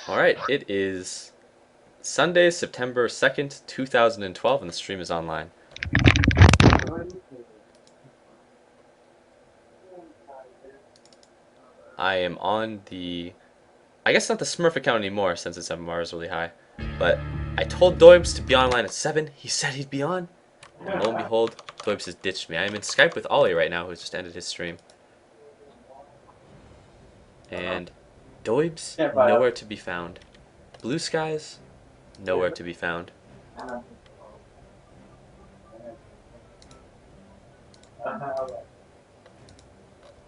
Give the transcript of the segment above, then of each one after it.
Alright, it is Sunday, September 2nd, 2012, and the stream is online. I am on I guess not the Smurf account anymore since its MMR is really high, but I told Doibs to be online at 7. He said he'd be on, and lo and behold, Doibs has ditched me. I am in Skype with Ollie right now, who just ended his stream. And Doibs, nowhere to be found. Blue skies, nowhere to be found.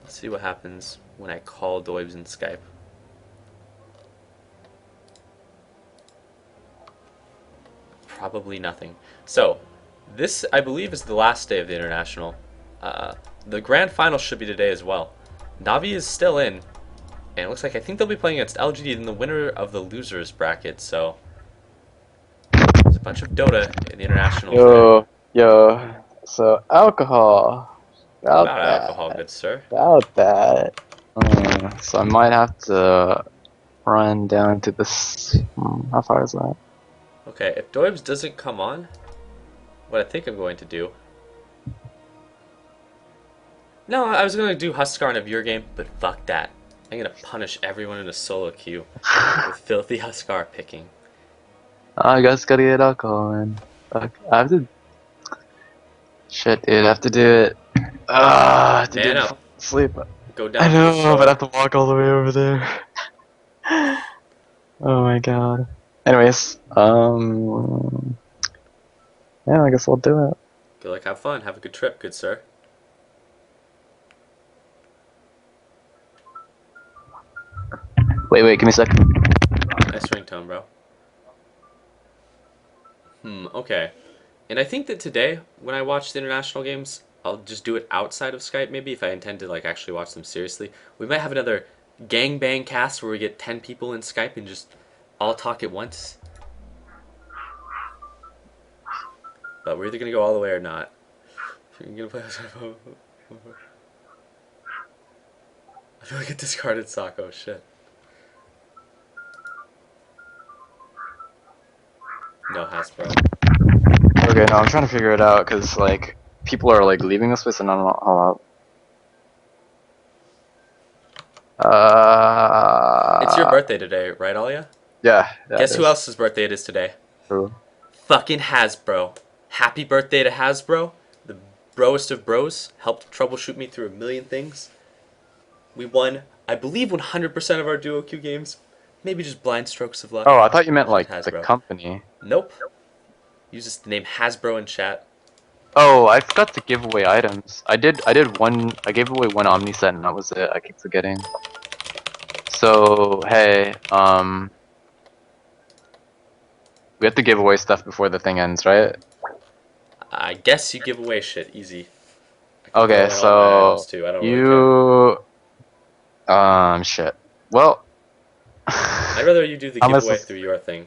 Let's see what happens when I call Doibs in Skype. Probably nothing. So, this, I believe, is the last day of the International. The grand final should be today as well. Navi is still in, and it looks like I think they'll be playing against LGD in the winner of the losers bracket, so there's a bunch of Dota in the Internationals. Yo, so alcohol. About alcohol, good sir. About that. So I might have to run down to this. How far is that? Okay, if Doibs doesn't come on, what I think I'm going to do. No, I was going to do Huskar in a viewer game, but fuck that. I'm going to punish everyone in a solo queue with filthy Huskar picking. I guess gotta get alcohol in. Fuck, I have to. Shit, dude, I have to do it. I have to Man do up. it. Sleep. Go down I to the know, store. but I have to walk all the way over there. Oh my god. Anyways, yeah, I guess I'll do it. Good luck, have fun, have a good trip, good sir. Wait, give me a sec. Nice ringtone, bro. Okay. And I think that today, when I watch the international games, I'll just do it outside of Skype maybe if I intend to like actually watch them seriously. We might have another gangbang cast where we get 10 people in Skype and just all talk at once. But we're either going to go all the way or not. You're gonna play I feel like a discarded sock, oh shit. No Hasbro. Okay, no, I'm trying to figure it out because like people are like leaving this place and I don't know how. It's your birthday today, right, Alia? Yeah. Guess who else's birthday it is today? Who? Fucking Hasbro. Happy birthday to Hasbro. The broest of bros. Helped troubleshoot me through a million things. We won, I believe, 100% of our duo queue games. Maybe just blind strokes of luck. Oh, I thought you meant Shout out like to the Hasbro. company. Nope. Uses the name Hasbro in chat. Oh, I forgot to give away items. I gave away one Omni set and that was it. I keep forgetting. So, hey, we have to give away stuff before the thing ends, right? I guess you give away shit, easy. Okay, so too. I don't really care. Shit. Well, I'd rather you do the giveaway through your thing.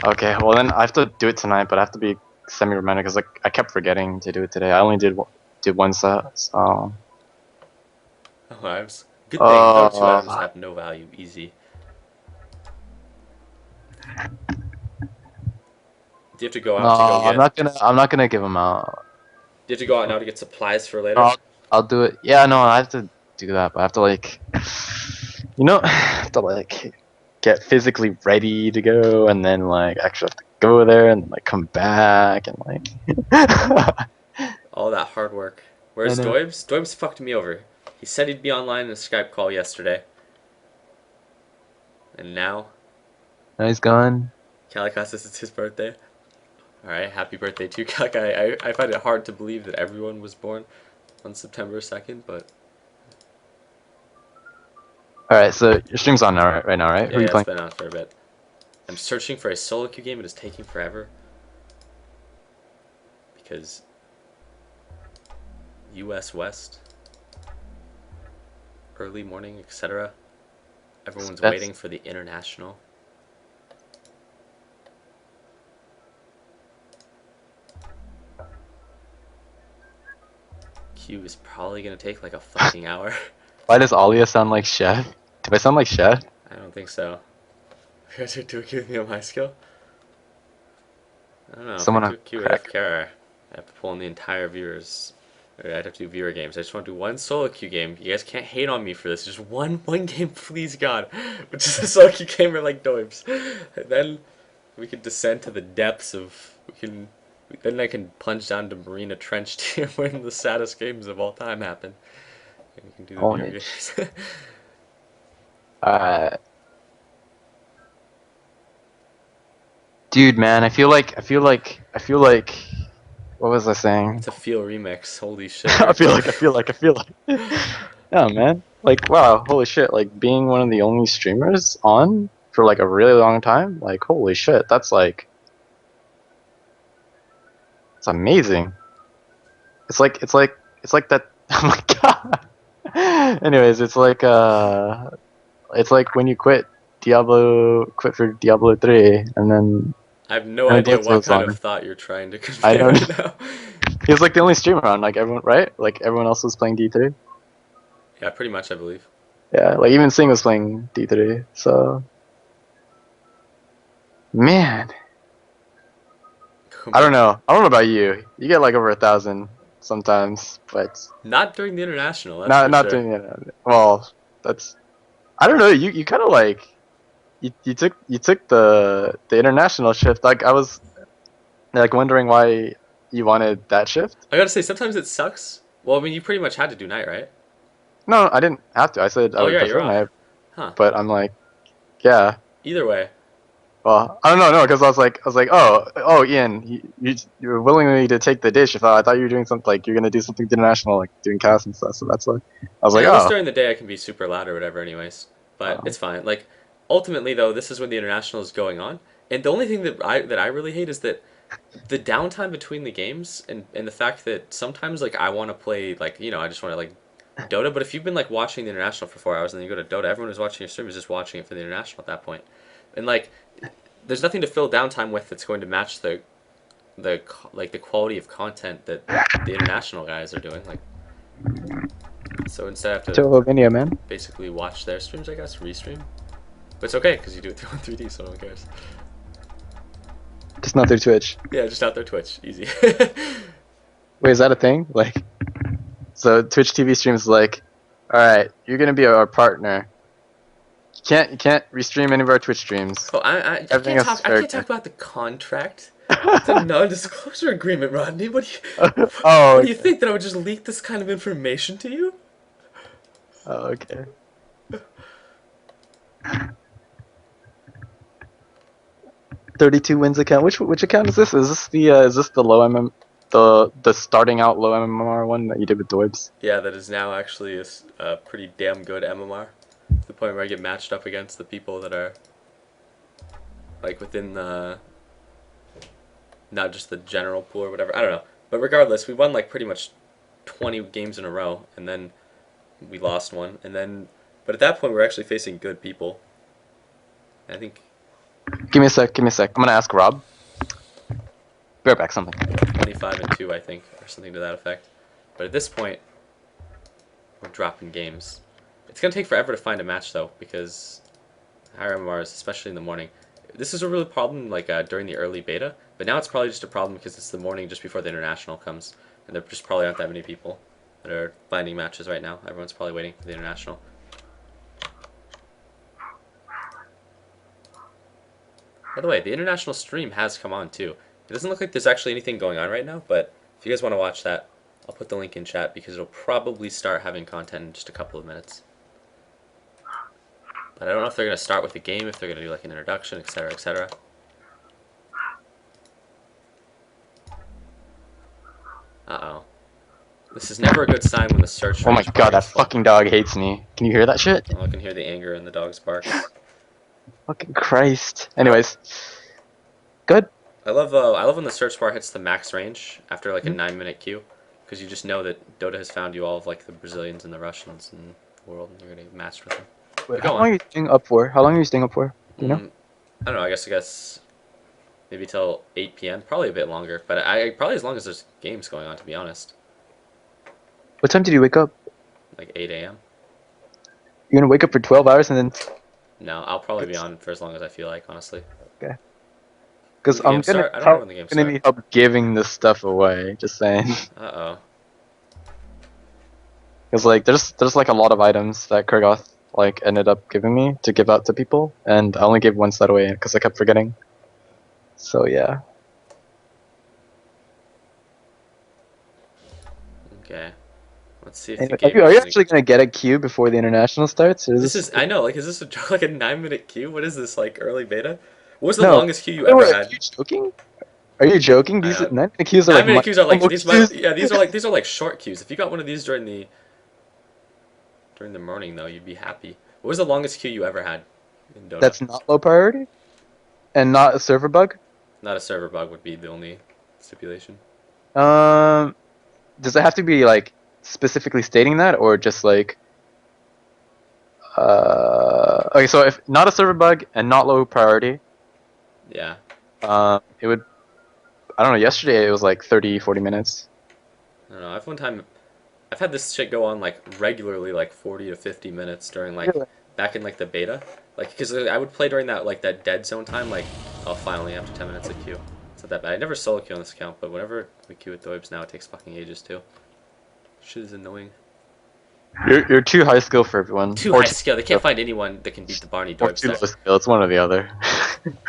Okay, well then I have to do it tonight, but I have to be semi-reminded because like I kept forgetting to do it today. I only did one set, so. Oh, items. Good thing. Those 2 items have no value. Easy. Do you have to go out to go get? I'm not gonna give them out. Do you have to go out now to get supplies for later? I'll do it. Yeah, no, I have to do that, but I have to like, I have to like get physically ready to go, and then like actually have to go there and like come back and like. All that hard work. Where's Doibs? Doibs fucked me over. He said he'd be online in a Skype call yesterday. And now? Now he's gone. Calico says it's his birthday. Alright, happy birthday to you, Calico. I find it hard to believe that everyone was born on September 2nd, but... Alright, so your stream's on now, right now, right? Yeah, it's been on for a bit. I'm searching for a solo queue game. It is taking forever. Because... US West... early morning, etc. Everyone's waiting for the international. Queue is probably gonna take like a fucking hour. Why does Alia sound like Chef? Do I sound like Chef? I don't think so. You guys are do a Q with me on my skill? I don't know. If I Someone do on a Q with crack. FKR, I have to pull in the entire viewers. Or I'd have to do viewer games. I just want to do one solo queue game. You guys can't hate on me for this. Just one game, please God. Which is a solo queue game or like Doibs. And then we can descend to the depths of. We can. Then I can plunge down to Marina Trench tier when the saddest games of all time happen. And we can do the viewer Ownage. games. Uh, dude, man, I feel like. What was I saying? It's a feel remix. Holy shit, you're I a feel pro. like, I feel like, I feel like. Yeah, man. Like, wow, holy shit. Like, being one of the only streamers on for like a really long time. Like, holy shit. That's like, it's amazing. It's like that. Oh my god. Anyways, it's like when you quit for Diablo 3, and I have no then idea Blitz what was kind of on. thought you're trying to I convey don't. right now. He was like the only streamer on, like everyone, right? Like everyone else was playing D3. Yeah, pretty much, I believe. Yeah, like even Sing was playing D3. So, man, I don't know. I don't know about you. You get like over 1,000 sometimes, but Not during the international, that's not for not sure. doing it. Well, that's I don't know. You kind of like you took the international shift. Like I was like wondering why you wanted that shift. I gotta say, sometimes it sucks. Well, I mean, you pretty much had to do night, right? No, I didn't have to. I said I Oh, would yeah, you're prefer off. night, Huh. but I'm like, yeah. Either way. Well, I don't know, no, because I was like, oh, Ian, you're willing me to take the dish. If I thought you were doing something like you're gonna do something international, like doing casts and stuff. So that's why I was Yeah, like, at least oh, during the day I can be super loud or whatever, anyways. But uh, it's fine. Like, ultimately, though, this is when the international is going on. And the only thing that I really hate is that the downtime between the games and the fact that sometimes like I want to play like I just want to like Dota, but if you've been like watching the international for 4 hours and then you go to Dota, everyone who's watching your stream is just watching it for the international at that point, and like there's nothing to fill downtime with that's going to match the quality of content that the international guys are doing. Like so instead I have to to Mania, man. basically watch their streams, I guess, restream. But it's okay because you do it through 3D, so no one cares. Just not through Twitch. Yeah, just out there Twitch, easy. Wait, is that a thing? Like, so Twitch TV streams like, all right, you're gonna be our partner. You can't restream any of our Twitch streams. Oh, I Everything can't else talk. is I fair can't talk game. about the contract. It's a non-disclosure agreement, Rodney. Oh, What do you okay. think that I would just leak this kind of information to you? Oh, okay. 32 wins account. Which account is this? Is this the low MM the starting out low MMR one that you did with Doibs? Yeah, that is now actually a pretty damn good MMR. To the point where I get matched up against the people that are like within the not just the general pool or whatever. I don't know. But regardless, we won like pretty much 20 games in a row, and then we lost one, and then but at that point we're actually facing good people. I think Give me a sec. Give me a sec. I'm gonna ask Rob. Be right back. Something. 25-2, I think, or something to that effect. But at this point, we're dropping games. It's gonna take forever to find a match though, because higher MMRs, especially in the morning. This is a real problem like during the early beta, but now it's probably just a problem because it's the morning just before the international comes, and there just probably aren't that many people that are finding matches right now. Everyone's probably waiting for the international. By the way, the international stream has come on too. It doesn't look like there's actually anything going on right now, but if you guys want to watch that, I'll put the link in chat because it'll probably start having content in just a couple of minutes. But I don't know if they're going to start with the game, if they're going to do like an introduction, etc., etc. Uh-oh. This is never a good sign when the search Oh my range bar god, that is full. fucking dog hates me. Can you hear that shit? Oh, I can hear the anger in the dog's barks. Fucking Christ. I, Anyways, good. I love when the search bar hits the max range after like a Hmm? 9-minute queue, because you just know that Dota has found you all of like the Brazilians and the Russians in the world, and you're gonna get matched with them. Wait, But how go long on. are you staying up for? How long are you staying up for? Do you know? I don't know. I guess maybe till 8 p.m. Probably a bit longer, but I probably as long as there's games going on. To be honest, What time did you wake up? like 8 a.m. You're gonna wake up for 12 hours and then No, I'll probably be on for as long as I feel like, honestly. Okay. When Because does the I'm game gonna start? I don't remember probably when the game gonna start. need help giving this stuff away. Just saying. Uh-oh. Because like there's like a lot of items that Kurgoth like ended up giving me to give out to people, and I only gave one set away because I kept forgetting. So yeah. Okay. Let's see if the Anyway, game are you actually... actually gonna get a queue before the international starts, or is This this? is... I know, like, is this like a 9-minute queue? What is this, like, early beta? What was the No. longest queue you Wait, ever wait, are had? you joking? Are you joking? I These know. 9 queues are like 9-minute my queues are like... normal These might... queues. Yeah, these are like short queues. If you got one of these during the morning, though, you'd be happy. What was the longest queue you ever had in Dota? That's not low priority and not a server bug. Not a server bug would be the only stipulation. Um, does it have to be like specifically stating that, or just like okay? So if not a server bug and not low priority, Yeah. it would. I don't know. Yesterday it was like 30, 40 minutes. I don't know. I've one time... I've had this shit go on, like, regularly, like, 40 to 50 minutes during, like... Really? Back in, like, the beta. Like, because I would play during that, like, that dead zone time, like... Oh, finally, after 10 minutes of queue. It's not that bad. I never solo queue on this account, but whenever we queue with Doibs now, it takes fucking ages, too. Shit is annoying. You're too high skill for everyone, Too or high too skill. They can't find anyone that can beat the Barney or Doibs too low deck. skill. It's one or the other.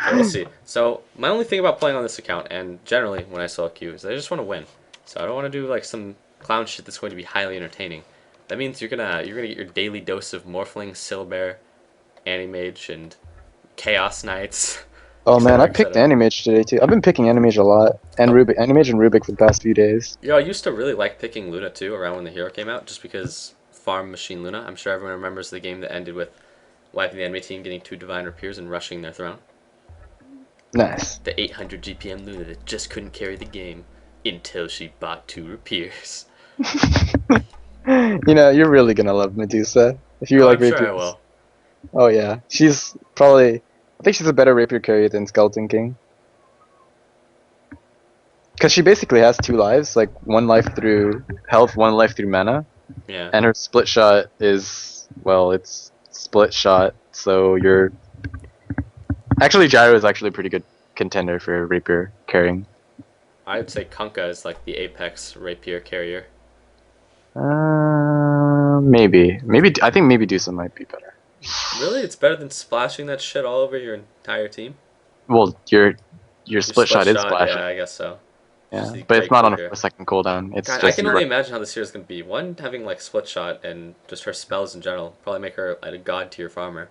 Okay, we'll see. So, my only thing about playing on this account, and generally when I solo queue, is I just want to win. So I don't want to do, like, some clown shit that's going to be highly entertaining. That means you're gonna get your daily dose of Morphling, Silbear, Animage, and Chaos Knights, Oh man, I etc. picked etc. Animage today too. I've been picking Animage a lot, and Oh, Rubik, Animage and Rubik for the past few days. I used to really like picking Luna too around when the hero came out, just because Farm Machine Luna. I'm sure everyone remembers the game that ended with wiping the enemy team, getting 2 Divine Rapiers, and rushing their throne. Nice. The 800 GPM Luna that just couldn't carry the game until she bought 2 Rapiers. You know, you're really gonna love Medusa if you Oh, like I'm sure I rapiers. will. Oh yeah, she's probably. I think she's a better rapier carrier than Skeleton King. Because she basically has 2 lives, like 1 life through health, 1 life through mana, Yeah. and her split shot is, well, it's split shot, so you're. Actually, Gyro is actually a pretty good contender for rapier carrying. I would say Kunkka is like the apex rapier carrier. Maybe I think maybe Medusa might be better. Really? It's better than splashing that shit all over your entire team? Well, your Your split split shot is shot? splashing, Yeah, I guess so. yeah, Just the but it's great not on a clicker. 4 second cooldown. It's God, I just can you only run. imagine how this hero's gonna be. One, having like split shot and just her spells in general probably make her like a god tier farmer.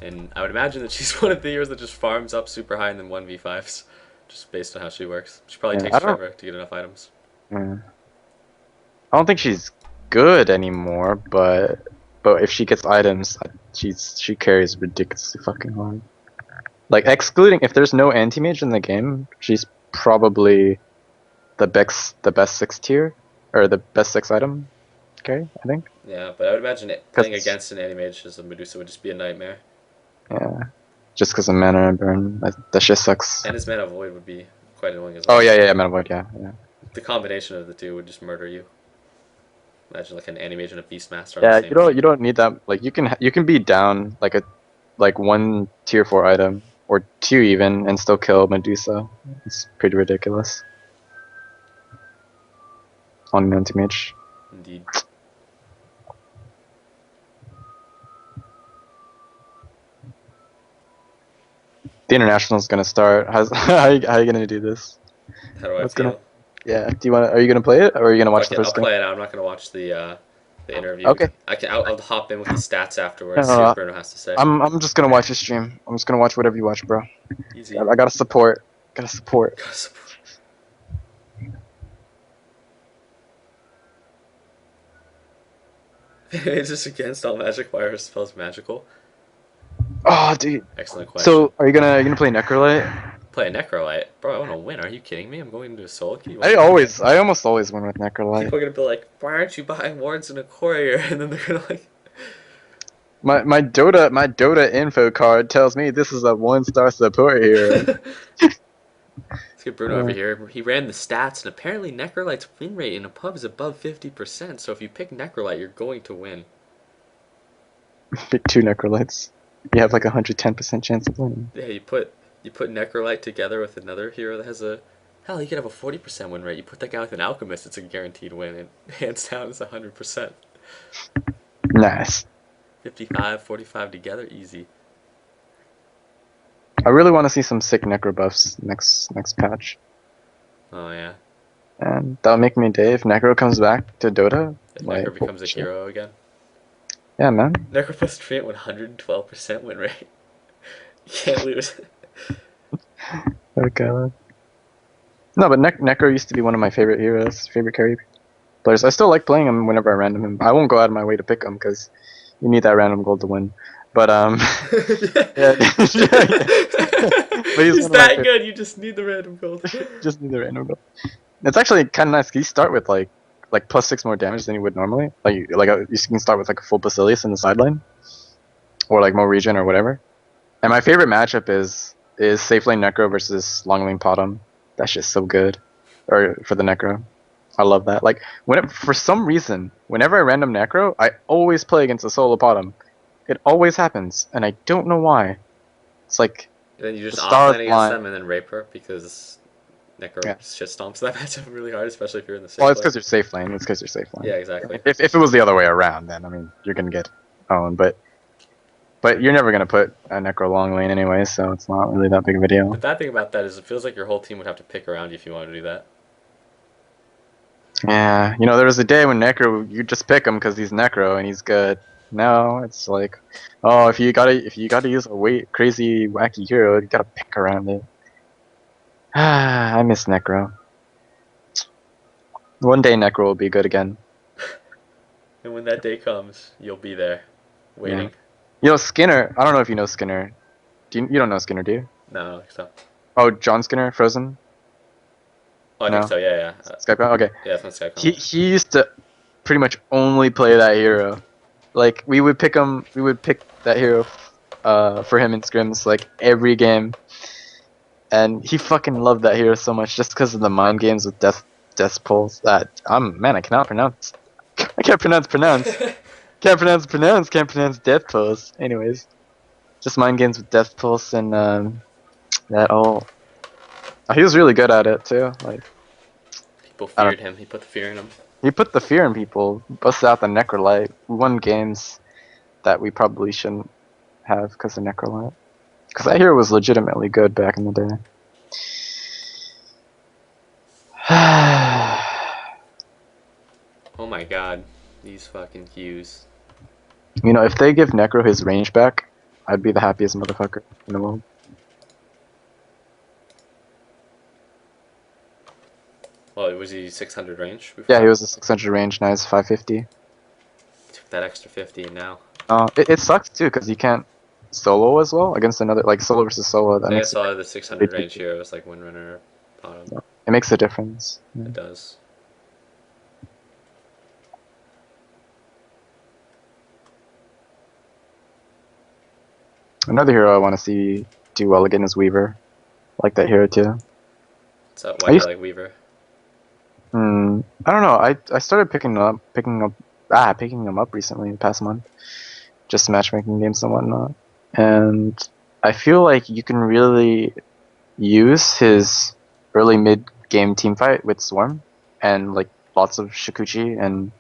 And I would imagine that she's one of the heroes that just farms up super high and then 1v5s, just based on how she works. She probably Yeah, takes forever to get enough items. mm, I don't think she's good anymore, but if she gets items, she carries ridiculously fucking hard. Like excluding if there's no anti-mage in the game, she's probably the best 6 tier or the best 6 item carry, I think. Yeah, but I would imagine it playing Cause against an anti-mage as a Medusa would just be a nightmare. yeah, just because of mana burn, that shit sucks. And his mana void would be quite annoying as Oh well. yeah, mana void, yeah. The combination of the two would just murder you. Imagine like an anti-mage and a beastmaster on the Yeah, same team. you don't need that. Like you can be down like 1 tier 4 item or 2 even and still kill Medusa. It's pretty ridiculous on an anti-mage. Indeed. The international is gonna start. How you gonna do this? How do I What's gonna? feel? Yeah. Are you gonna play it or are you gonna watch Fuck the it, I'll first game? play it out. I'm not gonna watch the interview. Okay. I'll hop in with the stats No, afterwards. no, See what no, Bruno has to say. I'm just gonna watch the stream. I'm just gonna watch whatever you watch, bro. Easy. I gotta support. Gotta support. It's just against all magic. Why are spells magical? Oh, dude. Excellent question. So are you gonna play Necrolite? Play a Necrolite. Bro, I want to win. Are you kidding me? I'm going into a solo queue. I almost always win with Necrolite. People are going to be like, why aren't you buying wards in a courier? And then they're going to like... My Dota info card tells me this is a 1-star support hero. Let's get Bruno over here. He ran the stats, and apparently Necrolite's win rate in a pub is above 50%, so if you pick Necrolite, you're going to win. Pick 2 Necrolites. You have like 110% chance of winning. Yeah, you put Necrolite together with another hero that has a hell. You could have a 40% win rate. You put that guy with an Alchemist, it's a guaranteed win, and hands down it's 100%. Nice. 55, 45 together, easy. I really want to see some sick necro buffs next patch, Oh yeah, and that'll make me day if necro comes back to Dota. if Like, Necro holy becomes a shit. hero again. Yeah, man. Necro plus 3 at 112% win rate. You can't lose. Oh god. No, but Necro used to be one of my favorite heroes, favorite carry players. I still like playing him whenever I random him. I won't go out of my way to pick him because you need that random gold to win. But yeah, yeah. But he's He's one of my that favorite. good. You just need the random gold. Just need the random gold. It's actually kind of nice. You start with like +6 more damage than you would normally. You can start with like a full Basilius in the sideline, or like more regen or whatever. And my favorite matchup is safe lane Necro versus long lane Potom. That's just so good. Or for the Necro. I love that. Like for some reason, whenever I random Necro, I always play against a solo Potom. It always happens, and I don't know why. It's like Then you the just stars offlane against align. them and then rape her because Necro Yeah. shit stomps that matchup really hard, especially if you're in the Well, safe it's lane. because you're safe lane. It's because you're safe Yeah, lane. exactly. If it was the other way around, then I mean you're gonna get owned. But you're never gonna put a Necro long lane anyway, so it's not really that big of a The deal. bad thing about that is it feels like your whole team would have to pick around you if you wanted to do that. Yeah, there was a day when Necro, you just pick him because he's Necro and he's good. Now it's like, oh, if you gotta use a crazy wacky hero, you gotta pick around it. I miss Necro. One day Necro will be good again. And when that day comes, you'll be there, Yeah. waiting. Skinner. I don't know if you know Skinner. You don't know Skinner, do you? No, I don't think so. Oh, John Skinner, Frozen. Oh, I think No, so. Yeah, yeah, Skype. Okay. yeah. That's when Skycom. He used to pretty much only play that hero. Like we would pick him. We would pick that hero for him in scrims like every game, and he fucking loved that hero so much just because of the mind games with death pulls. That man, I cannot pronounce. I can't pronounce. Can't pronounce death pulls. Anyways, just mind games with death pulse and that all. He was really good at it too. Like People I don't. feared him. He put the fear in him. He put the fear in people. Busted out the Necrolite. We won games that we probably shouldn't have because of Necrolite. Because that hero was legitimately good back in the day. Oh my god, these fucking cues. If they give Necro his range back, I'd be the happiest motherfucker in the world. Well, was he 600 range before? Yeah, he was a 600 range, now he's 550. Took that extra 50 now. It sucks too, because you can't solo as well against another, like solo versus solo. I That think I makes it saw the really 600 range tricky. heroes like Windrunner bottom. Yeah. It makes a difference. Yeah. It does. Another hero I want to see do well again is Weaver. I like that hero too. What's up? I Why do you used, like Weaver? I don't know. I started picking him up recently, the past month, just matchmaking games and whatnot. And I feel like you can really use his early mid game team fight with Swarm and like lots of Shikuchi and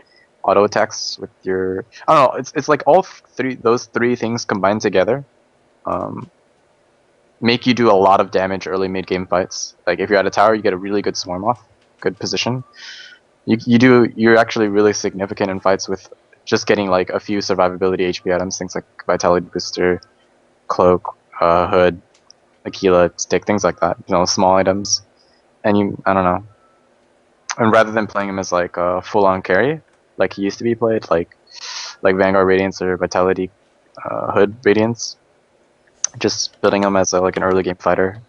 auto attacks with your. I don't know. It's like all those three things combined together. Um, make you do a lot of damage early mid game fights. Like if you're at a tower, you get a really good swarm off, good position. You're actually really significant in fights with just getting like a few survivability HP items, things like vitality booster, cloak, hood, Aquila, stick, things like that. Small items. And I don't know. And rather than playing him as like a full on carry, like he used to be played, like Vanguard Radiance or Vitality Hood Radiance, just building him as like an early game fighter.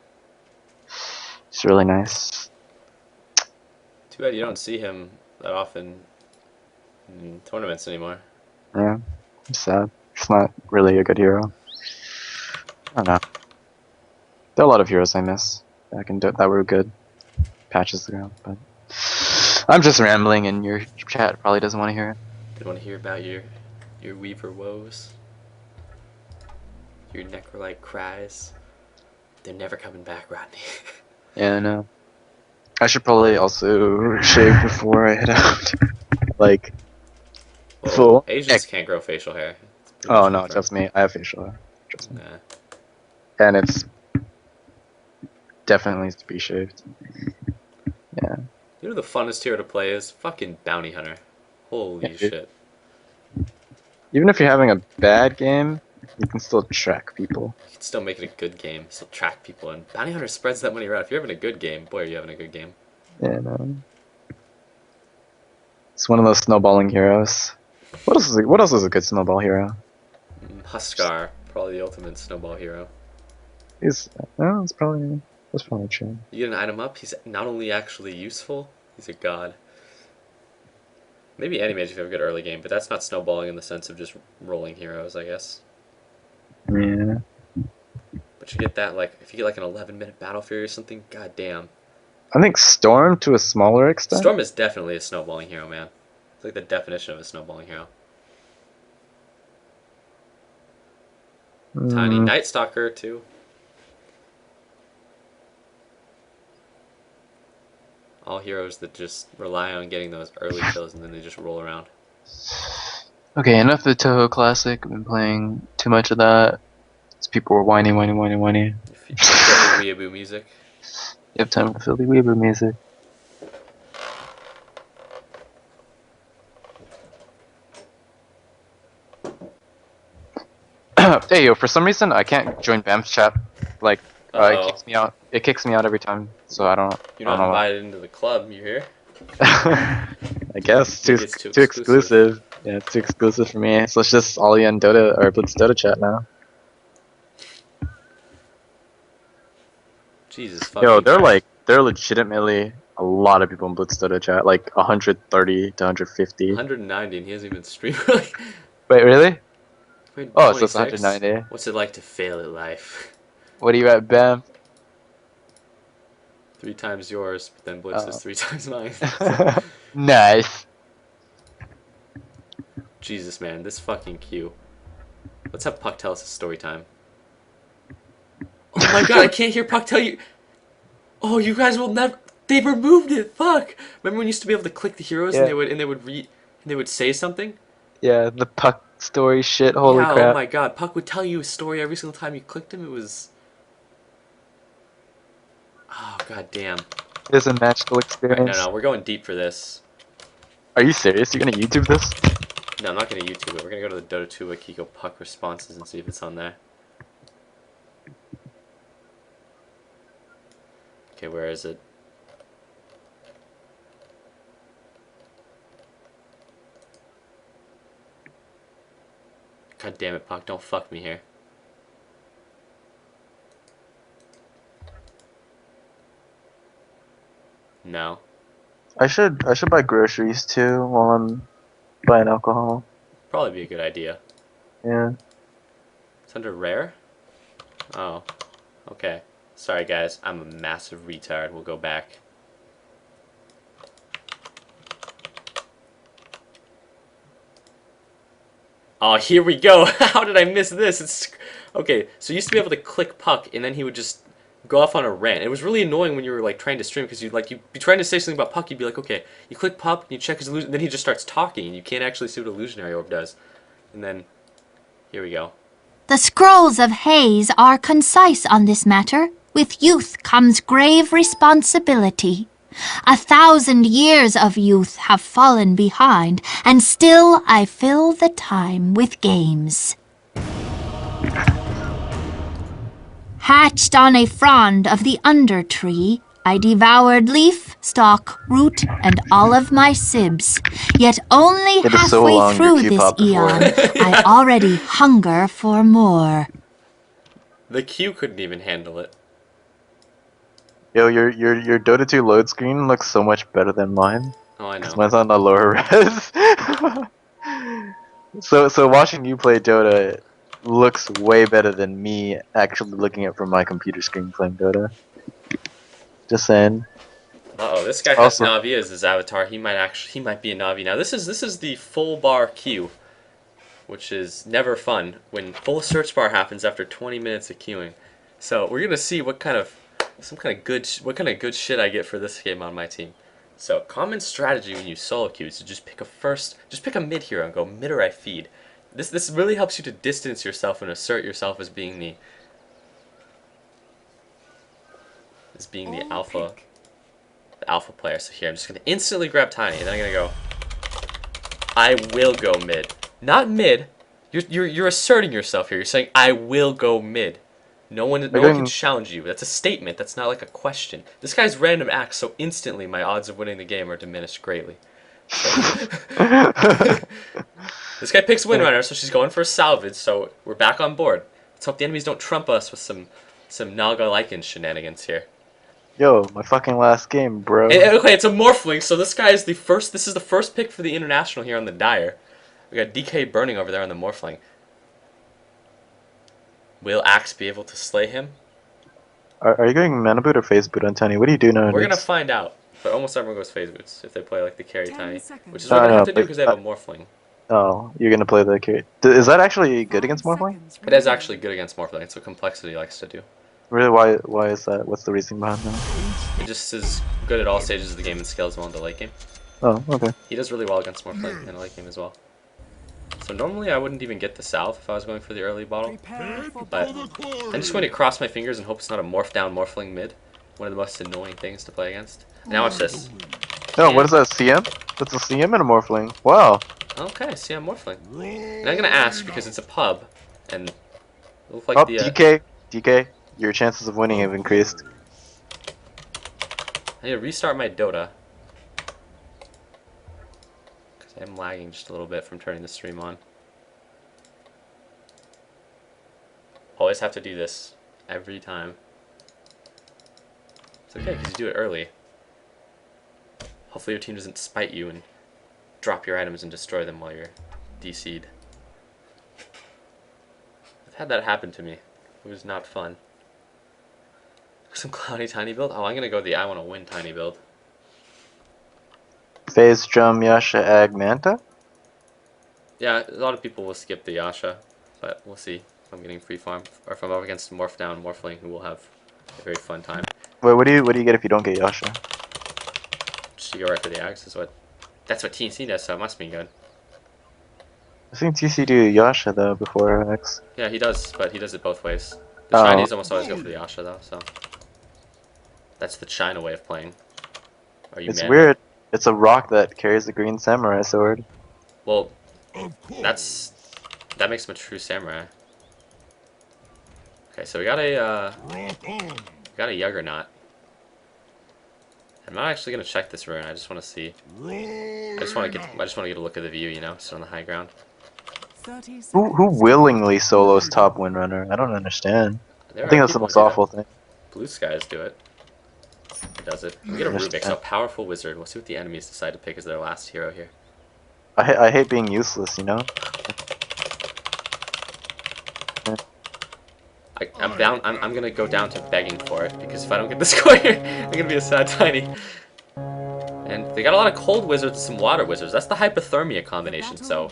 It's really nice. Too bad you don't see him that often in tournaments anymore. Yeah, it's sad. It's not really a good hero. I don't know. There are a lot of heroes I miss that were good patches ago, but I'm just rambling, and your chat probably doesn't want to hear it. Didn't want to hear about your Weaver woes. Your necrolite cries. They're never coming back, Rodney. Yeah, I know. I should probably also shave before I head out. Like, Whoa, full. Asians can't grow facial hair. It's pretty Oh much no, confirmed. trust me, I have facial hair. Trust me. Nah. And it's definitely needs to be shaved. Yeah. You know the funnest hero to play is? Fucking Bounty Hunter. Yeah, Holy dude. shit. Even if you're having a bad game, you can still track people. You can still make it a good game. Still track people. And Bounty Hunter spreads that money around. If you're having a good game, boy, are you having a good game. Yeah, no. It's one of those snowballing heroes. What else is a good snowball hero? Huskar. Probably the ultimate snowball hero. He's well, that's probably true. You get an item up, he's not only actually useful, he's a god. Maybe Animage if you have a good early game, but that's not snowballing in the sense of just rolling heroes, I guess. Yeah. But you get that, like, if you get like an 11-minute Battle Fury or something, god damn. I think Storm to a smaller extent. Storm is definitely a snowballing hero, man. It's like the definition of a snowballing hero. Tiny Night Stalker, too. All heroes that just rely on getting those early kills and then they just roll around. Okay, enough of the Toho Classic. I've been playing too much of that. These people were whiny. If you feel the weeaboo music. You have time for filthy Weaver music. Hey yo, for some reason I can't join Bam's chat. Like, it kicks me out. It kicks me out every time, so I don't. You're I not don't know invited into the club, you hear? I guess too Maybe it's too exclusive. Yeah, it's too exclusive for me. So it's just all you in Dota or Blitz Dota chat now. Jesus fucking Yo, Christ. they're legitimately a lot of people in Blitz Dota chat, like 130 to 150. 190 and he hasn't even streamed. Wait, really? Wait, Oh, so it's 26? 190. What's it like to fail at life? What are you at, Bam? 3 times yours, but then Blitz is 3 times mine. Nice. Jesus, man, this fucking queue. Let's have Puck tell us a story time. Oh my god, I can't hear Puck tell you. Oh, you guys will never. They removed it. Fuck. Remember when you used to be able to click the heroes Yeah. and they would say something? Yeah, the Puck story shit. Holy Yeah, crap. oh my god, Puck would tell you a story every single time you clicked him. It was. Oh god damn. It is a magical experience. No, we're going deep for this. Are you serious? You're gonna YouTube this? No, I'm not gonna YouTube it. We're gonna go to the Dota 2 Akiko Puck responses and see if it's on there. Okay, where is it? God damn it, Puck, don't fuck me here. No. I should buy groceries too while I'm buying alcohol. Probably be a good idea. Yeah. It's under rare? Oh. Okay. Sorry guys, I'm a massive retard. We'll go back. Oh, here we go. How did I miss this? It's okay. So you used to be able to click Puck, and then he would just go off on a rant. It was really annoying when you were like trying to stream because you'd be trying to say something about Puck. You'd be like, okay, you click Puck, you check his illusion, then he just starts talking, and you can't actually see what illusionary orb does. And then here we go. The scrolls of Haze are concise on this matter. With youth comes grave responsibility. 1,000 years of youth have fallen behind, and still I fill the time with games. Hatched on a frond of the under tree, I devoured leaf, stalk, root, and all of my sibs. Yet only It is so halfway long, through your this Q-pop before. eon, I already hunger for more. The Q couldn't even handle it. Yo, your Dota 2 load screen looks so much better than mine. Oh, I 'Cause know. mine's on the lower res. So watching you play Dota looks way better than me actually looking at from my computer screen playing Dota. Just saying. Uh-oh, this guy has Also- Navi as his avatar. He might be a Navi now. This is the full bar Q. which is never fun when full search bar happens after 20 minutes of queuing. So we're gonna see what kind of good shit I get for this game on my team. So common strategy when you solo queue is to just pick a mid hero and go mid or I feed. This really helps you to distance yourself and assert yourself as being the alpha player. So here I'm just gonna instantly grab Tiny, and then I'm gonna go. I will go mid, not mid. You're asserting yourself here. You're saying I will go mid. No one can challenge you. That's a statement. That's not like a question. This guy's random acts, so instantly my odds of winning the game are diminished greatly. So. This guy picks Windrunner, so she's going for a salvage. So we're back on board. Let's hope the enemies don't trump us with some Naga Lycan shenanigans here. Yo, my fucking last game, bro. Okay, it's a Morphling, so this guy is the first. This is the first pick for the international here on the Dire. We got DK burning over there on the Morphling. Will Axe be able to slay him? Are you going mana boot or phase boot on Tiny? What do you do nowadays? We're gonna find out. But almost everyone goes phase boots if they play like the carry Tiny, which is what they have to do because they have a Morphling. Oh, you're gonna play the carry. Is that actually good against Morphling? It is actually good against Morphling. It's what Complexity likes to do. Really? Why is that? What's the reason behind that? It just is good at all stages of the game and scales well in the late game. Oh, okay. He does really well against Morphling in the late game as well. So normally I wouldn't even get the Salve if I was going for the early bottle, but I'm just going to cross my fingers and hope it's not a morph down Morphling mid. One of the most annoying things to play against. Now watch this. No, what is that? CM? That's a CM and a Morphling. Wow. Okay, CM Morphling. And I'm gonna ask because it's a pub, and it looks like DK, your chances of winning have increased. I need to restart my Dota. Because I'm lagging just a little bit from turning the stream on. Always have to do this. Every time. It's okay because you do it early. Hopefully your team doesn't spite you and drop your items and destroy them while you're DC'd. I've had that happen to me. It was not fun. Some cloudy Tiny build? Oh, I'm gonna go the I wanna win Tiny build. Phase, Drum, Yasha, Ag, Manta? Yeah, a lot of people will skip the Yasha, but we'll see if I'm getting free farm or if I'm up against Morph Down Morphling, who will have a very fun time. Wait, what do you get if you don't get Yasha? Just to go right for the Axe is that's what TNC does, so it must be good. I think TC do Yasha though before X. Yeah, he does, but he does it both ways. The Chinese almost always go for the Yasha though, so that's the China way of playing. Are you It's weird. It's a rock that carries the green samurai sword. Well, that makes him a true samurai. Okay, so we got a Juggernaut. I'm not actually gonna check this rune. I just want to see. I just want to get a look at the view, you know, sit on the high ground. Who willingly solos top Windrunner? I don't understand. I think that's the most awful thing. Blue Skies do it. He does it. We get a Rubik, so a powerful wizard. We'll see what the enemies decide to pick as their last hero here. I hate being useless, you know. I'm gonna go down to begging for it because if I don't get the square, I'm gonna be a sad Tiny. And they got a lot of cold wizards and some water wizards. That's the hypothermia combination, so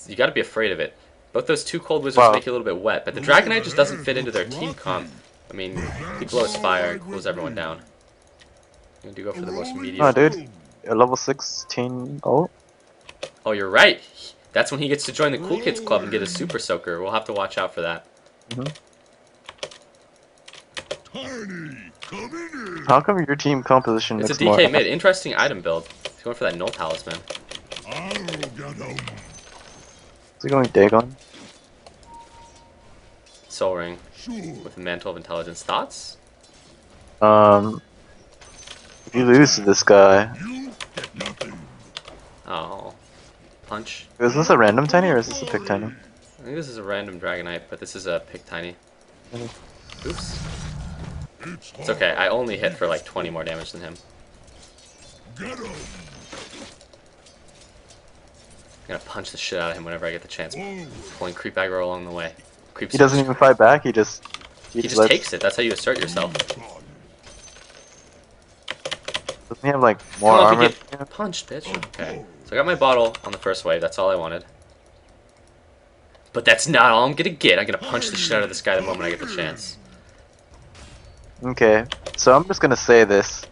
you gotta be afraid of it. Both those two cold wizards make you a little bit wet, but the Dragonite just doesn't fit into their team comp. I mean, he blows fire and cools everyone down. I'm gonna go for the most medium. Oh, dude, a level 16 ult. Oh, you're right. That's when he gets to join the Cool Kids Club and get a Super Soaker. We'll have to watch out for that. How come your team composition It's a looks DK more... mid. Interesting item build. He's going for that Null Talisman. Is he going Dagon? Soul Ring with a Mantle of Intelligence. Thoughts? If you lose to this guy... Oh. Punch. Is this a random Tiny or is this a pick Tiny? I think this is a random Dragonite, but this is a pick Tiny. Oops. It's okay, I only hit for like 20 more damage than him. I'm gonna punch the shit out of him whenever I get the chance. Pulling creep aggro along the way. Creep He doesn't even fight back, he just takes it, that's how you assert yourself. Doesn't he have like more armor? Get punched, bitch. Okay. So I got my bottle on the first wave, that's all I wanted. But that's not all I'm gonna get. I'm gonna punch the shit out of this guy the moment I get the chance. Okay, so I'm just gonna say this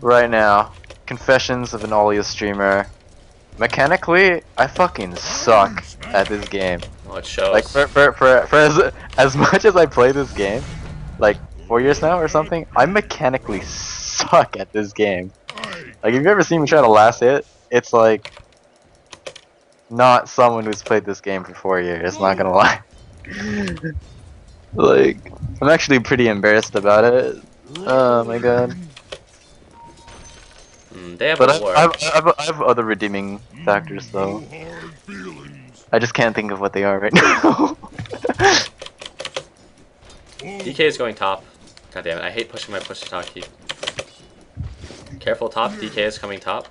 right now. Confessions of an Olio streamer. Mechanically, I fucking suck at this game. Oh, it shows. Like for as much as I play this game, like 4 years now or something, I mechanically suck at this game. Like if you ever seen me try to last hit, it's like not someone who's played this game for 4 years. Not gonna lie. Like I'm actually pretty embarrassed about it. Oh my god. They have But a war. I have other redeeming factors though. I just can't think of what they are right now. DK is going top. God damn it, I hate pushing my push to talk key. Careful top, DK is coming top.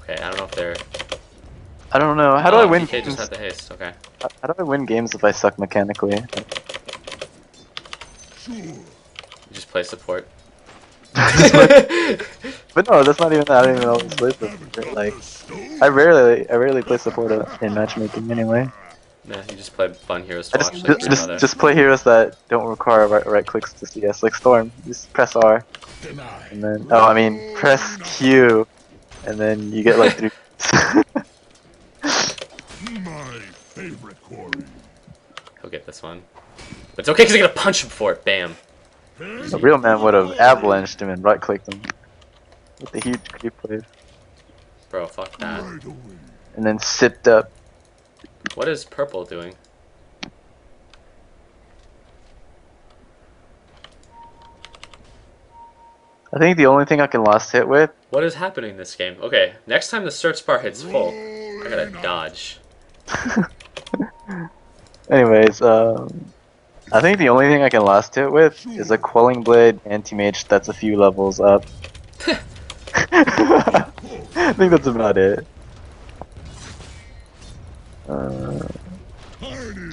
Okay, I don't know if they're... I don't know. How do I win DK games? just had the haste, okay. How do I win games if I suck mechanically? You just play support. But no, that's not even that. I don't even always play support. Like, I rarely play support in matchmaking anyway. Nah, you just play fun heroes I to watch like your mother. just play heroes that don't require right clicks to CS, like Storm. Just press R, and then press Q, and then you get like 3. My favorite quarry. He'll get this one. But it's okay because I'm gonna punch him for it, bam. A real man would have avalanched him and right clicked him with the huge creep wave, Bro, fuck that. Right away. and then sipped up. What is purple doing? I think the only thing I can last hit with. What is happening in this game? Okay, next time the search bar hits full, I gotta dodge. Anyways, I think the only thing I can last hit with is a Quelling Blade anti-mage that's a few levels up. I think that's about it.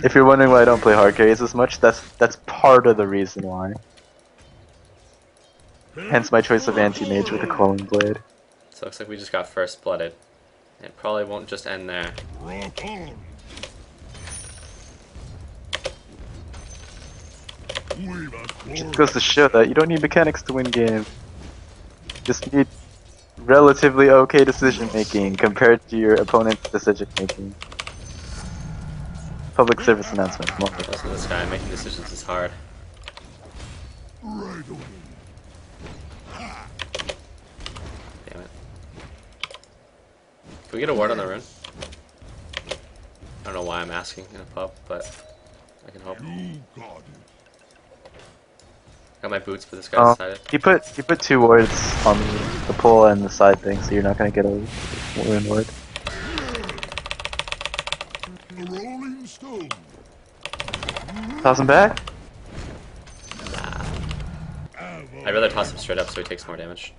If you're wondering why I don't play hard carries as much, that's part of the reason why. Hence my choice of anti-mage with a Quelling Blade. So it looks like we just got first blooded. It probably won't just end there. Rock on. We've a Just quarry. goes to show that you don't need mechanics to win games. Just need relatively okay decision making compared to your opponent's decision making. Public service announcement. Come on. Listen to this guy, making decisions is hard. Right away. Damn it. Can we get a ward on the rune? I don't know why I'm asking in a pub, but I can hope. You got it. Got my boots, but this guy decided. You put 2 wards on the pull and the side thing, so you're not gonna get a rune ward. The rolling stone. Toss him back. I'd rather toss him straight up so he takes more damage.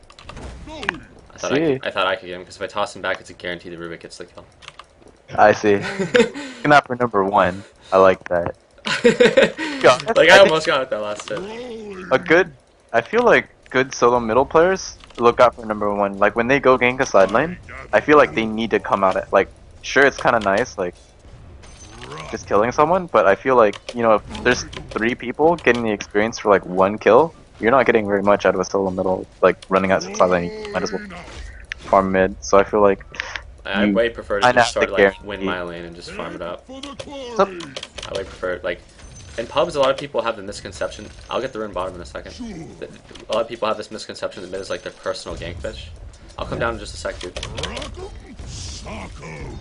Going. I thought See. I thought I could get him because if I toss him back, it's a guarantee the Rubik gets the kill. I see. Not for number 1. I like that. Like I almost got it that last hit. I feel like good solo middle players look out for number 1. Like when they go gank a side lane, I feel like they need to come out at, like, sure it's kind of nice, like just killing someone, but I feel like, you know, if there's 3 people getting the experience for like 1 kill, you're not getting very much out of a solo middle, like running out to side lane, you might as well farm mid. So I feel like I way prefer to kinda just have start to like guarantee. win my lane and just farm it up. For the quarry. So- I way prefer like in pubs. A lot of people have the misconception. I'll get the rune bottom in a second. A lot of people have this misconception that mid is like their personal gank fish. I'll come down in just a sec, dude. Rock'em Socko.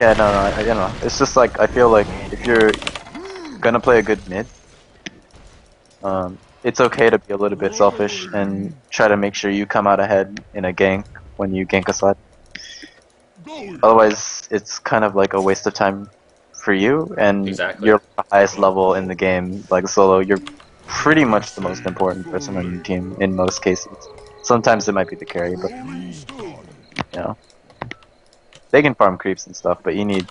Yeah, no, you know, it's just like I feel like if you're gonna play a good mid, it's okay to be a little bit selfish and try to make sure you come out ahead in a gank when you gank a side. Going. Otherwise, it's kind of like a waste of time for you, and Exactly. you're the highest level in the game, like solo. You're pretty much the most important person on your team in most cases. Sometimes it might be the carry, but Rolling stone. you know, they can farm creeps and stuff, but you need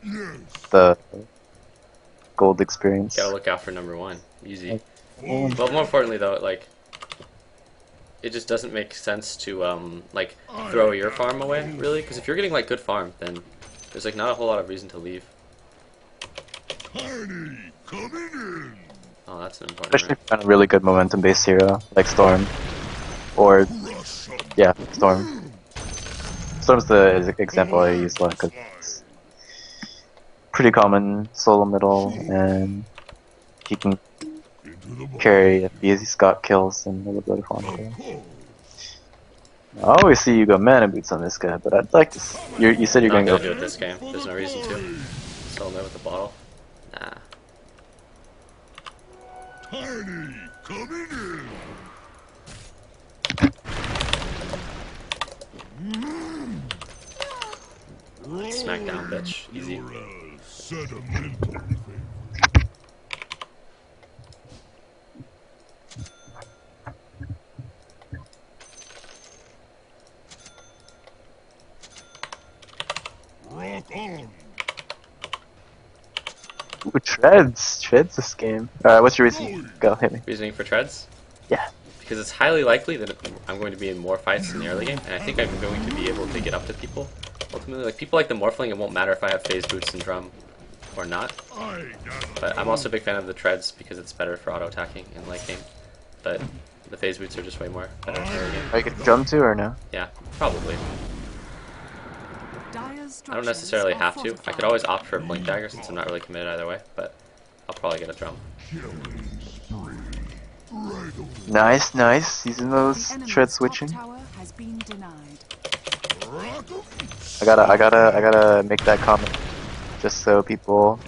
Yes. the gold experience. Gotta look out for number 1. Easy. Oh. But more importantly, though, like it just doesn't make sense to like throw your farm away really, because if you're getting like good farm, then there's like not a whole lot of reason to leave. Tiny, coming in. Oh, that's an important Especially rune. if you find a really good momentum-based hero like Storm, or Crush 'em. yeah, Storm. Storm's the example I use a lot because it's pretty common solo middle, and he can Into the ball. carry if he's got kills and a little bit of farm. Of too. course. I always see you go mana boots on this guy, but I'd like to. You said you're Not gonna gonna go. do it this game. There's no reason to. Solo mid with the bottle. Nah. Tiny, coming in. Smack down, bitch. Easy. You're a sentimental thing. Rock on. Ooh, treads this game. What's your reason? Go hit me. Reasoning for treads? Yeah. Because it's highly likely that I'm going to be in more fights in the early game, and I think I'm going to be able to get up to people. Ultimately, like people like the Morphling, it won't matter if I have phase boots and drum or not. I got But I'm also a big fan of the treads because it's better for auto attacking in late game. But the phase boots are just way more better in early game. Are you gonna drum to or no? Yeah, probably. I don't necessarily have to. I could always opt for a blink dagger since I'm not really committed either way, but I'll probably get a drum. killing spree. Right away. Nice. Using those tread switching. Tower has been denied. Rock 'em. I gotta make that comment, just so people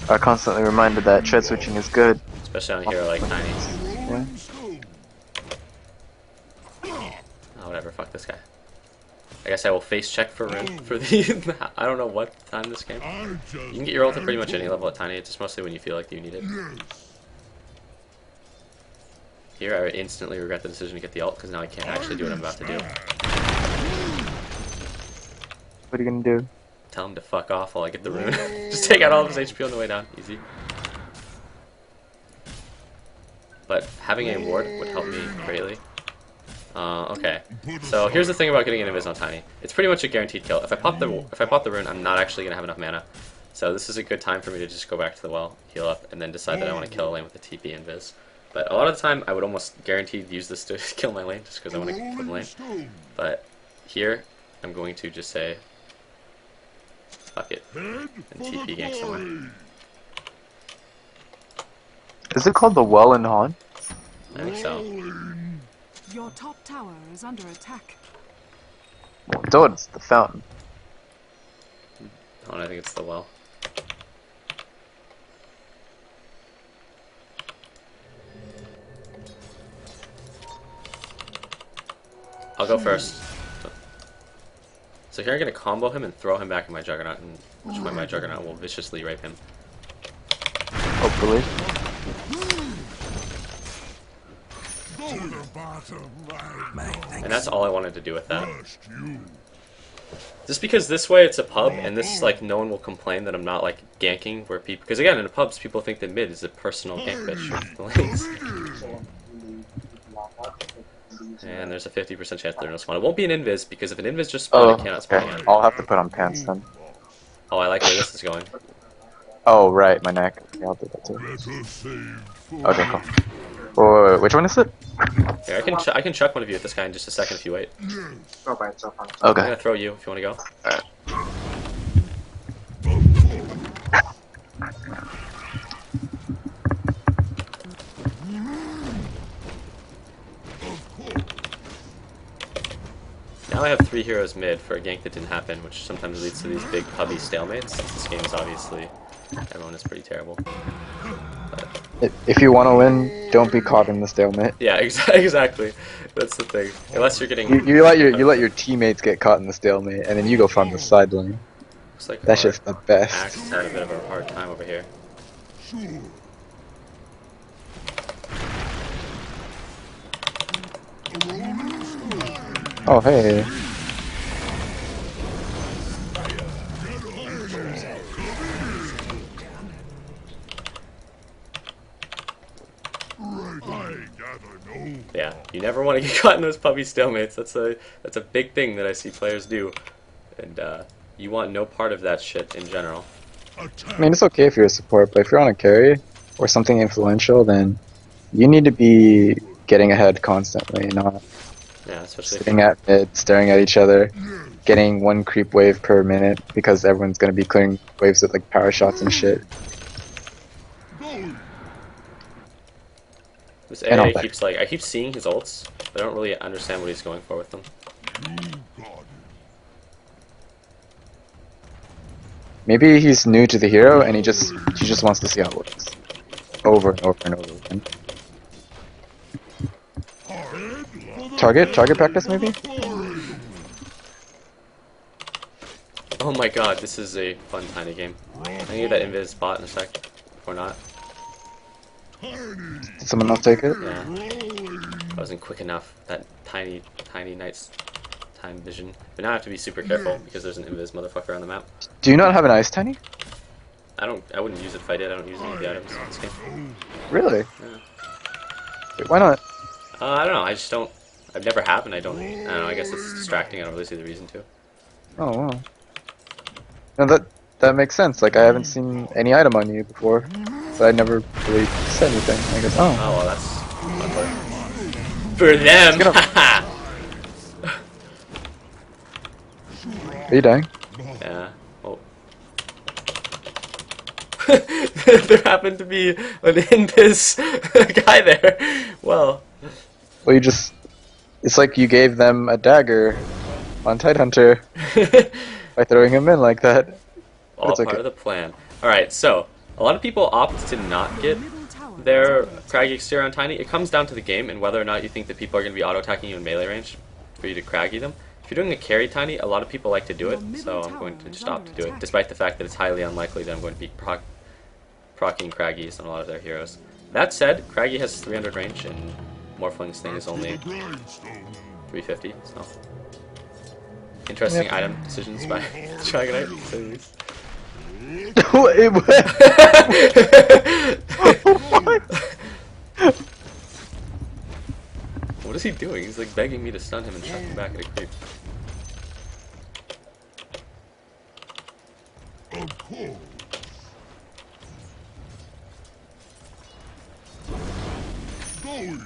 are constantly reminded that tread switching is good. Especially on a hero like Tiny. Rolling stone. Oh, whatever, fuck this guy. I guess I will face check for rune for the I don't know what time this game. I just You can get your ult at pretty much any level at Tiny, it's just mostly when you feel like you need it. yes. Here I instantly regret the decision to get the ult because now I can't actually do what I'm about to do. What are you gonna do? Tell him to fuck off while I get the rune. Just take out all of his HP on the way down, easy. But having a ward would help me greatly. Okay. So here's the thing about getting an invis on Tiny. It's pretty much a guaranteed kill. If I pop the rune, I'm not actually gonna have enough mana. So this is a good time for me to just go back to the well, heal up, and then decide that I want to kill a lane with the TP invis. But a lot of the time, I would almost guaranteed use this to kill my lane, just because I want to kill the Rolling lane. stone. But here, I'm going to just say, fuck it. Head And for TP the gank somewhere. glory. Is it called the Well in Han? I think so. Rolling. Your top tower is under attack. Well, Dota's the fountain. Oh, and I think it's the well. I'll go first. So here I'm gonna combo him and throw him back in my Juggernaut, and which way my Juggernaut will viciously rape him. Hopefully. Go to the bottom right. And that's all I wanted to do with that. First you. Just because this way it's a pub, and this like no one will complain that I'm not like ganking where people. Because again, in the pubs, people think that mid is a personal gank bitch with the lanes. And there's a 50% chance they're no spawn. It won't be an invis because if an invis just spawned, Oh, it cannot spawn okay. again. I'll have to put on pants then. Oh, I like where this is going. Oh, right, my neck. Yeah, I'll do that too. Better saved for Okay, cool. Wait, which one is it? Here, I can chuck one of you at this guy in just a second if you wait. yes. I'm Okay. gonna throw you if you want to go. Now I have 3 heroes mid for a gank that didn't happen, which sometimes leads to these big pubby stalemates, since this game is obviously, everyone is pretty terrible. If you want to win, don't be caught in the stalemate. Yeah, exactly. That's the thing. Unless you're getting... You let your teammates get caught in the stalemate, and then you go from the side lane. Looks like That's our just the best. Axe has had a bit of a hard time over here. Sure. Oh, hey. I gather Yeah, you never want to get caught in those puppy stalemates. That's a big thing that I see players do, and you want no part of that shit in general. I mean, it's okay if you're a support, but if you're on a carry or something influential, then you need to be getting ahead constantly, not Yeah, especially if sitting at mid, staring at each other, getting one creep wave per minute because everyone's gonna be clearing waves with like power shots and shit. this And all AA that. keeps like I keep seeing his ults, but I don't really understand what he's going for with them. Maybe he's new to the hero and he just wants to see how it works over and over and over again. Target practice maybe? Oh my god, this is a fun tiny game. I can get that invis bot in a sec, or not. Did someone else take it? Yeah, I wasn't quick enough. That tiny night's time vision. But now I have to be super careful because there's an invis motherfucker on the map. Do you not have an ice tiny? I wouldn't use it if I did. I don't use any of the items in this game. Really? Yeah. Wait, why not? I don't know. I just don't. I've never have, and I don't know. I guess it's distracting. I don't really see the reason to. Oh wow. No, that makes sense. Like I haven't seen any item on you before, so I never really said anything. I guess. Oh. Oh well, that's for them. Gonna- Are you dying? Yeah. Oh. There happened to be an invis guy there. Well. Well, you just. It's like you gave them a dagger on Tidehunter by throwing him in like that. All It's part okay. of the plan. Alright, so a lot of people opt to not get their craggy exterior on tiny. It comes down to the game and whether or not you think that people are going to be auto-attacking you in melee range for you to craggy them. If you're doing a carry tiny, a lot of people like to do it, so I'm going to just opt to do it, despite the fact that it's highly unlikely that I'm going to be proccing craggies on a lot of their heroes. That said, craggy has 300 range and Morphling's thing is only 350, so... Interesting item decisions by Dragonite, to say the least. What? What is he doing? He's like begging me to stun him and chuck him back at a creep. Of course. Going.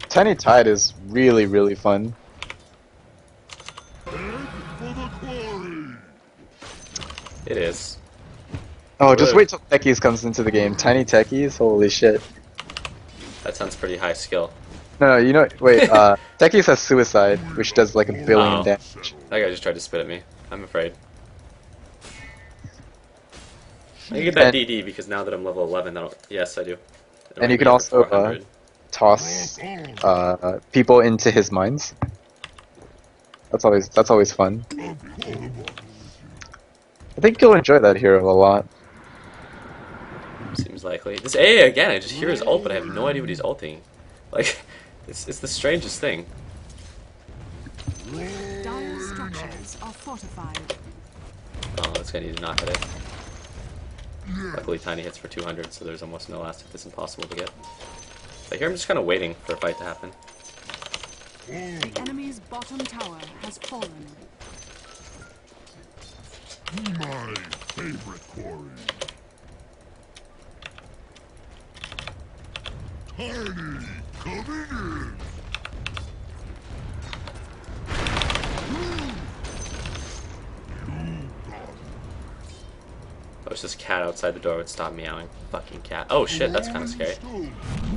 Tiny Tide is really, really fun. Head for the quarry. It is. Oh, just Really? wait till Techies comes into the game. Tiny Techies? Holy shit. That sounds pretty high skill. No, you know, wait, Techies has Suicide, which does like a billion Oh. damage. That guy just tried to spit at me. I'm afraid. I can get that And- DD because now that I'm level 11, that'll... Yes, I do. It'll And you make can me also, over 400. Toss people into his mines. That's always fun. I think you'll enjoy that hero a lot. Seems likely. This AA again, I just hear his ult, but I have no idea what he's ulting. Like, it's the strangest thing. Dire structures are fortified. Oh, this guy needs to not hit it. Luckily, Tiny hits for 200, so there's almost no last hit that's impossible to get. I hear him just kind of waiting for a fight to happen. The enemy's bottom tower has fallen. My favorite quarry. Tiny coming in. I wish this cat outside the door would stop meowing. Fucking cat. Oh shit, that's kind of scary. Stone.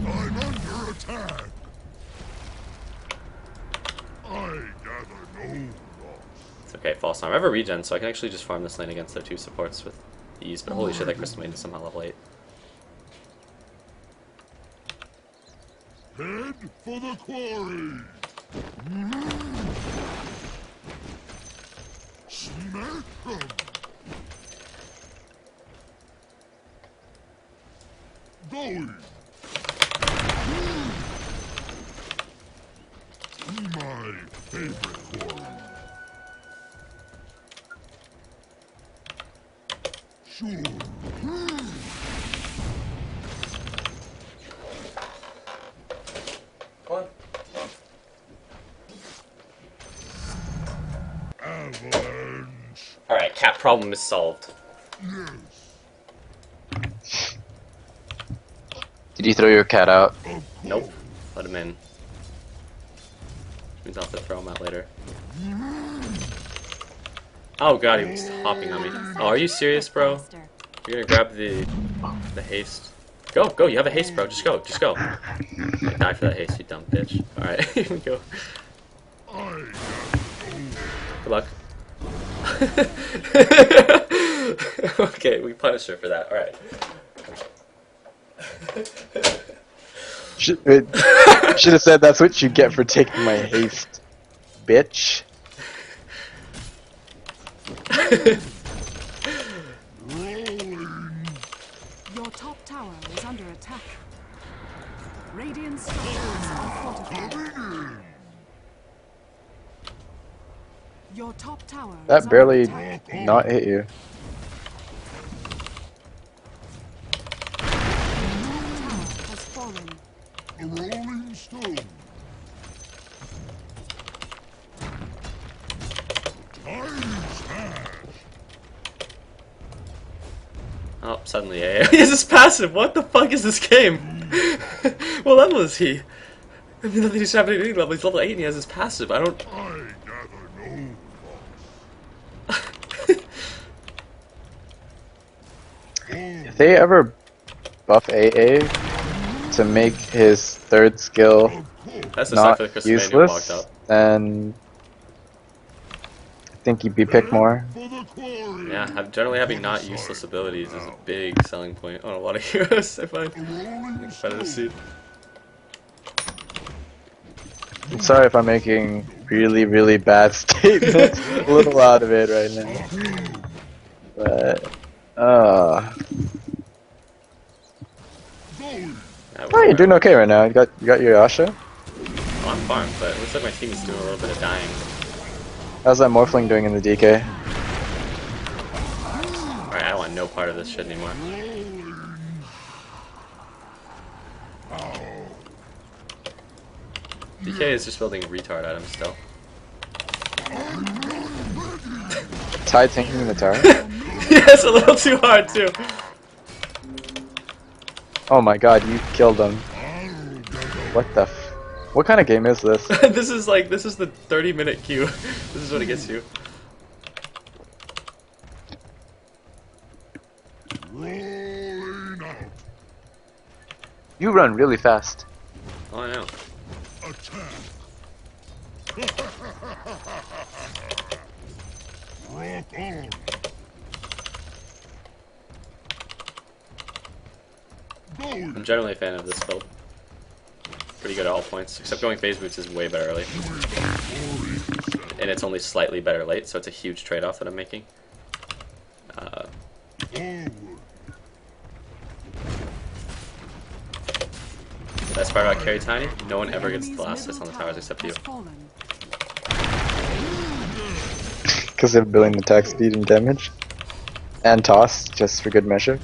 I'm under attack. I gather no loss. It's okay, false arm. I have a regen, so I can actually just farm this lane against their two supports with ease, but holy shit, that Crystal Maiden is somehow level 8. Head for the quarry. Smack 'em. Going. My favorite quarry. Sure. cat problem is solved. Did you throw your cat out? Nope. Let him in. Means I'll have to throw him out later. Oh god, he was hopping on me. Oh, are you serious, bro? You're gonna grab the haste. Go, go, you have a haste, bro. Just go, just go. Okay, die for that haste, you dumb bitch. Alright, here we go. Good luck. Okay, we punish her for that. Alright. Should have said that's what you get for taking my haste, bitch. Your top tower is under attack. Radiant structures are fortified. Your top tower is That under barely attack. not hit you. Tower has fallen. A rolling stone. Time's hash. Oh, suddenly AA. He has his passive! What the fuck is this game? What level is he? I mean, nothing he's happening at any level. He's level 8 and he has his passive. I don't... I gather no If they ever buff AA to make his third skill That's not exactly Chris Mania walked useless, up. then I think he'd be picked more. for the quarry. Yeah, generally having not useless abilities is a big selling point on a lot of heroes, I find. A rolling Competitive stone. scene. I'm sorry if I'm making really, really bad statements. A little out of it right now. But, Going. That oh, you're was doing okay right now. You got your Asha? on farm, but it looks like my team is doing a little bit of dying. How's that Morphling doing in the DK? Alright, I don't want no part of this shit anymore. DK is just building retard items still. Tide tanking the tower? Yes, a little too hard too. Oh my god, you killed him. What the what kind of game is this? This is the 30-minute queue. This is what it gets you. Rolling out. You run really fast. Oh, I know. Attack. Rock on. Going. I'm generally a fan of this build. Pretty good at all points, except going phase boots is way better early. And it's only slightly better late, so it's a huge trade-off that I'm making. Forward. The best part about Carry Tiny, no one ever gets the last assist on the towers except you. Has fallen. Because of building attack speed and damage. And toss, just for good measure.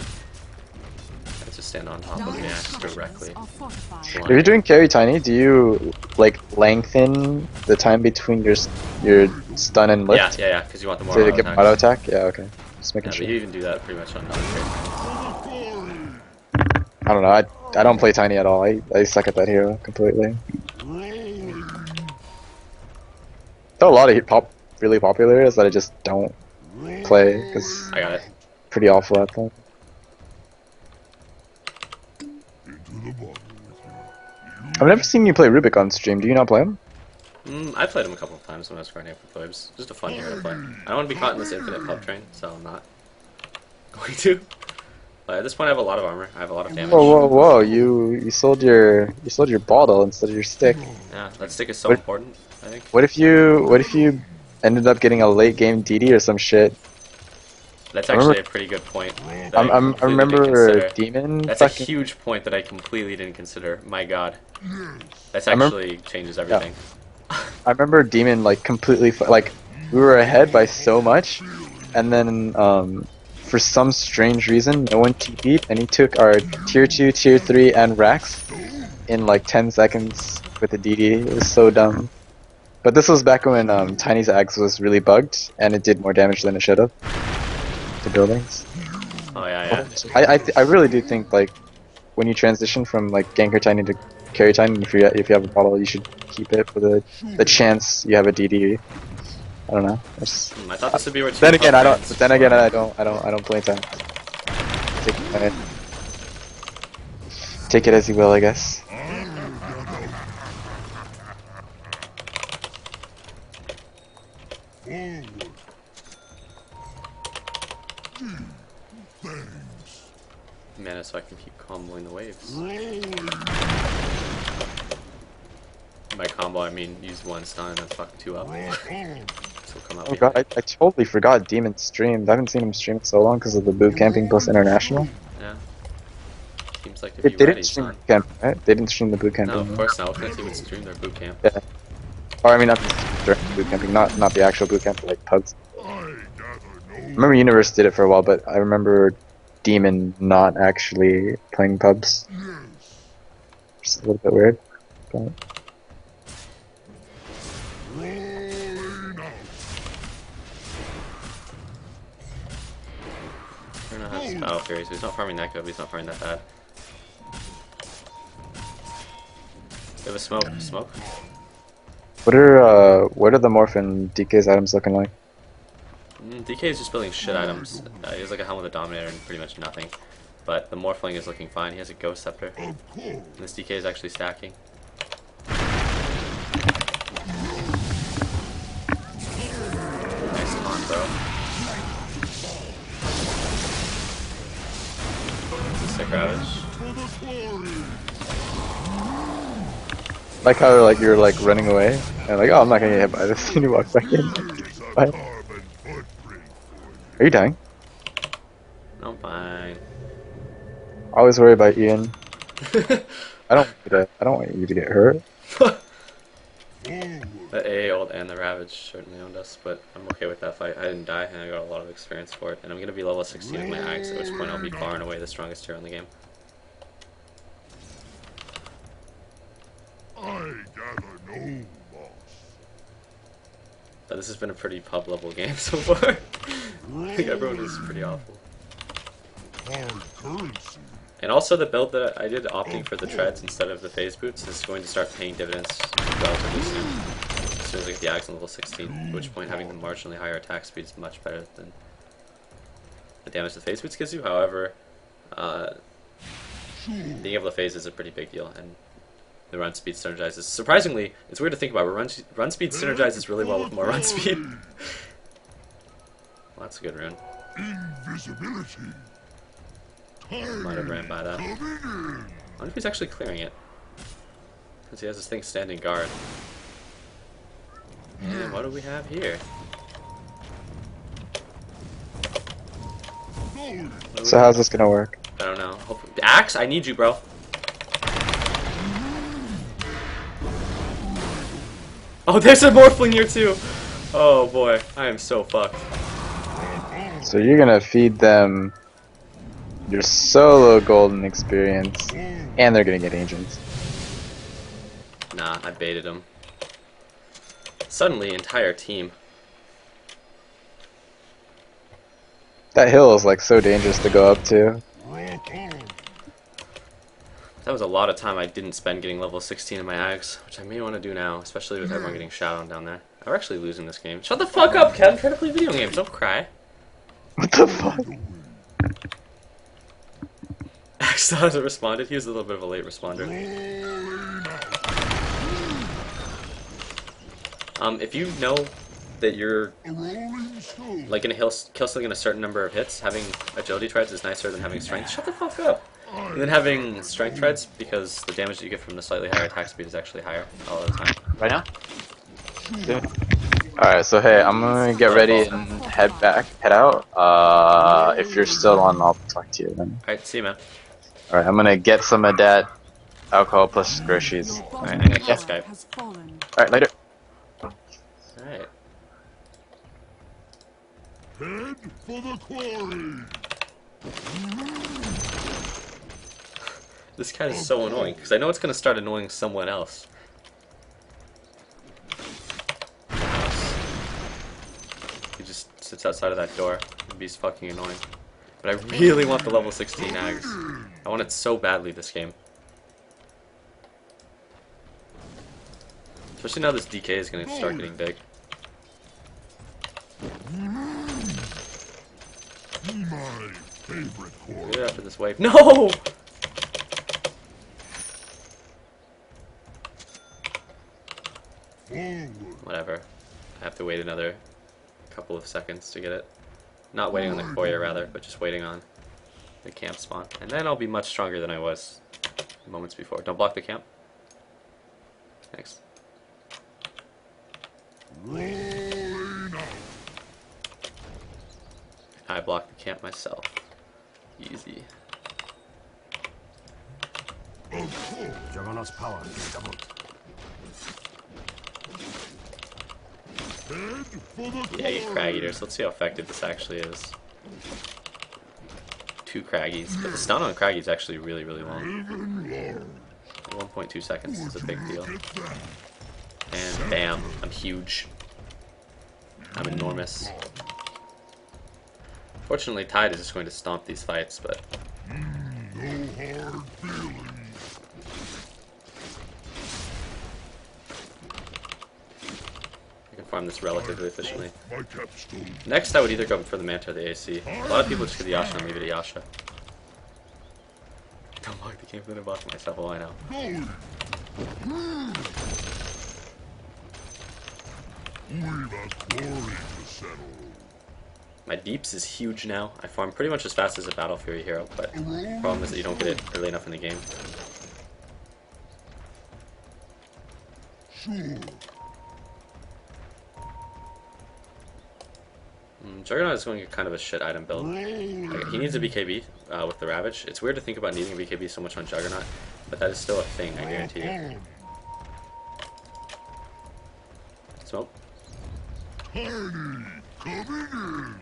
Let's just stand on top of the axe directly. Are fortified. If you're doing carry tiny, do you like lengthen the time between your stun and Yeah, lift? yeah, because you want the more So to auto get attacks. auto attack? Yeah, okay. Just Yeah, making but sure. you even do that pretty much on non-Carry Tiny. I don't know. I don't play tiny at all. I suck at that hero completely. Rolling. There are a lot of really popular heroes that I just don't play because I got it. pretty awful at them. Into the bottle. I've never seen you play Rubik on stream. Do you not play him? I played him a couple of times when I was grinding for Phobes. Just a fun hero to play. I don't want to be caught in this infinite pub train, so I'm not going to. But at this point, I have a lot of armor. I have a lot of damage. Whoa! You sold your bottle instead of your stick. Yeah, that stick is so What- important, I think. What if you ended up getting a late game DD or some shit? That's I remember- actually a pretty good point. that I completely didn't remember consider. Demon. That's a fucking, huge point that I completely didn't consider. My god. That's remember- actually changes everything. I remember Demon like completely like we were ahead by so much, and then for some strange reason no one TP'd and he took our tier 2, tier 3, and Rax in like 10 seconds with a DD. It was so dumb. But this was back when Tiny's axe was really bugged and it did more damage than it should have. the buildings. Oh yeah. I really do think like when you transition from like ganker tiny to carry tiny, if you have a bottle, you should keep it for the chance you have a DD. I don't know. I thought this would be where two Then again, pub I don't. fans But then again, I fought. don't play time. Take it as you will, I guess. Forward. Thanks. Mana so I can keep comboing the waves. Rolling. By combo, I mean use one stun and then fuck two up. Rock on. So come up Oh god, behind. I totally forgot Demon streamed. I haven't seen him stream in so long because of the boot camping plus international. Yeah. Seems like to They be ready, didn't stream son. boot camp, right? They didn't stream the boot No, camping. of course not. What kind of team would stream their boot camp? Yeah. Or I mean, not during boot camping, not the actual boot camp, but like pubs. I gather I no. remember Universe did it for a while, but I remember Demon not actually playing pubs. Yes. Just a little bit weird. But Rolling out. I don't know how this Battle Fury, so he's not farming that good, but he's not farming that bad. They have a smoke. Smoke? what are the Morphin DK's items looking like? DK is just building shit items. He has like a helmet with a Dominator and pretty much nothing. But the Morphling is looking fine. He has a Ghost Scepter. Of course. And this DK is actually stacking. Nice con, bro. Sick Ravage. For the quarry. Like how like you're like running away and like, oh, I'm not gonna get hit by this, and you walk back in. There's a Bye. carbon footprint for Are you dying? No, I'm fine. I always worry about Ian. I don't want you to get hurt. you. The AA ult and the Ravage certainly owned us, but I'm okay with that fight. I didn't die, and I got a lot of experience for it. And I'm going to be level 16 with my Axe, at which point I'll be far and away the strongest hero in the game. I gather no loss. But this has been a pretty pub level game so far. I think everyone is pretty awful. Hard currency. And also the build that I did opting for the treads instead of the phase boots is going to start paying dividends relatively soon. As soon as I get the Axe on level 16, at which point having the marginally higher attack speed is much better than the damage the phase boots gives you. However, being able to phase is a pretty big deal, and the run speed synergizes. Surprisingly, it's weird to think about, but run speed synergizes really well with more run speed. Well, that's a good rune. Invisibility. Might have ran by that. I Coming in. wonder if he's actually clearing it. Because he has this thing standing guard. And what do we have here? Going. What do So we- how's this gonna work? I don't know. Hopefully, Axe, I need you, bro. Oh, there's a Morphling here too. Oh boy, I am so fucked. So you're gonna feed them your solo golden experience, and they're gonna get ancients. Nah, I baited him. Suddenly, entire team. That hill is like so dangerous to go up to. Rock on. That was a lot of time I didn't spend getting level 16 in my Ags, which I may want to do now, especially with everyone getting shot on down there. We're actually losing this game. Shut the fuck up, Ken! I'm trying to play video games, don't cry. What the fuck? Axe still hasn't responded. He was a little bit of a late responder. Rolling out. If you know that you're A rolling stone. like gonna kill something in a certain number of hits, having agility treads is nicer than having strength. Shut the fuck up! And then having strength treads, because the damage that you get from the slightly higher attack speed is actually higher all the time. Right now? Alright, so hey, I'm gonna get ready and head out. If you're still on, I'll talk to you then. Alright, see you, man. Alright, I'm gonna get some of that alcohol plus groceries. Your Alright, bottom I'm gonna tower kill Skype. has fallen. Alright, later. Alright. Head for the quarry. This cat is so annoying, because I know it's gonna start annoying someone else. He just sits just outside of that door. It'd be fucking annoying. But I really want the level 16 Ags. I want it so badly this game. Especially now this DK is going to start getting big. My favorite core. Get after this wave. No! Forward. Whatever. I have to wait another couple of seconds to get it. Not waiting on the courier, rather, but just waiting on the camp spawn. And then I'll be much stronger than I was moments before. Don't block the camp. Thanks. Rolling out. I blocked the camp myself. Easy. Of course. Juggernaut's power is doubled. Head for the Yeah, you quarry. crag eaters. Let's see how effective this actually is. 2 craggies. But the stun on craggy is actually really, really long. Even lower. 1.2 seconds is a Would big you deal. look at that? And bam, I'm huge. I'm enormous. Fortunately, Tide is just going to stomp these fights, but No hard feelings. I can farm this relatively efficiently. My capstone. Next, I would either go for the Manta or the AC. A lot of people just get the Yasha and leave it at Yasha. Don't block the game, then I block myself. Oh, I know. Going. We've a quarry to settle. My Deeps is huge now. I farm pretty much as fast as a Battle Fury hero, but the problem is that you don't get it early enough in the game. Sure. Juggernaut is going to get kind of a shit item build. Like, he needs a BKB with the Ravage. It's weird to think about needing a BKB so much on Juggernaut, but that is still a thing, I guarantee you. On. Smoke. Hardy. Coming in.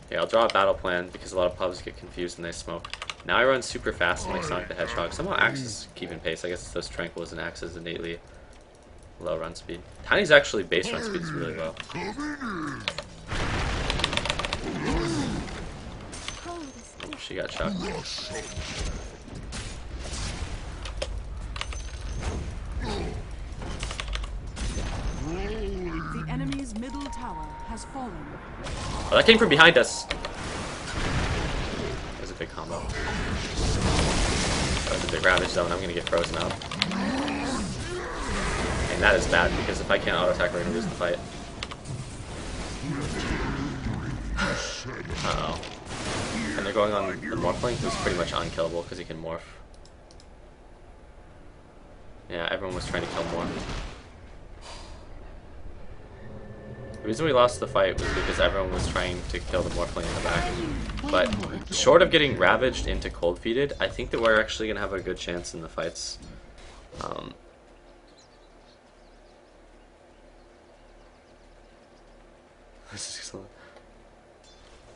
Yeah, I'll draw a battle plan because a lot of pubs get confused and they smoke. Now I run super fast and like Sonic the Hedgehog. Somehow Axe is keeping pace. I guess it's those Tranquils and Axes innately low run speed. Tiny's actually base run speed is really low. Coming in. Oh, she got shot. Rush 'em. Rolling. The enemy's middle tower has fallen. Oh, that came from behind us. That was a big combo. That was a big Ravage zone. I'm gonna get frozen up. And that is bad because if I can't auto attack, we're gonna lose the fight. Uh-oh. And they're going on the Morphling, who's pretty much unkillable because he can morph. Yeah, everyone was trying to kill Morph. The reason we lost the fight was because everyone was trying to kill the Morphling in the back. But short of getting ravaged into cold feeded, I think that we're actually gonna have a good chance in the fights.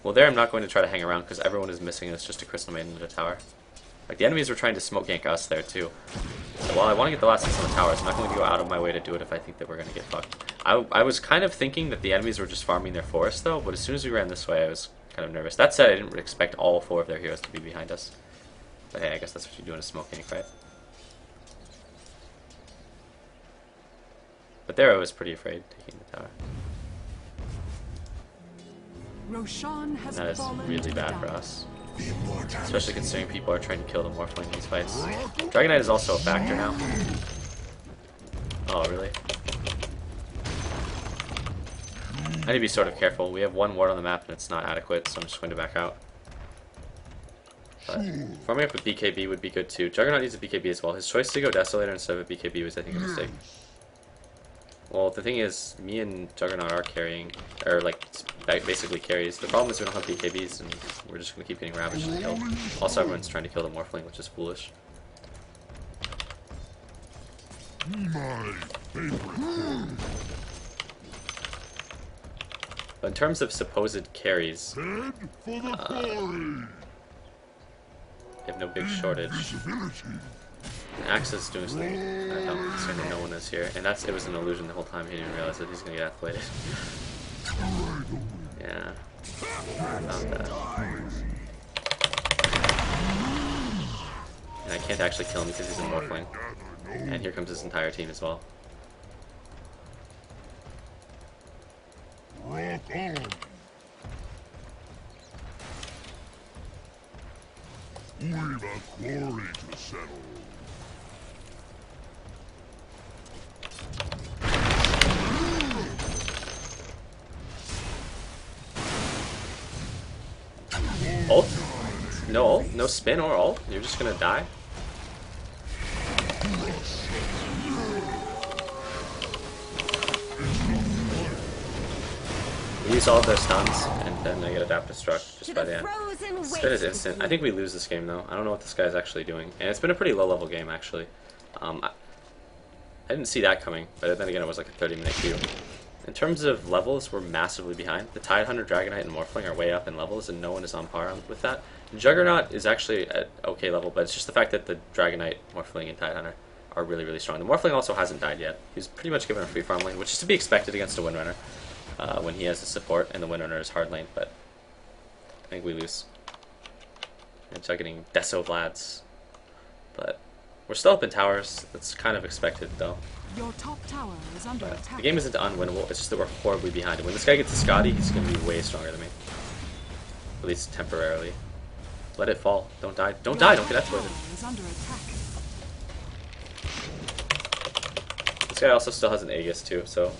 Well, there I'm not going to try to hang around because everyone is missing. It's just a Crystal Maiden at a tower. Like, the enemies were trying to smoke gank us there too. So while I want to get the last hits on the towers, I'm not going to go out of my way to do it if I think that we're going to get fucked. I was kind of thinking that the enemies were just farming their forest though, but as soon as we ran this way I was kind of nervous. That said, I didn't expect all 4 of their heroes to be behind us. But hey, I guess that's what you do in a smoke gank, right? But there I was pretty afraid taking the tower. Roshan has That is fallen really to bad for die. us. Especially considering people are trying to kill the Morphling in these fights. Dragon Knight is also a factor now. Oh, really? I need to be sort of careful. We have 1 ward on the map and it's not adequate, so I'm just going to back out. But farming up with BKB would be good too. Juggernaut needs a BKB as well. His choice to go Desolator instead of a BKB was, I think, a mistake. Well, the thing is, me and Juggernaut are carrying, or like, basically carries. The problem is we don't have BKBs, and we're just going to keep getting ravaged and killed. Also, everyone's trying to kill the Morphling, which is foolish. My favorite core. But in terms of supposed carries, Head for the quarry. we have no big shortage. Visibility. Axe is doing something. I don't assume that no one is here. And it was an illusion the whole time. He didn't realize that he's going to get athletic. Yeah. Not bad. And I can't actually kill him because he's a Morphling. And here comes his entire team as well. Rock on. We've a quarry to settle. Ult? No ult? No spin or ult? You're just gonna die? Use all of their stuns, and then they get Adapt Destruct just by the end. Spin is instant. I think we lose this game though. I don't know what this guy's actually doing. And it's been a pretty low level game actually. I didn't see that coming, but then again it was like a 30-minute queue. In terms of levels, we're massively behind. The Tidehunter, Dragonite, and Morphling are way up in levels, and no one is on par with that. Juggernaut is actually at okay level, but it's just the fact that the Dragonite, Morphling, and Tidehunter are really, really strong. The Morphling also hasn't died yet. He's pretty much given a free farm lane, which is to be expected against a Windrunner when he has the support, and the Windrunner is hard lane, but I think we lose. And getting Deso Vlads. But we're still up in towers. That's kind of expected, though. Your top tower is under attack. The game isn't unwinnable, it's just that we're horribly behind. And when this guy gets a Scotty, he's going to be way stronger than me. At least temporarily. Let it fall. Don't die. Don't die. Don't get escalated. Is under attack. This guy also still has an Aegis too, so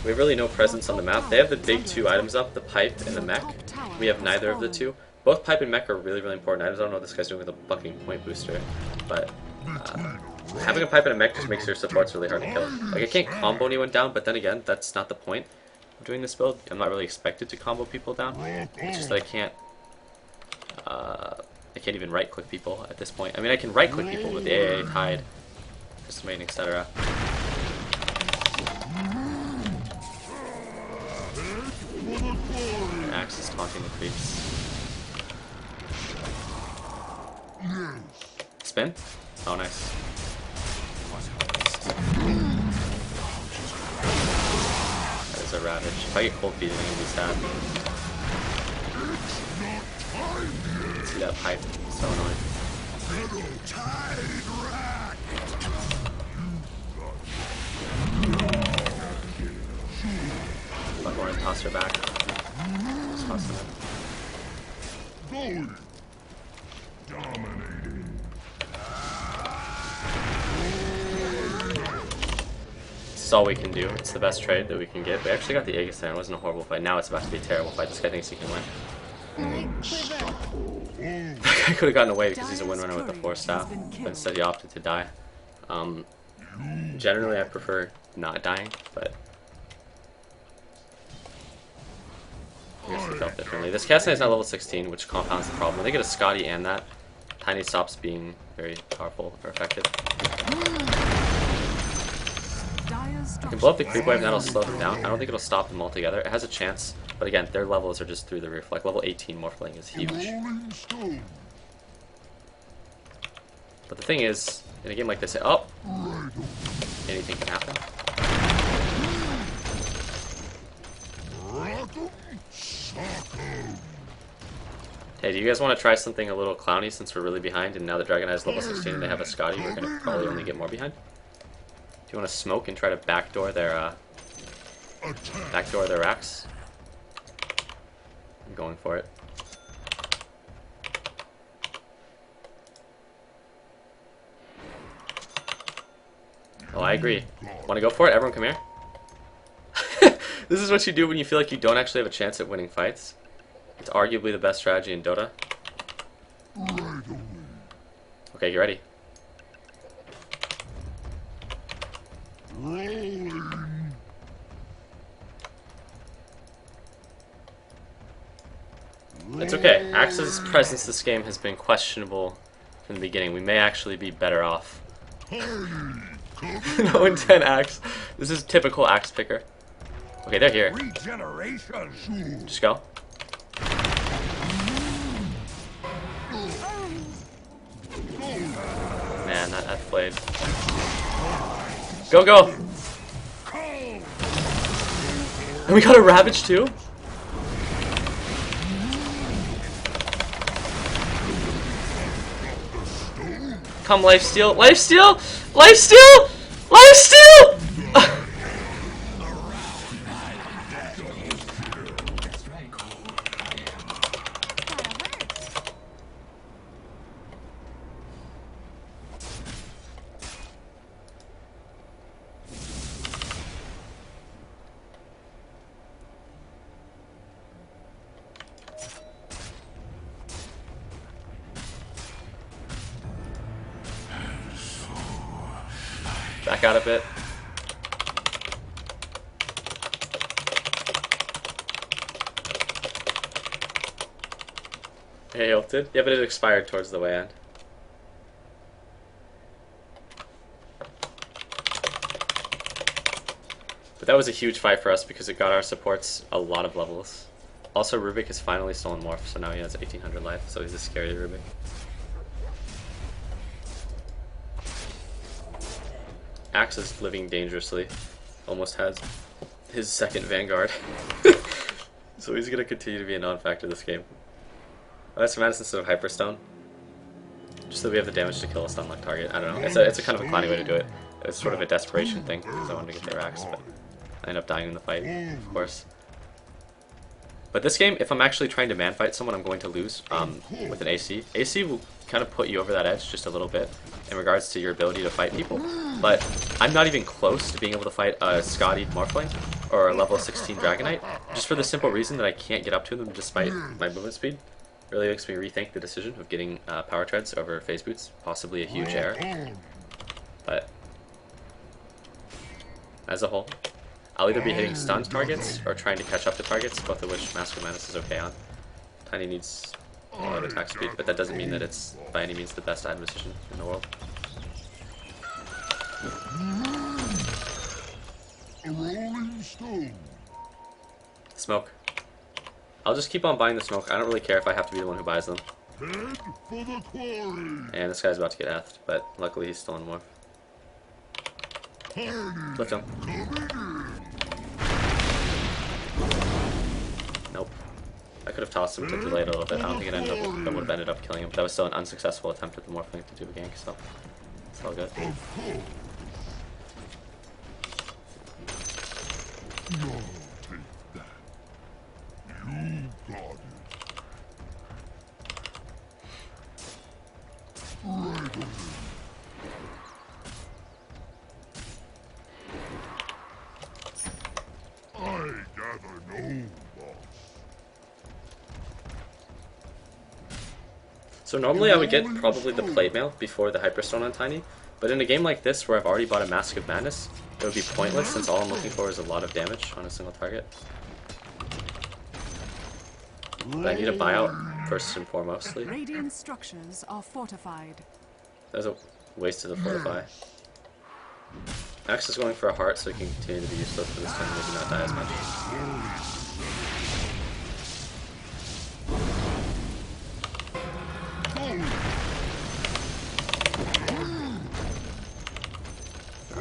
we have really no presence on the map. They have the big two items up, the Pipe and the Mech. We have neither of the two. Both Pipe and Mech are really, really important items. I don't know what this guy's doing with a fucking point booster, but having a Pipe and a Mech just makes your supports really hard to kill. Like, I can't combo anyone down, but then again, that's not the point of doing this build. I'm not really expected to combo people down. It's just that I can't even right-click people at this point. I mean, I can right-click people with the AA, Tide, Crystal, etc. Axe is taunting the creeps. Spin? Oh, nice. That is a Ravage. If I get cold feet, I'm gonna be sad. See that pipe? So annoying. But we're gonna toss her back. Just toss her Going. Dominating. This is all we can do. It's the best trade that we can get. We actually got the Aegis there. It wasn't a horrible fight. Now it's about to be a terrible fight. This guy thinks he can win. I could have gotten away because he's a Windrunner with the 4 staff, but instead he opted to die. Generally, I prefer not dying, but I guess he felt differently. This Cast is now level 16, which compounds the problem. When they get a Scotty and that, Tiny stops being very powerful or effective. I can blow up the creep wave and that'll slow them down. I don't think it'll stop them altogether. It has a chance, but again, their levels are just through the roof. Like level 18 Morphling is huge. But the thing is, in a game like this, oh, anything can happen. Hey, do you guys want to try something a little clowny since we're really behind and now the Dragonite is level 16 and they have a Scotty, we're going to probably only get more behind? Do you want to smoke and try to backdoor their racks? I'm going for it. Oh, I agree. Want to go for it? Everyone come here. This is what you do when you feel like you don't actually have a chance at winning fights. It's arguably the best strategy in Dota. Okay, you ready? It's okay. Axe's presence this game has been questionable from the beginning. We may actually be better off. No intent Axe. This is typical Axe picker. Okay, they're here. Just go. Man, that played. Go, go! And we got a Ravage too? Come, lifesteal, lifesteal, lifesteal, lifesteal! Back out a bit. Hey, ulted? Yeah, but it expired towards the way end. But that was a huge fight for us because it got our supports a lot of levels. Also, Rubik has finally stolen Morph, so now he has 1800 life, so he's a scary Rubik. Axe is living dangerously. Almost has his second Vanguard. So he's going to continue to be a non-factor this game. That's Madness instead of Hyperstone. Just so we have the damage to kill a stun-lock target. I don't know. It's a kind of a clowny way to do it. It's sort of a desperation thing, because I wanted to get their Axe, but I end up dying in the fight, of course. But this game, if I'm actually trying to man-fight someone, I'm going to lose with an AC. AC will kind of put you over that edge just a little bit in regards to your ability to fight people. But I'm not even close to being able to fight a Scotty Morphling or a level 16 Dragonite, just for the simple reason that I can't get up to them despite my movement speed. Really makes me rethink the decision of getting power treads over phase boots, possibly a huge error. But as a whole, I'll either be hitting stunned targets or trying to catch up to targets, both of which Mask of Madness is okay on. Tiny needs a lot of attack speed, but that doesn't mean that it's by any means the best item decision in the world. A rolling stone. Smoke. I'll just keep on buying the smoke. I don't really care if I have to be the one who buys them. Head for the quarry. And this guy's about to get effed, but luckily he's still in Morph. Lift him. Nope. I could have tossed him to delay it a little bit. I don't think that would have ended up killing him. But that was still an unsuccessful attempt at the Morphling to do a gank, so it's all good. No, take that. You got it. Right away. I gather no loss. So normally I would get probably the plate mail before the Hyperstone on Tiny, but in a game like this where I've already bought a Mask of Madness, it would be pointless since all I'm looking for is a lot of damage on a single target. But I need a buyout first and foremostly. Radiant structures are fortified. That was a waste of the fortify. Axe is going for a heart so he can continue to be useless for this turn, maybe not die as much.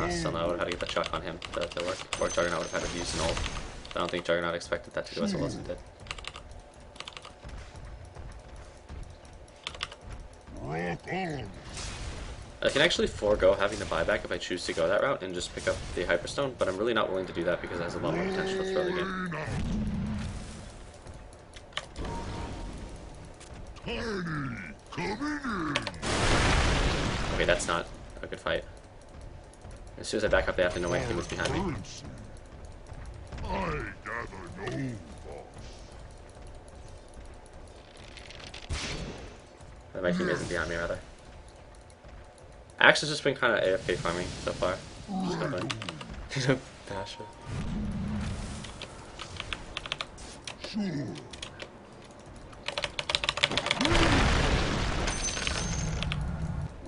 Still know I would have had to get the chuck on him to work, or Juggernaut would have had to use an ult. I don't think Juggernaut expected that to go as well as it did. Rock on. I can actually forego having the buyback if I choose to go that route and just pick up the Hyperstone, but I'm really not willing to do that because it has a lot more potential to throw the game. Tiny, coming in. Okay, that's not a good fight. As soon as I back up, they have to know my team is behind me. Currency. I gather no loss. My team isn't behind me, rather. Axe has just been kind of AFK farming so far. Just gonna he's a basher. Sure.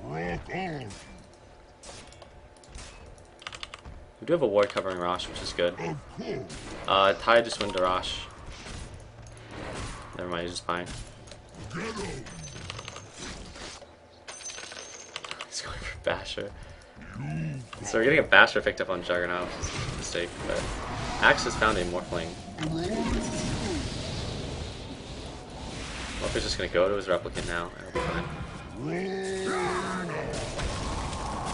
Rock on. We do have a ward covering Rosh, which is good. Of course. Ty just went to Rosh. Never mind, he's just fine. Get 'em. He's going for Basher. So we're getting a Basher picked up on Juggernaut, which is a mistake, but Axe has found a Morphling. Morphling's just gonna go to his replicant now, and it'll be fine.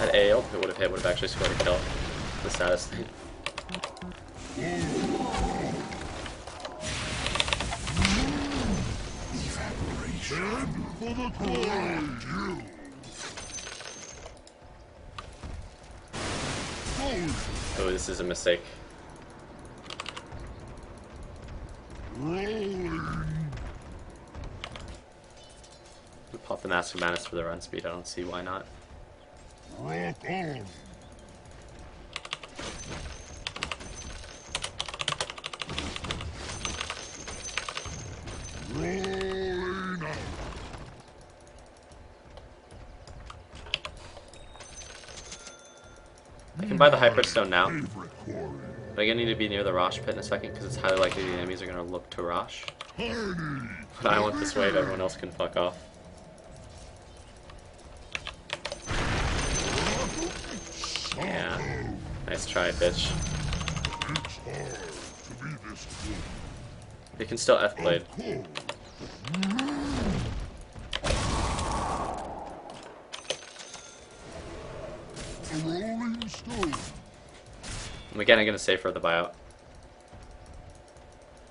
That AO, if it would have hit, would have actually scored a kill. The saddest thing. For the cause, you. Oh, this is a mistake. Rolling. We pop the Master of Madness for the run speed. I don't see why not. Rock on. Rolling out. I can buy the Hyperstone now, Favorite quarry. but I'm gonna need to be near the Rosh pit in a second because it's highly likely the enemies are gonna look to Rosh. Hardy. But I want this wave, everyone else can fuck off. Yeah. Nice try, bitch. It's hard to be this good. They can still F-blade. Cold. A rolling stone. And again, I'm gonna save for the buyout.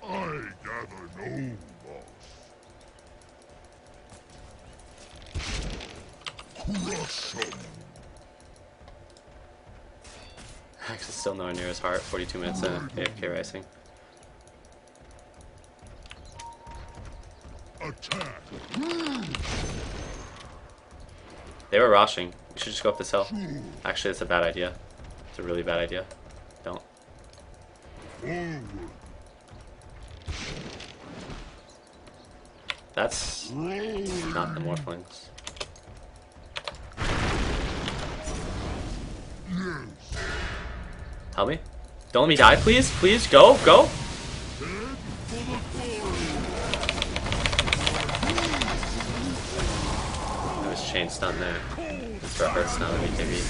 I gather no loss. Crush 'em. Axe is still nowhere near his heart. 42 minutes in AFK racing. Attack. They were rushing. We should just go up this hill. Actually, that's a bad idea. It's a really bad idea. Don't. Forward. That's Rolling. not the Morphlings. Yes. Help me. Don't let me die, please. Please, go, go. Head for the quarry. I was chain stun there. This reference now that we can be.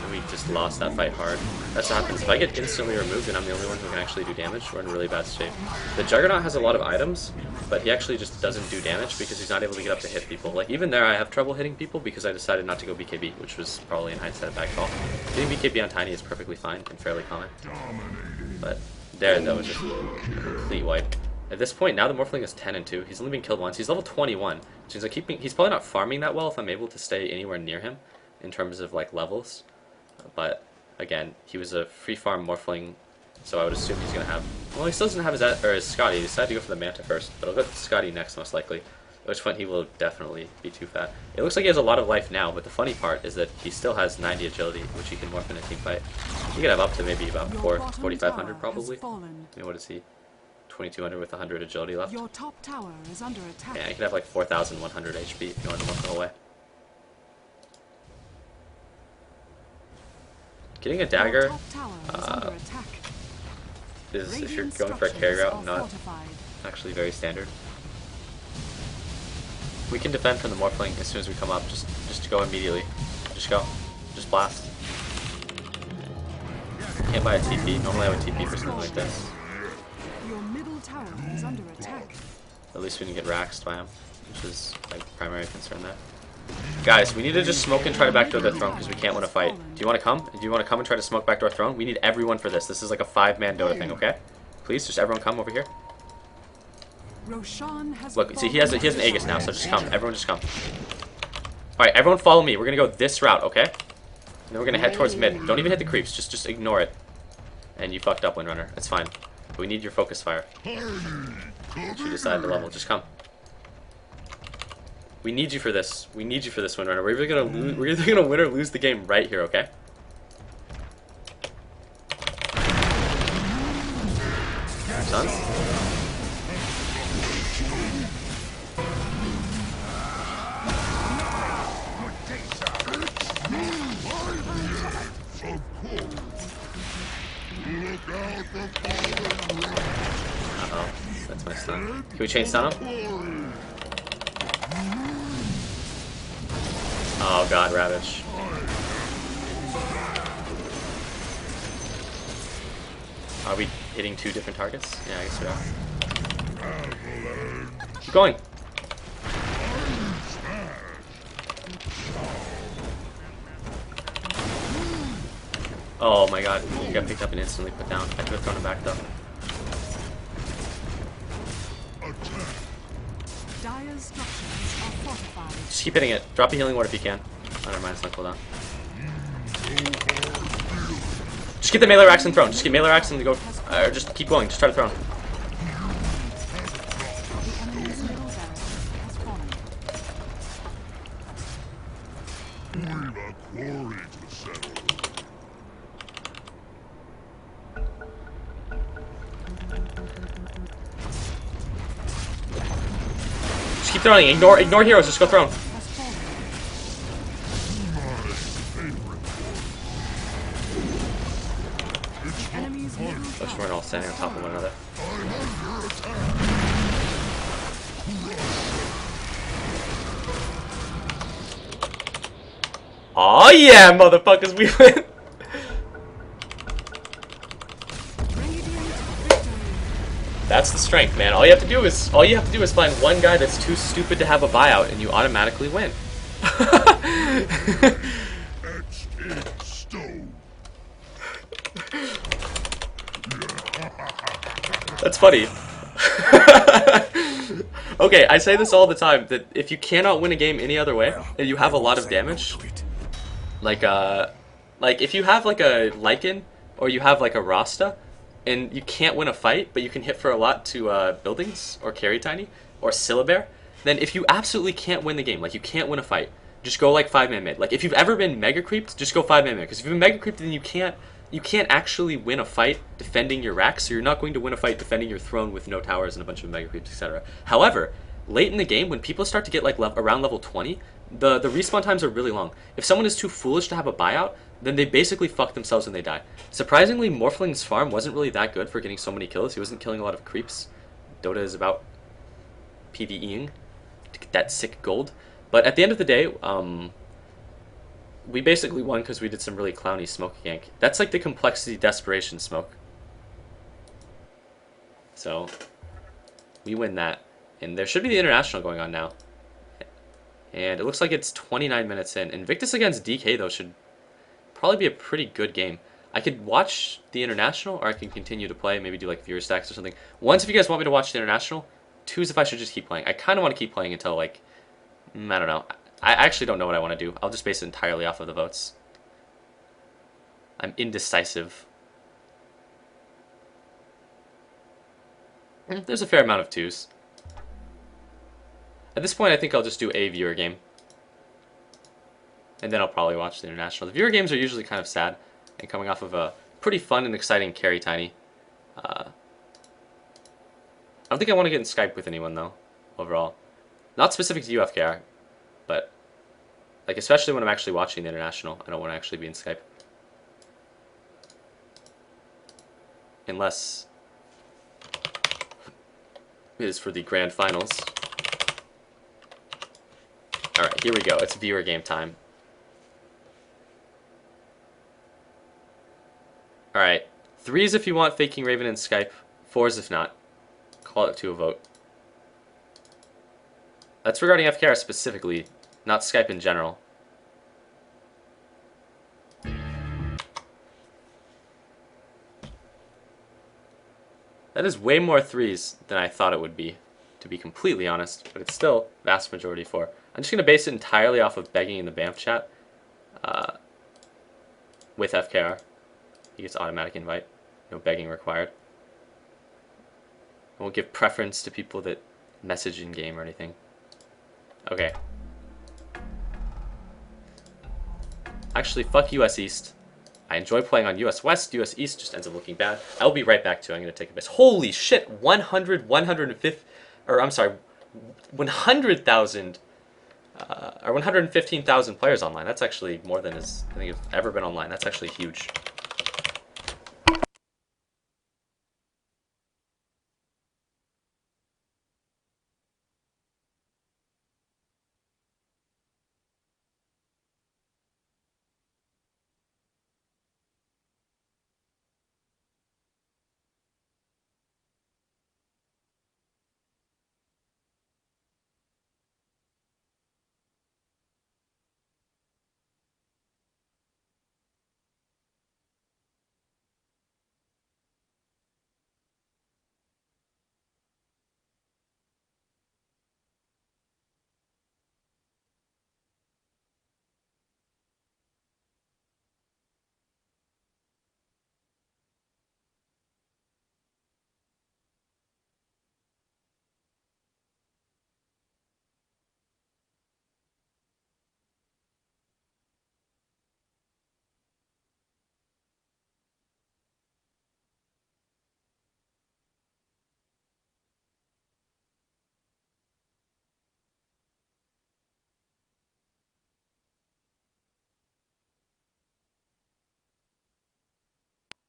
And we just lost that fight hard. That's what happens. If I get instantly removed and I'm the only one who can actually do damage, we're in really bad shape. The Juggernaut has a lot of items, but he actually just doesn't do damage because he's not able to get up to hit people. Like, even there I have trouble hitting people because I decided not to go BKB, which was probably in hindsight a bad call. Getting BKB on Tiny is perfectly fine and fairly common. But there, that was just a complete wipe. At this point, now the Morphling is 10 and 2. He's only been killed once. He's level 21, which means he's probably not farming that well if I'm able to stay anywhere near him in terms of like levels. But again, he was a free farm Morphling, so I would assume he's gonna have. Well, he still doesn't have his Scotty. He decided to go for the Manta first, but I'll go to Scotty next most likely. At which point he will definitely be too fat. It looks like he has a lot of life now, but the funny part is that he still has 90 agility, which he can morph in a team fight. He could have up to maybe about Your bottom 4,500 tower probably. has fallen. I mean, what is he? 2,200 with 100 agility left. Your top tower is under attack. Yeah, he could have like 4,100 HP if you want to morph the whole way. Getting a Your dagger top tower is under attack. is, if you're Radiant going for a carry structures route, are not fortified. actually very standard. We can defend from the Morphling as soon as we come up. Just go immediately. Just go. Just blast. Can't buy a TP. Normally I would TP for something like this. Your middle tower is under attack. At least we didn't get raxed by him, which is my primary concern there. Guys, we need to just smoke and try to backdoor the throne because we can't win a fight. Do you want to come? Do you want to come and try to smoke backdoor throne? We need everyone for this. This is like a 5-man Dota thing, okay? Please, just everyone come over here. Roshan has Look, see, he has an fallen. Aegis now, so just come. Everyone just come. Alright, everyone follow me. We're going to go this route, okay? And then we're going to head towards mid. Don't even hit the creeps. Just ignore it. And you fucked up, Windrunner. It's fine. But we need your focus fire. Once you decide the level, just come. We need you for this. We need you for this, Windrunner. We're either gonna win or lose the game right here, okay? Sons? Uh-oh. That's my stun. Can we chain stun him? Oh god, Ravage. Are we hitting 2 different targets? Yeah, I guess we are. Keep going! Oh my god, he got picked up and instantly put down. I could have thrown him back though. Dire's structures are fortified. Just keep hitting it. Drop a healing ward if you can. Oh, never mind, it's not cooldown. Just get the melee racks and thrown. Just get melee racks and go. Or just keep going. Just try to throw. The enemy's middle barracks has fallen. We've a quarry to settle. Just keep throwing. Ignore heroes. Just go throw. Has fallen. The enemy's middle Let's tower run all standing on top of one another. Oh yeah, motherfuckers, we win. radiant victory. That's the strength, man. All you have to do is find one guy that's too stupid to have a buyout, and you automatically win. Etched in stone. That's funny. Okay, I say this all the time, that if you cannot win a game any other way, and you have a lot of damage, like if you have like a Lycan, or you have like a Rasta, and you can't win a fight, but you can hit for a lot to buildings, or carry tiny, or Syllabear, then if you absolutely can't win the game, like you can't win a fight, just go like 5-man mid. Like if you've ever been mega creeped, just go 5-man mid, because if you've been mega creeped, then you can't actually win a fight defending your racks, so you're not going to win a fight defending your throne with no towers and a bunch of mega creeps, etc. However, late in the game, when people start to get like around level 20, the respawn times are really long. If someone is too foolish to have a buyout, then they basically fuck themselves when they die. Surprisingly, Morphling's farm wasn't really that good for getting so many kills. He wasn't killing a lot of creeps. Dota is about PvEing to get that sick gold. But at the end of the day, we basically won because we did some really clowny smoke gank. That's like the complexity desperation smoke. So we win that. And there should be the international going on now. And it looks like it's 29 minutes in. Invictus against DK though should probably be a pretty good game. I could watch the international, or I can continue to play, maybe do like viewer stacks or something. Once if you guys want me to watch the international, two's if I should just keep playing. I kind of want to keep playing until like, I don't know. I actually don't know what I want to do. I'll just base it entirely off of the votes. I'm indecisive. There's a fair amount of twos. At this point, I think I'll just do a viewer game. And then I'll probably watch the international. The viewer games are usually kind of sad, and coming off of a pretty fun and exciting carry tiny. I don't think I want to get in Skype with anyone though, overall. Not specific to UFKR, but like especially when I'm actually watching the international, I don't want to actually be in Skype. Unless it is for the grand finals. Alright, here we go. It's viewer game time. Alright. 3s if you want faking Raven in Skype. 4s if not. Call it to a vote. That's regarding FKR specifically, not Skype in general. That is way more 3s than I thought it would be, to be completely honest, but it's still vast majority 4. I'm just going to base it entirely off of begging in the BAMF chat with FKR. He gets automatic invite, no begging required. I won't give preference to people that message in game or anything. Okay. Actually, fuck US East. I enjoy playing on US West. US East just ends up looking bad. I'll be right back too. I'm going to take a piss. Holy shit! 150, or I'm sorry, 100,000 or 115,000 players online. That's actually more than has I think have ever been online. That's actually huge.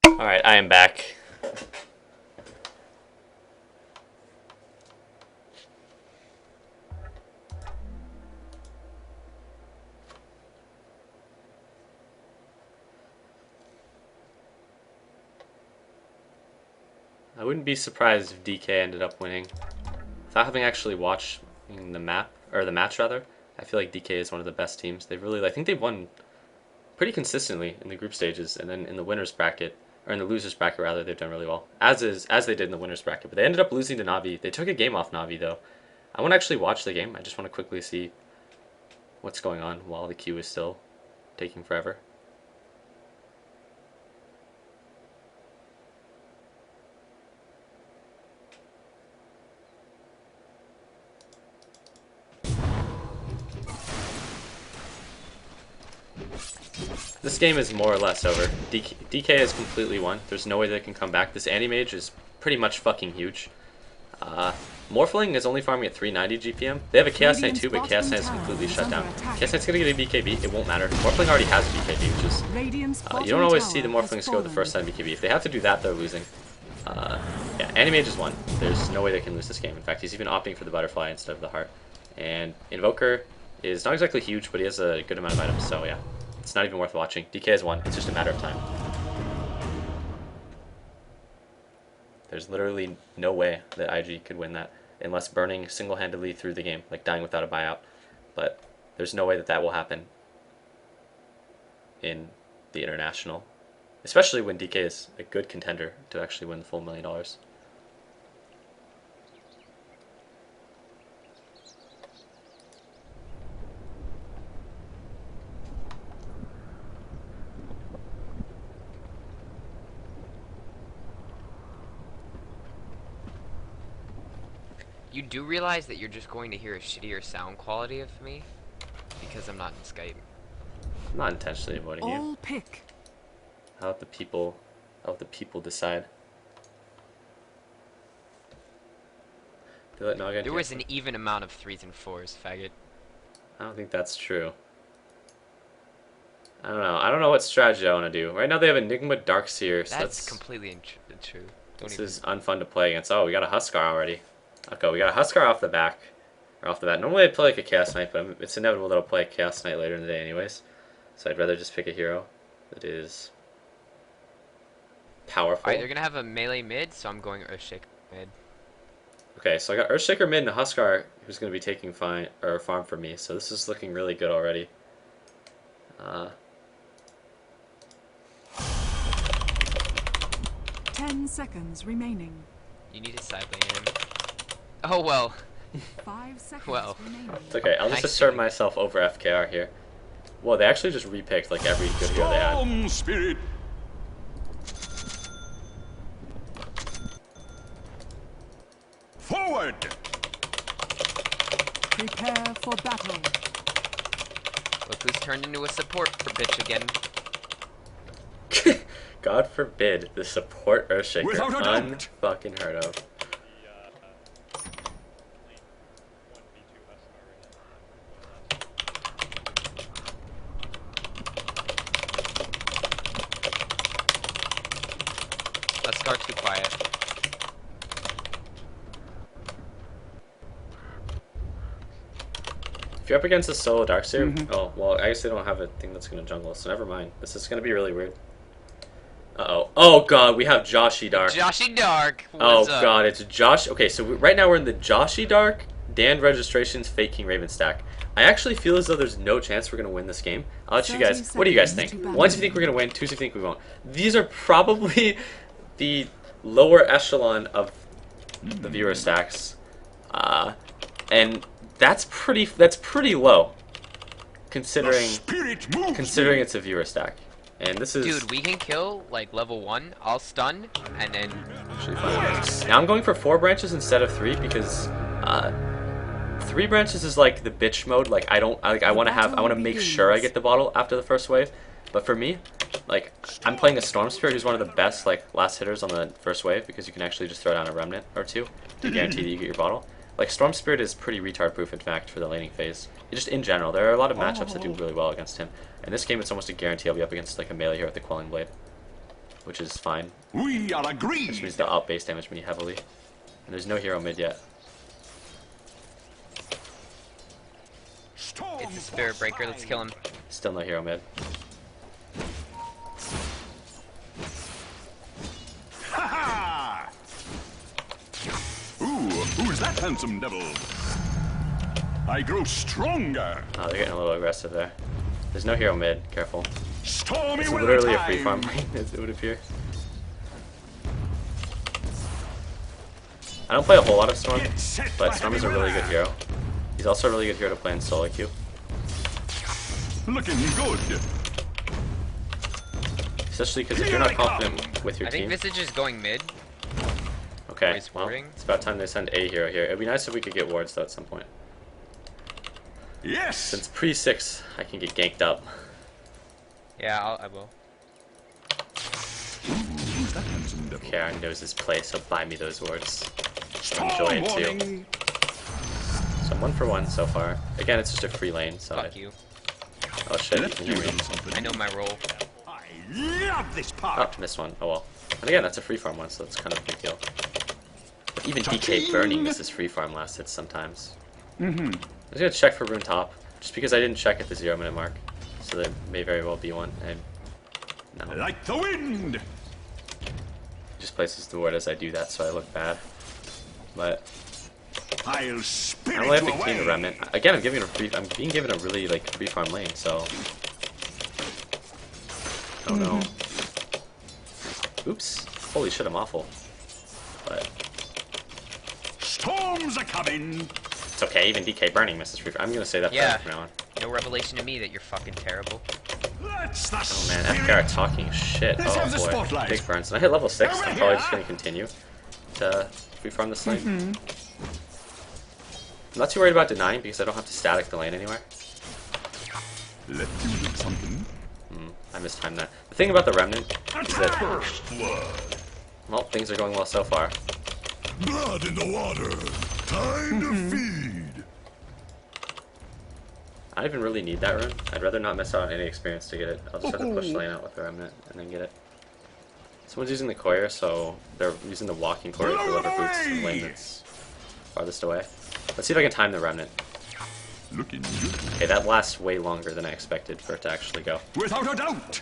Alright, I am back. I wouldn't be surprised if DK ended up winning. Without having actually watched the map, or the match rather, I feel like DK is one of the best teams. They've really, I think they've won pretty consistently in the group stages, and then in the winners bracket, or in the losers bracket rather, they've done really well. As they did in the winners bracket. But they ended up losing to Navi. They took a game off Navi though. I won't actually watch the game. I just want to quickly see what's going on while the queue is still taking forever. This game is more or less over. DK has completely won. There's no way they can come back. This Anti-Mage is pretty much fucking huge. Morphling is only farming at 390 GPM. They have a Chaos Knight too, but Chaos Knight is completely shut down. Chaos Knight's gonna get a BKB, it won't matter. Morphling already has BKB, which is... you don't always see the Morphlings go the first time BKB. If they have to do that, they're losing. Yeah, Anti-Mage is won. There's no way they can lose this game. In fact, he's even opting for the Butterfly instead of the Heart. And Invoker is not exactly huge, but he has a good amount of items, so yeah. It's not even worth watching. DK has won. It's just a matter of time. There's literally no way that IG could win that unless burning single-handedly through the game, like dying without a buyout. But there's no way that that will happen in the International, especially when DK is a good contender to actually win the full $1 million. You do realize that you're just going to hear a shittier sound quality of me because I'm not in Skype. I'm not intentionally avoiding you. All pick. I'll let the people decide. There was an even amount of 3s and 4s, faggot. I don't think that's true. I don't know. I don't know what strategy I want to do. Right now they have Enigma Darkseer. So That's completely untrue. This is unfun to play against. Oh, we got a Huskar already. Okay, we got a Huskar off the bat. Normally I'd play like a Chaos Knight, but it's inevitable that I'll play a Chaos Knight later in the day anyways. So I'd rather just pick a hero that is powerful. Alright, they're gonna have a melee mid, so I'm going Earthshaker mid. Okay, so I got Earthshaker mid and a Huskar who's going to be taking farm for me. So this is looking really good already. 10 seconds remaining. You need to side lane him. Oh well. 5 seconds Well. remaining. It's okay, I'll just assert myself over FKR here. Well, they actually just repicked like every good hero they had. Storm Spirit. Forward. Prepare for battle. Look who's turned into a support for bitch again. God forbid the support Earthshaker. Without a doubt. Unfucking heard of. Let's start too quiet. If you're up against a solo Darkseer, oh, well, I guess they don't have a thing that's going to jungle, so never mind. This is going to be really weird. Uh-oh. Oh, God, we have Joshy Dark. Joshy Dark! Oh, What's up? God, it's Josh. Okay, so right now we're in the Joshy Dark, Dan Registrations, Fake King Raven stack. I actually feel as though there's no chance we're going to win this game. I'll let you guys... What do you guys think? Ones you think we're going to win, twos you think we won't. These are probably the lower echelon of the viewer stacks. And that's pretty low, considering it's a viewer stack. And this is Dude, we can kill, like, level 1, I'll stun, and then... actually fine. Now I'm going for 4 branches instead of 3 because 3 branches is like the bitch mode. Like I want to make sure I get the bottle after the first wave. But for me, like I'm playing a Storm Spirit who's one of the best like last hitters on the first wave because you can actually just throw down a remnant or two to guarantee that you get your bottle. Like Storm Spirit is pretty retard proof in fact for the laning phase. Just in general, there are a lot of matchups that do really well against him. In this game, it's almost a guarantee I'll be up against like a melee here with the Quelling Blade. which is fine. We are Which agreed. means they'll outbase damage me heavily. And there's no hero mid yet. Storm It's a spirit breaker. Let's kill him. Still no hero mid. Ha ha! Ooh, who's that handsome devil? I grow stronger. Oh, they're getting a little aggressive there. There's no hero mid. Careful. Stormy It's weather literally a time. free farm lane, as it would appear. I don't play a whole lot of Storm, Get set but for Storm is a heavy really weather. good hero. He's also a really good hero to play in solo queue. Looking good. Especially because if you're not confident with your I think team. Visage is going mid. Okay, He's well, warding. it's about time they send a hero here. It'd be nice if we could get wards though at some point. Yes. Since pre-6, I can get ganked up. Yeah, I will. Who's that handsome devil? Karen knows his play, so buy me those wards. Storm enjoy it too. warning. So I'm 1 for 1 so far. Again, it's just a free lane, so Fuck you. Oh shit, you Let's can do hear a me. little something. I know my role. I love this Oh, part. missed one. Oh well. And again, that's a free farm one, so that's kind of a big deal. But even DK burning misses free farm last hits sometimes. I'm just gonna check for rune top, just because I didn't check at the 0-minute mark. So there may very well be one, and no. Like the wind. He just places the ward as I do that, so I look bad. But I'll I spirit only have you to clean away. the remnant. Again, I'm being given a really like free farm lane, so. Oh no. Oops. Holy shit, I'm awful. But Storms are coming. it's okay, even DK burning misses free farm. I'm gonna say that Yeah. from now on. No revelation to me that you're fucking terrible. That's the Oh man, spirit. FKR talking shit. Let's Oh have the boy. spotlight. Big burns. And I hit level 6, Over I'm probably here. just gonna continue to free farm this lane. I'm not too worried about denying because I don't have to static the lane anywhere. Let's do something. I mistimed that. The thing about the remnant is that, First blood. well, things are going well so far. Blood in the water. Time to feed. I don't even really need that rune. I'd rather not miss out on any experience to get it. I'll just have to push the lane out with the remnant and then get it. Someone's using the courier, so they're using the walking courier for whoever boots the lane that's farthest away. Let's see if I can time the remnant. Looking good. Okay, that lasts way longer than I expected for it to actually go. Without a doubt.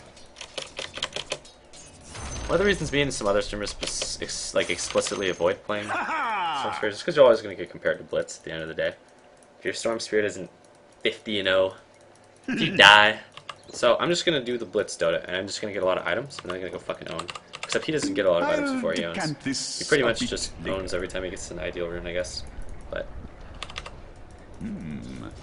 One of the reasons being some other streamers like explicitly avoid playing Storm Ha Spirit just because you're always going to get compared to Blitz at the end of the day. If your Storm Spirit isn't 50-0, you die. So I'm just going to do the Blitz Dota, and I'm just going to get a lot of items, and then I'm going to go fucking own. Except he doesn't get a lot of items before he owns. decant this He pretty a much bit just later. owns every time he gets an ideal rune, I guess. But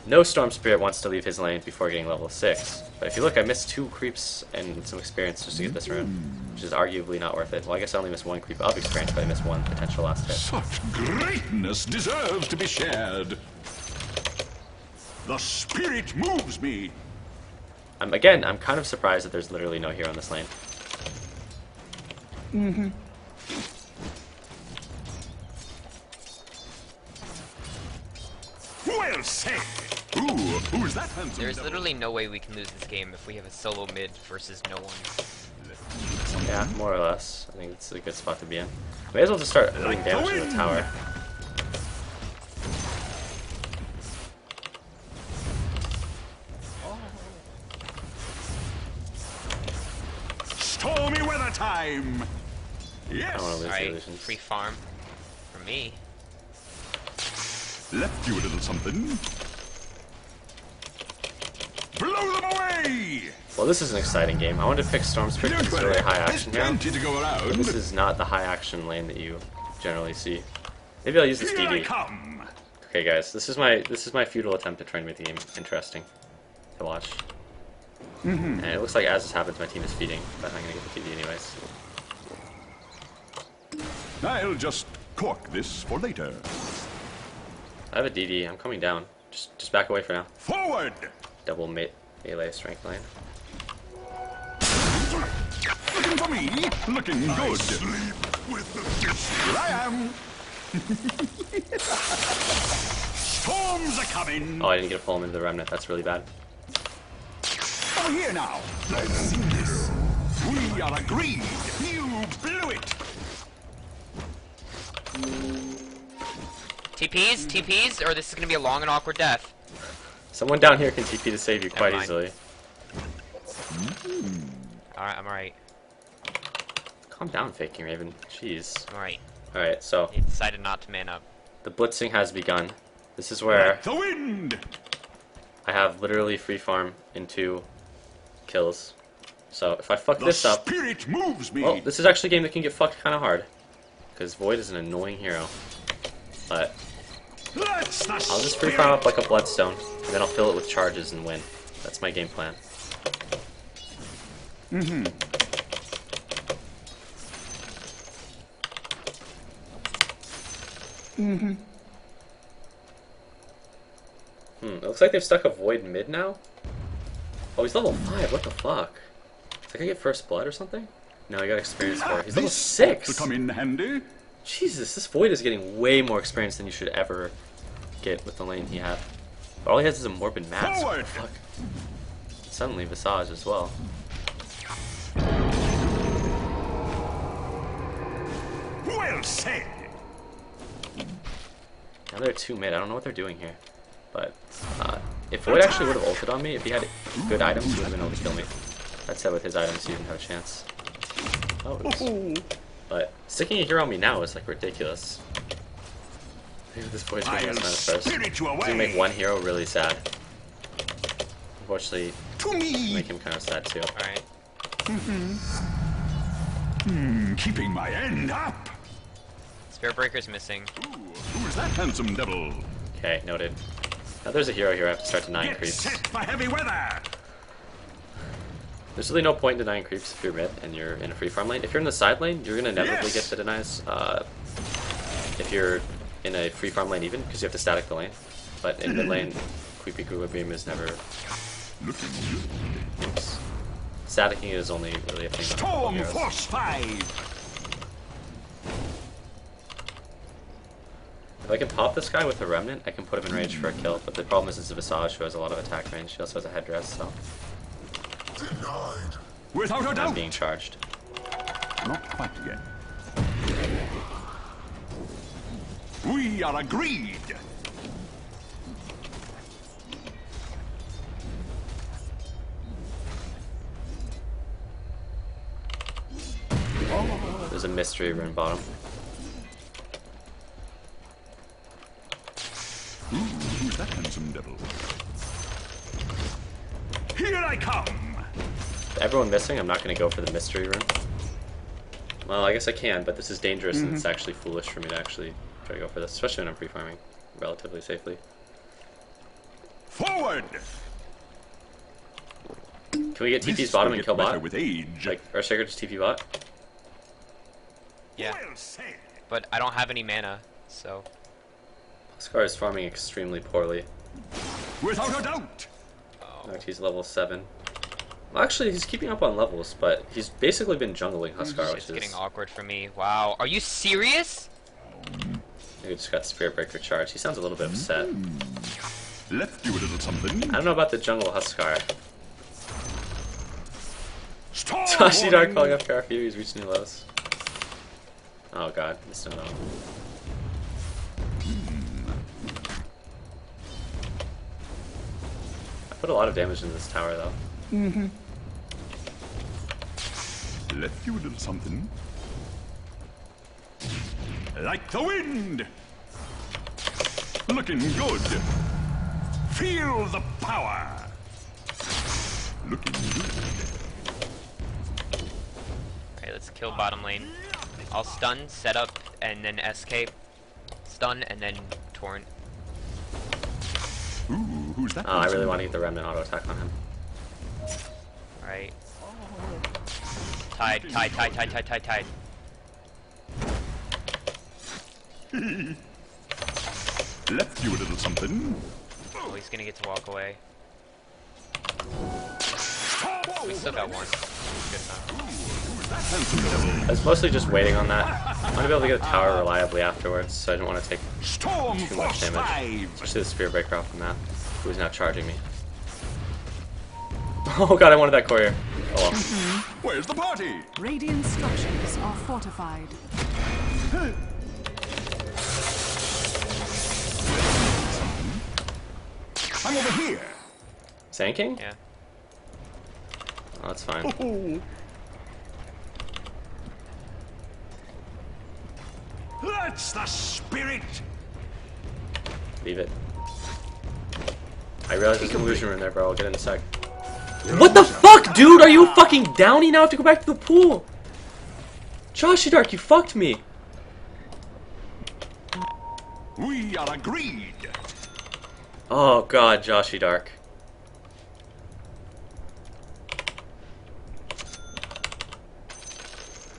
no Storm Spirit wants to leave his lane before getting level 6. But if you look, I missed 2 creeps and some experience just to get this rune, which is arguably not worth it. Well, I guess I only missed 1 creep of experience, but I missed 1 potential last hit. Such greatness deserves to be shared. The spirit moves me. Again, I'm kind of surprised that there's literally no hero in this lane. Well said. Ooh, who's that handsome There's devil? literally no way we can lose this game if we have a solo mid versus no one. Yeah, more or less. I think it's a good spot to be in. May as well just start doing Like the damage to the wind. tower. Stormy weather time. I Yes. don't want to lose the Alright, illusions. free farm for me. Left you a little something. Blow them away. Well, this is an exciting game. I wanted to pick Storm Spirit because Don't it's really worry. high There's action here. plenty to go around. This is not the high action lane that you generally see. Maybe I'll use this Here I DD. come. Okay, guys, this is my futile attempt at trying to make the game interesting to watch. And it looks like as this happens, my team is feeding, but I'm gonna get the DD anyways. I'll just cork this for later. I have a DD. I'm coming down. Just back away for now. Forward. Double melee strength lane. Looking for me. Looking good. Sleep with the fish. Here I am. Storms are coming. Oh, I didn't get to pull him into the remnant. That's really bad. Over here now. I've seen this. We We are agreed. You blew it. TPs, or this is gonna be a long and awkward death. Someone down here can TP to save you quite mind. easily. Alright, I'm alright. Calm down, Faking Raven. Jeez. I'm alright. Alright, so He decided not to man up. the blitzing has begun. This is where The wind. I have literally free farm into kills. So if I fuck The this up, spirit moves me. well, this is actually a game that can get fucked kind of hard. Because Void is an annoying hero. But Let's the I'll just free farm up like a Bloodstone, and then I'll fill it with charges and win. That's my game plan. It looks like they've stuck a Void mid now. Oh, he's level 5, what the fuck? Did I get first blood or something? No, he got experience for it. He's level This ought 6! to come in handy. Jesus, this Void is getting way more experience than you should ever get with the lane he had. But all he has is a Morbid Mask. What the Forward. fuck? Suddenly Visage as well. Well said. Now they're 2 mid. I don't know what they're doing here. But if Void actually would have ulted on me, if he had good items, he would have been able to kill me. That said, with his items, he didn't have a chance. Oh, oops. But sticking a hero on me now is like ridiculous. Maybe this Void's going to I'll first. It's spirit you going to away. make one hero really sad. Unfortunately, To me. make him kind of sad too. Alright. Keeping my end up. Spirit Breaker's missing. Ooh, who's that handsome devil? Okay, noted. Now there's a hero here. I have to start denying Get creeps. set for heavy weather. There's really no point in denying creeps if you're mid and you're in a free farm lane. If you're in the side lane, you're going to inevitably Yes. get the denies. If you're in a free farm lane even, because you have to static the lane. But in mid lane, Creepy Google Beam is never... Looking good. Oops. Staticking it is only really a thing on Storm heroes. Force 5. If I can pop this guy with a Remnant, I can put him in range for a kill. But the problem is it's a Visage who has a lot of attack range. He also has a headdress, so Denied. Without a I'm doubt. being charged. Not quite yet. We are agreed. There's a mystery rune bottom. Who's that handsome devil? Here I come. Everyone missing, I'm not going to go for the mystery rune. Well, I guess I can, but this is dangerous and it's actually foolish for me to actually try to go for this, especially when I'm free farming relatively safely. Forward. Can we get TP's This bottom will and get kill better bot? with age. Like, Earthshaker just TP bot? Yeah. Well said. But I don't have any mana, so... Scar is farming extremely poorly. Without a doubt. Oh. Note he's level 7. Well, actually, he's keeping up on levels, but he's basically been jungling Huskar, which It's is... getting awkward for me. Wow. Are you serious? He just got Spirit Breaker charge. He sounds a little bit upset. Left you a little something. I don't know about the jungle Huskar. Storm Tashi Dark warning. calling up Garfield, he's reaching new lows. Oh god, missed another one. I put a lot of damage into this tower though. Left you a little something. Like the wind. Looking good. Feel the power. Looking good. Alright, let's kill bottom lane. I'll stun, set up, and then escape. Stun, and then torrent. Ooh, who's that? Oh, I really handsome want to get the Remnant auto attack on him. Alright. Tied. Left you a little something. Oh, he's gonna get to walk away. We still got one. Good enough. That handsome devil. I was mostly just waiting on that. I want to be able to get a tower reliably afterwards, so I didn't want to take Storm too much Force damage. 5. Especially the Spirit Breaker off the map, who is now charging me. Oh god, I wanted that courier. Oh well. Where's the party? Radiant structures are fortified. I'm over here. Sand King? Yeah. Oh, that's fine. Oh. That's the spirit. Leave it. I realize there's an illusion in there, bro. I'll get it in a sec. What the fuck, dude? Are you fucking downy now to go back to the pool? Joshy Dark, you fucked me. We are agreed. Oh god, Joshy Dark.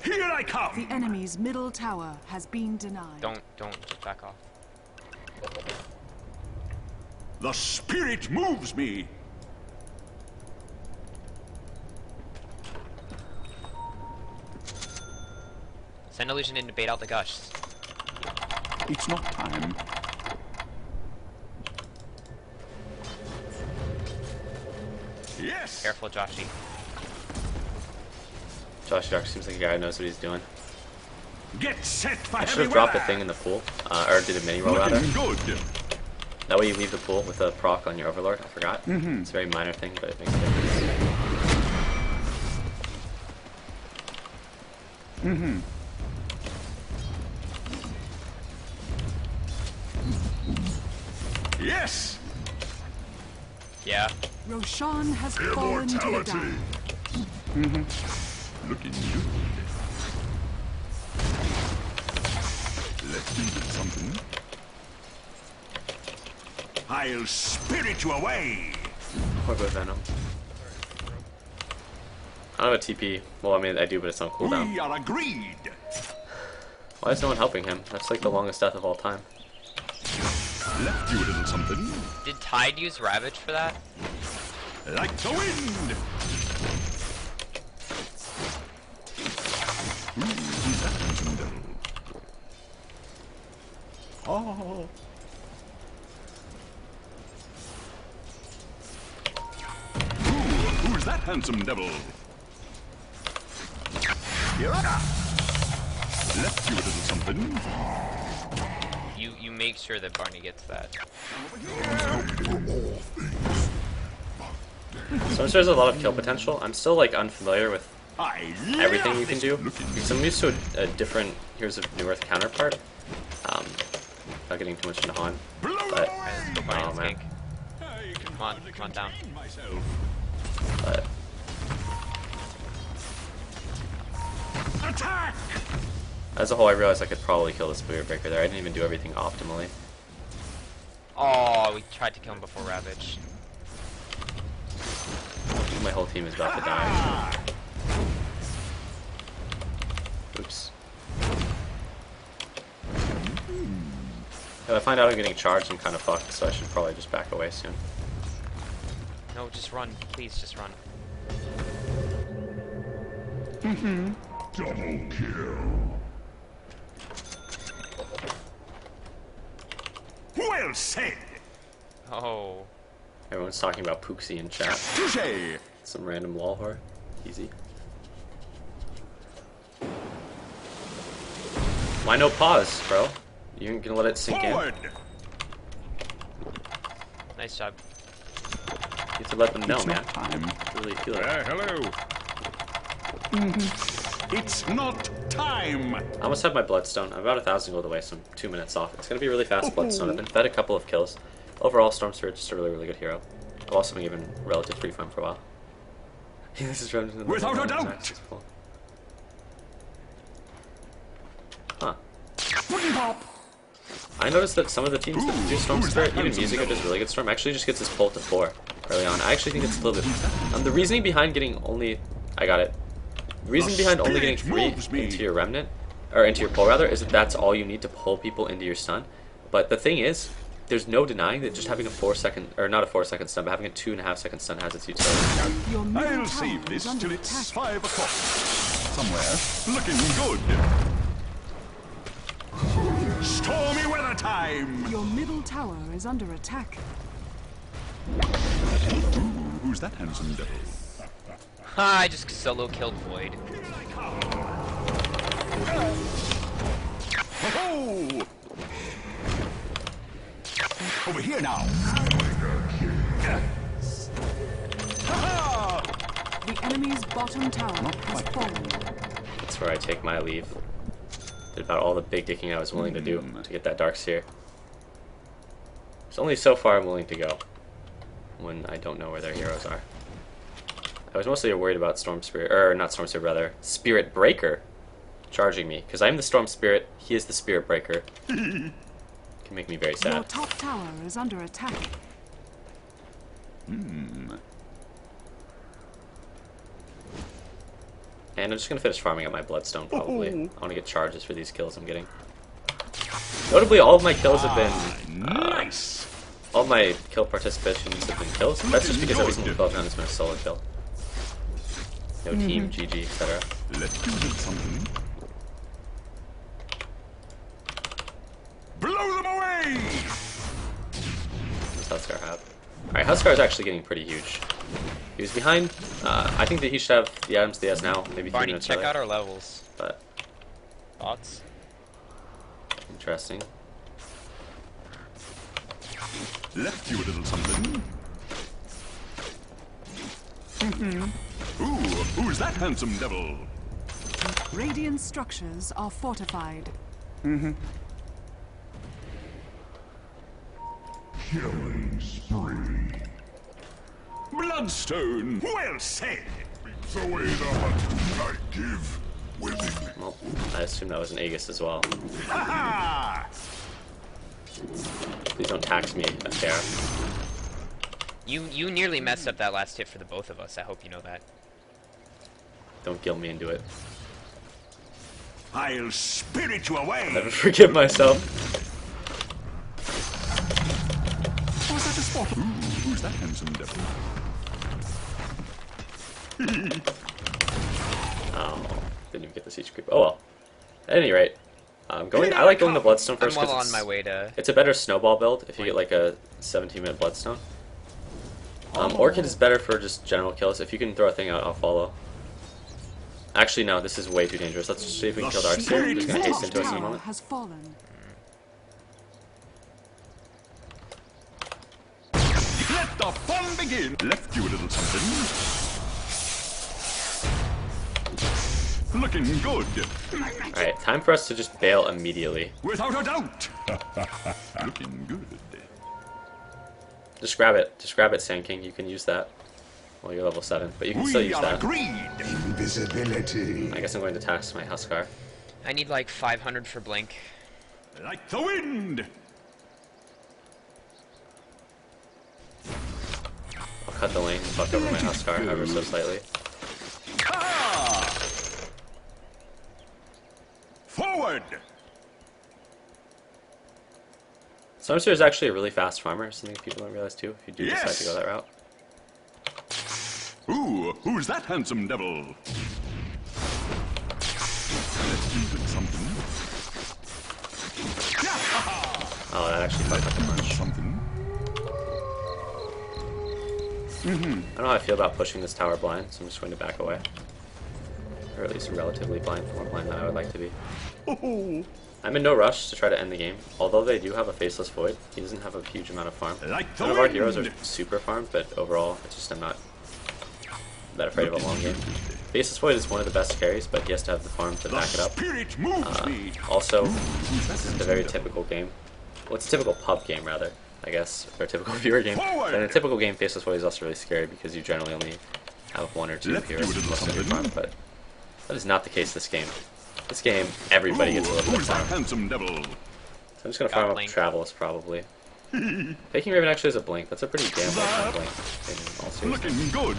Here I The come. enemy's middle tower has been denied. Don't just back off. The spirit moves me. Send illusion in to bait out the gush. It's not time. Yes. Careful, Joshy. Joshy Dark seems like a guy who knows what he's doing. Get set for I should heavy have dropped a weather. thing in the pool. Or did a mini roll rather. Looking good. That way you leave the pool with a proc on your Overlord. I forgot. It's a very minor thing, but it makes a difference. Yes. Yeah. Roshan has fallen to the Immortality. down. Looking good. Let's do something. I'll spirit you away. What about Venom? I don't have a TP. Well, I mean, I do, but it's on cooldown. We are agreed. Why is no one helping him? That's like the longest death of all time. Left you a little something. Did Tide use Ravage for that? Like the wind. Who's that handsome devil? Oh. Who's that handsome devil? Here I am. Left you a little something. You make sure that Barney gets that. So there's a lot of kill potential. I'm still like unfamiliar with I everything love you can this do. looking. Because I'm used to a different Heroes of New Earth counterpart. Not getting too much into Han. Blow But, away. Go Barney oh and man. Skank. I can Come on, hardly come on down. contain myself. But Attack! as a whole, I realized I could probably kill the Spirit Breaker there. I didn't even do everything optimally. Oh, we tried to kill him before Ravage. My whole team is about to die. Oops. If I find out I'm getting charged, I'm kind of fucked, so I should probably just back away soon. No, just run. Please, just run. Double kill. Well said! Oh. Everyone's talking about Pooksy in chat. Touché! Some random lol whore. Easy. Why no pause, bro? You ain't gonna let it sink in? Forward! Nice job. You have to let them know, It's man. not time. Really feel it. Hello. It's not time! I almost have my Bloodstone. I'm about 1,000 gold away, so I'm 2 minutes off. It's gonna be really fast Bloodstone. I've been fed a couple of kills. Overall, Storm Spirit's just a really, really good hero. I've also been given relative free farm for a while. This is Without a doubt. Huh. Pudding pop! I noticed that some of the teams that do Storm who's Spirit, that even handsome Music, who devil? does really good Storm, actually just gets his pull to 4 early on. I actually think it's a little bit... the reasoning behind getting only... I got it. The reason behind only getting spirit 3 moves me. into your Remnant, or into your pull rather, is that that's all you need to pull people into your stun. But the thing is, there's no denying that just having a 4-second, or not a 4-second stun, but having a 2.5-second stun has its utility. Your middle I'll tower save is this under till it's attack. 5 o'clock. Somewhere. Looking good. Stormy weather time! Your middle tower is under attack. Who's that handsome devil? I just solo killed Void. Ho-ho! Over here now. Ha-ha! The enemy's bottom tower has fallen. That's where I take my leave. Did about all the big dicking I was willing to do to get that Dark Seer. There's only so far I'm willing to go when I don't know where their heroes are. I was mostly worried about Storm Spirit, or not Storm Spirit, rather, Spirit Breaker charging me, because I'm the Storm Spirit, he is the Spirit Breaker. Can make me very Your sad. top tower is under attack. And I'm just going to finish farming up my Bloodstone, probably. I want to get charges for these kills I'm getting. Notably, all of my kills have been... Nice. all of my kill participations have been kills. That's just because every single kill I've done has been a solo kill. No team, GG, etc. Let's do something. Blow them away! What's Huskar have? Alright, Huskar is actually getting pretty huge. He was behind. I think that he should have the items that he has now, maybe 3 Barney, minutes check earlier. out our levels. But Thoughts? interesting. Left you a little something. Ooh, who's that handsome devil? Radiant structures are fortified. Killing spree. Bloodstone. Well said. Beats away the hunt I give willingly. Well, I assume that was an Aegis as well. Ha ha! Please don't tax me, FKR. You nearly messed up that last hit for the both of us. I hope you know that. Don't guilt me into it. I'll spirit you away. Never forgive myself. Was that a spot? Ooh, who's that handsome devil? Oh, didn't even get the siege creep. Oh well. At any rate, I like going the Bloodstone I'm first well because on my way to... it's a better snowball build if you get like a 17-minute Bloodstone. Orchid is better for just general kills. If you can throw a thing out, I'll follow. Actually, no, this is way too dangerous. Let's just see if we can kill Darkseer. I'm just gonna haste into us in a Tower moment. has fallen. Let the fun begin. Left you a little something. Looking good. Alright, time for us to just bail immediately. Without a doubt. Looking good. Just grab it. Just grab it, Sand King. You can use that. Well, you're level 7, but you can still We use are that. agreed. Invisibility. I guess I'm going to tax my Huskar. I need like 500 for Blink. Like the wind. I'll cut the lane and fuck over my Huskar ever so slightly. Ah! Forward. Stormseer is actually a really fast farmer, something people don't realize too, if you do decide Yes. to go that route. Ooh, who's that handsome devil? Let's do something. Oh, that actually fucked up a bunch. Something. I don't know how I feel about pushing this tower blind, so I'm just going to back away. Or at least relatively blind, more blind than I would like to be. I'm in no rush to try to end the game, although they do have a Faceless Void. He doesn't have a huge amount of farm. Like the None of our wind. heroes are super farmed, but overall, I'm not that afraid of a long game. Faceless Void is one of the best carries, but he has to have the farm to The back it up. spirit moves me. Also, this is a very typical game. Well, it's a typical pub game, rather, I guess, or a typical viewer game. Forward! But in a typical game, Faceless Void is also really scary because you generally only have 1 or 2 Let's heroes do a little plus of your farm, something. but that is not the case this game. This game, everybody gets a little bit of Who's that farm. handsome devil? So I'm just gonna Got farm up Blink. Travels, probably. Taking Raven actually is a blink. That's a pretty damn well blink, in all seriousness. Looking good.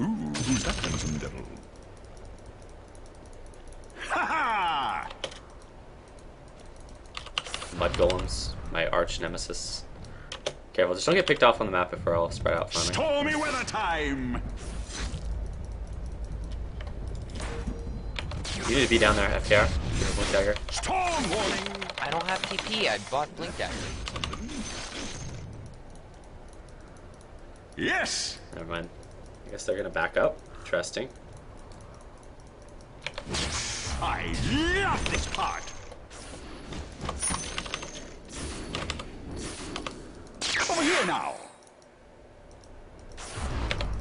Ooh, who's that handsome devil? Ha ha! Mud Golems, my arch nemesis. Careful, just don't get picked off on the map if we're all spread out farming. Stormy weather time. You need to be down there, FKR. Blink dagger. Storm warning. I don't have TP. I bought Blink Dagger. Yes. Never mind. I guess they're gonna back up. Interesting. I love this part. Over here now.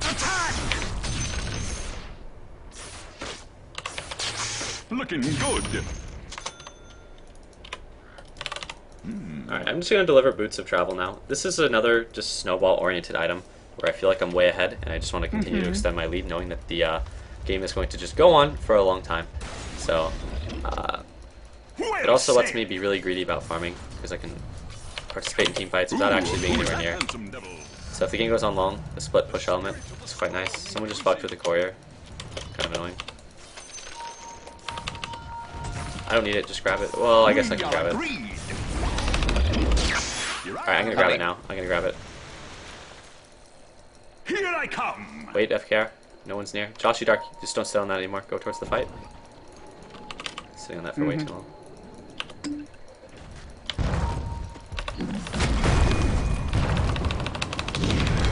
Attack! Looking good. Alright, I'm just gonna deliver Boots of Travel now. This is another just snowball-oriented item where I feel like I'm way ahead, and I just want to continue to extend my lead, knowing that the game is going to just go on for a long time. So, it also lets me be really greedy about farming, because I can participate in team fights without actually being anywhere near. So if the game goes on long, the split push element is quite nice. Someone just fucked with the courier. Kind of annoying. I don't need it, just grab it. Well, I guess I can grab it. Alright, I'm gonna grab it now. I'm gonna grab it. Here I come. Wait, FKR. No one's near. Joshy Dark, just don't sit on that anymore. Go towards the fight. Sitting on that for way too long.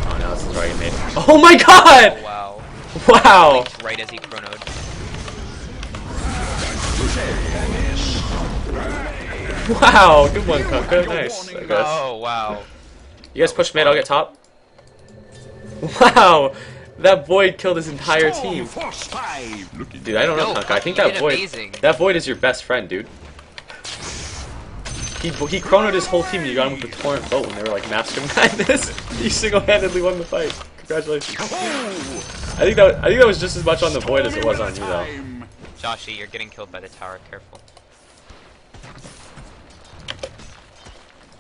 Oh no, this is already made. Oh my god! Oh, wow. Wow! Blinked right as he chronoed. Wow! Good one, Kunkka. Nice, I guess. Oh, wow. You guys push mid, I'll get top. Wow! That Void killed his entire team. Dude, I don't know, No, Kunkka. I think you that did Void... amazing. That Void is your best friend, dude. He chronoed his whole team and you got him with the Torrent boat when they were like Master of Madness. You single-handedly won the fight. Congratulations. I think that was just as much on the Void as it was on you, though. Joshy, you're getting killed by the tower. Careful.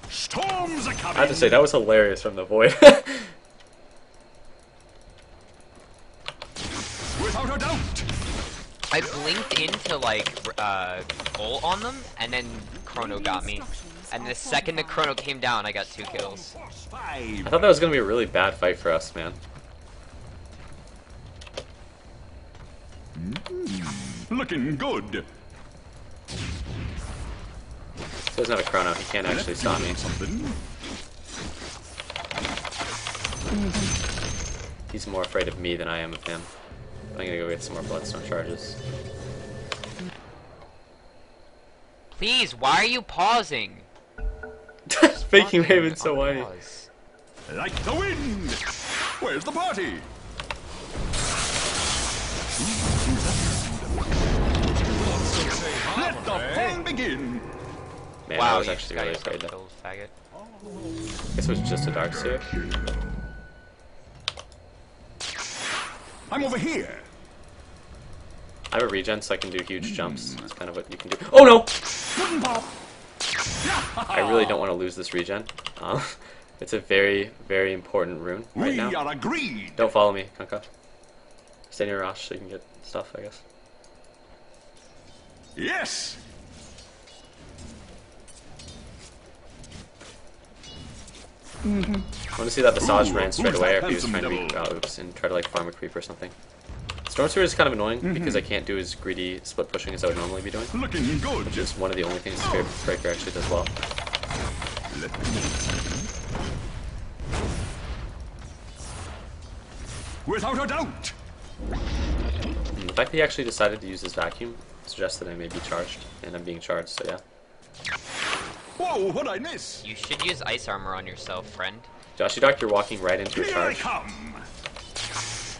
Storms are I coming. have to say, that was hilarious from the Void. Without a doubt. I blinked into like ult on them, and then Chrono got me. And the second the Chrono came down, I got 2 kills. I thought that was going to be a really bad fight for us, man. Looking good. He doesn't have a Chrono. He can't actually stop me. Something. He's more afraid of me than I am of him. I'm going to go get some more Bloodstone charges. Please, why are you pausing? Faking Fucking Raven so whiny. pause. Like the wind. Where's the party? Let the fun begin. Man, Wow, I was you actually got really yourself afraid that. killed, faggot. I guess it was just a Darkseer. I'm over here. I have a regen, so I can do huge jumps. That's kind of what you can do. Oh no! Wooden pop. I really don't want to lose this regen. It's a very, very important rune right We now. are agreed. Don't follow me, Kunkka. Stay near Rosh so you can get stuff, I guess. Yes. I want to see that Visage ran straight who's away, that or if he was trying handsome to be devil? oops, and try to like farm a creep or something. Stormsphere is kind of annoying because I can't do as greedy split pushing as I would normally be doing. Looking good. Which is one of the only things Spirit Breaker actually does well. Let me know something. Without a doubt. The fact that he actually decided to use his vacuum suggests that I may be charged, and I'm being charged, so yeah. Whoa, what'd I miss? You should use ice armor on yourself, friend. Joshy Doc, you're walking right into a Here I charge. come.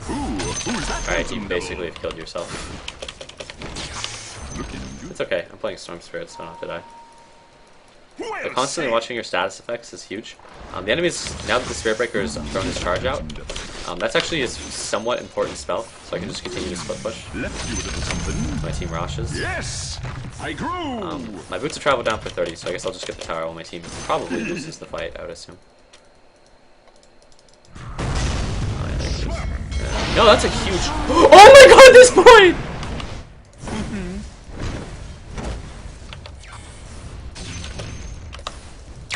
Ooh, who's that? Alright, you handsome basically devil? have killed yourself. Looking good. It's okay, I'm playing Storm Spirit, so I don't have to die. Well But constantly said. watching your status effects is huge. The enemies, now that the Spirit Breaker has thrown his charge out, that's actually a somewhat important spell, so I can just continue to split push. Left you a little something. My team Roshes. Yes, I grew. My boots have traveled down for 30, so I guess I'll just get the tower while my team probably loses the fight, I would assume. Oh, yeah, there it is. No, that's a huge... Oh my god, this point!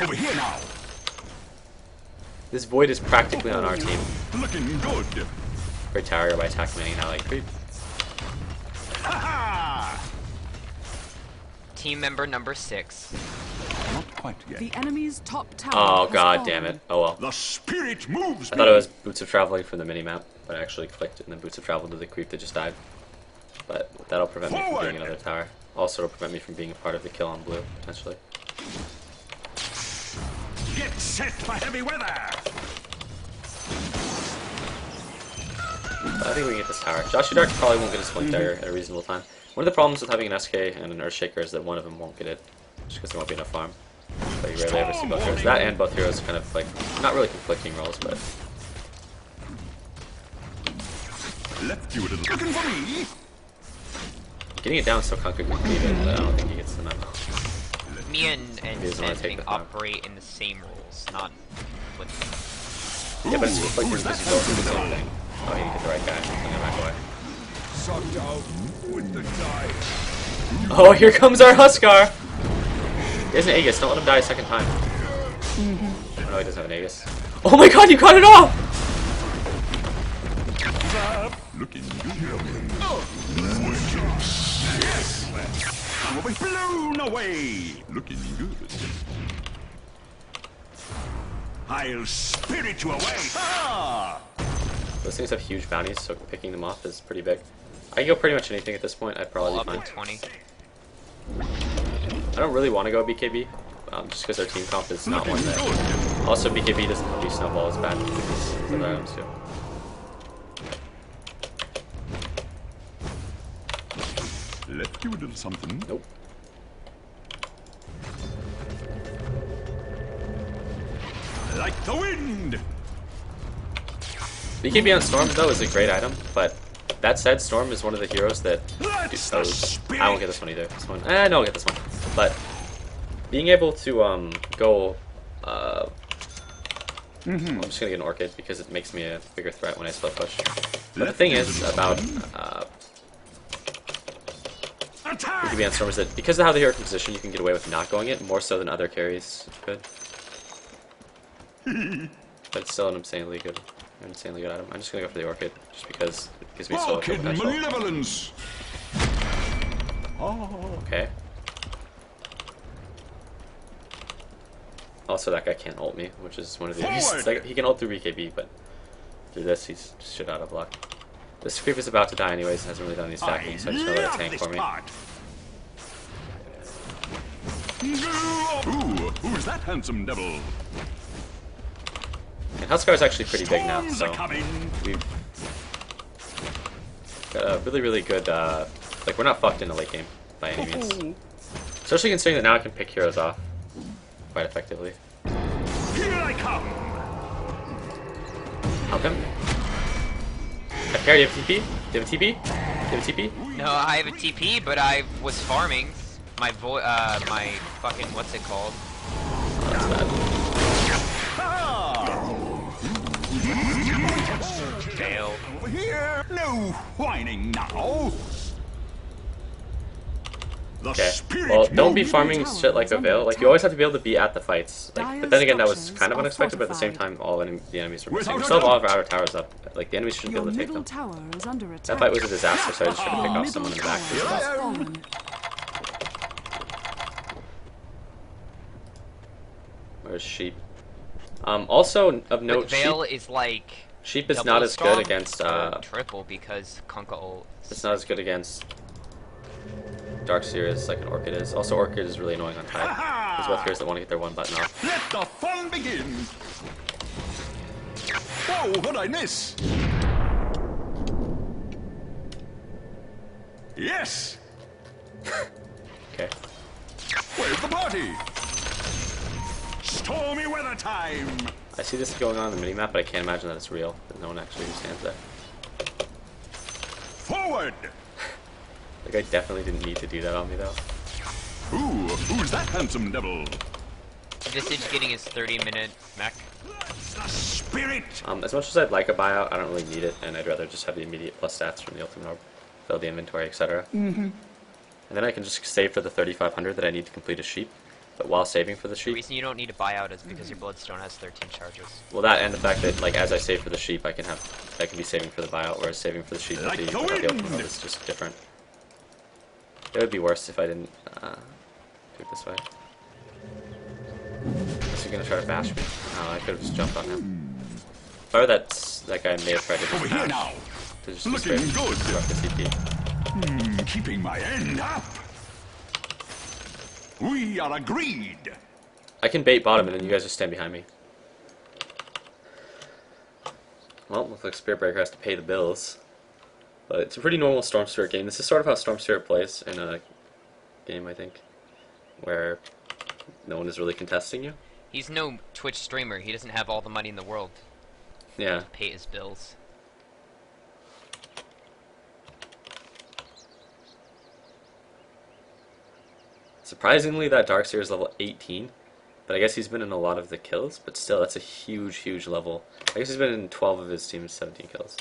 Over here now. This Void is practically on our team. Looking good. For tower by attacking an ally creep. Ha ha! Team member number 6. quite yet. The enemy's top tower. Oh has god fallen. damn it. Oh well. The spirit moves I me. thought it was Boots of Traveling from the minimap, but I actually clicked and then Boots of Travel to the creep that just died. But that'll prevent me from Forward. doing another tower. Also it'll prevent me from being a part of the kill on blue, potentially. Get set for heavy weather. But I think we can get this tower. Joshy Dark probably won't get his Blink Dagger at a reasonable time. One of the problems with having an SK and an Earthshaker is that one of them won't get it, just because there won't be enough farm. But you rarely ever see both heroes. That and both heroes kind of like, not really conflicting roles, but... Left you a little. Looking for me. Getting it down so Conquer can leave it, but I don't think he gets the memo. Me and He doesn't wanna take Sensing the farm. operate in the same roles, not with. Yeah, but it's conflicting because you both do the same thing. Oh, he didn't get the right guy. I'm gonna back away. Sucked out with the die. Oh, here comes our Huskar! He has an Aegis, don't let him die a second time. Oh no, he doesn't have an Aegis. Oh my god, you cut it off! Looking good. Yes. I will be blown away. Looking good. I'll spirit you away. Ah! Those things have huge bounties, so picking them off is pretty big. I can go pretty much anything at this point, I'd probably All be up fine. to 20. I don't really want to go BKB, just because our team comp is not one that... Also, BKB doesn't help you snowball as bad as other items do. Left you a little something. Nope. Like the wind. BKB on Storm, though, is a great item, but that said, Storm is one of the heroes that... That's Oh, the spirit. I won't get this one either. This one... no, I'll get this one. But being able to go... I'm just gonna get an Orchid because it makes me a bigger threat when I split push. But the thing is about Attack. BKB on Storm is that because of how the hero can position, you can get away with not going it more so than other carries could. But it's still an insanely good item. I'm just gonna go for the Orchid just because it gives me solo kill Orchid potential. malevolence. Okay. Also, that guy can't ult me, which is one of the... Forward! He can ult through BKB, but through this, he's shit out of luck. This creep is about to die anyways, and hasn't really done any stacking, so I just gonna let it tank for me. Ooh, who's that handsome devil? And Huskar is actually pretty big now, Storms so are coming. we've got a really, really good... like, we're not fucked in the late game, by any means. Especially considering that now I can pick heroes off quite effectively. Here I come. Help him. I carry, do you have TP? Do you have a TP? Do you have a TP? No, I have a TP, but I was farming. My my fucking, what's it called? Oh, that's bad. Fail. Over here. No whining now. The Okay. spirit Well, don't be moves. farming shit like a Veil. Like, you always have to be able to be at the fights. Like, but then again, that was kind of unexpected, but at the same time, all the enemies were missing. We still have all of our outer towers up. Like, the enemies shouldn't be Your able to take middle them. tower is under attack. That fight was a disaster, so I just tried to pick Your off someone in the middle back. tower has fallen. Where's Sheep? Also, of note, But Veil is like Sheep is double not as good strong against, or triple because Kunkka ult. it's not as good against Darkseer as, like, an Orchid is. Also, Orchid is really annoying on Tide. There's both heroes that want to get their one button off. Let the fun begin. Whoa, what'd I miss? Yes. Okay. Where's the party? Stormy weather time. I see this going on in the minimap, but I can't imagine that it's real. That no one actually stands there. Forward. Like, I definitely didn't need to do that on me, though. Ooh, who's that handsome devil? Visage getting his 30-minute mech. The spirit. As much as I'd like a buyout, I don't really need it, and I'd rather just have the immediate plus stats from the Ultimate Orb, fill the inventory, etc. And then I can just save for the 3,500 that I need to complete a sheep. But while saving for the The sheep, reason you don't need a buyout is because your Bloodstone has 13 charges. well, that and the fact that, like, as I save for the sheep, I can be saving for the buyout, whereas saving for the sheep Like with the without the Ultimate wind. Orb is just different. It would be worse if I didn't do it this way. Is he gonna try to bash me? Oh, I could have just jumped on him. Or that guy may have tried to Over here now. to just Looking straight good. drop the CP. Keeping my end up. We are agreed. I can bait bottom and then you guys just stand behind me. Well, looks like Spirit Breaker has to pay the bills. But it's a pretty normal Storm Spirit game. This is sort of how Storm Spirit plays in a game, I think, where no one is really contesting you. He's no Twitch streamer. He doesn't have all the money in the world Yeah. to pay his bills. Surprisingly, that Darkseer is level 18, but I guess he's been in a lot of the kills, but still, that's a huge, huge level. I guess he's been in 12 of his team's 17 kills.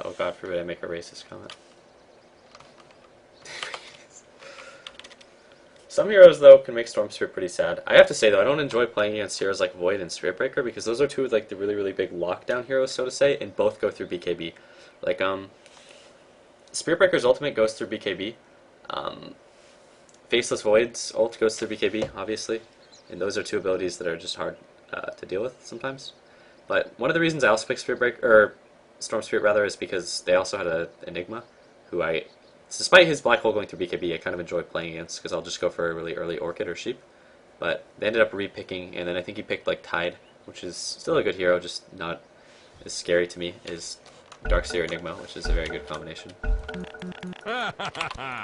Oh, God forbid I make a racist comment. Some heroes, though, can make Storm Spirit pretty sad. I have to say, though, I don't enjoy playing against heroes like Void and Spirit Breaker because those are two of like the really, really big lockdown heroes, so to say, and both go through BKB. Like, Spirit Breaker's ultimate goes through BKB. Faceless Void's ult goes through BKB, obviously, and those are two abilities that are just hard to deal with sometimes. But one of the reasons I also pick Spirit Breaker, or Storm Spirit rather, is because they also had a Enigma, who despite his Black Hole going through BKB, I kind of enjoy playing against because I'll just go for a really early Orchid or Sheep. But they ended up re-picking, and then I think he picked like Tide, which is still a good hero, just not as scary to me as Darkseer Enigma, which is a very good combination.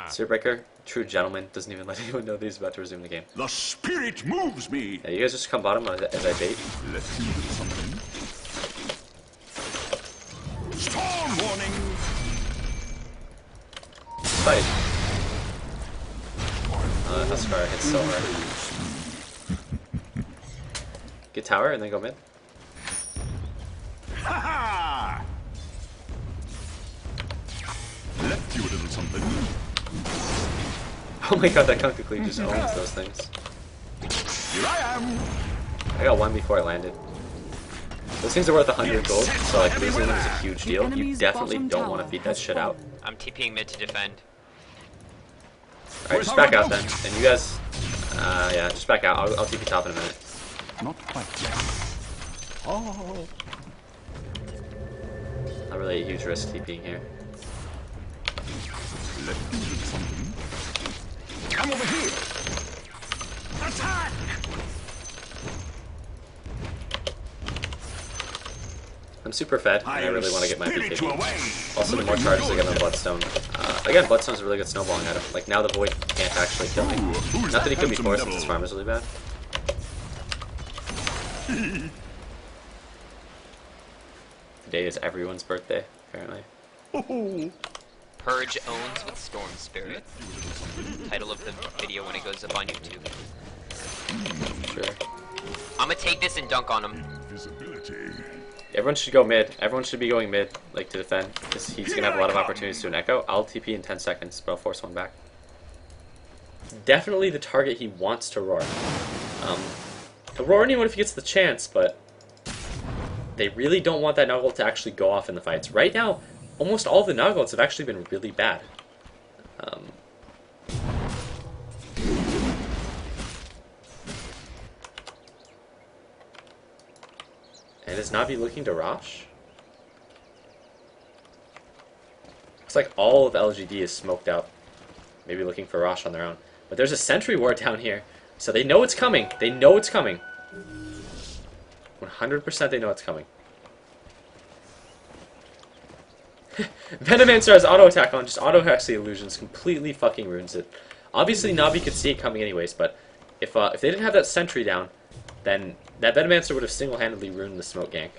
Spirit Breaker, true gentleman, doesn't even let anyone know that he's about to resume the game. The spirit moves me. Yeah, you guys just come bottom as I bait. Let's do something. Storm warning. Fight. Huskar hits so hard. Get tower and then go mid. Ha ha! Left you a little something. Oh my god, that Kunka Cleave just owns those things. Here I am. I got one before I landed. Those things are worth 100 gold, so like losing them is a huge deal. You definitely don't want to feed that shit out. I'm TPing mid to defend. Alright, just back out then. And you guys, yeah, just back out. I'll TP top in a minute. Not quite yet. Oh. Not really a huge risk TPing here. Let me do something. Come over here. Attack! I'm super fed, and I really want to get my spirit you BKB. away. Also, the more charges I get on Bloodstone. Again, Bloodstone's a really good snowballing item. Like, now the Void can't actually kill me. Who's Not that he could handsome before, since his devil? farm is really bad. Today is everyone's birthday, apparently. Oh. Purge owns with Storm Spirit. Title of the video when it goes up on YouTube. Sure. I'm gonna take this and dunk on him. Visibility. Everyone should go mid. Everyone should be going mid, like, to defend. Because he's going to have a lot of opportunities to an echo. I'll TP in 10 seconds, but I'll force one back. Definitely the target he wants to roar. He'll roar anyone if he gets the chance, but they really don't want that Nugget to actually go off in the fights. Right now, almost all of the Nuggets have actually been really bad. And is Navi looking to Rosh? Looks like all of LGD is smoked out. Maybe looking for Rosh on their own. But there's a sentry ward down here, so they know it's coming. They know it's coming. 100% they know it's coming. Venomancer has auto attack on, just auto attacks the illusions, completely fucking ruins it. Obviously, Navi could see it coming anyways, but if they didn't have that sentry down, then that Venomancer would have single-handedly ruined the smoke gank.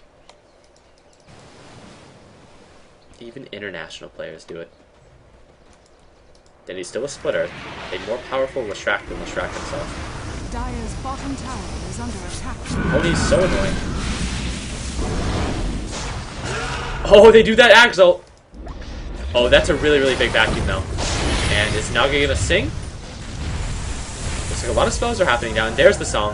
Even international players do it. Then he's still a splitter, a more powerful Leshrac than Leshrac himself. Dire's bottom tower is under attack. Oh, he's so annoying. Oh, they do that axe ult. Oh, that's a really, really big vacuum though. And is Naga gonna sing? Looks like a lot of spells are happening now, and there's the song.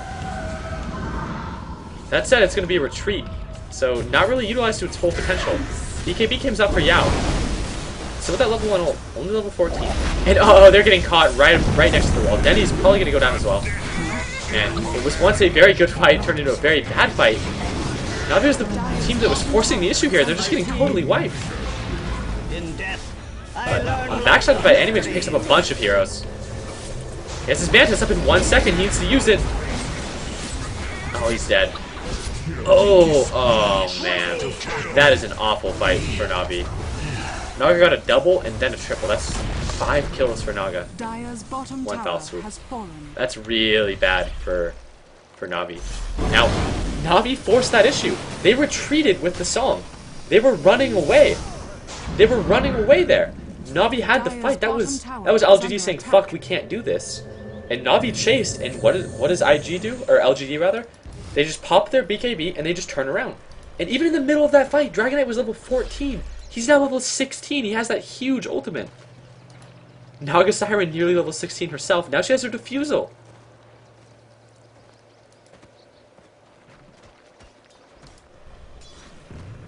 That said, it's gonna be a retreat, so not really utilized to its full potential. BKB comes out for Yao. So with that level 1 ult, only level 14. And oh, they're getting caught right next to the wall. Denny's probably gonna go down as well. And it was once a very good fight, turned into a very bad fight. Now there's the team that was forcing the issue here. They're just getting totally wiped. But on the backside of the fight, Animage picks up a bunch of heroes. He has his Mantis up in 1 second. He needs to use it. Oh, he's dead. Oh man. That is an awful fight for Navi. Naga got a double and then a triple. That's 5 kills for Naga. Dire's bottom One tower foul swoop. has fallen. That's really bad for Navi. Now, Navi forced that issue. They retreated with the song. They were running away. They were running away there. Navi had the fight. That was LGD saying, "Fuck, we can't do this." And Navi chased. And what does IG do, or LGD rather? They just pop their BKB and they just turn around. And even in the middle of that fight, Dragonite was level 14. He's now level 16. He has that huge ultimate. Naga Siren nearly level 16 herself. Now she has her Diffusal.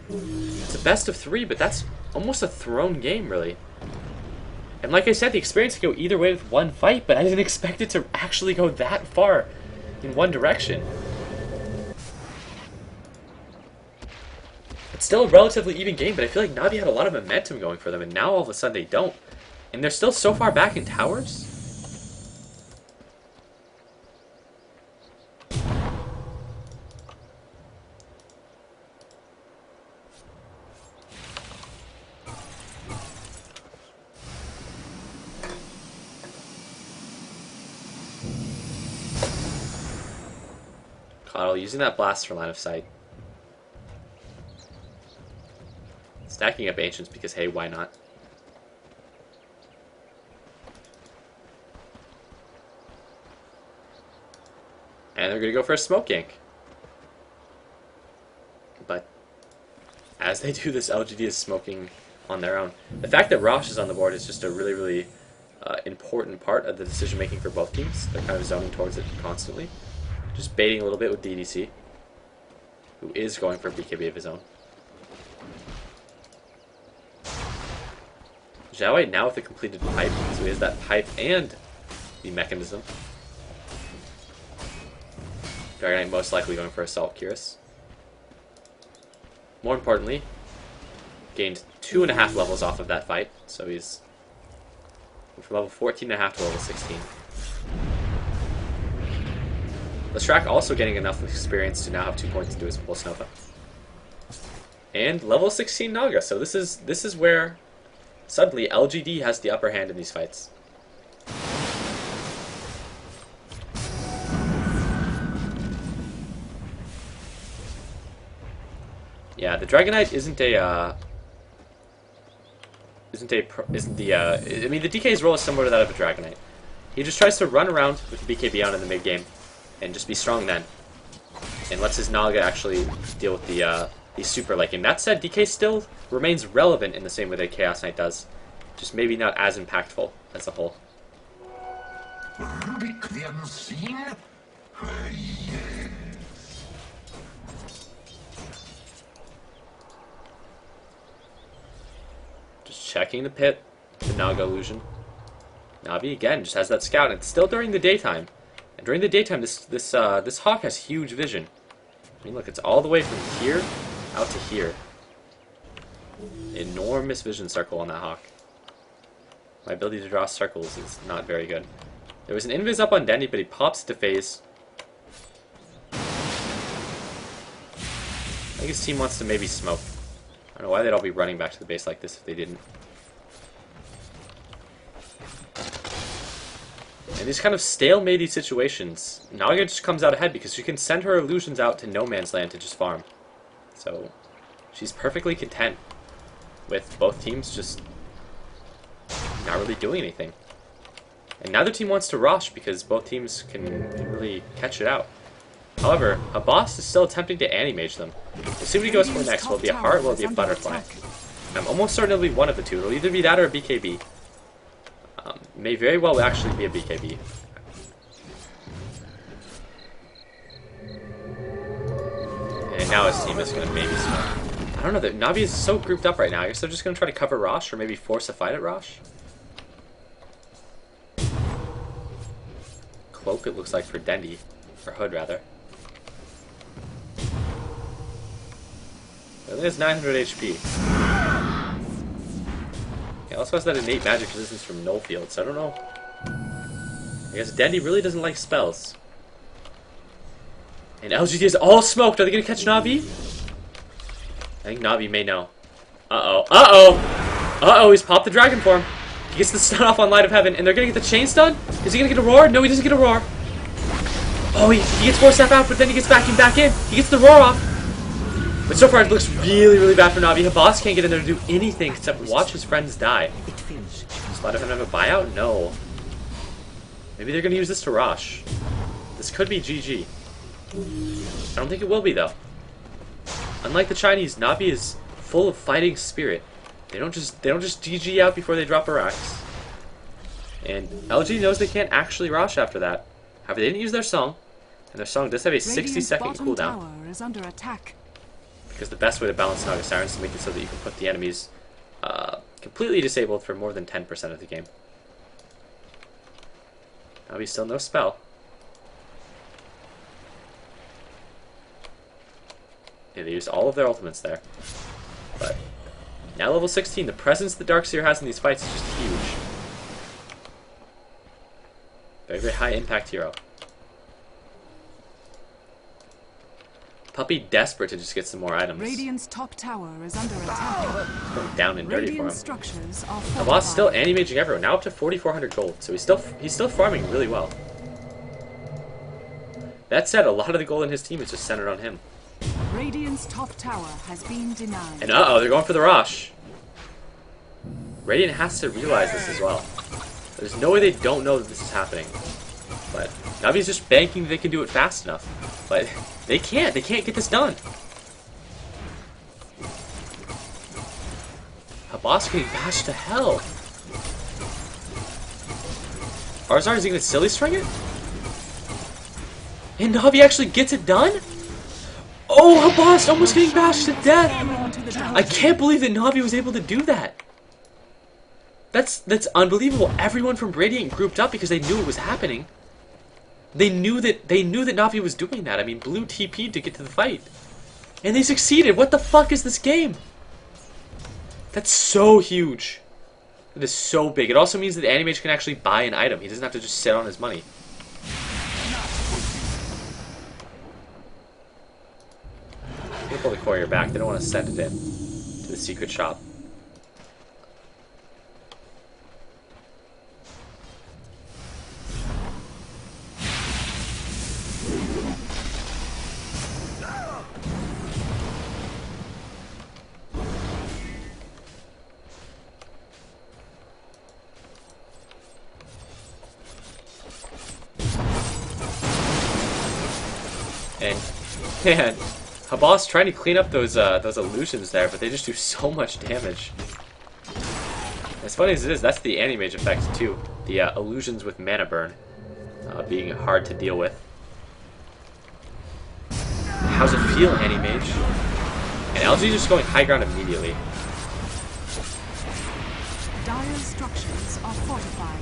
It's a best of 3, but that's almost a thrown game, really. And like I said, the experience can go either way with one fight, but I didn't expect it to actually go that far in one direction. It's still a relatively even game, but I feel like Navi had a lot of momentum going for them, and now all of a sudden they don't. And they're still so far back in towers. Coddle using that blast for line of sight. Stacking up Ancients because, hey, why not? And they're going to go for a smoke yank. But as they do this, LGD is smoking on their own. The fact that Rosh is on the board is just a really, really important part of the decision making for both teams. They're kind of zoning towards it constantly. Just baiting a little bit with DDC, who is going for a BKB of his own. Xiaowei now with the completed pipe, so he has that pipe and the mechanism. Dragonite most likely going for Assault Cuirass. More importantly, gained 2.5 levels off of that fight, so he's from level 14.5 to level 16. Leshrac also getting enough experience to now have 2 points to do his Pulse Nova. And level 16 Naga, so this is where suddenly LGD has the upper hand in these fights. Yeah, the Dragonite I mean, the DK's role is similar to that of a Dragonite. He just tries to run around with the BKB on in the mid game and just be strong then, and lets his Naga actually deal with the super late game. That said, DK still remains relevant in the same way that Chaos Knight does, just maybe not as impactful as a whole. Just checking the pit, the Naga illusion. Navi again just has that scout, and it's still during the daytime. And during the daytime, this hawk has huge vision. I mean, look, it's all the way from here out to here. Enormous vision circle on that hawk. My ability to draw circles is not very good. There was an invis up on Denny, but he pops to phase. I think his team wants to maybe smoke. I don't know why they'd all be running back to the base like this if they didn't. In these kind of stalematy situations, Naga just comes out ahead because she can send her illusions out to no man's land to just farm. So she's perfectly content with both teams just not really doing anything. And neither team wants to rush because both teams can really catch it out. However, a boss is still attempting to animage them. We'll see what he goes for next. Will it be a heart or will it be a butterfly? I'm almost certain it'll be one of the two. It'll either be that or a BKB. May very well actually be a BKB. And now his team is going to maybe smoke. I don't know, Navi is so grouped up right now. I guess they're just going to try to cover Rosh or maybe force a fight at Rosh. Cloak it looks like for Dendi. Or Hood rather. I think it's 900 HP. He also has that innate magic resistance from Nullfield, so I don't know. I guess Dendi really doesn't like spells. And LGT is all smoked. Are they going to catch Navi? I think Navi may know. Uh-oh. Uh-oh! Uh-oh, he's popped the dragon form. He gets the stun off on Light of Heaven, and they're going to get the chain stun? Is he going to get a roar? No, he doesn't get a roar. Oh, he gets 4-step out, but then he gets back in. He gets the roar off. But so far it looks really, really bad for Navi. Habas can't get in there to do anything except watch his friends die. Does Light of Heaven have a buyout? No. Maybe they're going to use this to rush. This could be GG. I don't think it will be, though. Unlike the Chinese, Navi is full of fighting spirit. They don't just GG out before they drop a Rax. And LG knows they can't actually rush after that. However, they didn't use their song, and their song does have a 60-second cooldown. Tower is under attack. Because the best way to balance Naga Sirens is to make it so that you can put the enemies completely disabled for more than 10% of the game. Navi still no spell. Yeah, they used all of their ultimates there. But now level 16, the presence that Darkseer has in these fights is just huge. Very, very high impact hero. Puppy desperate to just get some more items. Radiant's top tower is under attack. Going down and dirty for Radiant him. structures are The boss still fortified. animaging everyone, now up to 4,400 gold, so he's still farming really well. That said, a lot of the gold in his team is just centered on him. Radiant's top tower has been denied. And uh-oh, they're going for the Rosh. Radiant has to realize this as well. There's no way they don't know that this is happening. But Navi's just banking they can do it fast enough. But they can't get this done. Habas getting bashed to hell. Arzar, is he gonna silly string it? And Navi actually gets it done? Oh, Habas almost getting bashed to death! I can't believe that Navi was able to do that. That's unbelievable. Everyone from Radiant grouped up because they knew it was happening. They knew that Navi was doing that. I mean, Blue TP'd to get to the fight. And they succeeded. What the fuck is this game? That's so huge. That is so big. It also means that Animage can actually buy an item. He doesn't have to just sit on his money. They pull the courier back. They don't want to send it in to the secret shop. And man, Habas trying to clean up those illusions there, but they just do so much damage. As funny as it is, that's the Animage effect too. The illusions with mana burn being hard to deal with. How's it feel, Animage? And LG just going high ground immediately. Dire structures are fortified.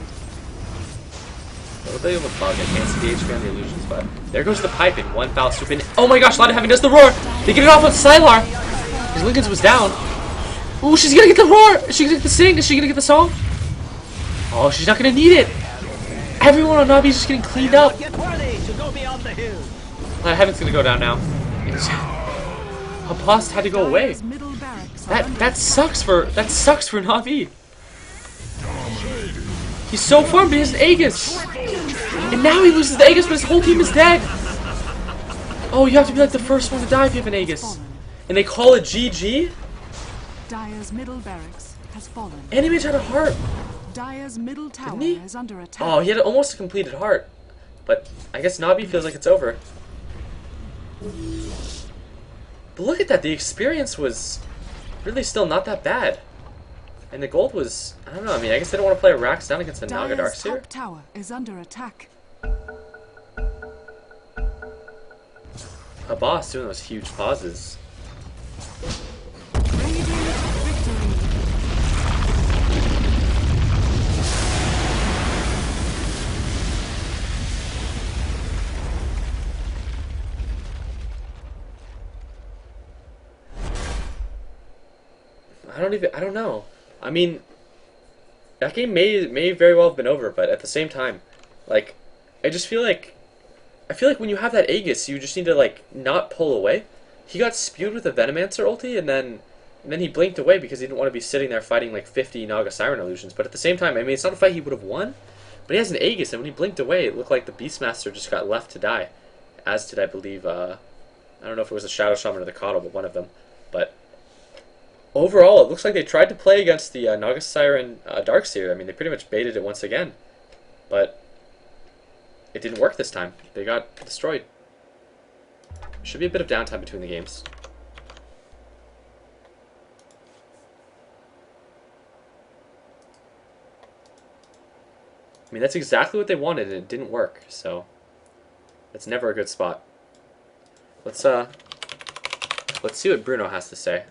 A little bit of a bug. I can't see the HP on the illusions, but there goes the pipe in one foul swoop. And oh my gosh, Light of Heaven does the roar! They get it off with Sylar! His Lincoln's was down. Ooh, she's gonna get the roar! Is she gonna get the sing? Is she gonna get the song? Oh, she's not gonna need it! Everyone on Navi is just getting cleaned up. Light of Heaven's gonna go down now. Habas had to go away. Dire's middle barracks That sucks for Na'Vi. He's so farmed, but he has an Aegis. And now he loses the Aegis, but his whole team is dead. Oh, you have to be like the first one to die if you have an Aegis. And they call it GG? Dire's middle barracks has fallen. And he made out a heart. Dire's middle tower he? is under attack. Oh, he had almost a completed heart. But I guess Na'Vi feels like it's over. But look at that, the experience was really still not that bad. And the gold was, I don't know, I mean, I guess they don't want to play a Rax down against a Naga Dire's Darkseer. top tower is under attack. A boss doing those huge pauses. Radiant victory. I don't know. I mean, that game may very well have been over, but at the same time, like, I feel like when you have that Aegis, you just need to, like, not pull away. He got spewed with a Venomancer ulti, and then he blinked away because he didn't want to be sitting there fighting, like, 50 Naga Siren illusions. But at the same time, I mean, it's not a fight he would have won, but he has an Aegis, and when he blinked away, it looked like the Beastmaster just got left to die. As did, I believe, I don't know if it was the Shadow Shaman or the Coddle, but one of them. But overall, it looks like they tried to play against the Naga Siren Darkseer. I mean, they pretty much baited it once again. But it didn't work this time. They got destroyed. Should be a bit of downtime between the games. I mean, that's exactly what they wanted, and it didn't work, so that's never a good spot. Let's see what Bruno has to say.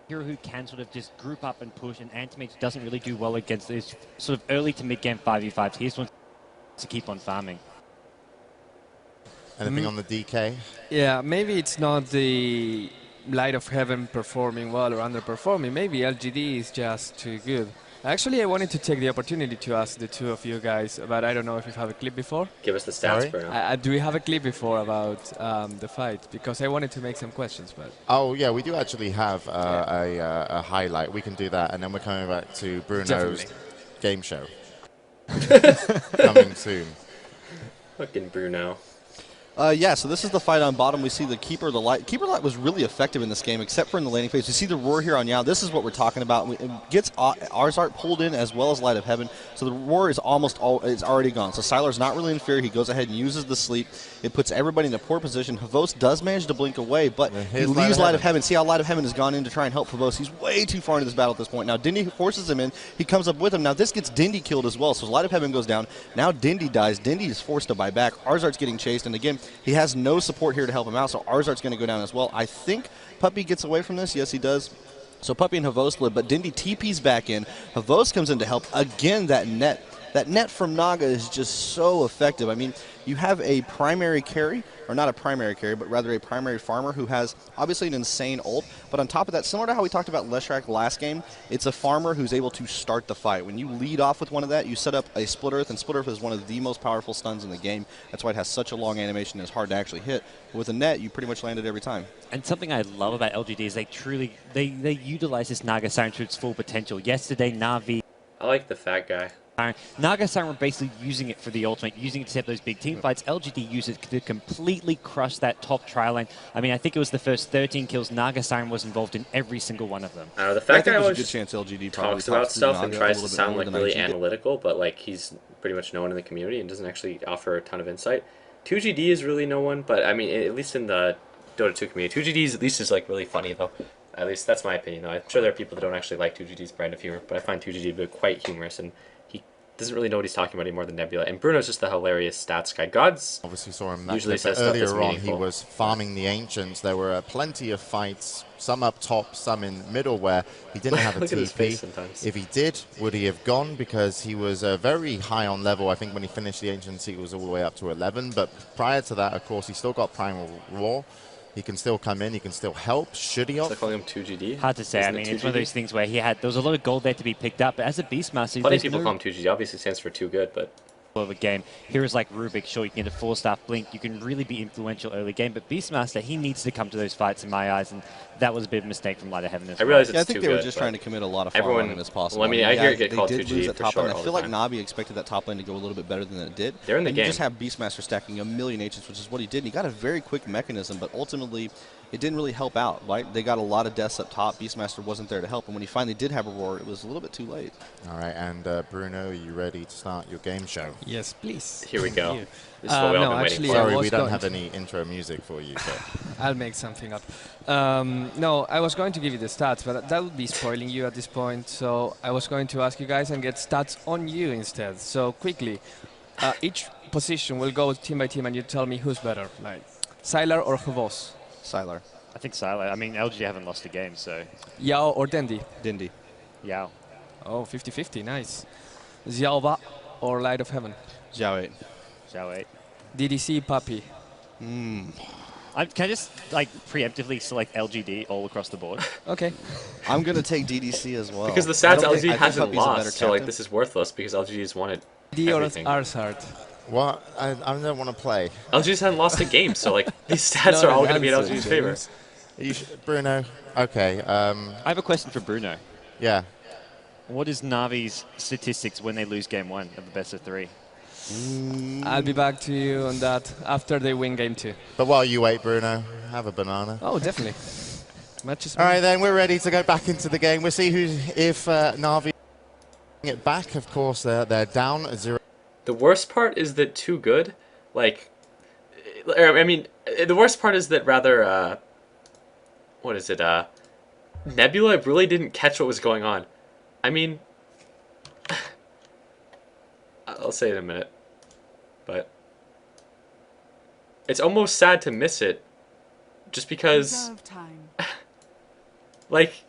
Hero who can sort of just group up and push, and Antimage doesn't really do well against these sort of early to mid-game 5v5s. He just wants to keep on farming. Anything on the DK? Yeah, maybe it's not the Light of Heaven performing well or underperforming. Maybe LGD is just too good. Actually, I wanted to take the opportunity to ask the two of you guys, but I don't know if you have a clip before. Give us the stats, Bruno. Do we have a clip before about the fight? Because I wanted to make some questions, but... Oh, yeah, we do actually have a highlight. We can do that, and then we're coming back to Bruno's game show. Coming soon. Fucking Bruno. Yeah, so this is the fight on bottom. We see the Keeper, the Light. Keeper Light was really effective in this game, except for in the laning phase. You see the Roar here on Yao. This is what we're talking about. It gets Arzart pulled in as well as Light of Heaven. So the Roar is is already gone. So Sylar's not really in fear. He goes ahead and uses the Sleep. It puts everybody in a poor position. Havos does manage to blink away, but he leaves Light of Heaven. See how Light of Heaven has gone in to try and help Havos. He's way too far into this battle at this point. Now Dindy forces him in. He comes up with him. Now this gets Dindy killed as well. So Light of Heaven goes down. Now Dindy dies. Dindy is forced to buy back. Arzart's getting chased, and again, he has no support here to help him out, so Arzart's going to go down as well. I think Puppey gets away from this. Yes, he does. So Puppey and Havos split, but Dindy TP's back in. Havos comes in to help. Again, that net from Naga is just so effective. I mean, you have a primary carry, or not a primary carry, but rather a primary farmer who has obviously an insane ult. But on top of that, similar to how we talked about Leshrac last game, it's a farmer who's able to start the fight. When you lead off with one of that, you set up a Split Earth, and Split Earth is one of the most powerful stuns in the game. That's why it has such a long animation and it's hard to actually hit. With a net, you pretty much land it every time. And something I love about LGD is they utilize this Naga Siren to its full potential. Yesterday, Na'Vi... I like the fat guy. Naga Siren were basically using it for the ultimate, using it to set those big team fights. LGD used it to completely crush that top trial lane. I mean, I think it was the first 13 kills. Naga Siren was involved in every single one of them. The fact that there's a good chance LGD talks about stuff and tries to sound like really analytical, but like he's pretty much known in the community and doesn't actually offer a ton of insight. 2GD is really no one, but I mean, at least in the Dota 2 community, 2GD at least is like really funny though. At least that's my opinion though. I'm sure there are people that don't actually like 2GD's brand of humor, but I find 2GD to be quite humorous, and doesn't really know what he's talking about anymore than Nebula. And Bruno's just the hilarious stats guy. Gods obviously saw him usually says earlier stuff on. meaningful. He was farming the Ancients. There were plenty of fights, some up top, some in middle, where he didn't have a Look at his face TP. sometimes. If he did, would he have gone? Because he was very high on level. I think when he finished the Ancients, he was all the way up to 11. But prior to that, of course, he still got Primal Roar. He can still come in. He can still help. Should he? They're calling him 2GD. Hard to say. I mean, it's one of those things where there was a lot of gold there to be picked up. But as a Beastmaster, Plenty of people call him 2GD. Obviously stands for too good, but of a game. Heroes like Rubik, sure, you can get a 4-star blink, you can really be influential early game, but Beastmaster, he needs to come to those fights in my eyes, and that was a bit of a mistake from Light of Heaven as I well. realize Yeah, I it's think too they were good, just but trying to commit a lot of farm everyone- on him as possible. well, I mean, I hear it get they called did 2G lose that for top short lane. I all feel the like time. Navi expected that top lane to go a little bit better than it did. They're in the and game. You just have Beastmaster stacking a million H's, which is what he did. And he got a very quick mechanism, but ultimately it didn't really help out. Right? They got a lot of deaths up top. Beastmaster wasn't there to help, and when he finally did have a roar, it was a little bit too late. All right, and Bruno, are you ready to start your game show? Yes, please. Here we go. Thank you. This is what we all no, been waiting actually, for. I Sorry, was we don't going have to- any intro music for you, so. I'll make something up. No, I was going to give you the stats, but that would be spoiling you at this point. So I was going to ask you guys and get stats on you instead. So quickly, each position will go team by team, and you tell me who's better, like Sylar or Hvos, Sylar. I think Silent. I mean, LG haven't lost a game, so Yao or Dendi. Dindy. Yao. Oh, 50-50, nice. Xiaoba or Light of Heaven. Zhao 8. Zhao 8. DDC Papi. Can I just like preemptively select LGD all across the board? Okay. I'm going to take DDC as well. Because the I stats don't LG think- I think hasn't Puppy's a better lost, so like captain. this is worthless because LG has won it. D or Everything. Arsart. What? I don't want to play. LG just hasn't lost a game, so like these stats No, are all no, going to be in answer, LG's favor. James. Bruno? Okay, I have a question for Bruno. yeah. What is Navi's statistics when they lose game 1 of the best of 3? I'll be back to you on that after they win game 2. But while you wait, Bruno, have a banana. Oh, definitely. Matches. All right, then we're ready to go back into the game. We'll see if Navi bring it back. Of course, they're down 0. The worst part is that Too Good, like, I mean, the worst part is that rather, what is it, Nebula really didn't catch what was going on. I mean, I'll say it in a minute, but it's almost sad to miss it, just because, Reserve time. like,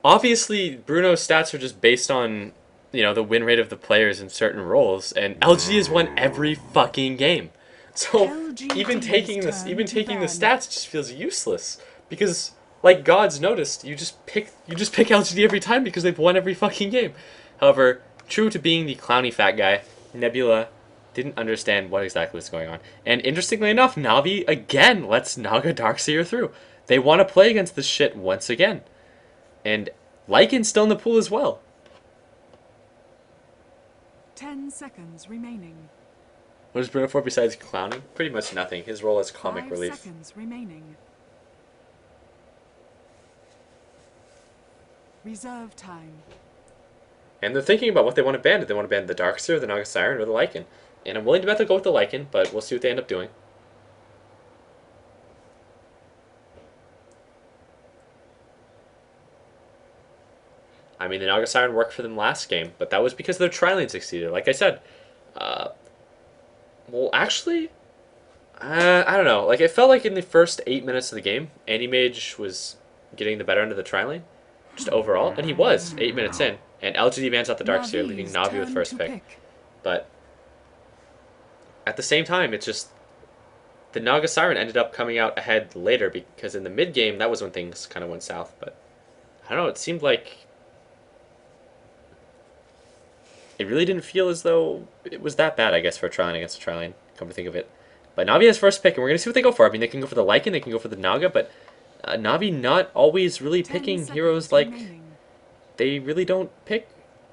obviously Bruno's stats are just based on, you know, the win rate of the players in certain roles, and LG has won every fucking game. So LGD's even taking the turn to ban. stats just feels useless because, like God's noticed, you just pick LGD every time because they've won every fucking game. However, true to being the clowny fat guy, Nebula didn't understand what exactly was going on. And interestingly enough, Navi again lets Naga Darkseer through. They want to play against this shit once again. And Lycan's still in the pool as well. 10 seconds remaining. What is Bruno for besides clowning? Pretty much nothing. His role is comic 5 relief. seconds remaining. Reserve time. And they're thinking about what they want to ban. Do they want to ban the Darkseer, the Naga Siren, or the Lycan? And I'm willing to bet they'll go with the Lycan, but we'll see what they end up doing. I mean, the Naga Siren worked for them last game, but that was because their tri-lane succeeded. Like I said, well, actually, I don't know. Like, it felt like in the first 8 minutes of the game, Anti-Mage was getting the better end of the tri-lane, just overall, and he was 8 minutes in. And LGD bans out the Darkseer, leaving Navi's Navi with turn first to pick. But at the same time, it's just the Naga Siren ended up coming out ahead later because in the mid game, that was when things kind of went south. But I don't know, it seemed like it really didn't feel as though it was that bad, I guess, for a tri-lane against a tri-lane, come to think of it. But Navi has first pick, and we're going to see what they go for. I mean, they can go for the Lycan, they can go for the Naga, but Navi not always really 10 picking seconds heroes like remaining. they really don't pick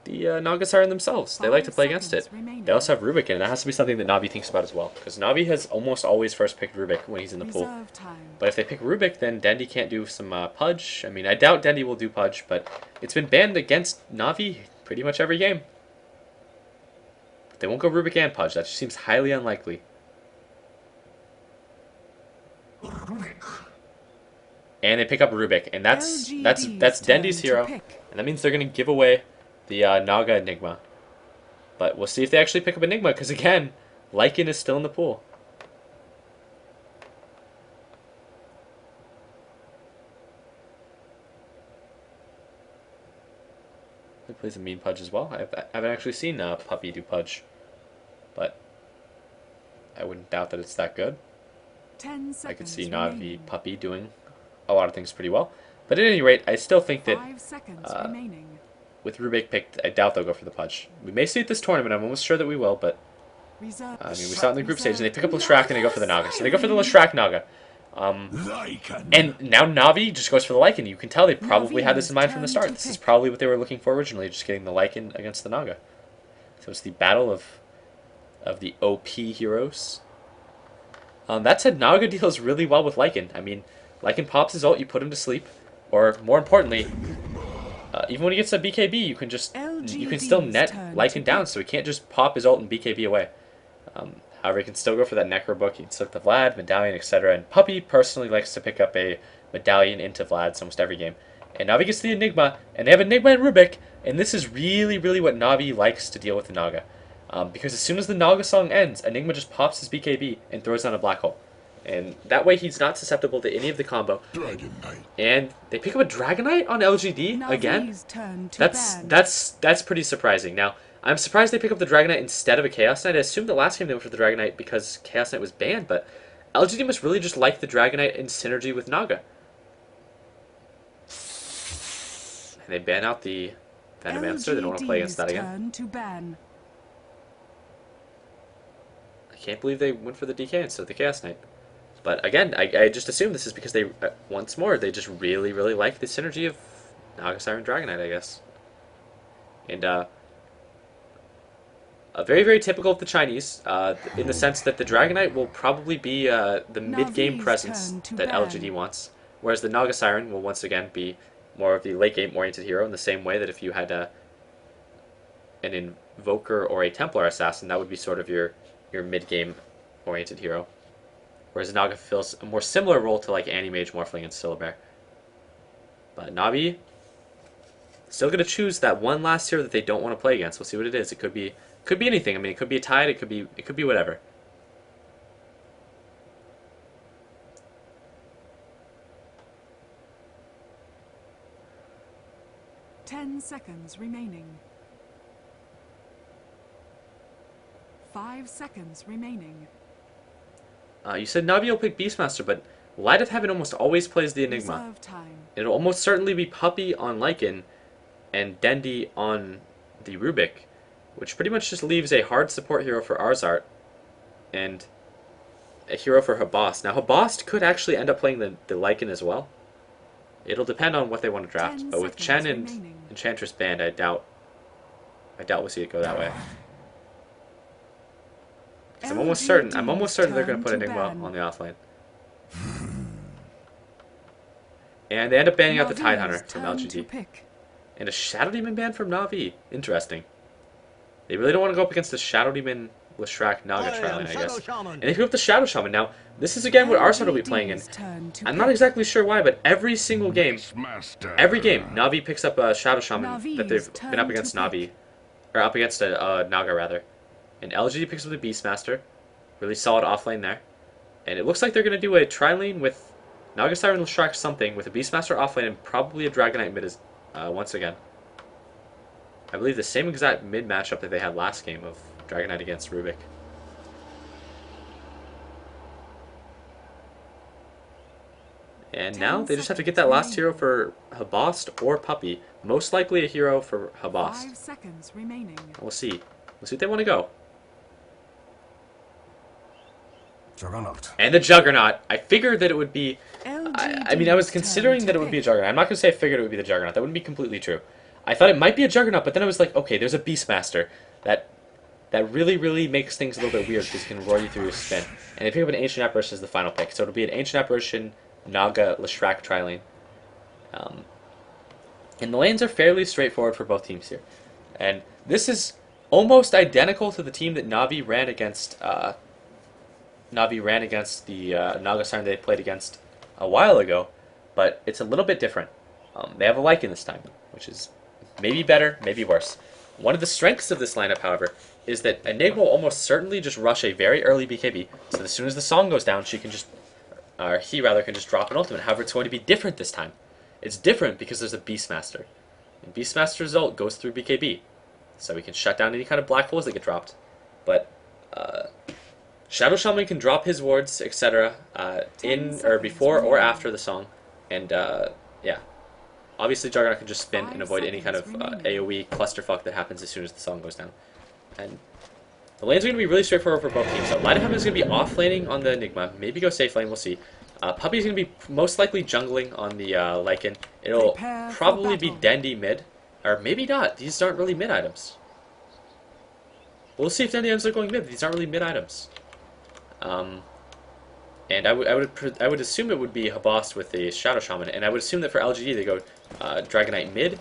the Naga Siren themselves. They like to play against it. They also have Rubik, and that has to be something that Navi thinks about as well. Because Navi has almost always first picked Rubik when he's in the pool. Reserve time. But if they pick Rubik, then Dendi can't do some Pudge. I mean, I doubt Dendi will do Pudge, but it's been banned against Navi pretty much every game. But they won't go Rubik and Pudge. That just seems highly unlikely. And they pick up Rubik, and that's LGD's Dendi's turn to hero, pick. and that means they're going to give away the Naga Enigma. But we'll see if they actually pick up Enigma, because again, Lycan is still in the pool. He plays a mean Pudge as well. I haven't actually seen Puppy do Pudge, but I wouldn't doubt that it's that good. 10 seconds I could see remaining. Navi Puppy doing a lot of things pretty well. But at any rate, I still think that 5 seconds remaining. with Rubik picked, I doubt they'll go for the Pudge. We may see it this tournament. I'm almost sure that we will, but I mean, we saw it in the group stage, and they pick up Leshrac and they go for the Naga. So they go for the Leshrac Naga. And now Navi just goes for the Lycan. You can tell they probably had this in mind from the start. This is probably what they were looking for originally, just getting the Lycan against the Naga. So it's the battle of the OP heroes. That said, Naga deals really well with Lycan. I mean, Lycan pops his ult, you put him to sleep. Or, more importantly, even when he gets a BKB, you can still net Lycan down, so he can't just pop his ult and BKB away. However, he can still go for that Necro Book. He can select the Vlad, Medallion, etc. And Puppy personally likes to pick up a Medallion into Vlad's almost every game. And Navi gets the Enigma, and they have Enigma and Rubik, and this is really, really what Navi likes to deal with the Naga. Because as soon as the Naga song ends, Enigma just pops his BKB and throws down a black hole. And that way he's not susceptible to any of the combo. And they pick up a Dragonite on LGD again? That's pretty surprising. Now, I'm surprised they pick up the Dragonite instead of a Chaos Knight. I assumed the last game they went for the Dragonite because Chaos Knight was banned, but LGD must really just like the Dragonite in synergy with Naga. And they ban out the Venomancer. They don't want to play against that again. I can't believe they went for the DK instead of the Chaos Knight. But again, I just assume this is because they, once more, they just really, really like the synergy of Naga Siren Dragonite, I guess. And, very, very typical of the Chinese, in the sense that the Dragonite will probably be the mid-game presence that LGD wants, whereas the Naga Siren will once again be more of the late-game oriented hero in the same way that if you had an Invoker or a Templar Assassin, that would be sort of your mid-game oriented hero. Whereas Naga fills a more similar role to like Anti-Mage, Morphling, and Syllabear. But Navi still going to choose that one last hero that they don't want to play against. We'll see what it is. It could be anything. I mean, it could be a tide. It could be whatever. Ten seconds remaining. 5 seconds remaining. You said Navi will pick Beastmaster, but Light of Heaven almost always plays the Enigma. It'll almost certainly be Puppy on Lycan and Dendi on the Rubik, which pretty much just leaves a hard support hero for Arzart and a hero for Habast. Now, Habast could actually end up playing the Lycan as well. It'll depend on what they want to draft, but with Chen and Enchantress banned, I doubt we'll see it go that way. I'm almost certain they're going to put Enigma on the offlane. And they end up banning out the Tidehunter from LGD. And a Shadow Demon ban from Na'Vi. Interesting. They really don't want to go up against the Shadow Demon Leshrac Naga trialing, I guess. And they pick up the Shadow Shaman. Now, this is again what Arslan will be playing in. I'm not exactly sure why, but every single game, Na'Vi picks up a Shadow Shaman that they've been up against Na'Vi. Or up against a Naga, rather. And LGD picks up the Beastmaster. Really solid offlane there. And it looks like they're going to do a tri-lane with Naga Siren Leshrac something, with a Beastmaster offlane and probably a Dragonite mid once again. I believe the same exact mid matchup that they had last game of Dragonite against Rubik. And now they just have to get that last hero for Habast or Puppy. Most likely a hero for Habast. 5 seconds remaining. We'll see. We'll see if they want to go. Juggernaut. And the Juggernaut. I figured that it would be... I mean, I was considering that it would be a Juggernaut. I'm not going to say I figured it would be the Juggernaut. That wouldn't be completely true. I thought it might be a Juggernaut, but then I was like, okay, there's a Beastmaster. That really, really makes things a little bit weird because he can roar you through your spin. And they pick up an Ancient Apparition as the final pick. So it'll be an Ancient Apparition, Naga, Leshrac tri-lane. And the lanes are fairly straightforward for both teams here. And this is almost identical to the team that Na'Vi ran against... the Naga Siren they played against a while ago, but it's a little bit different. They have a Lycan this time, which is maybe better, maybe worse. One of the strengths of this lineup, however, is that Enigma will almost certainly just rush a very early BKB, so as soon as the song goes down, she can just, or he rather, can just drop an ultimate. However, it's going to be different this time. It's different because there's a Beastmaster. And Beastmaster's ult goes through BKB, so he can shut down any kind of black holes that get dropped. But, Shadow Shaman can drop his wards, etc., in or before or after the song, and yeah. Obviously, Juggernaut can just spin and 5 avoid any kind of seconds remaining. AoE clusterfuck that happens as soon as the song goes down. And the lanes are going to be really straightforward for both teams. So Light of Heaven is going to be off laning on the Enigma. Maybe go safe lane, we'll see. Puppy is going to be most likely jungling on the Lycan. It'll Prepare for probably be battle. Dendi mid. Or maybe not. These aren't really mid items. We'll see if Dendi items are going mid. These aren't really mid items. And I would assume it would be Habast with the Shadow Shaman. And I would assume that for LGD they go Dragonite mid.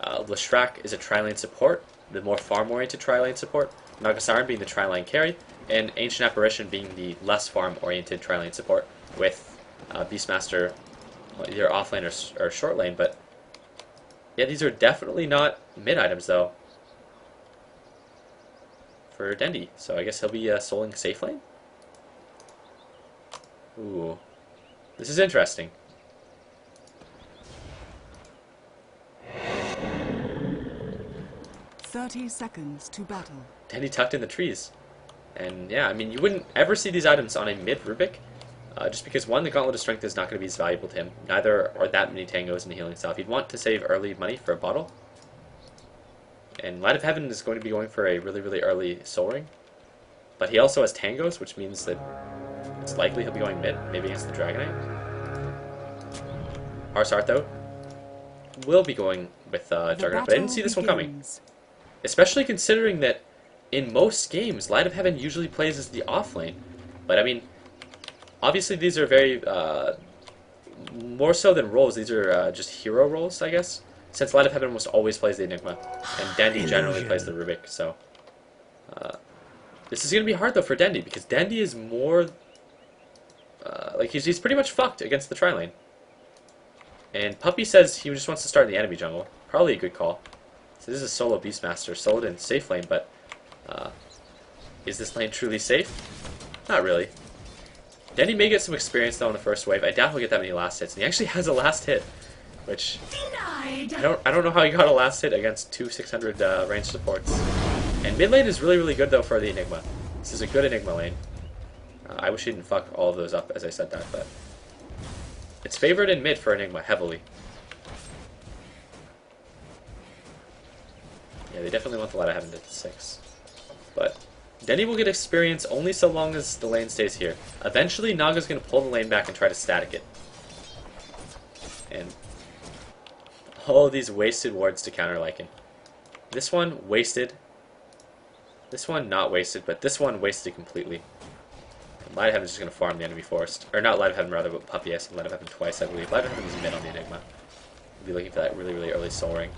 Leshrac is a tri-lane support. The more farm-oriented tri-lane support. Nagasaran being the tri-lane carry. And Ancient Apparition being the less farm-oriented tri-lane support. With Beastmaster either off lane or short lane, but yeah, these are definitely not mid items though for Dendi. So I guess he'll be souling safe lane. Ooh, this is interesting. Thirty seconds to battle. Dendi tucked in the trees, and yeah, I mean you wouldn't ever see these items on a mid Rubik. Just because, one, the Gauntlet of Strength is not going to be as valuable to him. Neither are that many tangos in the healing style. He'd want to save early money for a bottle. And Light of Heaven is going to be going for a really, really early Soul Ring. But he also has tangos, which means that it's likely he'll be going mid, maybe against the Dragonite. Arsart, though, will be going with Juggernaut, but I didn't see this one coming. Especially considering that in most games, Light of Heaven usually plays as the off lane. But, I mean, obviously, these are very, more so than roles, these are just hero roles, I guess. Since Light of Heaven almost always plays the Enigma, and Dendi generally plays the Rubik, so... this is going to be hard, though, for Dendi, because Dendi is more... like, he's pretty much fucked against the tri-lane. And Puppy says he just wants to start in the enemy jungle. Probably a good call. So this is a solo Beastmaster, soloed in safe lane, but... is this lane truly safe? Not really. Dendi may get some experience though in the first wave. I doubt he'll get that many last hits. And he actually has a last hit, which I don't know how he got a last hit against two 600 range supports. And mid lane is really, really good though for the Enigma. This is a good Enigma lane. I wish he didn't fuck all of those up as I said that, but it's favored in mid for Enigma heavily. Yeah, they definitely want the Light of Heaven to 6, but Dendi will get experience only so long as the lane stays here. Eventually, Naga's going to pull the lane back and try to static it. And all of these wasted wards to counter Lycan. This one, wasted. This one, not wasted, but this one, wasted completely. And Light of Heaven is just going to farm the enemy forest. Or not Light of Heaven, rather, but Puppy. I said Light of Heaven twice, I believe. Light of Heaven is mid on the Enigma. We'll be looking for that really, really early Soul Ring.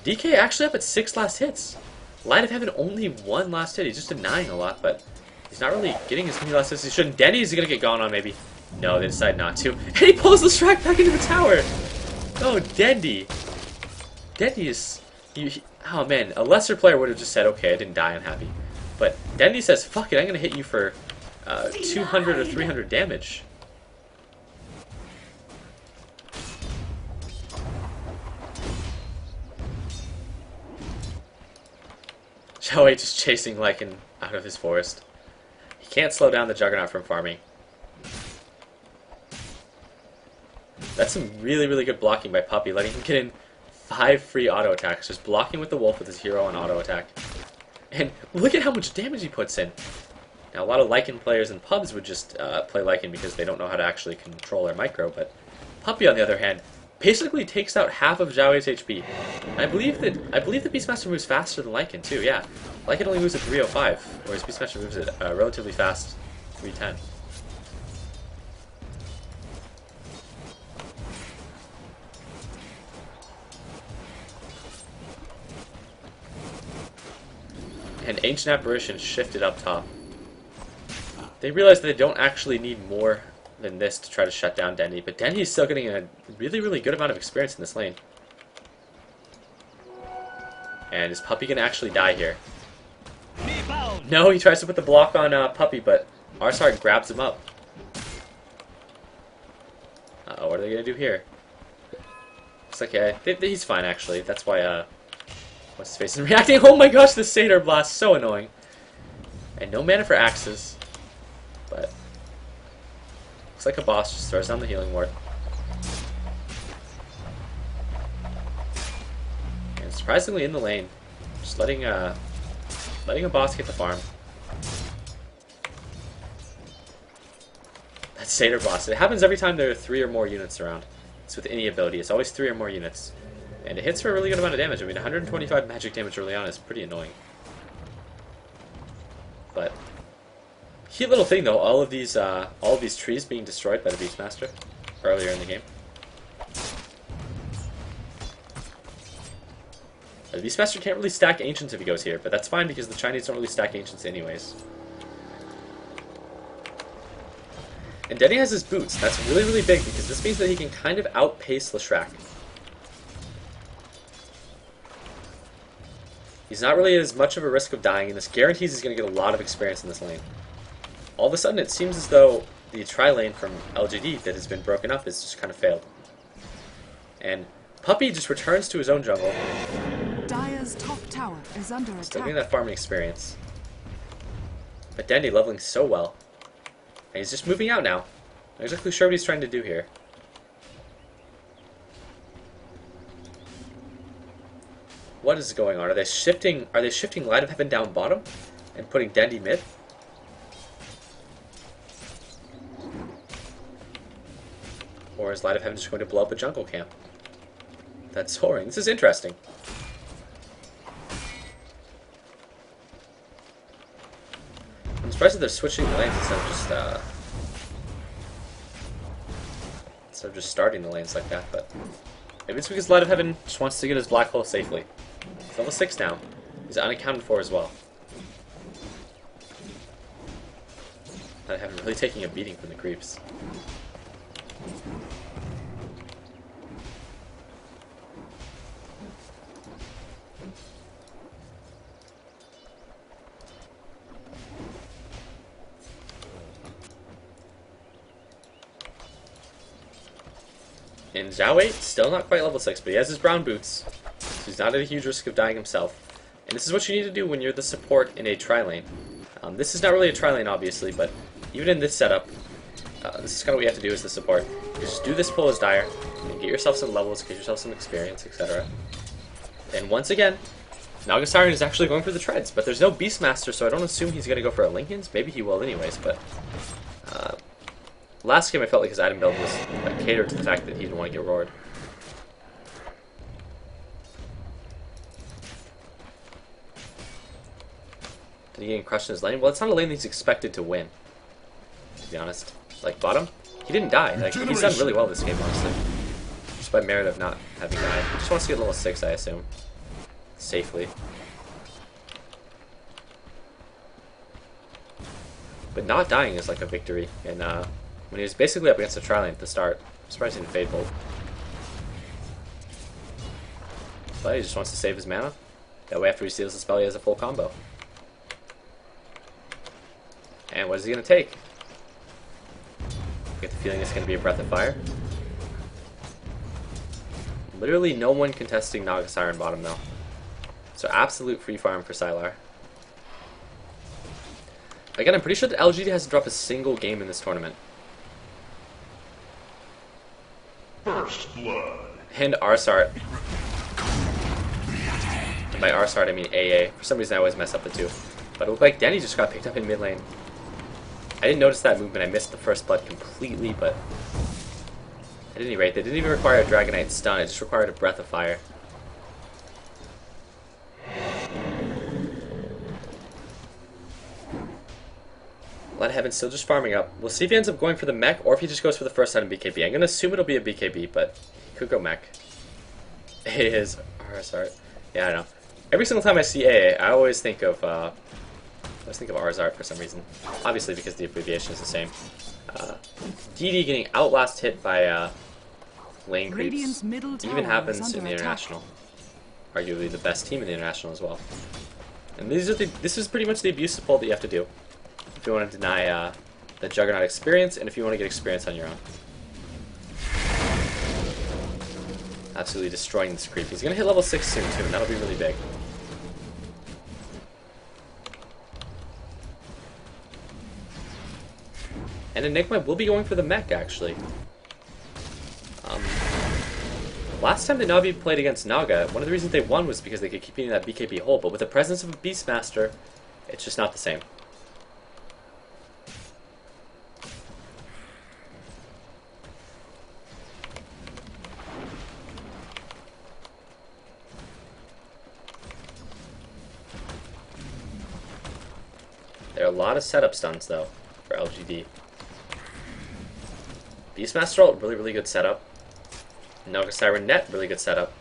DK actually up at 6 last hits. Light of Heaven only 1 last hit. He's just denying a lot, but he's not really getting as many last hits as he should. Denny's going to get gone on, maybe. No, they decide not to. And he pulls the Leshrac back into the tower. Oh, Dendi. Dendi is... oh, man. A lesser player would have just said, okay, I didn't die, I'm happy. But Dendi says, fuck it, I'm going to hit you for 200 or 300 damage. Joey just chasing Lycan out of his forest. He can't slow down the Juggernaut from farming. That's some really, really good blocking by Puppy, letting him get in 5 free auto attacks, just blocking with the Wolf with his hero on auto attack. And look at how much damage he puts in. Now, a lot of Lycan players in pubs would just play Lycan because they don't know how to actually control their micro, but Puppy, on the other hand, basically takes out half of Zhao Wei's HP. I believe that Beastmaster moves faster than Lycan too. Yeah, Lycan only moves at 305, whereas Beastmaster moves at relatively fast 310. And Ancient Apparition shifted up top. They realize that they don't actually need more than this to try to shut down Dendi, but Dendi is still getting a really, really good amount of experience in this lane. And is Puppy gonna actually die here? No, he tries to put the block on Puppy, but Arsart grabs him up. Uh-oh, what are they gonna do here? Looks like he's fine actually. That's why what's his face isn't reacting. Oh my gosh, the Satyr Blast, so annoying. And no mana for axes, but looks like a boss just throws down the healing ward. surprisingly in the lane. Just letting a boss get the farm. That Satyr boss. It happens every time there are 3 or more units around. It's with any ability. It's always 3 or more units. And it hits for a really good amount of damage. I mean, 125 magic damage early on is pretty annoying. But cute little thing though, all of these trees being destroyed by the Beastmaster earlier in the game. The Beastmaster can't really stack Ancients if he goes here, but that's fine because the Chinese don't really stack Ancients anyways. And Denny has his boots. That's really, really big because this means that he can kind of outpace Leshrac. He's not really as much of a risk of dying, and this guarantees he's going to get a lot of experience in this lane. All of a sudden, it seems as though the tri-lane from LGD that has been broken up has just kind of failed. And Puppey just returns to his own jungle. Dire's top tower is under attack. Still getting that farming experience. But Dendy leveling so well. And he's just moving out now. Not exactly sure what he's trying to do here. What is going on? Are they shifting Light of Heaven down bottom and putting Dendy mid? Or is Light of Heaven just going to blow up a jungle camp? That's soaring. This is interesting. I'm surprised that they're switching the lanes instead of just starting the lanes like that, but maybe it's because Light of Heaven just wants to get his black hole safely. He's level 6 now. He's unaccounted for as well. Light of Heaven really taking a beating from the creeps. And Zhao Wei, still not quite level 6, but he has his brown boots, so he's not at a huge risk of dying himself. And this is what you need to do when you're the support in a tri-lane. This is not really a tri-lane, obviously, but even in this setup, this is kind of what you have to do as the support. You just do this pull as Dire, and get yourself some levels, get yourself some experience, etc. And once again, Naga Siren is actually going for the treads, but there's no Beastmaster, so I don't assume he's going to go for a Linken's. Maybe he will anyways, but last game I felt like his item build was catered to the fact that he didn't want to get roared. Did he get crushed in his lane? Well, it's not a lane that he's expected to win, to be honest. Like, bottom, he didn't die. Like, he's done really well this game, honestly. Just by merit of not having died. He just wants to get level 6, I assume. Safely. But not dying is like a victory, and when he was basically up against the tri-lane at the start, I'm surprised he didn't Fade Bolt. But he just wants to save his mana. That way after he seals the spell he has a full combo. And what is he going to take? I get the feeling it's going to be a Breath of Fire. Literally no one contesting Naga Siren bottom though. So absolute free farm for Sylar. Again, I'm pretty sure that LGD hasn't dropped a single game in this tournament. First blood. And Arsart. And by Arsart I mean AA. For some reason I always mess up the two. But it looked like Denny just got picked up in mid lane. I didn't notice that movement. I missed the first blood completely, but at any rate, they didn't even require a Dragonite stun. It just required a Breath of Fire. Light of Heaven's still just farming up. We'll see if he ends up going for the mech or if he just goes for the first item BKB. I'm going to assume it'll be a BKB, but he could go mech. It is Arsart. Yeah, I know. Every single time I see AA, I always think of Arzart for some reason. Obviously because the abbreviation is the same. DD getting outlast hit by lane creeps even happens in the International. Arguably the best team in the International as well. And this is pretty much the abusive pull that you have to do if you want to deny the Juggernaut experience and if you want to get experience on your own. Absolutely destroying this creep. He's going to hit level 6 soon too, and that'll be really big. And Enigma will be going for the mech, actually. Last time the Navi played against Naga, one of the reasons they won was because they could keep eating that BKB hole, but with the presence of a Beastmaster, it's just not the same. There are a lot of setup stuns, though, for LGD. Beastmaster ult, really good setup. Naga Siren Net, really good setup.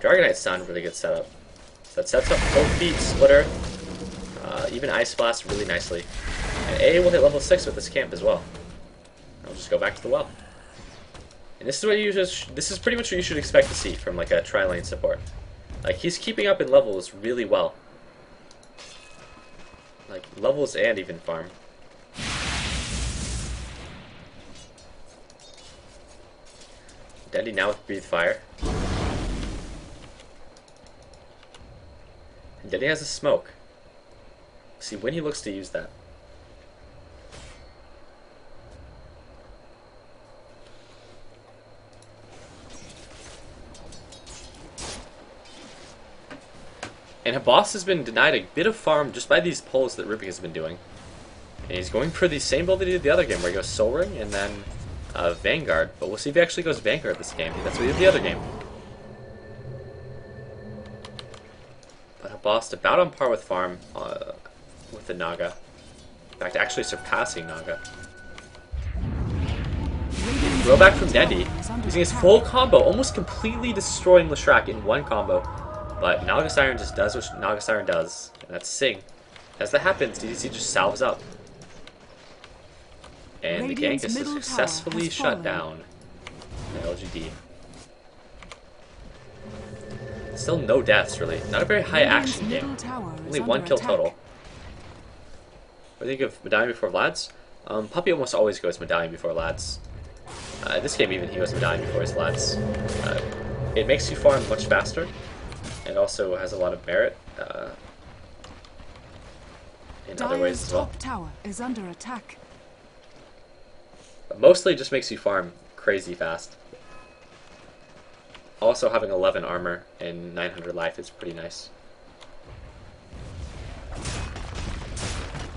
Dragonite Stun, really good setup. So that sets up both feet, Splitter, even Ice Blast really nicely. And A will hit level 6 with this camp as well. I'll just go back to the well. And this is what this is pretty much what you should expect to see from like a tri-lane support. Like he's keeping up in levels really well. Like levels and even farm. Dendy now with Breathe Fire. And Dendy has a smoke. See when he looks to use that. And Habas has been denied a bit of farm just by these pulls that Ruby has been doing. And he's going for the same build that he did the other game, where he goes Soul Ring and then Vanguard. But we'll see if he actually goes Vanguard this game. That's what he did the other game. But Habas about on par with farm with the Naga. In fact, actually surpassing Naga. Throw back from Dendy, using his full combo, almost completely destroying Leshrac in one combo. But Naga Siren just does what Naga Siren does, and that's Sing. As that happens, DDC just salves up. And the gank is successfully shut down by LGD. Still no deaths, really. Not a very high action game. Only 1 kill total. What do you think of Medallion before Vlad's? Puppy almost always goes Medallion before Vlad's. This game even he goes Medallion before his Vlad's. It makes you farm much faster. It also has a lot of merit in other ways as well. Top tower is under attack. But mostly it just makes you farm crazy fast. Also having 11 armor and 900 life is pretty nice.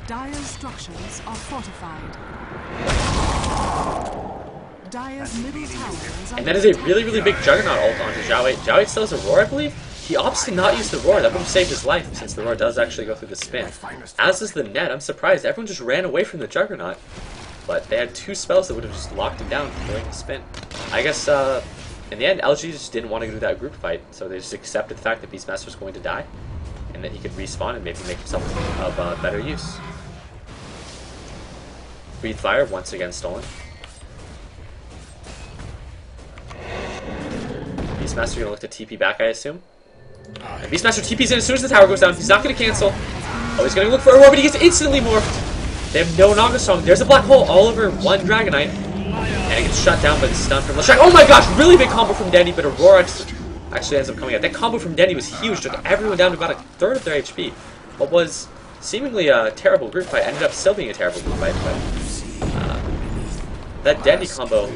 Dire's structures are fortified. Dire's middle tower is under And that is a really big Juggernaut ult onto Zhao 8. Zhao 8 still has a Roar, I believe. He opts to not use the Roar. That would have saved his life, since the Roar does actually go through the spin. As is the Net. I'm surprised. Everyone just ran away from the Juggernaut. But they had 2 spells that would have just locked him down during the spin. I guess, in the end, LG just didn't want to do that group fight, so they just accepted the fact that Beastmaster was going to die, and that he could respawn and maybe make himself of better use. Breathe Fire, once again stolen. Beastmaster gonna look to TP back, I assume. And Beastmaster TP's in as soon as the tower goes down. He's not gonna cancel. Oh, he's gonna look for a Roar, but he gets instantly morphed. They have no Naga Song. There's a black hole all over one Dragonite. And it gets shut down by the stun from Leshrac. Oh my gosh, really big combo from Dendy, but Aurora actually ends up coming out. That combo from Dendy was huge, took everyone down to about a third of their HP. What was seemingly a terrible group fight ended up still being a terrible group fight, but that Dendy combo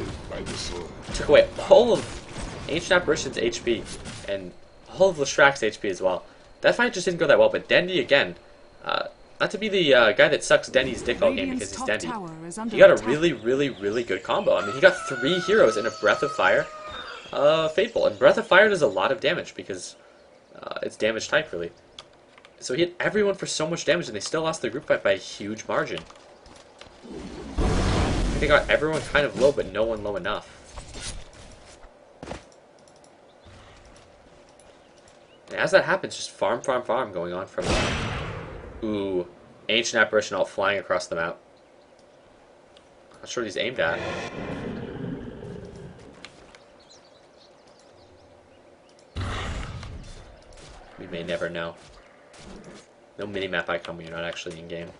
took away all of Ancient Apparition's HP and all of Leshrac's HP as well. That fight just didn't go that well, but Dendy again, not to be the guy that sucks Dendy's dick all game because he's Dendy. He got a really good combo. I mean, he got 3 heroes in a Breath of Fire, Fateful. And Breath of Fire does a lot of damage because it's damage type, really. So he hit everyone for so much damage, and they still lost their group fight by a huge margin. They got everyone kind of low, but no one low enough. And as that happens, just farm going on from... Ooh, Ancient Apparition ult flying across the map. Not sure what he's aimed at. We may never know. No minimap icon when you're not actually in game.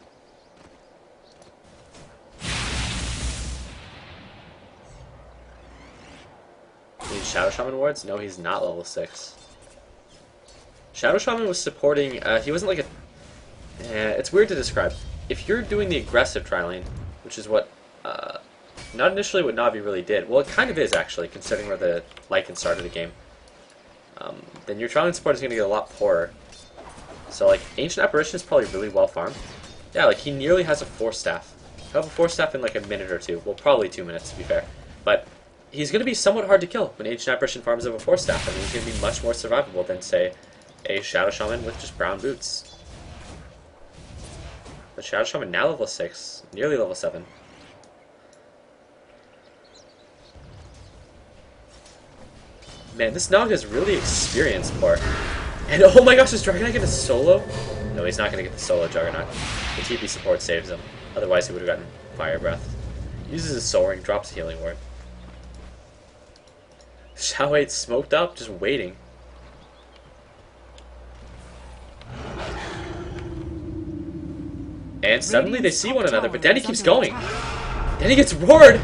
Need Shadow Shaman wards? No, he's not level 6. Shadow Shaman was supporting, he wasn't like a... it's weird to describe. If you're doing the aggressive tri-lane, which is what not initially what Navi really did. Well, it kind of is, actually, considering where the Lycan started the game. Then your Trialing support is going to get a lot poorer. So, like, Ancient Apparition is probably really well farmed. Yeah, like, he nearly has a Force Staff. He'll have a Force Staff in, like, a minute or two. Well, probably 2 minutes, to be fair. But he's going to be somewhat hard to kill when Ancient Apparition farms up a Force Staff. I mean, he's going to be much more survivable than, say, a Shadow Shaman with just brown boots. But Shadow Shaman now level 6, nearly level 7. Man, this Nog is really experienced part. And oh my gosh, is Dragonite get a solo? No, he's not going to get the solo Juggernaut. The TP support saves him. Otherwise, he would have gotten Fire Breath. Uses his Soul Ring, drops Healing Word. Xiao 8 smoked up, just waiting. And suddenly they see one another, but Denny keeps going. Denny gets roared!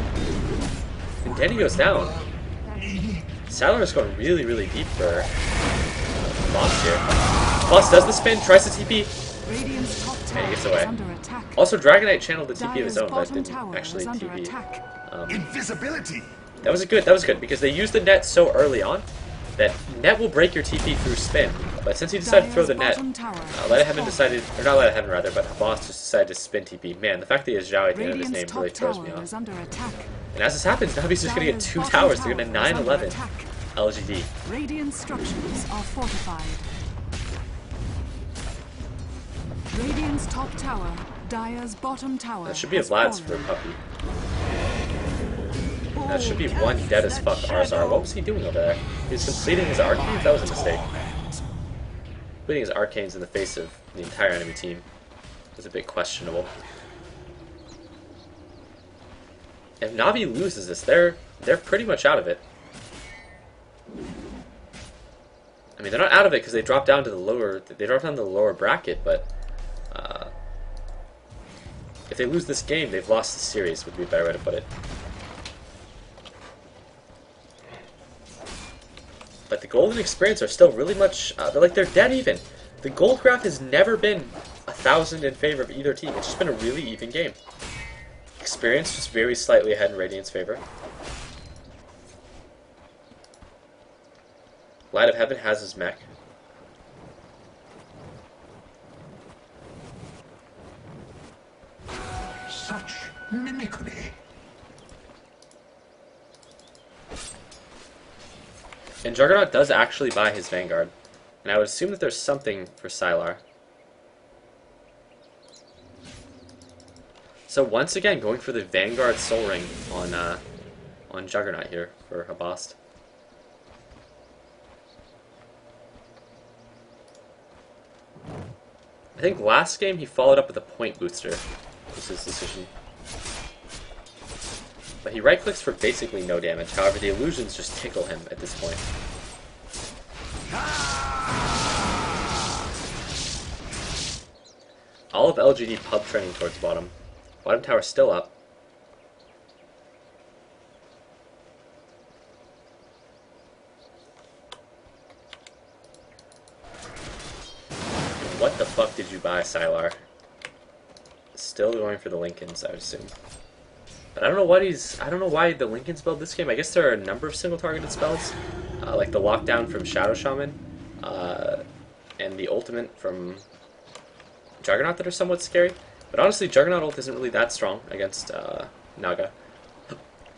And Denny goes down. Saddler is going really, really deep for Boss here. Boss does the spin, tries to TP, and he gets away. Also, Dragonite channeled the TP of his own, but didn't actually TP. Invisibility. That was good, because they used the net so early on that net will break your TP through spin. But since he decided to throw the net, Light of Heaven decided, or not Light of Heaven rather, but Boss just decided to spin TP. Man, the fact that he has Zhao at the end of his name really throws me off. And as this happens, Navi's just going to get 2 towers. They're going to 9-11 LGD. Radiant structures are fortified. Radiant's top tower, Dire's bottom tower. That should be a Vlad's for a puppy. That should be one dead as fuck RSR. What was he doing over there? He was completing his arcanes? That was a mistake. Completing his arcanes in the face of the entire enemy team was a bit questionable. If Navi loses this, they're pretty much out of it. I mean, they're not out of it because they dropped down to the lower bracket, but if they lose this game, they've lost the series, would be a better way to put it. But the gold and experience are still really much, they're dead even. The gold graph has never been 1,000 in favor of either team. It's just been a really even game. Experience just very slightly ahead in Radiant's favor. Light of Heaven has his mech. Such mimicry. And Juggernaut does actually buy his Vanguard. And I would assume that there's something for Sylar. So once again, going for the Vanguard Soul Ring on Juggernaut here for Habast. I think last game he followed up with a Point Booster. Was his decision. But he right-clicks for basically no damage. However, the illusions just tickle him at this point. All of LGD pub training towards bottom. Bottom tower still up. What the fuck did you buy, Sylar? Still going for the Lincolns, I would assume. But I don't know why the Lincolns build this game. I guess there are a number of single targeted spells, like the lockdown from Shadow Shaman, and the ultimate from Juggernaut that are somewhat scary. But honestly, Juggernaut ult isn't really that strong against Naga.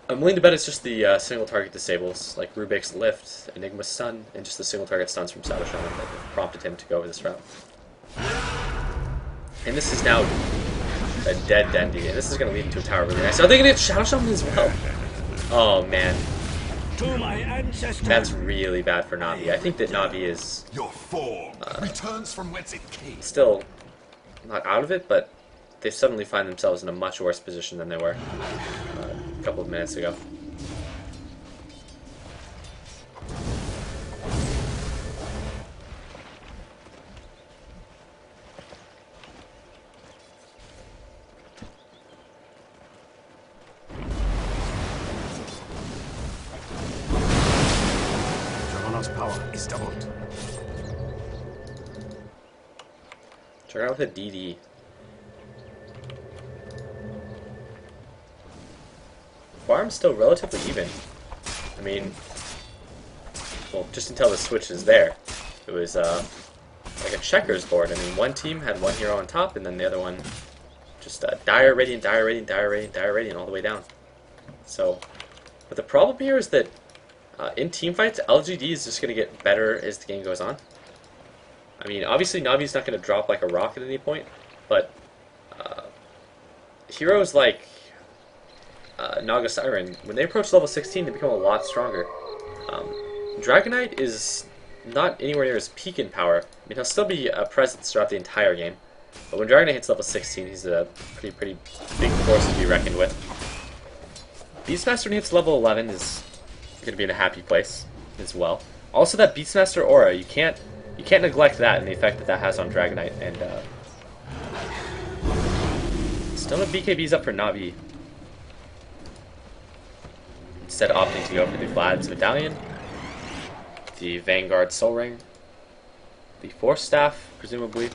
I'm willing to bet it's just the single target disables, like Rubik's Lift, Enigma's Stun, and just the single target stuns from Shadow Shaman that prompted him to go over this route. And this is now a dead Dendi, and this is going to lead into a tower really nice. Are they going to get Shadow Shaman as well? Oh man. That's really bad for Navi. I think that Navi is Your form returns from whence it came. still not out of it, but they suddenly find themselves in a much worse position than they were a couple of minutes ago. Juggernaut's power is doubled. Juggernaut with a DD. farm's still relatively even. I mean, well, just until the switch is there. It was like a checkers board. I mean, one team had one hero on top, and then the other one just dire radiant, dire radiant, dire radiant, dire radiant all the way down. So, but the problem here is that in team fights, LGD is just going to get better as the game goes on. I mean, obviously Navi's not going to drop like a rock at any point, but heroes like Naga Siren, when they approach level 16, they become a lot stronger. Dragonite is not anywhere near his peak in power. I mean, he'll still be a presence throughout the entire game, but when Dragonite hits level 16, he's a pretty big force to be reckoned with. Beastmaster when he hits level 11 is going to be in a happy place as well. Also, that Beastmaster aura, you can't neglect that and the effect that that has on Dragonite. And still no BKBs up for Navi. Instead opting to go for the Vlad's Medallion, the Vanguard Soul Ring, the Force Staff, presumably,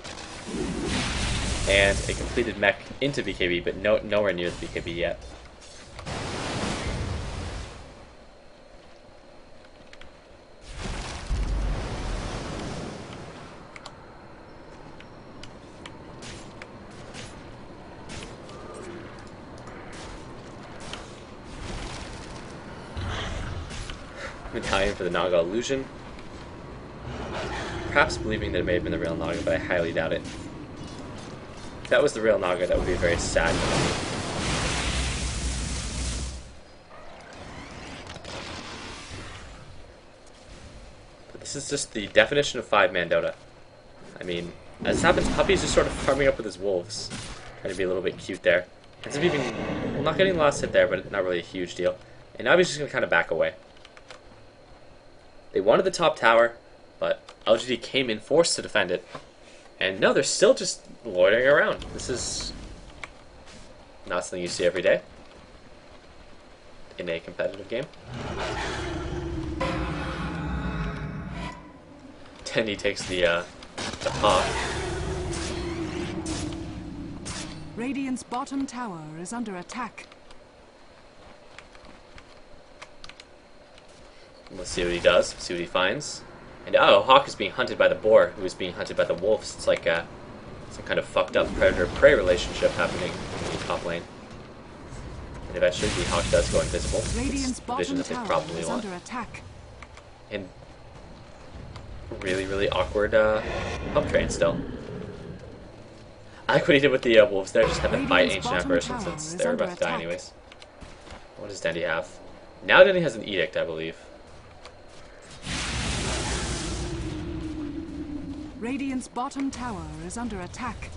and a completed mech into BKB, but nowhere near the BKB yet. Medallion for the Naga illusion. Perhaps believing that it may have been the real Naga, but I highly doubt it. If that was the real Naga, that would be a very sad moment. But this is just the definition of 5-man Dota. I mean, as happens, Puppy's just sort of farming up with his wolves. Trying to be a little bit cute there. Ends up even, well, not getting the last hit there, but not really a huge deal. And now he's just going to kind of back away. They wanted the top tower, but LGD came in forced to defend it. And no, they're still just loitering around. This is not something you see every day in a competitive game. Tendy takes the pop. Radiant's bottom tower is under attack. Let's see what he does, see what he finds. And oh, Hawk is being hunted by the boar, who is being hunted by the wolves. It's like some kind of fucked up predator-prey relationship happening in the top lane. And eventually the Hawk does go invisible. Radiant's the vision that they probably want. under attack. And really awkward pump train still. I like what he did with the wolves there, just had them fight Ancient Apparition since they were about to die anyways. What does Dendy have? Now Dendy has an Edict, I believe. Radiant's bottom tower is under attack.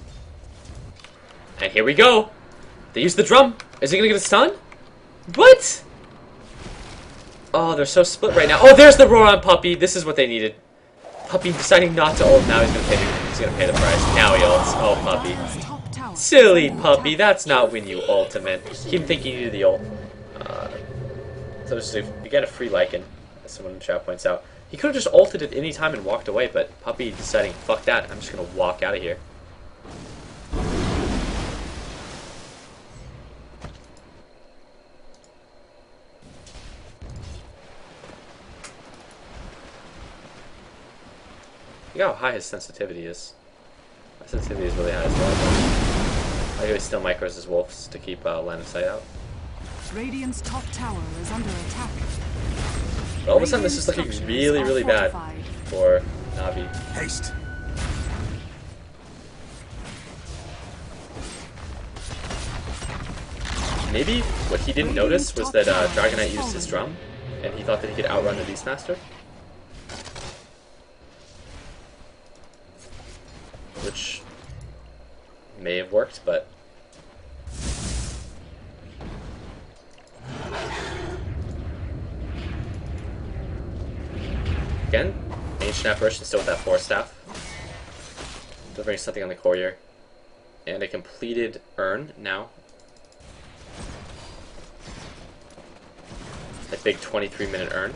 And here we go! They use the drum! Is he gonna get a stun? What?! Oh, they're so split right now. Oh, there's the roar on Puppy! This is what they needed. Puppy deciding not to ult. Now he's gonna pay the price. Now he ults. Oh, Puppy. Silly Puppy, that's not when you ultimate. Keep thinking you needed the ult. So just you get a free Lycan, as someone in the chat points out. He could have just ulted at any time and walked away, but Puppy deciding, fuck that, I'm just gonna walk out of here. Look how high his sensitivity is. My sensitivity is really high as well. I think he still micros his wolves to keep line of sight out. Radiant's top tower is under attack. But all of a sudden, this is looking really bad for Navi. Haste. Maybe what he didn't notice was that Dragonite used his drum, and he thought that he could outrun the Beastmaster. Which may have worked, but again, Ancient Apparition still with that Force Staff. Delivering something on the courier. And a completed urn now. A big 23-minute urn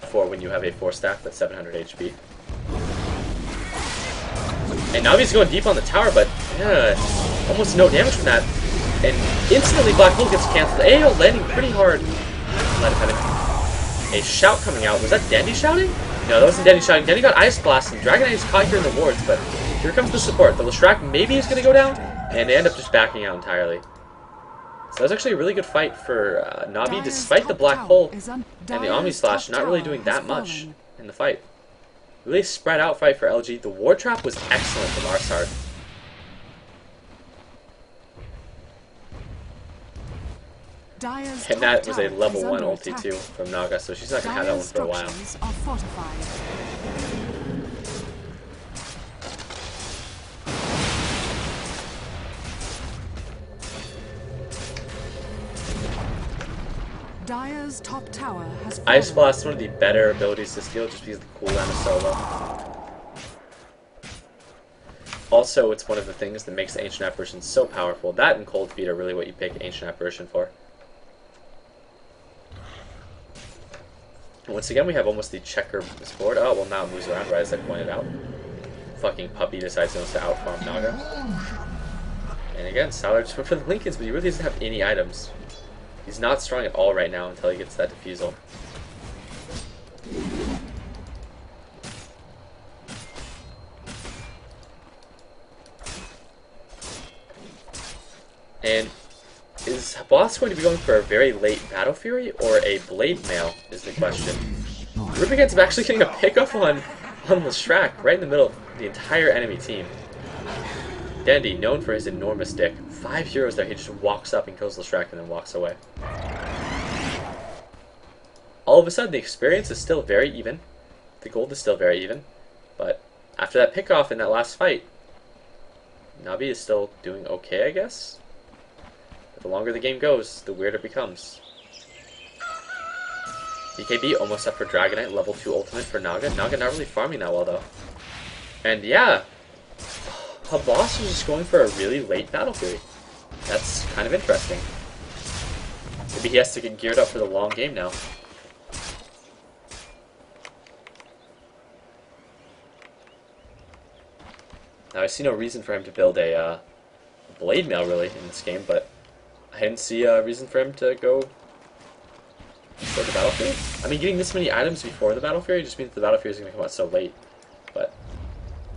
for when you have a Force Staff that's 700 HP. And Navi's going deep on the tower, but almost no damage from that. And Instantly, Black Hole gets cancelled. AO landing pretty hard. Light of Heaven. A shout coming out. Was that Dandy shouting? No, that wasn't Dandy shouting. Dandy got Ice Blast, and Dragon Knight is caught here in the wards, but here comes the support. The Leshrac maybe is going to go down, and they end up just backing out entirely. So that was actually a really good fight for Navi, despite the Black Hole and the Omni Slash not really doing that much in the fight. Really spread out fight for LG. The Ward Trap was excellent from Arsart. And that was a level 1 ulti too from Naga, so she's not going to have that one for a while. Dire's top tower has Ice Blast is one of the better abilities to steal just because the cooldown is so low. Also, it's one of the things that makes the Ancient Apparition so powerful. That and Cold Feet are really what you pick Ancient Apparition for. Once again, we have almost the checker board. Oh, well, now it moves around, right as I pointed out. Fucking Puppy decides he wants to outfarm Naga. And again, Salar just went for the Lincolns, but he really doesn't have any items. He's not strong at all right now until he gets that defusal. And is Boss going to be going for a very late Battle Fury or a Blade Mail is the question. Rubicans is actually getting a pickup on Leshrac right in the middle of the entire enemy team. Dandy, known for his enormous dick. 5 heroes there, he just walks up and kills Leshrac and then walks away. All of a sudden, the experience is still very even. The gold is still very even. But after that pickoff in that last fight, Navi is still doing okay, I guess? But the longer the game goes, the weirder it becomes. BKB almost up for Dragonite, level 2 ultimate for Naga. Naga not really farming that well, though. And yeah, Boss is just going for a really late Battle Fury. That's kind of interesting. Maybe he has to get geared up for the long game now. Now I see no reason for him to build a Blade Mail really in this game, but I didn't see a reason for him to go for the Battle Fury. I mean, getting this many items before the Battle Fury just means the Battle Fury is going to come out so late. But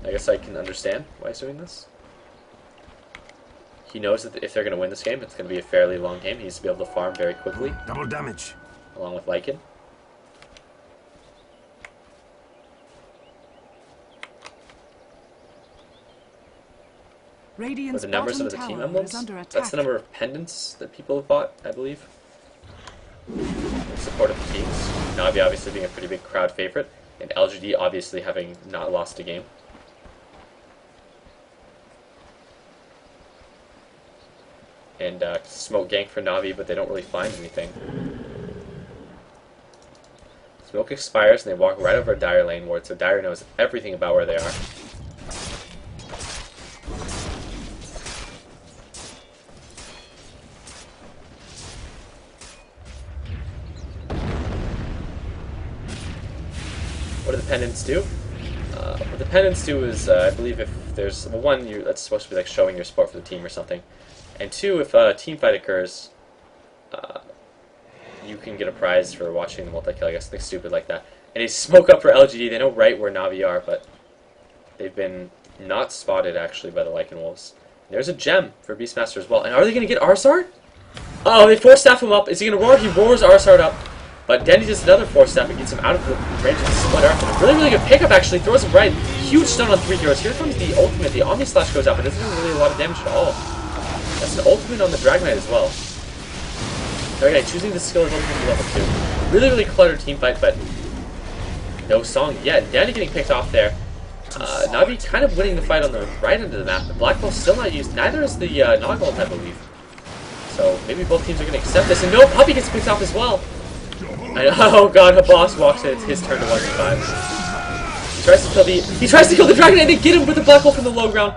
I guess I can understand why he's doing this. He knows that if they're going to win this game, it's going to be a fairly long game. He needs to be able to farm very quickly. Double damage. Along with Lycan. Radiant's the numbers bottom of the team tower emblems. is under attack. That's the number of pendants that people have bought, I believe. In support of the teams. Navi obviously being a pretty big crowd favorite, and LGD obviously having not lost a game. And smoke gank for Navi, but they don't really find anything. Smoke expires and they walk right over a Dire lane ward, so Dire knows everything about where they are. What do the pendants do? What the pendants do is, I believe if there's, well, one, that's supposed to be like showing your support for the team or something. And two, if a team fight occurs, you can get a prize for watching the multi-kill, I guess, something stupid like that. And they smoke up for LGD, they know right where Navi are, but they've been not spotted, actually, by the Lycan Wolves. There's a gem for Beastmaster as well. And are they going to get Arsart? Oh, they force staff him up. Is he going to roar? He roars Arsart up. But Denny does another force step and gets him out of the range of the Split Earth. And a really, really good pickup, actually. Throws him right. Huge stun on 3 heroes. Here comes the ultimate. The Omni Slash goes up, but it doesn't do really a lot of damage at all. That's an ultimate on the Dragonite as well. Dragonite choosing the skill of ultimate to level 2. Really, really cluttered team fight, but no song yet. Danny getting picked off there. Navi kind of winning the fight on the right end of the map. The Black Ball's still not used. Neither is the Nogult, I believe. So maybe both teams are going to accept this. And no, Puppy gets picked off as well. Oh god, the boss walks in, it's his turn to 1v5. He tries to kill the Dragon and they get him with the Black Hole from the low ground.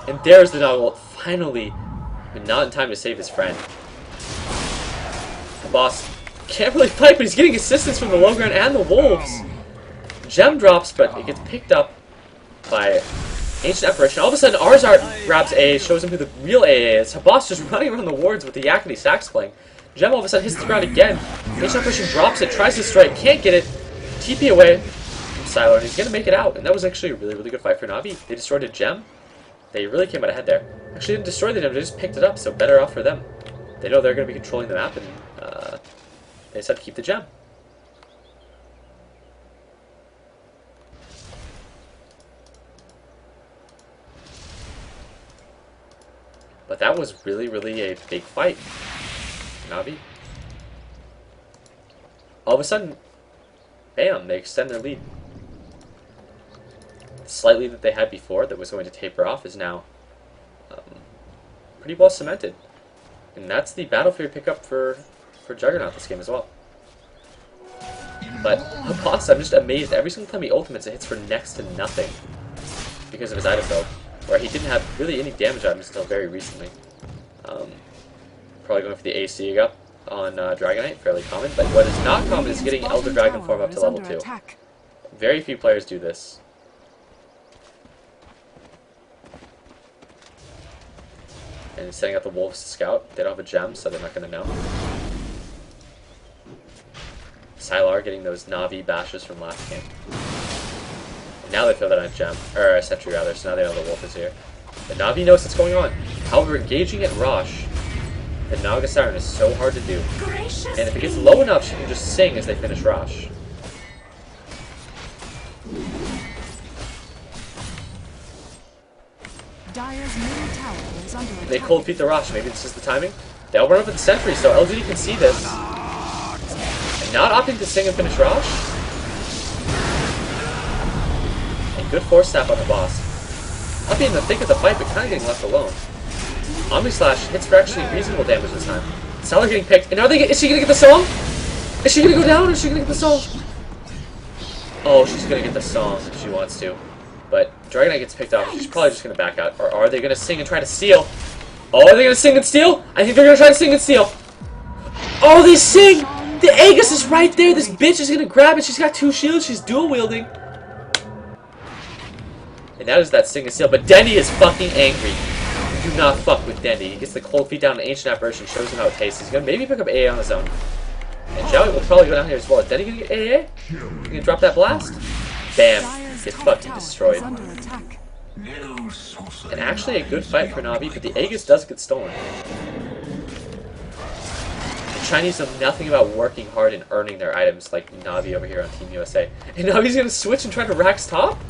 And there's the Nogult, finally, but not in time to save his friend. The boss can't really fight, but he's getting assistance from the low ground and the Wolves. Gem drops, but it gets picked up by Ancient Apparition. All of a sudden, Arzart grabs AA, shows him who the real AA is. Habas just running around the wards with the Yakety sax playing. Gem all of a sudden hits the ground again. Ancient Apparition drops it, tries to strike, can't get it. TP away from Sylar, and he's going to make it out. And that was actually a really, really good fight for Na'Vi. They destroyed a gem. They really came out ahead there. Actually didn't destroy the gem, they just picked it up, so better off for them. They know they're going to be controlling the map, and they just have to keep the gem. But that was really, really a big fight. Na'Vi. All of a sudden, bam, they extend their lead. The slight lead that they had before that was going to taper off is now pretty well cemented. And that's the Battlefield pickup for Juggernaut this game as well. But Habas, I'm just amazed. Every single time he ultimates, it hits for next to nothing because of his item build, where he didn't have really any damage items until very recently. Probably going for the AC up on Dragonite, fairly common. But what is not common is getting Elder Dragon form up to level 2. Very few players do this. And he's setting up the Wolves to scout. They don't have a gem, so they're not going to know. Sylar getting those Na'Vi bashes from last game. And now they feel that on gem, or a sentry rather, so now they know the Wolf is here. The Na'Vi knows what's going on. However, engaging at Rosh, the Naga Siren is so hard to do. And if it gets low enough, she can just sing as they finish Rosh. Dire's middle tower is under attack. They cold feet the Rosh. Maybe this is the timing. They'll run up with the sentry, so LGD can see this. And not opting to sing and finish Rosh. And good force snap on the boss. Not being in the thick of the fight, but kind of getting left alone. Omni Slash hits for actually reasonable damage this time. Sylar getting picked, and now is she gonna get the song? Is she gonna go down, or is she gonna get the song? Oh, she's gonna get the song if she wants to. But Dragonite gets picked off, she's probably just gonna back out. Or are they gonna sing and try to steal? Oh, are they gonna sing and steal? I think they're gonna try to sing and steal. Oh, they sing! The Aegis is right there, this bitch is gonna grab it, she's got 2 shields, she's dual wielding. And that is that sing and steal, but Dendy is fucking angry. Do not fuck with Dendy. He gets the cold feet down in Ancient Apparition, shows him how it tastes. He's gonna maybe pick up AA on his own. And Joey will probably go down here as well. Is Dendy gonna get AA? He gonna drop that blast? Bam. Gets fucking destroyed. And actually a good fight for Na'Vi, but the Aegis does get stolen. The Chinese know nothing about working hard and earning their items like Na'Vi over here on Team USA. And Na'Vi's gonna switch and try to Rax top?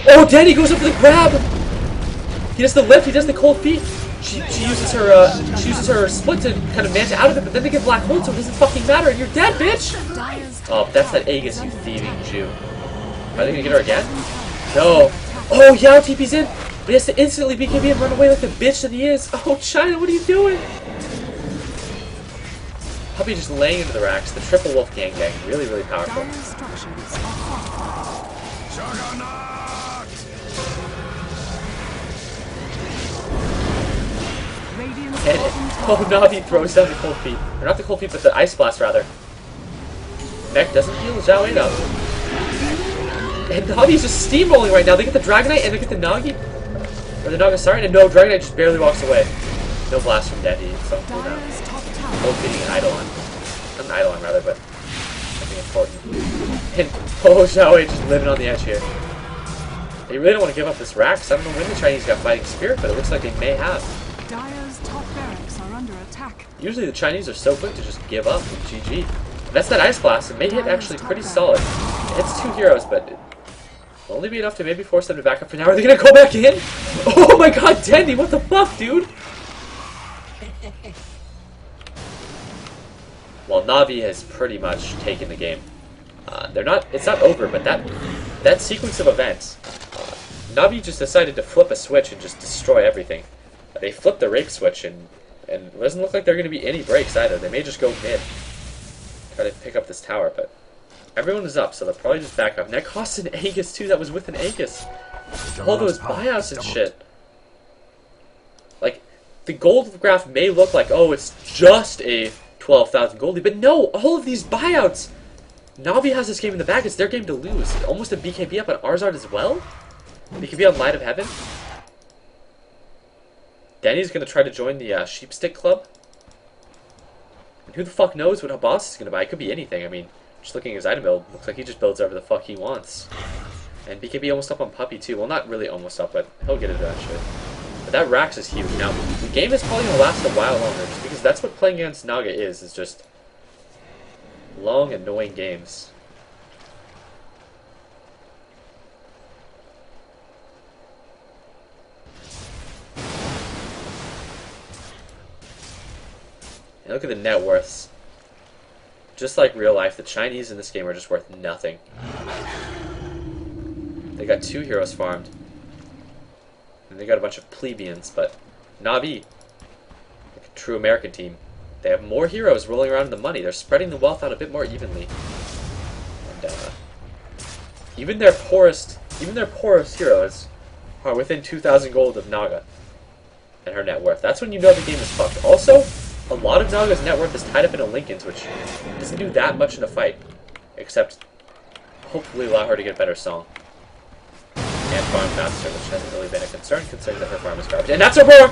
Oh, Dendy goes up for the grab! He does the lift, he does the cold feet. She uses her split to kind of manta out of it, but then they get black hold, so it doesn't fucking matter, and you're dead, bitch! Oh, that's that Aegis, you thieving Jew. Are they gonna get her again? No. Oh, Yao TP's in, but he has to instantly BKB and run away like the bitch that he is. Oh, China, what are you doing? Puppy just laying into the racks. The triple wolf gang, really, really powerful. And oh, Na'Vi throws down the cold feet. Or not the cold feet, but the ice blast rather. Mech doesn't heal Zhao 8 up. And Na'Vi's just steamrolling right now. They get the Dragonite and they get the Nagi. Or the Naga Siren, and no, Dragonite just barely walks away. No blast from Dendy. So cold feeding an Eidolon. Not an Eidolon rather, but something important. And oh, Zhao 8 just living on the edge here. They really don't want to give up this rack, because I don't know when the Chinese got Fighting Spirit, but it looks like they may have. Dire's top barracks are under attack. Usually the Chinese are so quick to just give up and GG. And that's that Ice Blast. It may hit actually pretty solid. It hits 2 heroes, but it will only be enough to maybe force them to back up for now. Are they going to go back in? Oh my god, Dendy, what the fuck, dude? Well, Na'Vi has pretty much taken the game. It's not over, but that sequence of events, Na'Vi just decided to flip a switch and just destroy everything. They flipped the rape switch, and it doesn't look like there are going to be any breaks either. They may just go mid, try to pick up this tower, but everyone is up, so they'll probably just back up. And that cost an Aegis too. That was with an Aegis. All those buyouts and shit. Like, the gold graph may look like, oh, it's just a 12,000 goldie, but no, all of these buyouts. Na'Vi has this game in the bag. It's their game to lose. Almost a BKB up on Arzard as well. BKB on Light of Heaven. Denny's gonna try to join the Sheepstick Club. And who the fuck knows what a boss is gonna buy? It could be anything. I mean, just looking at his item build, looks like he just builds whatever the fuck he wants. And BKB almost up on Puppy too. Well, not really almost up, but he'll get it eventually. But that Rax is huge. Now, the game is probably gonna last a while longer, just because that's what playing against Naga is just long, annoying games. And look at the net worths. Just like real life, the Chinese in this game are just worth nothing. They got 2 heroes farmed. And they got a bunch of plebeians, but Na'Vi, like a true American team, they have more heroes rolling around in the money. They're spreading the wealth out a bit more evenly. And even their poorest heroes are within 2,000 gold of Naga and her net worth. That's when you know the game is fucked. Also, a lot of Naga's net worth is tied up into Lincoln's, which doesn't do that much in a fight, except hopefully allow her to get a better song. And farm faster, which hasn't really been a concern considering that her farm is garbage. And that's her roar!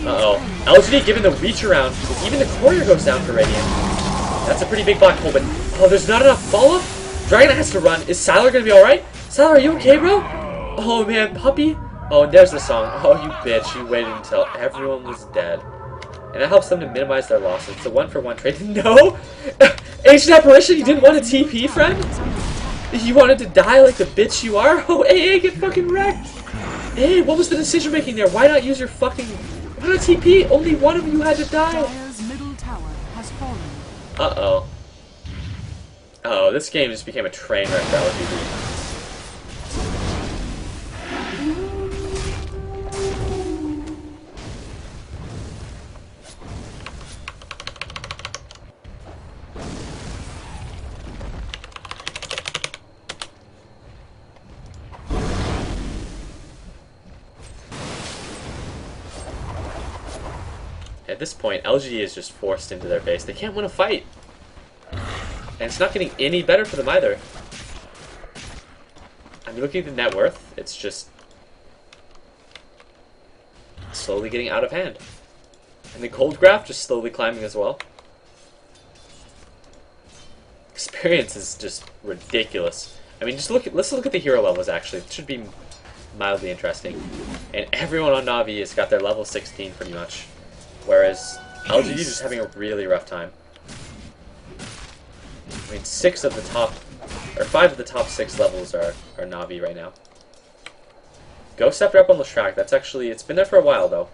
Uh-oh. LGD giving the reach around. Even the courier goes down for Radiant. That's a pretty big black hole, but oh, there's not enough follow-up? Dragon has to run. Is Sylar gonna be alright? Sylar, are you okay, bro? Oh man, Puppy. Oh, and there's the song. Oh, you bitch. You waited until everyone was dead. And that helps them to minimize their losses. It's a 1-for-1 trade. No! Ancient Apparition, you didn't want a TP, friend? You wanted to die like the bitch you are? Oh, AA, get fucking wrecked! Hey, what was the decision making there? Why not use your fucking... Why not TP? Only one of you had to die! Uh-oh. Oh, this game just became a train wreck for LGD. At this point, LG is just forced into their base. They can't win a fight. And it's not getting any better for them either. I mean, looking at the net worth, it's just slowly getting out of hand. And the gold graph just slowly climbing as well. Experience is just ridiculous. I mean, let's look at the hero levels actually. It should be mildly interesting. And everyone on Na'Vi has got their level 16 pretty much. Whereas LGD is just having a really rough time. I mean, 5 of the top 6 levels are Na'Vi right now. Ghost Scepter up on Leshrac, that's actually, it's been there for a while though.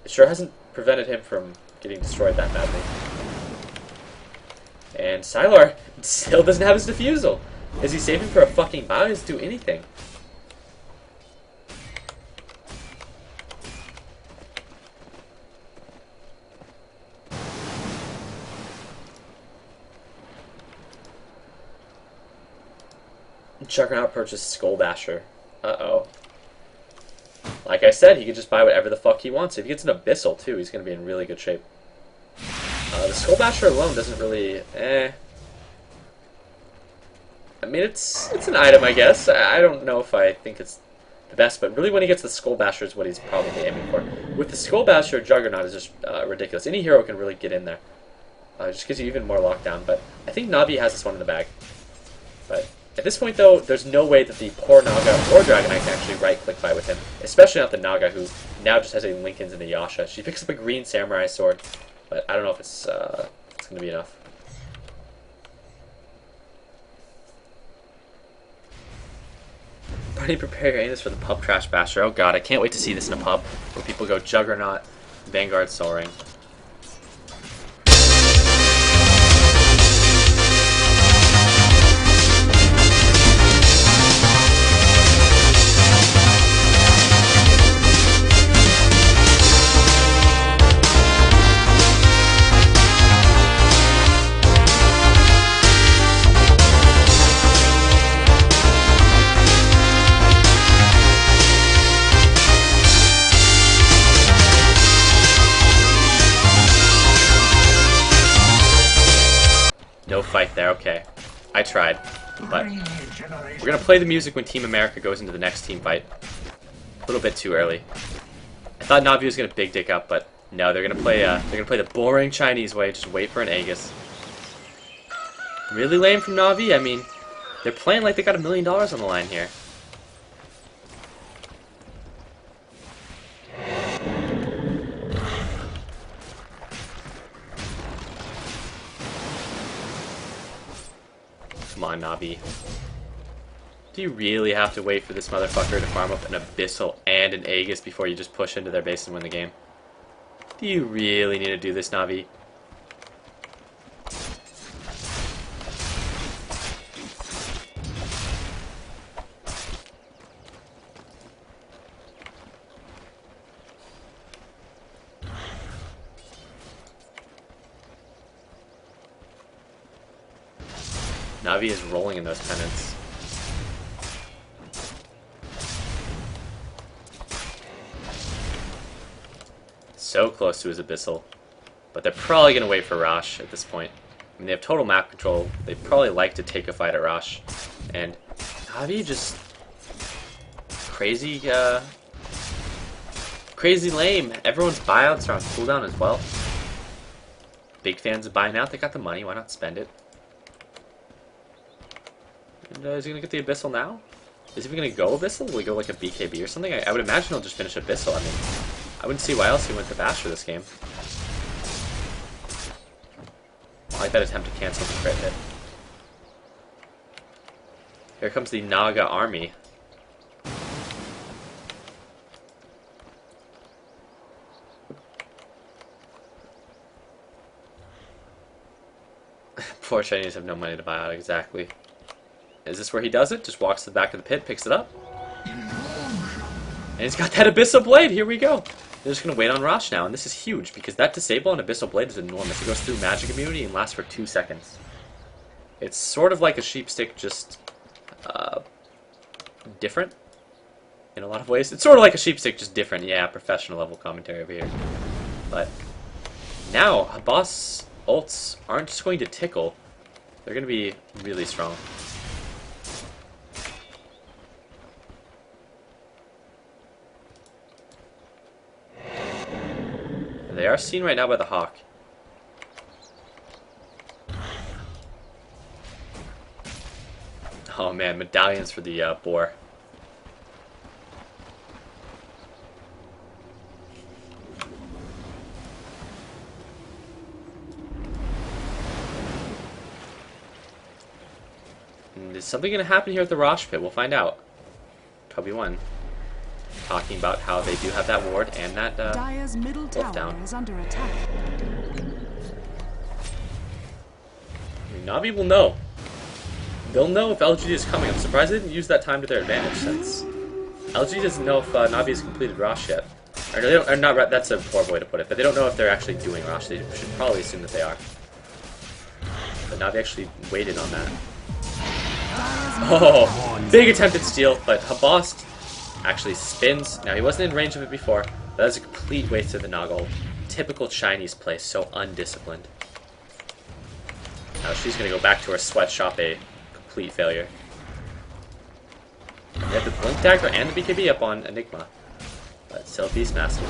It sure hasn't prevented him from getting destroyed that badly. And Sylar still doesn't have his defusal. Is he saving for a fucking bow? He doesn't do anything. Juggernaut purchased Skull Basher. Uh-oh. Like I said, he could just buy whatever the fuck he wants. If he gets an Abyssal, too, he's going to be in really good shape. The Skull Basher alone doesn't really... I mean, it's an item, I guess. I don't know if I think it's the best, but really when he gets the Skull Basher is what he's probably aiming for. With the Skull Basher, Juggernaut is just ridiculous. Any hero can really get in there. It just gives you even more lockdown, but I think Na'Vi has this one in the bag. But... at this point, though, there's no way that the poor Naga or Dragonite can actually right-click fight with him. Especially not the Naga, who now just has a Linken's and a Yasha. She picks up a green Samurai sword, but I don't know if it's going to be enough. Buddy, prepare your anus for the pub trash basher. Oh god, I can't wait to see this in a pub, where people go Juggernaut, Vanguard Soaring. No fight there, okay. I tried. But we're gonna play the music when Team America goes into the next team fight. A little bit too early. I thought Navi was gonna big dick up, but no, they're gonna play the boring Chinese way. Just wait for an Aegis. Really lame from Navi. I mean, they're playing like they got $1 million on the line here. Come on, Navi. Do you really have to wait for this motherfucker to farm up an Abyssal and an Aegis before you just push into their base and win the game? Do you really need to do this, Navi? Navi is rolling in those pennants. So close to his Abyssal. But they're probably going to wait for Rosh at this point. I mean, they have total map control. They probably like to take a fight at Rosh. And Navi just... crazy, crazy lame. Everyone's buyouts are on cooldown as well. Big fans of buying out. They got the money. Why not spend it? And, is he going to get the Abyssal now? Is he going to go Abyssal? Will he go like a BKB or something? I would imagine he'll just finish Abyssal. I mean, I wouldn't see why else he went to Bash for this game. I like that attempt to cancel the crit hit. Here comes the Naga army. Poor Chinese have no money to buy out, exactly. Is this where he does it? Just walks to the back of the pit, picks it up. And he's got that Abyssal Blade, here we go. They're just going to wait on Rosh now, and this is huge, because that disable on Abyssal Blade is enormous. It goes through magic immunity and lasts for 2 seconds. It's sort of like a sheep stick, just different in a lot of ways. It's sort of like a sheep stick, just different. Yeah, professional level commentary over here. But now, Habas ults aren't just going to tickle. They're going to be really strong. They are seen right now by the Hawk. Oh man, medallions for the boar. And is something going to happen here at the Rosh pit? We'll find out. Cubby 1 talking about how they do have that ward and that Dire's middle tower down. is under attack. I mean, Navi will know. They'll know if LGD is coming. I'm surprised they didn't use that time to their advantage, since LGD doesn't know if Navi has completed Rosh yet. Or, they don't, or not, that's a poor way to put it, but they don't know if they're actually doing Rosh. They should probably assume that they are. But Navi actually waited on that. Oh, big attempted steal, but Habast actually spins. Now, he wasn't in range of it before, but that was a complete waste of the Noggle. Typical Chinese play, so undisciplined. Now she's going to go back to her sweatshop, a complete failure. And we have the Blink Dagger and the BKB up on Enigma, but still Beastmaster.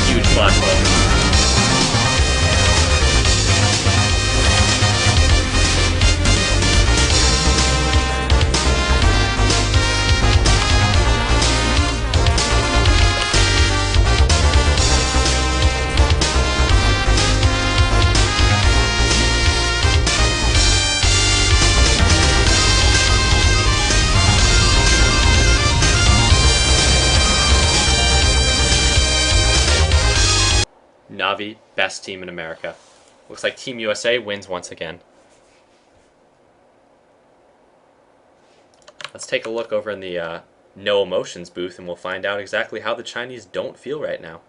Huge flash hole. Navi, best team in America. Looks like Team USA wins once again. Let's take a look over in the No Emotions booth and we'll find out exactly how the Chinese don't feel right now.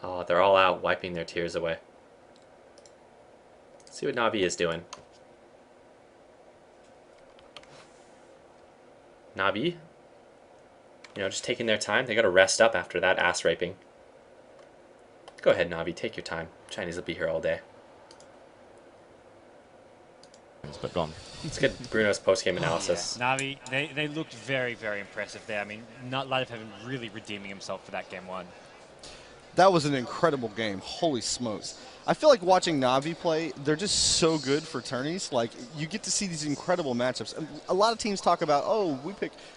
Oh, they're all out wiping their tears away. Let's see what Navi is doing. Navi? You know, just taking their time. They got to rest up after that ass raping. Go ahead, Navi. Take your time. Chinese will be here all day. But gone. Let's get Bruno's post-game analysis. Yeah. Navi, they looked very, very impressive there. I mean, not Light of Heaven really redeeming himself for that game 1. That was an incredible game. Holy smokes. I feel like watching Navi play, they're just so good for tourneys. Like, you get to see these incredible matchups. And a lot of teams talk about, oh,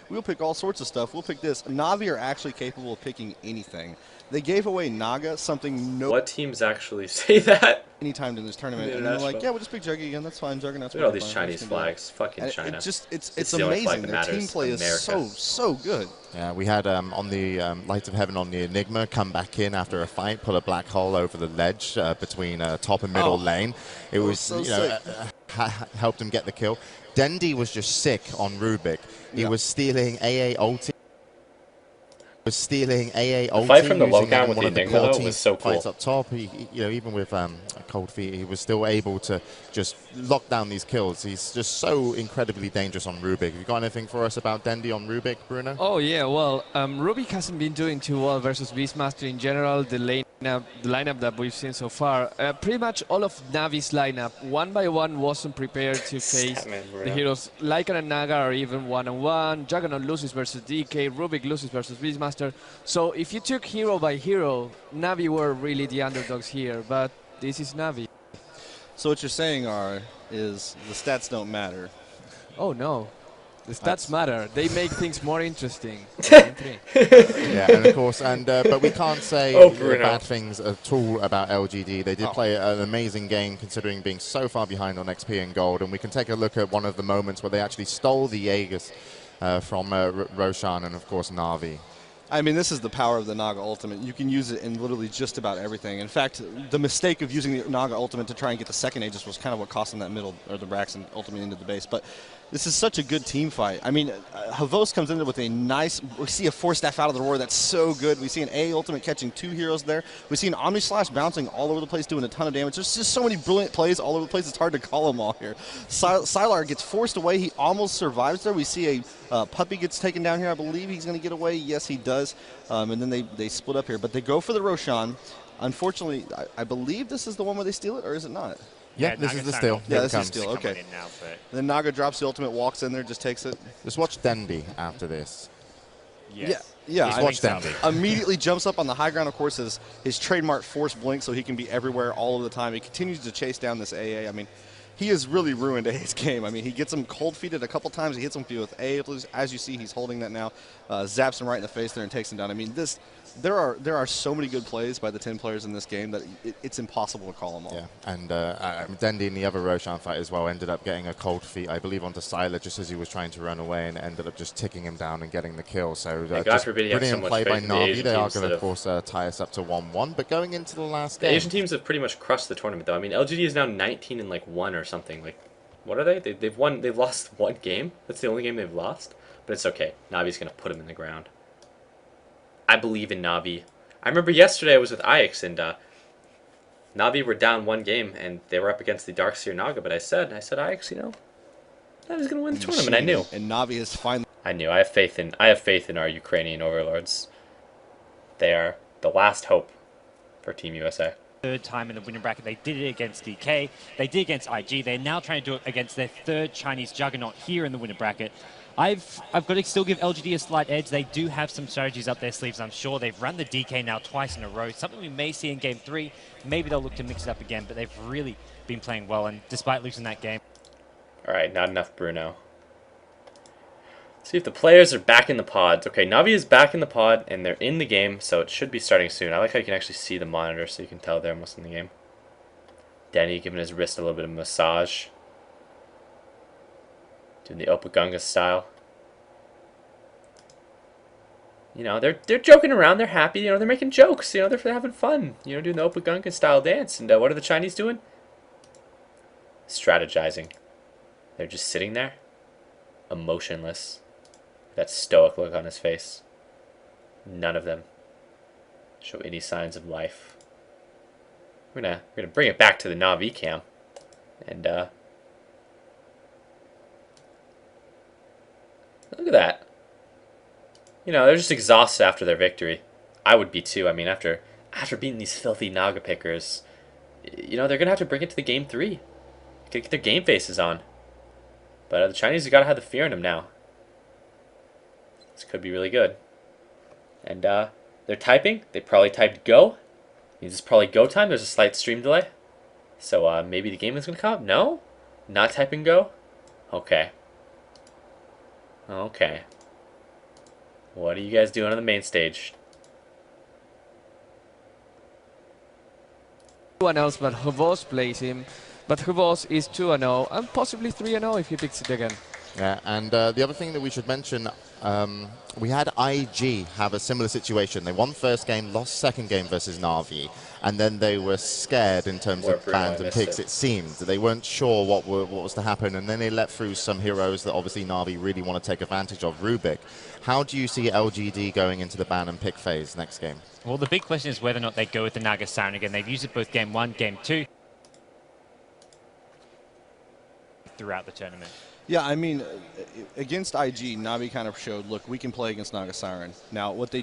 we'll pick all sorts of stuff. We'll pick this. Navi are actually capable of picking anything. They gave away Naga something no. What teams actually say that? Anytime in this tournament, and they're like, yeah, we'll just pick Juggy again. That's fine. Juggernaut's Look at all these fine. Chinese flags. Fucking And China. It's the only flag amazing. that Their team matters. play America. is so good. Yeah, we had on the Light of Heaven on the Enigma come back in after a fight, put a black hole over the ledge between top and middle lane. It was, so you know, helped him get the kill. Dendi was just sick on Rubik. He was stealing AA ulti. The fight from the low count with the Enigma was so cool. Fights up top. He, you know, even with cold feet, he was still able to just lock down these kills. He's just so incredibly dangerous on Rubik. Have you got anything for us about Dendi on Rubik, Bruno? Oh yeah, well, Rubik hasn't been doing too well versus Beastmaster in general. The lineup that we've seen so far, pretty much all of Navi's lineup, one by one, wasn't prepared to face the heroes. Lycan and Naga are even one-on-one. Juggernaut loses versus DK. Rubik loses versus Beastmaster. So if you took hero by hero, Navi were really the underdogs here, but this is Navi. So what you're saying is the stats don't matter. Oh no. The stats matter. They make things more interesting. Yeah, and of course, but we can't say bad things at all about LGD. They did play an amazing game considering being so far behind on XP and gold, and we can take a look at one of the moments where they actually stole the Aegis from Roshan and, of course, Na'Vi. I mean, this is the power of the Naga Ultimate. You can use it in literally just about everything. In fact, the mistake of using the Naga Ultimate to try and get the second Aegis was kind of what cost them that middle, or the Braxton Ultimate into the base. But this is such a good team fight. I mean, Havos comes in there with a nice, we see a 4-staff out of the roar that's so good. We see an A Ultimate catching 2 heroes there. We see an Omni Slash bouncing all over the place, doing a ton of damage. There's just so many brilliant plays all over the place, it's hard to call them all here. Sylar gets forced away. He almost survives there. We see a Puppy gets taken down here. I believe he's going to get away. Yes, he does. And then they split up here. But they go for the Roshan. Unfortunately, I believe this is the one where they steal it, or is it not? Yeah, this is the steal. Yeah, this is steal. Okay. Then Naga drops the ultimate, walks in there, just takes it. Just watch Dendi after this. Yes. Yeah. Just watch Dendi. Immediately jumps up on the high ground. Of course, his trademark Force Blink, so he can be everywhere all of the time. He continues to chase down this AA. I mean, he has really ruined A's game. I mean, he gets him cold feeted a couple times. He hits him with A. As you see, he's holding that now. Zaps him right in the face there and takes him down. I mean, there are so many good plays by the 10 players in this game that it's impossible to call them all. Yeah, and Dendi in the other Roshan fight as well ended up getting a cold feet, I believe, onto Sylar just as he was trying to run away, and ended up just ticking him down and getting the kill. So just brilliant play by Na'Vi. They are going to, of course, tie us up to 1-1. But going into the last game, the Asian teams have pretty much crushed the tournament, though. I mean, LGD is now 19-1 or something. Like, what are they? They've lost one game. That's the only game they've lost. But it's okay. Navi's going to put him in the ground. I believe in Na'Vi. I remember yesterday I was with Ix, and Na'Vi were down one game, and they were up against the Darkseer Naga. But I said, Ix, you know, Navi's going to win the tournament. I knew. And Na'Vi has finally. I knew. I have faith in our Ukrainian overlords. They are the last hope for Team USA. Third time in the winning bracket. They did it against DK. They did it against IG. They're now trying to do it against their third Chinese juggernaut here in the winning bracket. I've got to still give LGD a slight edge. They do have some strategies up their sleeves, I'm sure. They've run the DK now twice in a row, something we may see in Game 3. Maybe they'll look to mix it up again, but they've really been playing well, and despite losing that game. All right, not enough Bruno. See if the players are back in the pods. Okay, Na'Vi is back in the pod, and they're in the game, so it should be starting soon. I like how you can actually see the monitor, so you can tell they're almost in the game. Danny giving his wrist a little bit of massage. Doing the Opagunga style. You know, they're joking around, they're happy, you know, they're making jokes, you know, they're having fun, you know, doing the Opagunga style dance. And what are the Chinese doing? Strategizing. They're just sitting there, emotionless, that stoic look on his face. None of them show any signs of life. We're gonna bring it back to the Na'Vi cam, and look at that. you know, they're just exhausted after their victory. I would be too. I mean, after beating these filthy Naga pickers, you know, they're gonna have to bring it to the game 3. Get their game faces on. But the Chinese have got to have the fear in them now. This could be really good. And they're typing. They probably typed go. Means it's probably go time. There's a slight stream delay. So maybe the game is going to come up? No? Not typing go? Okay. Okay. What are you guys doing on the main stage? One else but Huvos plays him. But Huvos is 2-0 and possibly 3-0 if he picks it again. Yeah, and the other thing that we should mention, we had IG have a similar situation. They won first game, lost second game versus Na'Vi, and then they were scared in terms of bans and picks, it seemed. They weren't sure what was to happen, and then they let through some heroes that obviously Na'Vi really want to take advantage of. Rubik, how do you see LGD going into the ban and pick phase next game? Well, the big question is whether or not they go with the Naga Siren again. They've used it both game 1, game 2 throughout the tournament. Yeah, I mean, against IG, Navi kind of showed, look, we can play against Naga Siren. Now, what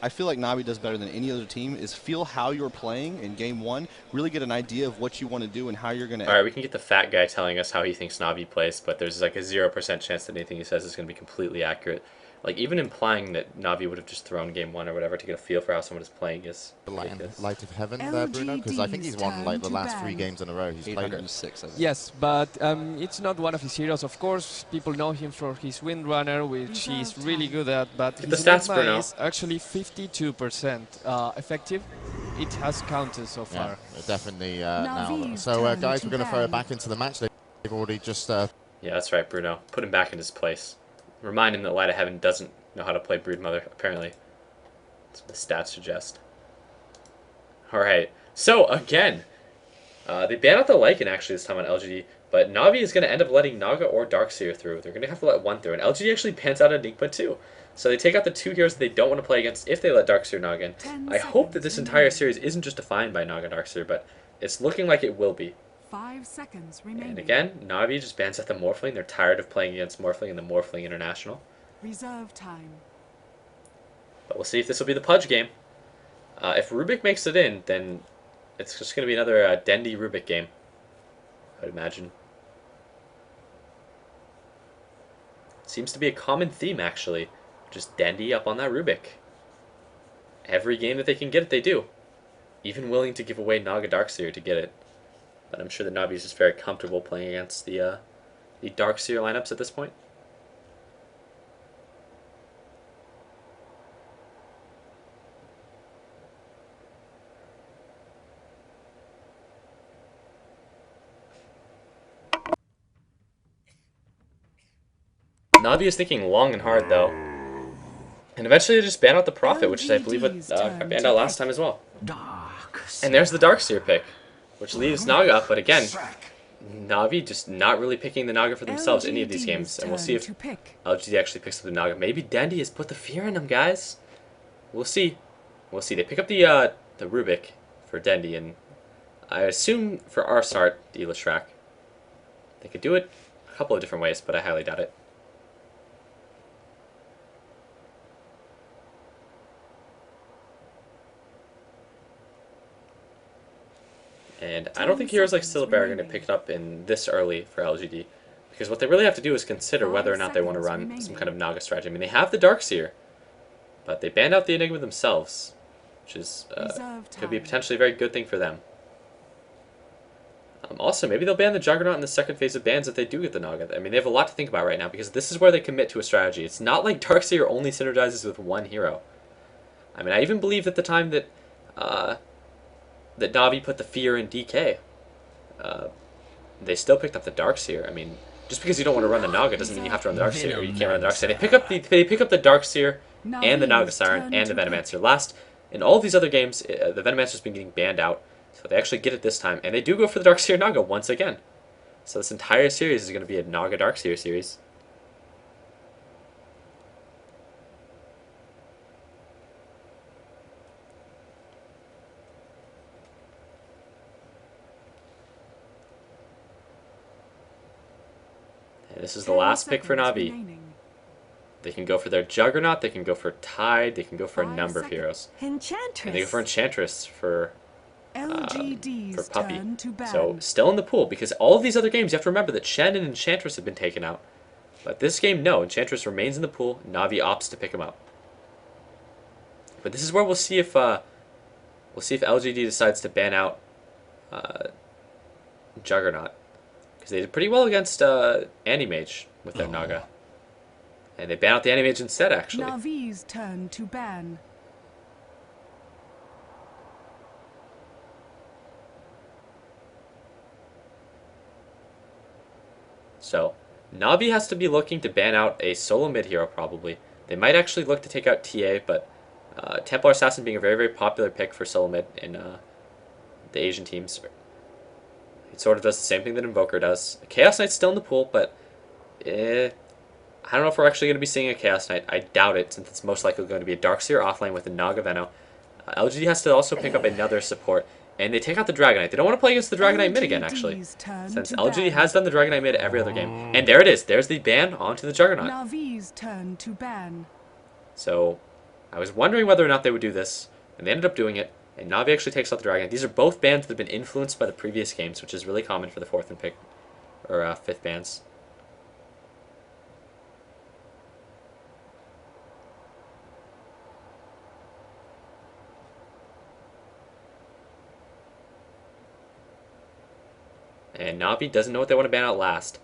I feel like Navi does better than any other team is feel how you're playing in game 1, really get an idea of what you want to do and how you're going to... Alright, we can get the fat guy telling us how he thinks Navi plays, but there's like a 0% chance that anything he says is going to be completely accurate. Like, even implying that Navi would have just thrown game 1 or whatever to get a feel for how someone is playing is ridiculous. Light of Heaven there, Bruno? Because I think he's won like the last 3 games in a row. He's played it. Yes, but it's not one of his heroes. Of course, people know him for his Windrunner, which he's really good at, but his stats, Enigma Bruno. is actually 52% effective. It has counted so far. Yeah, definitely now. So, guys, we're going to throw it back into the match. They've already just... Yeah, that's right, Bruno. Put him back in his place. Remind him that Light of Heaven doesn't know how to play Broodmother, apparently. That's what the stats suggest. Alright, so again, they banned out the Lycan actually this time on LGD, but Na'Vi is going to end up letting Naga or Darkseer through. They're going to have to let one through, and LGD actually bans out Enigma too. So they take out the 2 heroes that they don't want to play against if they let Darkseer Naga in. I hope that this entire series isn't just defined by Naga Darkseer, but it's looking like it will be. 5 seconds remaining. And again, Na'Vi just bans out the Morphling. They're tired of playing against Morphling in the Morphling International. Reserve time. But we'll see if this will be the Pudge game. If Rubik makes it in, then it's just going to be another Dendi Rubik game, I would imagine. Seems to be a common theme, actually. Just Dendi up on that Rubik. Every game that they can get it, they do. Even willing to give away Naga Darkseer to get it. But I'm sure that Navi is just very comfortable playing against the Darkseer lineups at this point. Navi is thinking long and hard, though. And eventually they just ban out the Prophet, which is, I believe, what I banned out last time as well. And there's the Darkseer pick, which leaves Naga up, but again, Navi just not really picking the Naga for themselves in any of these games. And we'll see if LGD actually picks up the Naga. Maybe Dendi has put the fear in them, guys. We'll see. We'll see. They pick up the Rubik for Dendi, and I assume for Arsart, the Leshrac. They could do it a couple of different ways, but I highly doubt it. And I don't think heroes like Syllabar are going to pick it up in this early for LGD. Because what they really have to do is consider whether or not they want to run some kind of Naga strategy. I mean, they have the Darkseer, but they banned out the Enigma themselves, which is could be potentially a very good thing for them. Also, maybe they'll ban the Juggernaut in the second phase of bans if they do get the Naga. I mean, they have a lot to think about right now, because this is where they commit to a strategy. It's not like Darkseer only synergizes with one hero. I mean, I even believe at the time that that Navi put the fear in DK. They still picked up the Darkseer. I mean, just because you don't want to run the Naga doesn't mean you have to run the Darkseer, or you can't run the Darkseer. They pick up the Darkseer and the Naga Siren and the Venomancer. In all of these other games, the Venomancer's been getting banned out, so they actually get it this time, and they do go for the Darkseer Naga once again. So this entire series is going to be a Naga Darkseer series. And this is the last pick for Navi. They can go for their Juggernaut, they can go for Tide, they can go for a 5 number of seconds. heroes. Enchantress. And they go for Enchantress for LGD's Puppy. turn to ban. So still in the pool, because all of these other games, you have to remember that Shen and Enchantress have been taken out. But this game, no. Enchantress remains in the pool. Navi opts to pick him up. But this is where we'll see if LGD decides to ban out Juggernaut, because they did pretty well against Animage with their Naga, and they ban out the Animage instead. Actually, Navi's turn to ban. so Navi has to be looking to ban out a solo mid hero probably. They might actually look to take out TA, but Templar Assassin being a very, very popular pick for solo mid in the Asian teams. It sort of does the same thing that Invoker does. Chaos Knight's still in the pool, but I don't know if we're actually going to be seeing a Chaos Knight. I doubt it, since it's most likely going to be a Darkseer offlane with a Naga Veno. LGD has to also pick up another support, and they take out the Dragon Knight. They don't want to play against the Dragon Knight mid again, actually, since LGD has done the Dragon Knight mid every other game. And there it is. There's the ban onto the Juggernaut. Navi's turn to ban. So I was wondering whether or not they would do this, and they ended up doing it. And Navi actually takes out the Dragon Knight. These are both bans that have been influenced by the previous games, which is really common for the 4th and 5th bans. And Navi doesn't know what they want to ban out last.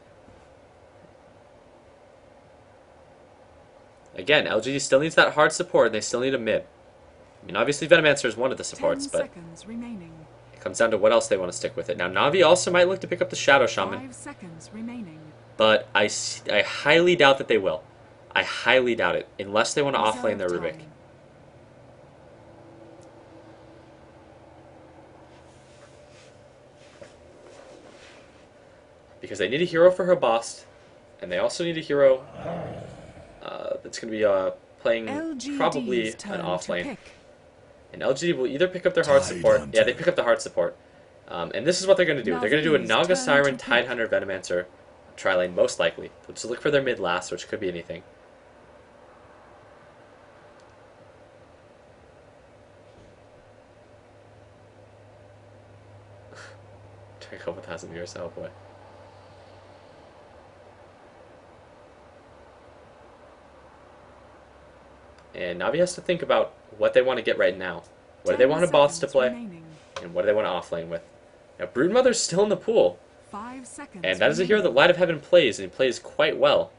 Again, LGD still needs that hard support, and they still need a mid. I mean, obviously Venomancer is one of the supports, but it comes down to what else they want to stick with it. Now, Navi also might look to pick up the Shadow Shaman, 5 seconds remaining. but I highly doubt that they will. I highly doubt it, unless they want to offlane their Rubik. Because they need a hero for her boss, and they also need a hero that's going to be playing probably an offlane. And LGD will either pick up their hard support. Yeah, they pick up the hard support. And this is what they're going to do. They're going to do a Naga Siren, Tidehunter, Venomancer tri-lane, most likely. They'll just look for their mid last, which could be anything. Try a couple thousand years, oh boy. And Navi has to think about what they want to get right now. What do they want a boss to play? And what do they want to offlane with? Now, Broodmother's still in the pool. 5 seconds. And that is a hero that Light of Heaven plays, and he plays quite well.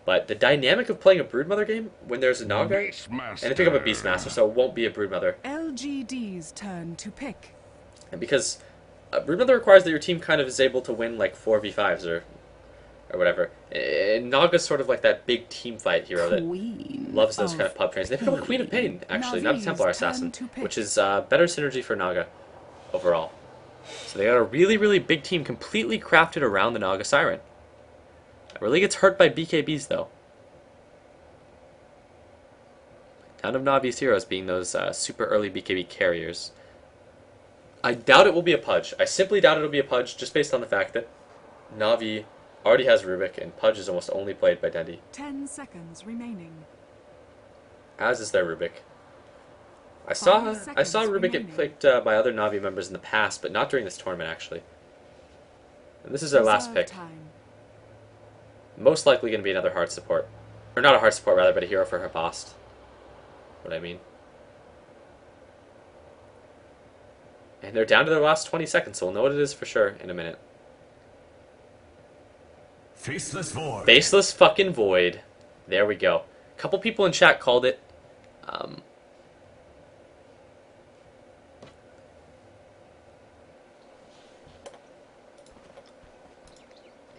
But the dynamic of playing a Broodmother game when there's a Naga, and they pick up a Beastmaster, so it won't be a Broodmother. LGD's turn to pick. And because Broodmother requires that your team kind of is able to win like 4v5s or whatever. And Naga's sort of like that big team fight hero that loves those kind of pub trains. They pick up a Queen of Pain, actually, not a Templar Assassin, which is better synergy for Naga overall. So they got a really, really big team completely crafted around the Naga Siren. It really gets hurt by BKBs, though. None of Navi's heroes being those super early BKB carriers. I doubt it will be a Pudge. I simply doubt it will be a Pudge, just based on the fact that Navi already has Rubik, and Pudge is almost only played by Dendi. 10 seconds remaining. As is their Rubik. I saw Rubik get picked by other Navi members in the past, but not during this tournament, actually. And this is their last pick. Most likely going to be another hard support. Or not a hard support, rather, but a hero for her boss. What I mean. And they're down to their last 20 seconds, so we'll know what it is for sure in a minute. Faceless Void. Faceless fucking Void. There we go. A couple people in chat called it.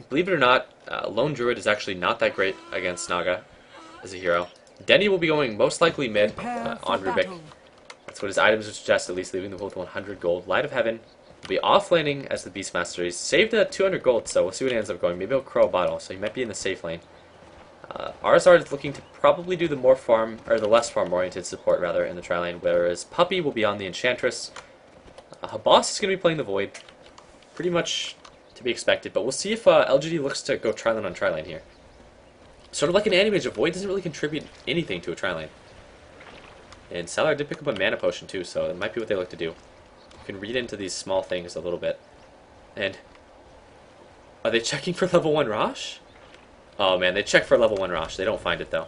Believe it or not, Lone Druid is actually not that great against Naga as a hero. Denny will be going most likely mid on Rubik. That's what his items would suggest, at least leaving the pool with 100 gold. Light of Heaven will be offlaning as the Beastmaster. He's saved at 200 gold, so we'll see what he ends up going. Maybe he'll Crow a bottle, so he might be in the safe lane. RSR is looking to probably do the more farm, or the less farm-oriented support, rather, in the tri-lane, whereas Puppy will be on the Enchantress. Habas is going to be playing the Void. Pretty much to be expected, but we'll see if LGD looks to go tri-lane on tri-lane here. Sort of like an anti-mage, a Void doesn't really contribute anything to a tri-lane. And Salar did pick up a mana potion too, so it might be what they look to do. You can read into these small things a little bit. And are they checking for level 1 Rosh? Oh man, they check for level 1 Rosh. They don't find it though.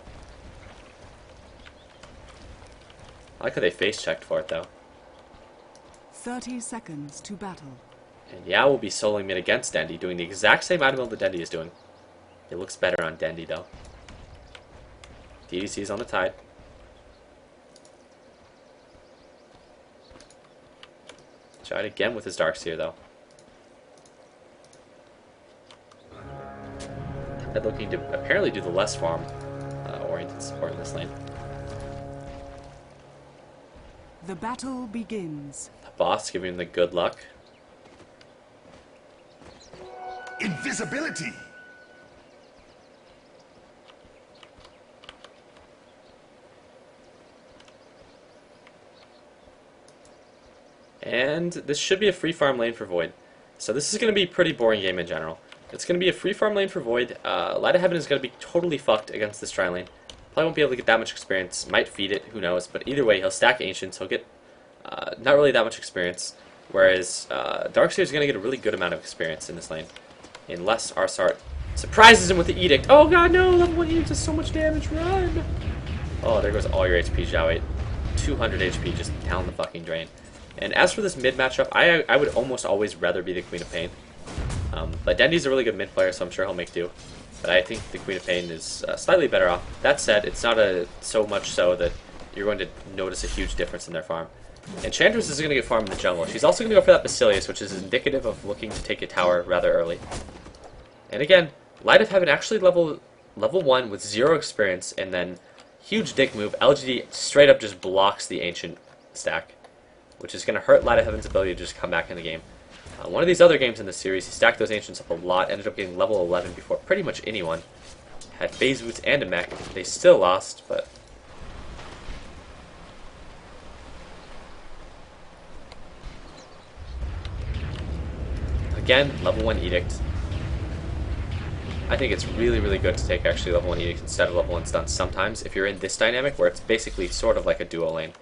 I like how they face checked for it though. 30 seconds to battle. And Yao will be soloing mid against Dendi, doing the exact same item build that Dendi is doing. It looks better on Dendi though. DDC is on the tide. Tried again with his Darkseer though. They're looking to apparently do the less farm oriented support in this lane. The battle begins. The boss giving him the good luck. Invisibility. And this should be a free farm lane for Void. So this is going to be a pretty boring game in general. It's going to be a free farm lane for Void. Light of Heaven is going to be totally fucked against this tri lane. Probably won't be able to get that much experience. Might feed it, who knows. But either way, he'll stack Ancients. He'll get not really that much experience. Whereas Darkseer is going to get a really good amount of experience in this lane. Unless Arsart surprises him with the Edict. Oh god, no! Level 1 Edict does so much damage. Run! Oh, there goes all your HP, Xiao 200 HP just down the fucking drain. And as for this mid matchup, I would almost always rather be the Queen of Pain. But Dendi's a really good mid player, so I'm sure he'll make do. But I think the Queen of Pain is slightly better off. That said, it's not so much so that you're going to notice a huge difference in their farm. Enchantress is going to get farmed in the jungle. She's also going to go for that Basilius, which is indicative of looking to take a tower rather early. And again, Light of Heaven actually level 1 with 0 experience, and then huge dick move. LGD straight up just blocks the Ancient stack, which is going to hurt Light of Heaven's ability to just come back in the game. One of these other games in the series, he stacked those Ancients up a lot, ended up getting level 11 before pretty much anyone. Had phase boots and a mech. They still lost, but... Again, level 1 Edict. I think it's really, really good to take actually level 1 Edict instead of level 1 Stun sometimes, if you're in this dynamic where it's basically sort of like a duo lane.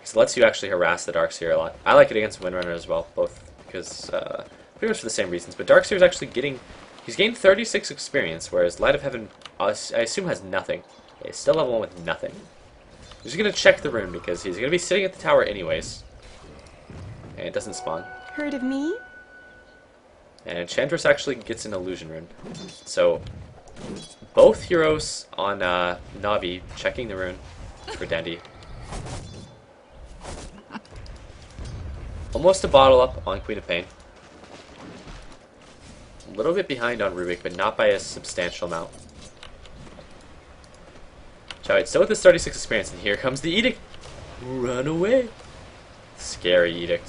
It lets you actually harass the Darkseer a lot. I like it against Windrunner as well, both because pretty much for the same reasons. But Darkseer is actually he's gained 36 experience, whereas Light of Heaven, I assume, has nothing. He's still level 1 with nothing. He's going to check the rune because he's going to be sitting at the tower anyways. And it doesn't spawn. Heard of me? And Enchantress actually gets an illusion rune. So, both heroes on Navi checking the rune for Dendi. Almost a bottle up on Queen of Pain. A little bit behind on Rubik, but not by a substantial amount. Chowite still with his 36 experience, and here comes the Edict! Run away! Scary Edict.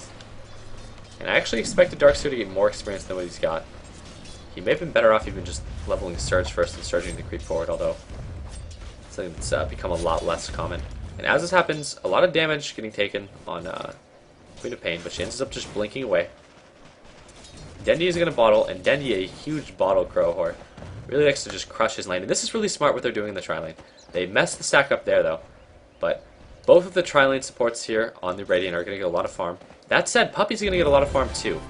And I actually expected Darkseer to get more experience than what he's got. He may have been better off even just leveling Surge first and surging to creep forward, although something that's become a lot less common. And as this happens, a lot of damage getting taken on Queen of Pain, but she ends up just blinking away. Dendi is going to bottle, and Dendi, a huge bottle crow whore, really likes to just crush his lane. And this is really smart what they're doing in the tri-lane. They messed the stack up there, though. But both of the tri-lane supports here on the Radiant are going to get a lot of farm. That said, Puppy's going to get a lot of farm, too.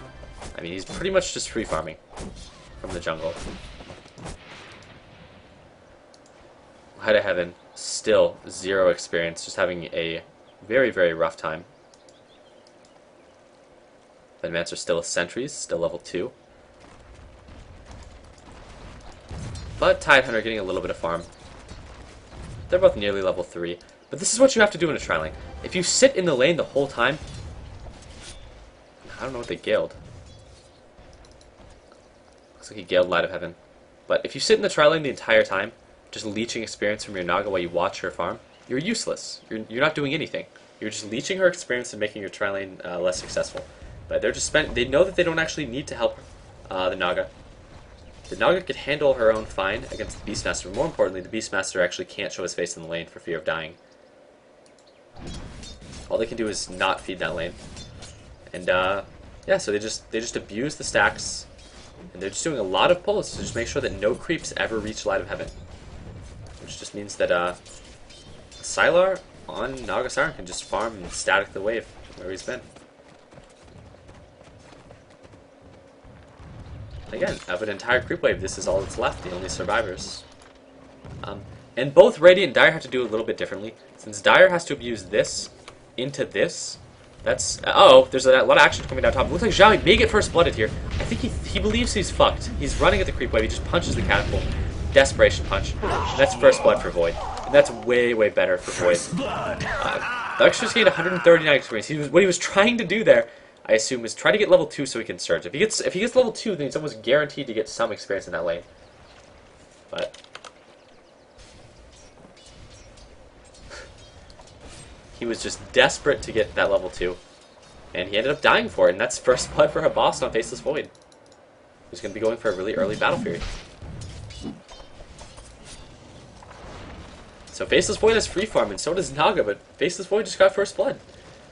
I mean, he's pretty much just free farming from the jungle. Light of Heaven, still 0 experience, just having a very, very rough time. Advancer still sentries, still level 2. But Tidehunter getting a little bit of farm. They're both nearly level 3. But this is what you have to do in a tri-lane. If you sit in the lane the whole time... I don't know what they giled. Looks like he giled Light of Heaven. But if you sit in the tri-lane the entire time, just leeching experience from your Naga while you watch her farm, you're useless. You're not doing anything. You're just leeching her experience and making your tri-lane less successful. But they're just they know that they don't actually need to help the Naga. The Naga could handle her own fine against the Beastmaster, but more importantly, the Beastmaster actually can't show his face in the lane for fear of dying. All they can do is not feed that lane. And yeah, so they just abuse the stacks And they're just doing a lot of pulls to just make sure that no creeps ever reach Light of Heaven. Which just means that Sylar on Nagasiren can just farm and static the wave where he's been. Again, of an entire creep wave, this is all that's left, the only survivors. And both Radiant and Dire have to do it a little bit differently. Since Dire has to abuse this into this, that's... uh-oh, there's a lot of action coming down top. It looks like Zhao may get first blooded here. I think he believes he's fucked. He's running at the creep wave, he just punches the catapult. Desperation punch. And that's first blood for Void. And that's way, way better for Void. Dark's just gained 139 experience. What he was trying to do there, I assume, is try to get level 2 so he can surge. If he gets level 2, then he's almost guaranteed to get some experience in that lane. But he was just desperate to get that level 2. And he ended up dying for it, and that's first blood for a boss on Faceless Void. He's going to be going for a really early battle period. So Faceless Void has free farm, and so does Naga, but Faceless Void just got first blood.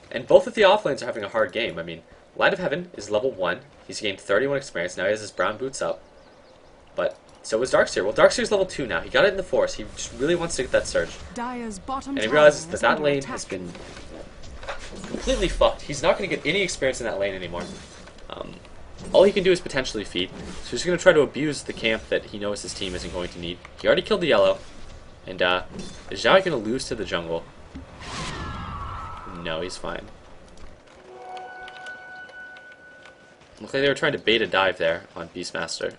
And both of the offlanes are having a hard game. I mean, Light of Heaven is level 1. He's gained 31 experience. Now he has his brown boots up. But so is Darkseer. Well, Darkseer's level 2 now. He got it in the force. He just really wants to get that surge. And he realizes that that lane has been completely fucked. He's not going to get any experience in that lane anymore. All he can do is potentially feed. So he's going to try to abuse the camp that he knows his team isn't going to need. He already killed the yellow. And is Zhao going to lose to the jungle? No, he's fine. Looks like they were trying to bait a dive there on Beastmaster.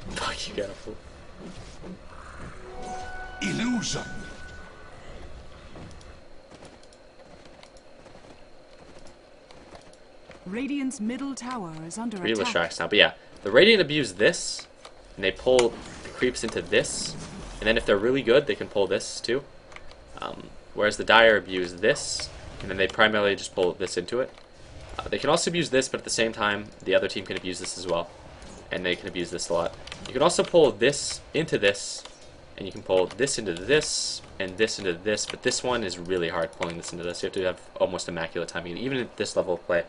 Fuck you, careful. Illusion. Radiant's middle tower is under Three attack. Leshracs now, but yeah, the Radiant abuse this, and they pull the creeps into this, and then if they're really good, they can pull this too. Whereas the Dire abuse this, and then they primarily just pull this into it. They can also abuse this, but at the same time, the other team can abuse this as well, and they can abuse this a lot. You can also pull this into this, and you can pull this into this, and this into this, but this one is really hard pulling this into this. You have to have almost immaculate timing, and even at this level of play,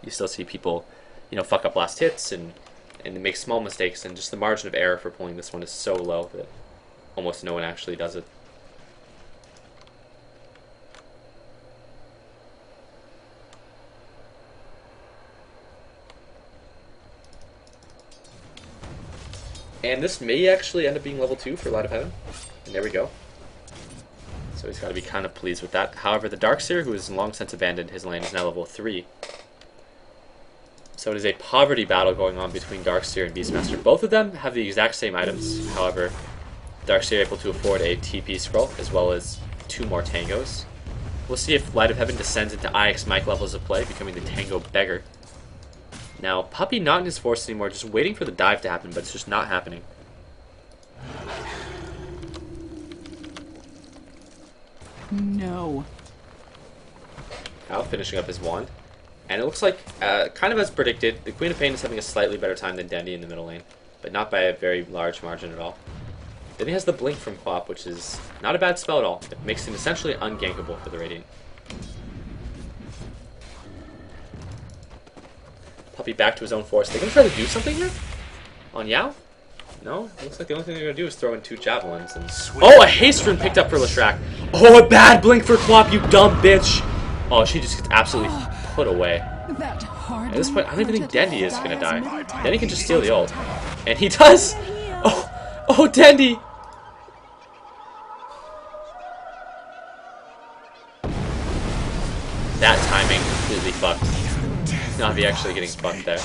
you still see people, you know, fuck up last hits and make small mistakes, and just the margin of error for pulling this one is so low that almost no one actually does it. And this may actually end up being level 2 for Light of Heaven. And there we go. So he's got to be kind of pleased with that. However, the Darkseer, who has long since abandoned his lane, is now level 3. So it is a poverty battle going on between Darkseer and Beastmaster. Both of them have the exact same items. However, Darkseer able to afford a TP scroll as well as 2 more tangos. We'll see if Light of Heaven descends into IX Mike levels of play, becoming the tango beggar. Now, Puppy not in his force anymore, just waiting for the dive to happen, but it's just not happening. No. Now finishing up his wand. And it looks like, kind of as predicted, the Queen of Pain is having a slightly better time than Dendi in the middle lane, but not by a very large margin at all. Then he has the Blink from Quap, which is not a bad spell at all. It makes him essentially ungankable for the Radiant. Puppy back to his own force. They're going to try to do something here? On Yao? No? Looks like the only thing they're going to do is throw in 2 javelins. And... oh, a haste rune picked up for Leshrac. Oh, a bad Blink for Quap, you dumb bitch! Oh, she just gets absolutely put away. At this point, I don't even think Dendi is going to die. Dendi can just steal the ult. And he does! Oh, Dendi! That timing completely fucked. Navi actually getting fucked there.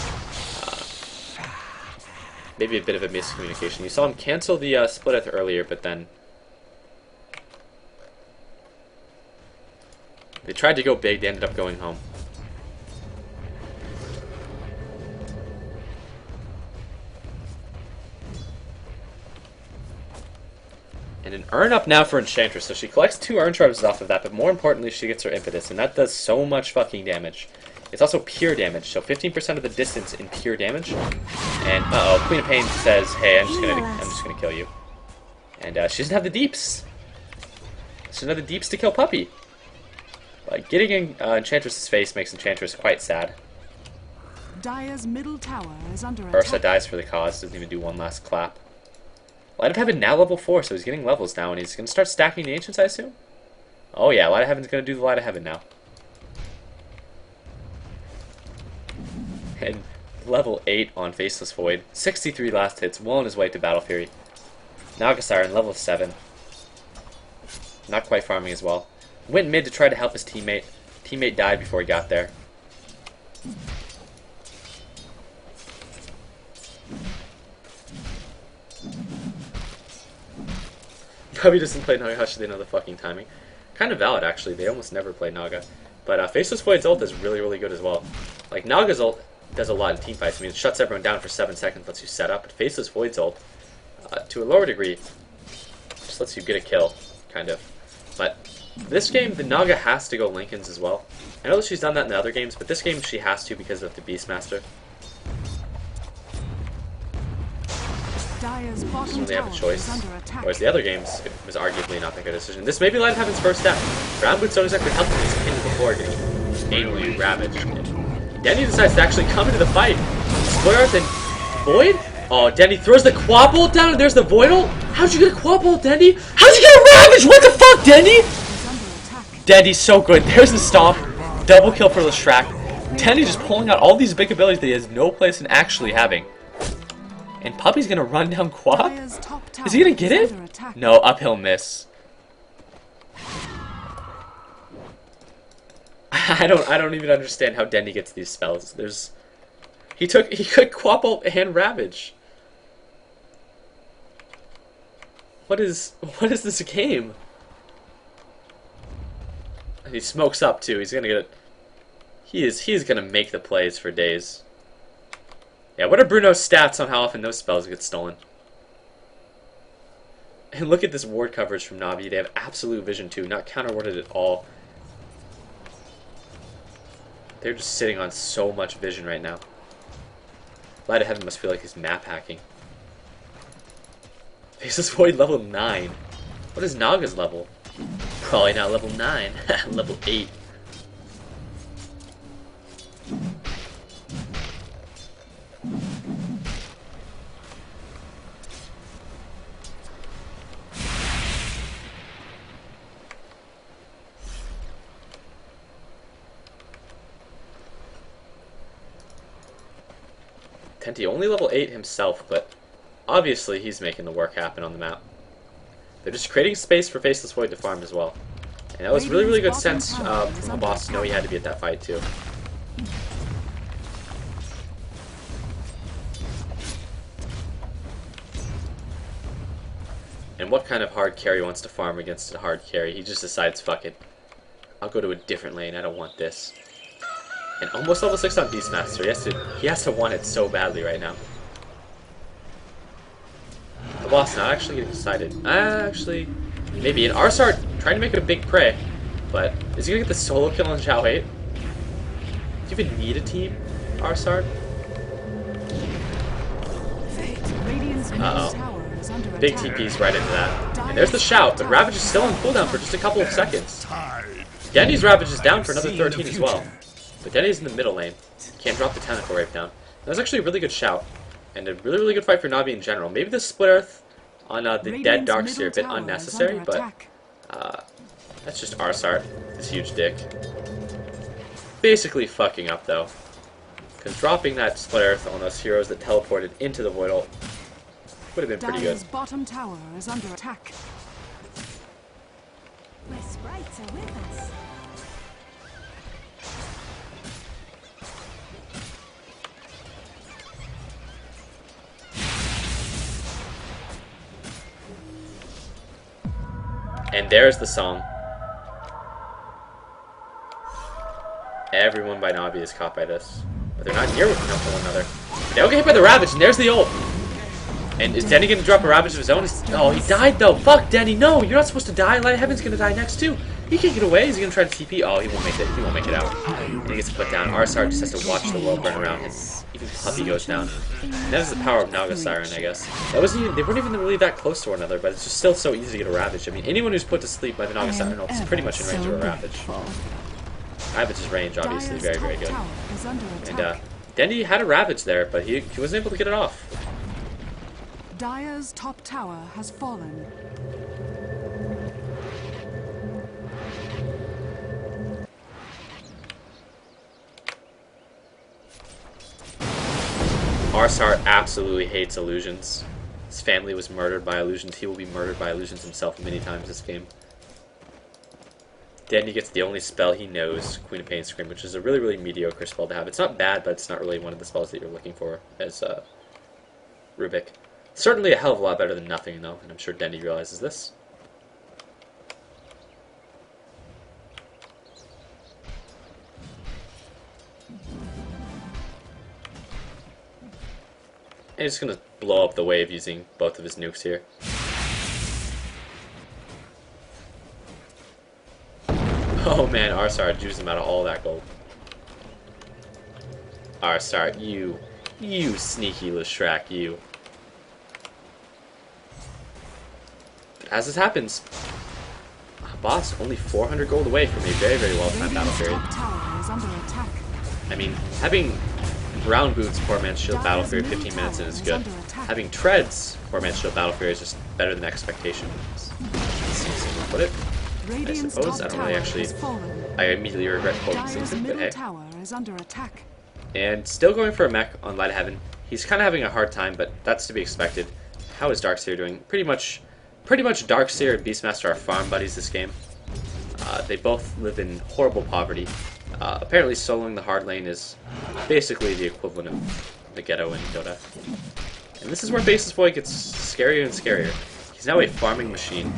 Maybe a bit of a miscommunication. You saw him cancel the split earlier, but then they tried to go big, they ended up going home. And an urn up now for Enchantress, so she collects 2 urn charges off of that, but more importantly she gets her impetus, and that does so much fucking damage. It's also pure damage, so 15% of the distance in pure damage. And Queen of Pain says, "Hey, I'm just gonna kill you." And she doesn't have the deeps. She doesn't have the deeps to kill Puppy. Like, getting in Enchantress's face makes Enchantress quite sad. Dire's middle tower is under Ursa attack. dies for the cause, doesn't even do one last clap. Light of Heaven now level 4, so he's getting levels now, and he's going to start stacking the Ancients, I assume? Oh yeah, Light of Heaven's going to do the Light of Heaven now. And level 8 on Faceless Void. 63 last hits, well on his way to Battle Fury. Naga Siren, level 7. Not quite farming as well. Went mid to try to help his teammate. Teammate died before he got there. Probably doesn't play Naga, how should they know the fucking timing? Kind of valid, actually. They almost never play Naga. But Faceless Void's ult is really, really good as well. Like, Naga's ult does a lot in teamfights. I mean, it shuts everyone down for 7 seconds, lets you set up. But Faceless Void's ult, to a lower degree, just lets you get a kill, kind of. But this game, the Naga has to go Linken's as well. I know that she's done that in the other games, but this game she has to because of the Beastmaster. Dire's bottom So they have a tower choice. is under attack. Whereas the other games, it was arguably not that good a decision. This may be Light of Heaven's first step. Ground Boots don't exactly help him. He's pinned before getting anally ravaged. And Denny decides to actually come into the fight. Split Earth and Void? Oh, Denny throws the Quap Bolt down and there's the Void ult? How'd you get a Quap Bolt, Denny? How'd you get a Ravage? What the fuck, Denny? Is under attack. Denny's so good. There's the stomp. Double kill for Leshrac. Denny just pulling out all these big abilities that he has no place in actually having. And Puppy's gonna run down Quap? Dire's top tower Is he gonna get is it? under attack. No, uphill miss. I don't even understand how Denny gets these spells. He could Quap ult and Ravage. What is this game? And he smokes up too. He's gonna get it. He is gonna make the plays for days. Yeah, what are Bruno's stats on how often those spells get stolen? And look at this ward coverage from Navi. They have absolute vision too, not counter-warded at all. They're just sitting on so much vision right now. Light of Heaven must feel like he's map hacking. Faceless Void level 9. What is Naga's level? Probably not level 9. Level 8. Tenti only level 8 himself, but obviously he's making the work happen on the map. They're just creating space for Faceless Void to farm as well. And that was really, really good sense from the boss to know he had to be at that fight too. And what kind of hard carry wants to farm against a hard carry? He just decides, fuck it. I'll go to a different lane, I don't want this. And almost level 6 on Beastmaster. He has to want it so badly right now. The boss not actually getting decided. Actually, maybe. And Arsart trying to make it a big prey. But is he going to get the solo kill on Zhao 8? Do you even need a team, Arsart? Radiant's middle Uh-oh. tower is under Big attack. TP's right into that. And there's the shout, but Ravage is still on cooldown for just a couple of seconds. Denny's Ravage is down for another 13 as well. But Denny's in the middle lane. Can't drop the Tentacle Rape down. That was actually a really good shout. And a really, really good fight for Navi in general. Maybe the Split Earth on the dead Darkseer a bit unnecessary, but that's just Arsart, this huge dick. Basically fucking up though. Because dropping that Split Earth on those heroes that teleported into the Void ult would have been pretty good. Dire's bottom tower is under attack. My sprites are with us. And there's the song. Everyone by Navi is caught by this. But they're not near enough to one another. They don't get hit by the Ravage, and there's the ult. And is Denny going to drop a Ravage of his own? Oh, he died though. Fuck, Denny, no. You're not supposed to die. Light of Heaven's going to die next too. He can't get away. Is he going to try to TP? Oh, he won't make it. He won't make it out. And he gets put down. Arsart just has to watch the world burn around him. Even Puppy goes down. And that is the power of Naga Siren, I guess. That wasn't even, they weren't even really that close to one another, but it's just still so easy to get a Ravage. I mean, anyone who's put to sleep by the Naga Siren ult is pretty much in range of a Ravage. Ravage's range, obviously, very, very good. Tower is under And attack. Dendi had a Ravage there, but he wasn't able to get it off. Dire's top tower has fallen. Arsart absolutely hates illusions. His family was murdered by illusions. He will be murdered by illusions himself many times this game. Dendi gets the only spell he knows, Queen of Pain Scream, which is a really, really mediocre spell to have. It's not bad, but it's not really one of the spells that you're looking for as Rubik. Certainly a hell of a lot better than nothing, though, and I'm sure Dendi realizes this. And he's just going to blow up the wave using both of his nukes here. Oh man, Arsart juiced him out of all that gold. Arsart, you sneaky Leshrac, you. But as this happens, boss only 400 gold away from a very, very well-timed battle period. Tower is under attack. I mean, having Brown Boots, Poor Man's Shield, Battle Fury, 15 minutes in is good. Having Treads, Poor Man's Shield, Battle Fury is just better than expectations. Let's put it. I suppose. I don't really actually. I immediately regret quoting something, but hey. Tower is under attack. And still going for a mech on Light of Heaven. He's kind of having a hard time, but that's to be expected. How is Darkseer doing? Pretty much Darkseer and Beastmaster are farm buddies this game. They both live in horrible poverty. Apparently soloing the hard lane is basically the equivalent of the ghetto in Dota. And this is where Basis Boy gets scarier and scarier. He's now a farming machine.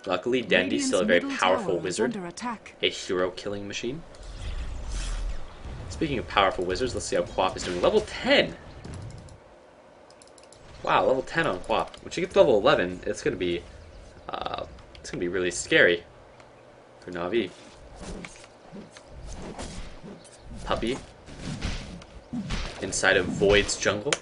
Luckily, Dendi's still a very powerful wizard. A hero-killing machine. Speaking of powerful wizards, let's see how Quap is doing. Level 10! Wow, level 10 on Quap. When she gets level 11, it's gonna be really scary for Na'Vi. Puppy inside of Void's jungle.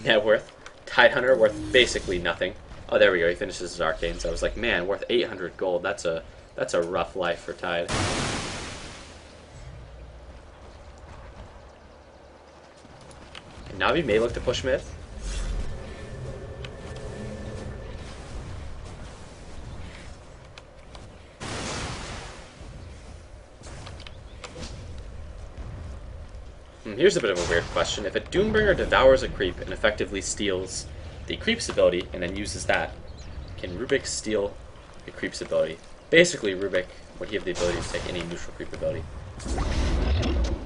Net worth. Tidehunter worth basically nothing. Oh, there we go. He finishes his arcane. So I was like, man, worth 800 gold. That's a rough life for Tide. And Na'Vi may look to push mid. Here's a bit of a weird question. If a Doombringer devours a creep and effectively steals the creep's ability and then uses that, can Rubik steal the creep's ability? Basically, Rubik would have the ability to take any neutral creep ability.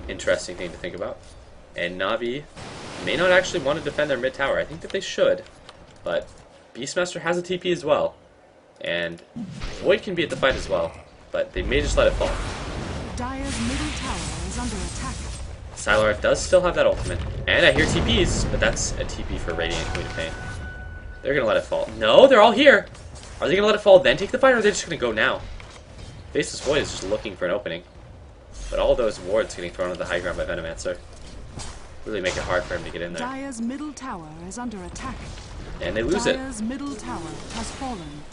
Interesting thing to think about. And Na'Vi may not actually want to defend their mid tower. I think that they should, but Beastmaster has a TP as well, and Void can be at the fight as well, but they may just let it fall. Dire's middle tower is under attack. Sylar does still have that ultimate, and I hear TPs, but that's a TP for Radiant Queen of Pain. They're gonna let it fall. No, they're all here! Are they gonna let it fall then take the fight, or are they just gonna go now? Faceless Void is just looking for an opening. But all those wards getting thrown on the high ground by Venomancer really make it hard for him to get in there. Dire's middle tower is under attack. And they lose it. Dire's middle tower has fallen.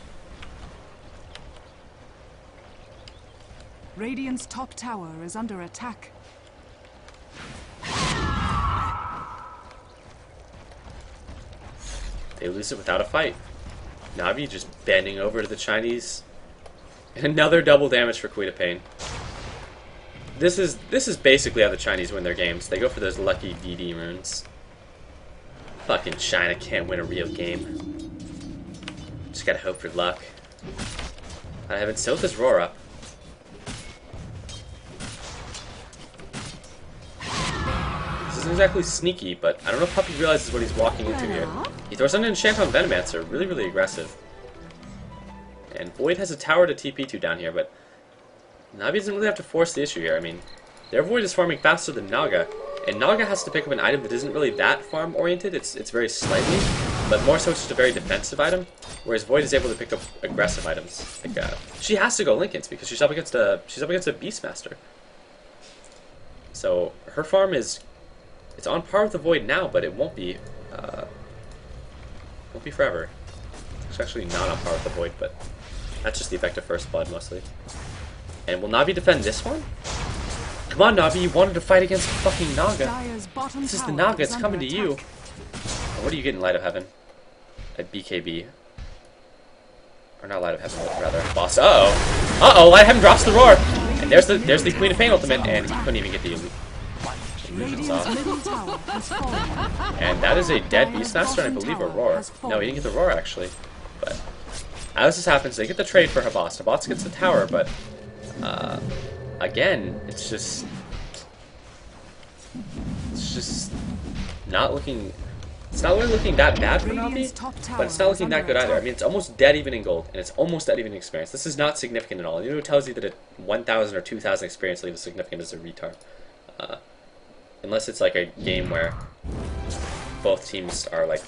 Radiant's top tower is under attack. They lose it without a fight. Na'Vi just bending over to the Chinese. And another double damage for Queen of Pain. This is basically how the Chinese win their games. They go for those lucky DD runes. Fucking China can't win a real game. Just gotta hope for luck. I haven't soaked this roar up. This isn't exactly sneaky, but I don't know if Puppy realizes what he's walking into here. He throws an enchant on Venomancer, really, really aggressive. And Void has a tower to TP to down here, but Na'Vi doesn't really have to force the issue here. I mean, their Void is farming faster than Naga, and Naga has to pick up an item that isn't really that farm-oriented. It's very slightly, but more so it's just a very defensive item, whereas Void is able to pick up aggressive items. Like, she has to go Linken's because she's up against a Beastmaster. So her farm is, it's on par with the Void now, but it won't be forever. It's actually not on par with the Void, but that's just the effect of First Blood mostly. And will Navi defend this one? Come on, Navi, you wanted to fight against fucking Naga. This is the Naga, it's coming to you. Oh, what are you getting, Light of Heaven? At BKB. Or not Light of Heaven, but rather Boss. Uh-oh. Uh-oh, Light of Heaven drops the Roar. And there's the Queen of Pain ultimate, and he couldn't even get the illusions off. And that is a dead Beastmaster, and I believe a Roar. No, he didn't get the Roar, actually. But as this happens, they get the trade for Habas. Habas gets the tower, but again, it's just not looking. It's not really looking that bad for Navi, but it's not looking that good either. I mean, it's almost dead even in gold, and it's almost dead even in experience. This is not significant at all. You know, it tells you that a 1,000 or 2,000 experience leave is significant as a retard. Unless it's like a game where both teams are like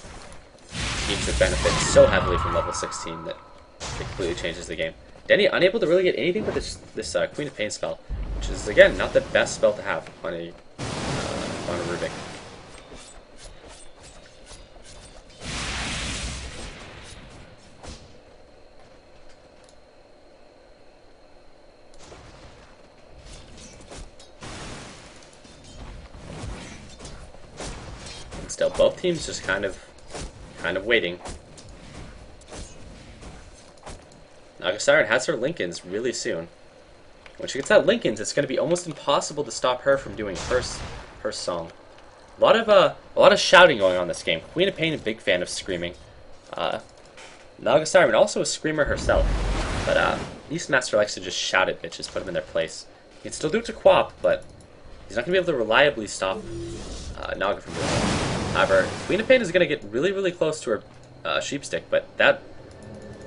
teams that benefit so heavily from level 16 that it completely changes the game. Denny unable to really get anything but this Queen of Pain spell, which is again not the best spell to have on a Rubik. Still, both teams just kind of waiting. Naga Siren has her Lincolns really soon. When she gets that Lincolns, it's going to be almost impossible to stop her from doing her song. A lot of shouting going on this game. Queen of Pain, a big fan of screaming. Naga Siren also a screamer herself, but Beastmaster likes to just shout at bitches, put them in their place. He can still do it to Quap, but he's not going to be able to reliably stop Naga from doing it. However, Queen of Pain is going to get really, really close to her sheep stick, but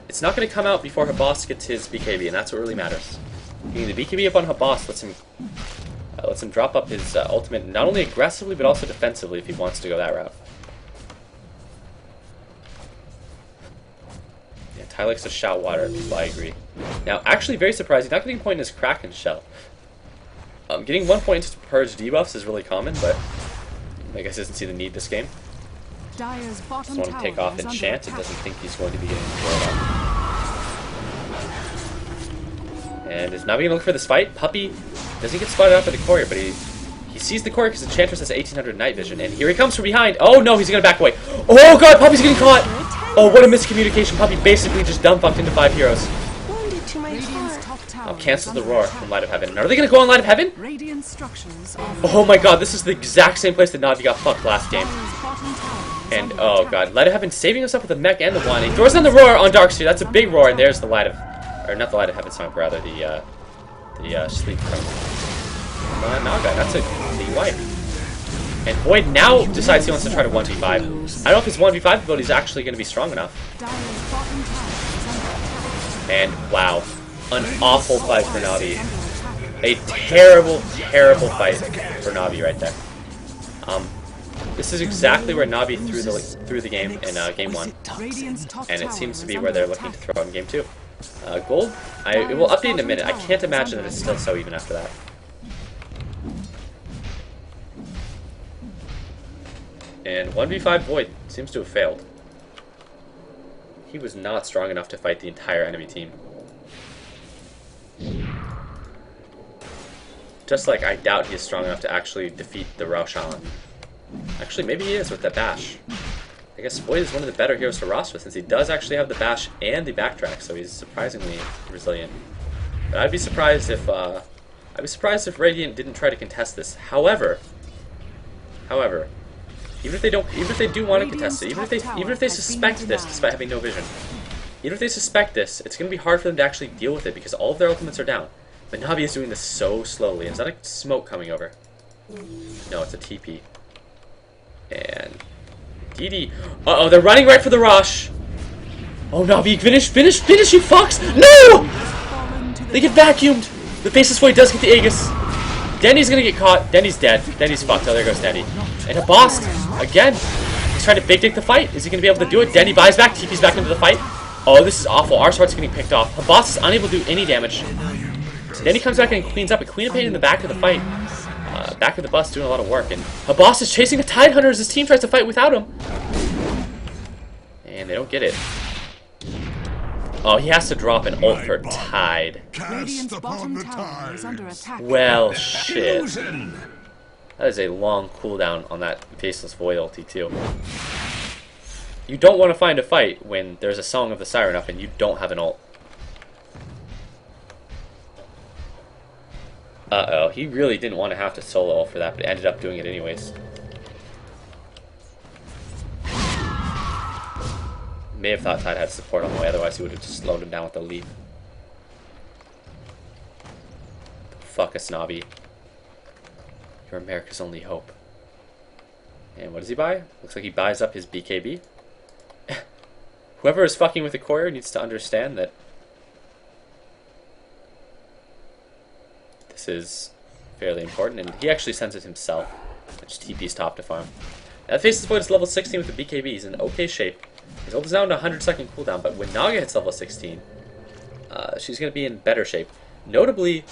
it's not going to come out before Habas gets his BKB, and that's what really matters. Getting the BKB up on Habas lets him drop up his ultimate not only aggressively but also defensively if he wants to go that route. Yeah, Ty likes to shout water. I agree. Now, actually, very surprised he's not getting a point in his Kraken shell. Getting 1 point to purge debuffs is really common, but I guess he doesn't see the need this game. Just want to take off Enchant and doesn't think he's going to be getting destroyed off. And is Navi going to look for this fight? Puppy doesn't get spotted out by the courier, but he sees the courier because Enchantress has 1800 night vision, and here he comes from behind. Oh no, he's going to back away. Oh god, Puppy's getting caught! Oh, what a miscommunication. Puppy basically just dumb-fucked into 5 heroes. Oh, cancels the Roar from Light of Heaven. Are they going to go on Light of Heaven? Oh my god, this is the exact same place that Navi got fucked last game. And, oh god, Light of Heaven saving himself with the mech and the wand. He throws down the Roar on Darkseer. That's a big Roar, and there's the Light of... Or not the Light of Heaven song, but rather the Sleep Crown. Naga, that's a big wipe. And Void now decides he wants to try to 1v5. I don't know if his 1v5 ability is actually going to be strong enough. And, wow. An awful fight for Navi. A terrible, terrible fight for Navi right there. This is exactly where Navi threw the game in Game 1. And it seems to be where they're looking to throw in Game 2. Gold, it will update in a minute. I can't imagine that it's still so even after that. And 1v5 Void seems to have failed. He was not strong enough to fight the entire enemy team. Just like I doubt he is strong enough to actually defeat the Roshan. Actually, maybe he is with that Bash. I guess Void is one of the better heroes to roster since he does actually have the Bash and the Backtrack, so he's surprisingly resilient. But I'd be surprised if Radiant didn't try to contest this. However, even if they do want to contest it, even if they suspect this despite having no vision, even if they suspect this, it's going to be hard for them to actually deal with it because all of their ultimates are down. But Navi is doing this so slowly. Is that a smoke coming over? No, it's a TP. And DD. Uh-oh, they're running right for the Rosh. Oh, Navi, finish, you fucks! No! They get vacuumed. The Faceless Void does get the Aegis. Denny's gonna get caught. Denny's dead. Denny's fucked. Oh, there goes Denny. And a boss again. He's trying to big dick the fight. Is he gonna be able to do it? Denny buys back, TP's back into the fight. Oh, this is awful. Our Swart's getting picked off. Habas is unable to do any damage. Denny comes back and cleans up. A Queen of Pain in the back of the fight. Back of the bus doing a lot of work, and Habas is chasing a Tide Hunter as his team tries to fight without him. And they don't get it. Oh, he has to drop an ult for Tide. Radiant's bottom tower is under attack. Well, shit. That is a long cooldown on that Faceless Void ulti, too. You don't want to find a fight when there's a Song of the Siren up and you don't have an ult. Uh-oh, he really didn't want to have to solo ult for that, but ended up doing it anyways. May have thought Tide had support on the way, otherwise he would have just slowed him down with the leap. Fuck a Snobby. You're America's only hope. And what does he buy? Looks like he buys up his BKB. Whoever is fucking with the courier needs to understand that this is fairly important, and he actually sends it himself. Just TP's top to farm. That Faceless Void is level 16 with the BKB. He's in okay shape. His ult is down to 100-second cooldown, but when Naga hits level 16, she's going to be in better shape. Notably,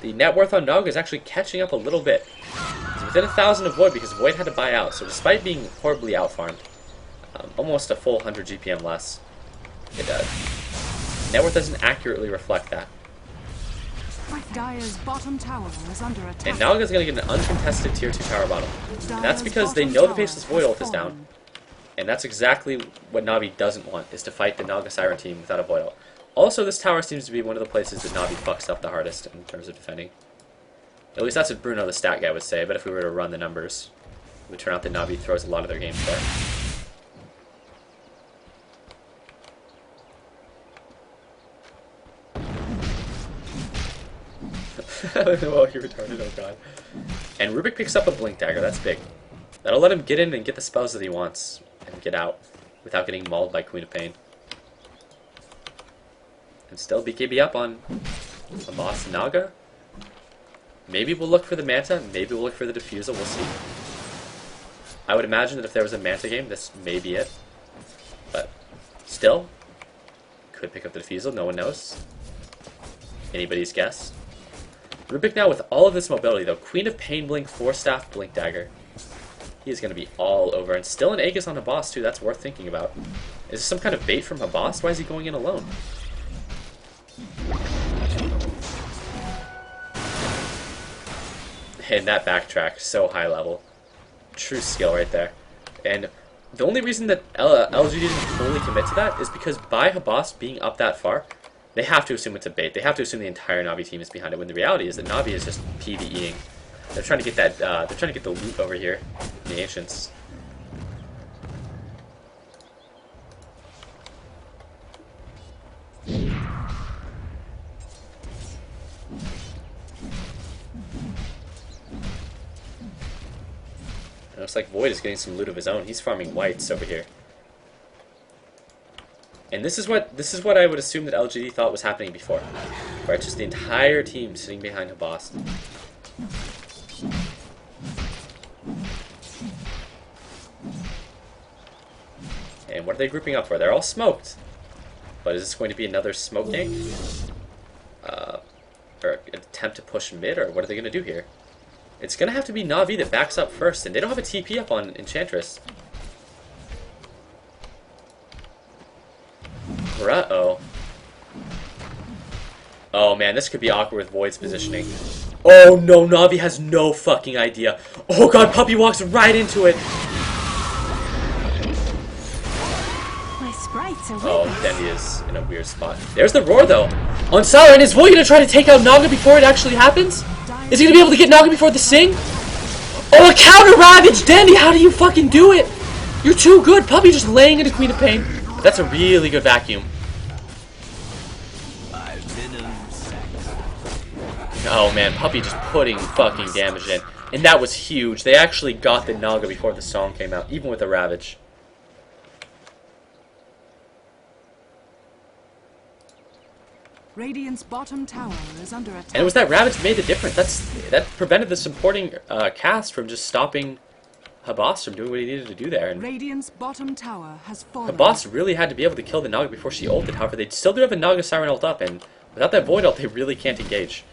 the net worth on Naga is actually catching up a little bit. He's within 1,000 of Void because Void had to buy out, so despite being horribly out-farmed, almost a full 100 GPM less, net worth doesn't accurately reflect that. Dire's bottom tower is under attack. And Naga's going to get an uncontested tier 2 power bottom. And that's because they know the Faceless Void ult is down. And that's exactly what Navi doesn't want, is to fight the Naga Siren team without a Void ult. Also, this tower seems to be one of the places that Navi fucks up the hardest in terms of defending. At least that's what Bruno, the stat guy, would say, but if we were to run the numbers, it would turn out that Navi throws a lot of their games there. Well, you're retarded, oh god. And Rubik picks up a Blink Dagger, that's big. That'll let him get in and get the spells that he wants, and get out, without getting mauled by Queen of Pain. And still BKB up on a boss Naga. Maybe we'll look for the Manta, maybe we'll look for the Diffusal, we'll see. I would imagine that if there was a Manta game, this may be it. But, still, could pick up the Diffusal, no one knows. Anybody's guess. Rubik now with all of this mobility though, Queen of Pain Blink, 4-staff Blink Dagger. He is going to be all over, and still an Aegis on Habas too, that's worth thinking about. Is this some kind of bait from Habas? Why is he going in alone? And that backtrack, so high level. True skill right there. And the only reason that LG didn't fully commit to that is because by Habas being up that far, they have to assume it's a bait. They have to assume the entire Navi team is behind it, when the reality is that Navi is just PvEing. They're trying to get that, they're trying to get the loot over here in the Ancients. It looks like Void is getting some loot of his own. He's farming whites over here. And this is what I would assume that LGD thought was happening before. Where it's just the entire team sitting behind Habas. And what are they grouping up for? They're all smoked. But is this going to be another smoke gank? Or an attempt to push mid, or what are they going to do here? It's going to have to be Na'Vi that backs up first, and they don't have a TP up on Enchantress. Uh-oh. Oh man, this could be awkward with Void's positioning. Oh no, Na'Vi has no fucking idea. Oh god, Puppy walks right into it. My sprites are with Oh, us. Dendi is in a weird spot. There's the roar though. On Siren, is Void gonna try to take out Naga before it actually happens? Is he gonna be able to get Naga before the Sing? Oh, a counter Ravage! Dendi, how do you fucking do it? You're too good. Puppy just laying into Queen of Pain. That's a really good vacuum. Oh man, Puppy just putting fucking damage in. And that was huge. They actually got the Naga before the song came out, even with the Ravage. Radiant's bottom tower is under attack. And it was that Ravage that made the difference. That prevented the supporting cast from just stopping Habas from doing what he needed to do there. And Radiant's bottom tower has fallen. Habas really had to be able to kill the Naga before she ulted. However, they still do have a Naga Siren ult up, and without that Void ult, they really can't engage.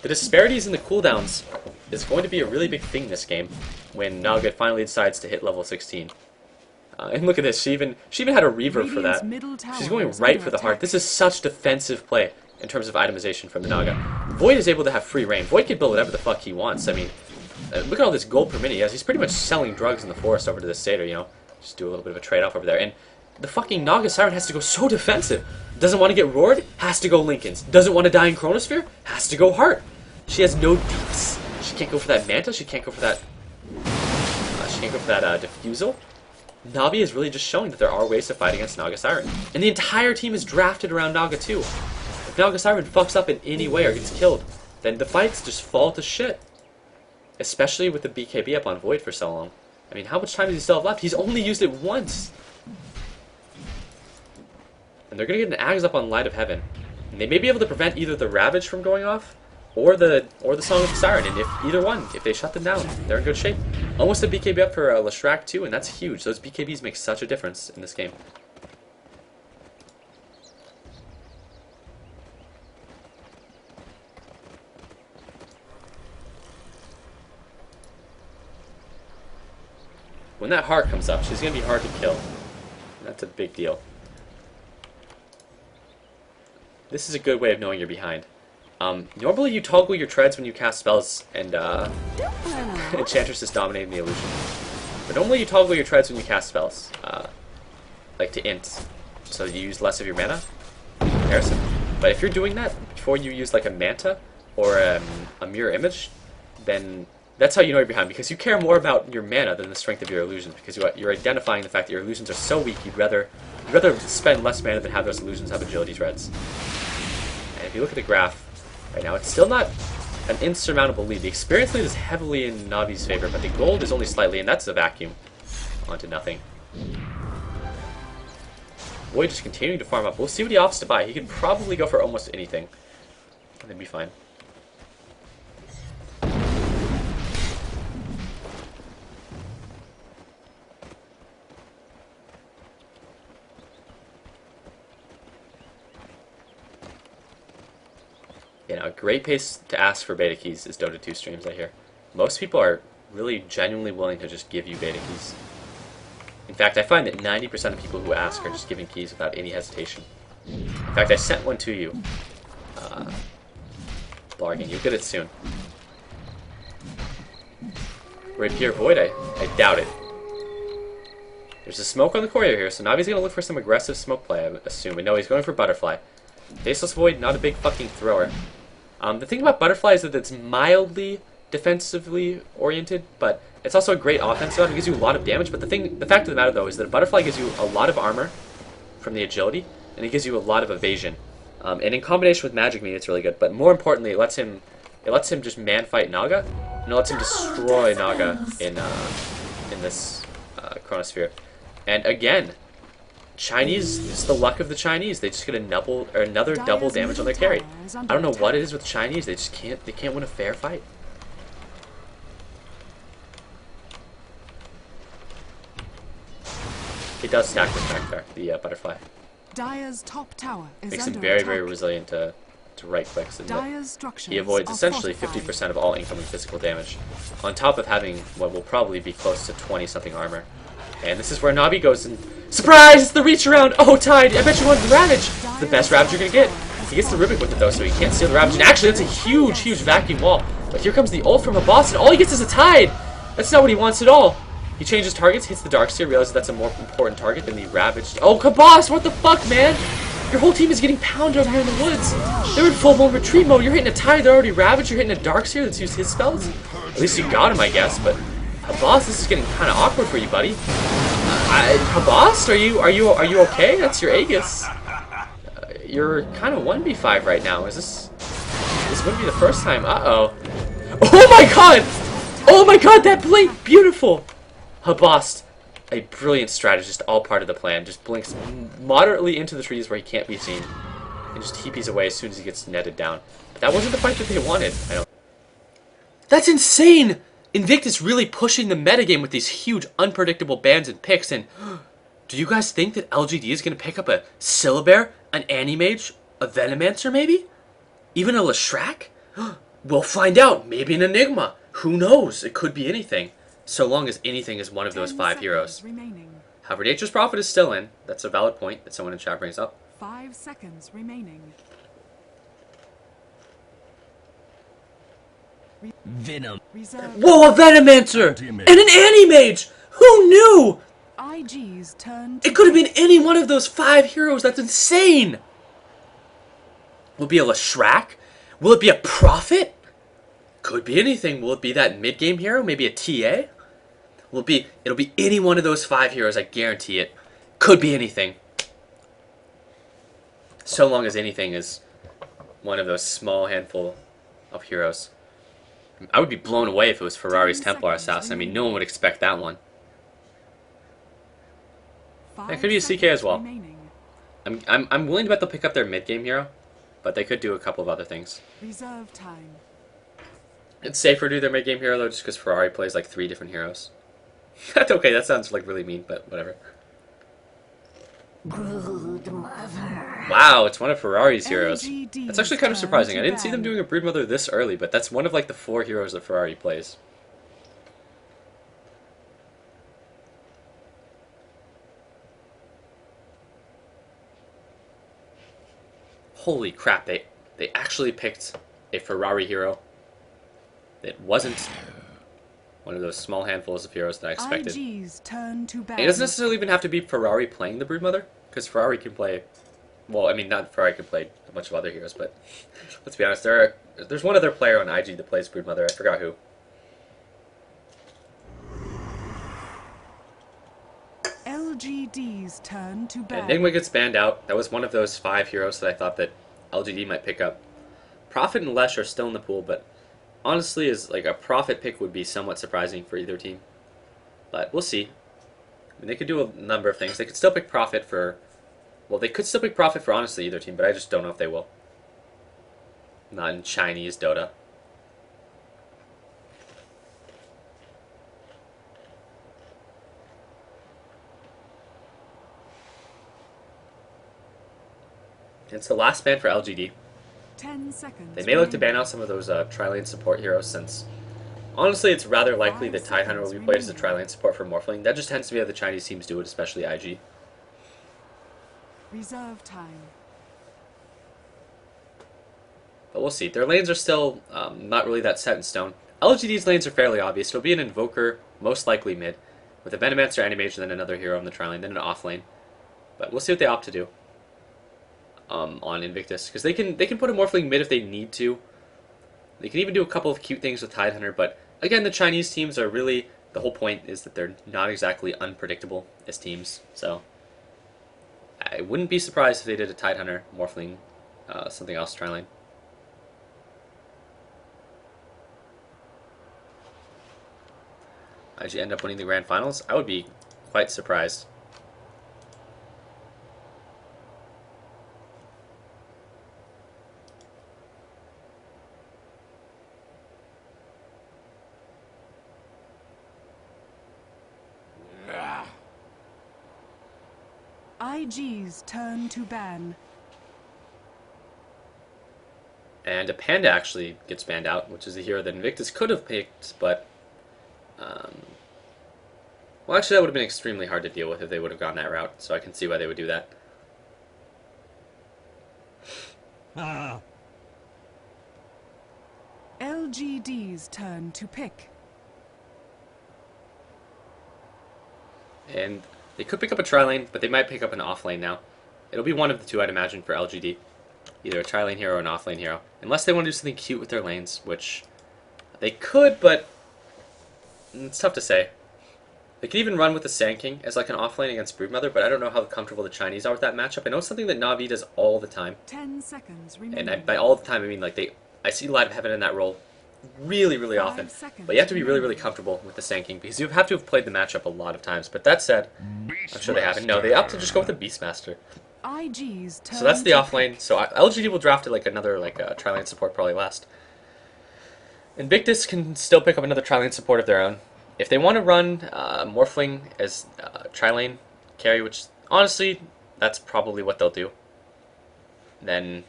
The disparities in the cooldowns is going to be a really big thing this game when Naga finally decides to hit level 16. And look at this, she even had a reverb for that. She's going right for the heart. This is such defensive play in terms of itemization from the Naga. Void is able to have free reign. Void can build whatever the fuck he wants. I mean, look at all this gold per minute he has. He's pretty much selling drugs in the forest over to the Satyr, you know. Just do a little bit of a trade-off over there. And the fucking Naga Siren has to go so defensive. Doesn't want to get roared? Has to go Linken's. Doesn't want to die in Chronosphere? Has to go Heart. She has no deeps. She can't go for that Manta. She can't go for that... Diffusal. Navi is really just showing that there are ways to fight against Naga Siren. And the entire team is drafted around Naga too. If Naga Siren fucks up in any way or gets killed, then the fights just fall to shit. Especially with the BKB up on Void for so long. I mean, how much time does he still have left? He's only used it once. And they're going to get an Axe up on Light of Heaven. And they may be able to prevent either the Ravage from going off, or the Song of the Siren. And if either one, if they shut them down, they're in good shape. Almost a BKB up for Leshrac too, and that's huge. Those BKBs make such a difference in this game. When that heart comes up, she's going to be hard to kill. That's a big deal. This is a good way of knowing you're behind. Normally you toggle your treads when you cast spells, and Enchantress is dominating the illusion. But normally you toggle your treads when you cast spells, like to int, so you use less of your mana in comparison. But if you're doing that before you use like a Manta or a Mirror Image, then that's how you know you're behind, because you care more about your mana than the strength of your illusions, because you're identifying the fact that your illusions are so weak, you'd rather spend less mana than have those illusions have agility threads. And if you look at the graph right now, it's still not an insurmountable lead. The experience lead is heavily in Navi's favor, but the gold is only slightly, and that's a vacuum onto nothing. Void just continuing to farm up. We'll see what he opts to buy. He could probably go for almost anything, and then be fine. You know, a great pace to ask for beta keys is Dota 2 streams, I hear. Most people are really genuinely willing to just give you beta keys. In fact, I find that 90% of people who ask are just giving keys without any hesitation. In fact, I sent one to you. Blarging, you'll get it soon. Rapier Void, I doubt it. There's a smoke on the courier here, so Navi's gonna look for some aggressive smoke play, I assume. And no, he's going for Butterfly. Faceless Void, not a big fucking thrower. The thing about Butterfly is that it's mildly defensively oriented, but it's also a great offensive item. It gives you a lot of damage, but the fact of the matter, though, is that a Butterfly gives you a lot of armor from the agility, and it gives you a lot of evasion. And in combination with Magic Meat, it's really good. But more importantly, it lets him just man-fight Naga, and it lets him destroy Naga in this Chronosphere. And again, Chinese, it's the luck of the Chinese. They just get another double damage on their carry. I don't know what it is with Chinese. They can't win a fair fight. It does stack this back there, the Butterfly. Dire's top tower is Makes him under very, attack. very resilient to right clicks. And Dire's structures he avoids are essentially fortified. 50% of all incoming physical damage, on top of having what will probably be close to 20-something armor. And this is where Navi goes and... Surprise! It's the reach around! Oh, Tide! I bet you want the Ravage! It's the best Ravage you're gonna get. He gets the Rubik with it though, so he can't steal the Ravage. And actually, that's a huge, huge vacuum wall. But here comes the ult from a boss, and all he gets is a Tide! That's not what he wants at all. He changes targets, hits the Darkseer, realizes that's a more important target than the Ravage. Oh, Kabos! What the fuck, man? Your whole team is getting pounded over here in the woods. They're in full-blown retreat mode. You're hitting a Tide, they're already Ravaged. You're hitting a Darkseer that's used his spells. At least you got him, I guess, but... Kabos, this is getting kind of awkward for you, buddy. Kabos, are you okay? That's your Aegis. You're kind of 1v5 right now. This wouldn't be the first time. Uh-oh. Oh my god! Oh my god, that blink! Beautiful! Habast, a brilliant strategist, all part of the plan. Just blinks moderately into the trees where he can't be seen. And just TPs away as soon as he gets netted down. But that wasn't the fight that they wanted. That's insane! Invictus really pushing the metagame with these huge, unpredictable bans and picks, and do you guys think that LGD is going to pick up a Syllabear, an Animage, a Venomancer maybe? Even a Leshrac? We'll find out, maybe an Enigma. Who knows? It could be anything. So long as anything is one of those 10 5 seconds heroes. remaining. However, Nature's Prophet is still in. That's a valid point that someone in chat brings up. 5 seconds remaining. Venom. Reserve. Whoa, a Venomancer! And an Animage! Who knew? IG's turn. It could have been any one of those 5 heroes. That's insane! Will it be a Leshrac? Will it be a Prophet? Could be anything. Will it be that mid-game hero? Maybe a TA? It'll be any one of those 5 heroes, I guarantee it. Could be anything. So long as anything is one of those small handful of heroes. I would be blown away if it was Ferrari's Templar Assassin. I mean, no one would expect that one. It could be a CK as well. I'm willing to bet they'll pick up their mid-game hero, but they could do a couple of other things. Reserve time. It's safer to do their mid-game hero, though, just because Ferrari plays like 3 different heroes. Okay, that sounds like really mean, but whatever. Wow, it's one of Ferrari's heroes. That's actually kind of surprising. I didn't see them doing a Broodmother this early, but that's one of like the 4 heroes that Ferrari plays. Holy crap, they actually picked a Ferrari hero that wasn't one of those small handfuls of heroes that I expected. IG's turn to ban. It doesn't necessarily even have to be Ferrari playing the Broodmother, because Ferrari can play... Well, I mean, not Ferrari can play a bunch of other heroes, but let's be honest, there's one other player on IG that plays Broodmother. I forgot who. LGD's turn to ban. Enigma gets banned out. That was one of those 5 heroes that I thought that LGD might pick up. Prophet and Lesh are still in the pool, but honestly, is like a Prophet pick would be somewhat surprising for either team. But we'll see. I mean, they could do a number of things. They could still pick Prophet for... Well, they could still pick Prophet for honestly either team, but I just don't know if they will. Not in Chinese Dota. It's the last ban for LGD. 10 seconds. They may look to ban out some of those tri-lane support heroes since... Honestly, it's rather likely that Tidehunter will be played as a tri-lane support for Morphling. That just tends to be how the Chinese teams do it, especially IG. Reserve time. But we'll see. Their lanes are still not really that set in stone. LGD's lanes are fairly obvious. It'll be an Invoker, most likely mid, with a Venomancer, Animage, and then another hero on the tri-lane, then an off-lane. But we'll see what they opt to do on Invictus, because they can put a Morphling mid if they need to. They can even do a couple of cute things with Tidehunter, but again, the Chinese teams are really... The whole point is that they're not exactly unpredictable as teams, so... I wouldn't be surprised if they did a Tidehunter, Morphling, something else, tri-lane. IG end up winning the Grand Finals? I would be quite surprised. IG's turn to ban. And a Panda actually gets banned out, which is a hero that Invictus could have picked, but... well, actually, that would have been extremely hard to deal with if they would have gone that route, so I can see why they would do that. LGD's turn to pick. And they could pick up a tri-lane, but they might pick up an off-lane now. It'll be one of the two, I'd imagine, for LGD. Either a tri-lane hero or an off-lane hero. Unless they want to do something cute with their lanes, which they could, but it's tough to say. They could even run with the Sand King as like an off-lane against Broodmother, but I don't know how comfortable the Chinese are with that matchup. I know it's something that Na'Vi does all the time. 10 seconds remaining. And by all the time, I mean like I see Light of Heaven in that role really, really often. But you have to be really, really comfortable with the Sand King because you have to have played the matchup a lot of times. But that said, I'm sure they haven't. No, they opt to just go with the Beastmaster. IG's turn. So that's the off lane. So LGD will draft it like another tri-lane support probably last. Invictus can still pick up another tri-lane support of their own. If they want to run Morphling as tri-lane carry, which honestly, that's probably what they'll do. Then,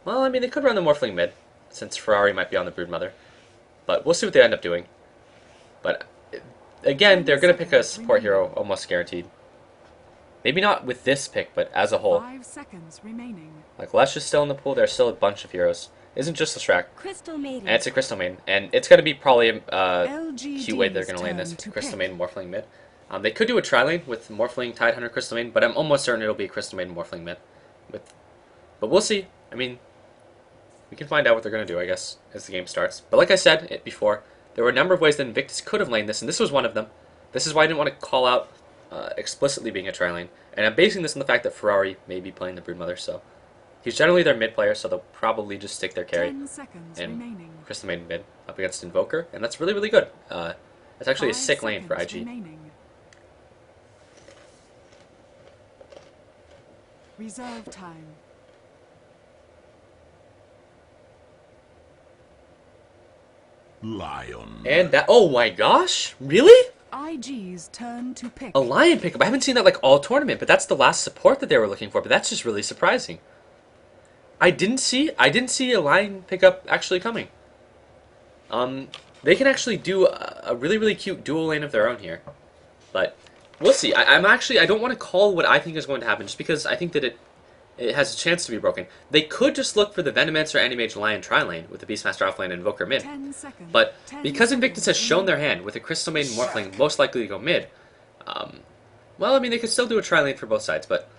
well, I mean, they could run the Morphling mid, since Ferrari might be on the Broodmother. But we'll see what they end up doing. But again, they're going to pick a support hero almost guaranteed. Maybe not with this pick, but as a whole. 5 seconds remaining. Like, Lesh is still in the pool. There's still a bunch of heroes. Isn't just Leshrac. Crystal Maiden. And it's a Crystal Maiden. And it's going to be probably a LGD's cute way they're going to land this. turn to Crystal pick. Maiden, Morphling mid. They could do a tri-lane with Morphling, Tidehunter, Crystal Maiden, but I'm almost certain it'll be a Crystal Maiden, Morphling mid. But we'll see. I mean, we can find out what they're going to do, I guess, as the game starts. But like I said before, there were a number of ways that Invictus could have laned this, and this was one of them. This is why I didn't want to call out explicitly being a tri-lane. And I'm basing this on the fact that Ferrari may be playing the Broodmother, so he's generally their mid player, so they'll probably just stick their carry 10 seconds and remaining. Crystal Maiden mid up against Invoker, and that's really, really good. It's actually a 5 sick lane for seconds IG. remaining. Reserve time. Lion. And that, oh my gosh, really? IG's turn to pick. A Lion pickup. I haven't seen that like all tournament, but that's the last support that they were looking for, but that's just really surprising. I didn't see a Lion pickup actually coming. They can actually do a really, really cute dual lane of their own here. But we'll see. I don't want to call what I think is going to happen just because I think that it has a chance to be broken. They could just look for the Venomancer, Animage, Lion tri-lane with the Beastmaster offlane and Invoker mid. 10 seconds. But 10 because Invictus seconds has shown their hand with a Crystal Maiden Morphling most likely to go mid, well, I mean, they could still do a tri-lane for both sides, but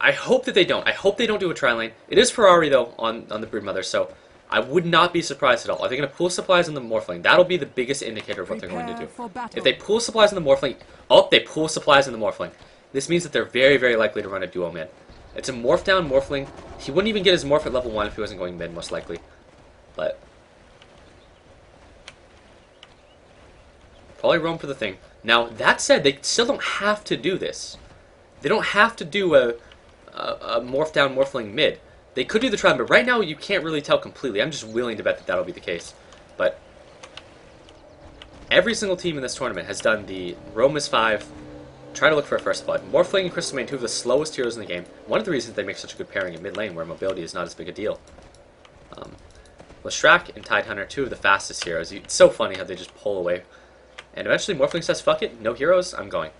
I hope that they don't. I hope they don't do a tri-lane. It is Ferrari, though, on the Broodmother, so I would not be surprised at all. Are they going to pool supplies on the Morphling? That'll be the biggest indicator of what they're going to do. for battle. If they pool supplies on the Morphling, they pool supplies on the Morphling. This means that they're very, very likely to run a duo mid. It's a morph down Morphling. He wouldn't even get his morph at level 1 if he wasn't going mid, most likely. But probably roam for the thing. Now, that said, they still don't have to do this. They don't have to do a morph down Morphling mid. They could do the tri, but right now you can't really tell completely. I'm just willing to bet that that'll be the case. But every single team in this tournament has done the roam as 5, try to look for a first blood. Morphling and Crystal Maiden, two of the slowest heroes in the game. One of the reasons they make such a good pairing in mid lane, where mobility is not as big a deal. Leshrac and Tidehunter, two of the fastest heroes. It's so funny how they just pull away. And eventually Morphling says, fuck it, no heroes, I'm going.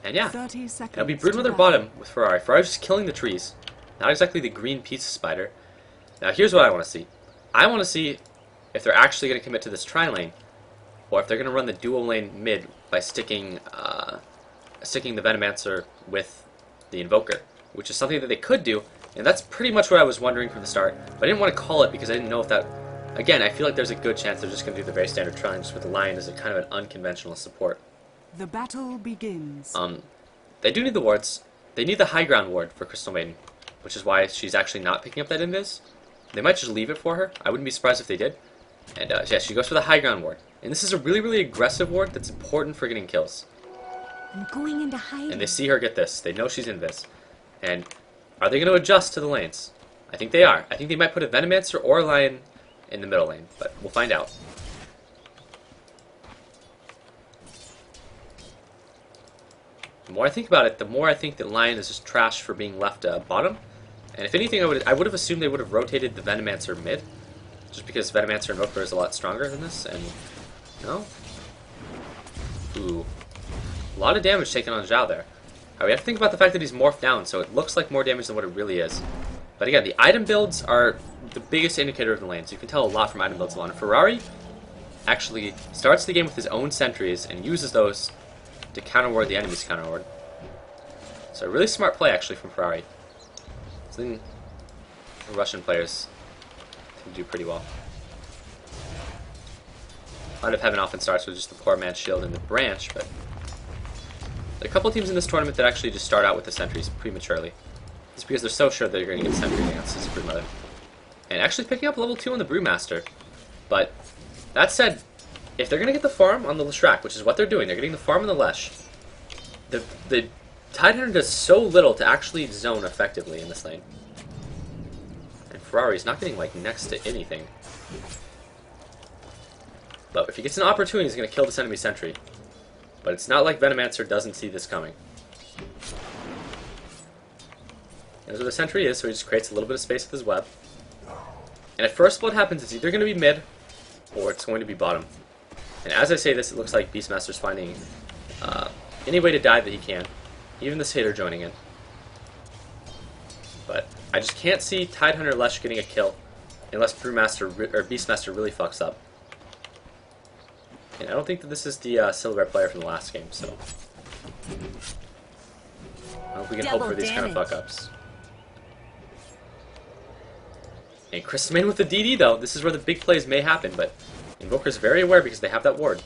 And yeah, 30 seconds it'll be to Broodmother battle. bottom with Ferrari. Ferrari's just killing the trees. Not exactly the green pizza spider. Now here's what I want to see. I want to see if they're actually going to commit to this tri-lane, or if they're going to run the dual lane mid by sticking the Venomancer with the Invoker, which is something that they could do, and that's pretty much what I was wondering from the start, but I didn't want to call it because I didn't know if that... Again, I feel like there's a good chance they're just going to do the very standard tri-lane just with the Lion as a kind of an unconventional support. The battle begins. They do need the wards. They need the high ground ward for Crystal Maiden, which is why she's actually not picking up that invis. They might just leave it for her. I wouldn't be surprised if they did. And yeah, she goes for the high ground ward. And this is a really, really aggressive ward that's important for getting kills. I'm going into hiding. And they see her get this. They know she's invis. And are they going to adjust to the lanes? I think they are. I think they might put a Venomancer or a Lion in the middle lane, but we'll find out. The more I think about it, the more I think that Lion is just trash for being left bottom. And if anything, I would have assumed they would have rotated the Venomancer mid, just because Venomancer Invoker is a lot stronger than this. And no, ooh, a lot of damage taken on Zhao there. We have to think about the fact that he's morphed down, so it looks like more damage than what it really is. But again, the item builds are the biggest indicator of the lane, so you can tell a lot from item builds alone. Ferrari actually starts the game with his own sentries and uses those to counterward the enemy's counterward. So a really smart play actually from Ferrari. Something the Russian players can do pretty well. Light of Heaven often starts with just the poor man's shield and the branch, but there are a couple teams in this tournament that actually just start out with the sentries prematurely. Just because they're so sure they're going to get sentry against this Broodmother. And actually picking up level 2 on the Brewmaster. But that said, if they're going to get the farm on the Leshrac, which is what they're doing, they're getting the farm on the Lesh, the Tidehunter does so little to actually zone effectively in this lane. And Ferrari's not getting like next to anything. But if he gets an opportunity, he's going to kill this enemy sentry. But it's not like Venomancer doesn't see this coming. That's where the sentry is, so he just creates a little bit of space with his web. And at first blood happens, it's either going to be mid, or it's going to be bottom. And as I say this, it looks like Beastmaster's finding any way to die that he can. Even the Satyr joining in. But I just can't see Tidehunter Lesh getting a kill unless Brewmaster or Beastmaster really fucks up. And I don't think that this is the Silver player from the last game, so I hope we can hope for these kind of fuck-ups. And Crystal Maiden with the DD, though. This is where the big plays may happen, but Invoker's very aware because they have that ward.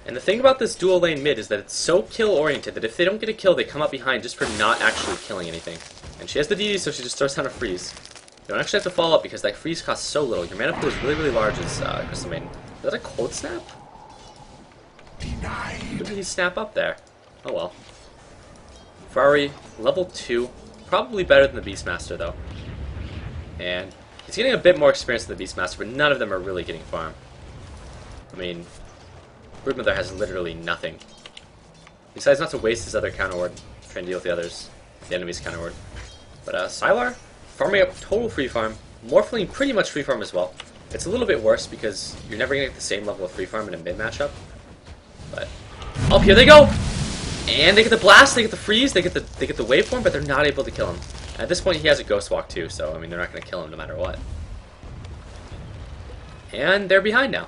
And the thing about this dual lane mid is that it's so kill-oriented that if they don't get a kill, they come up behind just for not actually killing anything. And she has the DD, so she just throws down a freeze. You don't actually have to follow up because that freeze costs so little. Your mana pool is really, really large as Crystal Maiden. Is that a cold snap? Who did he snap up there? Oh well. Ferrari, level 2. Probably better than the Beastmaster, though. And he's getting a bit more experience than the Beastmaster, but none of them are really getting farm. I mean, Broodmother has literally nothing. He decides not to waste his other counter ward, trying to deal with the enemy's counter ward. But Sylar, farming up total free farm. Morphling pretty much free farm as well. It's a little bit worse because you're never going to get the same level of free farm in a mid matchup. But up here they go! And they get the blast, they get the freeze, they get the waveform, but they're not able to kill him. At this point he has a ghost walk too, so I mean they're not going to kill him no matter what. And they're behind now.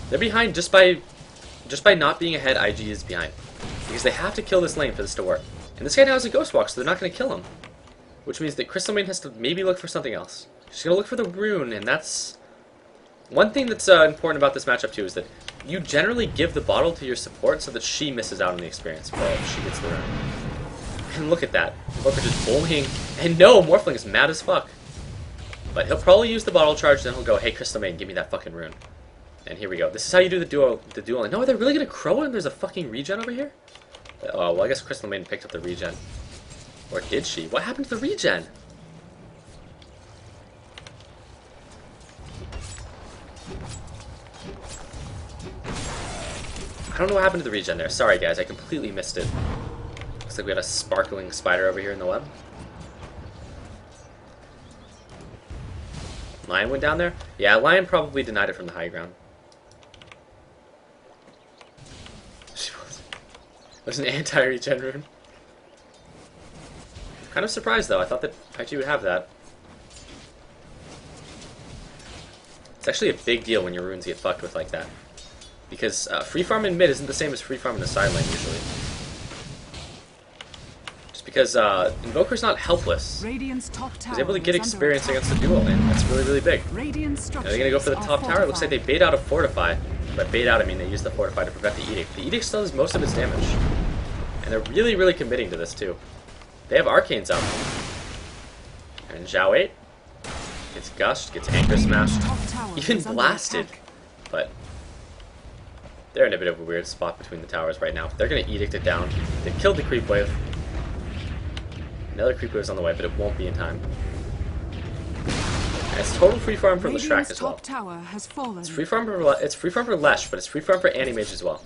They're behind just by not being ahead. IG is behind because they have to kill this lane for this to work. And this guy now has a ghost walk, so they're not going to kill him, which means that Crystal Maiden has to maybe look for something else. She's going to look for the rune, and that's one thing that's important about this matchup too, is that you generally give the bottle to your support so that she misses out on the experience while she gets the rune. And look at that, Invoker just bullying, and no, Morphling is mad as fuck. But he'll probably use the bottle charge, then he'll go, hey Crystal Maiden, give me that fucking rune. And here we go. This is how you do the duel. No, they're really gonna crow and there's a fucking regen over here? Oh, well, I guess Crystal Maiden picked up the regen. Or did she? What happened to the regen? I don't know what happened to the regen there. Sorry, guys. I completely missed it. Looks like we got a sparkling spider over here in the web. Lion went down there? Yeah, Lion probably denied it from the high ground. There's an anti-regen rune. Kind of surprised though, I thought that IG would have that. It's actually a big deal when your runes get fucked with like that. Because free farm in mid isn't the same as free farm in the side lane usually. Just because Invoker's not helpless. He's able to get experience against the dual lane. That's really, really big. Are they going to go for the top tower? It looks like they bait out a Fortify. By bait out, I mean they use the Fortify to prevent the Edict. The Edict still does most of its damage. And they're really, really committing to this too. They have Arcanes up. And Zhao 8 gets gushed, gets Anchor smashed, even blasted. But they're in a bit of a weird spot between the towers right now. They're going to Edict it down. They've killed the creep wave. Another creep wave is on the way, but it won't be in time. And it's total free farm for Leshrac as well. It's free farm for Lesh, but it's free farm for Anti-Mage as well.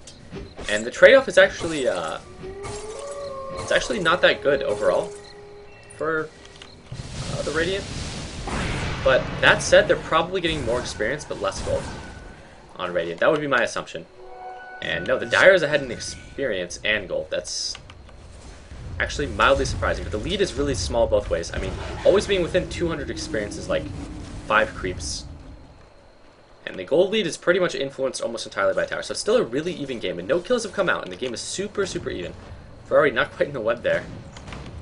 And the trade-off is actually it's actually not that good overall for the Radiant. But that said, they're probably getting more experience but less gold on Radiant. That would be my assumption. And no, the Dire is ahead in experience and gold. That's actually mildly surprising. But the lead is really small both ways. I mean, always being within 200 experience is like 5 creeps. And the gold lead is pretty much influenced almost entirely by tower. So it's still a really even game. And no kills have come out. And the game is super, super even. Ferrari not quite in the web there.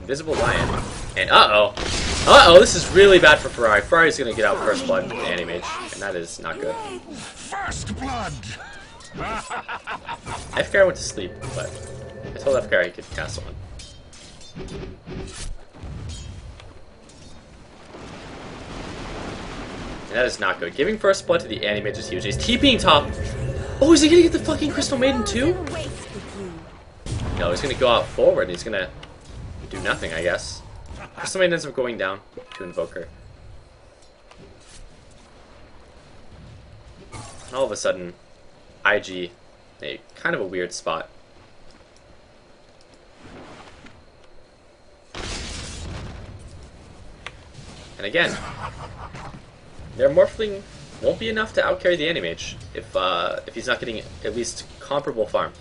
Invisible Lion. And uh-oh. Uh-oh, this is really bad for Ferrari. Ferrari's going to get out first blood with the Anti-Mage. And that is not good. First blood! FKR went to sleep, but I told FKR he could castle him. And that is not good. Giving first blood to the Anti-Mage is huge. He's TPing top. Oh, is he gonna get the fucking Crystal Maiden too? No, he's gonna go out forward. He's gonna do nothing, I guess. Somebody ends up going down to Invoker. And all of a sudden, IG, a kind of a weird spot. And again, their Morphling won't be enough to outcarry the Anti-Mage if he's not getting at least comparable farm.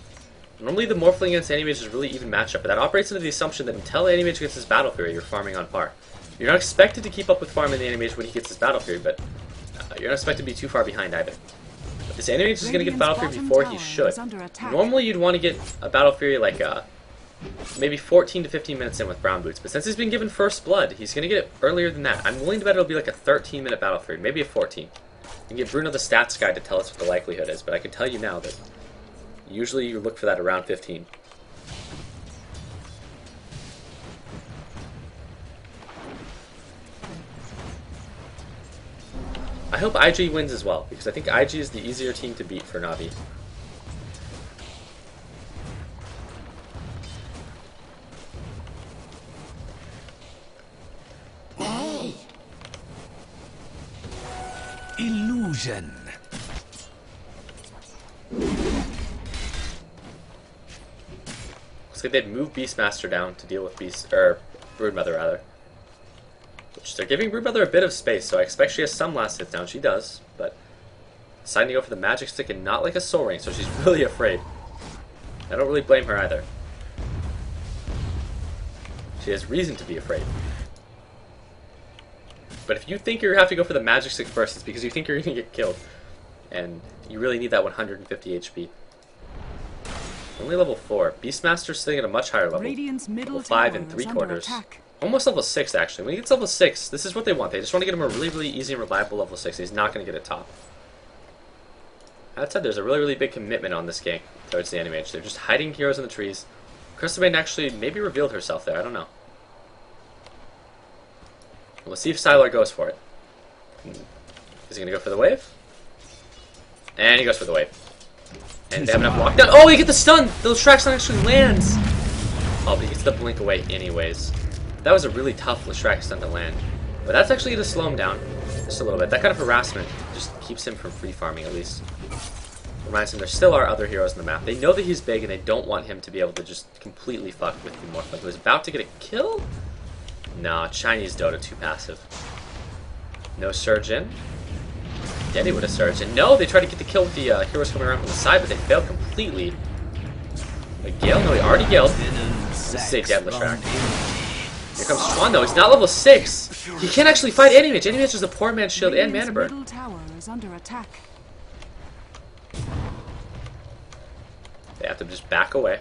Normally the Morphling against Anti-Mage is a really even matchup, but that operates under the assumption that until Anti-Mage gets his Battle Fury, you're farming on par. You're not expected to keep up with farm in the Anti-Mage when he gets his Battle Fury, but you're not expected to be too far behind either. But this Anti-Mage is going to get Battle Fury before he should. Normally you'd want to get a Battle Fury like maybe 14 to 15 minutes in with Brown Boots, but since he's been given First Blood, he's going to get it earlier than that. I'm willing to bet it'll be like a 13-minute Battle Fury, maybe a 14. You can get Bruno the stats guide to tell us what the likelihood is, but I can tell you now that usually you look for that around 15. I hope IG wins as well, because I think IG is the easier team to beat for Na'Vi. Illusion. Looks like they'd move Beastmaster down to deal with Broodmother rather. Which they're giving Broodmother a bit of space, so I expect she has some last hits down. She does, but deciding to go for the Magic Stick and not like a Soul Ring, so she's really afraid. I don't really blame her either. She has reason to be afraid. But if you think you have to go for the Magic Stick first, it's because you think you're going to get killed. And you really need that 150 HP. Only level 4. Beastmaster's sitting at a much higher level. Level 5 and 3/4. Almost level 6, actually. When he gets level 6, this is what they want. They just want to get him a really, really easy and reliable level 6. He's not going to get it top. That said, there's a really, really big commitment on this gang towards the Anti-Mage. They're just hiding heroes in the trees. Crystalbane actually maybe revealed herself there. I don't know. We'll see if Sylar goes for it. Is he going to go for the wave? And he goes for the wave. And they have enough lockdown. Oh, he gets the stun! The Leshrac actually lands! Oh, but he gets the blink away anyways. That was a really tough Leshrac stun to land. But that's actually going to slow him down just a little bit. That kind of harassment just keeps him from free farming at least. Reminds him there still are other heroes on the map. They know that he's big and they don't want him to be able to just completely fuck with the Morphling. He was about to get a kill? No, Chinese Dota too passive. No surge in. Denny would have surged in. No, they tried to get the kill with the heroes coming around from the side, but they failed completely. A Gale? No, he already Galed. This is a dead Leshrac. Here comes Schwan though. He's not level 6. He can't actually fight Anti-Mage. Anti-Mage is a poor man's shield and mana burn. Middle tower is under attack. They have to just back away.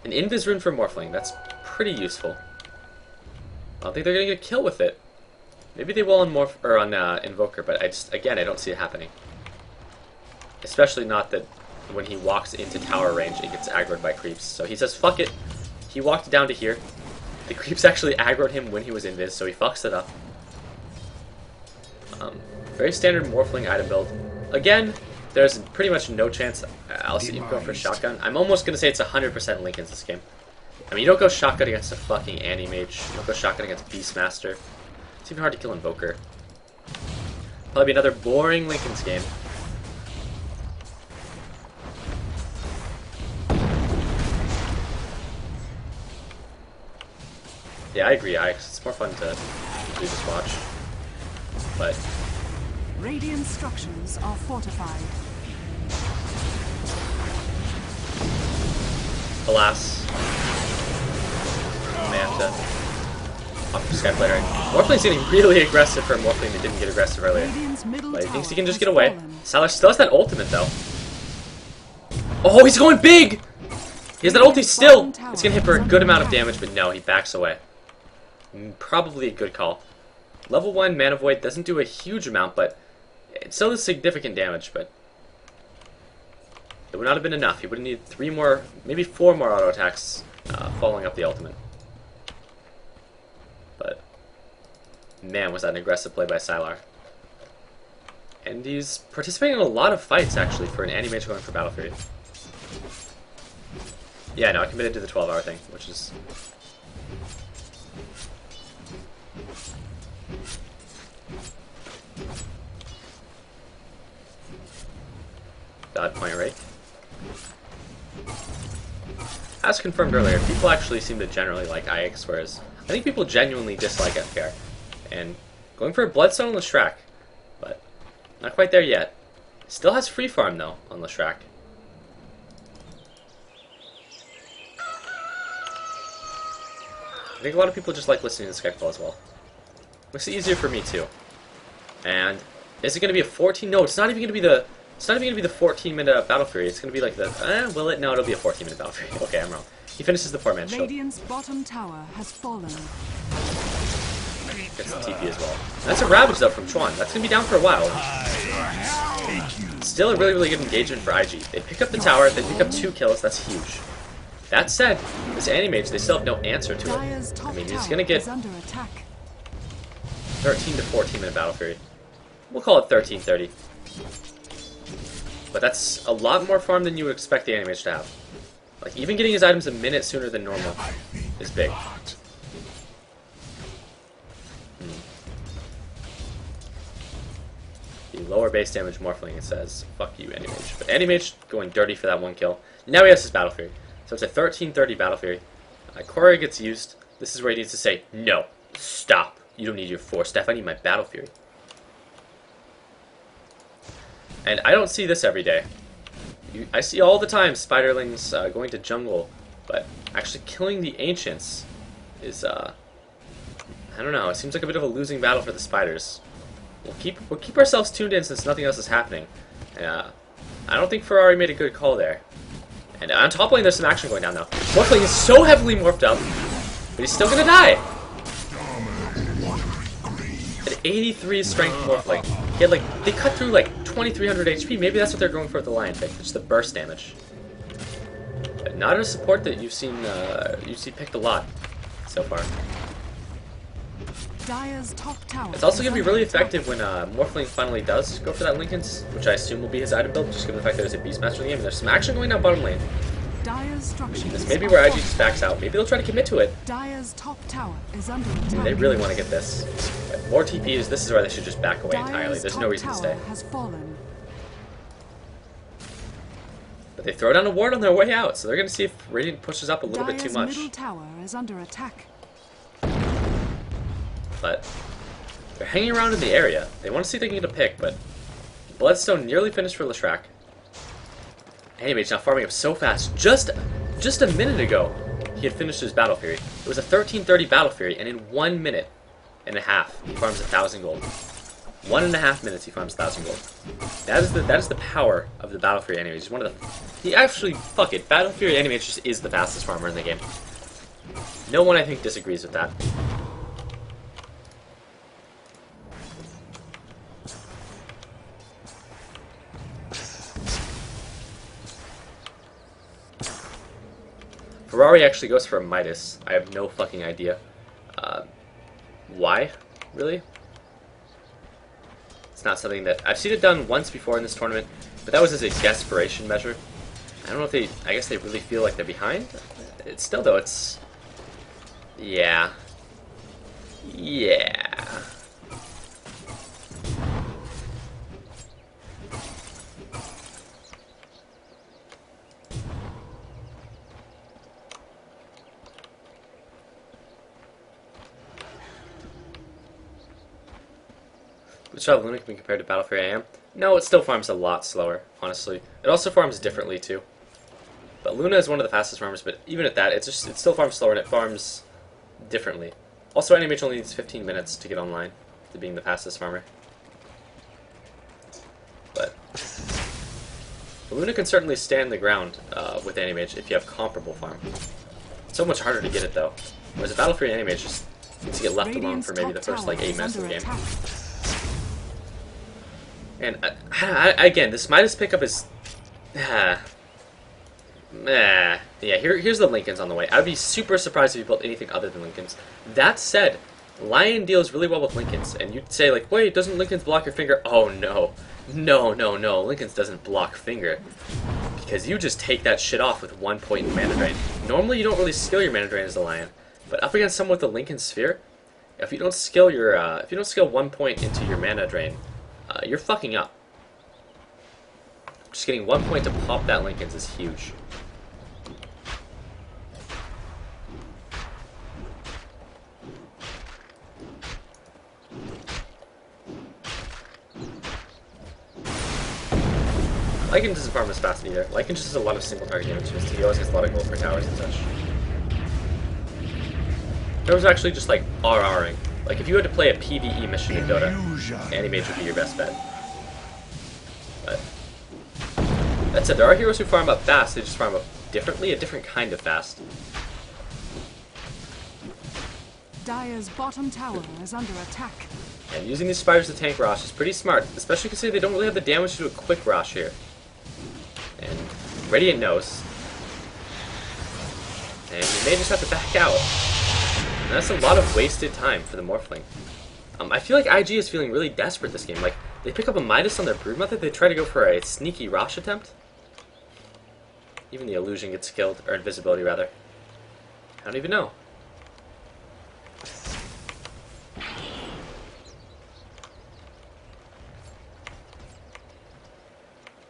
An Invis rune for Morphling. That's pretty useful. I don't think they're gonna get a kill with it. Maybe they will on Invoker, but again, I don't see it happening. Especially not that when he walks into tower range, it gets aggroed by creeps. So he says, fuck it. He walked down to here. The creeps actually aggroed him when he was invis, so he fucks it up. Very standard Morphling item build. Again, there's pretty much no chance I'll see him go for shotgun. I'm almost gonna say it's 100% Linken's this game. I mean, you don't go shotgun against a fucking Anti-Mage. You don't go shotgun against Beastmaster. It's even hard to kill Invoker. Probably be another boring Linken's game. Yeah, I agree, Ix. It's more fun to do this watch. But Radiant structures are fortified. alas. Manta. Off the Skyplater. Morphling's getting really aggressive for a Morphling that didn't get aggressive earlier. But he thinks he can just get away. Sylar still has that ultimate though. Oh, he's going big! He has that ulti still! It's gonna hit for a good amount of damage, but no, he backs away. Probably a good call. Level 1 Mana Void doesn't do a huge amount, but it still does significant damage, but it would not have been enough. He would have needed 3 more, maybe 4 more auto attacks following up the ultimate. But man, was that an aggressive play by Sylar. And he's participating in a lot of fights, actually, for an Anti-Mage going for Battle Fury. Yeah, no, I committed to the 12-hour thing, which is... Valid point, right? As confirmed earlier, people actually seem to generally like IX, whereas I think people genuinely dislike FPR. And going for a Bloodstone on Leshrac, but not quite there yet. Still has free farm though on Leshrac. I think a lot of people just like listening to Skyfall as well. Makes it easier for me too. And is it going to be a 14? No, it's not even going to be the. It's not even going to be the 14-minute Battle Fury. It's going to be like the. Will it? No, it'll be a 14-minute Battle Fury. Okay, I'm wrong. He finishes the 4-man shield. Radiant's bottom tower has fallen. Gets the TP as well. That's a Ravage though from Chuan. That's going to be down for a while. Still a really, really good engagement for IG. They pick up the tower. They pick up 2 kills. That's huge. That said, this Anti-Mage, they still have no answer to it. I mean, he's going to get 13 to 14-minute Battle Fury. We'll call it 13:30. But that's a lot more farm than you would expect the Anti-Mage to have. Like, even getting his items a minute sooner than normal is big. The lower base damage Morphling, it says, fuck you, Anti-Mage. But Anti-Mage going dirty for that 1 kill. Now he has his Battle Fury. So it's a 13:30 Battle Fury. Korra gets used. This is where he needs to say, no, stop. You don't need your Force Staff. I need my Battle Fury. And I don't see this every day. I see all the time Spiderlings going to jungle, but actually killing the Ancients is, I don't know, it seems like a bit of a losing battle for the Spiders. We'll keep ourselves tuned in since nothing else is happening. I don't think Ferrari made a good call there. And on top lane, there's some action going down now. Morphling is so heavily morphed up, but he's still gonna die. At 83 strength Morphling. He had they cut through 2300 HP. Maybe that's what they're going for with the Lion pick. It's the burst damage. But not a support that you've seen picked a lot so far. Dire's top tower. It's also going to be really effective when Morphling finally does go for that Linken's, which I assume will be his item build, just given the fact that there's a Beastmaster in the game. And there's some action going down bottom lane. Dire's structure. This may be where IG just backs out. Maybe they'll try to commit to it. Dire's top tower is under attack. They really want to get this. But more TPs, this is where they should just back away entirely. There's no reason to stay. Has fallen. But they throw down a ward on their way out, so they're going to see if Radiant pushes up a little bit too much. Middle tower is under attack. But they're hanging around in the area. They want to see if they can get a pick, but Bloodstone nearly finished for Leshrac. Anti-Mage now farming up so fast. Just a minute ago, he had finished his Battle Fury. It was a 13:30 Battle Fury, and in 1 minute and a half, he farms 1,000 gold. 1.5 minutes, he farms 1,000 gold. That is the power of the Battle Fury Anti-Mage. He's one of the. He actually, fuck it, Battle Fury Anti-Mage just is the fastest farmer in the game. No one, I think, disagrees with that. Ferrari actually goes for a Midas. I have no fucking idea. Why? Really? It's not something that... I've seen it done once before in this tournament, but that was as a desperation measure. I don't know if they... I guess they really feel like they're behind. It's still, though, it's... Yeah. Yeah. Which how Luna can be compared to Battle Fury AM? No, it still farms a lot slower, honestly. It also farms differently, too. But Luna is one of the fastest farmers, but even at that, it still farms slower and it farms differently. Also, Anti-Mage only needs 15 minutes to get online, to being the fastest farmer. But Luna can certainly stand the ground with Anti-Mage if you have comparable farm. It's so much harder to get it, though. Whereas a Battle Fury Anti-Mage just needs to get left alone for maybe the first, 8 minutes of the game. And again, this Midas pickup is... Yeah, here's the Linken's on the way. I'd be super surprised if you built anything other than Linken's. That said, Lion deals really well with Linken's. And you'd say, wait, doesn't Linken's block your finger? Oh, no. No. Linken's doesn't block finger. because you just take that shit off with 1 point in mana drain. Normally you don't really skill your mana drain as a Lion, but up against someone with the Lincoln Sphere, if you don't skill your 1 point into your mana drain, you're fucking up. Just getting 1 point to pop that Lincoln's is huge. Lycan doesn't farm as fast either. Lycan just has a lot of single target damage. He always gets a lot of gold for towers and such. There was actually just like RRing. Like if you had to play a PvE mission in Dota, Anti-Mage would be your best bet. But that said, there are heroes who farm up fast, they just farm up differently, a different kind of fast. Dire's bottom tower is under attack. And using these spiders to tank Rosh is pretty smart, especially considering they don't really have the damage to do a quick Rosh here. And Radiant knows. And he may just have to back out. And that's a lot of wasted time for the Morphling. I feel like IG is feeling really desperate this game. Like, they pick up a Midas on their Broodmother, they try to go for a sneaky Rosh attempt. Even the illusion gets killed, or invisibility rather. I don't even know.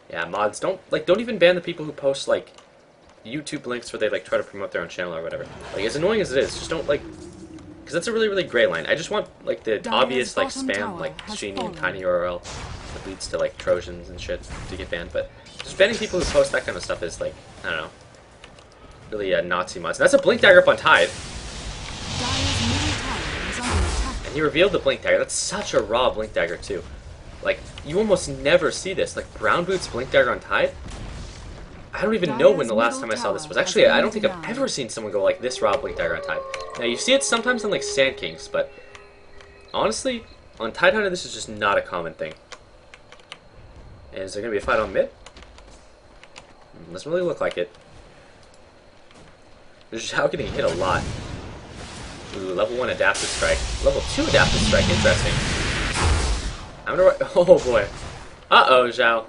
Yeah, mods, don't even ban the people who post like YouTube links where they like try to promote their own channel or whatever. Like, as annoying as it is, just don't like, because that's a really, really gray line. I just want like the obvious like spam, like Genie and Tiny URL that leads to like Trojans and shit to get banned. But just banning people who post that kind of stuff is like, I don't know, really Nazi mods. That's a Blink Dagger up on Tide. And he revealed the Blink Dagger. That's such a raw Blink Dagger too. Like, you almost never see this. Like, Brown Boots Blink Dagger on Tide? I don't even know when the last time I saw this was. Actually, I don't think I've ever seen someone go like this raw Blink Dagger on Tide. Now, you see it sometimes on, like, Sand Kings, but honestly, on Tide Hunter, this is just not a common thing. And is there going to be a fight on mid? Doesn't really look like it. Zhao getting hit a lot. Ooh, level 1 Adaptive Strike. Level 2 Adaptive Strike, interesting. I wonder why. Oh boy. Uh-oh, Zhao.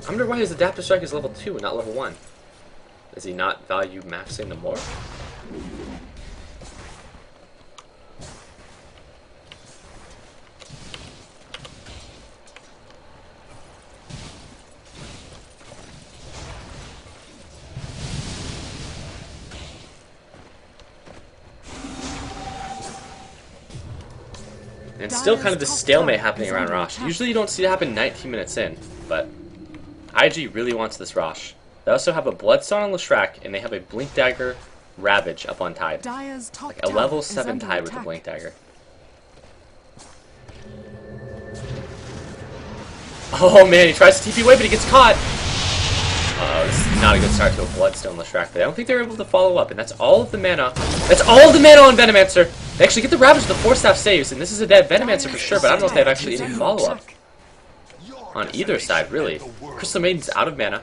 I wonder why his Adaptive Strike is level 2 and not level 1. Does he not value maxing them more? And still kind of the stalemate happening around Rosh. Usually you don't see it happen 19 minutes in, but IG really wants this Rosh. They also have a Bloodstone on Leshrac, and they have a Blink Dagger Ravage up on Tide. Like a level 7 Tide with a Blink Dagger. Oh man, he tries to TP away, but he gets caught! Uh-oh, this is not a good start to a Bloodstone Leshrac, but I don't think they're able to follow up, and that's all of the mana. That's all of the mana on Venomancer! They actually get the Ravage with the 4-staff saves, and this is a dead Venomancer for sure, but I don't know if they have actually any follow-up. On either side, really. Crystal Maiden's out of mana.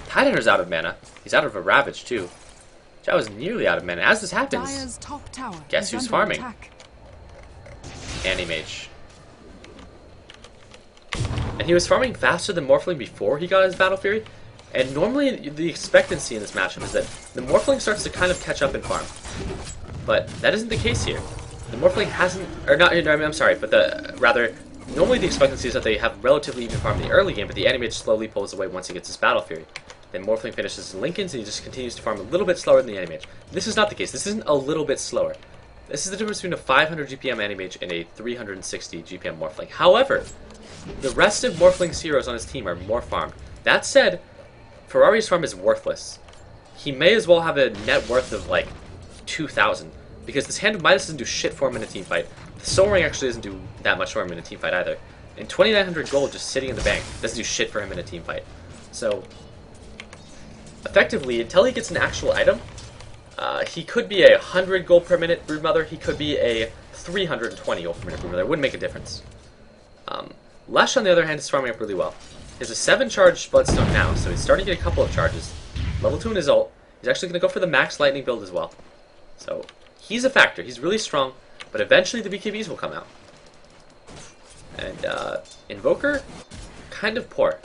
Tidehunter's out of mana. He's out of a Ravage, too. Zhao is nearly out of mana. As this happens, guess who's farming? Anti-Mage. And he was farming faster than Morphling before he got his Battle Fury. And normally, the expectancy in this matchup is that the Morphling starts to kind of catch up in farm. But that isn't the case here. The Morphling hasn't, or not, I'm sorry, but normally the expectancy is that they have relatively even farm in the early game, but the Anti-Mage slowly pulls away once he gets his Battle Fury. Then Morphling finishes his Lincolns, and he just continues to farm a little bit slower than the Anti-Mage. This is not the case. This isn't a little bit slower. This is the difference between a 500 GPM Anti-Mage and a 360 GPM Morphling. However, the rest of Morphling's heroes on his team are more farmed. That said, Ferrari's farm is worthless. He may as well have a net worth of like 2,000, because this Hand of Midas doesn't do shit for him in a team fight. The Soul Ring actually doesn't do that much for him in a team fight either. And 2,900 gold just sitting in the bank doesn't do shit for him in a team fight. So, effectively, until he gets an actual item, he could be a 100 gold per minute Broodmother, he could be a 320 gold per minute Broodmother. It wouldn't make a difference. Lesh, on the other hand, is farming up really well. He has a 7 charge Bloodstone now, so he's starting to get a couple of charges. Level 2 in his ult. He's actually going to go for the max lightning build as well. So, he's a factor. He's really strong, but eventually the BKBs will come out. And, Invoker, kind of poor.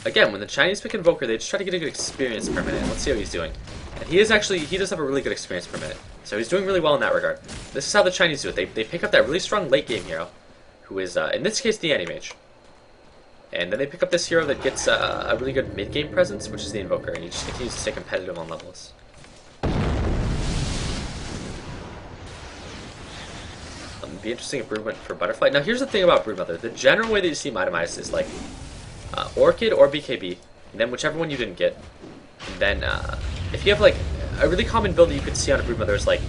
again, when the Chinese pick Invoker, they just try to get a good experience per minute. Let's see how he's doing. And he does have a really good experience per minute. So he's doing really well in that regard. This is how the Chinese do it. They pick up that really strong late game hero, who is, in this case, the Anti-Mage. And then they pick up this hero that gets a really good mid-game presence, which is the Invoker, and he just continues to stay competitive on levels. Be interesting if Brood went for Butterfly. Now here's the thing about Broodmother. The general way that you see Might is like Orchid or BKB, and then whichever one you didn't get. And then if you have like a really common build that you could see on a Broodmother is like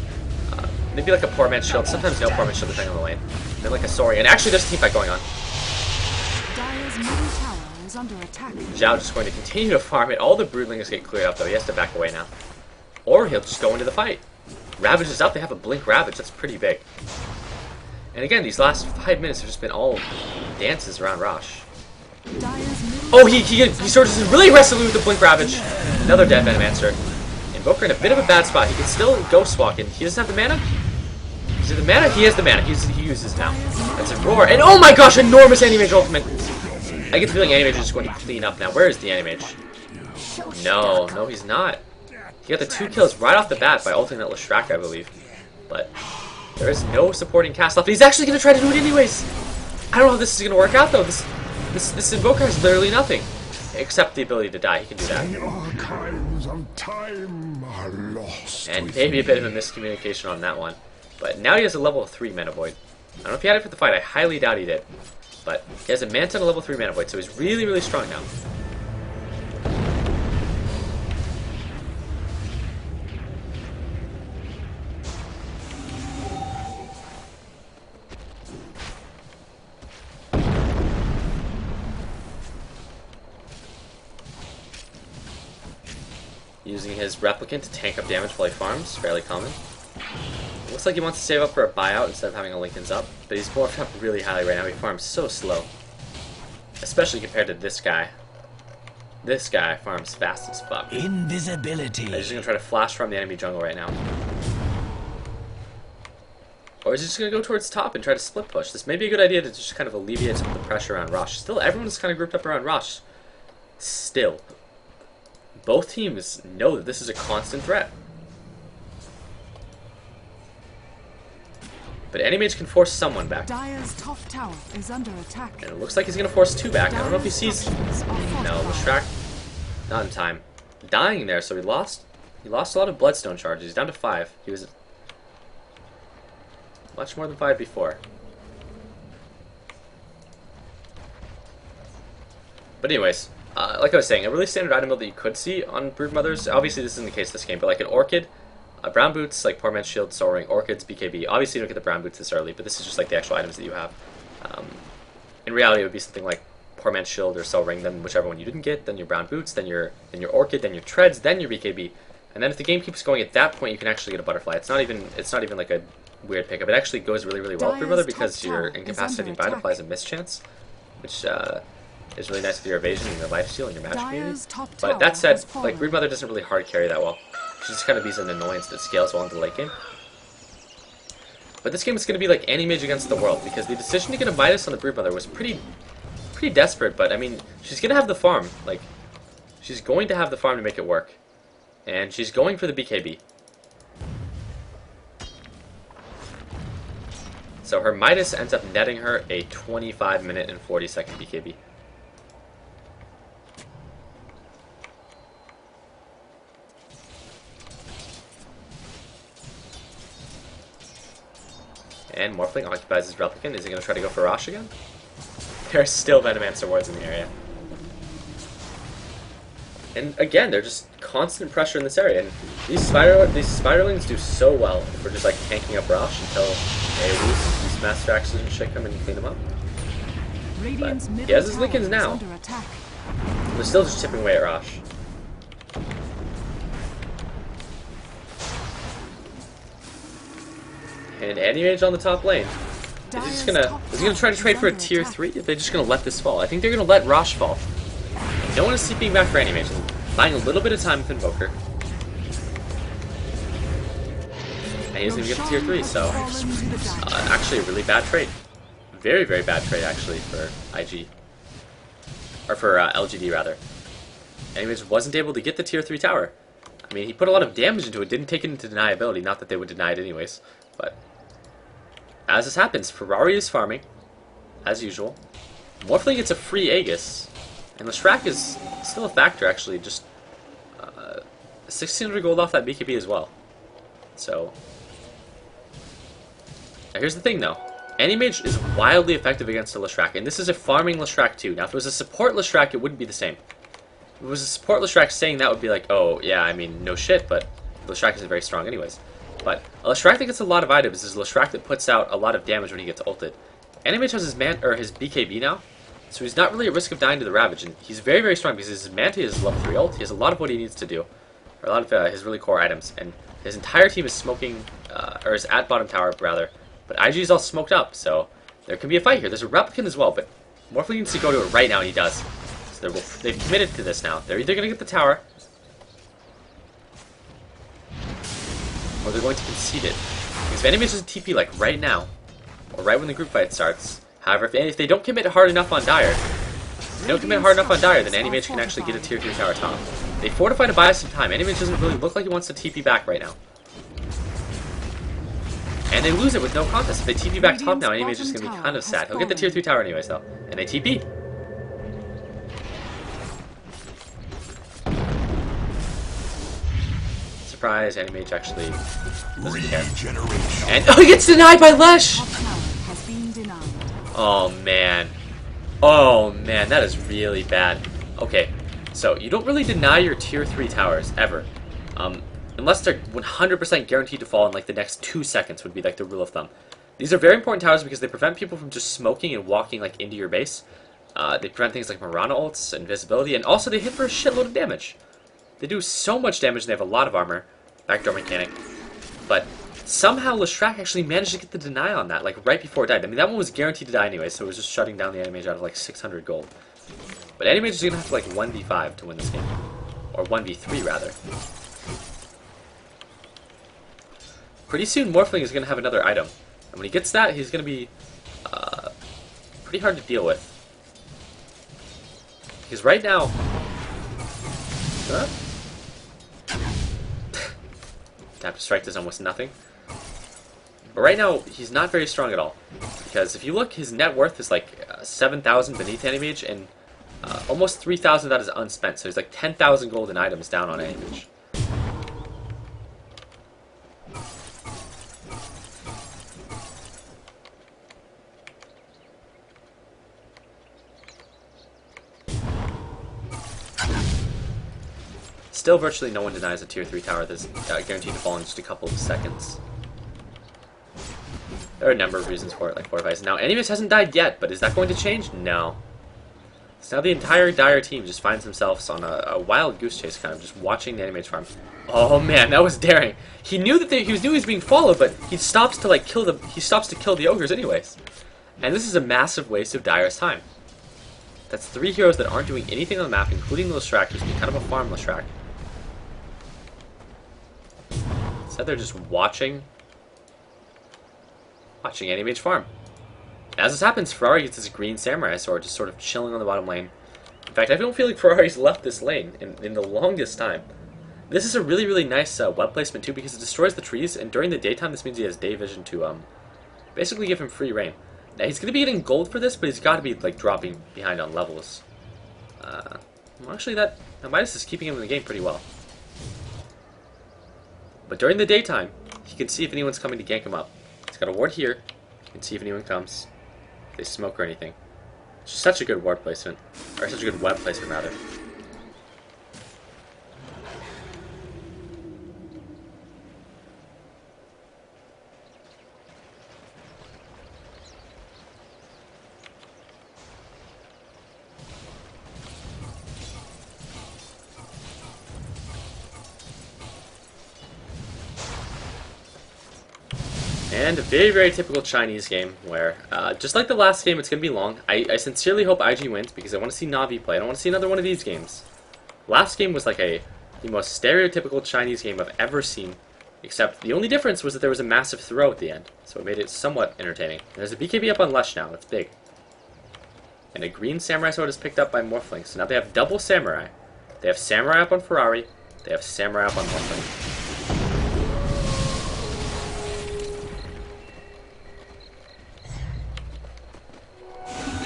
maybe like a Poor Man's Shield, sometimes no Poor Man's Shield depending on the lane. And then like a Sori, and actually there's a teamfight going on. Dire's middle tower is under attack. Zhao just going to continue to farm it. All the Broodlings get cleared up though. He has to back away now. Or he'll just go into the fight. Ravage is up. They have a Blink Ravage. That's pretty big. And again, these last 5 minutes have just been all dances around Rosh. Oh, he starts really aggressively with the Blink Ravage. Another dead Venomancer. Invoker in a bit of a bad spot. He can still Ghost Walk in. He doesn't have the mana? Is it the mana? He has the mana. He uses now. That's a Roar. And oh my gosh, enormous Anti-Mage ultimate. I get the feeling Anti-Mage is just going to clean up now. Where is the Anti-Mage? No, he's not. He got the 2 kills right off the bat by ulting that Leshrac, I believe. But there is no supporting cast left. He's actually going to try to do it anyways. I don't know how this is going to work out, though. This Invoker has literally nothing. Except the ability to die. He can do that. The archives of time are lost. And maybe a bit of a miscommunication on that one. But now he has a level 3 Mana Void. I don't know if he had it for the fight. I highly doubt he did. But he has a Manta and a level 3 Mana Void, so he's really, really strong now. Using his Replicant to tank up damage while he farms, fairly common. Looks like he wants to save up for a buyout instead of having a Linken's up, but he's morphed up really highly right now. He farms so slow. Especially compared to this guy. This guy farms fast as fuck. Invisibility. He's just gonna try to flash from the enemy jungle right now. Or is he just gonna go towards top and try to split push? This may be a good idea to just kind of alleviate some of the pressure around Rosh. Still, everyone's kind of grouped up around Rosh. Still. Both teams know that this is a constant threat. But Anti-Mage can force someone back. Dire's top tower is under attack. And it looks like he's going to force 2 back. I don't know if he sees... No, Leshrac, not in time. Dying there, so he lost a lot of Bloodstone charges. He's down to 5. He was much more than 5 before. But anyways, like I was saying, a really standard item build that you could see on Broodmothers, obviously this isn't the case this game, but like an Orchid, Brown Boots, like Poor Man's Shield, Soul Ring, Orchids, BKB. Obviously you don't get the Brown Boots this early, but this is just like the actual items that you have. In reality it would be something like Poor Man's Shield or Soul Ring, then whichever one you didn't get, then your Brown Boots, then your Orchid, then your Treads, then your BKB. And then if the game keeps going at that point you can actually get a Butterfly. It's not even like a weird pickup. It actually goes really, really well for Broodmother because your incapacitating Butterfly is a mischance, which is really nice with your evasion and your lifesteal and your magic community. But that said, like Broodmother doesn't really hard carry that well. She just kind of is an annoyance that scales well into the late game. But this game is going to be like Anti-Mage against the world because the decision to get a Midas on the Broodmother was pretty desperate. But I mean, she's going to have the farm. Like, she's going to have the farm to make it work, and she's going for the BKB. So her Midas ends up netting her a 25-minute and 40-second BKB. And Morphling occupies his Replicant. Is he going to try to go for Rosh again? There are still Venomancer wards in the area. And again, they're just constant pressure in this area. And these Spiderlings do so well if we're just like tanking up Rosh until these Master Axes and shit come in and clean them up. But he has his Linkens now. They're still just chipping away at Rosh. And Anti-Mage on the top lane. Is he gonna try to trade for a tier 3? Are they just gonna let this fall? I think they're gonna let Rosh fall. No one is sleeping back for Anti-Mage. Buying a little bit of time with Invoker. And he's gonna get the tier 3, so actually a really bad trade. Very, very bad trade actually for IG. or for LGD rather. Anyways, wasn't able to get the tier 3 tower. I mean, he put a lot of damage into it, didn't take it into deniability, not that they would deny it anyways, but as this happens, Ferrari is farming, as usual. Morphling gets a free Aegis, and Leshrac is still a factor actually, just 1600 gold off that BKB as well. So, now here's the thing though. Anti-Mage is wildly effective against a Leshrac, and this is a farming Leshrac too. Now if it was a support Leshrac, it wouldn't be the same. If it was a support Leshrac, saying that would be like, oh yeah, I mean, no shit, but Leshrac isn't very strong anyways. But a Leshrac that gets a lot of items is a Leshrac that puts out a lot of damage when he gets ulted. Anti-Mage has his his BKB now, so he's not really at risk of dying to the Ravage, and he's very, very strong because his Manta is level 3 ult. He has a lot of what he needs to do, or a lot of his really core items, and his entire team is smoking, or is at bottom tower rather, but IG is all smoked up, so there can be a fight here. There's a Replicant as well, but Morphling needs to go to it right now, and he does. So they've committed to this now. They're either going to get the tower, or they're going to concede it. Because if Anti-Mage doesn't TP like right now, or right when the group fight starts, however, if they don't commit hard enough on Dire, then Anti-Mage can actually get a tier 3 tower top. They fortify to buy us some time. Anti-Mage doesn't really look like he wants to TP back right now. And they lose it with no contest. If they TP back top now, Anti-Mage is going to be kind of sad. He'll get the tier 3 tower anyways though. And they TP. Surprise, Anti-Mage actually doesn't care. And oh, he gets denied by Lesh! Oh man. Oh man, that is really bad. Okay, so you don't really deny your tier 3 towers, ever. Unless they're 100% guaranteed to fall in like the next 2 seconds would be like the rule of thumb. These are very important towers because they prevent people from just smoking and walking like into your base. They prevent things like Mirana ults, invisibility, and also they hit for a shitload of damage. They do so much damage and they have a lot of armor. Backdoor mechanic. But somehow Leshrac actually managed to get the deny on that, like right before it died. I mean, that one was guaranteed to die anyway, so it was just shutting down the Anti-Mage out of like 600 gold. But Anti-Mage is going to have to like 1v5 to win this game. Or 1v3 rather. Pretty soon Morphling is going to have another item. And when he gets that, he's going to be pretty hard to deal with. Because right now... Huh? Tap to strike does almost nothing. But right now, he's not very strong at all. Because if you look, his net worth is like 7,000 beneath Anti-Mage, and almost 3,000 of that is unspent. So he's like 10,000 gold in items down on Anti-Mage. Still, virtually no one denies a tier 3 tower that's guaranteed to fall in just a couple of seconds. There are a number of reasons for it, like fortifies. Now, Anti-Mage hasn't died yet, but is that going to change? No. So now the entire Dire team just finds themselves on a wild goose chase, kind of just watching the Anti-Mage farm. Oh man, that was daring. He knew that he was being followed, but he stops to like kill the ogres anyways. And this is a massive waste of Dire's time. That's 3 heroes that aren't doing anything on the map, including the Leshrac, who's kind of a farm Leshrac. Instead, they're just watching Anti-Mage farm. As this happens, Ferrari gets his green samurai sword just sort of chilling on the bottom lane. In fact, I don't feel like Ferrari's left this lane in the longest time. This is a really, really nice web placement too because it destroys the trees, and during the daytime this means he has day vision to basically give him free reign. Now he's going to be getting gold for this, but he's got to be like dropping behind on levels. Well, actually that Midas is keeping him in the game pretty well. But during the daytime, he can see if anyone's coming to gank him up. He's got a ward here. He can see if anyone comes. If they smoke or anything. It's just such a good ward placement. Or such a good web placement, rather. And a very, very typical Chinese game where, just like the last game, it's going to be long. I sincerely hope IG wins because I want to see Na'Vi play. I don't want to see another one of these games. Last game was like the most stereotypical Chinese game I've ever seen, except the only difference was that there was a massive throw at the end, so it made it somewhat entertaining. And there's a BKB up on Lush now, that's big. And a green Samurai Sword is picked up by Morphling. So now they have double Samurai. They have Samurai up on Ferrari. They have Samurai up on Morphling.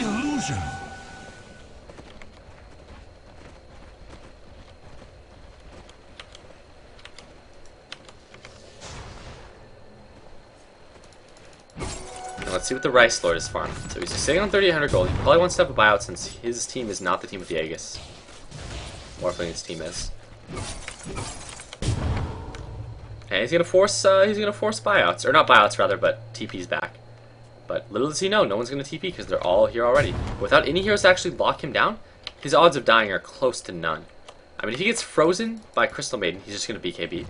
Illusion. Now let's see what the Rice Lord is farming. So he's sitting on 3,800 gold. He probably wants to have a buyout since his team is not the team with the Aegis. Morphling's team is. And he's gonna force buyouts, or not buyouts rather, but TP's back. But little does he know, no one's gonna TP because they're all here already. Without any heroes to actually lock him down, his odds of dying are close to none. I mean, if he gets frozen by Crystal Maiden, he's just gonna BKB.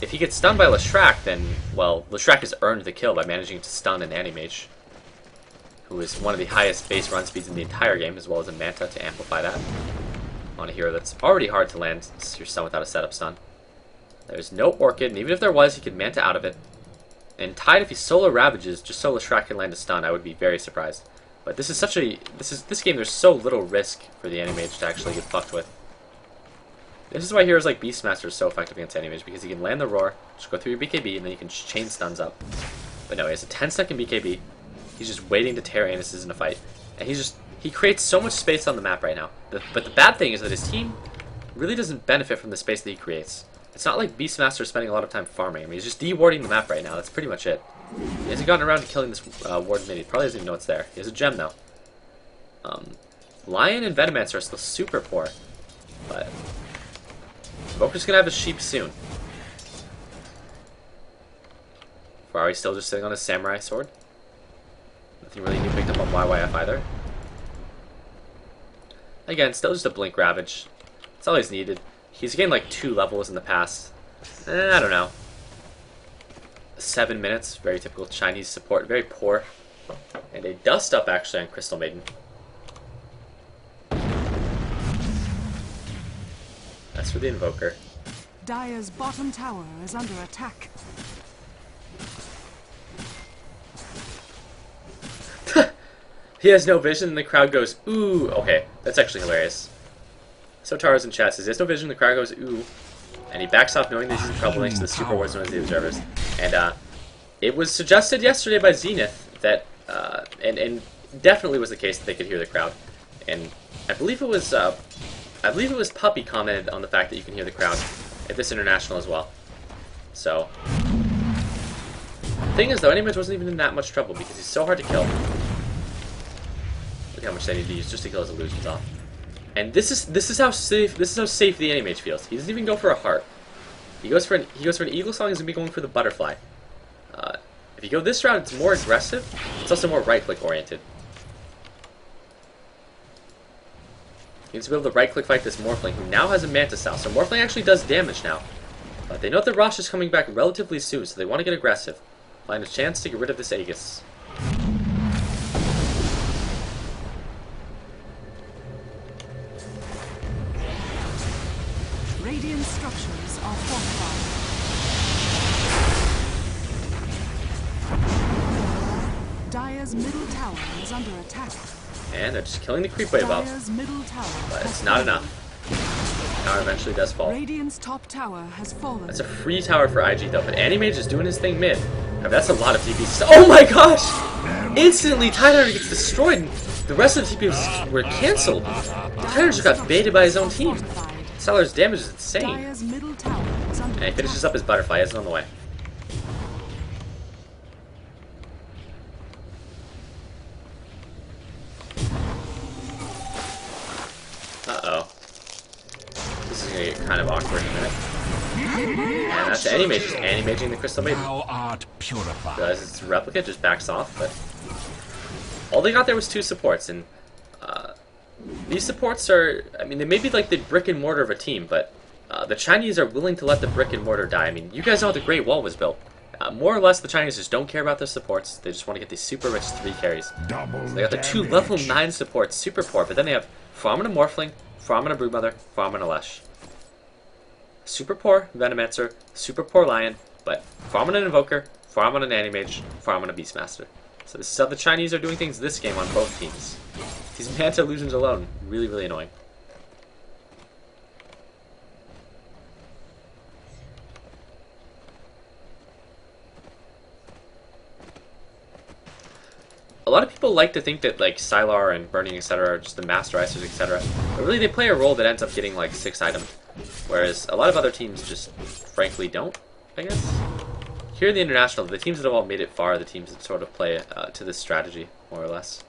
If he gets stunned by Leshrac, then, well, Leshrac has earned the kill by managing to stun an Animage, who is one of the highest base run speeds in the entire game, as well as a Manta to amplify that on a hero that's already hard to land since you're stunned without a setup stun. There's no Orchid, and even if there was, he could Manta out of it. And Tide, if he solo Ravages, just so Leshrac can land a stun, I would be very surprised. But this is such a this game. There's so little risk for the Animage to actually get fucked with. This is why heroes like Beastmaster are so effective against Animage, because he can land the roar, just go through your BKB, and then you can chain stuns up. But no, he has a 10-second BKB. He's just waiting to tear Anuses in a fight, and he creates so much space on the map right now. But the bad thing is that his team really doesn't benefit from the space that he creates. It's not like Beastmaster is spending a lot of time farming. I mean, he's just de-warding the map right now. That's pretty much it. He hasn't gotten around to killing this ward mid. He probably doesn't even know it's there. He has a gem, though. Lion and Venomancer are still super poor. But Invoker's going to have a sheep soon. Ferrari's still just sitting on his Samurai Sword. Nothing really new picked up on YYF either. Again, still just a Blink Ravage. That's all he's needed. He's gained like 2 levels in the past, I don't know, 7 minutes. Very typical Chinese support, very poor. And a dust up actually on Crystal Maiden. That's for the Invoker. Dire's bottom tower is under attack. He has no vision and the crowd goes, ooh. Okay, that's actually hilarious. So Tara's in chat says, he has no vision, the crowd goes, ooh. And he backs off knowing that he's in trouble thanks to the super words known as the Observers. And it was suggested yesterday by Zenith that, and definitely was the case that they could hear the crowd. And I believe it was Puppy commented on the fact that you can hear the crowd at this international as well. So, the thing is though, Animage wasn't even in that much trouble because he's so hard to kill. Look how much they need to use just to kill his illusions off. And this is how safe the Animage feels. He doesn't even go for a heart. He goes for an Eagle Song. He's gonna be going for the butterfly. If you go this route, it's more aggressive. It's also more right click oriented. He needs to be able to right click fight this Morphling, who now has a Manta Style. So Morphling actually does damage now. But they know that Rosh is coming back relatively soon, so they want to get aggressive. Find a chance to get rid of this Aegis. Radiant structures are fortified. Dire's middle tower is under attack. And they're just killing the creep wave up. Dire's middle tower But it's not enough. Tower eventually does fall. Radiant's top tower has fallen. That's a free tower for IG though, but Animage is doing his thing mid. Now, that's a lot of TP. Oh my gosh! Instantly, Tidehunter gets destroyed, and the rest of the TPs were cancelled. Tidehunter just got baited by his own team. Stellar's damage is insane. And he finishes up his butterfly. It's on the way. Uh-oh. This is gonna get kind of awkward in a minute. And that's Animage, just animaging the Crystal Maiden. Thou art purified. Realize it's a Replicate, just backs off, but all they got there was 2 supports, and these supports are, I mean, they may be like the brick and mortar of a team, but the Chinese are willing to let the brick and mortar die. I mean, you guys know how the Great Wall was built. More or less, the Chinese just don't care about their supports. They just want to get these super rich 3 carries. So they got the 2 level 9 supports, super poor, but then they have Farm and a Morphling, Farm and a Broodmother, Farm and a Lesh. Super poor Venomancer, super poor Lion, but Farm on an Invoker, Farm on an Animage, Farm on a Beastmaster. So this is how the Chinese are doing things this game on both teams. These Manta illusions alone, really, really annoying. A lot of people like to think that like Sylar and Burning, etc. are just the master icers, etc. But really they play a role that ends up getting like 6 items. Whereas a lot of other teams just frankly don't, I guess. Here in the International, the teams that have all made it far are the teams that sort of play to this strategy, more or less.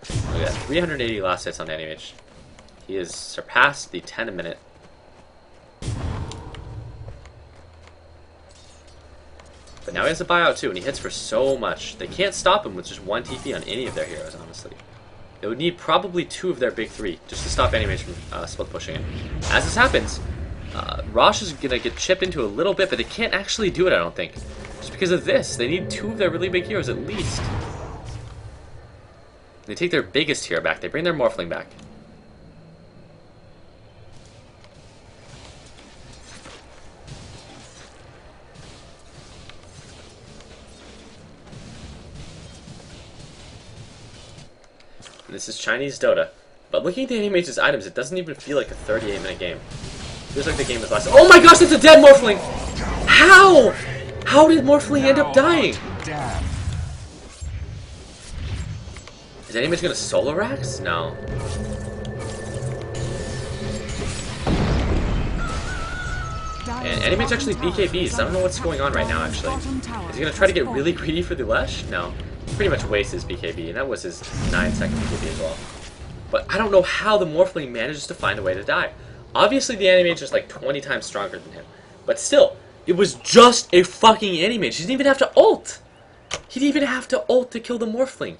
Look at that, 380 last hits on Animage. He has surpassed the 10 a minute. But now he has a buyout too, and he hits for so much. They can't stop him with just 1 TP on any of their heroes, honestly. They would need probably 2 of their big 3 just to stop Animage from split pushing it. As this happens, Rosh is going to get chipped into a little bit, but they can't actually do it, I don't think. Just because of this. They need 2 of their really big heroes at least. They take their biggest hero back. They bring their Morphling back. And this is Chinese Dota. But looking at the Animage's items, it doesn't even feel like a 38-minute game. It feels like the game is lasting. Oh my gosh, that's a dead Morphling! How? How did Morphling end up dying? Is Animage gonna solo Rax? No. And Animage actually BKBs. I don't know what's going on right now, actually. Is he gonna try to get really greedy for the Lesh? No. Pretty much wastes his BKB, and that was his 9-second BKB as well. But I don't know how the Morphling manages to find a way to die. Obviously the Animage is like 20 times stronger than him. But still, it was just a fucking Animage. He didn't even have to ult! He didn't even have to ult to kill the Morphling.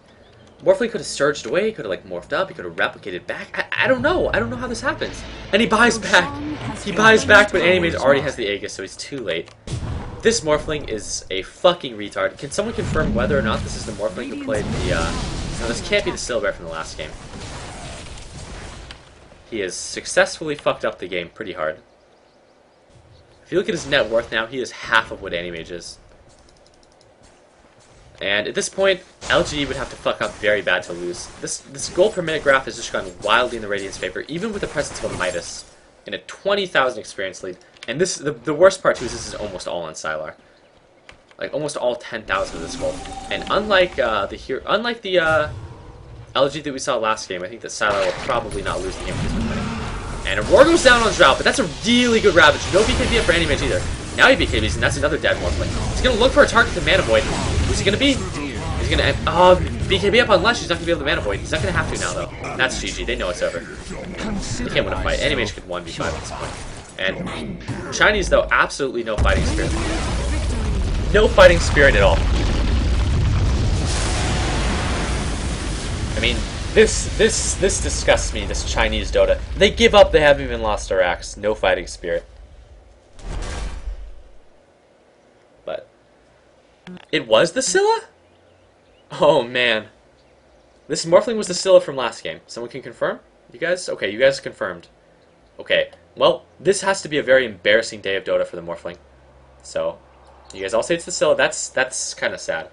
Morphling could have surged away, could have like morphed up, he could have replicated back. I don't know. I don't know how this happens. And he buys back. He buys back, but Animage already has the Aegis, so he's too late. This Morphling is a fucking retard. Can someone confirm whether or not this is the Morphling who played the, no, this can't be the Silver from the last game. He has successfully fucked up the game pretty hard. If you look at his net worth now, he is half of what Animage is. And at this point, LG would have to fuck up very bad to lose. This gold per minute graph has just gone wildly in the Radiant's favor, even with the presence of a Midas in a 20,000 experience lead. And this, the worst part too is this is almost all on Sylar. Like almost all 10,000 of this gold. And unlike the LG that we saw last game, I think that Sylar will probably not lose the game with this much money. And Aurora goes down on Drought, but that's a really good Ravage. No BKB up for Animage either. Now he BKBs, and that's another dead Morphling. He's gonna look for a target to Mana Void. Who's he gonna be? He's gonna BKB up on Lush. He's not gonna be able to Mana Void. He's not gonna have to now though. That's GG. They know it's over. They can't win a fight. Animage could 1v5 at this point. And Chinese though, absolutely no fighting spirit. No fighting spirit at all. I mean, this disgusts me. This Chinese Dota. They give up. They haven't even lost their axe. No fighting spirit. But it was the Scylla? Oh man. This Morphling was the Scylla from last game. Someone can confirm? You guys? Okay, you guys confirmed. Okay. Well, this has to be a very embarrassing day of Dota for the Morphling. So, you guys all say it's the Scylla. That's kind of sad.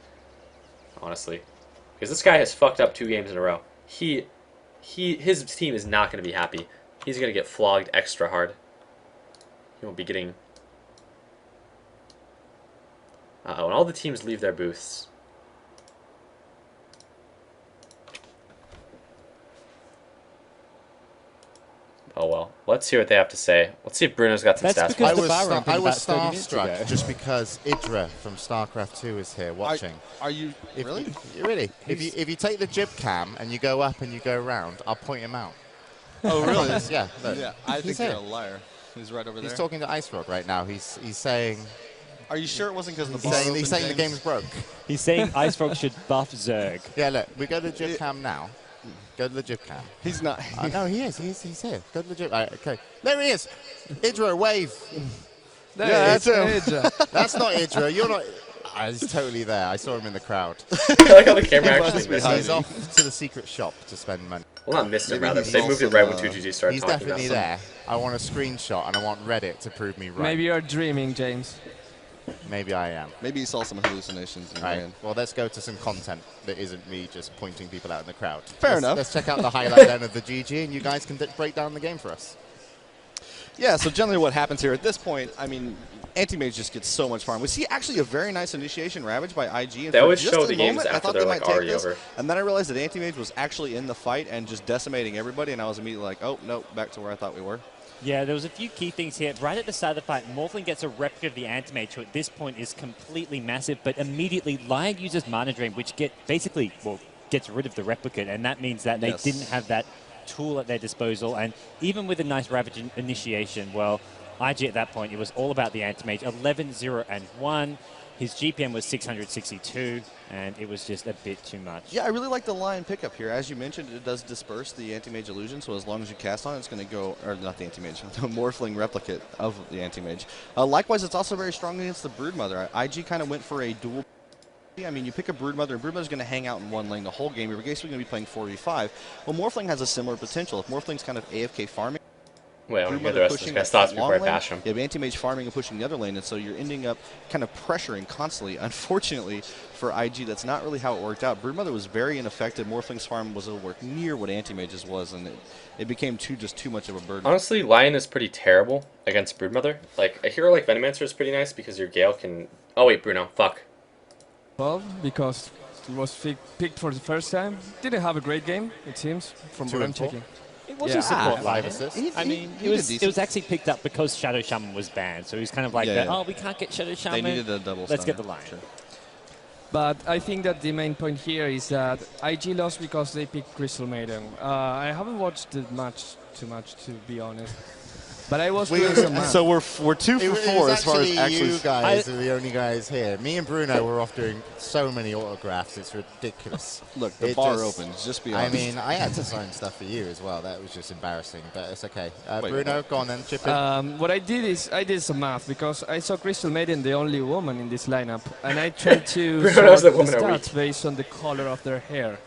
Honestly. Because this guy has fucked up 2 games in a row. His team is not going to be happy. He's going to get flogged extra hard. He won't be getting... Uh-oh, and all the teams leave their booths. Oh well. Let's hear what they have to say. Let's see if Bruno's got some stats. I was starstruck just because Idra from StarCraft 2 is here watching. Are you really? Really? If you take the jib cam and you go up and you go around, I'll point him out. Oh really? Yeah. Look, yeah. I think you're a liar. He's right over there. He's talking to Ice Rock right now. He's saying. Are you sure it wasn't because the bar? He's saying the game's broke. He's saying Ice Frog should buff Zerg. Yeah, look, we go to the jib cam now. Go to the jib cam. He's not. No, he is. He's here. Go to the jib. Right, okay. There he is. Idra, wave. There that's Idra. That's not Idra. You're not. He's totally there. I saw him in the crowd. I like how the camera actually missed him. He's off to the secret shop to spend money. Well, not missed him, rather. They moved it right when 2GG started he's talking about definitely there. I want a screenshot and I want Reddit to prove me right. Maybe you're dreaming, James. Maybe I am. Maybe you saw some hallucinations in your Right. hand. Well, let's go to some content that isn't me just pointing people out in the crowd. Fair enough. Let's check out the highlight then of the GG, and you guys can break down the game for us. Yeah, so generally what happens here at this point, I mean, Anti-Mage just gets so much farm. We see actually a very nice initiation ravage by IG. And they for always just show a the games moment, I after thought they're they like might take already this, over. and then I realized that Anti-Mage was actually in the fight and just decimating everybody, and I was immediately like, oh, no, back to where I thought we were. Yeah, there was a few key things here. Right at the start of the fight, Morphling gets a replica of the Anti-Mage, who at this point is completely massive, but immediately Lion uses Mana Drain, which gets rid of the replica, and that means that they didn't have that tool at their disposal, and even with a nice Ravage initiation, well, IG at that point, it was all about the Anti-Mage. 11-0-1. His GPM was 662, and it was just a bit too much. Yeah, I really like the Lion pickup here. As you mentioned, it does disperse the Anti-Mage illusion, so as long as you cast on it, it's going to go, or not the Anti-Mage, the Morphling replicate of the Anti-Mage. Likewise, it's also very strong against the Broodmother. IG kind of went for a dual. I mean, you pick a Broodmother, and Broodmother's going to hang out in one lane the whole game. You're basically going to be playing 4v5. Well, Morphling has a similar potential. If Morphling's kind of AFK farming, wait, I want to hear the rest of this guy's thoughts before I bash him. You have Anti-Mage farming and pushing the other lane, and so you're ending up kind of pressuring constantly. Unfortunately for IG, that's not really how it worked out. Broodmother was very ineffective. Morphling's farm was nowhere near what Anti-Mage's was, and it became just too much of a burden. Honestly, Lion is pretty terrible against Broodmother. Like, a hero like Venomancer is pretty nice because your Gale can... Oh, wait, Bruno, fuck. Well, because he was picked for the first time. Didn't have a great game, it seems, from what I'm checking. It was a support line. I mean, he it was actually picked up because Shadow Shaman was banned, so he's kind of like, oh, we can't get Shadow Shaman. They needed a double Let's get stun. the line. Sure. But I think that the main point here is that IG lost because they picked Crystal Maiden. I haven't watched it too much, to be honest. But I was doing some math. So we're 2 for 4 as far as actually. You guys are the only guys here. Me and Bruno were off doing so many autographs. It's ridiculous. Look, the bar opens. Just be honest. I mean, I had to sign stuff for you as well. That was just embarrassing, but it's okay. Wait, Bruno, go on then, chip in. What I did is I did some math because I saw Crystal Maiden the only woman in this lineup, and I tried to sort the stats based on the color of their hair.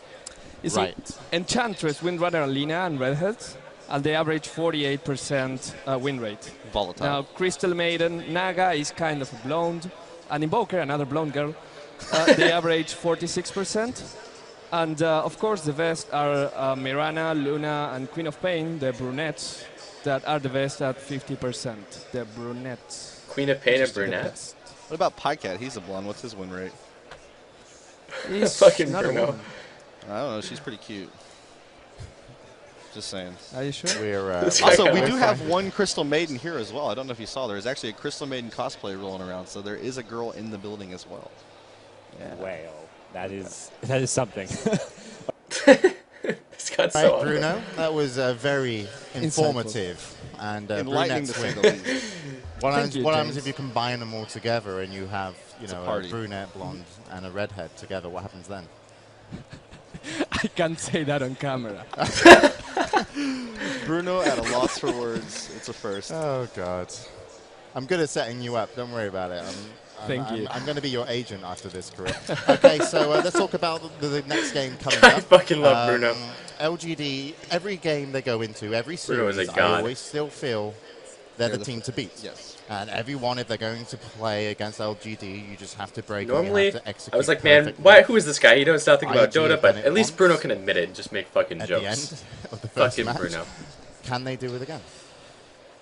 You see, Enchantress, Windrunner, Alina, and Redheads. And they average 48% win rate. Volatile. Now, Crystal Maiden, Naga is kind of a blonde, and Invoker, another blonde girl, they average 46%. And of course, the best are Mirana, Luna, and Queen of Pain, the brunettes, that are the best at 50%. The brunettes. Queen of Pain and brunette? What about Pycat? He's a blonde. What's his win rate? He's fucking not Bruno. a woman. I don't know. She's pretty cute. Just saying. Are you sure? We're, also, we do have one Crystal Maiden here as well. I don't know if you saw. There's actually a Crystal Maiden cosplay rolling around, so there is a girl in the building as well. Yeah. Well, that is something. This got so right, Bruno, that was very informative and enlightening to brunettes say win. the least. What Thank happens you, if you combine them all together and you have, you know, a party. brunette, blonde, and a redhead together? What happens then? I can't say that on camera. Bruno at a loss for words. It's a first. Oh, God. I'm good at setting you up. Don't worry about it. Thank you. I'm going to be your agent after this career. Okay, so let's talk about the next game coming I up. fucking love Bruno. LGD, every game they go into, every Bruno is series, a I god. always still feel they're the team to beat. Yes. And everyone, if they're going to play against LGD, you just have to break. Normally, you have to execute I was like, man, perfectly. who is this guy? He knows nothing about IG Dota, have but done it at least once. Bruno can admit it and just make fucking At jokes. the end of the first Fucking match, Bruno. can they do it again?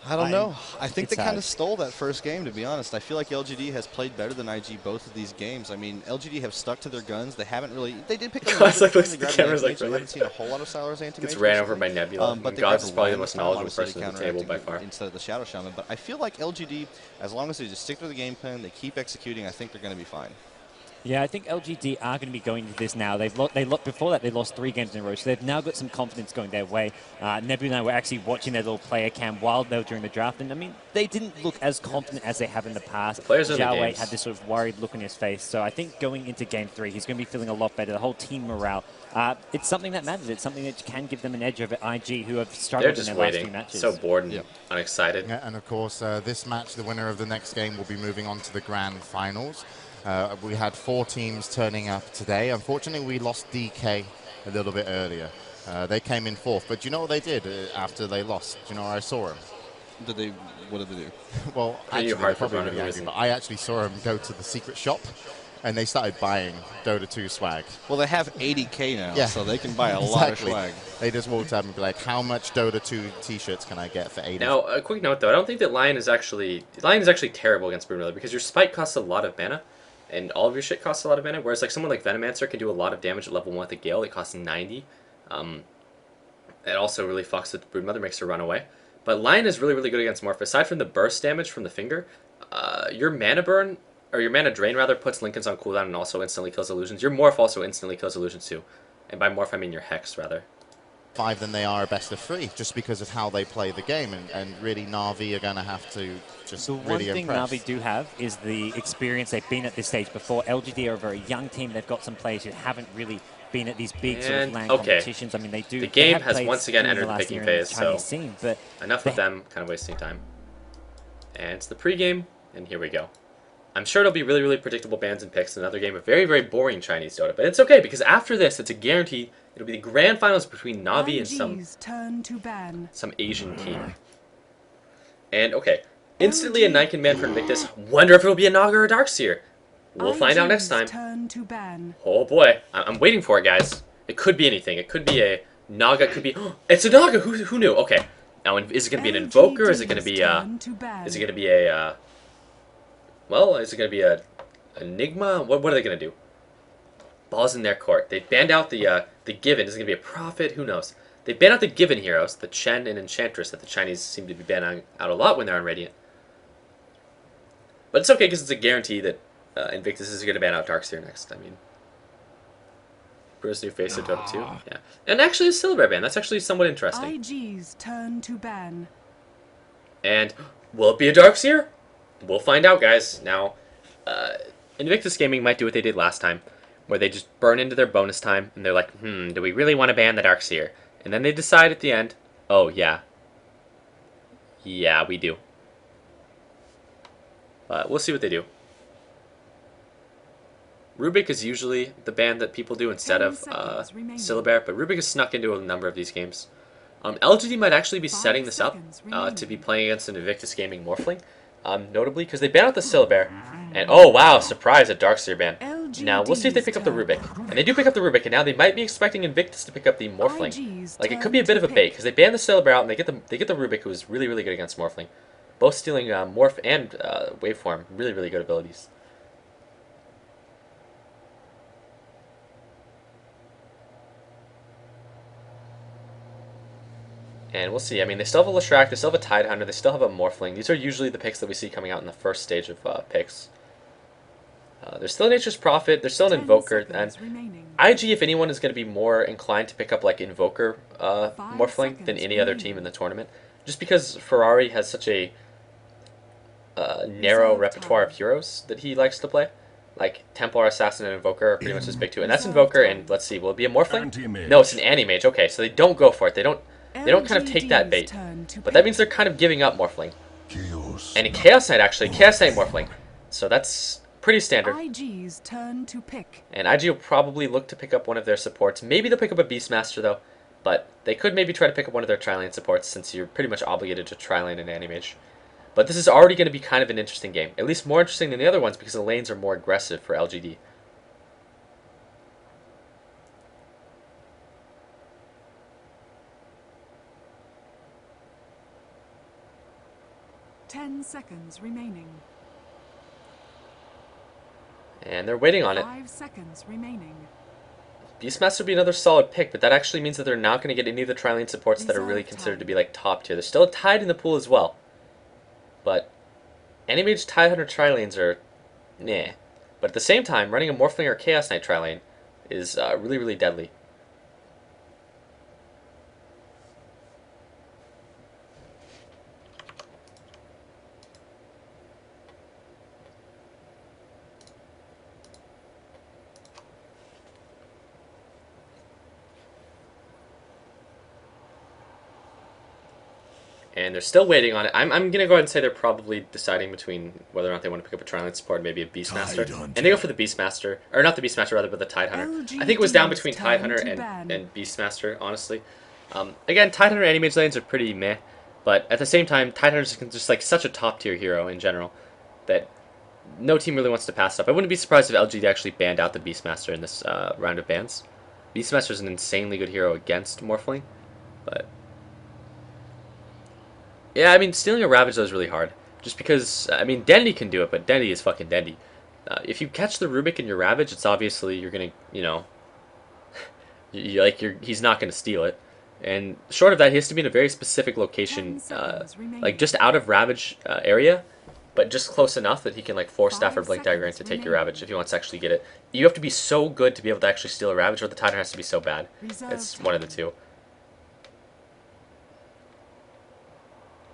I don't know. I think it's they kind hard. of stole that first game, to be honest. I feel like LGD has played better than IG both of these games. I mean, LGD have stuck to their guns. They haven't really... They did pick up... It's like, looks at the cameras like, I really? haven't seen a whole lot of Sours Anti-Mage. Gets ran over by Nebula. But they Gods grabbed is probably the Lion most this time, knowledgeable obviously person at the table by counteracting far. instead of the Shadow Shaman. But I feel like LGD, as long as they just stick to the game plan, they keep executing, I think they're going to be fine. Yeah, I think LGD are going to be going into this now. Before that, they lost 3 games in a row, so they've now got some confidence going their way. Nebula and I were actually watching their little player cam while they were during the draft, and I mean, they didn't look as confident as they have in the past. Players are the Xiao Wei games. had this sort of worried look on his face, so I think going into Game 3, he's going to be feeling a lot better. The whole team morale, it's something that matters. It's something that can give them an edge over IG, who have They're struggled in just their last few waiting. matches. So bored and unexcited. Yeah, and of course, this match, the winner of the next game, will be moving on to the grand finals. We had 4 teams turning up today. Unfortunately, we lost DK a little bit earlier. They came in 4th, but do you know what they did after they lost? Do you know where I saw them? Did they? What did they do? Well, Pretty actually, hard they're for probably Bruno, really who angry, isn't. but I actually saw him go to the secret shop, and they started buying Dota 2 swag. Well, they have 80K now, Yeah. so they can buy a lot of Exactly. swag. They just walked up and be like, how much Dota 2 t-shirts can I get for 80? Now, a quick note though, I don't think that Lion is actually terrible against Broodmother because your Spike costs a lot of mana, and all of your shit costs a lot of mana. Whereas like someone like Venomancer can do a lot of damage at level 1 with a Gale. It costs 90. It also really fucks with Broodmother, makes her run away. But Lion is really, really good against Morph. Aside from the burst damage from the finger, your mana burn, or your mana drain rather, puts Linken's on cooldown and also instantly kills illusions. Your Morph also instantly kills illusions too. And by Morph I mean your Hex rather. 5 than they are a best of 3, just because of how they play the game. And really, Na'Vi are going to have to just The really one thing impress. Na'Vi do have is the experience. They've been at this stage before. LGD are a very young team. They've got some players who haven't really been at these big sort of And, LAN okay. competitions. I mean, they do. The they game have has played once again during entered the last picking year in the phase, Chinese so scene, but enough with them kind of wasting time. And it's the pregame, and here we go. I'm sure it'll be really, really predictable bans and picks. Another game of very, very boring Chinese Dota. But it's okay, because after this, it's a guarantee it'll be the grand finals between Na'Vi and IG's turn to ban. some Asian team. And, okay, instantly a Niken ban for Invictus. Wonder if it'll be a Naga or Darkseer. We'll find out next time. Turn to ban. Oh boy, I'm waiting for it, guys. It could be anything. It could be a Naga. It could be. It's a Naga. Who knew? Okay. Now, is it going to be an Invoker? Is it going to be a? Is it going to be a? Well, is it going to be a Enigma? What are they going to do? Balls in their court. They banned out the Given. Is it going to be a Prophet? Who knows? They banned out the Given heroes, the Chen and Enchantress, that the Chinese seem to be banning out a lot when they're on Radiant. But it's okay because it's a guarantee that Invictus is going to ban out Darkseer next. I mean, Bruno's new face of Dota 2. Yeah. And actually a Silver ban. That's actually somewhat interesting. IG's turn to ban. And will it be a Darkseer? We'll find out, guys. Now, Invictus Gaming might do what they did last time, where they just burn into their bonus time, and they're like, do we really want to ban the Darkseer? And then they decide at the end, oh, yeah. Yeah, we do. But we'll see what they do. Rubik is usually the ban that people do instead of Syllabar, but Rubik has snuck into a number of these games. LGD might actually be setting this up to be playing against an Invictus Gaming Morphling, notably because they ban out the Syllabar, and oh wow, surprise, a Darkseer ban. Now, we'll see if they pick up the Rubik. And they do pick up the Rubik, and now they might be expecting Invictus to pick up the Morphling. Like, it could be a bit of a bait, because they ban the Syllabar out, and they get the Rubik, who is really, really good against Morphling. Both stealing Morph and Waveform. Really, really good abilities. And we'll see. I mean, they still have a Leshrac, they still have a Tidehunter, they still have a Morphling. These are usually the picks that we see coming out in the first stage of picks. There's still Nature's Prophet, there's still an Invoker, and IG, if anyone, is going to be more inclined to pick up like Invoker Morphling than any other team in the tournament. Just because Ferrari has such a narrow repertoire of heroes that he likes to play. Like, Templar, Assassin, and Invoker are pretty much his big two. And that's Invoker, and let's see, will it be a Morphling? No, it's an Anti-Mage. Okay, so they don't go for it. They don't kind of take that bait. But that means they're kind of giving up Morphling. And a Chaos Knight, actually. Chaos Knight Morphling. So that's pretty standard. IG's turn to pick. And IG will probably look to pick up one of their supports. Maybe they'll pick up a Beastmaster, though. But they could maybe try to pick up one of their Tri-Lane supports, since you're pretty much obligated to Tri-Lane and Anti-Mage. But this is already going to be kind of an interesting game. At least more interesting than the other ones, because the lanes are more aggressive for LGD. Ten seconds remaining. And they're waiting on it. 5 seconds remaining. Beastmaster would be another solid pick, but that actually means that they're not going to get any of the Tri-Lane supports that are really considered to be like top tier. They're still tied in the pool as well. But Anti-Mage Tidehunter Tri-Lanes are meh. But at the same time, running a Morphling or Chaos Knight Tri-Lane is really, really deadly. And they're still waiting on it. I'm going to go ahead and say they're probably deciding between whether or not they want to pick up a Tri-Lane support and maybe a Beastmaster. And they go for the Beastmaster. Or not the Beastmaster, rather, but the Tidehunter. I think it was down between Tidehunter and Beastmaster, honestly. Again, Tidehunter Anti-Mage lanes are pretty meh. But at the same time, Tidehunter's just like such a top tier hero in general that no team really wants to pass it up. I wouldn't be surprised if LGD actually banned out the Beastmaster in this round of bans. Beastmaster is an insanely good hero against Morphling, but yeah, I mean, stealing a Ravage though is really hard. Just because, I mean, Dendy can do it, but Dendy is fucking Dendy. If you catch the Rubik in your Ravage, it's obviously you're gonna, you know, he's not gonna steal it. And short of that, he has to be in a very specific location, like just out of Ravage area, but just close enough that he can like force staff or blink dagger in to take your Ravage if he wants to actually get it. You have to be so good to be able to actually steal a Ravage, or the Titan has to be so bad. It's one of the two.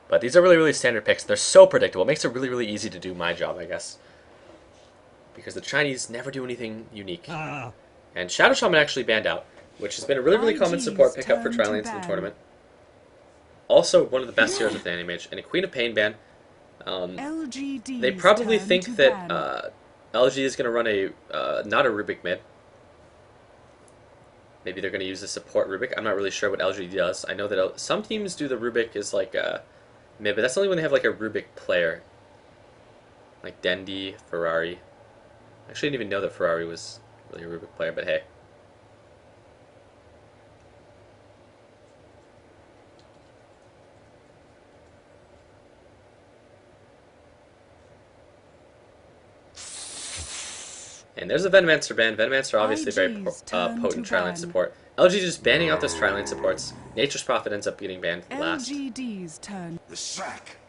But these are really, really standard picks. They're so predictable. It makes it really, really easy to do my job, I guess. Because the Chinese never do anything unique. And Shadow Shaman actually banned out, which has been a really, really common support pickup for Tri-Lanes in the tournament. Also, one of the best heroes with the Anti-Mage. And a Queen of Pain ban. They probably think that LG is going to run a not a Rubik mid. Maybe they're going to use a support Rubik. I'm not really sure what LG does. I know that some teams do the Rubik as like a mid, but that's only when they have like a Rubik player. Like Dendy, Ferrari. Actually, I didn't even know that Ferrari was really a Rubik player, but hey. And there's a Venomancer ban. Venomancer obviously very potent Tri-Lane support. LG just banning out those Tri-Lane supports. Nature's Prophet ends up getting banned last. LGD's turn.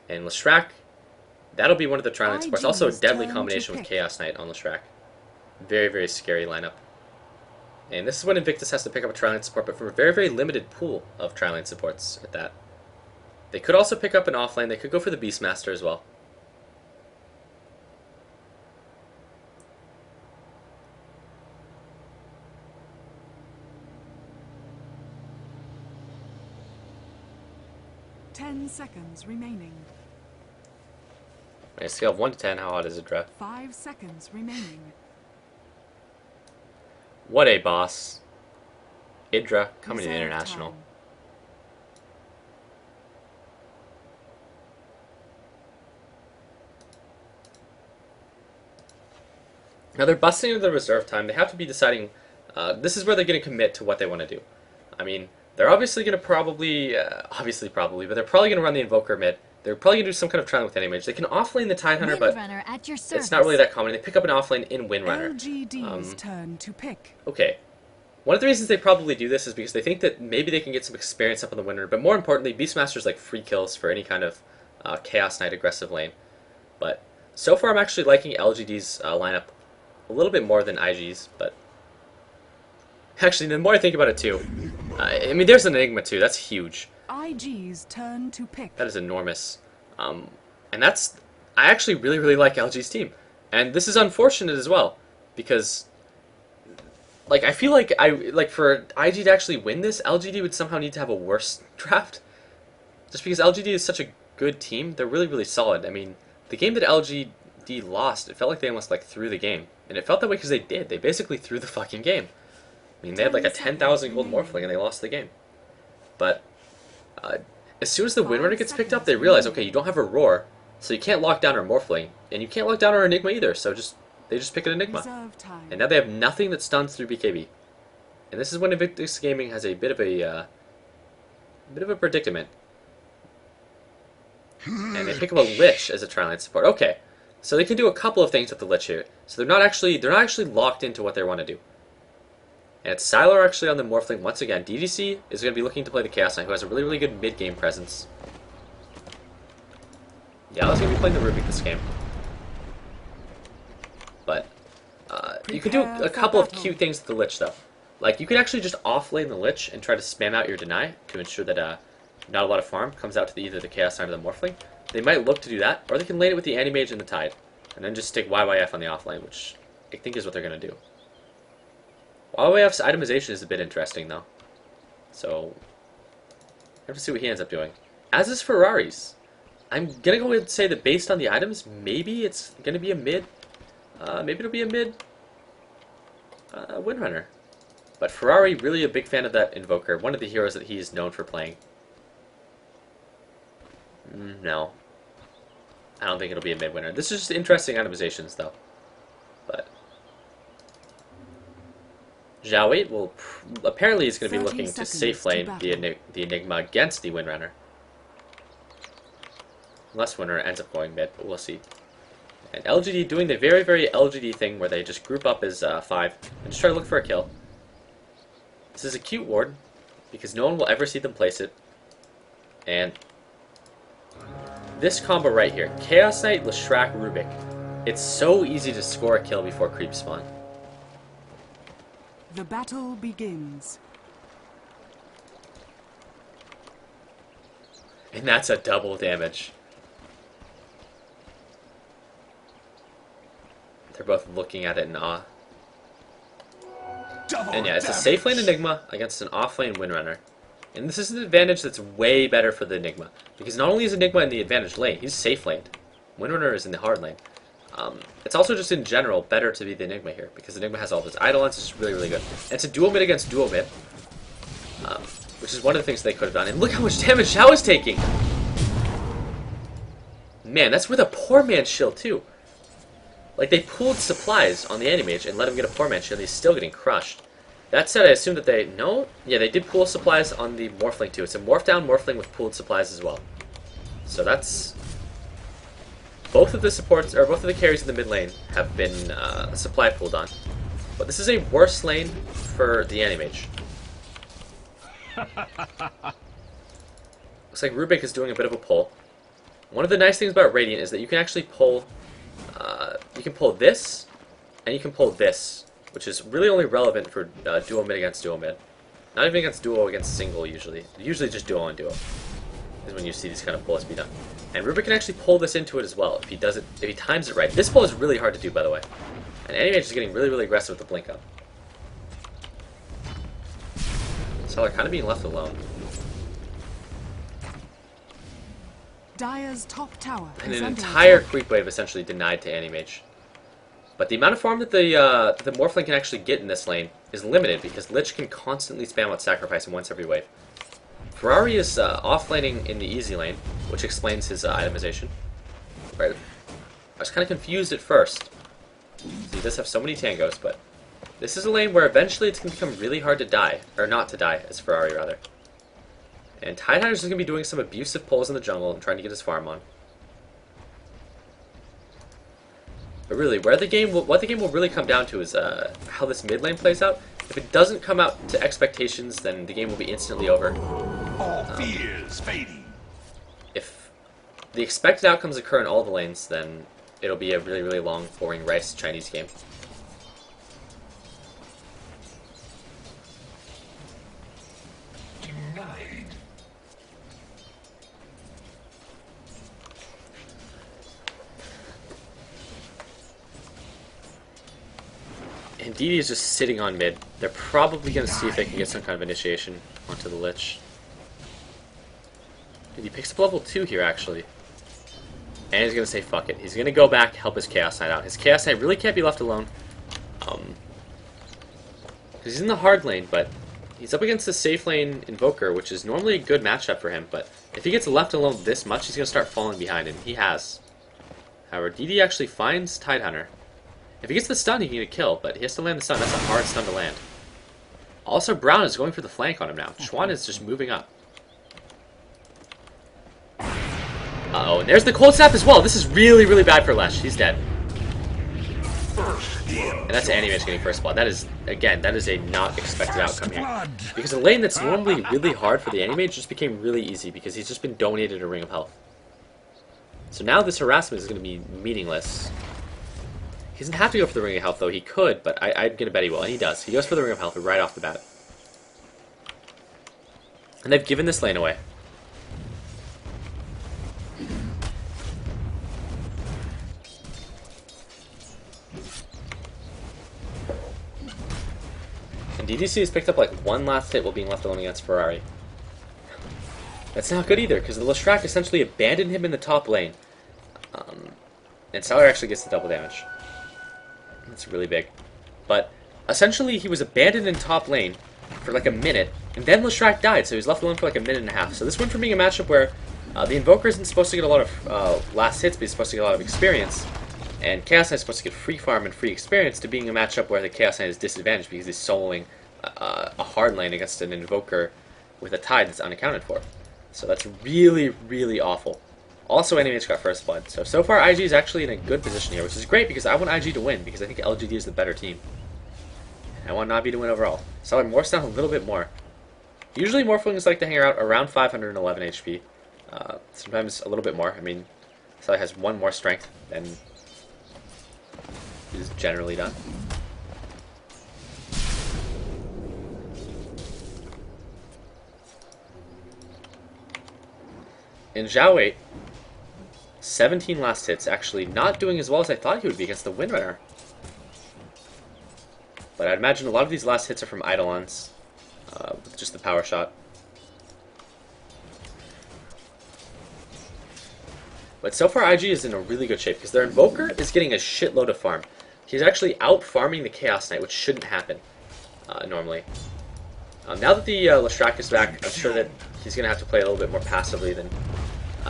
And Leshrac, that'll be one of the Tri-Lane supports. Also a deadly combination with Chaos Knight on Leshrac. Very, very scary lineup. And this is when Invictus has to pick up a Tri-Lane support, but from a very, very limited pool of Tri-Lane supports at that. They could also pick up an offlane. They could go for the Beastmaster as well. Seconds remaining. On a scale of 1 to 10, how hot is Idra? 5 seconds remaining. What a boss. Idra coming to the International. Time. Now they're busting into the reserve time. They have to be deciding. This is where they're going to commit to what they want to do. I mean, they're obviously going to probably, but they're probably going to run the Invoker mid. They're probably going to do some kind of trial with Anti-Mage. They can offlane the Tidehunter, but it's not really that common. They pick up an offlane in Windrunner. LGD's turn to pick. Okay. One of the reasons they probably do this is because they think that maybe they can get some experience up on the Windrunner, but more importantly, Beastmaster's like free kills for any kind of Chaos Knight aggressive lane. But so far I'm actually liking LGD's lineup a little bit more than IG's, but actually, the more I think about it too, I mean, there's an Enigma too. That's huge. IG's turn to pick. That is enormous. And that's... I actually really, really like LG's team. And this is unfortunate as well, because... Like, I feel like for IG to actually win this, LGD would somehow need to have a worse draft. Just because LGD is such a good team, they're really, really solid. I mean, the game that LGD lost, it felt like they almost, like, threw the game. And it felt that way because they did. They basically threw the fucking game. I mean, they had like a 10,000 gold Morphling and they lost the game. But as soon as the Windrunner gets picked up, they realize, okay, you don't have a Roar, so you can't lock down our Morphling, and you can't lock down our Enigma either, so they just pick an Enigma. And now they have nothing that stuns through BKB. And this is when Invictus Gaming has a bit of a predicament. And they pick up a Lich as a Tri-Lane support. Okay, so they can do a couple of things with the Lich here. So they're not actually locked into what they want to do. And it's Sylar actually on the Morphling once again. DDC is going to be looking to play the Chaos Knight, who has a really, really good mid-game presence. Yeah, I was going to be playing the Rubik this game. But you could do a couple of cute things with the Lich, though. Like, you could actually just offlane the Lich and try to spam out your Deny to ensure that not a lot of farm comes out to either the Chaos Knight or the Morphling. They might look to do that, or they can lane it with the Anti-Mage and the Tide, and then just stick YYF on the offlane, which I think is what they're going to do. YYF's itemization is a bit interesting, though. So, I have to see what he ends up doing. As is Ferrari's. I'm going to go ahead and say that based on the items, maybe it's going to be a mid. Maybe it'll be a mid Windrunner. But Ferrari, really a big fan of that Invoker. One of the heroes that he is known for playing. No. I don't think it'll be a mid winner. This is just interesting itemizations, though. But Zhao Wei will apparently is going to be looking to safe lane the Enigma against the Windrunner. Unless Windrunner ends up going mid, but we'll see. And LGD doing the very, very LGD thing where they just group up as 5 and just try to look for a kill. This is a cute ward because no one will ever see them place it. And this combo right here, Chaos Knight, Leshrac, Rubik. It's so easy to score a kill before creep spawn. The battle begins. And that's a double damage. They're both looking at it in awe. And yeah, it's a safe lane Enigma against an off lane Windrunner. And this is an advantage that's way better for the Enigma. Because not only is Enigma in the advantage lane, he's safe laned. Windrunner is in the hard lane. It's also just in general better to be the Enigma here. Because Enigma has all of his Eidolons, it's just really, really good. And it's a dual mid against dual mid. Which is one of the things they could have done. And look how much damage Zhao is taking! Man, that's with a poor man's shield too. Like, they pooled supplies on the Animage and let him get a poor man's shield, and he's still getting crushed. That said, I assume that they... No? Yeah, they did pool supplies on the Morphling too. It's a morph down Morphling with pooled supplies as well. So that's... Both of the supports, or both of the carries in the mid lane have been supply pooled on. But this is a worse lane for the Animage. Looks like Rubik is doing a bit of a pull. One of the nice things about Radiant is that you can actually pull... you can pull this, and you can pull this, which is really only relevant for duo mid against duo mid. Not even against duo against single usually. Usually just duo and duo is when you see these kind of pulls be done. And Rubik can actually pull this into it as well if he does it, if he times it right. This pull is really hard to do, by the way. And Animage is getting really, really aggressive with the blink up. So they're kind of being left alone. Dire's top tower And is an under entire attack. creep wave essentially denied to Animage. But the amount of farm that the Morphling can actually get in this lane is limited because Lich can constantly spam out Sacrifice once every wave. Ferrari is off-laning in the easy lane, which explains his itemization. Right. I was kind of confused at first. So he does have so many tangos, but this is a lane where eventually it's going to become really hard to die, or not to die, as Ferrari rather. And Tidehunter's is going to be doing some abusive pulls in the jungle and trying to get his farm on. But really, what the game will really come down to is how this mid lane plays out. If it doesn't come out to expectations, then the game will be instantly over. All fears fading. If the expected outcomes occur in all the lanes, then it'll be a really, really long, boring rice Chinese game. And DD is just sitting on mid. They're probably going to see if they can get some kind of initiation onto the Lich. Dude, he picks up level 2 here, actually. And he's going to say fuck it. He's going to go back, help his Chaos Knight out. His Chaos Knight really can't be left alone. Because he's in the hard lane, but he's up against the safe lane Invoker, which is normally a good matchup for him. But if he gets left alone this much, he's going to start falling behind, and he has. However, DD actually finds Tidehunter. If he gets the stun, he can get a kill, but he has to land the stun. That's a hard stun to land. Also, Brown is going for the flank on him now. Schwan is just moving up. Uh-oh, and there's the cold snap as well. This is really, really bad for Lesh. He's dead. And that's Animage getting first blood. That is, again, that is a not expected outcome here. Because a lane that's normally really hard for the Animage just became really easy because he's just been donated a Ring of Health. So now this harassment is going to be meaningless. He doesn't have to go for the Ring of Health, though. He could, but I'm going to bet he will, and he does. He goes for the Ring of Health right off the bat. And they've given this lane away. And DDC has picked up like one last hit while being left alone against Ferrari. That's not good either, because the Leshrac essentially abandoned him in the top lane. And Salar actually gets the double damage. That's really big. But essentially he was abandoned in top lane for like a minute, and then Leshrac died, so he was left alone for like a minute and a half. So this went from being a matchup where The Invoker isn't supposed to get a lot of last hits, but he's supposed to get a lot of experience. And Chaos Knight is supposed to get free farm and free experience, to being a matchup where the Chaos Knight is disadvantaged because he's soloing a hard lane against an Invoker with a Tide that's unaccounted for. So that's really, really awful. Also, Animage got first blood. So far IG is actually in a good position here, which is great because I want IG to win, because I think LGD is the better team. And I want Navi to win overall. So I morphs down a little bit more. Usually Morphlings like to hang out around 511 HP. Sometimes a little bit more. I mean, Sally has one more strength than is generally done. In Zhao 8, 17 last hits, actually not doing as well as I thought he would be against the Windrunner. But I'd imagine a lot of these last hits are from Eidolons, with just the power shot. But so far IG is in a really good shape, because their Invoker is getting a shitload of farm. He's actually out-farming the Chaos Knight, which shouldn't happen, normally. Now that the Leshrac is back, I'm sure that he's going to have to play a little bit more passively than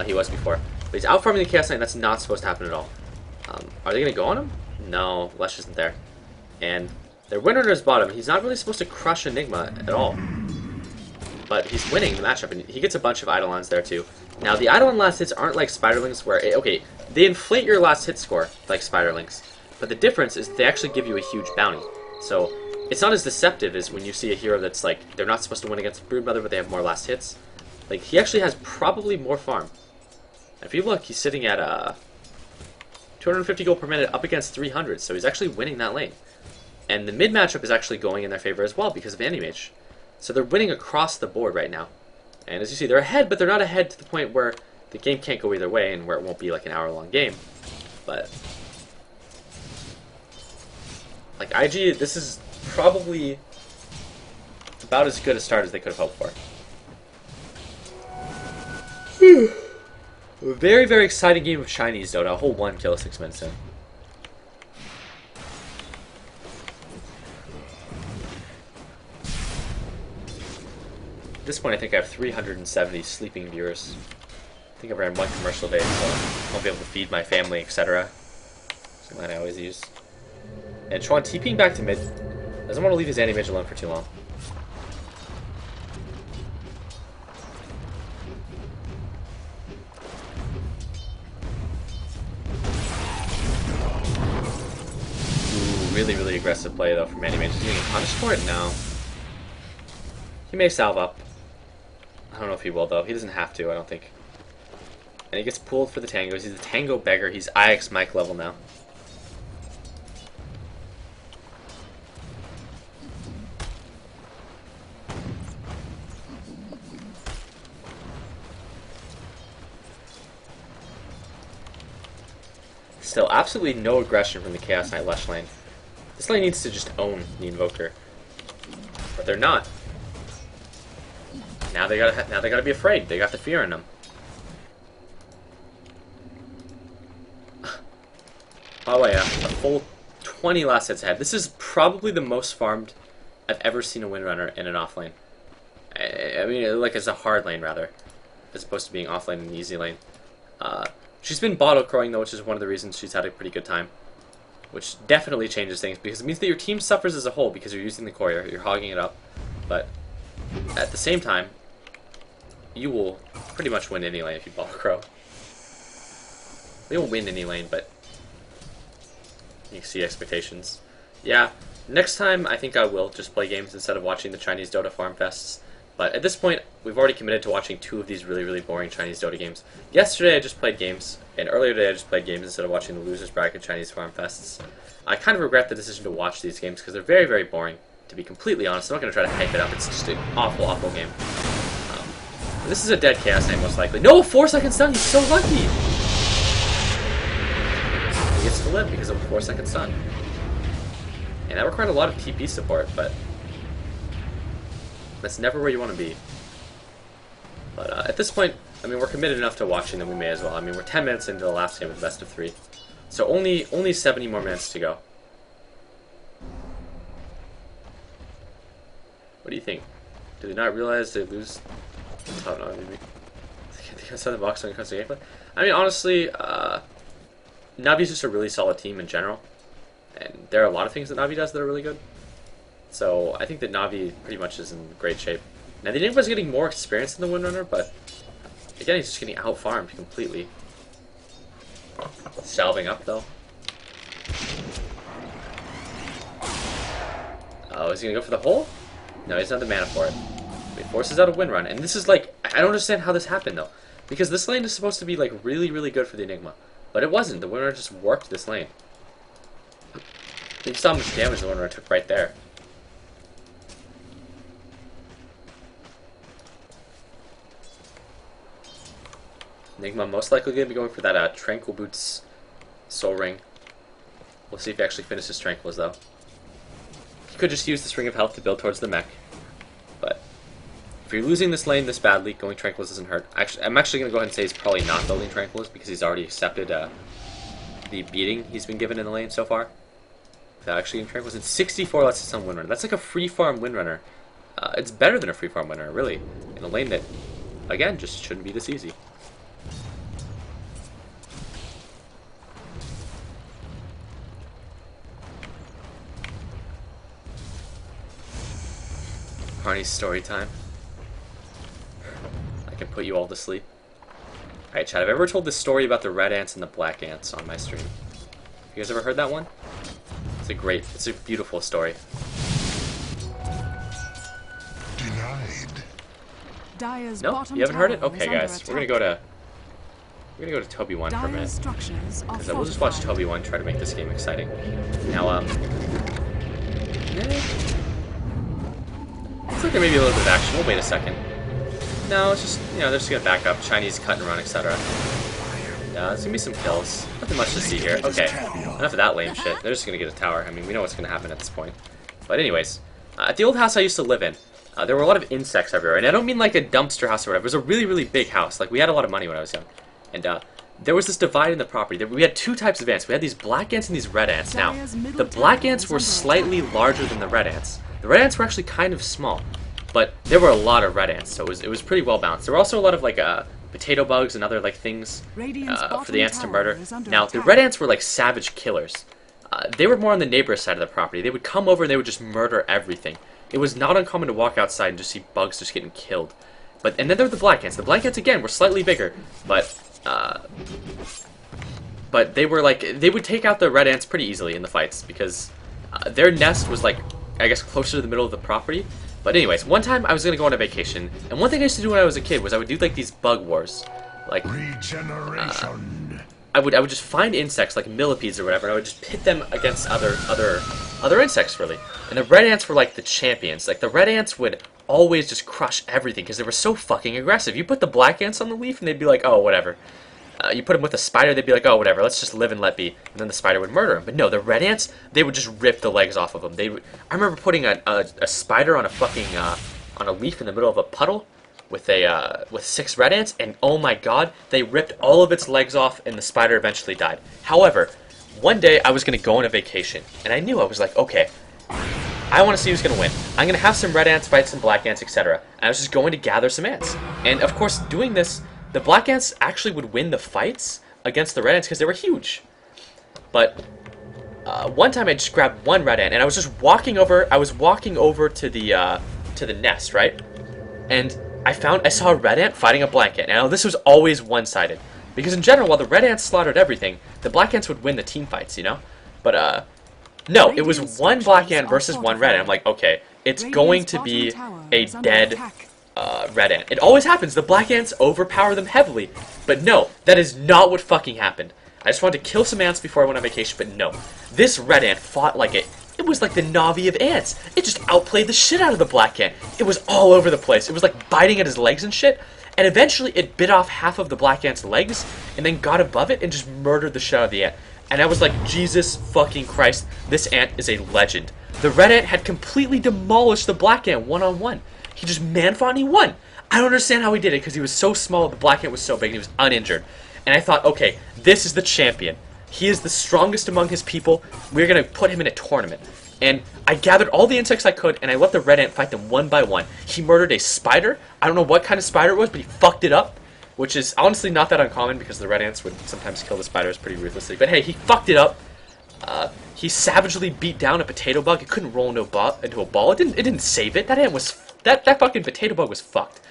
he was before. But he's out-farming the Chaos Knight, and that's not supposed to happen at all. Are they going to go on him? No, Lesh isn't there. And their Windrunner's bottom. He's not really supposed to crush Enigma at all. But he's winning the matchup, and he gets a bunch of Eidolons there too. Now, the Eidolon last hits aren't like Spiderlings where, okay, they inflate your last hit score like Spiderlings. But the difference is they actually give you a huge bounty. So, it's not as deceptive as when you see a hero that's like, they're not supposed to win against Broodmother, but they have more last hits. Like, he actually has probably more farm. And if you look, he's sitting at 250 gold per minute up against 300, so he's actually winning that lane. And the mid matchup is actually going in their favor as well because of Animage. So they're winning across the board right now. And as you see, they're ahead, but they're not ahead to the point where the game can't go either way and where it won't be like an hour-long game. But like IG, this is probably about as good a start as they could have hoped for. A very, very exciting game of Chinese Dota. A whole 1 kill 6 minutes in. At this point, I think I have 370 sleeping viewers. I think I ran 1 commercial day, so I won't be able to feed my family, etc. Something I always use. And Chuan TPing back to mid. Doesn't want to leave his Animage alone for too long. Ooh, really, really aggressive play though from Animage. Is he getting punished for it? No. He may salve up. I don't know if he will, though. He doesn't have to, I don't think. And he gets pulled for the tangos. He's a tango beggar. He's IX Mike level now. Still, absolutely no aggression from the Chaos Knight Lush lane. This lane needs to just own the Invoker. But they're not. Now they gotta be afraid. They got the fear in them. By the way, a full 20 last hits ahead. This is probably the most farmed I've ever seen a Windrunner in an off lane. I mean, like as a hard lane rather, as opposed to being off lane and easy lane. She's been bottle crowing though, which is one of the reasons she's had a pretty good time. Which definitely changes things because it means that your team suffers as a whole because you're using the core, you're hogging it up. But at the same time, you will pretty much win any lane if you bottle crow. They won't win any lane, but you can see expectations. Yeah, next time I think I will just play games instead of watching the Chinese Dota farm fests. But at this point, we've already committed to watching 2 of these really, really boring Chinese Dota games. Yesterday I just played games, and earlier today I just played games instead of watching the losers bracket Chinese farm fests. I kind of regret the decision to watch these games because they're very, very boring. To be completely honest, I'm not going to try to hype it up. It's just an awful, awful game. This is a dead Chaos Knight, most likely. No! 4-second stun! He's so lucky! He gets to live because of a 4-second stun. And that required a lot of TP support, but that's never where you want to be. But at this point, I mean, we're committed enough to watching that we may as well. I mean, we're 10 minutes into the last game of best of 3. So only 70 more minutes to go. What do you think? Do they not realize they lose? Oh no, maybe. think outside the box when it comes to gameplay. I mean, honestly, Navi's just a really solid team in general, and there are a lot of things that Navi does that are really good. So I think that Navi pretty much is in great shape. Now the Enigma's getting more experience than the Windrunner, but again, he's just getting out-farmed completely. Salving up though. Oh, is he gonna go for the hole? No, he's not the mana for it. He forces out a Windrun, and this is like, I don't understand how this happened though. Because this lane is supposed to be like really, really good for the Enigma. But it wasn't. The Windrunner just worked this lane. You saw how much damage the Windrunner took right there. Enigma most likely going to be going for that Tranquil Boots Soul Ring. We'll see if he actually finishes Tranquils though. He could just use this Ring of Health to build towards the mech. But if you're losing this lane this badly, going Tranquils doesn't hurt. I'm actually going to go ahead and say he's probably not building Tranquils because he's already accepted the beating he's been given in the lane so far. Without actually getting Tranquils. And 64 lets us on Windrunner. That's like a free farm Windrunner. It's better than a free farm Windrunner, really. In a lane that, again, just shouldn't be this easy. Harney's story time. I can put you all to sleep. Alright, chat, have I ever told this story about the red ants and the black ants on my stream? You guys ever heard that one? It's a beautiful story. Denied. Dire's No, bottom you haven't heard it? tower Okay, is under guys, we're gonna go to Toby 1 for a Dire's minute. structures are Because we'll just watch fortified. Toby 1 try to make this game exciting. Now, looks like there may be a little bit of action. We'll wait a second. No, it's just, they're just gonna back up. Chinese cut and run, etc. Yeah, there's gonna be some kills. Nothing much to see here. Okay, enough of that lame shit. They're just gonna get a tower. I mean, we know what's gonna happen at this point. But anyways, at the old house I used to live in, there were a lot of insects everywhere. And I don't mean like a dumpster house or whatever. It was a really, really big house. Like, we had a lot of money when I was young. And, there was this divide in the property. We had two types of ants. We had these black ants and these red ants. Now, the black ants were slightly larger than the red ants. The red ants were actually kind of small, but there were a lot of red ants, so it was pretty well balanced. There were also a lot of like potato bugs and other like things for the ants to murder. Now, the red ants were like savage killers. They were more on the neighbor's side of the property. They would come over and they would just murder everything. It was not uncommon to walk outside and just see bugs just getting killed. And then there were the black ants. The black ants again were slightly bigger, but they were like, they would take out the red ants pretty easily in the fights because their nest was like, I guess, closer to the middle of the property. But anyways, one time I was gonna go on a vacation, and one thing I used to do when I was a kid was I would do like these bug wars, like Regeneration. I would just find insects like millipedes or whatever, and I would just pit them against other insects really. And the red ants were like the champions. Like the red ants would always just crush everything because they were so fucking aggressive. You put the black ants on the leaf, and they'd be like, oh whatever. You put them with a spider, they'd be like, oh, whatever, let's just live and let be. And then the spider would murder them. But no, the red ants, they would just rip the legs off of them. I remember putting a spider on a fucking, on a leaf in the middle of a puddle with 6 red ants, and oh my god, they ripped all of its legs off, and the spider eventually died. However, one day I was going to go on a vacation, and I knew, I was like, okay, I want to see who's going to win. I'm going to have some red ants fight some black ants, etc. And I was just going to gather some ants. And of course, doing this, the black ants actually would win the fights against the red ants because they were huge. But one time I just grabbed one red ant and I was just walking over. I was walking over to the nest, right? And I saw a red ant fighting a black ant. Now this was always one-sided because in general, while the red ants slaughtered everything, the black ants would win the team fights, you know. But no, it was one black ant versus one red ant. I'm like, okay, it's going to be a dead red ant. It always happens. The black ants overpower them heavily. But no, that is not what fucking happened. I just wanted to kill some ants before I went on vacation, but no. This red ant fought like it was like the Navi of ants. It just outplayed the shit out of the black ant. It was all over the place. It was like biting at his legs and shit. And eventually it bit off half of the black ant's legs and then got above it and just murdered the shit out of the ant. And I was like, Jesus fucking Christ, this ant is a legend. The red ant had completely demolished the black ant one-on-one. He just man-fought and he won. I don't understand how he did it because he was so small, the black ant was so big, and he was uninjured. And I thought, okay, this is the champion. He is the strongest among his people. We're going to put him in a tournament. And I gathered all the insects I could, and I let the red ant fight them one by one. He murdered a spider. I don't know what kind of spider it was, but he fucked it up. which is honestly not that uncommon because the red ants would sometimes kill the spiders pretty ruthlessly. But hey, he fucked it up. He savagely beat down a potato bug. It couldn't roll into a ball. It didn't save it. That ant was that fucking potato bug was fucked.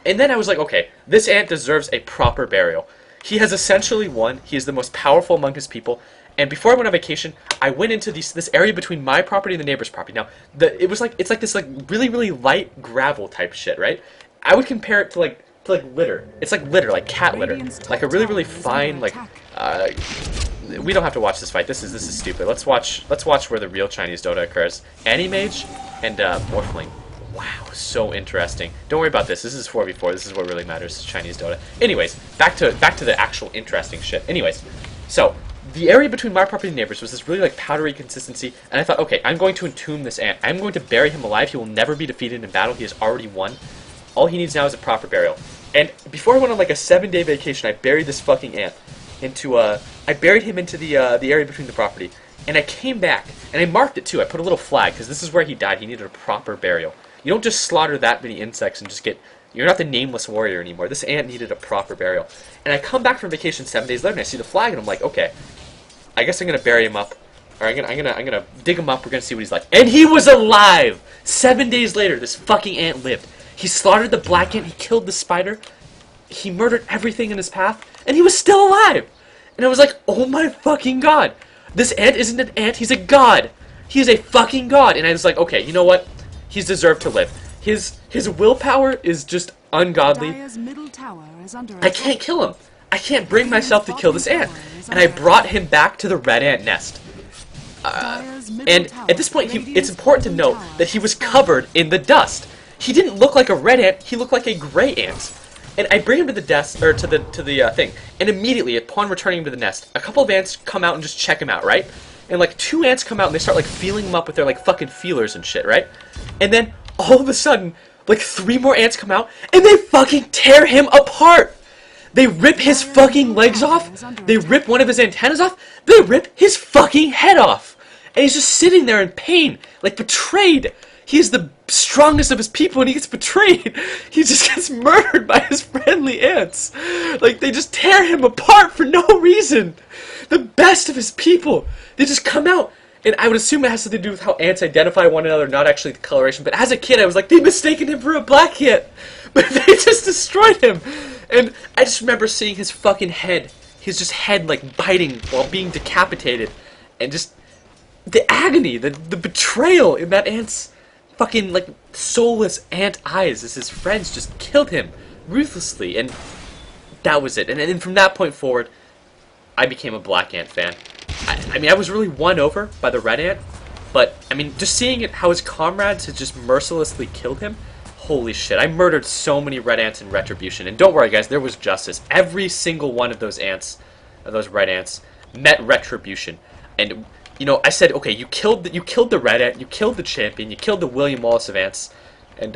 And then I was like, okay, this ant deserves a proper burial. He has essentially won. He is the most powerful among his people. And before I went on vacation, I went into this area between my property and the neighbor's property. Now, it's like this like really really light gravel type shit, right? I would compare it to like litter. It's like litter, like cat litter, like a really really fine like. We don't have to watch this fight. This is stupid. Let's watch where the real Chinese Dota occurs. Anti-Mage and Morphling. Wow, so interesting. Don't worry about this. This is 4v4. This is what really matters. Chinese Dota. Anyways, back to the actual interesting shit. Anyways, so the area between my property and neighbors was this really like powdery consistency, and I thought, okay, I'm going to entomb this ant. I'm going to bury him alive. He will never be defeated in battle. He has already won. All he needs now is a proper burial. And before I went on like a 7-day vacation, I buried this fucking ant into I buried him into the area between the property, and I came back and I marked it too. I put a little flag because this is where he died. He needed a proper burial. You don't just slaughter that many insects and just get. You're not the nameless warrior anymore. This ant needed a proper burial. And I come back from vacation 7 days later and I see the flag and I'm like, okay, I guess I'm gonna bury him up, or I'm gonna dig him up. We're gonna see what he's like. And he was alive. 7 days later, this fucking ant lived. He slaughtered the black ant. He killed the spider. He murdered everything in his path, and he was still alive. And I was like, oh my fucking god. This ant isn't an ant, he's a god. He is a fucking god. And I was like, okay, you know what? He's deserved to live. His willpower is just ungodly. I can't kill him. I can't bring myself to kill this ant. And I brought him back to the red ant nest. And at this point, it's important to note that he was covered in the dust. He didn't look like a red ant, he looked like a gray ant. And I bring him to the desk, or to the thing, and immediately, upon returning him to the nest, a couple of ants come out and just check him out, right? And like 2 ants come out and they start like feeling him up with their like fucking feelers and shit, right? And then all of a sudden, like 3 more ants come out and they fucking tear him apart. They rip his fucking legs off. They rip one of his antennas off. They rip his fucking head off. And he's just sitting there in pain, like betrayed. He is the strongest of his people and he gets betrayed. He just gets murdered by his friendly ants. Like, they just tear him apart for no reason. The best of his people. They just come out. And I would assume it has something to do with how ants identify one another, not actually the coloration. But as a kid, I was like, they mistaken him for a black ant. But they just destroyed him. And I just remember seeing his fucking head. His just head, like, biting while being decapitated. And just the agony, the betrayal in that ant's fucking like soulless ant eyes as his friends just killed him ruthlessly, and that was it. And then from that point forward, I became a black ant fan. I mean, I was really won over by the red ant, but I mean, just seeing it, how his comrades had just mercilessly killed him. Holy shit! I murdered so many red ants in retribution, and don't worry, guys, there was justice. Every single one of those ants, of those red ants, met retribution, and. You know, I said, okay, you killed the red ant, you killed the champion, you killed the William Wallace of ants, and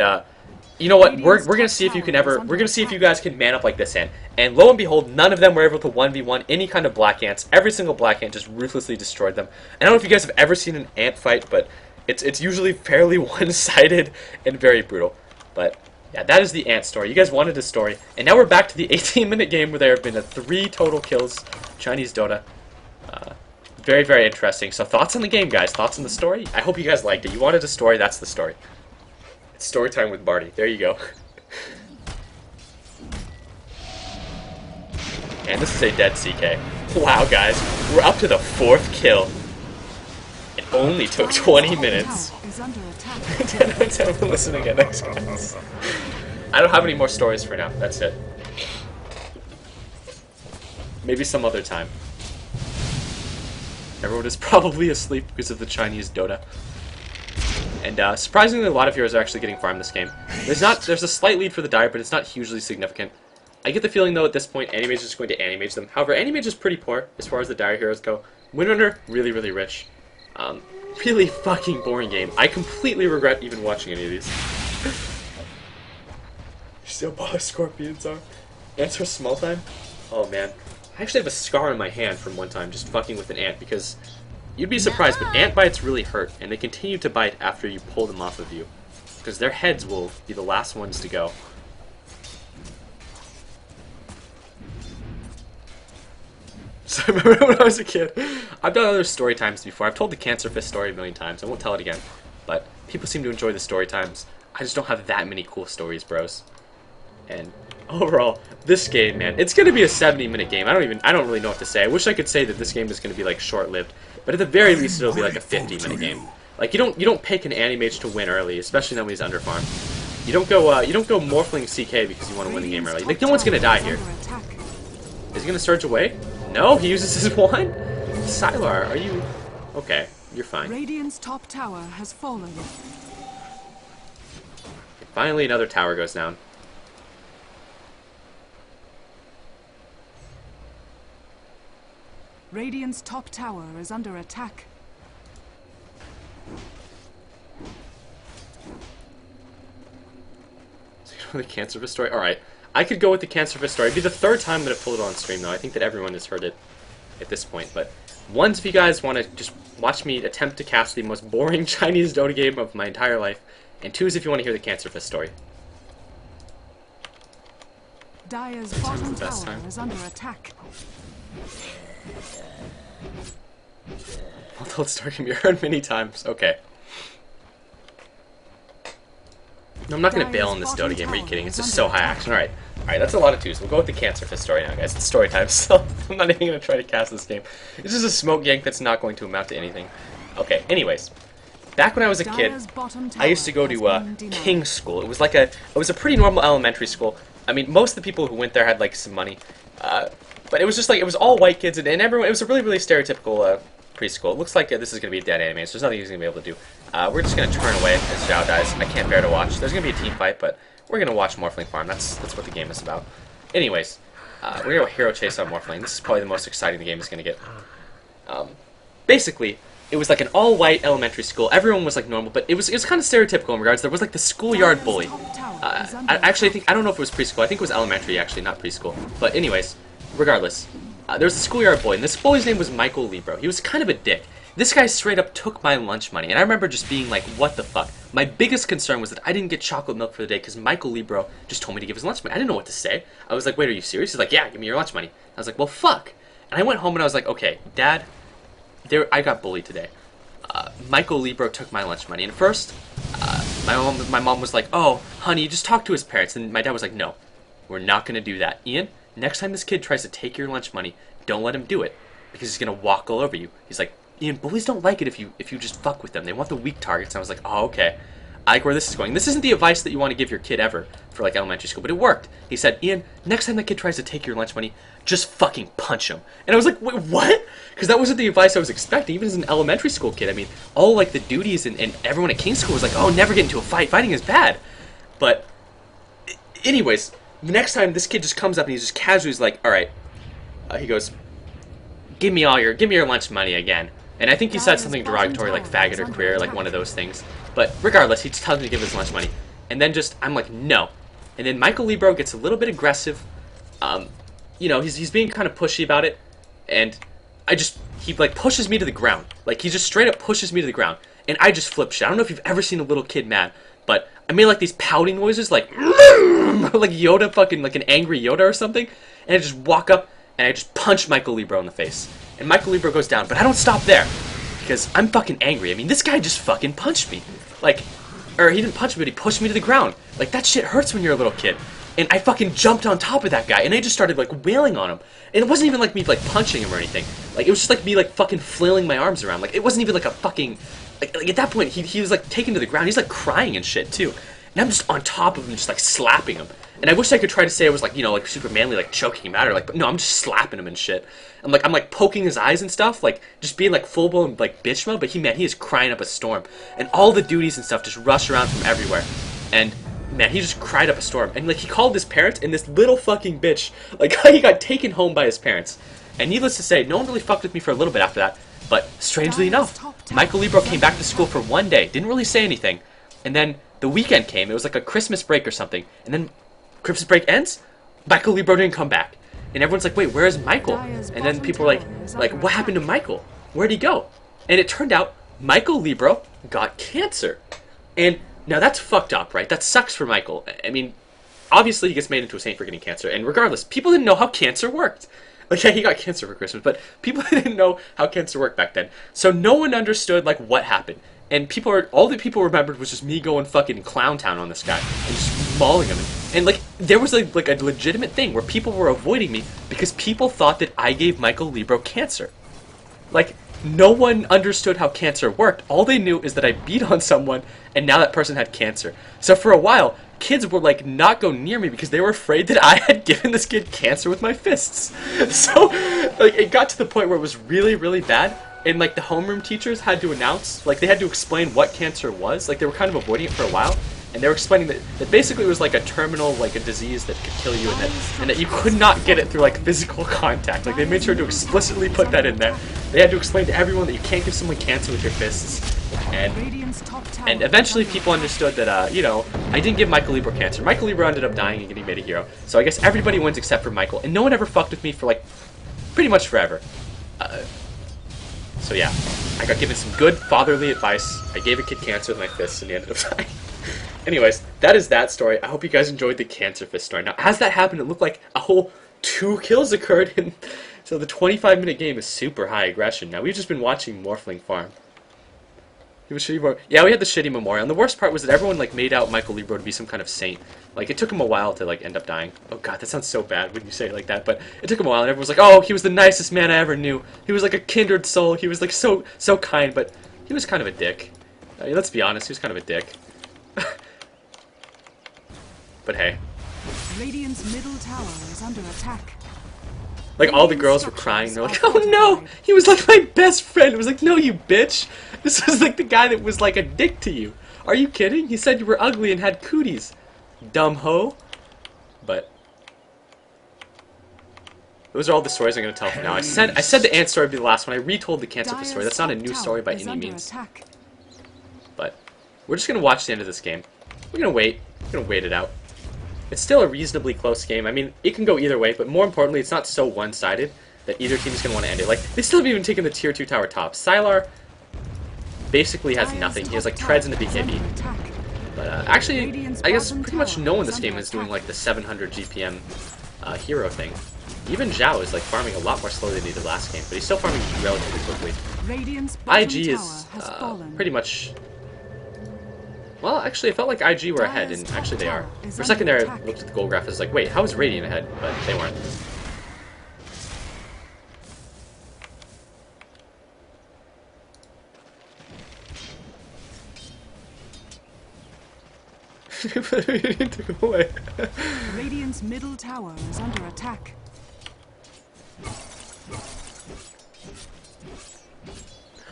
you know what? We're gonna see if you guys can man up like this ant. And lo and behold, none of them were able to 1v1 any kind of black ants. Every single black ant just ruthlessly destroyed them. I don't know if you guys have ever seen an ant fight, but it's usually fairly one-sided and very brutal. But yeah, that is the ant story. You guys wanted a story, and now we're back to the 18-minute game where there have been 3 total kills. Chinese Dota. Very, very interesting. So thoughts on the game, guys? Thoughts on the story? I hope you guys liked it. You wanted a story, that's the story. It's story time with Barty. There you go. And this is a dead CK. Wow, guys. We're up to the 4th kill. It only took 20 minutes. Listen again, thanks, guys. I don't have any more stories for now. That's it. Maybe some other time. Everyone is probably asleep because of the Chinese Dota. And surprisingly, a lot of heroes are actually getting farmed this game. There's a slight lead for the Dire, but it's not hugely significant. I get the feeling, though, at this point, Animage is just going to Animage them. However, Animage is pretty poor as far as the Dire heroes go. Windrunner, really, really rich. Really fucking boring game. I completely regret even watching any of these. Still boss scorpions are. Ants are small time? Oh, man. I actually have a scar on my hand from one time just fucking with an ant, because you'd be surprised, but ant bites really hurt, and they continue to bite after you pull them off of you, because their heads will be the last ones to go. I remember when I was a kid. I've done other story times before. I've told the Cancer Fist story a million times. I won't tell it again. But people seem to enjoy the story times. I just don't have that many cool stories, bros. And overall, this game, man, it's gonna be a 70-minute game. I don't really know what to say. I wish I could say that this game is gonna be like short-lived, but at the very least, it'll be like a 50-minute game. Like you don't pick an Animage to win early, especially now when he's underfarm. You don't go Morphling CK because you want to win the game early. Like no one's gonna die here. Is he gonna surge away? No, he uses his wand. Sylar, are you okay? You're fine. Radiant's top tower has fallen. Finally, another tower goes down. Radiant's top tower is under attack. The Cancer Fist story? Alright. I could go with the Cancer Fist story. It'd be the third time that I've pulled it on stream, though. I think that everyone has heard it at this point. But ones, if you guys want to just watch me attempt to cast the most boring Chinese Dota game of my entire life. And twos, if you want to hear the Cancer Fist story. Dire's bottom tower is under attack. Well, the story can be heard many times. Okay. No, I'm not going to bail on this Dota game. Are you kidding? It's just so high action. Alright. Alright, that's a lot of twos. We'll go with the Cancer Fist story now, guys. It's story time, so I'm not even going to try to cast this game. It's just a smoke yank that's not going to amount to anything. Okay, anyways. Back when I was a kid, I used to go to King's School. It was a pretty normal elementary school. I mean, most of the people who went there had, like, some money. But it was just, like, it was all white kids, and everyone, it was a really, really stereotypical, preschool. It looks like this is going to be a dead anime, so there's nothing he's going to be able to do. We're just going to turn away as Zhao dies. I can't bear to watch. There's going to be a team fight, but we're going to watch Morphling farm. That's what the game is about. Anyways, we're going to hero chase on Morphling. This is probably the most exciting the game is going to get. Basically, it was like an all-white elementary school. Everyone was like normal, but it was kind of stereotypical in regards. There was like the schoolyard bully. I don't know if it was preschool. I think it was elementary, actually, not preschool. But anyways, regardless. There was a schoolyard boy, and this bully's name was Michael Libro. He was kind of a dick. This guy straight up took my lunch money, and I remember just being like, what the fuck? My biggest concern was that I didn't get chocolate milk for the day because Michael Libro just told me to give his lunch money. I didn't know what to say. I was like, wait, are you serious? He's like, yeah, give me your lunch money. I was like, well, fuck. And I went home and I was like, okay, Dad, I got bullied today. Michael Libro took my lunch money. And first, my mom was like, oh, honey, just talk to his parents. And my dad was like, no, we're not going to do that. Ian, next time this kid tries to take your lunch money, don't let him do it, because he's gonna walk all over you. He's like, Ian, bullies don't like it if you just fuck with them. They want the weak targets. And I was like, oh, okay. I like where this is going. This isn't the advice that you want to give your kid ever for like elementary school, but it worked. He said, Ian, next time that kid tries to take your lunch money, just fucking punch him. And I was like, wait, what? Because that wasn't the advice I was expecting, even as an elementary school kid. I mean, all like the duties and everyone at King's School was like, oh, never get into a fight. Fighting is bad. But anyways, the next time this kid just comes up and he's just casually like, all right. He goes, give me your lunch money again. And I think he said something derogatory like faggot or queer, like one of those things. But regardless, he just tells me to give his lunch money. And then I'm like, no. And then Michael Libro gets a little bit aggressive. You know, he's being kind of pushy about it. And he like pushes me to the ground. Like he just straight up pushes me to the ground. And I just flip shit. I don't know if you've ever seen a little kid mad, but I made like these pouting noises like like Yoda, fucking like an angry Yoda or something. And I just walk up and I just punch Michael Libro in the face. And Michael Libro goes down, but I don't stop there, because I'm fucking angry. I mean, this guy just fucking punched me. Like, or he didn't punch me, but he pushed me to the ground. Like, that shit hurts when you're a little kid. And I fucking jumped on top of that guy, and I just started, like, wailing on him. And it wasn't even like me, like, punching him or anything. Like, it was just like me, like, fucking flailing my arms around. Like, it wasn't even like a fucking... Like at that point, he was, like, taken to the ground. He's, like, crying and shit, too. And I'm just on top of him, just, like, slapping him. And I wish I could try to say I was, like, you know, like, super manly, like, choking him out, or, like, but no, I'm just slapping him and shit. I'm like poking his eyes and stuff, like, just being, like, full-blown, like, bitch mode, but he is crying up a storm. And all the duties and stuff just rush around from everywhere. And, man, he just cried up a storm. And, like, he called his parents, and this little fucking bitch, like, he got taken home by his parents. And needless to say, no one really fucked with me for a little bit after that. But, strangely enough, Michael Libro came back to school for one day, didn't really say anything. And then the weekend came, it was like a Christmas break or something. And then Christmas break ends, Michael Libro didn't come back. And everyone's like, wait, where is Michael? And then people were like, what happened to Michael? Where'd he go? And it turned out Michael Libro got cancer. And now that's fucked up, right? That sucks for Michael. I mean, obviously he gets made into a saint for getting cancer. And regardless, people didn't know how cancer worked. Like, yeah, he got cancer for Christmas, but people didn't know how cancer worked back then. So no one understood, like, what happened. And all the people remembered was just me going fucking clown town on this guy and just mauling him. And, like, there was, like a legitimate thing where people were avoiding me because people thought that I gave Michael Libro cancer. Like, no one understood how cancer worked. All they knew is that I beat on someone, and now that person had cancer. So for a while, kids would, like, not go near me because they were afraid that I had given this kid cancer with my fists. So, like, it got to the point where it was really, really bad. And, like, the homeroom teachers had to announce, like, they had to explain what cancer was. Like, they were kind of avoiding it for a while. And they were explaining that basically it was like a terminal, like a disease that could kill you, and that you could not get it through, like, physical contact. Like, they made sure to explicitly put that in there. They had to explain to everyone that you can't give someone cancer with your fists. And eventually people understood that, you know, I didn't give Michael Libro cancer. Michael Libro ended up dying and getting made a hero. So I guess everybody wins except for Michael. And no one ever fucked with me for, like, pretty much forever. So yeah, I got given some good fatherly advice. I gave a kid cancer with my fists and he ended up dying. Anyways, that is that story. I hope you guys enjoyed the cancer fist story. Now, as that happened, it looked like a whole 2 kills occurred, and so the 25-minute game is super high aggression. Now, we've just been watching Morphling farm. Yeah, we had the shitty memorial, and the worst part was that everyone, like, made out Michael Libro to be some kind of saint. Like, it took him a while to, like, end up dying. Oh god, that sounds so bad when you say it like that, but it took him a while, and everyone was like, oh, he was the nicest man I ever knew. He was like a kindred soul. He was, like, so kind, but he was kind of a dick. Let's be honest, he was kind of a dick. But hey. Radiant's middle tower is under attack. Like, all the girls were crying. They're like, oh no! He was like my best friend. It was like, no, you bitch. This was like the guy that was like a dick to you. Are you kidding? He said you were ugly and had cooties. Dumb hoe. But those are all the stories I'm going to tell for now. I said the ant story would be the last one. I retold the cancer story. That's not a new story by any means. But we're just going to watch the end of this game. We're going to wait. We're going to wait it out. It's still a reasonably close game. I mean, it can go either way, but more importantly, it's not so one-sided that either team is going to want to end it. Like, they still haven't even taken the tier 2 tower top. Sylar basically has nothing. He has, like, treads in the BKB. But, actually, I guess pretty much no one in this game is doing, like, the 700 GPM hero thing. Even Zhao is, like, farming a lot more slowly than he did last game, but he's still farming relatively quickly. IG is pretty much... Well, actually, it felt like IG were ahead, and actually they are. For a second there, I looked at the goal graph and was like, wait, how is Radiant ahead? But they weren't. Radiant took away. Radiant's middle tower is under attack.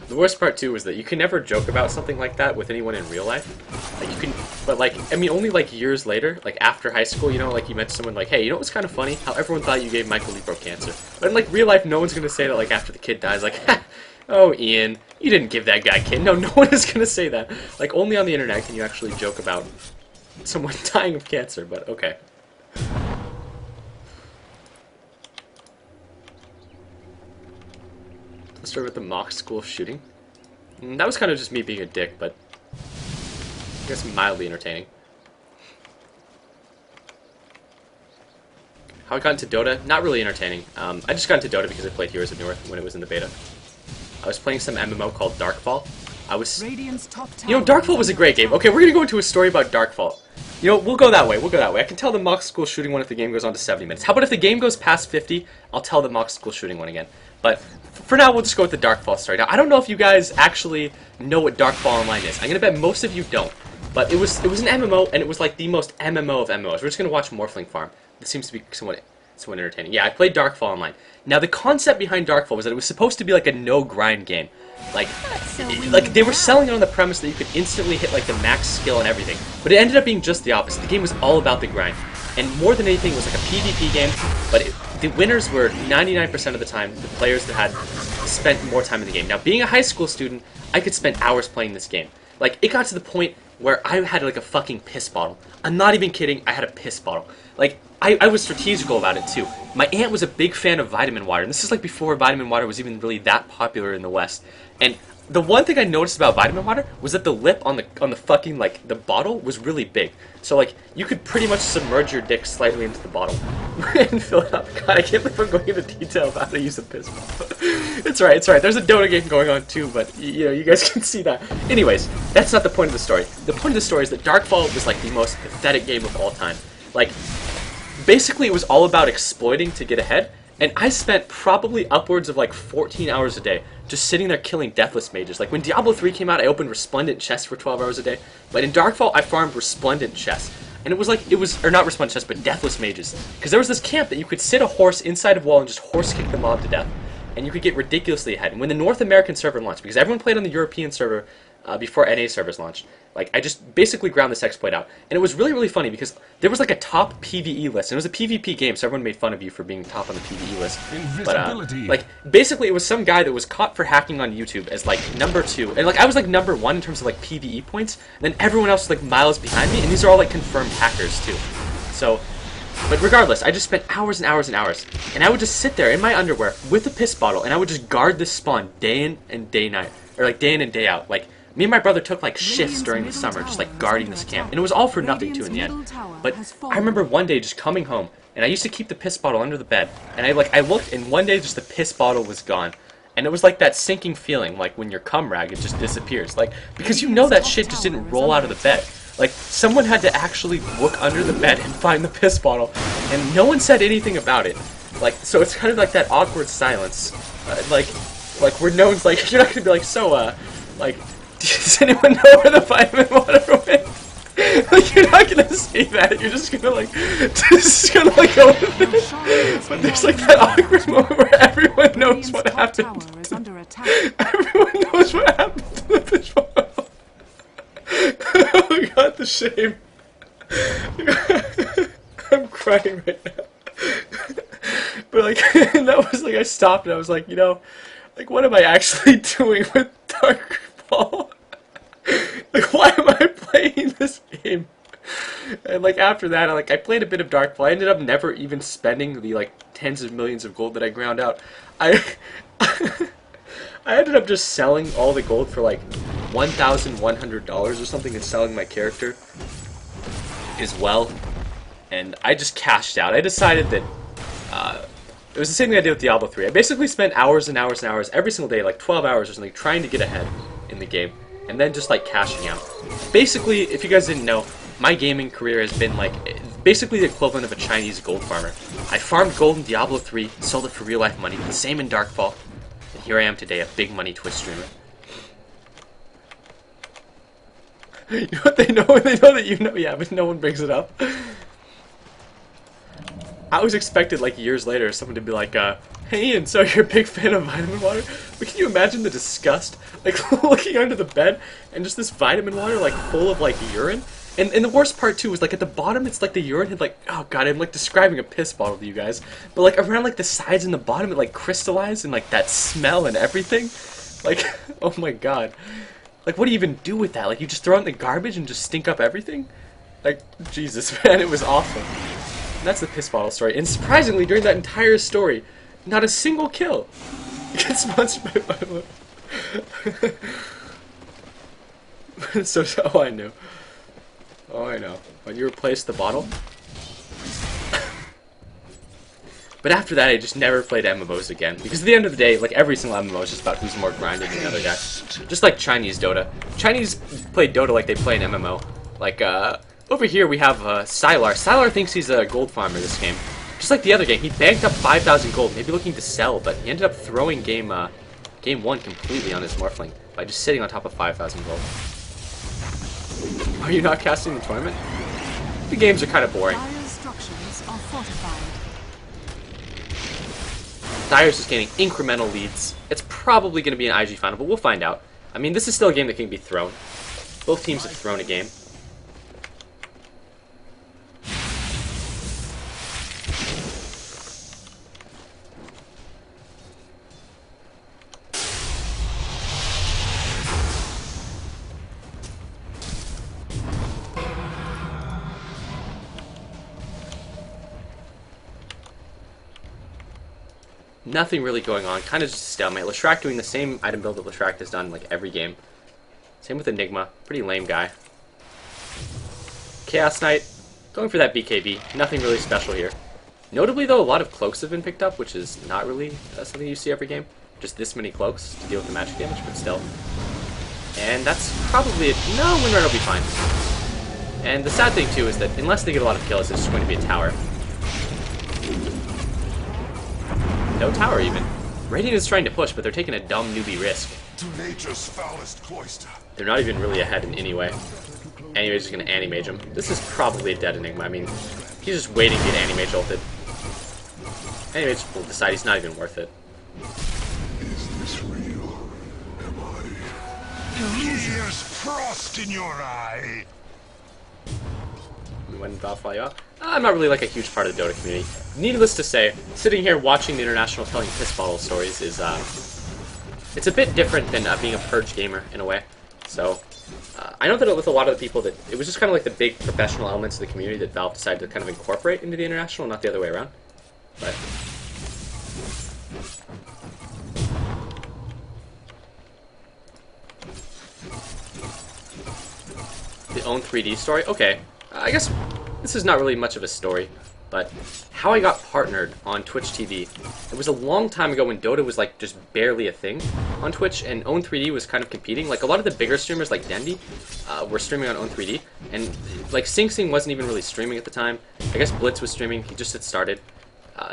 The worst part too is that you can never joke about something like that with anyone in real life. Like you can, but like I mean, only like years later, like after high school, you know, like you met someone like, hey, you know what's kind of funny? How everyone thought you gave Michael Libro cancer. But in like real life, no one's gonna say that like after the kid dies, like, oh Ian, you didn't give that guy cancer. No one is gonna say that. Like only on the internet can you actually joke about someone dying of cancer. But okay. Let's start with the mock school shooting. That was kind of just me being a dick, but I guess mildly entertaining. How I got into Dota? Not really entertaining. I just got into Dota because I played Heroes of North when it was in the beta. I was playing some MMO called Darkfall. You know, Darkfall was a great game. Okay, we're gonna go into a story about Darkfall. You know, we'll go that way. I can tell the mock school shooting one if the game goes on to 70 minutes. How about if the game goes past 50, I'll tell the mock school shooting one again. But for now, we'll just go with the Darkfall story. Now, I don't know if you guys actually know what Darkfall Online is. I'm gonna bet most of you don't. But it was an MMO, and it was like the most MMO of MMOs. We're just gonna watch Morphling farm. This seems to be somewhat entertaining. Yeah, I played Darkfall Online. Now, the concept behind Darkfall was that it was supposed to be like a no-grind game. Like they were selling it on the premise that you could instantly hit like the max skill and everything. But it ended up being just the opposite. The game was all about the grind. And more than anything, it was like a PvP game, but the winners were 99% of the time the players that had spent more time in the game. Now, being a high school student, I could spend hours playing this game. Like, it got to the point where I had like a fucking piss bottle. I'm not even kidding, I had a piss bottle. Like, I was strategical about it too. My aunt was a big fan of vitamin water, and this is like before vitamin water was even really that popular in the West. And the one thing I noticed about vitamin water was that the lip on the fucking like the bottle was really big. So like you could pretty much submerge your dick slightly into the bottle and fill it up. God, I can't believe I'm going into detail about how to use a piss bottle. It's right, it's right. There's a Dota game going on too, but you know, you guys can see that. Anyways, that's not the point of the story. The point of the story is that Darkfall was like the most pathetic game of all time. Like, basically it was all about exploiting to get ahead, and I spent probably upwards of like 14 hours a day just sitting there killing deathless mages. Like when Diablo 3 came out, I opened Resplendent chests for 12 hours a day, but in Darkfall I farmed Resplendent chests. And it was like, or not Resplendent chests, but deathless mages. Because there was this camp that you could sit a horse inside of a wall and just horse kick the mob to death. And you could get ridiculously ahead. And when the North American server launched, because everyone played on the European server before NA servers launched, like I just basically ground this exploit out. And it was really, really funny because there was like a top PvE list. And it was a PvP game, so everyone made fun of you for being top on the PvE list. But like basically it was some guy that was caught for hacking on YouTube as like #2. And like I was like #1 in terms of like PvE points. And then everyone else was like miles behind me, and these are all like confirmed hackers too. So, but regardless, I just spent hours and hours and hours. And I would just sit there in my underwear with a piss bottle, and I would just guard this spawn day in and day night. Or like day in and day out. Like, me and my brother took like shifts during the summer just like guarding this camp. And it was all for nothing too in the end. But I remember one day just coming home, and I used to keep the piss bottle under the bed. And I looked, and one day just the piss bottle was gone. And it was like that sinking feeling, like when your cum rag, it just disappears. Like, because you know that shit just didn't roll out of the bed. Like, someone had to actually look under the bed and find the piss bottle. And no one said anything about it. Like, so it's kind of like that awkward silence. Like where no one's like, you're not gonna be like, so, like, does anyone know where the vitamin water went? Like, you're not gonna say that. You're just gonna like, go with it. But there's like that awkward moment where everyone knows what happened. Everyone knows what happened to the fish bottle. Oh my god, the shame. I'm crying right now. But like, that was like, I stopped and I was like, you know, like, what am I actually doing with Darkfall? Like, why am I playing this game? And like after that, I played a bit of Darkfall. I ended up never even spending the like tens of millions of gold that I ground out. I ended up just selling all the gold for like $1,100 or something, and selling my character as well. And I just cashed out. I decided that it was the same thing I did with Diablo 3. I basically spent hours and hours and hours every single day, like 12 hours or something, trying to get ahead in the game, and then just like cashing out. Basically, if you guys didn't know, my gaming career has been like basically the equivalent of a Chinese gold farmer. I farmed gold in Diablo 3, sold it for real life money, the same in Darkfall, and here I am today, a big money Twitch streamer. You know what they know? They know that you know, yeah, but no one brings it up. I always expected, like, years later, someone to be like, hey, and so you're a big fan of vitamin water? But can you imagine the disgust? Like, looking under the bed, and just this vitamin water, like, full of, like, urine? And the worst part, too, was, like, at the bottom, it's like the urine had, like, oh, God, I'm, like, describing a piss bottle to you guys. But, like, around, like, the sides and the bottom, it, like, crystallized, and, like, that smell and everything. Like, oh, my God. Like, what do you even do with that? Like, you just throw it in the garbage and just stink up everything? Like, Jesus, man, it was awful. That's the piss bottle story. And surprisingly, during that entire story, not a single kill. It gets sponsored by Vitamin. Oh, I knew. Oh, I know. When you replaced the bottle. But after that, I just never played MMOs again. Because at the end of the day, like, every single MMO is just about who's more grinded than the other guy. Just like Chinese Dota. Chinese play Dota like they play an MMO. Like, over here we have Sylar. Sylar thinks he's a gold farmer this game. Just like the other game, he banked up 5,000 gold, maybe looking to sell, but he ended up throwing game 1 completely on his Morphling by just sitting on top of 5,000 gold. Are you not casting the tournament? The games are kind of boring. Dyer's just gaining incremental leads. It's probably going to be an IG final, but we'll find out. I mean, this is still a game that can be thrown. Both teams have thrown a game. Nothing really going on. Kind of just a stalemate. Leshrac doing the same item build that Leshrac has done like every game. Same with Enigma. Pretty lame guy. Chaos Knight. Going for that BKB. Nothing really special here. Notably, though, a lot of cloaks have been picked up, which is not really something you see every game. Just this many cloaks to deal with the magic damage, but still. And that's probably it. No, Windrunner will be fine. And the sad thing, too, is that unless they get a lot of kills, it's just going to be a tower. No tower, even. Radiant is trying to push, but they're taking a dumb newbie risk. To nature's foulest cloister. They're not even really ahead in any way. Anyways, just going to Anti-Mage him. This is probably a dead Enigma. I mean, he's just waiting to get Anti-Mage ulted. Anti-Mage will decide he's not even worth it. Is this real? Am I? There's frost in your eye. We went and Valfly off. I'm not really like a huge part of the Dota community. Needless to say, sitting here watching the International telling piss bottle stories is, it's a bit different than being a Purge gamer in a way. So, I know that with a lot of the people that it was just kind of like the big professional elements of the community that Valve decided to kind of incorporate into the International, not the other way around. But the own 3D story? Okay. I guess this is not really much of a story, but how I got partnered on Twitch TV. It was a long time ago when Dota was like just barely a thing on Twitch, and Own 3D was kind of competing. Like a lot of the bigger streamers like Dendy were streaming on Own 3D, and like Sing Sing wasn't even really streaming at the time. I guess Blitz was streaming, he just had started.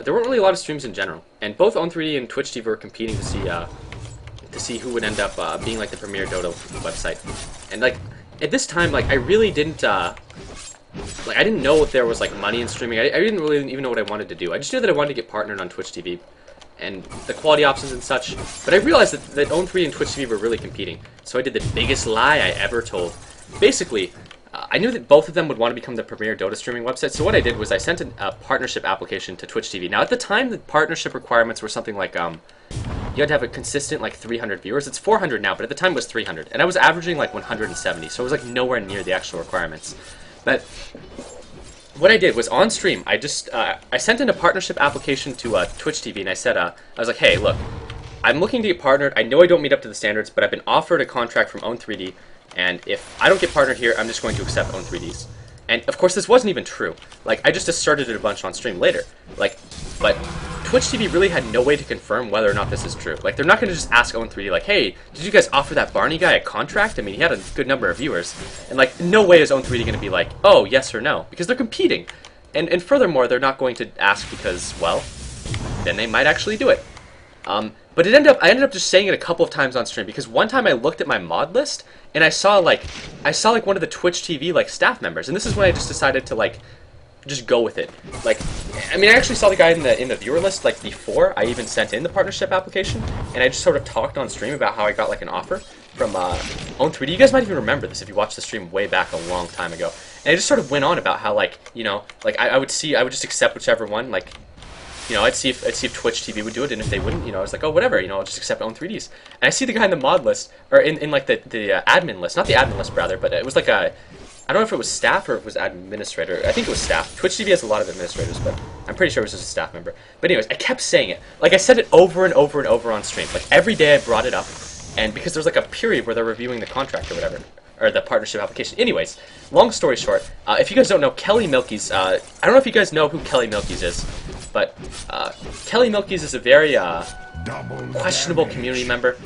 There weren't really a lot of streams in general, and both Own 3D and Twitch TV were competing to see who would end up being like the premier Dota website. And like at this time, like I really didn't like I didn't know if there was like money in streaming. I didn't really even know what I wanted to do. I just knew that I wanted to get partnered on Twitch TV and the quality options and such. But I realized that Own 3 and Twitch TV were really competing. So I did the biggest lie I ever told. Basically, I knew that both of them would want to become the premier Dota streaming website. So what I did was I sent a partnership application to Twitch TV. Now at the time, the partnership requirements were something like you had to have a consistent like 300 viewers. It's 400 now, but at the time it was 300, and I was averaging like 170. So it was like nowhere near the actual requirements. But what I did was on stream, I sent in a partnership application to Twitch TV, and I said, I was like, hey, look, I'm looking to get partnered. I know I don't meet up to the standards, but I've been offered a contract from Own 3D, and if I don't get partnered here, I'm just going to accept Own 3Ds. And of course, this wasn't even true. Like, I just asserted it a bunch on stream later. Like, but Twitch TV really had no way to confirm whether or not this is true. Like, they're not going to just ask Own 3D, like, hey, did you guys offer that Barney guy a contract? I mean, he had a good number of viewers. And, like, no way is Own 3D going to be like, oh, yes or no, because they're competing. And furthermore, they're not going to ask because, well, then they might actually do it. But I ended up just saying it a couple of times on stream, because one time I looked at my mod list, and I saw like one of the Twitch TV, like, staff members, and this is when I just decided to, like, just go with it. Like, I mean, I actually saw the guy in the viewer list, like, before I even sent in the partnership application, and I just sort of talked on stream about how I got, like, an offer from Own 3D. You guys might even remember this if you watched the stream way back a long time ago. And I just sort of went on about how, like, you know, like, I would just accept whichever one, like, you know, I'd see if Twitch TV would do it, and if they wouldn't, you know, I was like, oh, whatever, you know, I'll just accept Own 3Ds. And I see the guy in the mod list, or in like the admin list, not the admin list, rather, but it was like I don't know if it was staff or if it was administrator. I think it was staff. Twitch TV has a lot of administrators, but I'm pretty sure it was just a staff member. But anyways, I kept saying it. Like, I said it over and over and over on stream. Like, every day I brought it up, and because there's like a period where they're reviewing the contract or whatever, or the partnership application. Anyways, long story short, if you guys don't know, Kelly Milkies, I don't know if you guys know who Kelly Milkies is, but Kelly Milkies is a very questionable community member.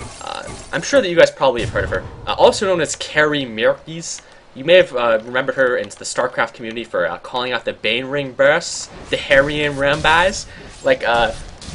I'm sure that you guys probably have heard of her. Also known as Carrie Milkies. You may have remembered her in the StarCraft community for calling out the Bane Ring bursts, the Harrian Rambais. Like,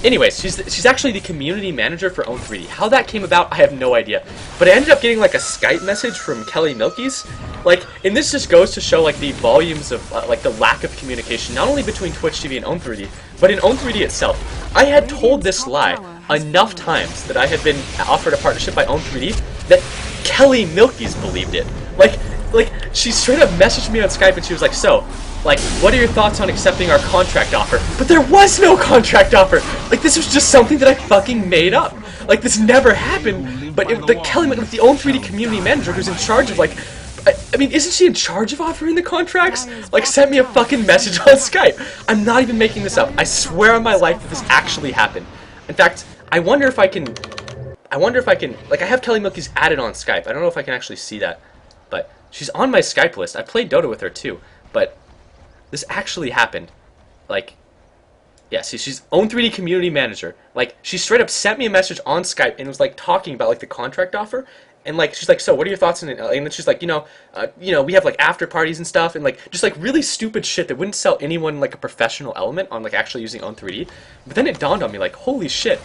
anyways, she's actually the community manager for Own 3D. How that came about, I have no idea. But I ended up getting like a Skype message from Kelly Milkies. Like, and this just goes to show like the volumes of like the lack of communication, not only between Twitch TV and Own 3D, but in Own 3D itself. I had told this lie enough times that I had been offered a partnership by Own 3D that Kelly Milkies believed it. Like, she straight up messaged me on Skype and she was like, so, like, what are your thoughts on accepting our contract offer? But there was no contract offer! Like, this was just something that I fucking made up. Like, this never happened. But the Kelly, the Own 3D community manager who's in charge of, like, I mean, isn't she in charge of offering the contracts? Like, sent me a fucking message on Skype. I'm not even making this up. I swear on my life that this actually happened. In fact, I wonder if I can, like I have Kelly Milky's added on Skype. I don't know if I can actually see that, but she's on my Skype list. I played Dota with her too, but this actually happened. Like, yeah, see, she's Own3D community manager. Like, she straight up sent me a message on Skype and was like talking about like the contract offer. And like she's like, so what are your thoughts on it? And then she's like, we have like after parties and stuff, and like just like really stupid shit that wouldn't sell anyone like a professional element on like actually using Own3D. But then it dawned on me like, holy shit,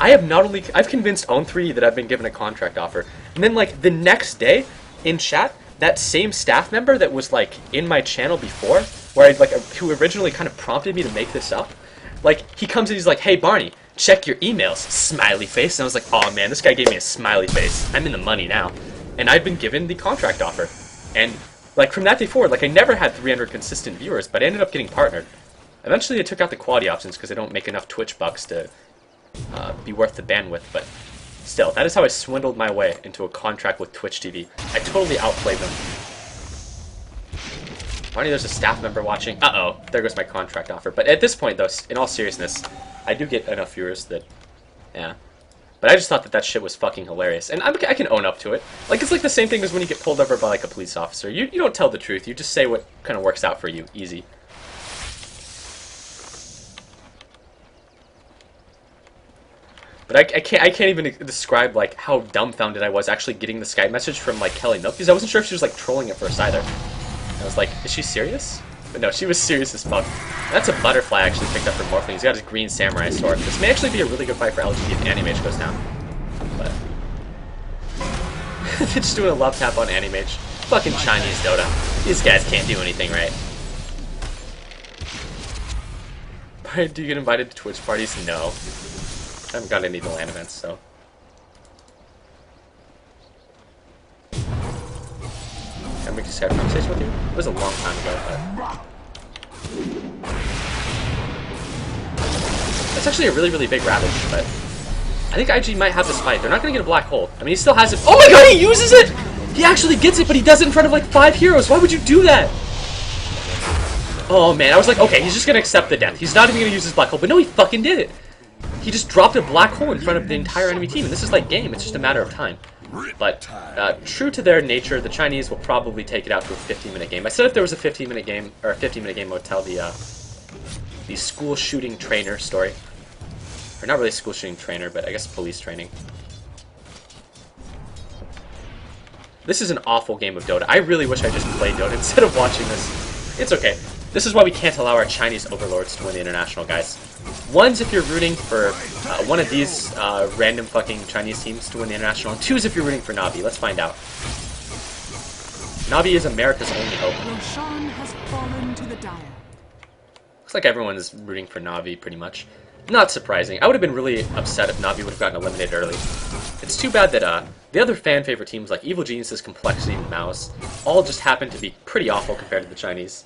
I've convinced Own3D that I've been given a contract offer. And then like the next day in chat, that same staff member that was like in my channel before, where I like who originally kind of prompted me to make this up, like he comes and he's like, hey Barney, check your emails, smiley face. And I was like, oh man, this guy gave me a smiley face. I'm in the money now. And I've been given the contract offer. And like from that day forward, like I never had 300 consistent viewers, but I ended up getting partnered. Eventually I took out the quality options because I don't make enough Twitch bucks to be worth the bandwidth, but still, that is how I swindled my way into a contract with Twitch TV. I totally outplayed them. Barney, there's a staff member watching. Uh-oh, there goes my contract offer. But at this point, though, in all seriousness, I do get enough viewers that, yeah. But I just thought that that shit was fucking hilarious. And I can own up to it. Like, it's like the same thing as when you get pulled over by, like, a police officer. You don't tell the truth. You just say what kind of works out for you. Easy. But I can't even describe, like, how dumbfounded I was actually getting the Skype message from, like, Kelly Milk. Because I wasn't sure if she was, like, trolling at first either. I was like, is she serious? But no, she was serious as fuck. That's a butterfly I actually picked up from Morphling. He's got his green samurai sword. This may actually be a really good fight for LGD if Animage goes down. But they're just doing a love tap on Animage. Fucking Chinese Dota. These guys can't do anything right. Do you get invited to Twitch parties? No. I haven't got any of the LAN events, so. Can I make a Skype conversation with you? It was a long time ago, but... That's actually a really, really big Ravage, but... I think IG might have this fight. They're not going to get a black hole. I mean, he still has it. Oh my god, he uses it! He actually gets it, but he does it in front of like 5 heroes. Why would you do that? Oh man, I was like, okay, he's just going to accept the death. He's not even going to use his black hole. But no, he fucking did it. He just dropped a black hole in front of the entire enemy team. And this is like game. It's just a matter of time. But true to their nature, the Chinese will probably take it out to a 15-minute game. I said if there was a 15-minute game, or a 15-minute game, I would tell the school shooting trainer story. Or not really school shooting trainer, but I guess police training. This is an awful game of Dota. I really wish I just played Dota instead of watching this. It's okay. This is why we can't allow our Chinese overlords to win the international, guys. One's if you're rooting for one of these random fucking Chinese teams to win the international, and two is if you're rooting for Navi. Let's find out. Navi is America's only hope. Roshan has fallen to the dire. Looks like everyone is rooting for Navi, pretty much. Not surprising. I would have been really upset if Navi would have gotten eliminated early. It's too bad that the other fan-favorite teams like Evil Geniuses, Complexity, and Mouse all just happen to be pretty awful compared to the Chinese.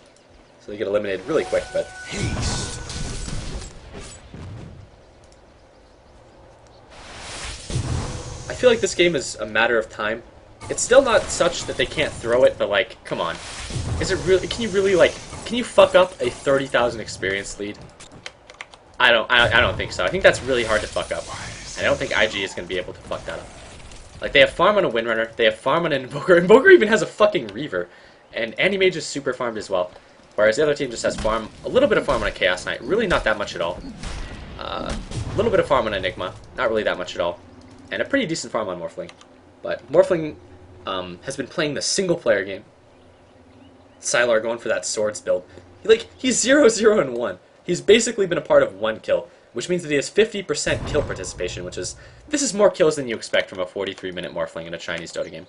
So they get eliminated really quick, but... I feel like this game is a matter of time. It's still not such that they can't throw it, but like, come on. Is it really, can you fuck up a 30,000 experience lead? I don't think so. I think that's really hard to fuck up. I don't think IG is going to be able to fuck that up. Like, they have farm on a Windrunner, they have farm on an Invoker. Invoker even has a fucking Reaver. And Anti-Mage is super farmed as well. Whereas the other team just has farm, a little bit of farm on a Chaos Knight. Really not that much at all. A little bit of farm on Enigma. Not really that much at all. And a pretty decent farm on Morphling. But Morphling has been playing the single-player game. Sylar going for that swords build. Like, he's 0-0-1. He's basically been a part of 1 kill, which means that he has 50% kill participation, which is... This is more kills than you expect from a 43-minute Morphling in a Chinese Dota game.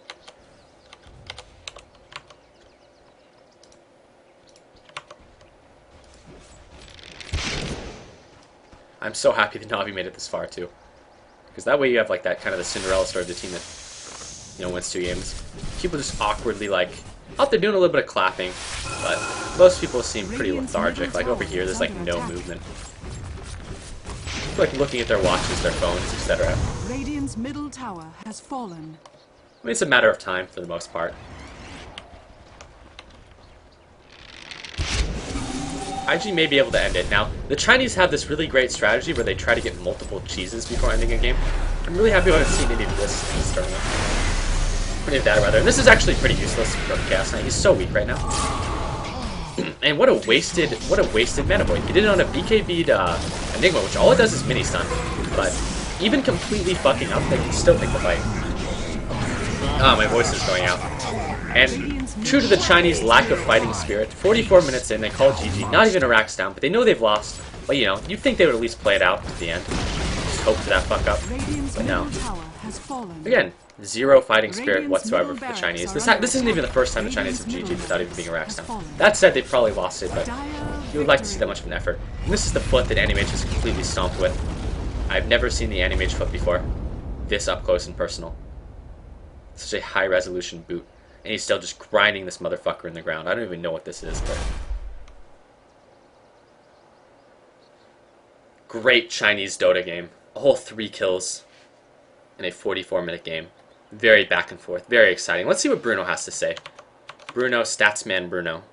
I'm so happy that Navi made it this far, too. Because that way you have, like, that kind of the Cinderella story of the team that, you know, wins 2 games. People just awkwardly, like, out there doing a little bit of clapping, but most people seem pretty lethargic. Like, over here, there's, like, no movement. Like, looking at their watches, their phones, etc. Radiant's middle tower has fallen. I mean, it's a matter of time, for the most part. IG may be able to end it. Now, the Chinese have this really great strategy where they try to get multiple cheeses before ending a game. I'm really happy I've seen any of this in this tournament. Any of that, rather. And this is actually pretty useless for Chaos Knight. He's so weak right now. And what a wasted mana void. He did it on a BKB'd Enigma, which all it does is mini stun. But even completely fucking up, they can still take the fight. Ah, my voice is going out. And true to the Chinese lack of fighting spirit, 44 minutes in, they call it GG. Not even a racks down, but they know they've lost. But you know, you'd think they would at least play it out to the end. Just hope for that fuck up. But no. Again, zero fighting spirit whatsoever for the Chinese. This isn't even the first time the Chinese have GG'd without even being a racks down. That said, they probably lost it, but you would like to see that much of an effort. And this is the foot that Animage just completely stomped with. I've never seen the Animage foot before. This up close and personal. Such a high resolution boot. And he's still just grinding this motherfucker in the ground. I don't even know what this is, but... Great Chinese Dota game. A whole 3 kills in a 44-minute game. Very back and forth. Very exciting. Let's see what Bruno has to say. Bruno, Statsman Bruno.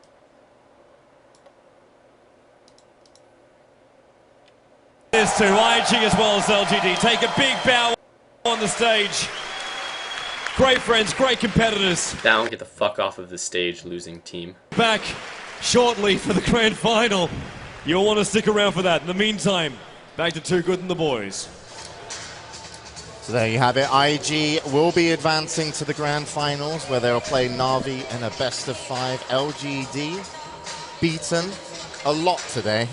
This to IG as well as LGD. Take a big bow on the stage. Great friends, great competitors. Down, get the fuck off of the stage, losing team. Back shortly for the grand final. You'll want to stick around for that. In the meantime, back to Too Good and the boys. So there you have it. IG will be advancing to the grand finals where they'll play Na'Vi in a best of 5. LGD beaten a lot today.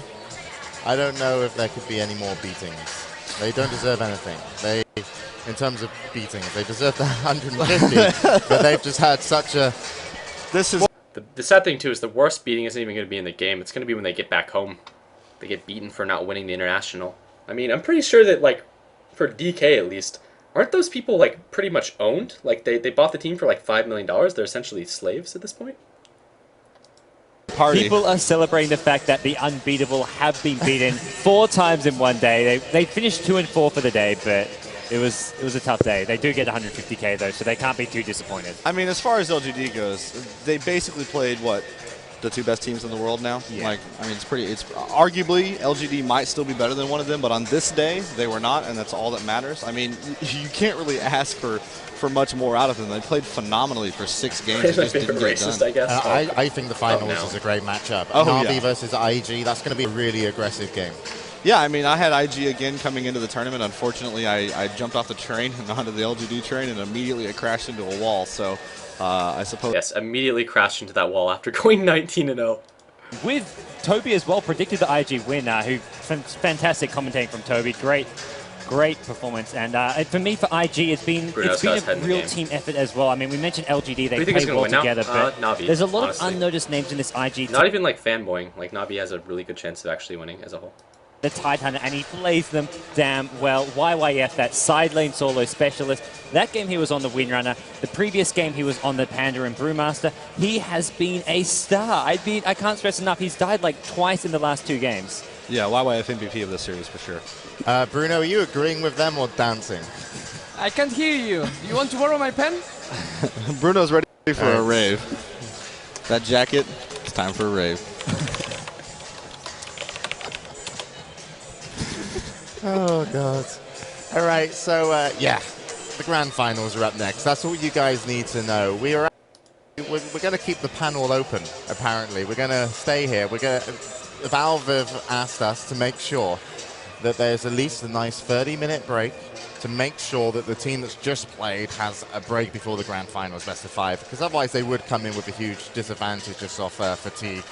I don't know if there could be any more beatings. They don't deserve anything. In terms of beatings, they deserve the 150, but they've just had such a... The sad thing, too, is the worst beating isn't even going to be in the game. It's going to be when they get back home. They get beaten for not winning the International. I mean, I'm pretty sure that, like, for DK at least, aren't those people, like, pretty much owned? Like, they bought the team for, like, $5 million. They're essentially slaves at this point. People are celebrating the fact that the unbeatable have been beaten 4 times in one day. They finished 2 and 4 for the day, but it was a tough day. They do get 150k though, so they can't be too disappointed. I mean, as far as LGD goes, they basically played what, the 2 best teams in the world now. Yeah. Like, I mean, it's arguably LGD might still be better than one of them, but on this day they were not, and that's all that matters. I mean, you can't really ask for much more out of them. They played phenomenally for 6 games. It's my favorite racist, I guess. I think the finals is a great matchup. Na'Vi versus IG, that's going to be a really aggressive game. Yeah, I mean, I had IG again coming into the tournament. Unfortunately, I jumped off the train and onto the LGD train, and immediately I crashed into a wall. So, I suppose... Yes, immediately crashed into that wall after going 19-0. With Toby as well, predicted the IG win, who fantastic commentating from Toby. Great performance, and for me, for IG, it's been a real team effort as well. I mean, we mentioned LGD; they play well together, but Na'Vi, there's a lot honestly. of unnoticed names in this IG. Not even like fanboying. Like Na'Vi has a really good chance of actually winning as a whole. The Tidehunter, and he plays them damn well. YYF, that side lane solo specialist. That game he was on the Windrunner. The previous game he was on the Panda and Brewmaster. He has been a star. I can't stress enough. He's died like twice in the last 2 games. Yeah, YYF MVP of this series for sure. Bruno, are you agreeing with them or dancing? I can't hear you. Do you want to borrow my pen? Bruno's ready for a rave. That jacket, it's time for a rave. Oh, God. All right, so, yeah, the grand finals are up next. That's all you guys need to know. We're going to keep the panel open, apparently. We're going to stay here. Valve have asked us to make sure that there's at least a nice 30-minute break to make sure that the team that's just played has a break before the grand finals best of 5, because otherwise they would come in with a huge disadvantage just off fatigue.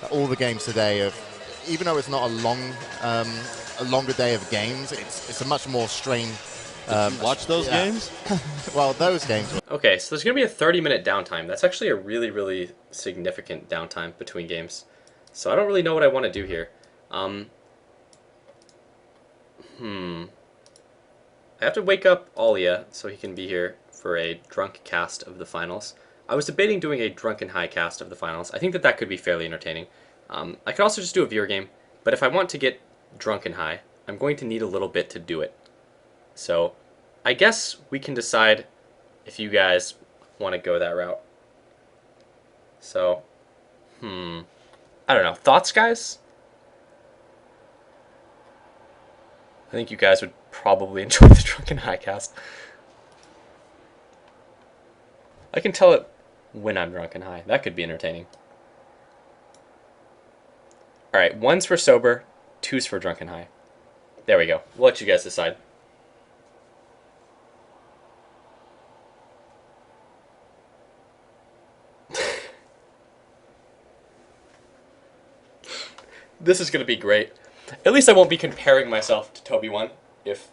All the games today, even though it's not a longer day of games, it's a much more strained. Did you watch those games? Well, those games. Okay, so there's going to be a 30-minute downtime. That's actually a really, really significant downtime between games. So I don't really know what I want to do here. I have to wake up Alia so he can be here for a drunk cast of the finals. I was debating doing a drunken high cast of the finals. I think that could be fairly entertaining. I could also just do a viewer game, but if I want to get drunk and high, I'm going to need a little bit to do it. So I guess we can decide if you guys want to go that route. So, I don't know. Thoughts, guys? think you guys would probably enjoy the Drunken High cast. I can tell it when I'm drunk and high. That could be entertaining. Alright, 1's for sober, 2's for drunk and high. There we go. We'll let you guys decide. This is going to be great. At least I won't be comparing myself to Toby 1 if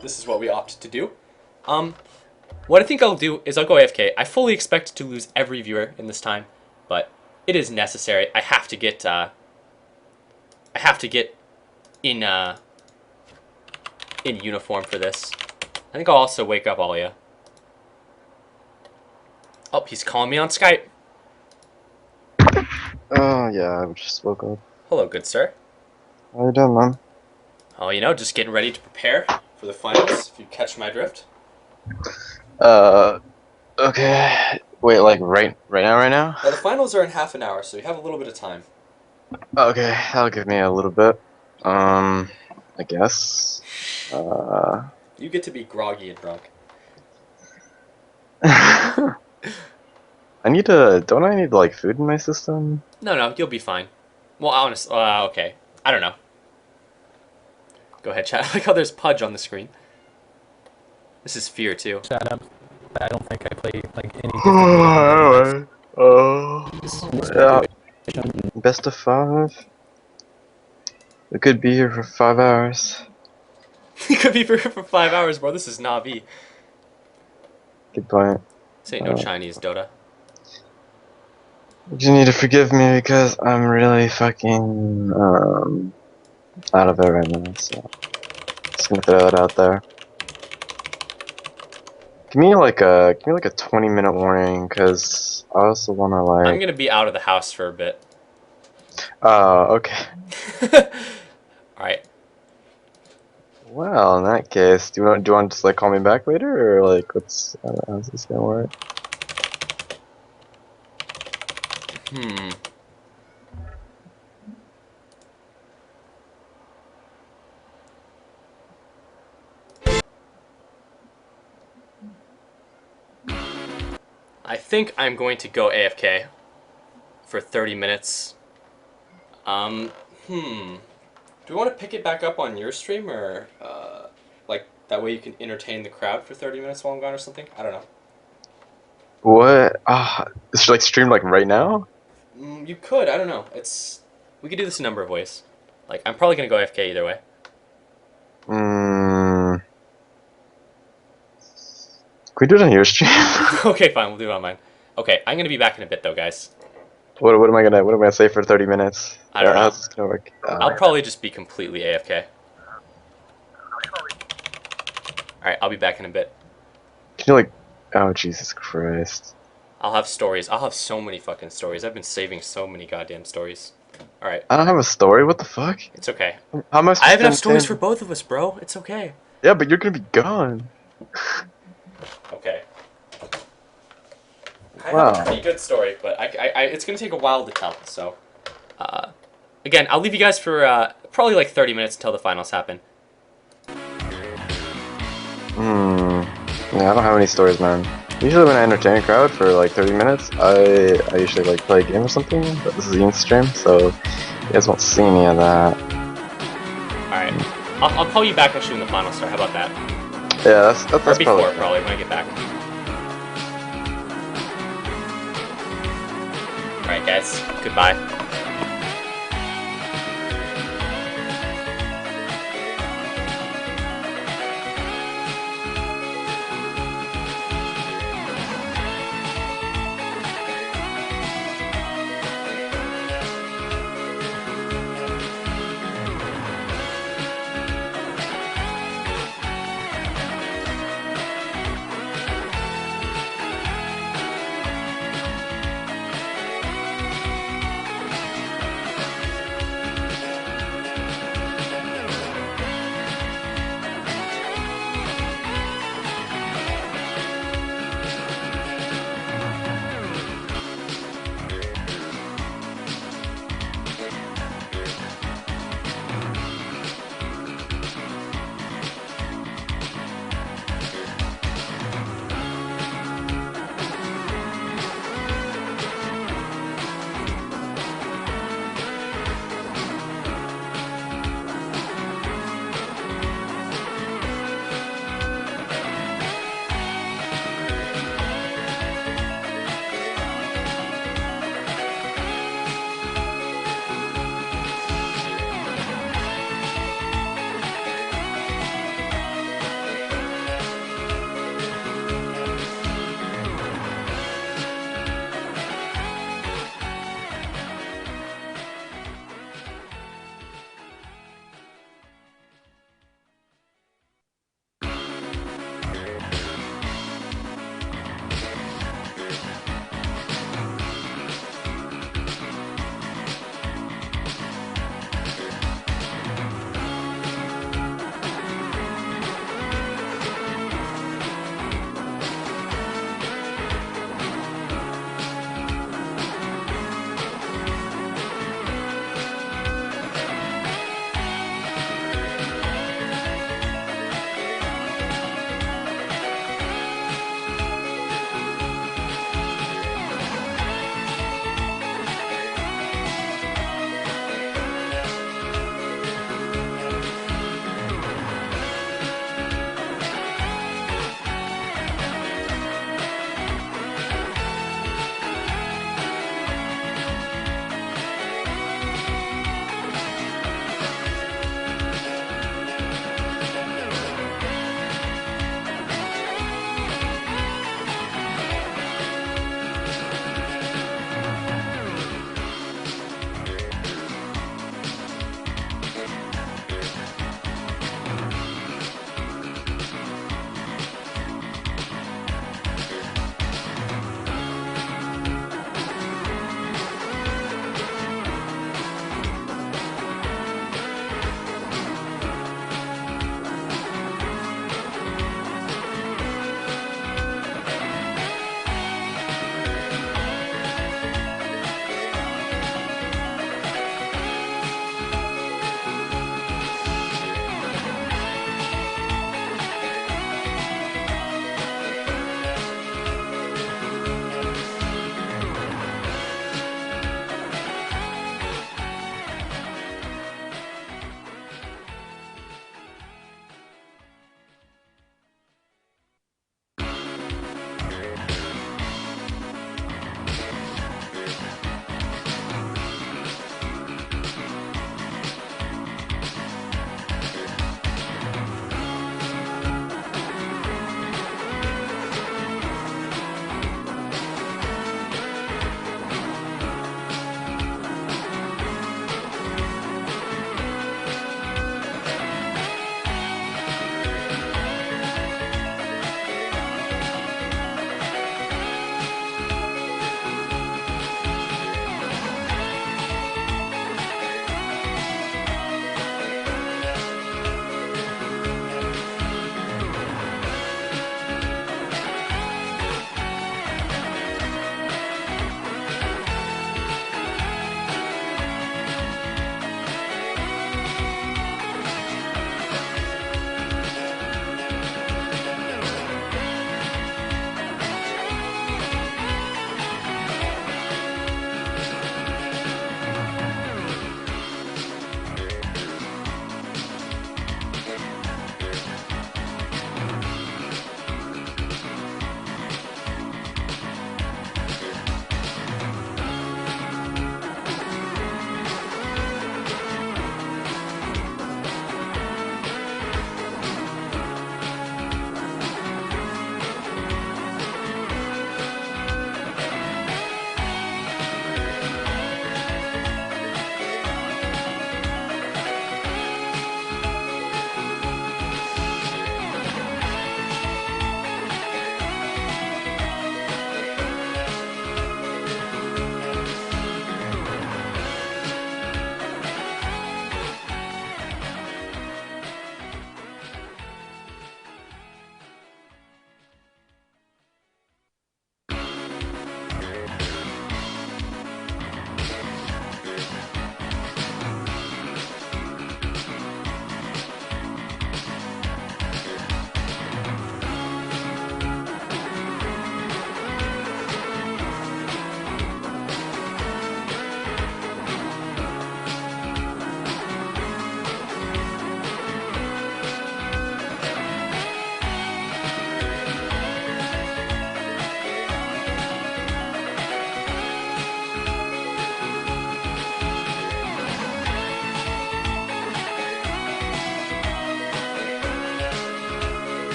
this is what we opt to do. What I think I'll do is I'll go AFK. I fully expect to lose every viewer in this time, but it is necessary. I have to get in uniform for this. I think I'll also wake up Alia. Oh, he's calling me on Skype. Oh yeah, I just woke up. Hello, good sir. How you doing, man? Oh, you know, just getting ready to prepare for the finals, if you catch my drift. Okay. Wait, like right now? The finals are in half an hour, so you have a little bit of time. Okay, that'll give me a little bit. I guess. You get to be groggy and drunk. Don't I need like food in my system? No, you'll be fine. Well, honestly, okay. I don't know. Go ahead, chat. I like how there's Pudge on the screen. This is Fear, too. Shut up. I don't think I play like any Yeah. Best of 5. We could be here for 5 hours. You could be here for 5 hours, bro. This is Navi. Good point. This ain't no Chinese Dota. You need to forgive me because I'm really fucking out of it right now, so just gonna throw that out there. Give me like a 20-minute warning, cause I also wanna like. I'm gonna be out of the house for a bit. Oh, okay. Alright. Well, in that case, do you want to just like call me back later, or like how's this gonna work? I think I'm going to go AFK for 30 minutes. Do we want to pick it back up on your stream, or like that way you can entertain the crowd for 30 minutes while I'm gone or something? I don't know. What? It's like streamed like right now? You could. I don't know. We could do this a number of ways. Like, I'm probably gonna go AFK either way. Can we do it on your stream? Okay, fine. We'll do it on mine. Okay, I'm gonna be back in a bit though, guys. What am I gonna say for 30 minutes? I don't know. How's this gonna work? I'll probably just be completely AFK. Alright, I'll be back in a bit. Can you like? Oh Jesus Christ! I'll have stories. I'll have so many fucking stories. I've been saving so many goddamn stories. Alright. I don't have a story. What the fuck? It's okay. How am I supposed I have to enough stories understand? for both of us, bro. It's okay. Yeah, but you're gonna be gone. Okay. I Wow. have a pretty good story, but it's gonna take a while to tell. So, again, I'll leave you guys for probably like 30 minutes until the finals happen. Yeah, I don't have any stories, man. Usually when I entertain a crowd for like 30 minutes, I usually like play a game or something, but this is Ian's stream, so you guys won't see any of that. Alright. I'll call you back actually when the finals start. How about that? Yeah, that's or before, probably when I get back. Alright, guys. Goodbye.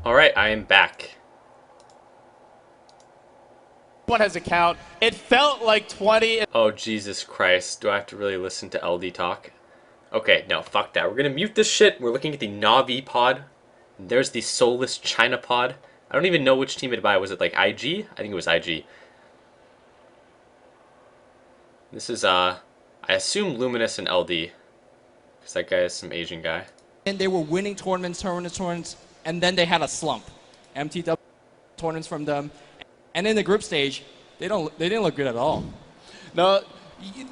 Alright, I am back. One has a count. It felt like 20. Oh, Jesus Christ. Do I have to really listen to LD talk? Okay, no, fuck that. We're gonna mute this shit. We're looking at the Na'Vi pod. There's the soulless China pod. I don't even know which team it'd buy. Was it like IG? I think it was IG. This is, I assume Luminous and LD. Because that guy is some Asian guy. And they were winning tournaments, and then they had a slump. MTW tournaments from them. And in the group stage, they didn't look good at all. No,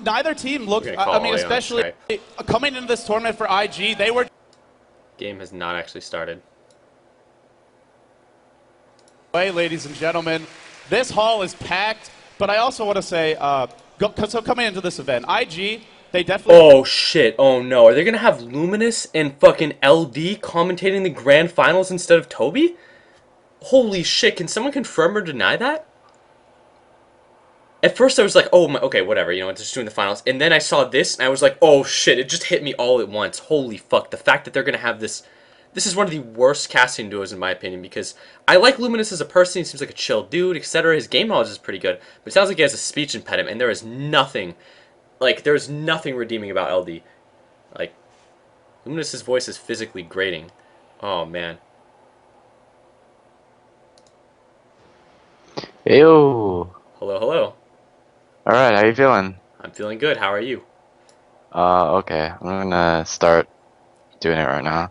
neither team looked. I mean, especially coming into this tournament for IG, they were. Game has not actually started. Hey, ladies and gentlemen, this hall is packed. But I also want to say, so coming into this event, IG, they definitely. Oh shit! Oh no! Are they gonna have Luminous and fucking LD commentating the grand finals instead of Toby? Holy shit! Can someone confirm or deny that? At first I was like, oh my, okay, whatever, you know, it's just doing the finals. And then I saw this and I was like, oh shit! It just hit me all at once. Holy fuck! The fact that they're gonna have this. This is one of the worst casting duos in my opinion because I like Luminous as a person. He seems like a chill dude, etc. His game knowledge is pretty good, but it sounds like he has a speech impediment, and there is nothing. Like, there's nothing redeeming about LD. Like, Luminous's voice is physically grating. Oh, man. Ew. Hello, hello. Alright, how you feeling? I'm feeling good. How are you? Okay. I'm gonna start doing it right now.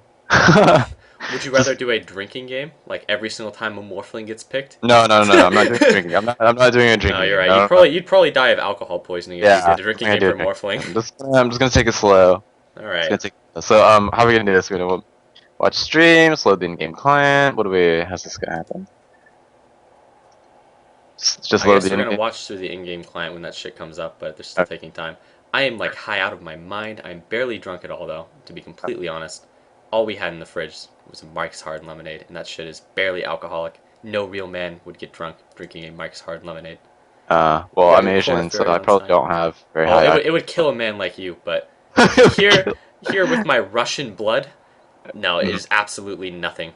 Would you rather do a drinking game? Like, every single time a Morphling gets picked? No, I'm not doing drinking. I'm not doing a drinking. No, you're right. No, you'd probably die of alcohol poisoning if you did a drinking game for Morphling. I'm just gonna take it slow. Alright. So, how are we gonna do this? We're gonna watch streams, load the in-game client. How's this gonna happen? Just I load guess the we're gonna watch through the in-game client when that shit comes up, but they're still taking time. I am like high out of my mind. I'm barely drunk at all though, to be completely honest. All we had in the fridge was a Mike's Hard Lemonade, and that shit is barely alcoholic. No real man would get drunk drinking a Mike's Hard Lemonade. Well, I'm Asian, so I probably don't have very high. It would kill a man like you, but here with my Russian blood, no, it is absolutely nothing.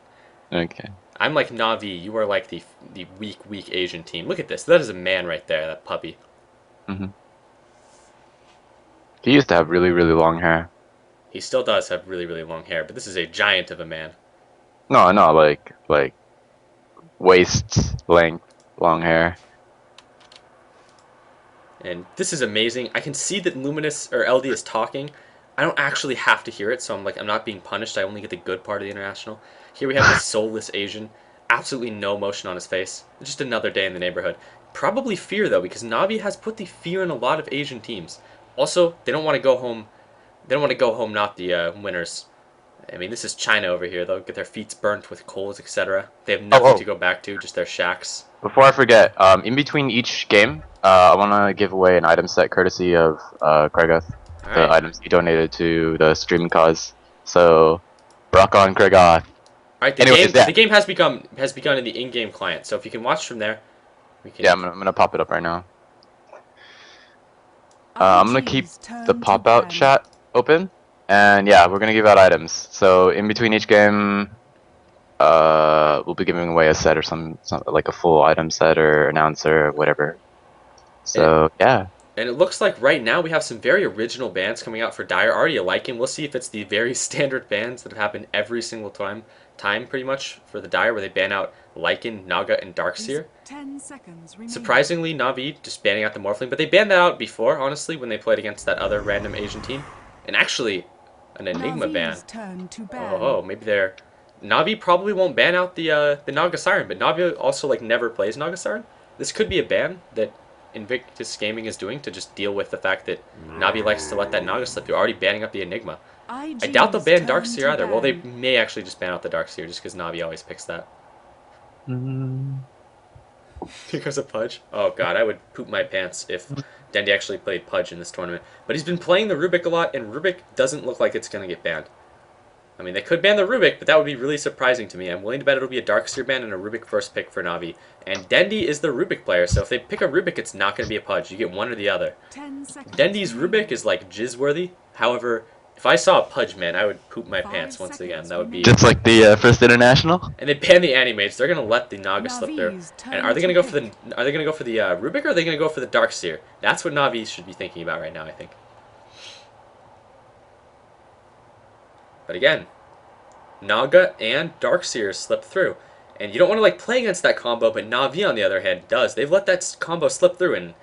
Okay. I'm like Na'Vi. You are like the weak Asian team. Look at this. That is a man right there. That puppy. Mhm. He used to have really long hair. He still does have really long hair, but this is a giant of a man. No, like waist length, long hair. And this is amazing. I can see that Luminous or LD is talking. I don't actually have to hear it, so I'm not being punished. I only get the good part of the international. Here we have this soulless Asian. Absolutely no emotion on his face. Just another day in the neighborhood. Probably fear, though, because Na'Vi has put the fear in a lot of Asian teams. Also, they don't want to go home. They don't want to go home not the winners. I mean, this is China over here. They'll get their feet burnt with coals, etc. They have nothing to go back to, just their shacks. Before I forget, in between each game, I want to give away an item set courtesy of Kregoth. The items he donated to the stream cause. So, rock on, Kregoth. Alright, the game has begun in the in-game client. So if you can watch from there, we can. Yeah, I'm gonna pop it up right now. I'm gonna keep the pop-out chat open, and yeah, we're gonna give out items. So in between each game, we'll be giving away a set or some like a full item set or announcer or whatever. So yeah. And it looks like right now we have some very original bans coming out for Dire. Already liking. We'll see if it's the very standard bans that have happened every single time pretty much for the Dire, where they ban out Lycan, Naga, and Darkseer. 10 seconds remaining. Surprisingly, Na'Vi just banning out the Morphling, but they banned that out before, honestly, when they played against that other random Asian team. And actually, an Enigma ban. Oh, maybe they're... Na'Vi probably won't ban out the Naga Siren, but Na'Vi also like never plays Naga Siren. This could be a ban that Invictus Gaming is doing to just deal with the fact that Na'Vi likes to let that Naga slip. They're already banning up the Enigma. I doubt they'll ban Darkseer either. Well, they may actually just ban out the Darkseer just because Na'Vi always picks that. Because of Pudge? Oh god, I would poop my pants if Dendy actually played Pudge in this tournament. But he's been playing the Rubik a lot, and Rubik doesn't look like it's going to get banned. I mean, they could ban the Rubik, but that would be really surprising to me. I'm willing to bet it'll be a Darkseer ban and a Rubik first pick for Na'Vi. And Dendy is the Rubik player, so if they pick a Rubik, it's not going to be a Pudge. You get one or the other. 10 seconds. Dendy's Rubik is like jizz-worthy. However, If I saw a Pudge, man, I would poop my pants once again. That would be Just like the first international. And they ban the animates. They're gonna let the Naga slip through. Navi's And turn are they gonna to go for the? Are they gonna go for the Rubik or are they gonna go for the Darkseer? That's what Navi should be thinking about right now, I think. But again, Naga and Darkseer slip through, and you don't want to like play against that combo. But Navi, on the other hand, does. They've let that combo slip through in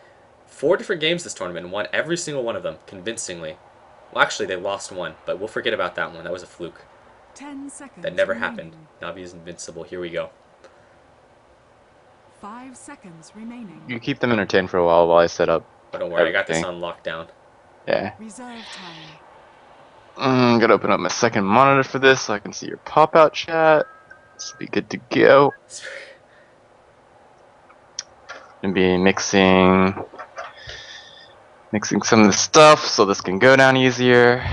4 different games this tournament and won every single one of them convincingly. Well, actually, they lost one, but we'll forget about that one. That was a fluke. 10 seconds. That never remaining. happened. Navi is invincible. Here we go. 5 seconds remaining. You keep them entertained for a while I set up. But don't worry, I got this everything. on lockdown. Yeah. Reserve time. Gotta open up my second monitor for this so I can see your pop-out chat. This will be good to go. Gonna be mixing some of the stuff so this can go down easier.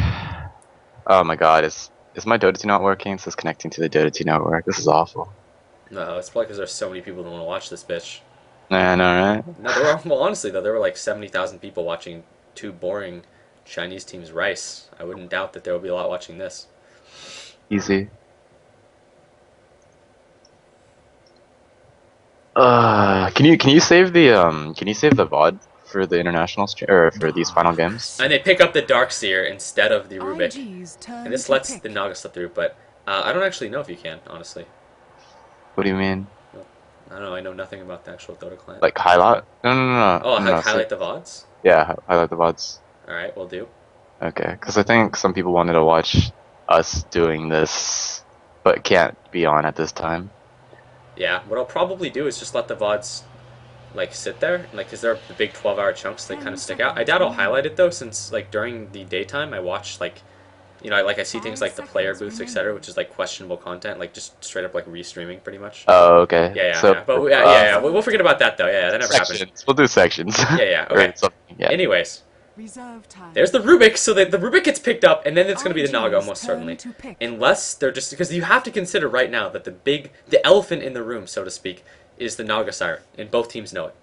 Oh my god, is my Dota 2 not working? It says connecting to the Dota 2 network. This is awful. No, it's probably because there's so many people that want to watch this bitch. I know, right? No, there were, well, honestly though, there were like 70,000 people watching two boring Chinese teams rice. I wouldn't doubt that there will be a lot watching this. Easy. Can you save the VOD for the international or for these final games? And they pick up the Darkseer instead of the Rubik. IG's turn And this to lets pick. the Naga slip through, but I don't actually know if you can, honestly. What do you mean? I don't know, I know nothing about the actual Dota client. Like highlight? No. Oh, no, highlight the VODs? Yeah, highlight the VODs. Alright, we'll do. Okay, because I think some people wanted to watch us doing this, but can't be on at this time. Yeah, what I'll probably do is just let the VODs like sit there, like, because they're the big 12-hour chunks, they kind of stick out. I doubt I'll highlight it though, since like during the daytime I watch like, you know, I see things like the player booths, etc., which is like questionable content, like just straight up like restreaming pretty much. Oh, okay. Yeah. So, But yeah. We'll forget about that though. Yeah, that never sections. happened. We'll do sections. Yeah. Or Okay. something, yeah. Anyways, Reserve time. there's the Rubik, so that the Rubik gets picked up, and then it's going to be the Naga IG's almost turn certainly. to pick. Unless they're just, because you have to consider right now that the elephant in the room, so to speak, is the Naga Siren, and both teams know it.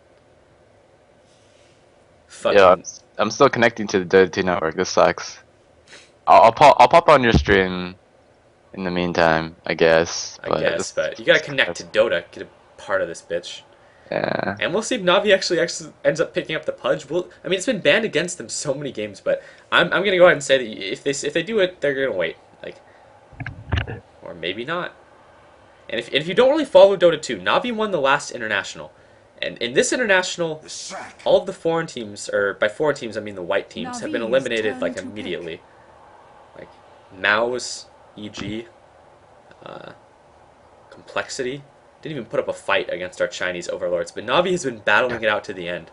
Fucking. Yeah, I'm still connecting to the Dota 2 network. This sucks. I'll pop on your stream in the meantime, I guess. But you gotta connect to Dota, get a part of this bitch. Yeah. And we'll see if Navi actually ends up picking up the Pudge. I mean, it's been banned against them so many games, but I'm gonna go ahead and say that if they do it, they're gonna wait, like, or maybe not. And if you don't really follow Dota 2, Navi won the last international, and in this international, all of the foreign teams, or by foreign teams I mean the white teams, have been Navi's eliminated turn like to pick. immediately. Like Mao's, EG, Complexity didn't even put up a fight against our Chinese overlords, but Navi has been battling it out to the end.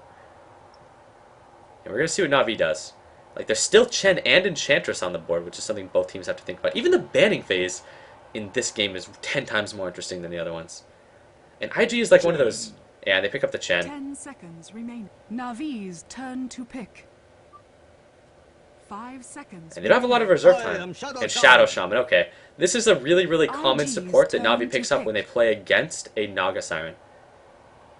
And we're gonna see what Navi does. Like, there's still Chen and Enchantress on the board, which is something both teams have to think about. Even the banning phase in this game is 10 times more interesting than the other ones. And IG is like one of those. Yeah, they pick up the Chen. 10 seconds remain. Navi's turn to pick. 5 seconds. And they don't have a lot of reserve time. And Shadow Shaman, okay. This is a really, really common support that Navi picks up when they play against a Naga Siren.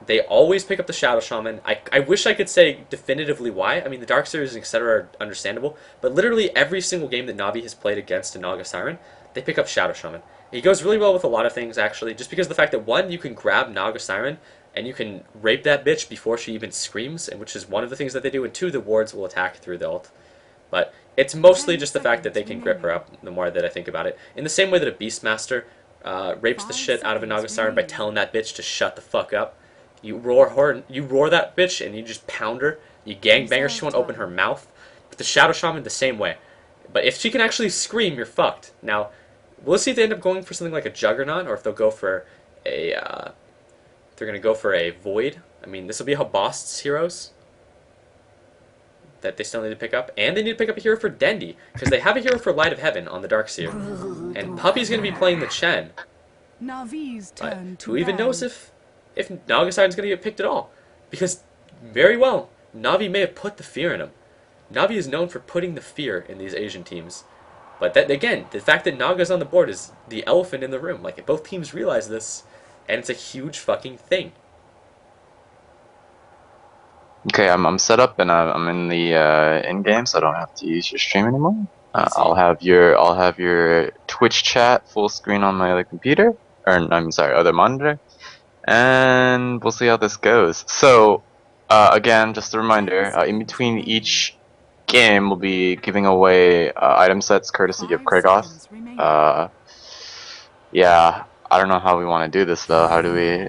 They always pick up the Shadow Shaman. I wish I could say definitively why. I mean, the Dark Series, etc. are understandable. But literally every single game that Navi has played against a Naga Siren, they pick up Shadow Shaman. He goes really well with a lot of things, actually, just because of the fact that, one, you can grab Naga Siren, and you can rape that bitch before she even screams, and which is one of the things that they do, and two, the wards will attack through the ult. But it's mostly just the fact that they can grip her up, the more that I think about it. In the same way that a Beastmaster rapes the shit out of a Naga Siren by telling that bitch to shut the fuck up. You roar that bitch, and you just pound her. You gangbang her, she won't open her mouth. But the Shadow Shaman, the same way. But if she can actually scream, you're fucked. Now, we'll see if they end up going for something like a Juggernaut, or if they'll go for a, they're going to go for a Void. I mean, this will be how Bost's heroes that they still need to pick up. And they need to pick up a hero for Dendi, because they have a hero for Light of Heaven on the Darkseer. And Puppy's going to be playing the Chen. Navi's turn But to who even ban. knows if Naga Siren's going to get picked at all? Because, very well, Navi may have put the fear in him. Navi is known for putting the fear in these Asian teams. But that, again, the fact that Naga's on the board is the elephant in the room. Like, both teams realize this, and it's a huge fucking thing. Okay, I'm set up and I'm in the in game, so I don't have to use your stream anymore. I'll have your Twitch chat full screen on my other computer, or I'm sorry, other monitor, and we'll see how this goes. So, again, just a reminder: in between each game, we'll be giving away item sets courtesy of Kragoth. Yeah, I don't know how we want to do this though. How do we?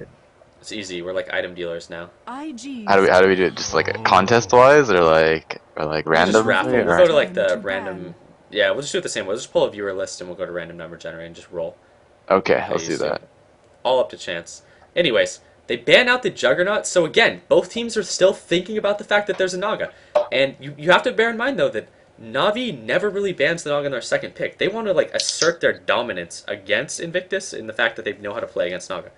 It's easy. We're like item dealers now. How do we do it? Just like contest wise, or like We'll just randomly, raffle. We'll or? go to like the random. Yeah, we'll just do it the same way. We'll just pull a viewer list and we'll go to random number generator and just roll. Okay, let's do that. All up to chance. Anyways, they ban out the Juggernaut, so again, both teams are still thinking about the fact that there's a Naga. And you have to bear in mind, though, that Na'Vi never really bans the Naga in their second pick. They want to like assert their dominance against Invictus in the fact that they know how to play against Naga.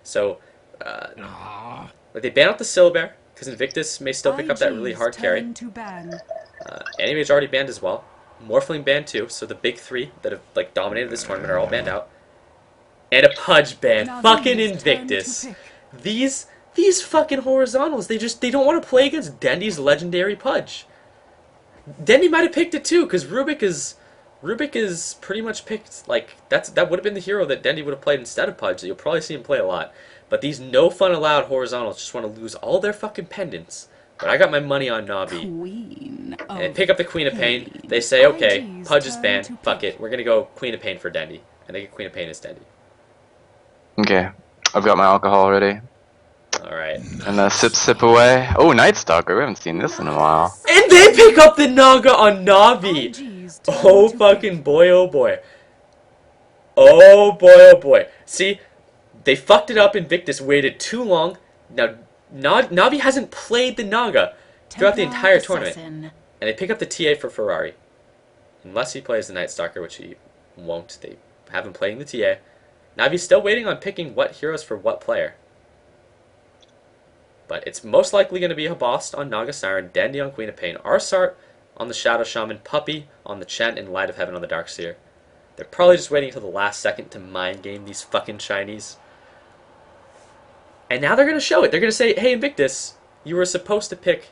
So, like they ban out the Silbear, because Invictus may still pick up that really hard carry. Animage already banned as well. Morphling banned too, so the big three that have like dominated this tournament are all banned out. And a Pudge ban. Fucking Invictus. These fucking horizontals, they don't want to play against Dendy's legendary Pudge. Dendy might have picked it too, because Rubik is pretty much picked, like, that would have been the hero that Dendy would have played instead of Pudge. You'll probably see him play a lot. But these no fun allowed horizontals just want to lose all their fucking pendants. But I got my money on Na'Vi. And pick up the Queen of Pain. They say, okay, Pudge is banned. Fuck it. We're going to go Queen of Pain for Dendy. And they get Queen of Pain as Dendy. Okay, I've got my alcohol ready. Alright. And sip away. Oh, Night Stalker. We haven't seen this in a while. And they pick up the Naga on Na'Vi. Oh fucking boy, oh boy. Oh boy, oh boy. See, they fucked it up. Invictus waited too long. Now, Na'Vi hasn't played the Naga throughout the entire tournament. And they pick up the TA for Ferrari. Unless he plays the Night Stalker, which he won't. They have him playing the TA. Navi's still waiting on picking what heroes for what player. But it's most likely going to be Habast on Naga Siren, Dandy on Queen of Pain, Arsart on the Shadow Shaman, Puppy on the Chen, and Light of Heaven on the Darkseer. They're probably just waiting until the last second to mind game these fucking Chinese. And now they're going to show it. They're going to say, hey Invictus, you were supposed to pick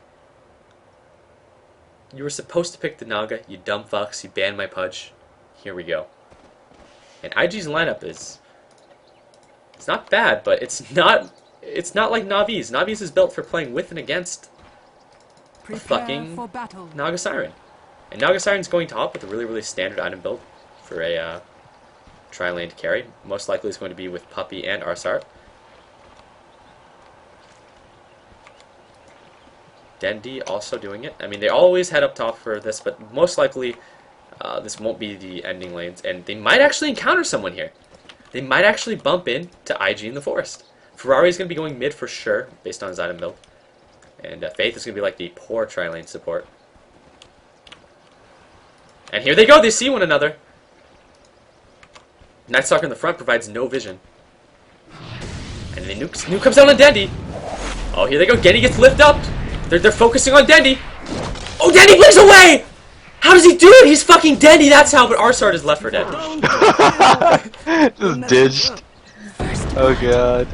the Naga, you dumb fucks, you banned my Pudge. Here we go. And IG's lineup is... It's not bad, but it's not like Navi's. Navi's is built for playing with and against a fucking Naga Siren. And Naga Siren's going top with a really, really standard item build for a tri-lane to carry. Most likely it's going to be with Puppy and Arsart. Dendy also doing it. I mean, they always head up top for this, but most likely this won't be the ending lanes. And they might actually encounter someone here. They might actually bump into IG in the forest. Ferrari's going to be going mid for sure, based on his item build. And Faith is going to be like the poor tri-lane support. And here they go, they see one another. Night Stalker in the front provides no vision. And then Nuke comes out on Dendy. Oh, here they go, Dendy gets lifted up. They're focusing on Dendy. Oh, Dendy plays away! How does he do it? He's fucking Dendy, that's how, but Arsart is left for dead. Just ditched. Oh god.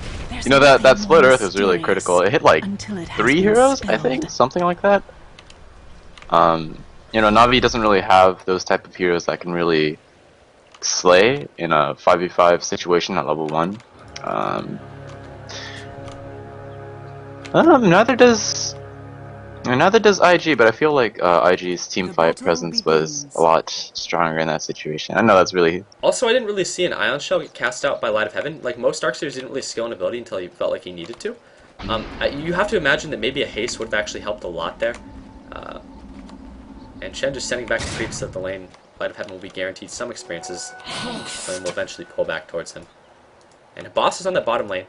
You know, that split earth was really critical. It hit like 3 heroes, I think? Something like that. You know, Na'Vi doesn't really have those type of heroes that can really slay in a 5v5 situation at level 1. Neither does IG, but I feel like IG's team fight presence was a lot stronger in that situation. I know that's really... Also, I didn't really see an Ion Shell get cast out by Light of Heaven. Like, most Darkseers didn't really skill an ability until he felt like he needed to. You have to imagine that maybe a haste would have actually helped a lot there. And Chen just sending back the creeps that the lane Light of Heaven will be guaranteed some experiences. And will eventually pull back towards him. And Boss is on that bottom lane.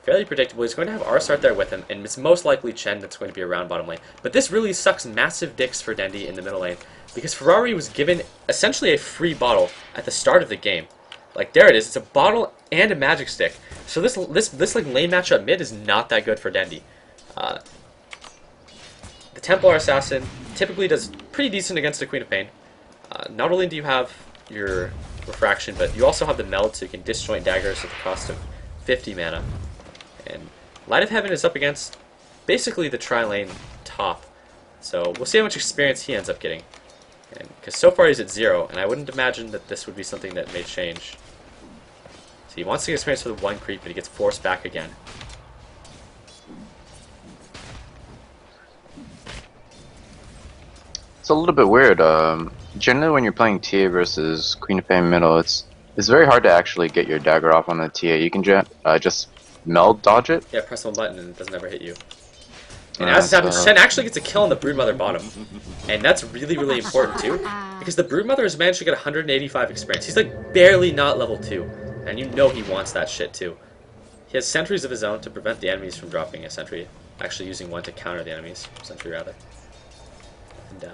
Fairly predictable. He's going to have Arsart there with him, and it's most likely Chen that's going to be around bottom lane. But this really sucks massive dicks for Dendy in the middle lane, because Ferrari was given essentially a free bottle at the start of the game. Like, there it is. It's a bottle and a magic stick. So this like lane matchup mid is not that good for Dendy. The Templar Assassin typically does pretty decent against the Queen of Pain. Not only do you have your Refraction, but you also have the Meld, so you can disjoint daggers at the cost of 50 mana. And Light of Heaven is up against basically the tri-lane top. So we'll see how much experience he ends up getting. Because so far he's at 0, and I wouldn't imagine that this would be something that may change. So he wants to get experience for the 1 creep, but he gets forced back again. It's a little bit weird. Generally, when you're playing TA versus Queen of Pain middle, it's very hard to actually get your dagger off on the TA. You can just meld dodge it. Yeah, press one button and it doesn't ever hit you. And as this happens, Shen actually gets a kill on the Broodmother bottom. And that's really, really important too. Because the Broodmother has managed to get 185 experience. He's like barely not level 2. And you know he wants that shit too. He has sentries of his own to prevent the enemies from dropping a sentry. Actually using one to counter the enemies. Sentry rather. And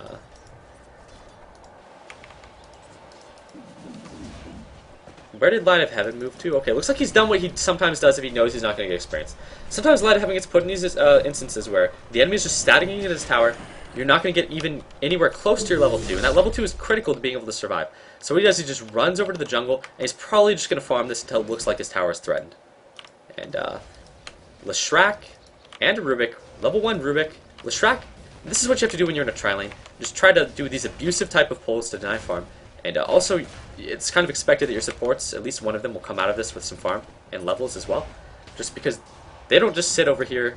where did Light of Heaven move to? Okay, looks like he's done what he sometimes does if he knows he's not going to get experience. Sometimes Light of Heaven gets put in these instances where the enemy is just staticking in his tower. You're not going to get even anywhere close to your level 2, and that level 2 is critical to being able to survive. So what he does, he just runs over to the jungle, and he's probably just going to farm this until it looks like his tower is threatened. And Leshrac and Rubik, level 1 Rubik, Leshrac, this is what you have to do when you're in a tri-lane. Just try to do these abusive type of pulls to deny farm. And also, it's kind of expected that your supports, at least one of them, will come out of this with some farm and levels as well. Just because they don't just sit over here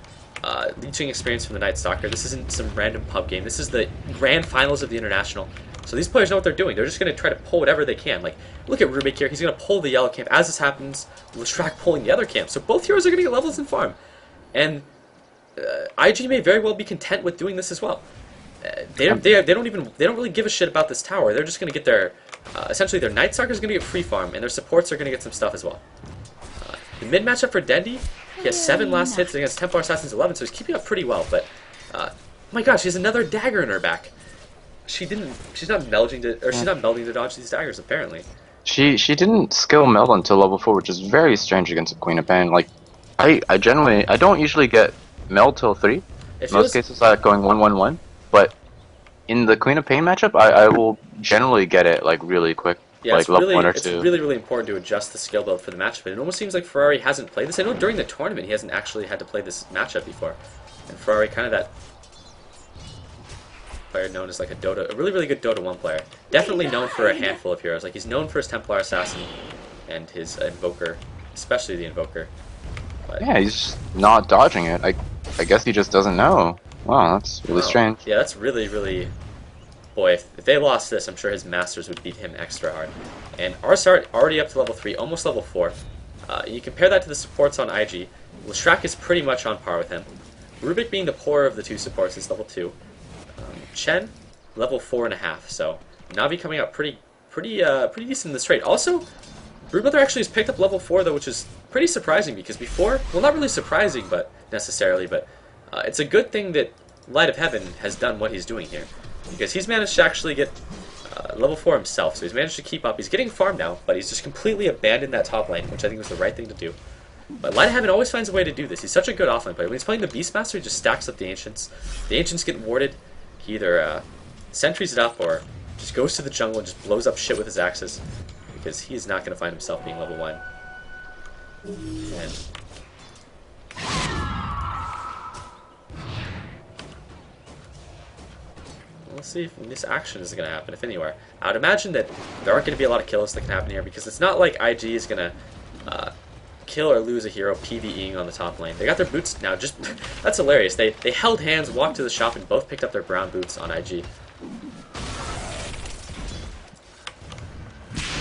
leeching experience from the Night Stalker. This isn't some random pub game. This is the grand finals of the International. So these players know what they're doing. They're just going to try to pull whatever they can. Like, look at Rubik here. He's going to pull the yellow camp. As this happens, Leshrac pulling the other camp. So both heroes are going to get levels and farm. And IG may very well be content with doing this as well. They don't really give a shit about this tower. They're just going to get their essentially their Night Stalker is going to get free farm, and their supports are going to get some stuff as well. The mid matchup for Dendi, he has 7 last hits against Templar Assassin's 11, so he's keeping up pretty well. But oh my gosh, she has another dagger in her back. She's not melding to dodge these daggers apparently. She didn't skill meld until level 4, which is very strange against a Queen of Pain. Like I don't usually get meld till 3. Most cases I going 1-1-1. But in the Queen of Pain matchup, I will generally get it like really quick, yeah, like level 1 or 2. It's really, really important to adjust the skill build for the matchup. And it almost seems like Ferrari hasn't played this. I know during the tournament he hasn't actually had to play this matchup before. And Ferrari, kind of that player known as like a really, really good Dota 1 player. Definitely known for a handful of heroes. Like he's known for his Templar Assassin and his Invoker, especially the Invoker. But yeah, he's just not dodging it. I guess he just doesn't know. Wow, that's really strange. Yeah, that's really, really... Boy, if they lost this, I'm sure his Masters would beat him extra hard. And Arsart already up to level 3, almost level 4. You compare that to the supports on IG. Leshrac is pretty much on par with him. Rubik being the poorer of the 2 supports is level 2. Chen, level 4.5. So Navi coming out pretty decent in this trade. Also, Broodmother actually has picked up level 4 though, which is pretty surprising because before, well, not really surprising, but necessarily, but it's a good thing that Light of Heaven has done what he's doing here. Because he's managed to actually get level 4 himself, so he's managed to keep up. He's getting farm now, but he's just completely abandoned that top lane, which I think was the right thing to do. But Light of Heaven always finds a way to do this. He's such a good offlane player. When he's playing the Beastmaster, he just stacks up the Ancients. The Ancients get warded. He either sentries it up or just goes to the jungle and just blows up shit with his axes. Because he's not going to find himself being level 1. And let's see if this action is going to happen, if anywhere. I would imagine that there aren't going to be a lot of kills that can happen here, because it's not like IG is going to kill or lose a hero PvEing on the top lane. They got their boots now. Just that's hilarious. They held hands, walked to the shop, and both picked up their brown boots on IG.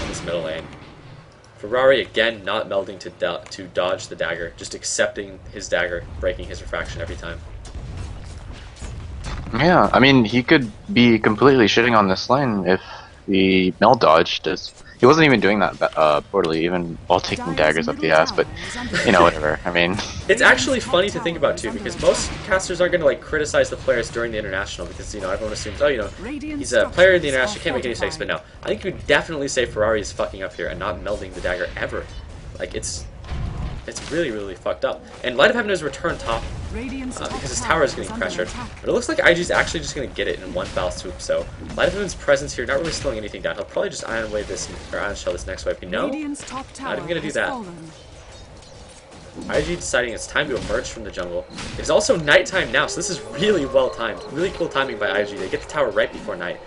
On this middle lane. Ferrari, again, not melding to dodge the dagger, just accepting his dagger, breaking his refraction every time. Yeah, I mean, he could be completely shitting on this lane if he meld dodged. He wasn't even doing that poorly, even while taking daggers up the ass, but, you know, whatever. I mean... It's actually funny to think about, too, because most casters aren't going to, like, criticize the players during the International, because, you know, everyone assumes, oh, you know, he's a player in the International, can't make any mistakes, but no. I think you would definitely say Ferrari is fucking up here and not melding the dagger ever. Like, it's really, really fucked up. And Light of Heaven has returned top because his tower is getting pressured. But it looks like IG's actually just going to get it in one foul swoop. So Light of Heaven's presence here, not really slowing anything down. He'll probably just Iron Wave this, or Iron Shell this next wave. No, not even going to do that. IG deciding it's time to emerge from the jungle. It's also nighttime now, so this is really well timed. Really cool timing by IG. They get the tower right before night.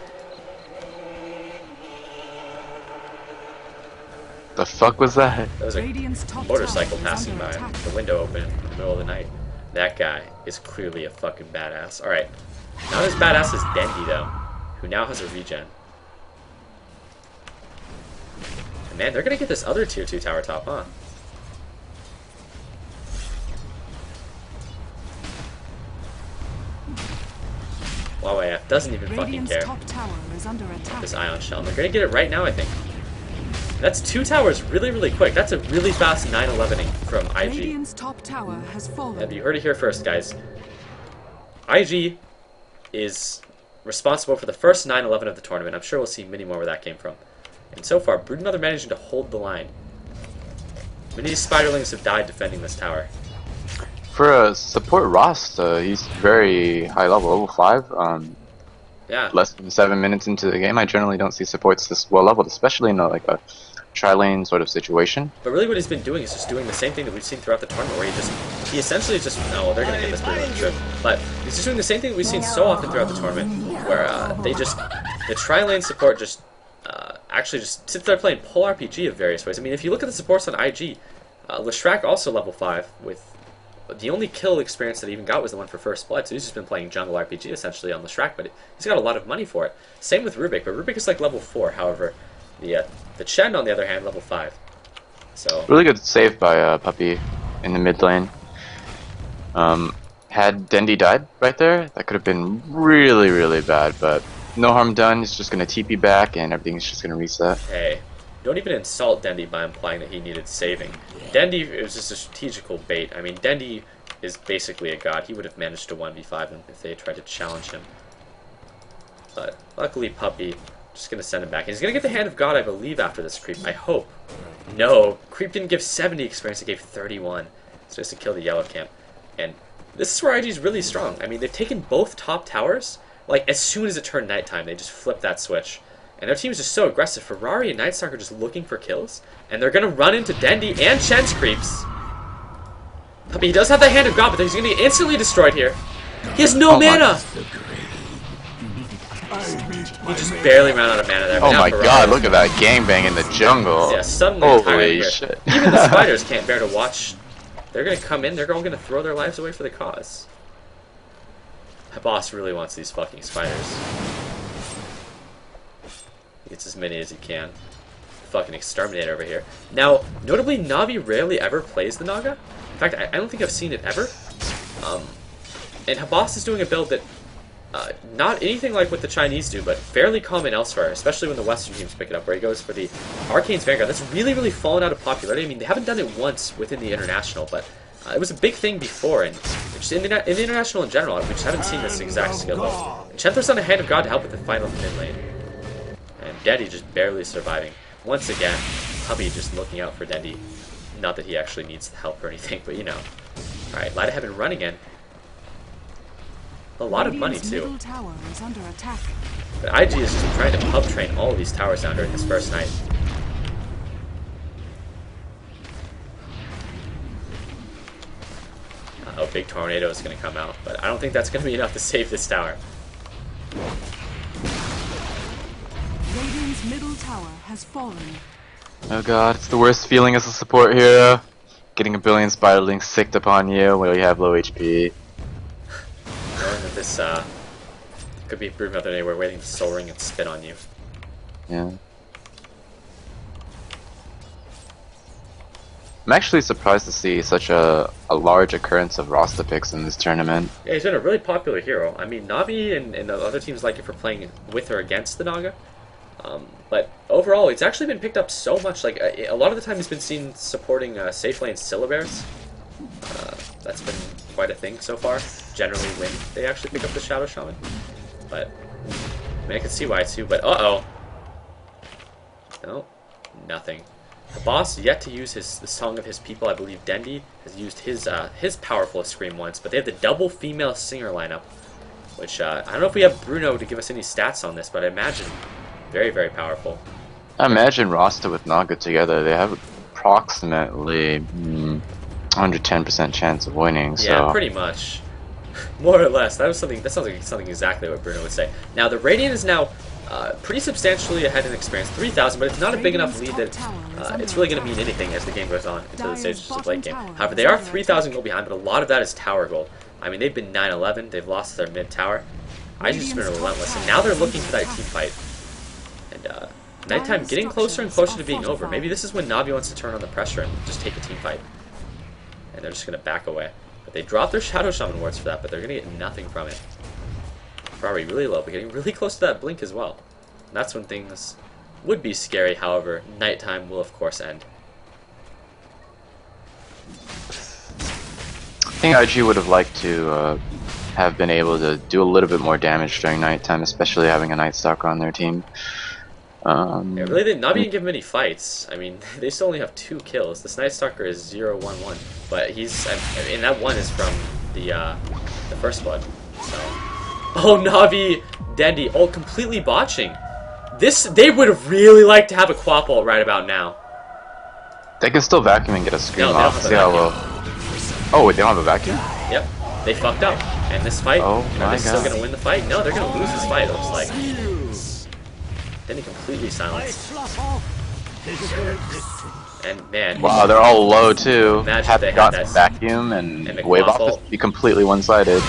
The fuck was that? That was a motorcycle passing by, the window open in the middle of the night. That guy is clearly a fucking badass. Alright, not as badass as Dendi though, who now has a regen. And man, they're gonna get this other tier 2 tower top, huh? Huawei doesn't even fucking care. Top tower is under attack. This ion shell. And they're gonna get it right now, I think. That's 2 towers really, really quick. That's a really fast 9-11ing from IG. Radiant's top tower has fallen. And you heard it here first, guys. IG is responsible for the first 9-11 of the tournament. I'm sure we'll see many more where that came from. And so far, Brood Mother managing to hold the line. Many Spiderlings have died defending this tower. For a support Rost, he's very high level 5. Yeah. Less than 7 minutes into the game, I generally don't see supports this well leveled, especially in like a tri-lane sort of situation. But really what he's been doing is just doing the same thing that we've seen throughout the tournament, where he essentially just, no, well, they're going to get this pretty much, sure. But he's just doing the same thing that we've seen so often throughout the tournament, where the tri-lane support just, actually just sits there playing pull RPG of various ways. I mean, if you look at the supports on IG, Leshrac also level 5, with the only kill experience that he even got was the one for First Blood, so he's just been playing jungle RPG essentially on Leshrac, but he's got a lot of money for it. Same with Rubik, but Rubik is like level 4, however. The Chen, on the other hand, level 5. So really good save by Puppy in the mid lane. Had Dendi died right there, that could have been really, really bad, but no harm done. He's just going to TP back and everything's just going to reset. Hey, don't even insult Dendi by implying that he needed saving. Dendi, it was just a strategical bait. I mean, Dendi is basically a god. He would have managed to 1v5 them if they had tried to challenge him. But luckily, Puppy just going to send him back. And he's going to get the Hand of God, I believe, after this creep. I hope. No, creep didn't give 70 experience. It gave 31. So just to kill the yellow camp. And this is where IG's really strong. I mean, they've taken both top towers. Like, as soon as it turned nighttime, they just flipped that switch. And their team is just so aggressive. Ferrari and Nightstalker are just looking for kills. And they're going to run into Dendi and Chen's creeps. Puppy, he does have the Hand of God, but he's going to be instantly destroyed here. He has no mana! He just barely ran out of mana there. Oh my god, look at that gangbang in the jungle. Yeah, suddenly holy shit. Even the spiders can't bear to watch. They're going to come in, they're all going to throw their lives away for the cause. My boss really wants these fucking spiders. He gets as many as he can. Fucking exterminator over here. Now, notably, Navi rarely ever plays the Naga. In fact, I don't think I've seen it ever. And Habas is doing a build that, not anything like what the Chinese do, but fairly common elsewhere, especially when the Western teams pick it up, where he goes for the Arcane's Vanguard. That's really, really fallen out of popularity. I mean, they haven't done it once within the International, but it was a big thing before, and just in the International in general, we just haven't seen this exact skill level. And Chen throws on a Hand of God to help with the final mid lane. And Dendi just barely surviving. Once again, Hubby just looking out for Dendi. Not that he actually needs the help or anything, but you know. Alright, Light of Heaven run again. A lot of money, too. But IG is just trying to pub train all of these towers down during his first night. Uh-oh, big tornado is going to come out, but I don't think that's going to be enough to save this tower. Radiant's middle tower has fallen. Oh god, it's the worst feeling as a support hero. Getting a billion spiderlings sicked upon you while you have low HP. Knowing that this could be Brood Mother anywhere waiting to Soul Ring and spit on you. Yeah. I'm actually surprised to see such a large occurrence of Rasta picks in this tournament. Yeah, he's been a really popular hero. I mean, Navi and the other teams like it for playing with or against the Naga. But overall, it's actually been picked up so much. Like, a lot of the time he's been seen supporting safe lane Syllabears. That's been quite a thing so far. Generally when they actually pick up the Shadow Shaman. But, I mean, I can see why too, but uh-oh. No, nothing. The boss yet to use the Song of His People. I believe Dendi has used his powerful Scream once, but they have the double female singer lineup. Which, I don't know if we have Bruno to give us any stats on this, but I imagine very, very powerful. I imagine Rasta with Naga together, they have approximately 110% chance of winning. So. Yeah, pretty much. More or less. That sounds like something exactly what Bruno would say. Now, the Radiant is now pretty substantially ahead in experience, 3,000, but it's not a big enough lead that it's really going to mean anything as the game goes on into the stages of the late game. However, they are 3,000 gold behind, but a lot of that is tower gold. I mean, they've been 9-11, they've lost their mid tower. IG's just been relentless, and now they're looking for that team fight. And nighttime getting closer and closer to being over. Maybe this is when Navi wants to turn on the pressure and just take a team fight. And they're just going to back away. But they drop their Shadow Shaman wards for that, but they're going to get nothing from it. Ferrari really low, but getting really close to that blink as well. And that's when things would be scary, however, nighttime will of course end. I think IG would have liked to have been able to do a little bit more damage during nighttime, especially having a Night Stalker on their team. Yeah, really, Navi didn't give him any fights. I mean, they still only have 2 kills. This Night Stalker is 0-1-1, but he's, and that one is from the first blood. So, oh, Navi, Dendi, oh, completely botching. They would have really liked to have a Quap ult right about now. They can still vacuum and get a scream No, off. See how well. Oh, wait, they don't have a vacuum? Yep, they fucked up. And this fight, oh are they still going to win the fight? No, they're going to lose this fight, it looks like. Then he completely silenced. And man. Wow, they're all low too. Imagine Had they got had that vacuum and the wave Quap off ult. this be completely one-sided.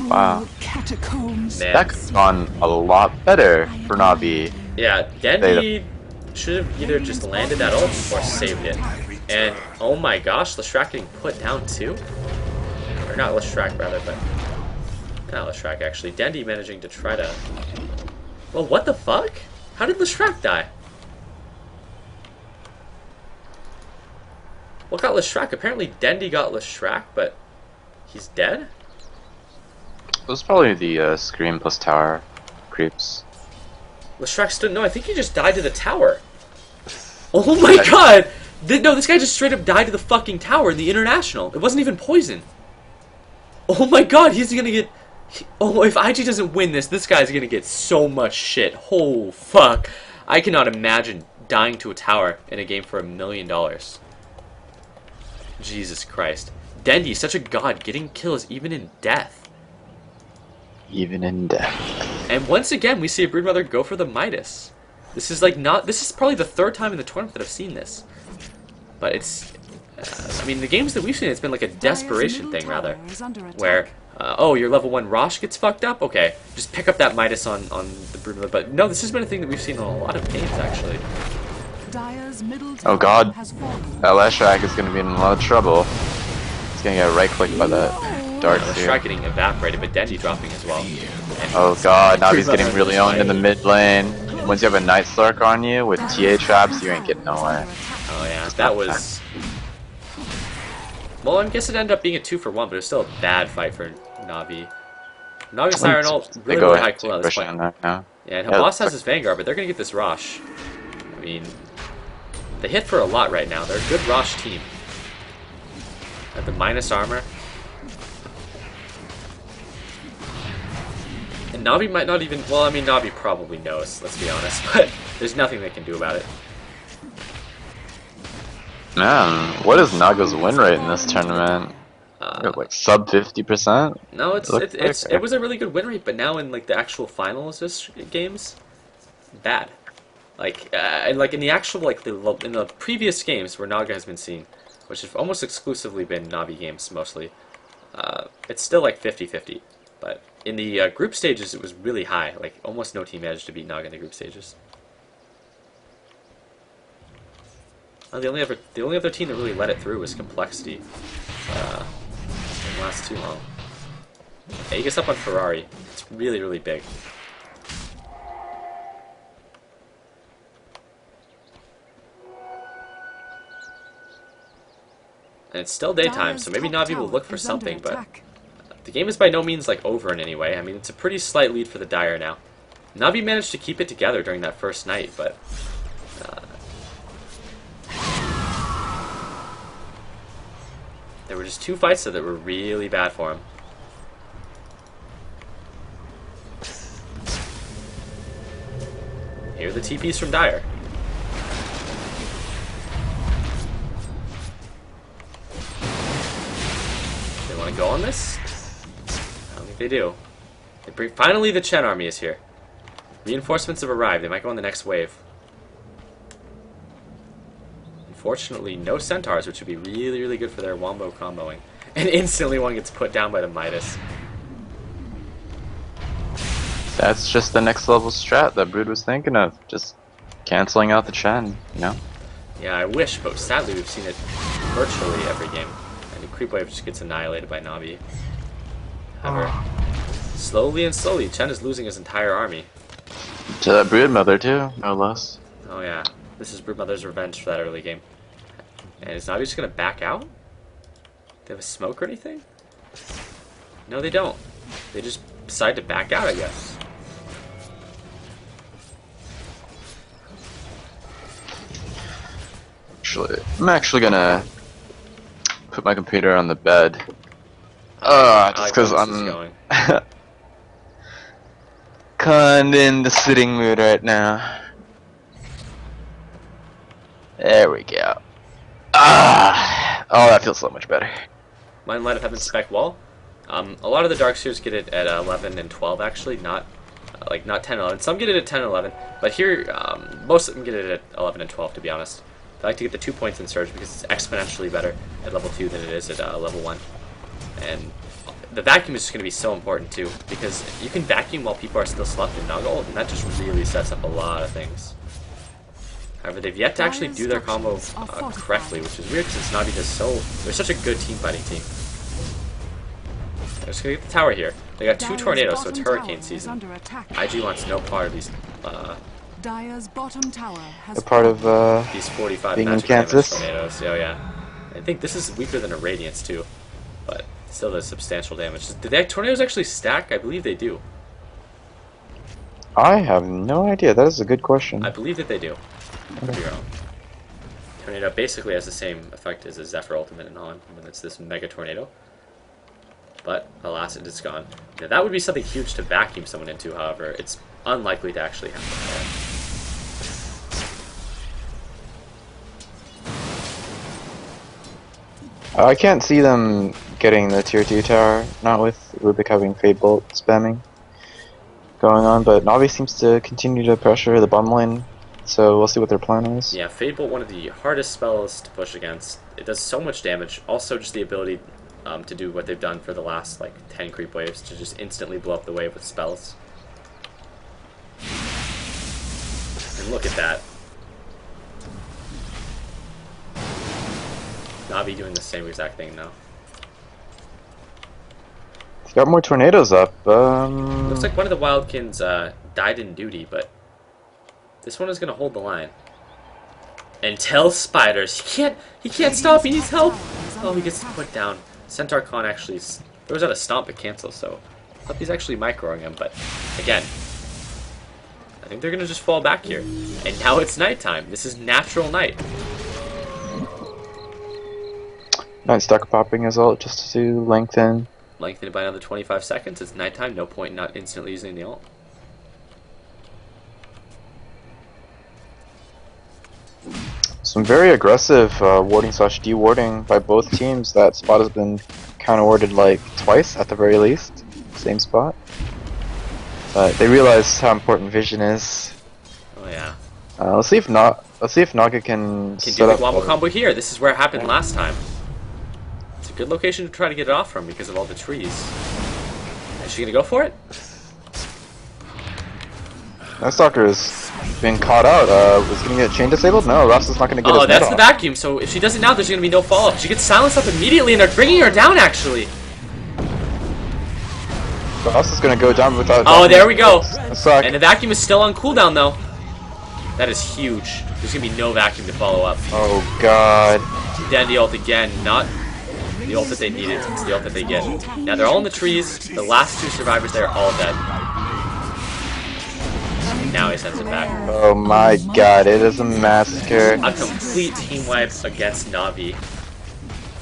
Wow. Catacombs. Man. That could have gone a lot better for Navi. Yeah, Dendi should have either just landed that ult or saved it. And oh my gosh, Leshrac getting put down too? Or not Leshrac rather, but not Leshrac actually. Dendi managing to try to... Well, what the fuck? How did Leshrac die? What got Leshrac? Apparently Dendi got Leshrac, but he's dead? It was probably the Scream plus Tower creeps. Leshrac stood... No, I think he just died to the tower. Oh my god! No, this guy just straight up died to the fucking tower in the International. It wasn't even poison. Oh my god, he's gonna get... Oh, if IG doesn't win this guy's gonna get so much shit. Oh, fuck. I cannot imagine dying to a tower in a game for $1 million. Jesus Christ. Dendi, such a god, getting kills even in death. Even in death. And once again, we see a Broodmother go for the Midas. This is like not... This is probably the 3rd time in the tournament that I've seen this. But it's... I mean, the games that we've seen, it's been like a desperation thing, rather. Where, oh, your level 1 Rosh gets fucked up? Okay, just pick up that Midas on the Broodmother. But no, this has been a thing that we've seen in a lot of games, actually. Oh god. That Leshrac is going to be in a lot of trouble. He's going to get right-clicked by that dart here. Leshrac getting evaporated, but Dendi dropping as well. And oh god, now he's getting really owned in the mid lane. Once you have a Night Slark on you with TA traps, you ain't getting nowhere. Oh yeah, that was... Well, I guess it ended up being a 2-for-1, but it was still a bad fight for Navi. Navi's Siren ult really high cooldown at this point. Yeah, and Habas has his Vanguard, but they're going to get this Rosh. I mean, they hit for a lot right now. They're a good Rosh team. At the minus armor. And Navi might not even... Well, I mean, Navi probably knows, let's be honest. But there's nothing they can do about it. Man, what is Naga's win rate in this tournament? Like sub 50%? No, it was a really good win rate, but now in like the actual finals games, bad. Like in the actual in the previous games where Naga has been seen, which have almost exclusively been Navi games mostly, it's still like 50-50. But in the group stages, it was really high. Like almost no team managed to beat Naga in the group stages. The only other team that really let it through was Complexity. Didn't last too long. Yeah, he gets up on Ferrari. It's really, really big. And it's still daytime, so maybe Navi will look for something, but the game is by no means like over in any way. I mean, it's a pretty slight lead for the Dire now. Navi managed to keep it together during that first night, but there were just 2 fights that were really bad for him. Here are the TPs from Dire. They want to go on this? I don't think they do. They Finally, the Chen army is here. Reinforcements have arrived. They might go on the next wave. Unfortunately, no centaurs, which would be really, really good for their wombo comboing. And instantly one gets put down by the Midas. That's just the next level strat that Brood was thinking of. Just canceling out the Chen, you know? Yeah, I wish, but sadly we've seen it virtually every game. And the creep wave just gets annihilated by Navi. However, slowly and slowly, Chen is losing his entire army. To that Brood Mother too, no less. Oh yeah, this is Broodmother's revenge for that early game. And is Navi just gonna back out? Do they have a smoke or anything? No, they don't. They just decide to back out, I guess. I'm actually gonna put my computer on the bed. Just because I'm kinda in the sitting mood right now. There we go. Oh, that feels so much better. Mine Light of Heaven spec wall. A lot of the Dark Seers get it at 11 and 12 actually, not 10 and 11. Some get it at 10 and 11, but here most of them get it at 11 and 12 to be honest. I like to get the 2 points in Surge because it's exponentially better at level 2 than it is at level 1. And the vacuum is just going to be so important too, because you can vacuum while people are still slept in Naga ult, and that just really sets up a lot of things. However, they've yet to actually do their combo correctly, which is weird since Navi does they're such a good team fighting team. They're just going to get the tower here. They got 2 tornadoes, so it's hurricane season. IG wants no part of these Dire's bottom tower has a part of these 45 being in magic damage Kansas. tornadoes. Oh yeah, I think this is weaker than a Radiance too, but still does substantial damage. Did the tornadoes actually stack? I believe they do. I have no idea. That is a good question. I believe that they do. I could be wrong. Tornado basically has the same effect as a Zephyr ultimate and on when it's this mega tornado. But alas, it is gone. Now, that would be something huge to vacuum someone into. However, it's unlikely to actually happen. I can't see them getting the tier 2 tower, not with Rubik having Fade Bolt spamming going on, but Navi seems to continue to pressure the bottom lane, so we'll see what their plan is. Yeah, Fade Bolt, one of the hardest spells to push against. It does so much damage. Also, just the ability to do what they've done for the last, 10 creep waves, to just instantly blow up the wave with spells. And look at that. Navi doing the same exact thing now. He's got more tornadoes up. Looks like one of the Wildkins died in duty, but this one is gonna hold the line. And tell Spiders he can't stop. He needs help. Oh, he gets put down. Centaur Khan actually throws out a stomp to cancel. So I thought he's actually microing him, but again, I think they're gonna just fall back here. And now it's nighttime. This is natural night. Nice stack popping his ult just to lengthen. Lengthen it by another 25 seconds. It's nighttime. No point in not instantly using the ult. Some very aggressive warding / dewarding by both teams. That spot has been counter-warded twice at the very least. Same spot. But they realize how important vision is. Oh yeah. Let's see if Naga can do set the up wobble combo here. This is where it happened last time. It's a good location to try to get it off from because of all the trees. Is she gonna go for it? That stalker is being caught out. Was gonna get chain disabled? No, Ross is not gonna get his Oh, that's net the off. vacuum. So if she does it now, there's gonna be no follow-up. She gets silenced up immediately, and they're bringing her down. Actually. Ross is gonna go down without. Oh, there we go. Suck. And the vacuum is still on cooldown though. That is huge. There's gonna be no vacuum to follow up. Oh god. Then the ult again, not the ult that they needed. It's the ult that they get. Now they're all in the trees. The last 2 survivors there are all dead. And now he sends it back. Oh my god, it is a massacre. A complete team wipe against Navi.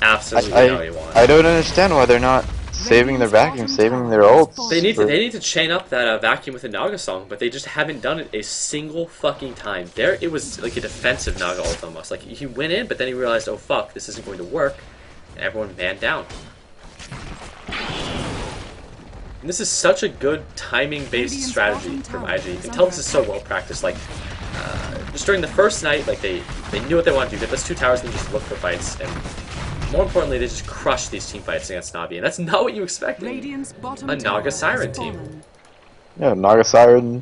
Absolutely how you want. I don't understand why they're not saving their vacuum, saving their ults. They need to chain up that vacuum with a Naga song, but they just haven't done it a single fucking time. There, it was like a defensive Naga ult almost. Like he went in, but then he realized, oh fuck, this isn't going to work, and everyone manned down. And this is such a good timing-based strategy from IG. You can tell this is so well practiced. Like, just during the first night, like they knew what they wanted to do. Get those 2 towers and just look for fights. And more importantly, they just crushed these team fights against Navi. And that's not what you expect in a Naga Siren team. Yeah, Naga Siren,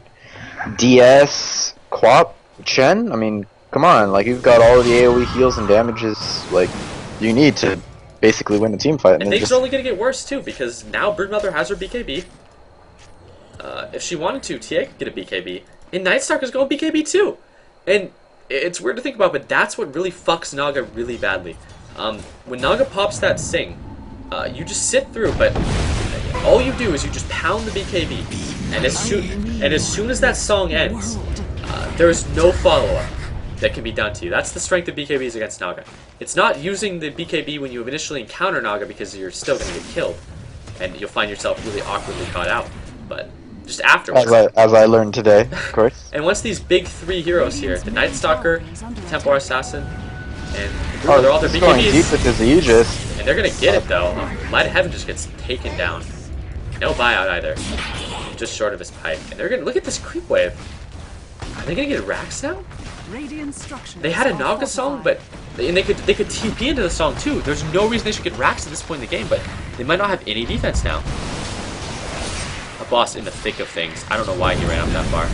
DS, Quap, Chen. I mean, come on. Like, you've got all of the AoE heals and damages like you need to basically win the team fight. And things are only going to get worse, too, because now Broodmother has her BKB. If she wanted to, TA could get a BKB. And Nightstalker's going BKB, too. And it's weird to think about, but that's what really fucks Naga really badly. When Naga pops that Sing, you just sit through, but all you do is you just pound the BKB. And as soon as that song ends, there is no follow-up that can be done to you. That's the strength of BKBs against Naga. It's not using the BKB when you initially encounter Naga because you're still going to get killed. And you'll find yourself really awkwardly caught out. But just afterwards. As I learned today, of course. And once these big 3 heroes here, the Night Stalker, Templar Assassin, and they're all their BKBs. Going deep with his Aegis. And they're going to get it though. Light of Heaven just gets taken down. No buyout either. Just short of his pipe. And they're going to look at this creep wave. Are they going to get racks now? They had a Naga song, but they could TP into the song too. There's no reason they should get racks at this point in the game, but they might not have any defense now. A boss in the thick of things. I don't know why he ran up that far.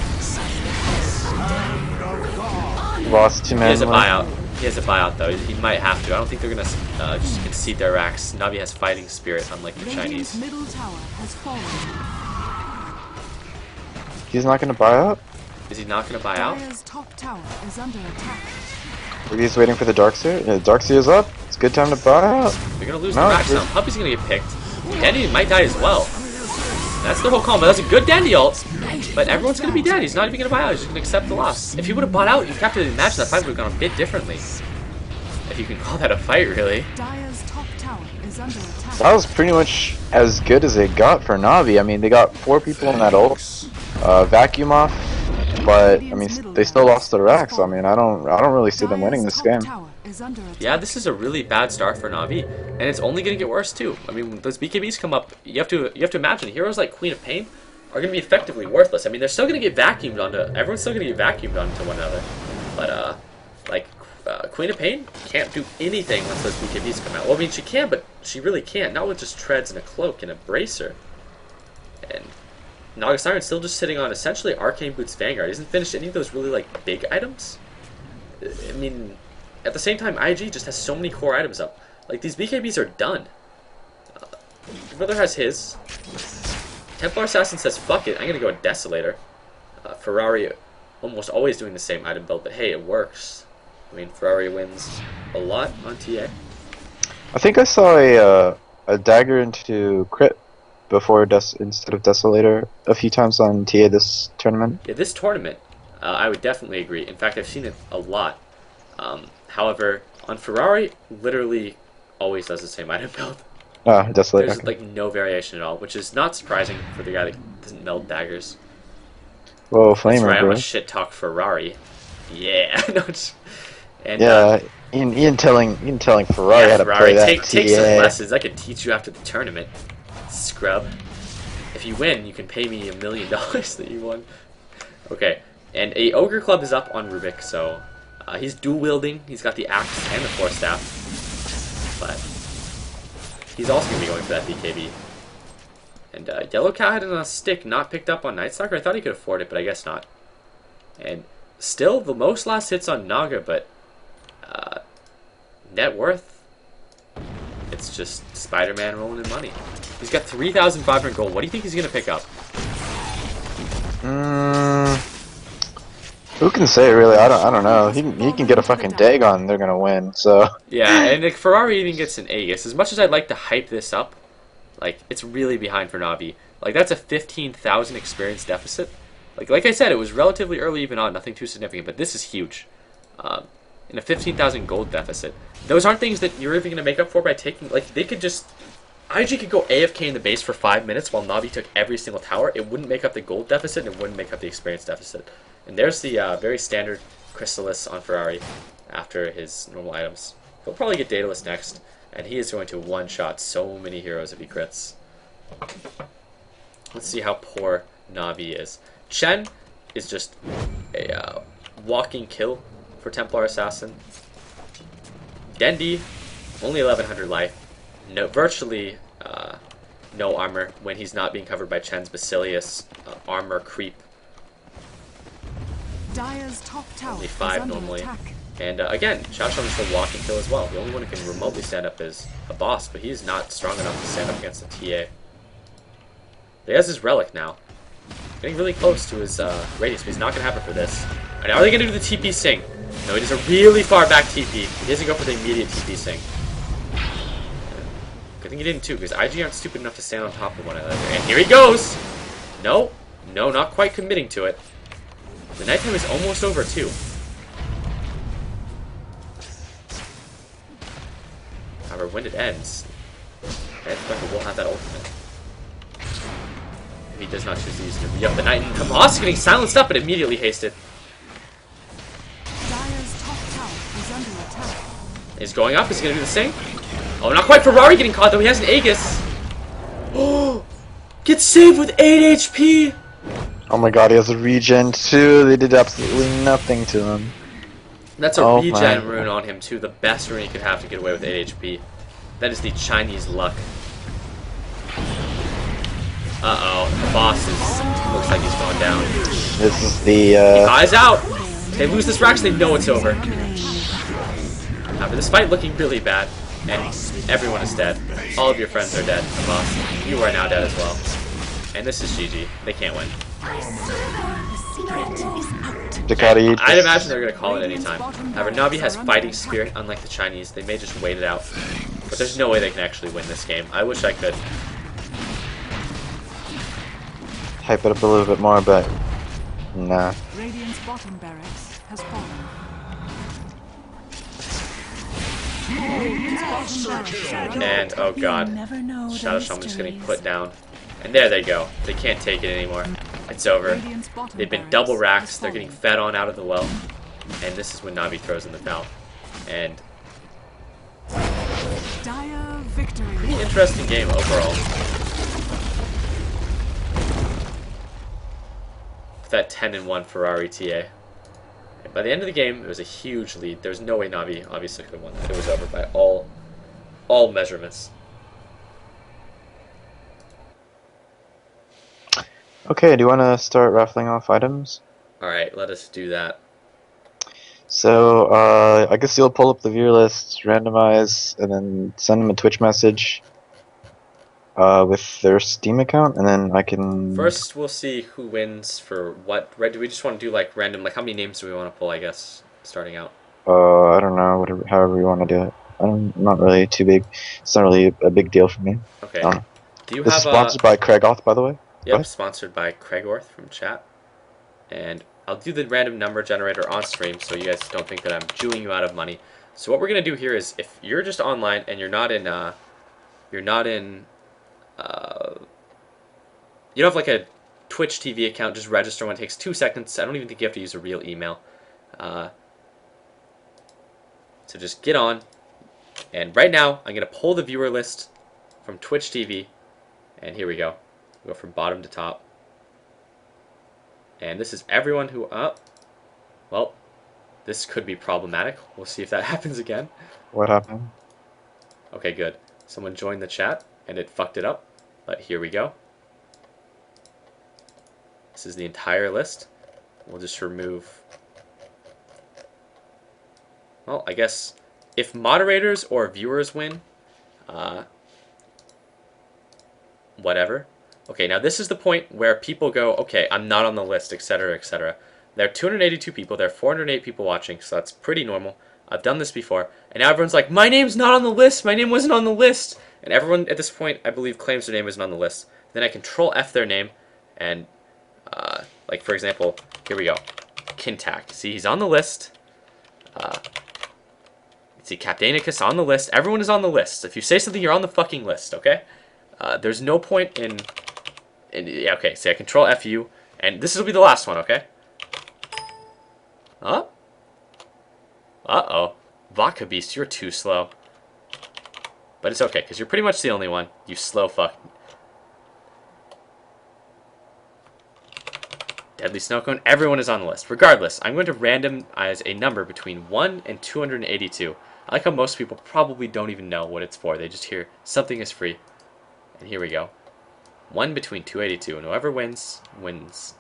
Lost 2 man. He has a buyout. He has a buyout though. He might have to. I don't think they're gonna just concede their racks. Navi has fighting spirit, unlike the Chinese. He's not gonna buy out? Is he not gonna buy out? Maybe he's waiting for the Darkseer? Yeah, Darkseer's up. It's a good time to buy out. They're gonna lose the racks now. Puppy's gonna get picked. Dandy might die as well. That's their whole combo. That's a good Dandy ult. But everyone's gonna be dead. He's not even gonna buy out. He's just gonna accept the loss. If he would have bought out, you have to imagine that fight would have gone a bit differently. If you can call that a fight, really. That was pretty much as good as they got for Navi. I mean, they got 4 people in that ult. Vacuum off. But I mean, they still lost the racks. So, I mean, I don't really see them winning this game. Yeah, this is a really bad start for Navi, and it's only gonna get worse too. I mean, when those BKBs come up, you have to imagine heroes like Queen of Pain are gonna be effectively worthless. I mean, they're still gonna get vacuumed onto. Everyone's still gonna get vacuumed onto one another, but Queen of Pain can't do anything once those BKBs come out. Well, I mean, she can, but she really can't. Not with just treads and a cloak and a bracer. And Naga Siren's still just sitting on essentially Arcane Boots Vanguard. He hasn't finished any of those really like big items. I mean, at the same time, IG just has so many core items up. Like, these BKBs are done. Your brother has his. Templar Assassin says, fuck it, I'm gonna go with Desolator. Ferrari almost always doing the same item build, but hey, it works. I mean, Ferrari wins a lot on TA. I think I saw a dagger into crit before instead of Desolator a few times on TA this tournament. Yeah, this tournament, I would definitely agree. In fact, I've seen it a lot. However, on Ferrari, literally always does the same item build. Desolator. There's like no variation at all, which is not surprising for the guy that doesn't meld daggers. Whoa, Flamer, That's right, bro. I'm a shit talk Ferrari. Yeah. And, yeah, Ian telling Ferrari how to Ferrari, play that take some TA. lessons. I can teach you after the tournament, scrub. If you win, you can pay me $1 million that you won. Okay, and a Ogre Club is up on Rubik, so he's dual wielding. He's got the axe and the force staff, but he's also gonna be going for that BKB. And Yellow Cow had a stick not picked up on Night Stalker. I thought he could afford it, but I guess not. And still the most last hits on Naga, but net worth, it's just Spider-Man rolling in money. He's got 3,500 gold. What do you think he's gonna pick up? Who can say really? I don't know. He can get a fucking Dagon, they're gonna win. So yeah, and if Ferrari even gets an Aegis, as much as I'd like to hype this up, like, it's really behind for Navi. Like, that's a 15,000 experience deficit. Like I said, it was relatively early even on, nothing too significant, but this is huge. In a 15,000 gold deficit. Those aren't things that you're even going to make up for by taking, like, they could just, IG could go AFK in the base for 5 minutes while Navi took every single tower. It wouldn't make up the gold deficit, and it wouldn't make up the experience deficit. And there's the very standard Chrysalis on Ferrari after his normal items. He'll probably get Daedalus next, and he is going to one-shot so many heroes if he crits. Let's see how poor Navi is. Chen is just a walking kill for Templar Assassin. Dendi, only 1100 life. No, virtually no armor when he's not being covered by Chen's Basilius armor creep. Dire's top tower Only is 5 under normally. attack. And again, Xiaoshan is the walking kill as well. The only one who can remotely stand up is a boss, but he's not strong enough to stand up against a TA. He has his relic now. Getting really close to his radius, but he's not going to have it for this. And now are they going to do the TP Sing? No, he does a really far back TP. He doesn't go for the immediate TP Sing. Good thing he didn't too, because IG aren't stupid enough to stand on top of one another. And here he goes! No, no, not quite committing to it. The nighttime is almost over too. However, when it ends, Edgebecker will have that ultimate. If he does not choose to use it. Yup, the Knight and Hamas getting silenced up and immediately hasted. Dire's top tower is under attack. He's going up, he's gonna do the same. Oh, not quite Ferrari getting caught though, he has an Aegis. Oh, gets saved with 8 HP. Oh my god, he has a regen too. They did absolutely nothing to him. That's a regen rune on him too, the best rune he could have to get away with 8 HP. That is the Chinese luck. Uh-oh, the boss looks like he's going down. This is the He eyes out! They lose this Rax, they know it's over. After this fight looking really bad, and everyone is dead. All of your friends are dead, boss. You are now dead as well. And this is GG. They can't win. Ducati. I'd imagine they're going to call it any time. However, Navi has fighting spirit, unlike the Chinese. They may just wait it out. But there's no way they can actually win this game. I wish I could. Hype it up a little bit more, but nah. Radiant's bottom barracks has fallen. And, oh god, Shadow Shaman just getting put down. And there they go. They can't take it anymore. It's over. They've been double racked. They're getting fed on out of the well. And this is when Navi throws in the towel. And Dire victory. pretty interesting game overall. With that 10-1 Ferrari TA. And by the end of the game, it was a huge lead. There was no way Navi obviously could have won that. It was over by all measurements. Okay, do you want to start raffling off items? Alright, let us do that. So, I guess you'll pull up the viewer list, randomize, and then send them a Twitch message with their Steam account, and then I can... First, we'll see who wins for what. Do we just want to do like random, like how many names do we want to pull, I guess, starting out? I don't know, whatever, however you want to do it. I'm not really too big. It's not really a big deal for me. Okay. Do you this have is sponsored by Craig Oth, by the way. Yep, sponsored by Craig Orth from chat. And I'll do the random number generator on stream so you guys don't think that I'm jewing you out of money. So what we're going to do here is if you're just online and you're not in you don't have like a Twitch TV account, just register one. It takes 2 seconds. I don't even think you have to use a real email. So just get on. And right now, I'm going to pull the viewer list from Twitch TV. And here we go. Go from bottom to top. And this is everyone who... well, this could be problematic. We'll see if that happens again. What happened? Okay, good. Someone joined the chat, and it fucked it up. But here we go. This is the entire list. We'll just remove... Well, I guess if moderators or viewers win, whatever. Okay, now this is the point where people go, okay, I'm not on the list, etc., etc. There are 282 people, there are 408 people watching, so that's pretty normal. I've done this before, and now everyone's like, my name's not on the list, my name wasn't on the list. And everyone at this point, I believe, claims their name isn't on the list. Then I Control F their name, and, like, for example, here we go. Kintac. See, he's on the list. See, Captainicus on the list. Everyone is on the list. If you say something, you're on the fucking list, okay? There's no point in... yeah, okay, see, I Control F you, and this will be the last one, okay? Huh? Uh-oh. Vodka Beast, you're too slow. But it's okay, because you're pretty much the only one, you slow fuck. Deadly Snow Cone. Everyone is on the list. Regardless, I'm going to randomize a number between 1 and 282. I like how most people probably don't even know what it's for. They just hear something is free. And here we go. 1 between 282. And whoever wins, wins.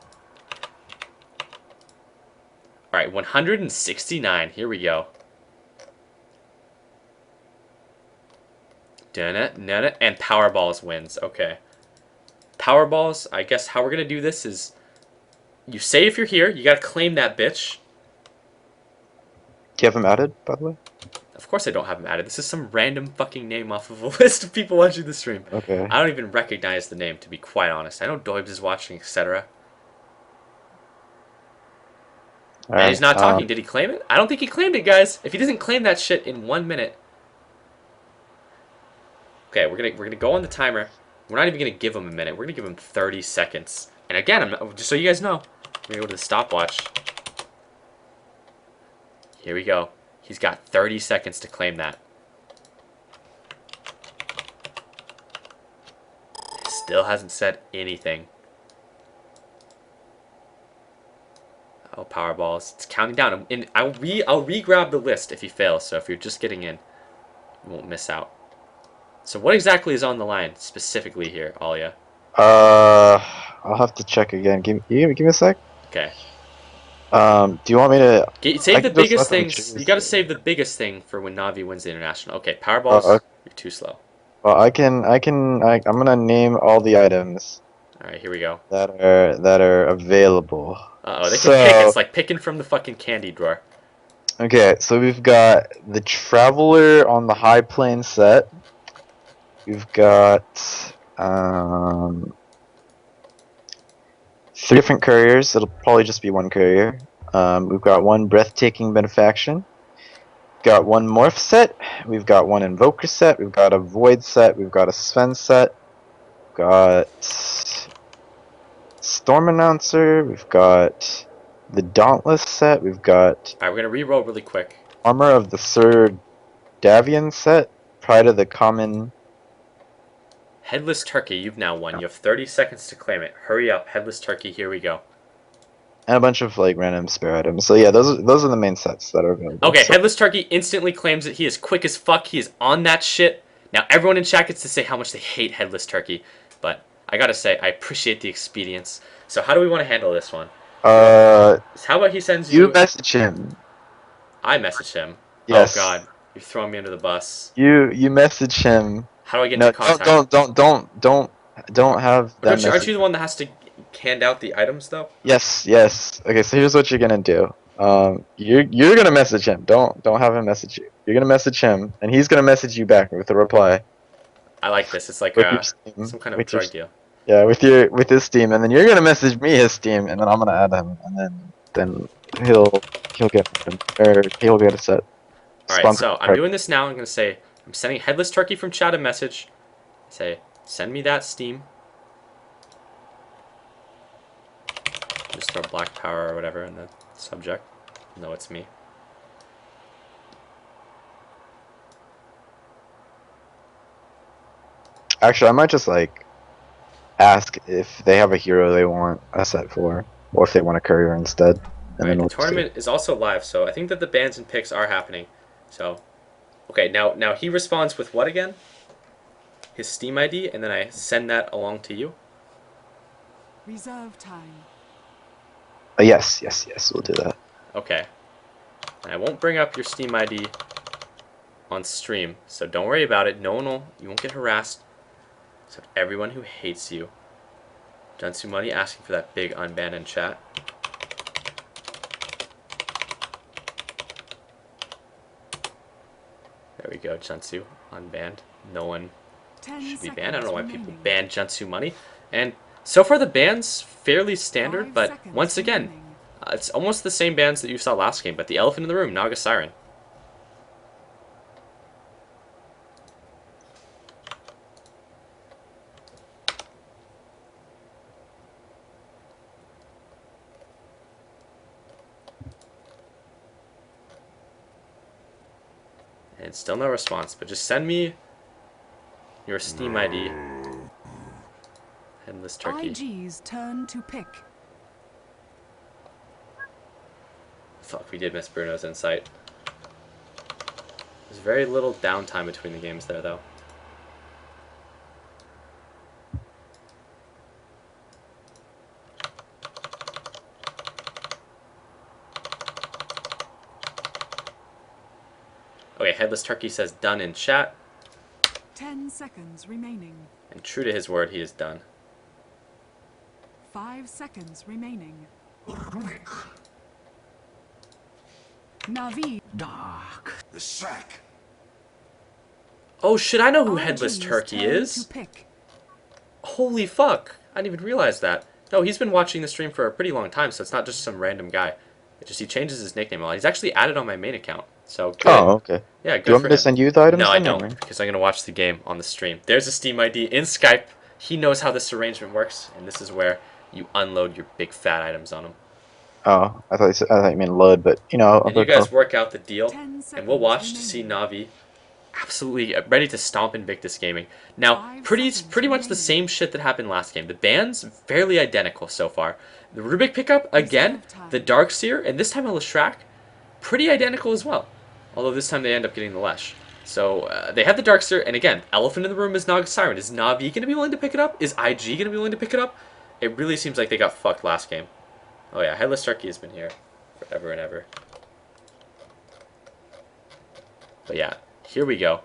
Alright, 169. Here we go. And Powerballs wins. Okay. Powerballs, I guess how we're going to do this is you say if you're here, you got to claim that bitch. Do you have him added, by the way? Of course I don't have him added. This is some random fucking name off of a list of people watching the stream. Okay. I don't even recognize the name, to be quite honest. I know Doibs is watching, etc. And he's not talking. Did he claim it? I don't think he claimed it, guys. If he doesn't claim that shit in 1 minute. Okay, we're gonna go on the timer. We're not even gonna give him a minute. We're gonna give him 30 seconds. And again, just so you guys know, we're gonna go to the stopwatch. Here we go. He's got 30 seconds to claim that. Still hasn't said anything. Oh, Powerballs. It's counting down. And I'll re-grab the list if he fails. So if you're just getting in, you won't miss out. So what exactly is on the line specifically here, Alia? I'll have to check again. Give me a sec. Okay. Do you want me to save the biggest things? You got to save the biggest thing for when Navi wins the international. Okay, Powerballs. Okay. You're too slow. Well, I'm gonna name all the items. All right, here we go. That are available. They can pick. It's like picking from the fucking candy drawer. Okay, so we've got the Traveler on the High Plane set. We've got 3 different couriers. It'll probably just be 1 courier. We've got 1 Breathtaking Benefaction. We've got 1 Morph set. We've got 1 Invoker set. We've got a Void set. We've got a Sven set. We've got Storm Announcer. We've got the Dauntless set. We've got... Alright, we're gonna re-roll really quick. Armor of the Sir Davian set. Pride of the Common... Headless Turkey, you've now won. You have 30 seconds to claim it. Hurry up, Headless Turkey, here we go. And a bunch of like random spare items. So yeah, those are the main sets that are available. Okay, so. Headless Turkey instantly claims it. He is quick as fuck. He is on that shit. Now everyone in chat gets to say how much they hate Headless Turkey. But I gotta say, I appreciate the expedience. So how do we want to handle this one? How about he sends you... You message him. I message him? Yes. Oh god, you're throwing me under the bus. You message him. How do I get into contact? Don't have that. Aren't you the one that has to hand out the items though? Yes. Okay, so here's what you're gonna do. You're gonna message him. Don't have him message you. You're gonna message him, and he's gonna message you back with a reply. I like this. It's like some kind of drug deal. Yeah, with his Steam, and then you're gonna message me his Steam, and then I'm gonna add him, and then he'll get a set. All right, so I'm doing this now. I'm gonna say I'm sending Headless Turkey from chat a message. Say send me that Steam. Just throw Black Power or whatever in the subject. No, it's me. Actually, I might just like ask if they have a hero they want a set for, or if they want a courier instead. And right, the tournament is also live, so I think that the bans and picks are happening. So, okay, now he responds with what again? His Steam ID, and then I send that along to you. Reserve time. Yes, we'll do that. Okay. And I won't bring up your Steam ID on stream, so don't worry about it. You won't get harassed. So everyone who hates you. Junsu Money asking for that big unban in chat. There we go, Junsu. Unbanned. No one should be banned. I don't know why people ban Junsu Money. And so far the bans fairly standard, but once again, it's almost the same bans that you saw last game, but the elephant in the room, Naga Siren. And still no response, but just send me your Steam ID. Headless Turkey. IG's turn to pick. Fuck, we did miss Bruno's insight. There's very little downtime between the games there, though. Okay, Headless Turkey says done in chat. 10 seconds remaining. And true to his word, he is done. 5 seconds remaining. Navi. Dark. The sack. Oh shit, I know who Headless Turkey is. Pick. Holy fuck. I didn't even realize that. No, he's been watching the stream for a pretty long time, so it's not just some random guy. It's just he changes his nickname a lot. He's actually added on my main account. So good. Oh, okay. Yeah, good Do you want for me to him. send you the items? No, I then, or- don't, because I'm going to watch the game on the stream. There's a Steam ID in Skype. He knows how this arrangement works, and this is where you unload your big fat items on him. Oh, I thought you meant load, but you know. And you guys work out the deal, and we'll watch to see Navi absolutely ready to stomp Invictus Gaming. Now, pretty much the same shit that happened last game. The bans fairly identical so far. The Rubik pickup again, the Darkseer, and this time a Leshrac, pretty identical as well. Although this time they end up getting the Lesh. So they have the Darkseer, and again, elephant in the room is Naga Siren. Is Navi going to be willing to pick it up? Is IG going to be willing to pick it up? It really seems like they got fucked last game. Oh yeah, Headless Turkey has been here forever and ever. But yeah, here we go.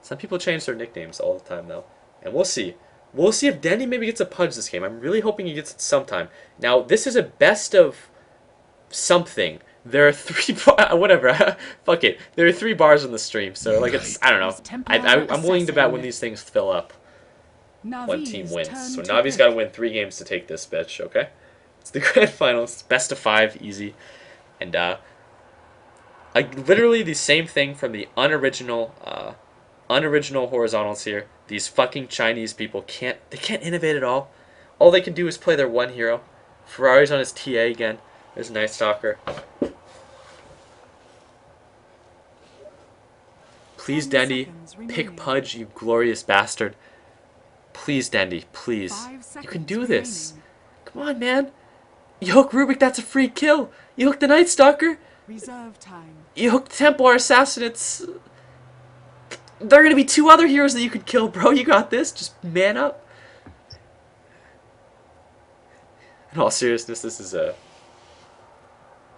Some people change their nicknames all the time though. And we'll see. We'll see if Denny maybe gets a Pudge this game. I'm really hoping he gets it sometime. Now, this is a best of something. There are 3 whatever. Fuck it. There are 3 bars on the stream, so like it's I don't know. I'm willing to bet when these things fill up, one team wins. So Navi's got to win 3 games to take this bitch. Okay, it's the grand finals, best of 5, easy, and literally the same thing from the unoriginal horizontals here. These fucking Chinese people can't innovate at all. All they can do is play their one hero. Ferrari's on his TA again. There's Night Stalker. Please, Dendy, pick Pudge, you glorious bastard. Please, Dendy, please. You can do this. Come on, man. You hook Rubik, that's a free kill. You hook the Night Stalker. Reserve time. You hook Templar Assassin, it's... There are going to be 2 other heroes that you could kill, bro. You got this. Just man up. In all seriousness, this is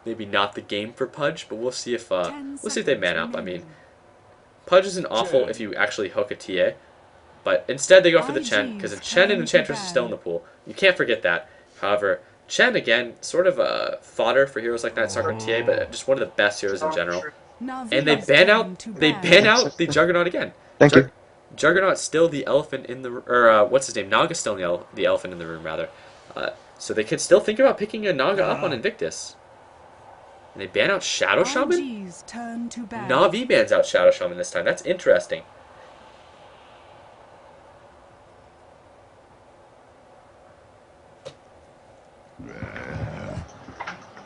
maybe not the game for Pudge, but we'll see if they man up. I mean, Pudge isn't awful if you actually hook a TA, but instead they go for the Chen, because Chen and Enchantress are still in the pool. You can't forget that. However, Chen, again, sort of a fodder for heroes like Night Stalker and TA, but just one of the best heroes in general. And they ban out the Juggernaut again. Thank you. Juggernaut's still the elephant in the what's his name? Naga's still the elephant in the room rather. So they could still think about picking a Naga up on Invictus. And they ban out Shadow Shaman? Navi bans out Shadow Shaman this time. That's interesting.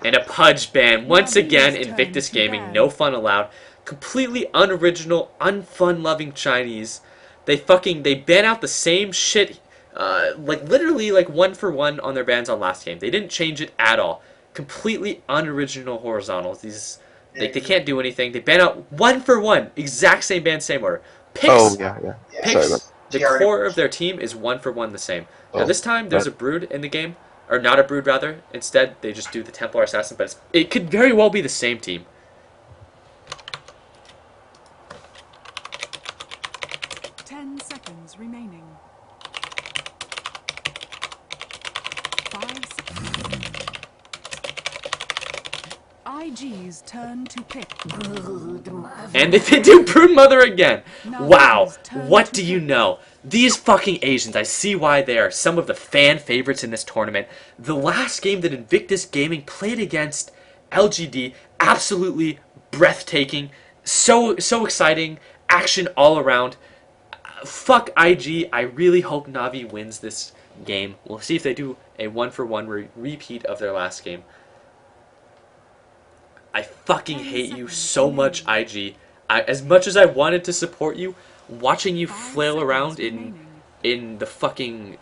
And a Pudge ban. Once again, Invictus Gaming, no fun allowed. Completely unoriginal, unfun-loving Chinese. They ban out the same shit, like literally like 1 for 1 on their bans on last game. They didn't change it at all. Completely unoriginal horizontals. They can't do anything. They ban out 1 for 1, exact same ban, same order. Picks, Oh yeah. Picks, Sorry, the core of their team is 1 for 1 the same. Now this time there's a Brood in the game. Or not a Brood, rather. Instead, they just do the Templar Assassin, but it could very well be the same team. Seconds remaining. 5 seconds. IG's turn to pick. And they do Brood Mother again. Wow. What do you know? These fucking Asians, I see why they are some of the fan favorites in this tournament. The last game that Invictus Gaming played against LGD, absolutely breathtaking. So exciting. Action all around. Fuck IG. I really hope Navi wins this game. We'll see if they do a 1 for 1 repeat of their last game. I fucking hate you so much, IG. As much as I wanted to support you, watching you flail around in the fucking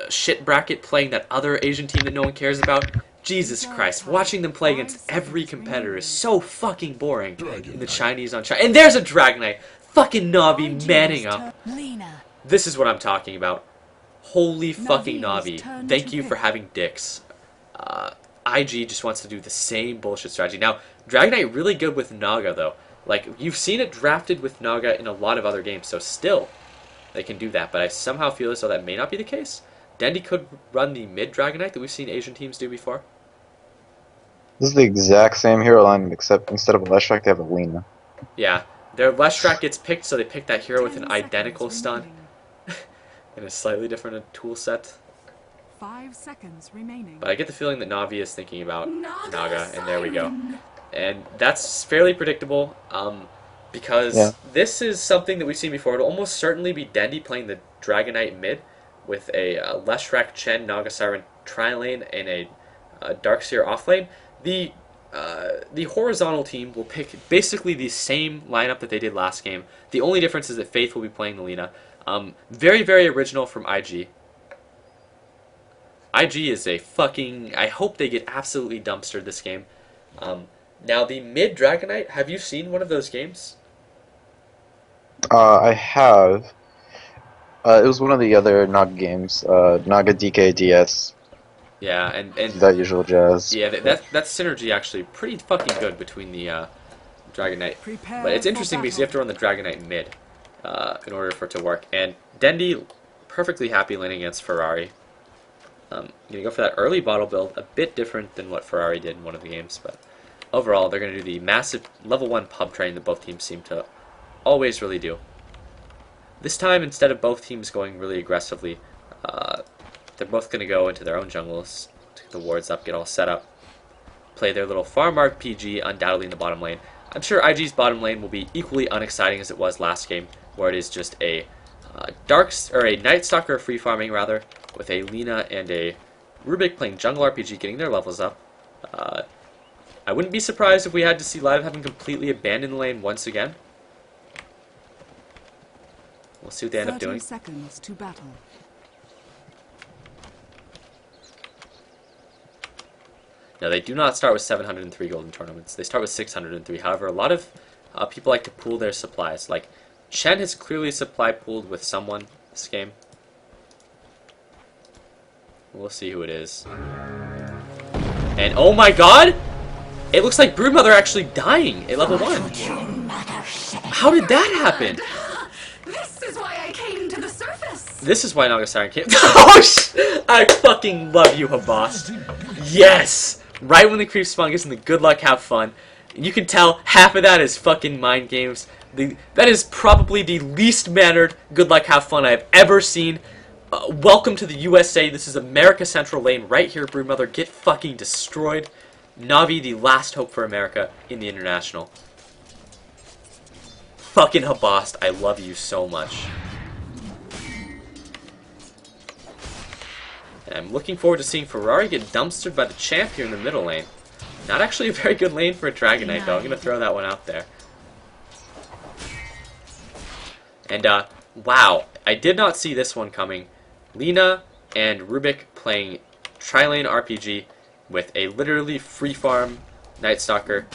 shit bracket playing that other Asian team that no one cares about Jesus Christ, watching them play against every competitor is so fucking boring in the Chinese on China. And there's a Dragonite! Fucking Navi manning up. This is what I'm talking about. Holy fucking Navi. Thank you for having dicks. IG just wants to do the same bullshit strategy. Now, Dragonite really good with Naga, though. Like, you've seen it drafted with Naga in a lot of other games, so still, they can do that. But I somehow feel as though that may not be the case. Dendi could run the mid Dragonite that we've seen Asian teams do before. This is the exact same hero line, except instead of a Leshrac, they have a Lina. Yeah, their Leshrac gets picked, so they pick that hero with an identical stun. And a slightly different tool set. 5 seconds remaining. But I get the feeling that Navi is thinking about Naga, and there we go. And that's fairly predictable, because this is something that we've seen before. It'll almost certainly be Dendi playing the Dragonite mid with a Leshrac, Chen, Naga Siren tri-lane and a Darkseer off-lane. The horizontal team will pick basically the same lineup that they did last game. The only difference is that Faith will be playing the Lina. Very, very original from IG. IG is a fucking... I hope they get absolutely dumpstered this game. Now, the mid Dragonite, have you seen one of those games? I have. It was one of the other Naga games. Naga DK DS. Yeah, and that usual jazz. Yeah, that synergy actually pretty fucking good between the Dragonite. But it's interesting because you have to run the Dragonite mid in order for it to work. And Dendi, perfectly happy laning against Ferrari. Gonna go for that early bottle build, a bit different than what Ferrari did in one of the games, but overall they're gonna do the massive level 1 pub train that both teams seem to always really do. This time, instead of both teams going really aggressively, they're both gonna go into their own jungles, take the wards up, get all set up, play their little farm RPG undoubtedly in the bottom lane. I'm sure IG's bottom lane will be equally unexciting as it was last game, where it is just a Night Stalker free farming rather, with a Lina and a Rubik playing jungle RPG, getting their levels up. I wouldn't be surprised if we had to see Live having completely abandoned the lane once again. We'll see what they end up doing. 30 seconds to battle. Now, they do not start with 703 golden tournaments. They start with 603. However, a lot of people like to pool their supplies. Like, Chen has clearly supply pooled with someone this game. We'll see who it is. And oh my god! It looks like Broodmother actually dying at level 1. How did that happen? This is why I came to the surface. This is why Naga Siren came. Oh, I fucking love you, Habast. Yes! Right when the creep spawn gets in the good luck, have fun. You can tell half of that is fucking mind games. That is probably the least mannered good luck, have fun I have ever seen. Welcome to the USA. This is America Central Lane right here, Broodmother. Get fucking destroyed. Navi, the last hope for America in the International. Fucking Habast, I love you so much. And I'm looking forward to seeing Ferrari get dumpstered by the champ here in the middle lane. Not actually a very good lane for a Dragonite, though. I'm going to throw that one out there. And, wow. I did not see this one coming. Lina and Rubik playing tri-lane RPG with a literally free farm Night Stalker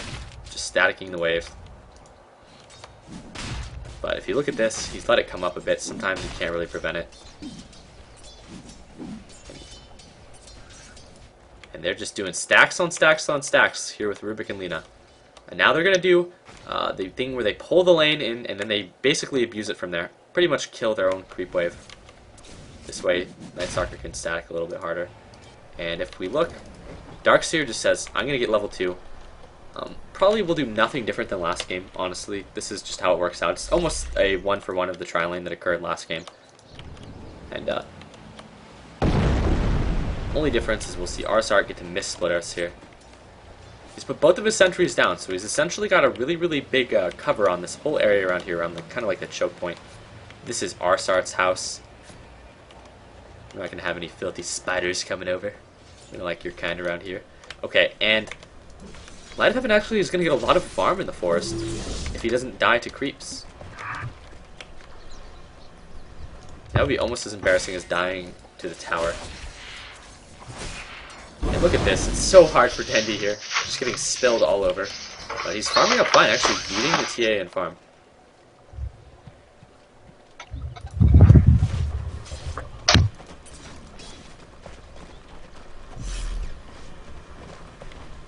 just staticking the wave. But if you look at this, he's let it come up a bit. Sometimes you can't really prevent it. And they're just doing stacks on stacks on stacks here with Rubik and Lina. And now they're going to do the thing where they pull the lane in and then they basically abuse it from there. Pretty much kill their own creep wave. This way, Night Stalker can static a little bit harder. And if we look, Darkseer just says, I'm going to get level 2. Probably will do nothing different than last game, honestly. This is just how it works out. It's almost a 1-for-1 of the tri-lane that occurred last game. And, only difference is we'll see Arsart get to miss split us here. He's put both of his sentries down, so he's essentially got a really, really big cover on this whole area around here, around kind of like the choke point. This is Arsart's house. We're not going to have any filthy spiders coming over. We don't like your kind around here. Okay, and Light of Heaven actually is going to get a lot of farm in the forest if he doesn't die to creeps. That would be almost as embarrassing as dying to the tower. And Look at this. It's so hard for Dendy here. Just getting spilled all over. But he's farming up fine, actually beating the TA and farm.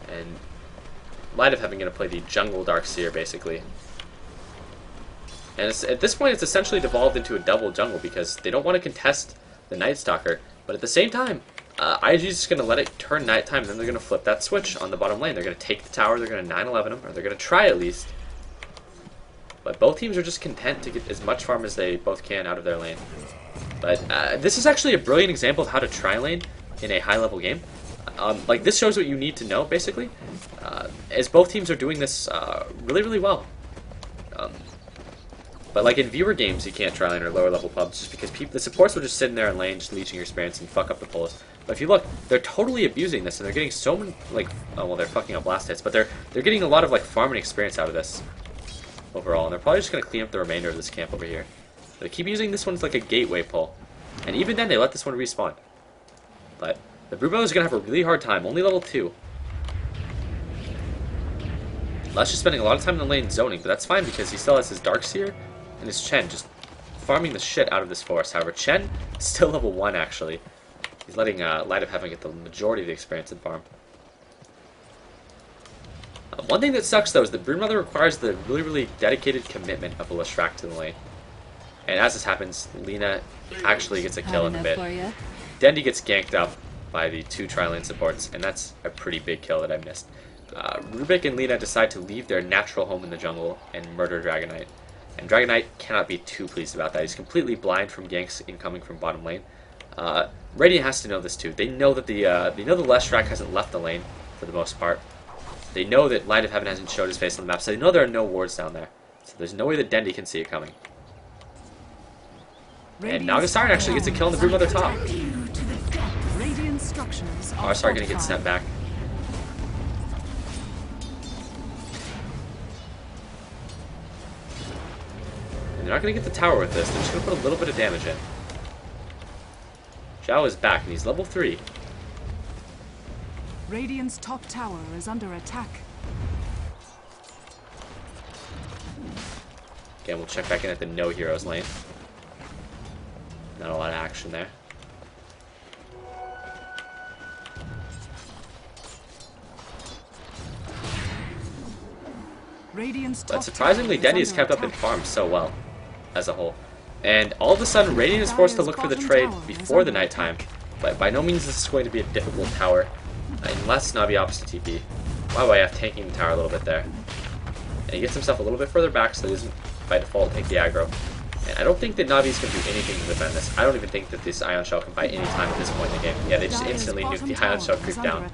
And Light of Heaven going to play the jungle Darkseer, basically. And at this point, it's essentially devolved into a double jungle because they don't want to contest the Night Stalker. But at the same time, IG is just going to let it turn nighttime, and then they're going to flip that switch on the bottom lane. They're going to take the tower, they're going to 9-11 them, or they're going to try at least. But both teams are just content to get as much farm as they both can out of their lane. But this is actually a brilliant example of how to try lane in a high-level game. Like, this shows what you need to know, basically, as both teams are doing this really, really well. But like in viewer games, you can't try lane or lower level pubs just because the supports will just sit in there in lane, just leeching your experience and fuck up the pulls. But if you look, they're totally abusing this, and they're getting so many, like, oh well, they're fucking up last hits, but they're getting a lot of like farming experience out of this overall, and they're probably just gonna clean up the remainder of this camp over here. They keep using this one as like a gateway pull, and even then they let this one respawn. But the Brubo is gonna have a really hard time, only level 2. Lush is spending a lot of time in the lane zoning, but that's fine because he still has his Darkseer and his Chen just farming the shit out of this forest. However, Chen is still level 1 actually. He's letting Light of Heaven get the majority of the experience in farm. One thing that sucks though is that Broodmother requires the really, really dedicated commitment of a Leshrac to the lane. And as this happens, Lina actually gets a kill in a bit. Dendy gets ganked up by the 2 tri-lane supports, and that's a pretty big kill that I missed. Rubik and Lina decide to leave their natural home in the jungle and murder Dragonite. And Dragonite cannot be too pleased about that. He's completely blind from ganks incoming from bottom lane. Radiant has to know this too. They know that the Leshrac hasn't left the lane for the most part. They know that Light of Heaven hasn't showed his face on the map, so they know there are no wards down there. So there's no way that Dendy can see it coming. And Nagasiren actually gets a kill on the Broodmother top. Oh, sorry, gonna get sent back. And they're not gonna get the tower with this, they're just gonna put a little bit of damage in. Zhao is back, and he's level 3. Radiant's top tower is under attack. Again, we'll check back in at the no heroes lane. Not a lot of action there. But surprisingly, Dendy has kept up in farm so well, as a whole. And all of a sudden, Radiant is forced to look for the trade before the nighttime. But by no means this is going to be a difficult tower, unless Navi opts to TP. YYF tanking the tower a little bit there. And he gets himself a little bit further back so he doesn't, by default, take the aggro. And I don't think that Navi's going to do anything to defend this. I don't even think that this Ion Shell can buy any time at this point in the game. Yeah, they just instantly nuke the Ion Shell creep down.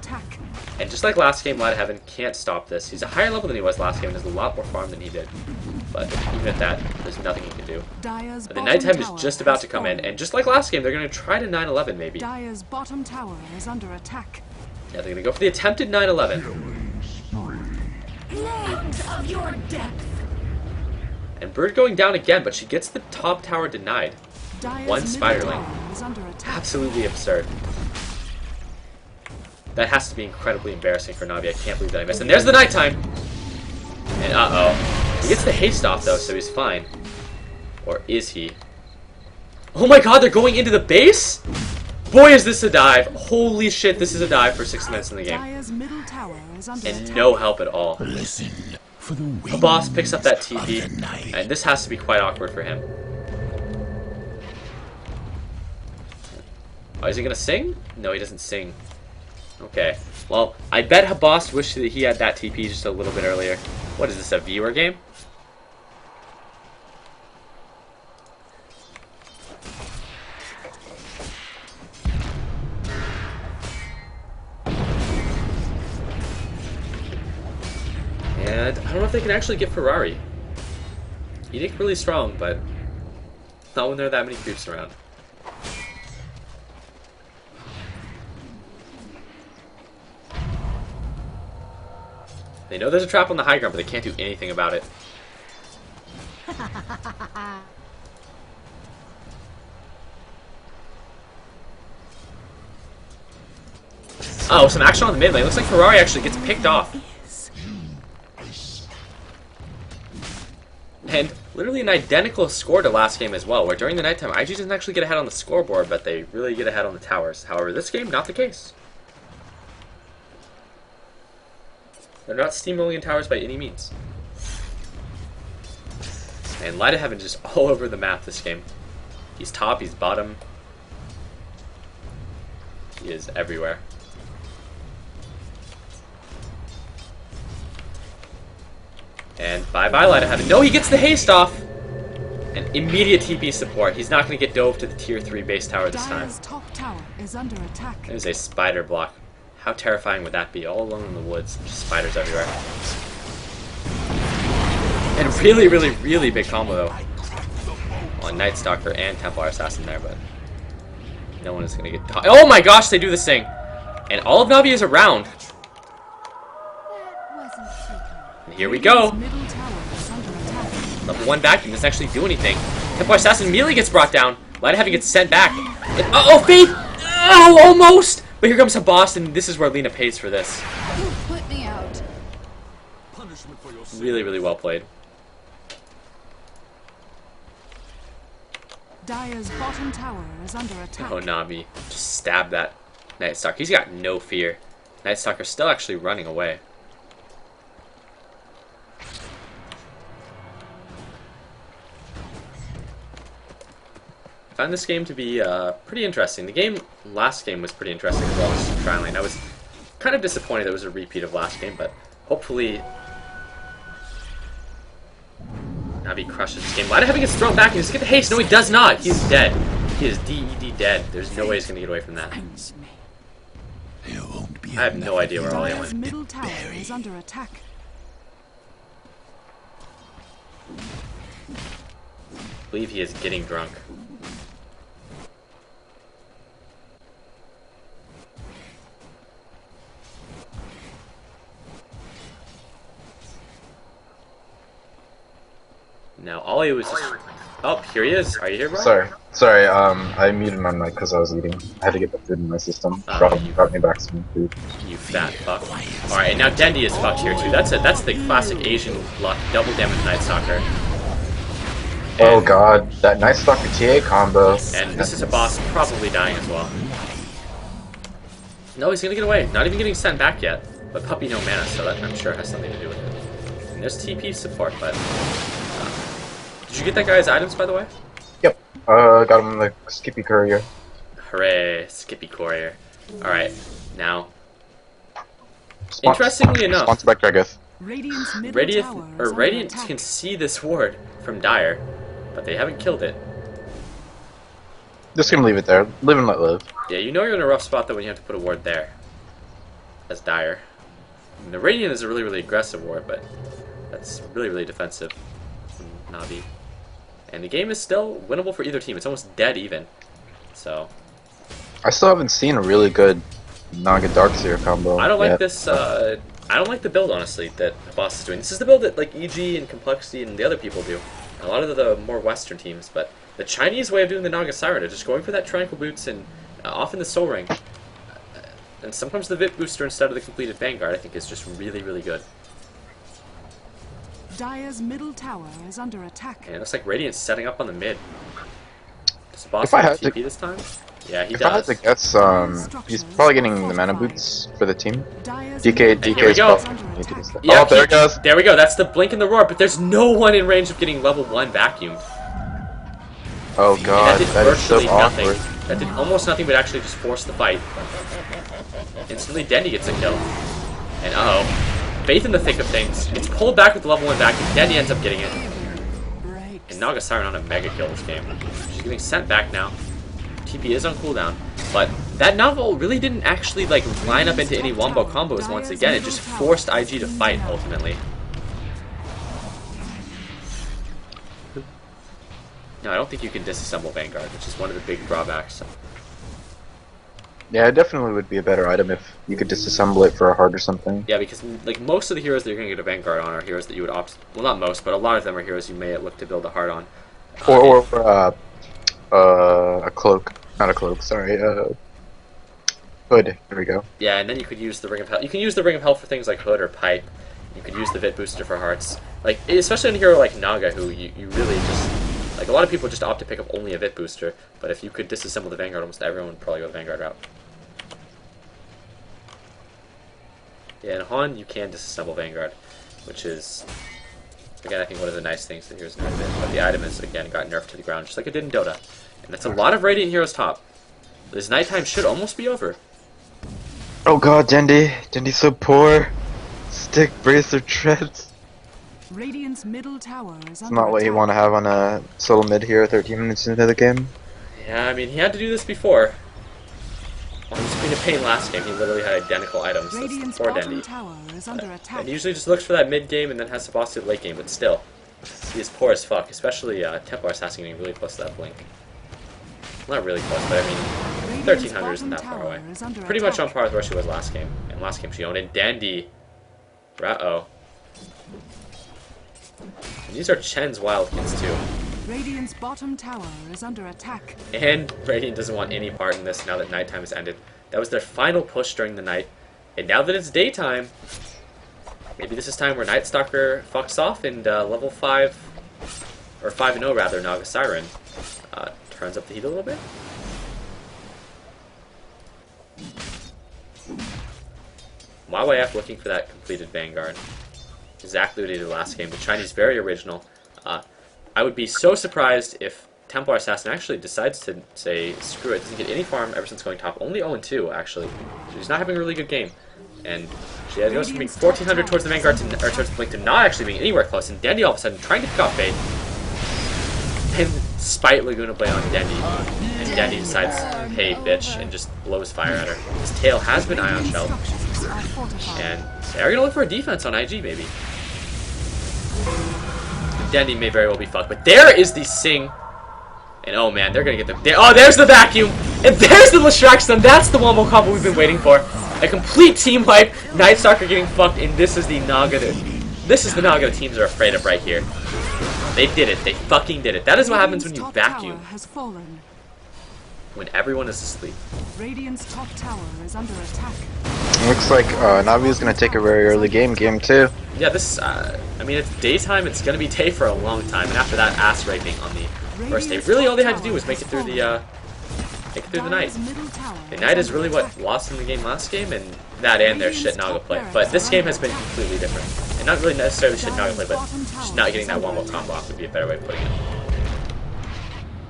And just like last game, Light of Heaven can't stop this. He's a higher level than he was last game and has a lot more farm than he did. But even at that, there's nothing he can do. But the nighttime is just about to come in, and just like last game, they're going to try to 9-11 maybe. Dire's bottom tower is under attack. Yeah, they're going to go for the attempted 9-11. Land of your depth. And Bird going down again, but she gets the top tower denied. One Spiderling. Absolutely absurd. That has to be incredibly embarrassing for Navi. I can't believe that I missed. And there's the nighttime! And uh-oh. He gets the haste off though, so he's fine. Or is he? Oh my god, they're going into the base? Boy, is this a dive. Holy shit, this is a dive for 6 minutes in the game. And no help at all. The boss picks up that TP, and this has to be quite awkward for him. Oh, is he gonna sing? No, he doesn't sing. Okay. Well, I bet Habas wished that he had that TP just a little bit earlier. What is this, a viewer game? And I don't know if they can actually get Ferrari. Edict really strong, but not when there are that many creeps around. They know there's a trap on the high ground, but they can't do anything about it. Oh, some action on the mid lane. Looks like Ferrari actually gets picked off. And literally an identical score to last game as well, where during the nighttime, IG doesn't actually get ahead on the scoreboard, but they really get ahead on the towers. However, this game, not the case. They're not steamrolling in towers by any means. And Light of Heaven just all over the map this game. He's top, he's bottom. He is everywhere. And bye-bye, Light of Heaven. No, he gets the haste off! And immediate TP support. He's not going to get dove to the tier 3 base tower this time. Top tower is under attack. There's a spider block. How terrifying would that be? All alone in the woods, just spiders everywhere. And really, really, really big combo though. On Night Stalker and Templar Assassin there, but no one is going to get... Oh my gosh, they do this thing! And all of Navi is around. And here we go. Level 1 vacuum doesn't actually do anything. Templar Assassin immediately gets brought down. Light of Heaven gets sent back. And, uh-oh, Faith! Oh, almost! But here comes a boss, and this is where Lina pays for this. Put me out. Really, really well played. Dire's bottom tower is under attack. Oh, Navi. Just stab that Night Stalker. He's got no fear. Night Stalker's still actually running away. I found this game to be pretty interesting. The last game was pretty interesting as well. This Tri Lane. I was kind of disappointed it was a repeat of last game, but hopefully Navi crushes this game. Light of Heaven gets thrown back and he's get the haste. No, he does not. He's dead. He is DED dead. There's no way he's going to get away from that. I have no idea where Ollie went. Middle tower is under attack. I believe he is getting drunk. Now Ollie was just... Oh, here he is. Are you here, bro? Sorry, I muted my mic because I was eating. I had to get the food in my system. Brought me back some food. You fat fuck. Alright, now Dendi is fucked here too. That's the classic Asian luck, double damage Night Stalker. Oh god, that Night Stalker TA combo. And this is a boss probably dying as well. No, he's gonna get away. Not even getting sent back yet. But Puppy no mana, so that I'm sure has something to do with it. And there's TP support, but... Did you get that guy's items, by the way? Yep. Got him the Skippy Courier. Hooray, Skippy Courier. Alright, now... Interestingly enough... Sponsored by Gregoth. Radiant can see this ward from Dire, but they haven't killed it. Just gonna leave it there. Live and let live. Yeah, you know you're in a rough spot though when you have to put a ward there. As Dire. I mean, the Radiant is a really, really aggressive ward, but that's really, really defensive from Navi. And the game is still winnable for either team. It's almost dead even. So... I still haven't seen a really good Naga Darkseer combo. I don't like this, I don't like the build, honestly, that the boss is doing. This is the build that, like, EG and Complexity and the other people do. And a lot of the more Western teams. But the Chinese way of doing the Naga Siren is just going for that Triangle Boots and often the Soul Ring. And sometimes the VIP Booster instead of the completed Vanguard, I think, is just really, really good. Dire's middle tower is under attack. And it looks like Radiant's setting up on the mid. Does the boss have TP this time? Yeah, he does. If I had to guess, he's probably getting the mana boots for the team. DK here we go. Yeah, there it goes. There we go. That's the blink and the roar, but there's no one in range of getting level 1 vacuumed. Oh god, that is so nothing. awkward. That did almost nothing but actually just force the fight. Instantly Dendi gets a kill. And uh-oh. Faith in the thick of things. It's pulled back with the level 1 vacuum. Dendi ends up getting it. And Naga Siren on a mega kill this game. She's getting sent back now. TP is on cooldown. But that novel really didn't actually like line up into any wombo combos once again. It just forced IG to fight ultimately. No, I don't think you can disassemble Vanguard, which is one of the big drawbacks. Yeah, it definitely would be a better item if you could disassemble it for a heart or something. Yeah, because like most of the heroes that you're going to get a Vanguard on are heroes that you would opt... Well, not most, but a lot of them are heroes you may look to build a heart on. Or a cloak. Not a cloak, sorry. Hood. There we go. Yeah, and then you could use the Ring of Health. You can use the Ring of Health for things like Hood or Pipe. You could use the Vit Booster for Hearts. Like, especially in a hero like Naga, who you really just... Like, a lot of people just opt to pick up only a Vit Booster, but if you could disassemble the Vanguard, almost everyone would probably go the Vanguard route. Yeah, in Han, you can disassemble Vanguard, which is... Again, I think one of the nice things that here's nerfed in, but the item is, again, got nerfed to the ground, just like it did in Dota. And that's a lot of Radiant Heroes top. This nighttime should almost be over. Oh god, Dendi. Dendi's so poor. Stick, brace, or treads. Radiant's middle tower is It's under not what you attack. want to have on a solo mid here 13 minutes into the game. Yeah, I mean, he had to do this before. On Queen of Pain last game, he literally had identical items. That's Radiant's poor bottom Dendi. tower is under attack. And he usually just looks for that mid game and then has to boss it late game, but still. He is poor as fuck, especially Templar Assassin getting really close to that blink. Not really close, but I mean, 1300 isn't that far away. Pretty much on par with where she was last game. And last game she owned it. Dandy. Uh-oh. And these are Chen's wild kids too. Radiant's bottom tower is under attack. And Radiant doesn't want any part in this now that nighttime has ended. That was their final push during the night. And now that it's daytime, maybe this is time where Night Stalker fucks off and level 5, or 5-0 rather, Naga Siren turns up the heat a little bit. YYF looking for that completed Vanguard. Exactly what he did last game. The Chinese very original. I would be so surprised if Templar Assassin actually decides to say, screw it, doesn't get any farm ever since going top. Only 0-2, actually. So he's not having a really good game. And she goes from being 1400 towards the Vanguard to, or towards the Blink to not actually being anywhere close. And Dendi all of a sudden trying to pick off Fade. And spite Laguna Blade on Dendi. And Dendi decides, hey bitch, and just blows fire at her. His tail has been Ion Shelled. And they're going to look for a defense on IG, maybe. Dendi may very well be fucked, but there is the Sing. And oh man, they're going to get the... Oh, there's the Vacuum! And there's the Distraction! That's the wombo combo we've been waiting for. A complete team wipe, Night Stalker getting fucked, and this is the Naga. This is the Naga the teams are afraid of right here. They did it. They fucking did it. That is what happens when you vacuum. When everyone is asleep. Radiant's top tower is under attack. Looks like Navi is going to take a very early game 2. Yeah, this, I mean, it's daytime, it's going to be day for a long time, and after that ass raping on the first day, really all they had to do was make it through the, night. The night is really what lost in the game last game, and that and their shit Naga play. But this game has been completely different. And not really necessarily shit Naga play, but just not getting that wombo combo off would be a better way of putting it.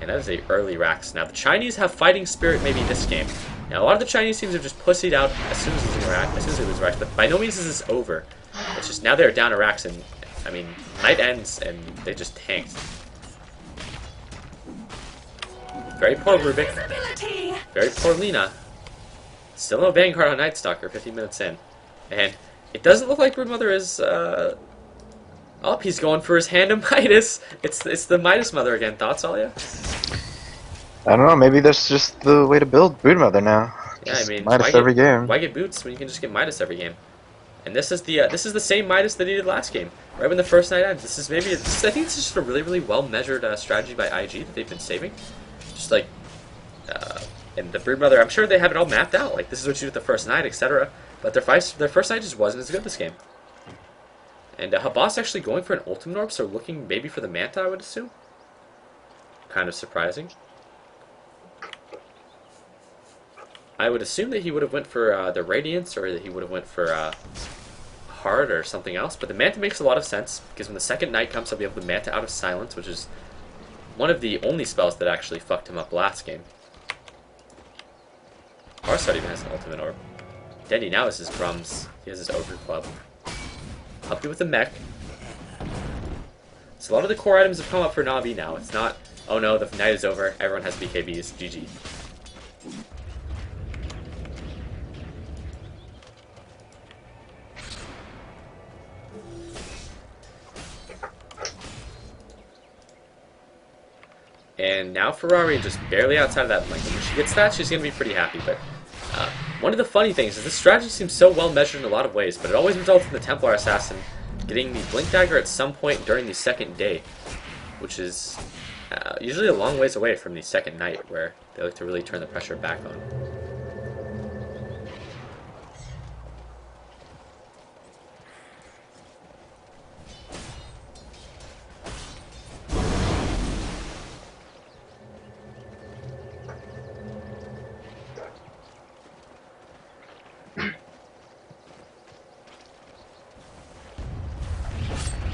And that is a early Rax. Now, the Chinese have fighting spirit maybe this game. Now, a lot of the Chinese teams have just pussied out as soon as they lose Rax, but by no means is this over. It's just now they're down to Rax, and, I mean, night ends, and they just tanked. Very poor Rubik. Very poor Lina. Still no Vanguard on Night Stalker 15 minutes in. And it doesn't look like Broodmother is, oh, he's going for his hand of Midas. It's the Midas Mother again. Thoughts, Alia? I don't know, maybe that's just the way to build Broodmother now. Yeah, Just I mean, Midas every game. Why get boots when you can just get Midas every game? And this is the same Midas that he did last game, right when the first night ends. This is maybe, I think this is just a really, really well measured strategy by IG that they've been saving. Just like, and the Broodmother, I'm sure they have it all mapped out. Like, this is what you do with the first night, etc. But their first night just wasn't as good this game. And Habas actually going for an Ultimate Orb, so looking maybe for the Manta, I would assume. Kind of surprising. I would assume that he would have went for the Radiance, or that he would have went for Hard or something else. But the Manta makes a lot of sense, because when the second night comes, he'll be able to Manta out of Silence, which is one of the only spells that actually fucked him up last game. Arsad even has an Ultimate Orb. Dendi now has his Grums. He has his Ogre Club. Help you with the mech. So a lot of the core items have come up for Navi now. It's not, oh no, the night is over, everyone has BKBs, GG. And now Ferrari just barely outside of that blink. When she gets that, she's going to be pretty happy. But one of the funny things is this strategy seems so well measured in a lot of ways, but it always results in the Templar Assassin getting the Blink Dagger at some point during the second day, which is usually a long ways away from the second night, where they like to really turn the pressure back on.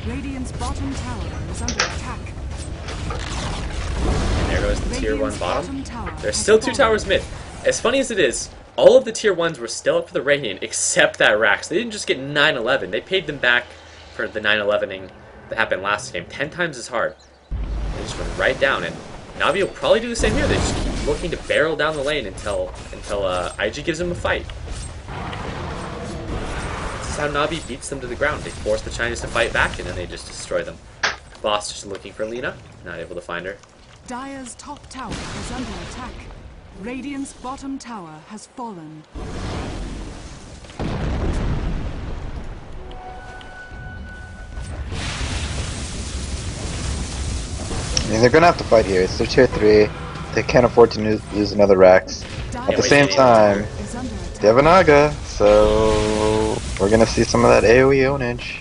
Radiant's bottom tower is under attack. And there goes the tier 1 Radiant's bottom. tower There's has still 2 fallen. towers mid. As funny as it is, all of the tier 1s were still up for the Radiant except that Rax. They didn't just get 9-11. They paid them back for the 9-11ing that happened last game 10 times as hard. They just went right down, and Navi will probably do the same here. They just keep looking to barrel down the lane until IG gives them a fight. This is how Navi beats them to the ground. They force the Chinese to fight back, and then they just destroy them. Boss just looking for Lina, not able to find her. Dire's top tower is under attack. Radiant's bottom tower has fallen. I mean, they're gonna have to fight here. It's their tier 3. They can't afford to lose another Rax. At the same time, they have a Naga, so we're gonna see some of that AoE ownage.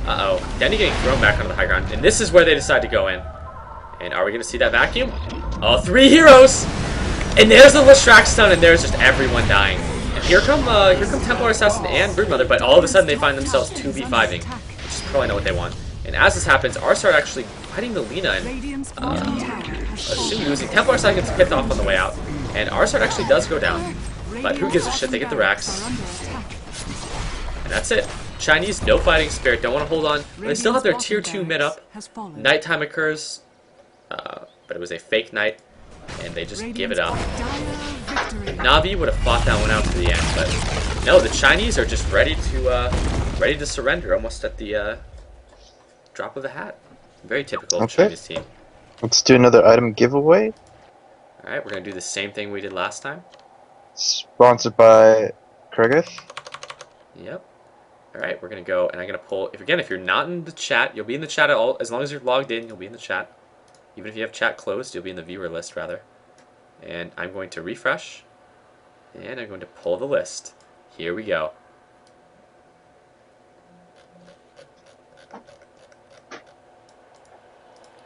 Uh-oh. Denny getting thrown back onto the high ground, and this is where they decide to go in. And are we gonna see that vacuum? Oh, 3 heroes! And there's the Leshrac stun, and there's just everyone dying. And here come Templar Assassin and Broodmother, but all of a sudden they find themselves 2v5ing, which is probably not what they want. And as this happens, Arsart actually fighting the Lina, and soon losing. Templar Assassin gets picked off on the way out, and Arsart actually does go down. But who gives a shit? They get the Rax. And that's it. Chinese, no fighting spirit, don't want to hold on. They still have their tier 2 mid up. Nighttime occurs, but it was a fake night, and they just give it up. Navi would have fought that one out to the end, but no, the Chinese are just ready to surrender almost at the drop of a hat. Very typical of Chinese team. Let's do another item giveaway. Alright, we're going to do the same thing we did last time. Sponsored by Kregith. Yep. Alright, we're going to go, and I'm going to pull, if you're not in the chat, you'll be in the chat as long as you're logged in, you'll be in the chat. Even if you have chat closed, you'll be in the viewer list, rather. And I'm going to refresh, and I'm going to pull the list. Here we go.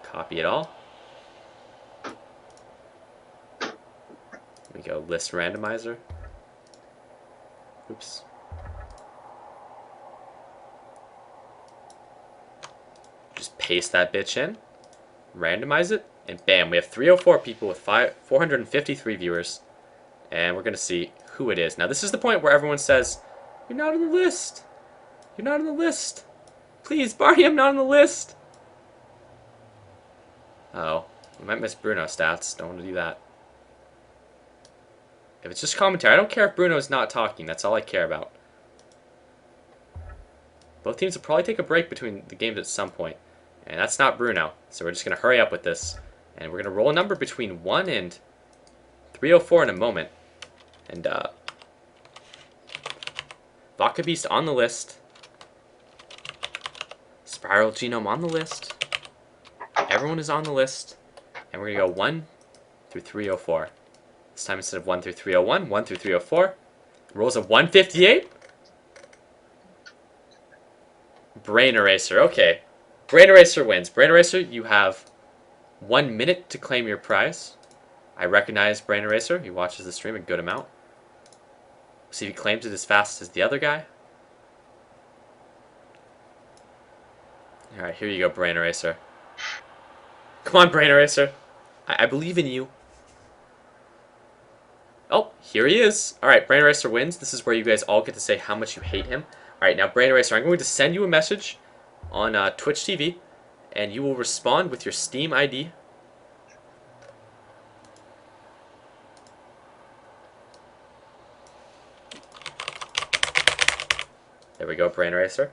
Copy it all. Here we go, list randomizer. Oops. Just paste that bitch in, randomize it, and bam, we have 304 people with 453 viewers. And we're going to see who it is. Now, this is the point where everyone says, "You're not on the list. You're not on the list. Please, Barney, I'm not on the list." Oh, we might miss Bruno stats. Don't want to do that. If it's just commentary, I don't care if Bruno's not talking. That's all I care about. Both teams will probably take a break between the games at some point. And that's not Bruno. So we're just going to hurry up with this. And we're going to roll a number between 1 and 304 in a moment. And, Vodka Beast on the list. Spiral Genome on the list. Everyone is on the list. And we're going to go 1 through 304. This time instead of 1 through 301, 1 through 304. Rolls of 158. Brain Eraser, okay. Brain Eraser wins. Brain Eraser, you have 1 minute to claim your prize. I recognize Brain Eraser. He watches the stream a good amount. See if he claims it as fast as the other guy. Alright, here you go, Brain Eraser. Come on, Brain Eraser. I believe in you. Oh, here he is. Alright, Brain Eraser wins. This is where you guys all get to say how much you hate him. Alright, now Brain Eraser, I'm going to send you a message on Twitch TV, and you will respond with your Steam ID. There we go, Brain Eraser.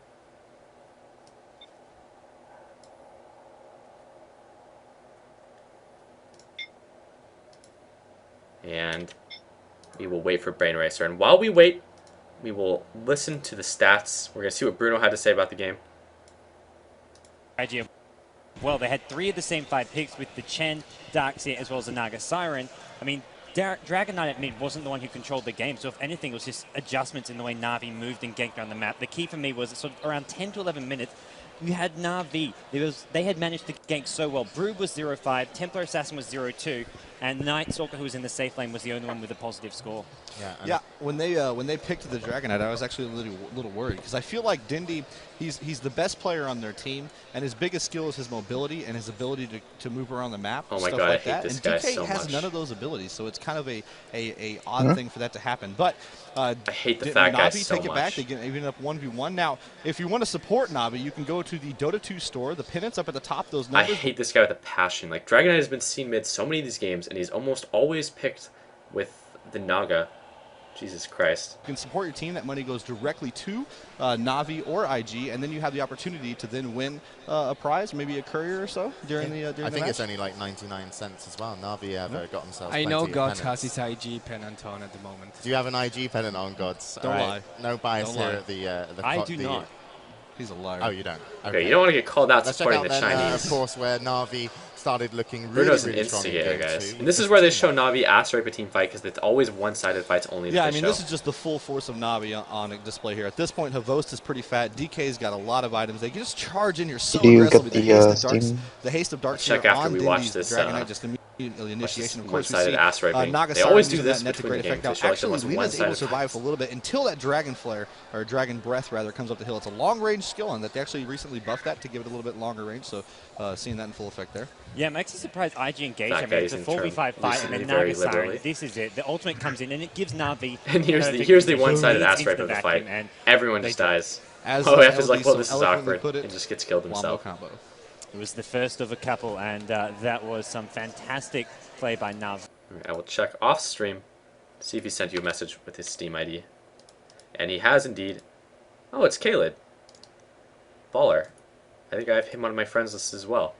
And we will wait for Brain Eraser. And while we wait, we will listen to the stats. We're going to see what Bruno had to say about the game. IG. Well, they had 3 of the same 5 picks with the Chen, Darkseer, as well as the Naga Siren. I mean, Dragon Knight at mid wasn't the one who controlled the game, so if anything, it was just adjustments in the way Na'Vi moved and ganked around the map. The key for me was sort of around 10 to 11 minutes, you had Na'Vi. They had managed to gank so well. Brood was 0-5, Templar Assassin was 0-2, and Night Stalker, who was in the safe lane, was the only one with a positive score. Yeah, when they picked the Dragon Knight, I was actually a little worried because I feel like Dindy, he's the best player on their team, and his biggest skill is his mobility and his ability to move around the map, Oh my stuff god, like I hate that. this And guy DK so has much. none of those abilities, so it's kind of a odd thing for that to happen. But I hate the fat guy Navi so take it back. much. They get even up 1v1. Now, if you want to support Navi, you can go to the Dota 2 store. The pennants up at the top. Those I numbers. hate this guy with a passion. Like, Dragon Knight has been seen mid so many of these games, and he's almost always picked with the Naga. Jesus Christ. You can support your team. That money goes directly to Navi or IG, and then you have the opportunity to then win a prize, maybe a courier or so during the I think match. it's only like 99 cents as well. Navi have got themselves I know plenty of Gods pennants. has his IG pennant on at the moment. Do you have an IG pennant on, Gods? Don't All lie. No bias Don't here lie. at the I do not. He's a liar. Oh, you don't? Okay, you don't want to get called out Let's check supporting out the then, Chinese. of course, where Navi started looking really, Bruno's an really strong in instigator, game guys. 2. And this is where they show Navi ask rape a team fight because it's always one-sided fights only. Yeah, that I they mean, show. this is just the full force of Navi on display here. At this point, Havost is pretty fat. DK's got a lot of items. They can just charge in here so Do you aggressively. get The haste of the darks, Steam? the haste of darks Check here after on we watch Dindy's this, Dragon Knight, just immediately initiation. Of course, we one-sided see ass raping. Naga They always Siren do using this that net to between great the effect. Now, games. They show, like, the actually, most Lena's able to one-sided survive for a little bit until that Dragon Flare, or Dragon Breath, rather, comes up the hill. It's a long-range skill, and that they actually recently buffed that to give it a little bit longer range, so seeing that in full effect there. Yeah, it makes me surprised IG engaged. That I mean, it's a guy's in turn 4v5 fight, and listening then very Naga Siren, liberally. this is it. The ultimate comes in, and it gives Navi And here's the perfect one-sided leads ass into rape of the vacuum, fight. and Everyone they just drop. dies. As OF is LD like, well, so this is eloquently awkward, put it, and just gets killed Wombo himself. combo. It was the first of a couple, and that was some fantastic play by Nav. I will check off stream, see if he sent you a message with his Steam ID. And he has indeed. Oh, it's Caleb. Baller. I think I have him on my friends list as well.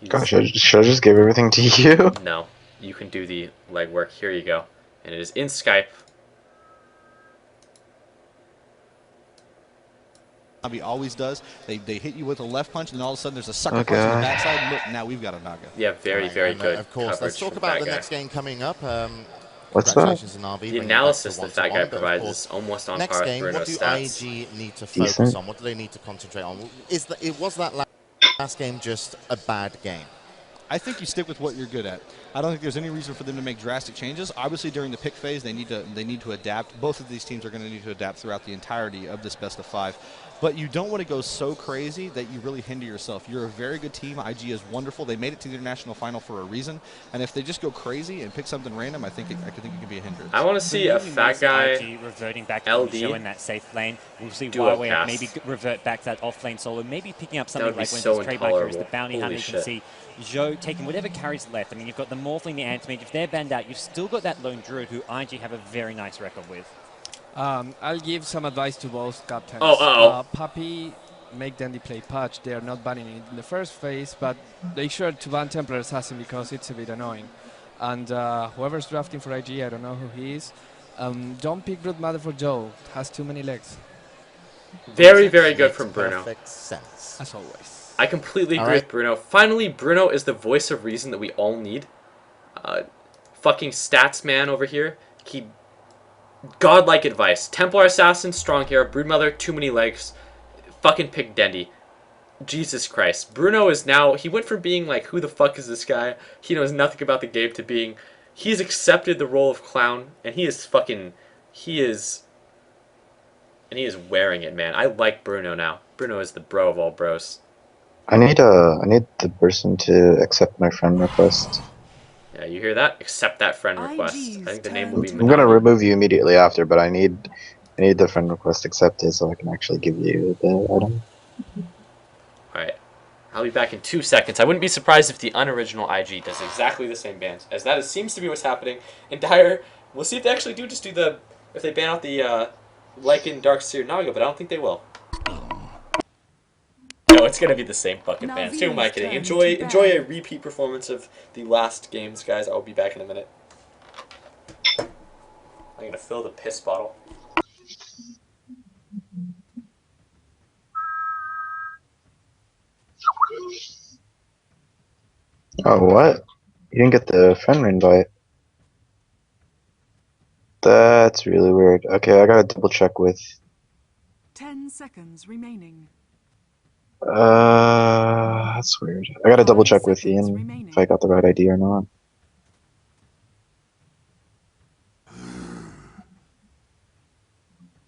Gosh, should I just give everything to you? No, you can do the legwork. Here you go. And it is in Skype. Navi always does. They hit you with a left punch, and then all of a sudden there's a sucker punch on the backside. And look, now we've got a Naga. Yeah, very, very and, good. Of course, let's coverage talk from about that the guy. next game coming up. What's Congratulations to Navi. The bringing it back to analysis that that 1-1, guy but of provides course, is almost on next par with game, what Bruno's do stats. IG need to focus Decent. on? What do they need to concentrate on? Was that last game just a bad game? I think you stick with what you're good at. I don't think there's any reason for them to make drastic changes. Obviously, during the pick phase, they need to adapt. Both of these teams are going to need to adapt throughout the entirety of this best of 5. But you don't want to go so crazy that you really hinder yourself. You're a very good team. IG is wonderful. They made it to the international final for a reason. And if they just go crazy and pick something random, I think it can be a hindrance. I want to see a fat guy IG reverting back to LD show in that safe lane. We'll see duo Huawei cast. maybe revert back to that off-lane solo, maybe picking up That something would be like when so his trademark is the intolerable. bounty Holy hunter. You shit. can see Zhou taking whatever carries left. I mean, you've got the Morphling, the Antimage. If they're banned out, you've still got that Lone Druid, who IG have a very nice record with. I'll give some advice to both captains. Oh. Puppy, make Dandy play Patch. They are not banning it in the first phase, but they sure to ban Templar Assassin because it's a bit annoying. And whoever's drafting for IG, I don't know who he is. Don't pick Brood Mother for Joe. It has too many legs. Very, very good from Bruno. Perfect sense. As always. I completely agree right. with Bruno. Finally, Bruno is the voice of reason that we all need. Fucking stats man over here. Godlike advice. Templar Assassin, strong hero. Broodmother, too many legs. Fucking pick Dendy. Jesus Christ. Bruno is now, he went from being like, who the fuck is this guy? He knows nothing about the game to being, he's accepted the role of clown, and he is wearing it, man. I like Bruno now. Bruno is the bro of all bros. I need the person to accept my friend request. Yeah, you hear that? Accept that friend request. I think the name will be I'm gonna Manami. remove you immediately after, but I need the friend request accepted so I can actually give you the item. Alright. I'll be back in 2 seconds. I wouldn't be surprised if the unoriginal IG does exactly the same bans, as that seems to be what's happening. In Dire, we'll see if they actually do just do the, if they ban out the Lycan Darkseer Naga, but I don't think they will. No, it's gonna be the same fucking bans. Who am I kidding? Enjoy a repeat performance of the last games, guys. I'll be back in a minute. I'm gonna fill the piss bottle. Oh, what? You didn't get the friend invite. That's really weird. Okay, I gotta double check with... 10 seconds remaining. That's weird. I gotta double check with Ian if I got the right ID or not.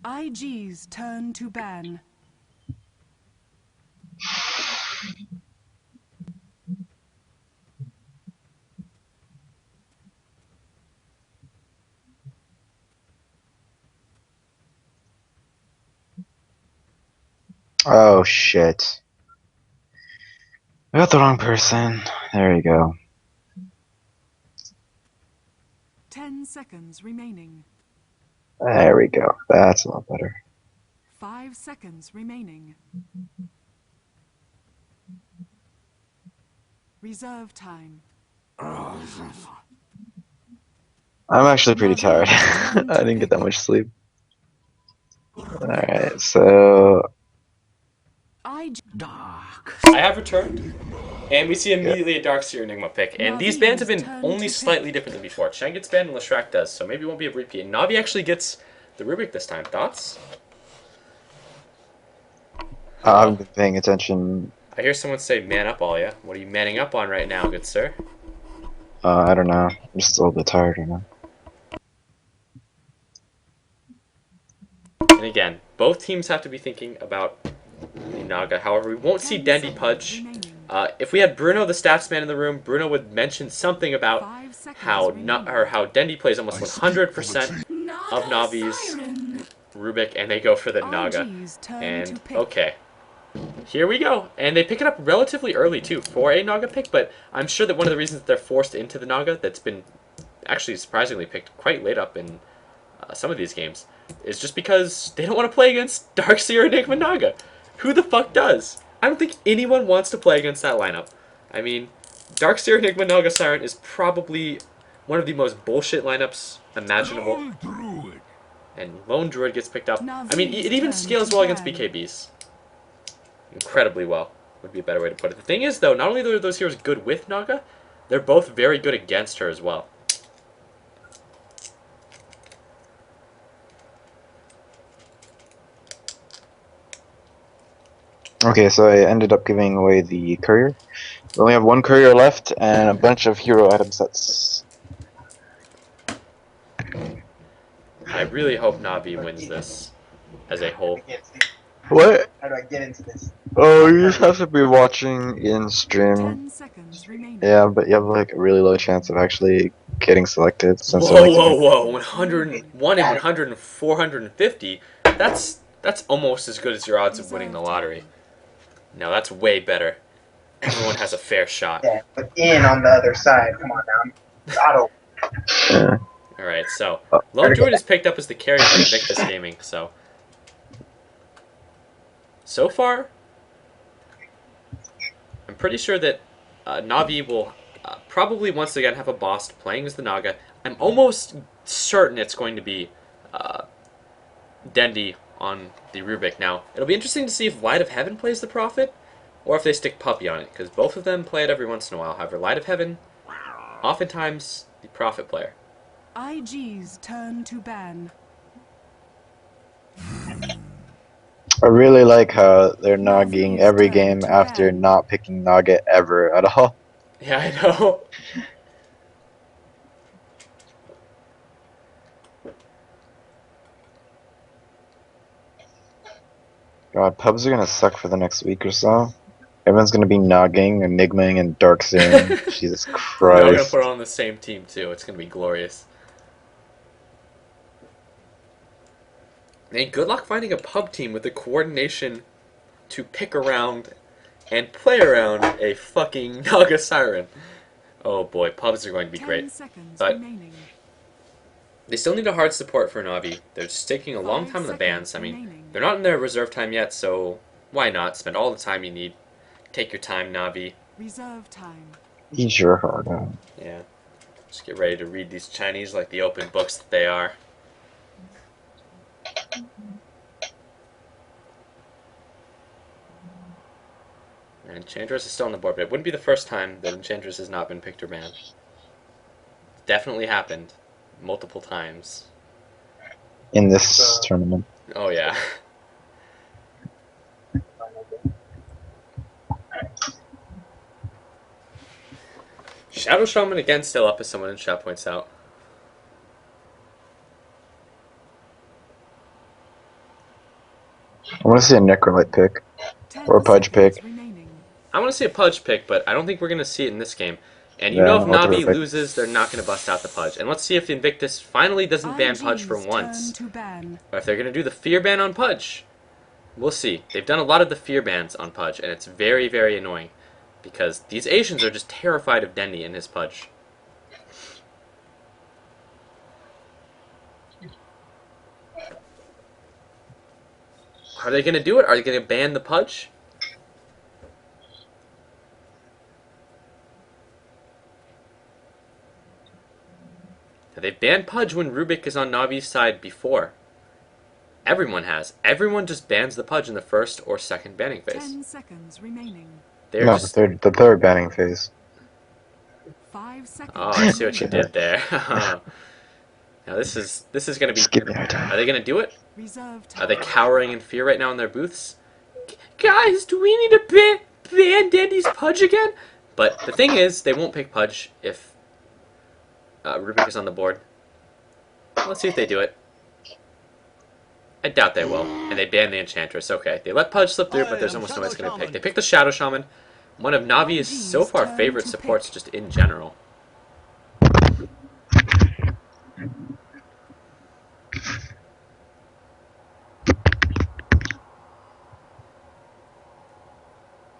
IG's turn to ban. Oh shit. I got the wrong person. There you go. 10 seconds remaining. There we go. That's a lot better. 5 seconds remaining. Reserve time. I'm actually pretty tired. I didn't get that much sleep. Alright, so I have returned, and we see immediately a Darkseer Enigma pick. And these bans have been only slightly different than before. Cheng gets banned and Leshrac does, so maybe it won't be a repeat. And Navi actually gets the Rubik this time. Thoughts? I've been paying attention. I hear someone say, man up all ya. What are you manning up on right now, good sir? I don't know. I'm just a little bit tired right now. And again, both teams have to be thinking about the Naga. However, we won't see Dendy Pudge. If we had Bruno, the stats man, in the room, Bruno would mention something about how Dendy plays almost 100% of Navi's Rubik, and they go for the Naga. And okay, here we go. And they pick it up relatively early too for a Naga pick. But I'm sure that one of the reasons that they're forced into the Naga, that's been actually surprisingly picked quite late up in some of these games, is just because they don't want to play against Darkseer Enigma Naga. Who the fuck does? I don't think anyone wants to play against that lineup. I mean, Darkseer Enigma Naga Siren is probably one of the most bullshit lineups imaginable. And Lone Druid gets picked up. I mean, it even scales well against BKBs. Incredibly well, would be a better way to put it. The thing is, though, not only are those heroes good with Naga, they're both very good against her as well. Okay, so I ended up giving away the courier. We only have one courier left and a bunch of hero item sets. I really hope Navi wins this as a whole. What? How do I get into this? Oh, you just have to be watching in stream. Yeah, but you have like a really low chance of actually getting selected since they're like Whoa, 101 in 100 and 450? That's almost as good as your odds of winning the lottery. No, that's way better. Everyone has a fair shot. Yeah, but in on the other side. Come on now. Auto. Yeah. Alright, so Lone Druid is picked up as the carry for Invictus Gaming, so far, I'm pretty sure that Navi will probably once again have a boss playing as the Naga. I'm almost certain it's going to be Dendy on the Rubik. Now, it'll be interesting to see if Light of Heaven plays the Prophet, or if they stick Puppy on it, because both of them play it every once in a while. However, Light of Heaven, oftentimes the Prophet player. IG's turn to ban. I really like how they're nogging every game after not picking Nugget ever at all. Yeah, I know. God, pubs are gonna suck for the next week or so. Everyone's gonna be nogging, enigmaing, and darkseering. Jesus We're all gonna Christ. put it on the same team too. It's gonna be glorious. And good luck finding a pub team with the coordination to pick around and play around a fucking Naga Siren. Oh boy, pubs are going to be great. But they still need a hard support for Navi. They're just taking a long time in the bans. I mean, they're not in their reserve time yet, so why not? Spend all the time you need. Take your time, Navi. Reserve time. Eat your heart out. Yeah. Just get ready to read these Chinese like the open books that they are. And Enchantress is still on the board, but it wouldn't be the first time that Enchantress has not been picked or banned. Definitely happened multiple times. In this tournament. Oh yeah. Shadow Shaman again still up as someone in chat points out. I want to see a Necrolite pick. Or a Pudge pick. I want to see a Pudge pick, but I don't think we're going to see it in this game. And you Yeah, know if I'll do Navi it pick. loses, they're not going to bust out the Pudge. And let's see if Invictus finally doesn't ban Pudge for once. Or if they're going to do the Fear ban on Pudge. We'll see. They've done a lot of the Fear bans on Pudge, and it's very, very annoying. Because these Asians are just terrified of Dendy and his Pudge. Are they going to do it? Are they going to ban the Pudge? They've banned Pudge when Rubik is on Navi's side before. Everyone has. Everyone just bans the Pudge in the first or second banning phase. 10 seconds remaining. They're No, just... the third banning phase. 5 seconds. Oh, I see what you did there. Now this is going to be... Are they going to do it? Are they cowering in fear right now in their booths? Guys, do we need to ban Dandy's Pudge again? But the thing is, they won't pick Pudge if Rubik is on the board. Let's see if they do it. I doubt they will. And they ban the Enchantress. Okay, they let Pudge slip through, but there's almost no one that's going to pick. They picked the Shadow Shaman, one of Navi's so far favorite supports just in general.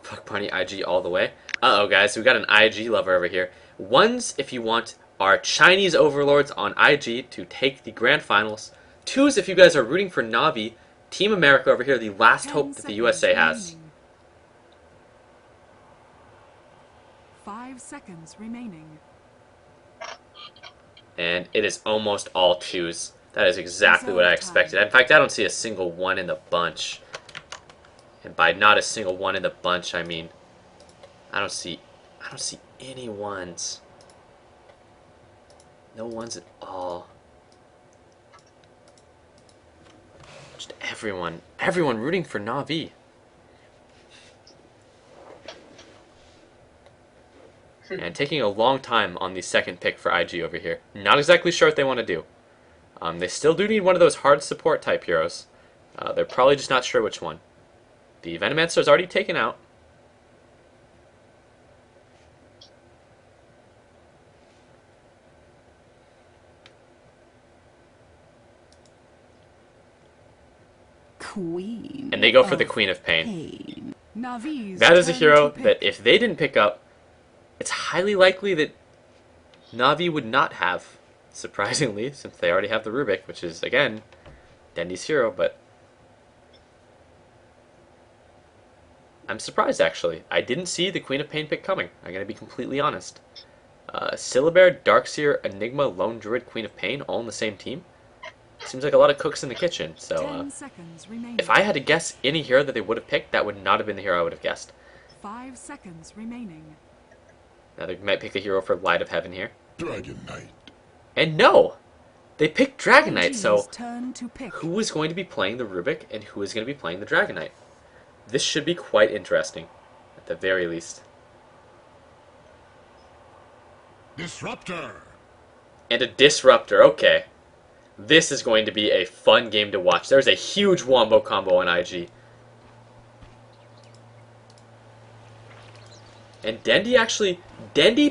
Fuck Barney IG all the way. Uh-oh, guys, we got an IG lover over here. Ones, if you want, are Chinese overlords on IG to take the grand finals. Twos, if you guys are rooting for Navi, Team America over here, the last hope that the USA has. 5 seconds remaining. And it is almost all twos. That is exactly what I expected. In fact, I don't see a single one in the bunch. And by not a single one in the bunch, I mean I don't see any ones. No ones at all. Just everyone rooting for Navi. And taking a long time on the second pick for IG over here. Not exactly sure what they want to do. They still do need one of those hard support type heroes. They're probably just not sure which one. The Venomancer is already taken out. Queen. And they go for the Queen of Pain. Navi's That is a turn hero to pick. that if they didn't pick up, it's highly likely that Navi would not have, surprisingly, since they already have the Rubik, which is, again, Dendy's hero, but I'm surprised, actually. I didn't see the Queen of Pain pick coming. I'm going to be completely honest. Syllabear, Darkseer, Enigma, Lone Druid, Queen of Pain, all in the same team. Seems like a lot of cooks in the kitchen. So 10 seconds remaining. if I had to guess any hero that they would have picked, that would not have been the hero I would have guessed. 5 seconds remaining. Now they might pick the hero for Light of Heaven here. Dragon Knight. And no! They picked Dragon Knight, so IG's turn to pick. who is going to be playing the Rubik and who is going to be playing the Dragon Knight? This should be quite interesting, at the very least. Disruptor. And a Disruptor, okay. This is going to be a fun game to watch. There's a huge Wombo combo on IG. And Dendy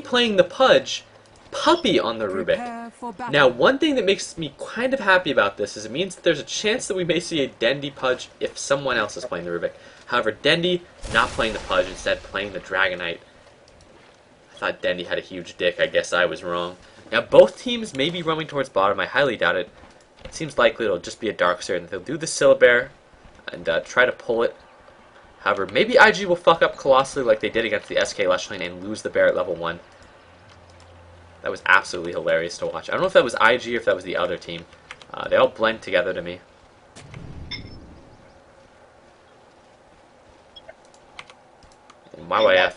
playing the Pudge, Puppy on the Rubik. Now, one thing that makes me kind of happy about this is it means that there's a chance that we may see a Dendy Pudge if someone else is playing the Rubik. However, Dendy not playing the Pudge, instead playing the Dragon Knight. I thought Dendy had a huge dick. I guess I was wrong. Now, both teams may be roaming towards bottom. I highly doubt it. It seems likely it'll just be a Darkseer, and they'll do the Syllabear and try to pull it. However, maybe IG will fuck up colossally like they did against the SK Lush lane and lose the bear at level 1. That was absolutely hilarious to watch. I don't know if that was IG or if that was the other team. They all blend together to me. And YYF.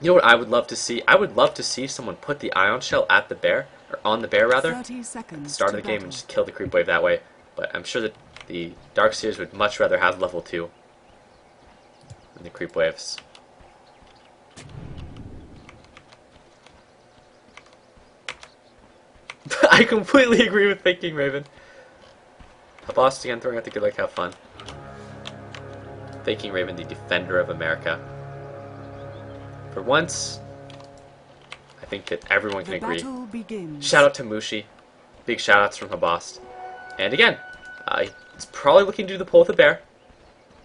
You know what I would love to see? I would love to see someone put the Ion Shell at the bear, or on the bear rather, 30 at seconds the start of the game and just kill the creep wave that way. But I'm sure that the Darkseers would much rather have level 2 than the creep waves. I completely agree with Thinking Raven. A boss again throwing out the good luck, have fun. Thinking Raven, the defender of America. For once, I think that everyone can agree. Shout out to Mushi. Big shout outs from Habast. And again, he's probably looking to do the pull with a bear.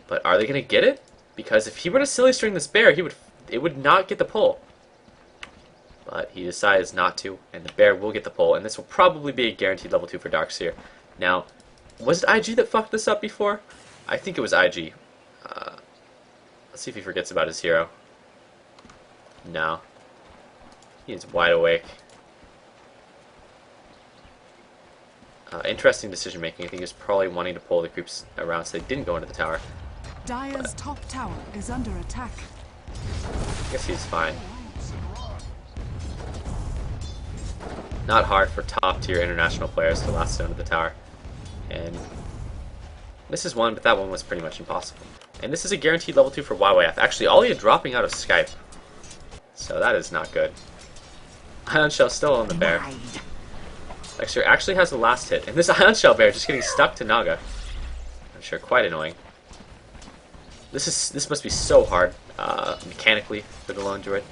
But are they going to get it? Because if he were to silly string this bear, it would not get the pull. But he decides not to, and the bear will get the pull, and this will probably be a guaranteed level 2 for Darkseer. Now, was it IG that fucked this up before? I think it was IG. Let's see if he forgets about his hero. No. He is wide awake. Interesting decision making. I think he was probably wanting to pull the creeps around so they didn't go into the tower. Dire's top tower is under attack. I guess he's fine. Not hard for top tier international players to last down to the tower. And this is one, but that one was pretty much impossible. And this is a guaranteed level 2 for YYF. Actually, Alia dropping out of Skype. So that is not good. Ion Shell still on the bear. Darkseer actually has the last hit. And this Ion Shell bear just getting stuck to Naga. I'm sure quite annoying. This must be so hard mechanically for the lone druid.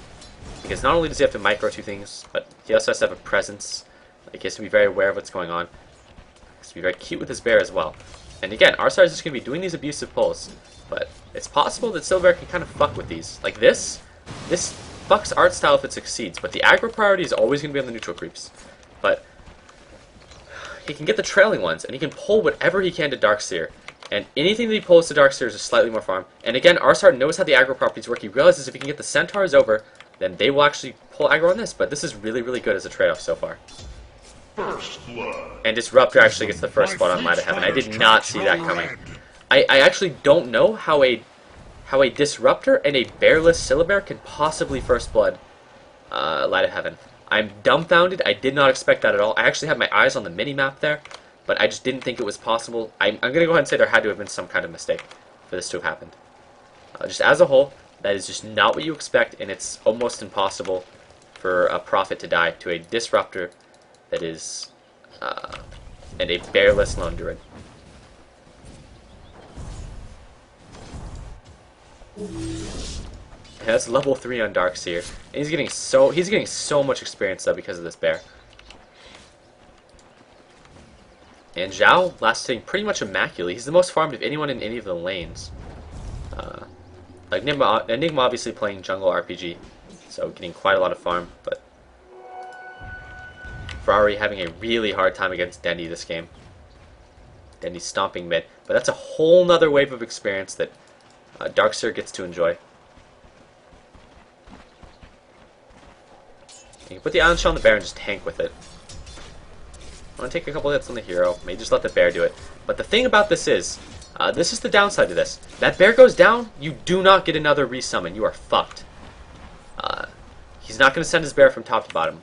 Because not only does he have to micro two things, but he also has to have a presence. Like, he has to be very aware of what's going on. He has to be very cute with his bear as well. And again, Arsar is just going to be doing these abusive pulls. But it's possible that Silver can kind of fuck with these. Like this fucks art style if it succeeds, but the aggro priority is always going to be on the neutral creeps. But he can get the trailing ones, and he can pull whatever he can to Darkseer. And anything that he pulls to Darkseer is just slightly more farm. And again, Arsar knows how the aggro properties work. He realizes if he can get the Centaurs over, then they will actually pull aggro on this. But this is really, really good as a trade-off so far. First blood. And Disruptor actually gets the first spot on Light of Heaven. I did not see that coming. I actually don't know how a Disruptor and a bearless Syllabear can possibly first blood Light of Heaven. I'm dumbfounded. I did not expect that at all. I actually had my eyes on the mini-map there, but I just didn't think it was possible. I'm going to go ahead and say there had to have been some kind of mistake for this to have happened. Just as a whole, that is just not what you expect, and it's almost impossible for a Prophet to die to a Disruptor that is and a bearless Lone Druid. And that's level 3 on Darkseer. And he's getting so much experience though because of this bear. And Zhao last hitting pretty much immaculately. He's the most farmed of anyone in any of the lanes. Like Enigma obviously playing jungle RPG, so getting quite a lot of farm, but Ferrari having a really hard time against Dendi this game. Dendi's stomping mid, but that's a whole nother wave of experience that Darkseer gets to enjoy. You can put the Ion Shell on the bear and just tank with it. I want to take a couple hits on the hero, maybe just let the bear do it. But the thing about this is the downside to this. That bear goes down, you do not get another resummon. You are fucked. He's not going to send his bear from top to bottom.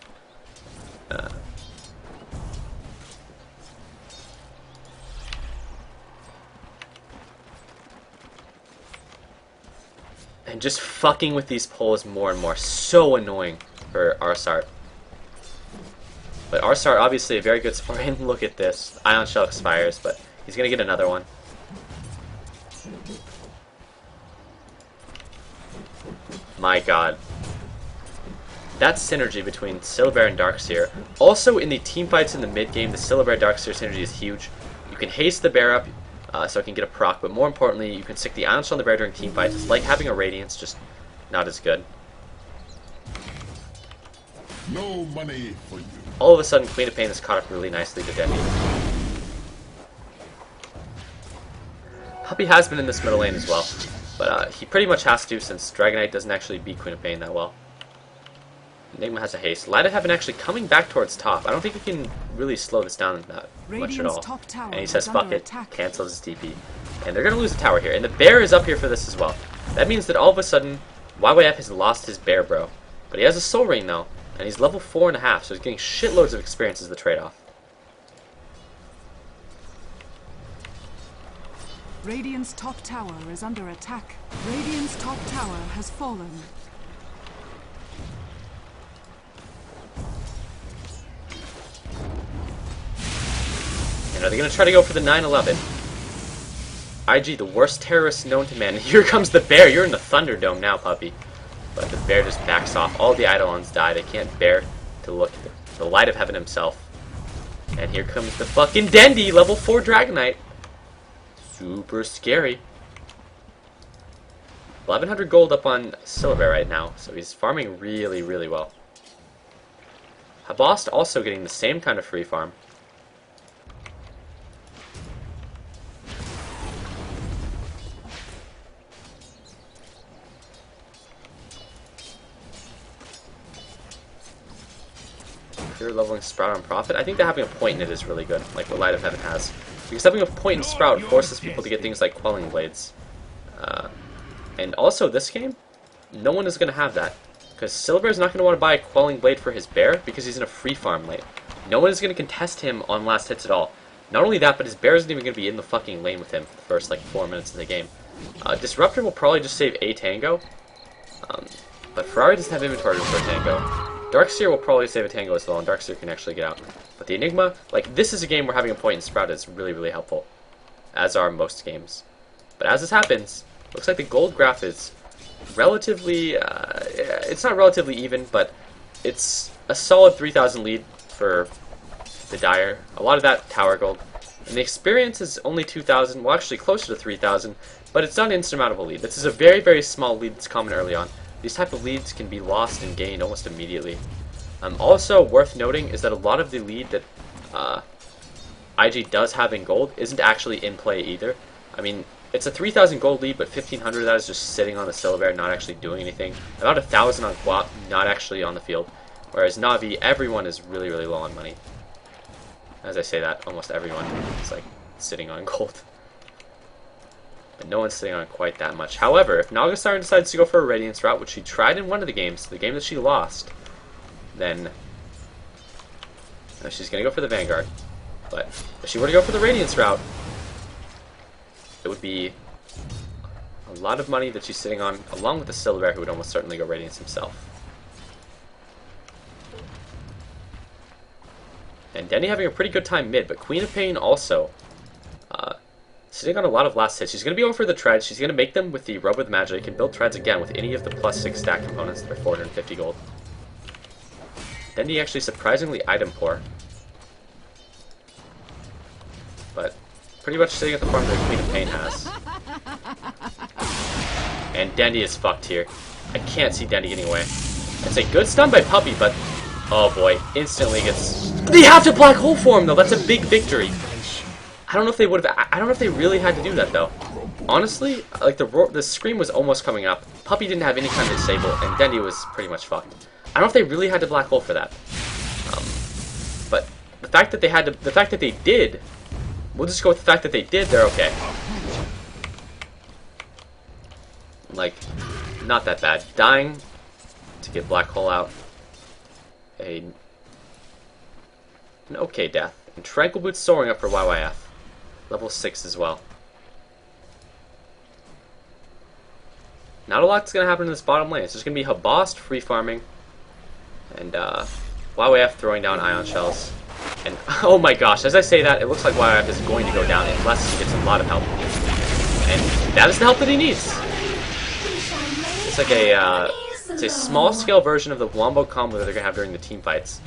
And just fucking with these pulls more and more. So annoying for Arsart. But Arsart obviously a very good support. And look at this. Ion Shell expires, but he's going to get another one. My god. That synergy between Syllabear and Darkseer. Also in the team fights in the mid game, the Syllabear-Darkseer synergy is huge. You can haste the bear up so it can get a proc, but more importantly, you can stick the Ion Shell on the bear during team fights. It's like having a Radiance, just not as good. No money for you. All of a sudden, Queen of Pain is caught up really nicely to Dendi. Puppy has been in this middle lane as well, but he pretty much has to since Dragonite doesn't actually beat Queen of Pain that well. Enigma has a haste. Light of Heaven actually coming back towards top. I don't think he can really slow this down that much at all. And he says fuck it, cancels his TP. And they're going to lose the tower here. And the bear is up here for this as well. That means that all of a sudden, YYF has lost his bear bro. But he has a soul ring though, and he's level 4.5, so he's getting shitloads of experience as the trade-off. Radiant's top tower is under attack. Radiant's top tower has fallen. And are they going to try to go for the 911? IG, the worst terrorist known to man. And here comes the bear. You're in the Thunderdome now, puppy. But the bear just backs off. All the Eidolons die. They can't bear to look at the light of heaven himself. And here comes the fucking Dendi, level 4 Dragonite. Super scary. 1100 gold up on Silver right now, so he's farming really, really well. Habost also getting the same kind of free farm. Pure leveling Sprout on Prophet. I think that having a point in it is really good, like what Light of Heaven has. Because having a point in Sprout forces people to get things like Quelling Blades. And also this game, no one is going to have that. Because Silver is not going to want to buy a Quelling Blade for his bear because he's in a free farm lane. No one is going to contest him on last hits at all. Not only that, but his bear isn't even going to be in the fucking lane with him for the first like 4 minutes of the game. Disruptor will probably just save a Tango. But Ferrari doesn't have inventory for a Tango. Darkseer will probably save a Tango as well, and Darkseer can actually get out. But the Enigma, like, this is a game where having a point in Sprout is really, really helpful. As are most games. But as this happens, looks like the gold graph is relatively, it's not relatively even, but it's a solid 3,000 lead for the Dire. A lot of that tower gold. And the experience is only 2,000, well actually closer to 3,000, but it's not an insurmountable lead. This is a very, very small lead that's common early on. These type of leads can be lost and gained almost immediately. Also worth noting is that a lot of the lead that IG does have in gold isn't actually in play either. I mean, it's a 3,000 gold lead, but 1,500 of that is just sitting on the Silver, not actually doing anything. About 1,000 on Guap, not actually on the field. Whereas Navi, everyone is really, really low on money. As I say that, almost everyone is like sitting on gold. But no one's sitting on quite that much. However, if Naga Siren decides to go for a Radiance route, which she tried in one of the games, the game that she lost, then she's going to go for the Vanguard. But if she were to go for the Radiance route, it would be a lot of money that she's sitting on, along with the Silver, who would almost certainly go Radiance himself. And Denny having a pretty good time mid, but Queen of Pain also sitting on a lot of last hits. She's going to be going for the treads. She's going to make them with the Rub with Magic and build treads again with any of the +6 stack components that are 450 gold. Dendy actually surprisingly item poor. But pretty much sitting at the farm that Queen of Pain has. And Dendy is fucked here. I can't see Dendy getting away. It's a good stun by Puppy, but oh boy, instantly gets... They have to black hole for him though, that's a big victory. I don't know if they would have. I don't know if they really had to do that though. Honestly, like the scream was almost coming up. Puppy didn't have any kind of disable, and Dendy was pretty much fucked. I don't know if they really had to black hole for that. But the fact that they had to, the fact that they did, we'll just go with the fact that they did. They're okay. Like, not that bad. Dying to get black hole out. An okay death. And Tranquil Boots soaring up for YYF. Level 6 as well. Not a lot's going to happen in this bottom lane. It's just going to be Habost free farming. And YYF throwing down Ion Shells. And oh my gosh, as I say that, it looks like YYF is going to go down unless he gets a lot of help. And that is the help that he needs. It's like it's a small scale version of the Wombo combo that they're going to have during the team fights.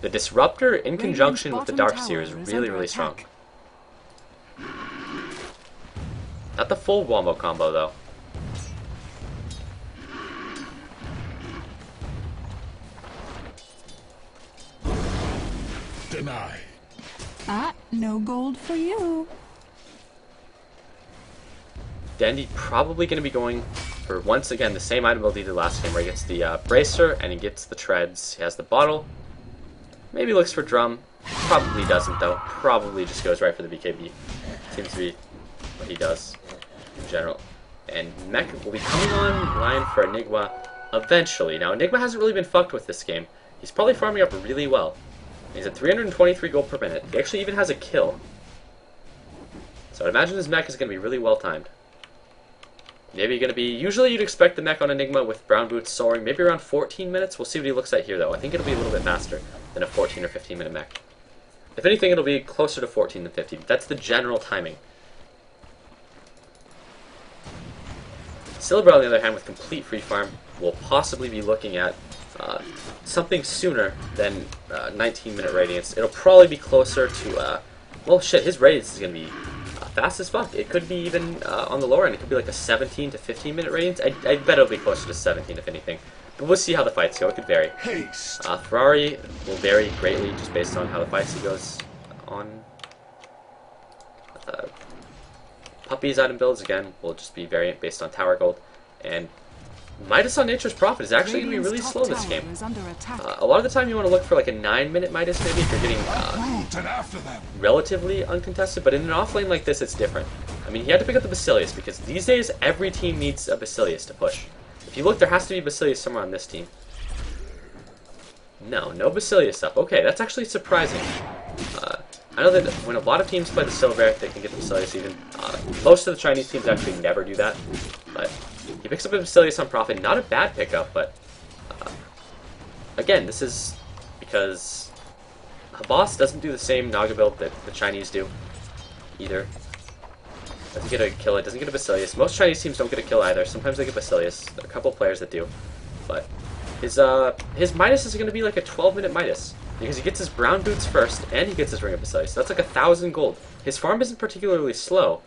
The Disruptor in conjunction with the Darkseer is really, really strong. Not the full Wombo combo, though. Deny. No gold for you. Dandy probably going to be going for, once again, the same item build he did last game, where he gets the Bracer, and he gets the Treads. He has the Bottle. Maybe looks for Drum. Probably doesn't, though. Probably just goes right for the BKB. Seems to be what he does in general. And Mech will be coming online for Enigma eventually. Now, Enigma hasn't really been fucked with this game. He's probably farming up really well. He's at 323 gold per minute. He actually even has a kill. So I'd imagine his mech is going to be really well timed. Maybe going to be... Usually you'd expect the mech on Enigma with Brown Boots soaring maybe around 14 minutes. We'll see what he looks like here, though. I think it'll be a little bit faster than a 14 or 15 minute mech. If anything, it'll be closer to 14 than 15. That's the general timing. Silver, on the other hand, with complete free farm, will possibly be looking at something sooner than 19-minute Radiance. It'll probably be closer to, well, shit, his Radiance is going to be fast as fuck. It could be even on the lower end. It could be like a 17 to 15-minute Radiance. I bet it'll be closer to 17, if anything. But we'll see how the fights go. It could vary. Ferrari will vary greatly just based on how the fights he goes on. Puppy's item builds, again, will just be variant based on tower gold. And Midas on Nature's Prophet is actually going to be really slow this game. A lot of the time you want to look for like a 9-minute Midas maybe if you're getting relatively uncontested, but in an offlane like this it's different. I mean, he had to pick up the Basilius because these days every team needs a Basilius to push. If you look, there has to be Basilius somewhere on this team. No Basilius up. Okay, that's actually surprising. I know that when a lot of teams play the Silver, they can get the Basilius even. Most of the Chinese teams actually never do that, but he picks up a Basilius on Prophet. Not a bad pickup, but again, this is because Boss doesn't do the same Naga build that the Chinese do either. Doesn't get a kill, it doesn't get a Basilius. Most Chinese teams don't get a kill either. Sometimes they get Basilius. There are a couple players that do, but his Midas is going to be like a 12-minute Midas. Because he gets his brown boots first, and he gets his Ring of Basilius. So that's like 1,000 gold. His farm isn't particularly slow,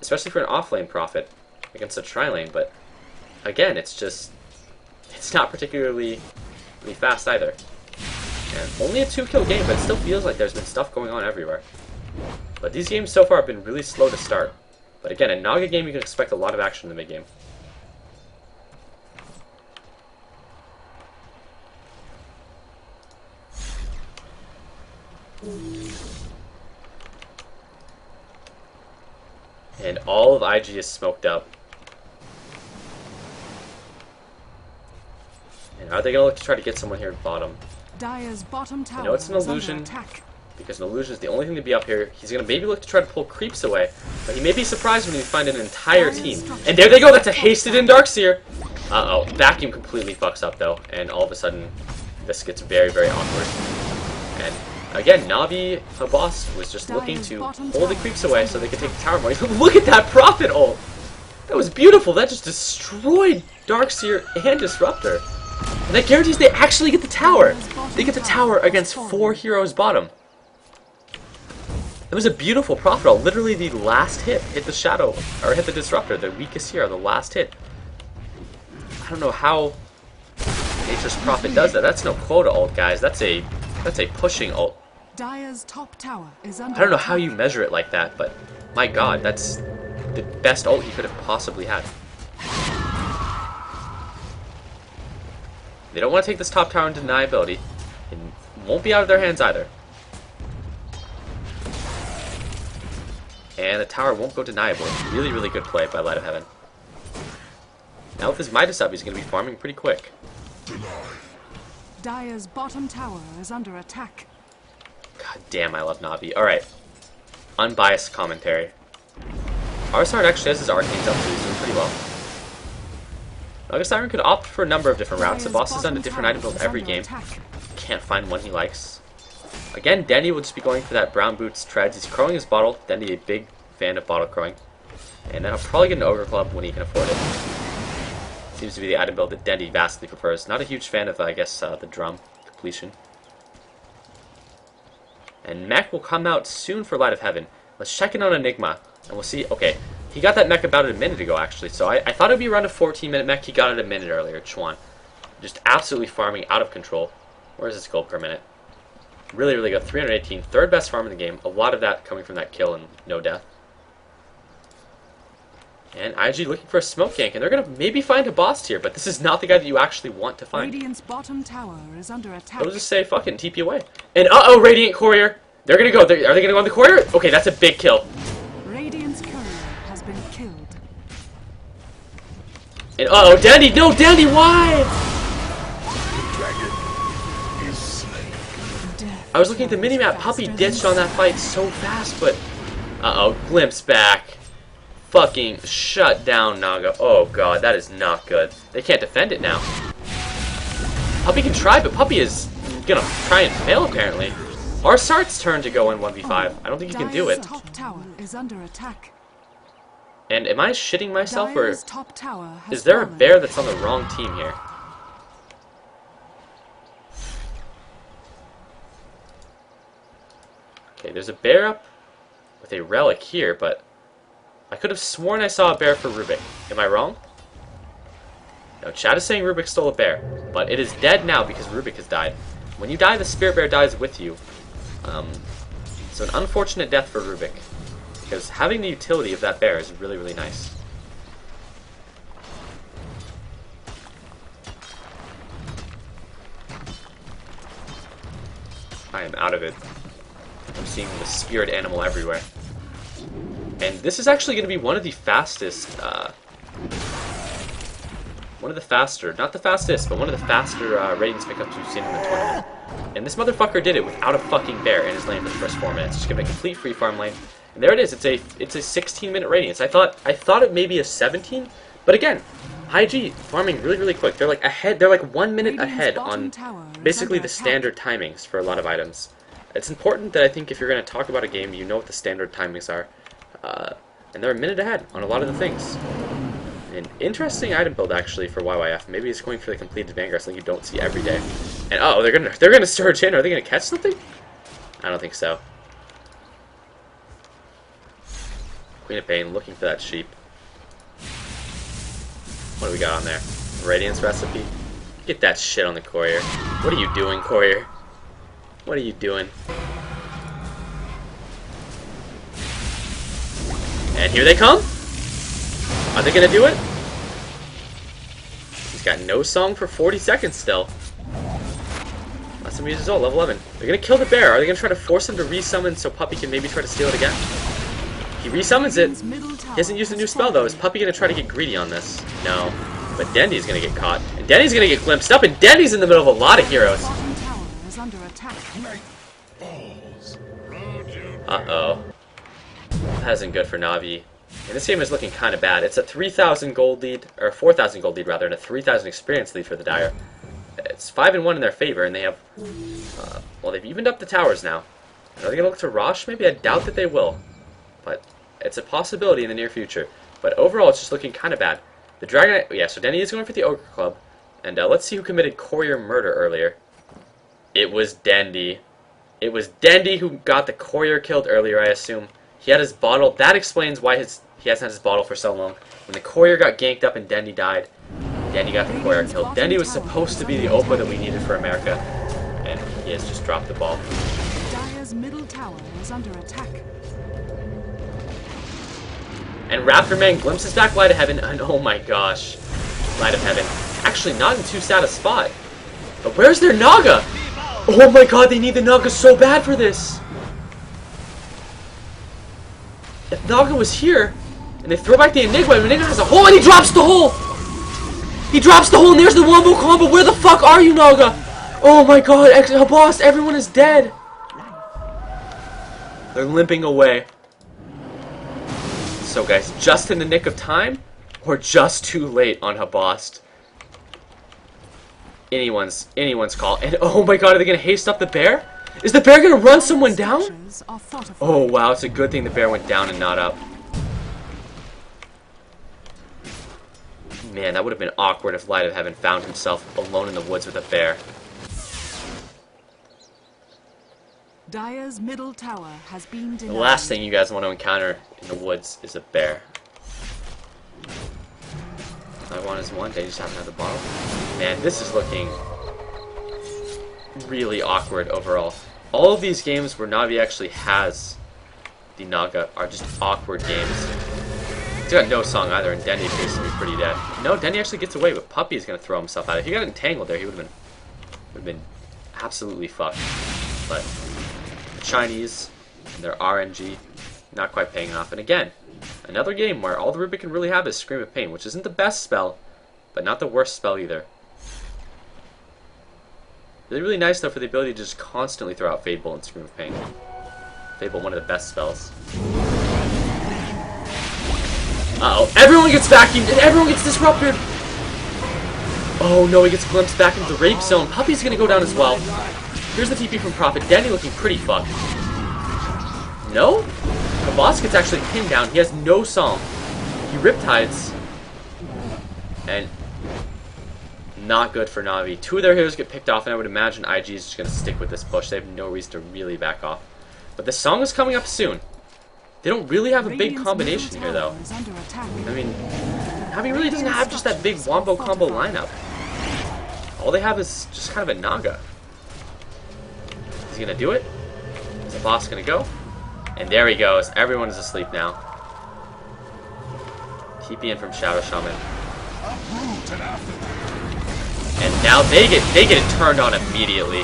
especially for an offlane Prophet against a tri-lane, but again, it's not particularly fast either. And only a 2-kill game, but it still feels like there's been stuff going on everywhere. But these games so far have been really slow to start. But again, in Naga game, you can expect a lot of action in the mid-game. And all of IG is smoked up. And are they going to look to try to get someone here at bottom? Dire's bottom tower. I know it's an illusion, because an illusion is the only thing to be up here. He's going to maybe look to try to pull creeps away, but he may be surprised when he finds an entire team. And there they go, that's a hasted in Darkseer! Uh-oh, Vacuum completely fucks up though, and all of a sudden this gets very, very awkward. And again, Navi, boss, was just looking to pull the creeps away so they could take the tower more. Look at that Prophet ult! That was beautiful, that just destroyed Darkseer and Disruptor. And that guarantees they actually get the tower! They get the tower against 4 heroes bottom. It was a beautiful Prophet ult. Literally the last hit the Shadow, or hit the Disruptor, the weakest hero, the last hit. I don't know how Nature's Prophet does that. That's no quota ult, guys. That's a pushing ult. Dire's top tower is under I don't know how you measure it like that, but my god, that's the best ult he could have possibly had. They don't want to take this top tower into deniability. It won't be out of their hands either. And the tower won't go deniable. Really, really good play by Light of Heaven. Now with his Midas up, he's going to be farming pretty quick. Dire's bottom tower is under attack. God damn, I love Navi. Alright. Unbiased commentary. Arsart actually has his arcanes up, so he's doing pretty well. Naga Siren could opt for a number of different routes. The boss is on a different item build every game. Can't find one he likes. Again, Dendy will just be going for that brown boots treads. He's crowing his bottle. Dendy, a big fan of bottle crowing. And then he'll probably get an Ogre Club when he can afford it. Seems to be the item build that Dendy vastly prefers. Not a huge fan of, I guess, the drum completion. And Mech will come out soon for Light of Heaven. Let's check in on Enigma, and we'll see. Okay, he got that mech about a minute ago, actually. So I thought it would be around a 14-minute mech. He got it a minute earlier, Chuan. Just absolutely farming out of control. Where's his gold per minute? Really, really good. 318, third best farm in the game. A lot of that coming from that kill and no death. And IG looking for a smoke gank, and they're going to maybe find a boss here, but this is not the guy that you actually want to find. Radiant's bottom tower is under attack. I'll just say fucking TP away. And uh-oh, Radiant Courier. They're going to go. Are they going to go on the Courier? Okay, that's a big kill. Radiant's courier has been killed. And uh-oh, Dandy. No, Dandy, why? I was looking at the minimap. Puppy ditched on that fight so fast, but uh-oh, glimpse back. Fucking shut down Naga. Oh god, that is not good. They can't defend it now. Puppy can try, but Puppy is gonna try and fail apparently. Arsart's turn to go in 1v5. I don't think he can do it. Top tower is under attack. And am I shitting myself, or Dire's top tower has is there a fallen. bear that's on the wrong team here? Okay, there's a bear up with a relic here, but I could have sworn I saw a bear for Rubik. Am I wrong? No, chat is saying Rubik stole a bear, but it is dead now because Rubik has died. When you die, the spirit bear dies with you. So an unfortunate death for Rubik, because having the utility of that bear is really, really nice. I am out of it. I'm seeing the spirit animal everywhere. And this is actually going to be one of the fastest, one of the faster, not the fastest, but one of the faster ratings pickups we've seen in the tournament. And this motherfucker did it without a fucking bear in his lane for the first 4 minutes. Just giving a complete free farm lane. And there it is. It's a 16-minute radiance. I thought it may be a 17, but again, IG farming really, really quick. They're like ahead. They're like 1 minute ahead on basically the standard timings for a lot of items. It's important that I think if you're going to talk about a game, you know what the standard timings are. And they're a minute ahead on a lot of the things. An interesting item build actually for YYF. Maybe it's going for the completed Vanguard, something you don't see every day. And oh, they're gonna surge in. Are they gonna catch something? I don't think so. Queen of Pain looking for that sheep. What do we got on there? Radiance recipe. Get that shit on the courier. What are you doing, courier? What are you doing? And here they come. Are they gonna do it? He's got no song for 40 seconds still. Last time he uses ult, level 11. They're gonna kill the bear. Are they gonna try to force him to resummon so Puppy can maybe try to steal it again? He resummons it. He hasn't used a new spell though. Is Puppy gonna try to get greedy on this? No. But Dendy's gonna get caught. And Dendy's gonna get glimpsed up, and Dendy's in the middle of a lot of heroes. Uh-oh. That isn't good for Na'Vi. And this game is looking kind of bad. It's a 3,000 gold lead, or 4,000 gold lead rather, and a 3,000 experience lead for the Dire. It's 5-1 in their favor, and they have, well, they've evened up the towers now. Are they going to look to Rosh? Maybe I doubt that they will. But it's a possibility in the near future. But overall, it's just looking kind of bad. The Dragon, yeah, so Denny is going for the Ogre Club. And let's see who committed courier murder earlier. It was Dendy. It was Dendy who got the courier killed earlier, I assume. He had his bottle. That explains why he hasn't had his bottle for so long. When the courier got ganked up and Dendy died, Dendy got the courier killed. Dendy was supposed to be the Opa that we needed for America, and he has just dropped the ball. Dire's middle tower is under attack. And Raptor Man glimpses back Light of Heaven, and oh my gosh, Light of Heaven. Actually, not in too sad a spot. But where's their Naga? Oh my god, they need the Naga so bad for this. If Naga was here, and they throw back the Enigma, and Enigma has a hole, and he drops the hole! He drops the hole, and there's the wombo combo! Where the fuck are you, Naga? Oh my god, boss, everyone is dead! They're limping away. So guys, just in the nick of time, or just too late on Habost. Anyone's call. And oh my god, are they gonna haste up the bear? Is the bear gonna run someone down? Oh wow, it's a good thing the bear went down and not up. Man, that would have been awkward if Light of Heaven found himself alone in the woods with a bear. Dire's middle tower has been denied. The last thing you guys want to encounter in the woods is a bear. I want is one, they just happen to have the bottle. Man, this is looking really awkward overall. All of these games where Na'Vi actually has the Naga are just awkward games. He's got no song either, and Dendy appears to be pretty dead. No, Dendy actually gets away, but Puppy is going to throw himself out. If he got entangled there, he would have been absolutely fucked. But the Chinese and their RNG not quite paying off. And again, another game where all the Rubik can really have is Scream of Pain, which isn't the best spell, but not the worst spell either. Really, really nice though for the ability to just constantly throw out Fade Bolt and Scream of Pain. Fade Bolt, one of the best spells. Uh-oh, everyone gets vacuumed and everyone gets disrupted! Oh no, he gets glimpsed back into the rape zone. Puppy's gonna go down as well. Here's the TP from Prophet. Denny looking pretty fucked. No? The boss gets actually pinned down. He has no Psalm. He riptides. And not good for Na'Vi. Two of their heroes get picked off, and I would imagine IG is just going to stick with this push. They have no reason to really back off. But the song is coming up soon. They don't really have a big combination here, though. I mean, Na'Vi really doesn't have just that big wombo combo lineup. All they have is just kind of a Naga. Is he going to do it? Is the boss going to go? And there he goes. Everyone is asleep now. TP in from Shadow Shaman. And now they get it turned on immediately.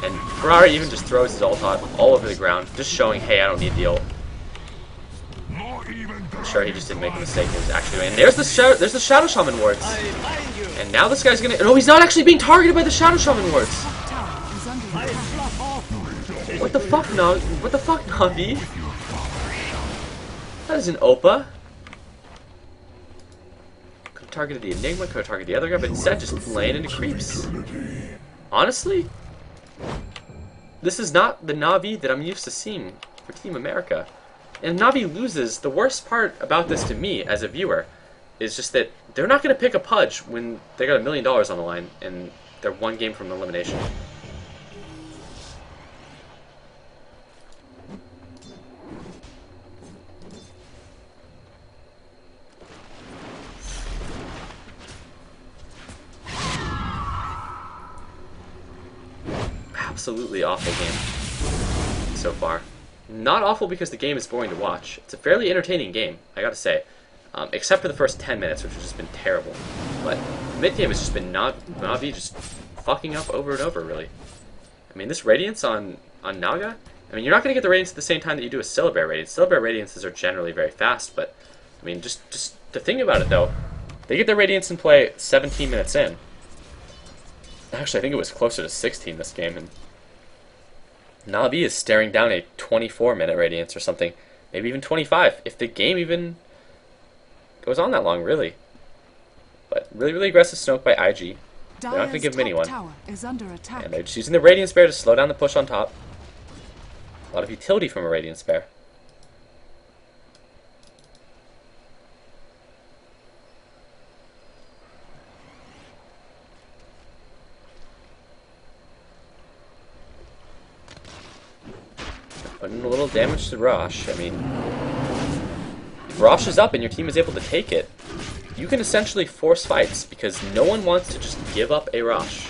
And Ferrari even just throws his ult all over the ground, just showing, hey, I don't need the ult. I'm sure he just didn't make a mistake. He was actually, and there's the Shadow Shaman wards. And now this guy's gonna. No, he's not actually being targeted by the Shadow Shaman wards. What the fuck, What the fuck, Na'Vi? That is an Opa. Could have targeted the Enigma, could have targeted the other guy, but instead just laying into creeps. Honestly, this is not the Na'Vi that I'm used to seeing for Team America. And Na'Vi loses, the worst part about this to me as a viewer is just that they're not going to pick a Pudge when they got $1 million on the line and they're one game from elimination. Absolutely awful game so far. Not awful because the game is boring to watch. It's a fairly entertaining game, I gotta say. Except for the first 10 minutes, which has just been terrible. But the mid-game has just been Na'Vi just fucking up over and over, really. I mean, this Radiance on Naga, I mean, you're not gonna get the Radiance at the same time that you do a Syllabear Radiance. Syllabear Radiances are generally very fast, but, I mean, just the thing about it, though, they get their Radiance in play 17 minutes in. Actually, I think it was closer to 16 this game, and Na'Vi is staring down a 24-minute Radiance or something. Maybe even 25, if the game even goes on that long, really. But really, really aggressive Snoke by IG. They're not going to give him anyone. And they're just using the Radiance Bear to slow down the push on top. A lot of utility from a Radiance Bear. Putting a little damage to Rosh. I mean, if Rosh is up and your team is able to take it, you can essentially force fights because no one wants to just give up a Rosh.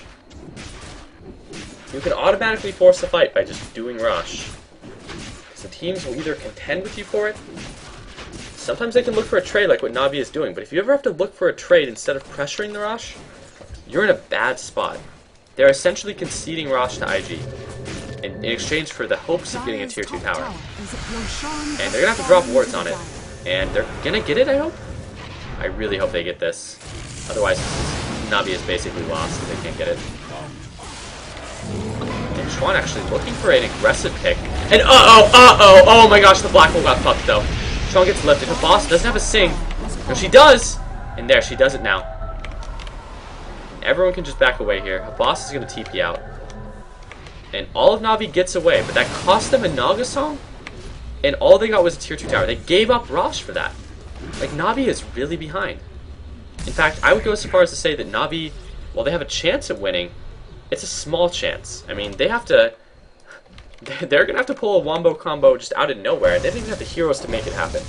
You can automatically force a fight by just doing Rosh. Because the teams will either contend with you for it, sometimes they can look for a trade like what Na'Vi is doing, but if you ever have to look for a trade instead of pressuring the Rosh, you're in a bad spot. They're essentially conceding Rosh to IG. In exchange for the hopes of getting a tier 2 tower. And they're going to have to drop wards on it. And they're going to get it, I hope? I really hope they get this. Otherwise, Na'Vi is basically lost if they can't get it. And Schwan actually looking for an aggressive pick. And oh my gosh, the black hole got fucked though. Schwan gets lifted. The boss doesn't have a sing. No, she does! And there, she does it now. Everyone can just back away here. A boss is going to TP out. And all of Na'Vi gets away, but that cost them a Naga song, and all they got was a tier 2 tower. They gave up Rosh for that. Like, Na'Vi is really behind. In fact, I would go so far as to say that Na'Vi, while they have a chance at winning, it's a small chance. I mean, they have to... They're going to have to pull a wombo combo just out of nowhere, and they don't even have the heroes to make it happen.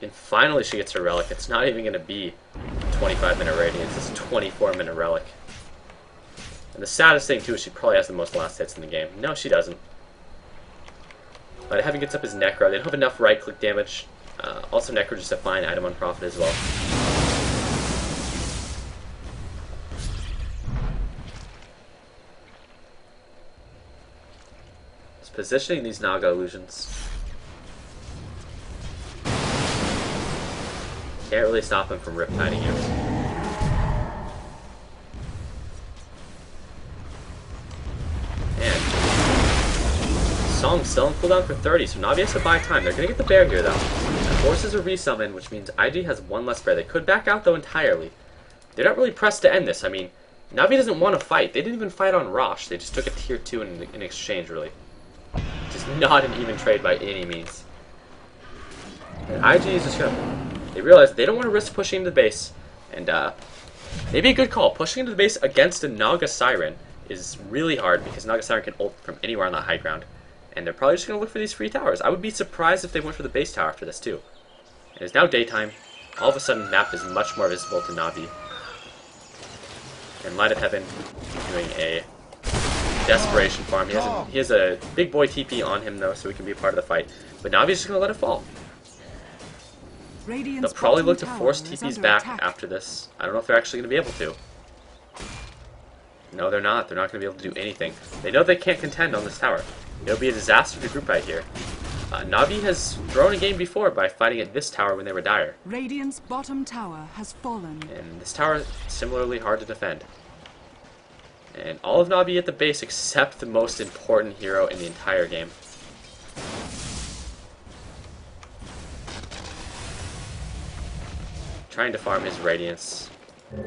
And finally she gets her relic. It's not even going to be 25-minute Radiance. It's a 24-minute relic. And the saddest thing, too, is she probably has the most last hits in the game. No, she doesn't. But Heaven gets up his Necro. They don't have enough right-click damage. Also, Necro just a fine item on Prophet as well. Just positioning these Naga illusions. Can't really stop him from riptiding you. Song's still on cooldown for 30, so Navi has to buy time. They're going to get the bear here, though. That forces a resummon, which means IG has one less bear. They could back out, though, entirely. They're not really pressed to end this. I mean, Navi doesn't want to fight. They didn't even fight on Rosh. They just took a tier 2 in exchange, really. Just not an even trade by any means. And IG is just going to... They realize they don't want to risk pushing into the base. And, maybe a good call. Pushing into the base against a Naga Siren is really hard because Naga Siren can ult from anywhere on that high ground. And they're probably just going to look for these free towers. I would be surprised if they went for the base tower after this, too. It is now daytime. All of a sudden, the map is much more visible to Navi. And Light of Heaven doing a desperation farm. He has a big boy TP on him, though, so he can be a part of the fight. But Navi's just going to let it fall. They'll probably look to force TPs back after this. I don't know if they're actually going to be able to. No, they're not. They're not going to be able to do anything. They know they can't contend on this tower. It'll be a disaster to group right here. Navi has thrown a game before by fighting at this tower when they were dire. Radiant's bottom tower has fallen. And this tower is similarly hard to defend. And all of Navi at the base except the most important hero in the entire game. Trying to farm his Radiance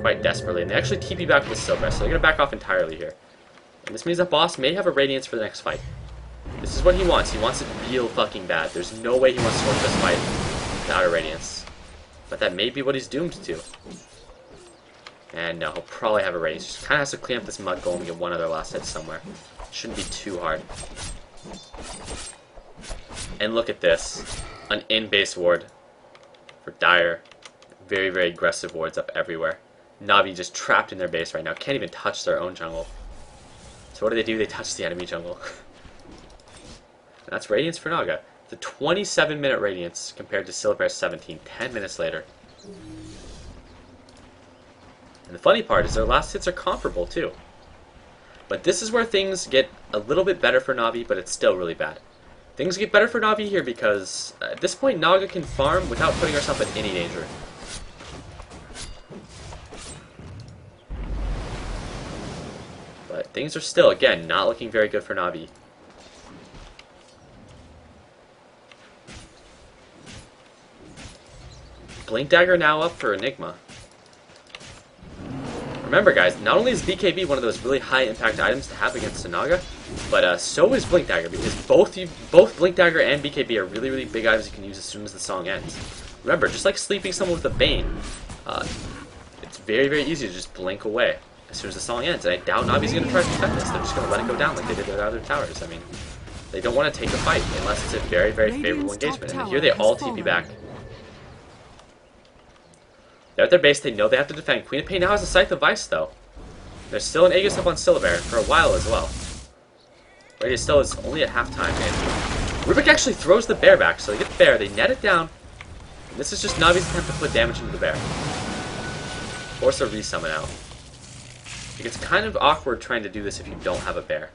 quite desperately. And they actually TP back with Silver, so they're going to back off entirely here. And this means that boss may have a Radiance for the next fight. This is what he wants. He wants it real fucking bad. There's no way he wants to work this fight without a Radiance. But that may be what he's doomed to. And no, he'll probably have a Radiance. Just kind of has to clean up this Mud Golem and get one other last hit somewhere. Shouldn't be too hard. And look at this. An in-base ward for Dire. Very, very aggressive wards up everywhere. Navi just trapped in their base right now. Can't even touch their own jungle. So what do? They touch the enemy jungle. And that's Radiance for Naga. The 27-minute Radiance compared to Silver's 17, 10 minutes later. And the funny part is their last hits are comparable too. But this is where things get a little bit better for Navi, but it's still really bad. Things get better for Navi here because at this point Naga can farm without putting herself in any danger. But things are still, again, not looking very good for Navi. Blink Dagger now up for Enigma. Remember guys, not only is BKB one of those really high impact items to have against a Naga, but so is Blink Dagger, because both Blink Dagger and BKB are really, really big items you can use as soon as the song ends. Remember, just like sleeping someone with a Bane, it's very, very easy to just blink away as soon as the song ends. And I doubt Navi's going to try to defend this. They're just going to let it go down like they did with their other towers. I mean, they don't want to take the fight unless it's a very, very favorable engagement. And here they all TP back. They're at their base. They know they have to defend. Queen of Pain now has a Scythe of Vice, though. There's still an Aegis up on Silver for a while as well. Radius still is only at halftime. And Rubik actually throws the bear back. So they get the bear. They net it down. And this is just Navi's attempt to put damage into the bear. Force a resummon out. It gets kind of awkward trying to do this if you don't have a bear.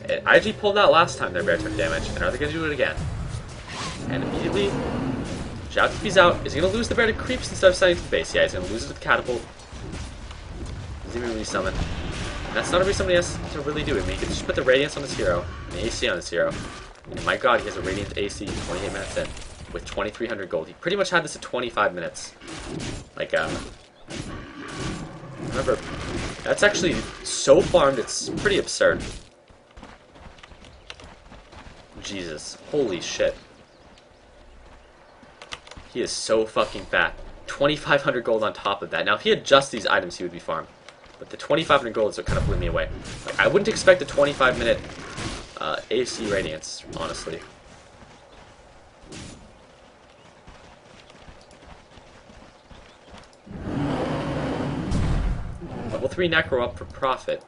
And IG pulled out last time their bear took damage, and are they going to do it again? And immediately, Zhao TP's out. Is he going to lose the bear to creeps instead of sending to the base? Yeah, he's going to lose it to the catapult. He's even resummon. And that's not a resummon he has to really do. I mean, he can just put the Radiance on his hero, and the AC on his hero. And my god, he has a Radiant AC 28 minutes in, with 2,300 gold. He pretty much had this at 25 minutes. Like, remember, that's actually so farmed, it's pretty absurd. Jesus. Holy shit. He is so fucking fat. 2,500 gold on top of that. Now, if he had just these items, he would be farmed. But the 2,500 gold is what kind of blew me away. Like, I wouldn't expect a 25-minute AC Radiance, honestly. Level 3 Necro up for profit.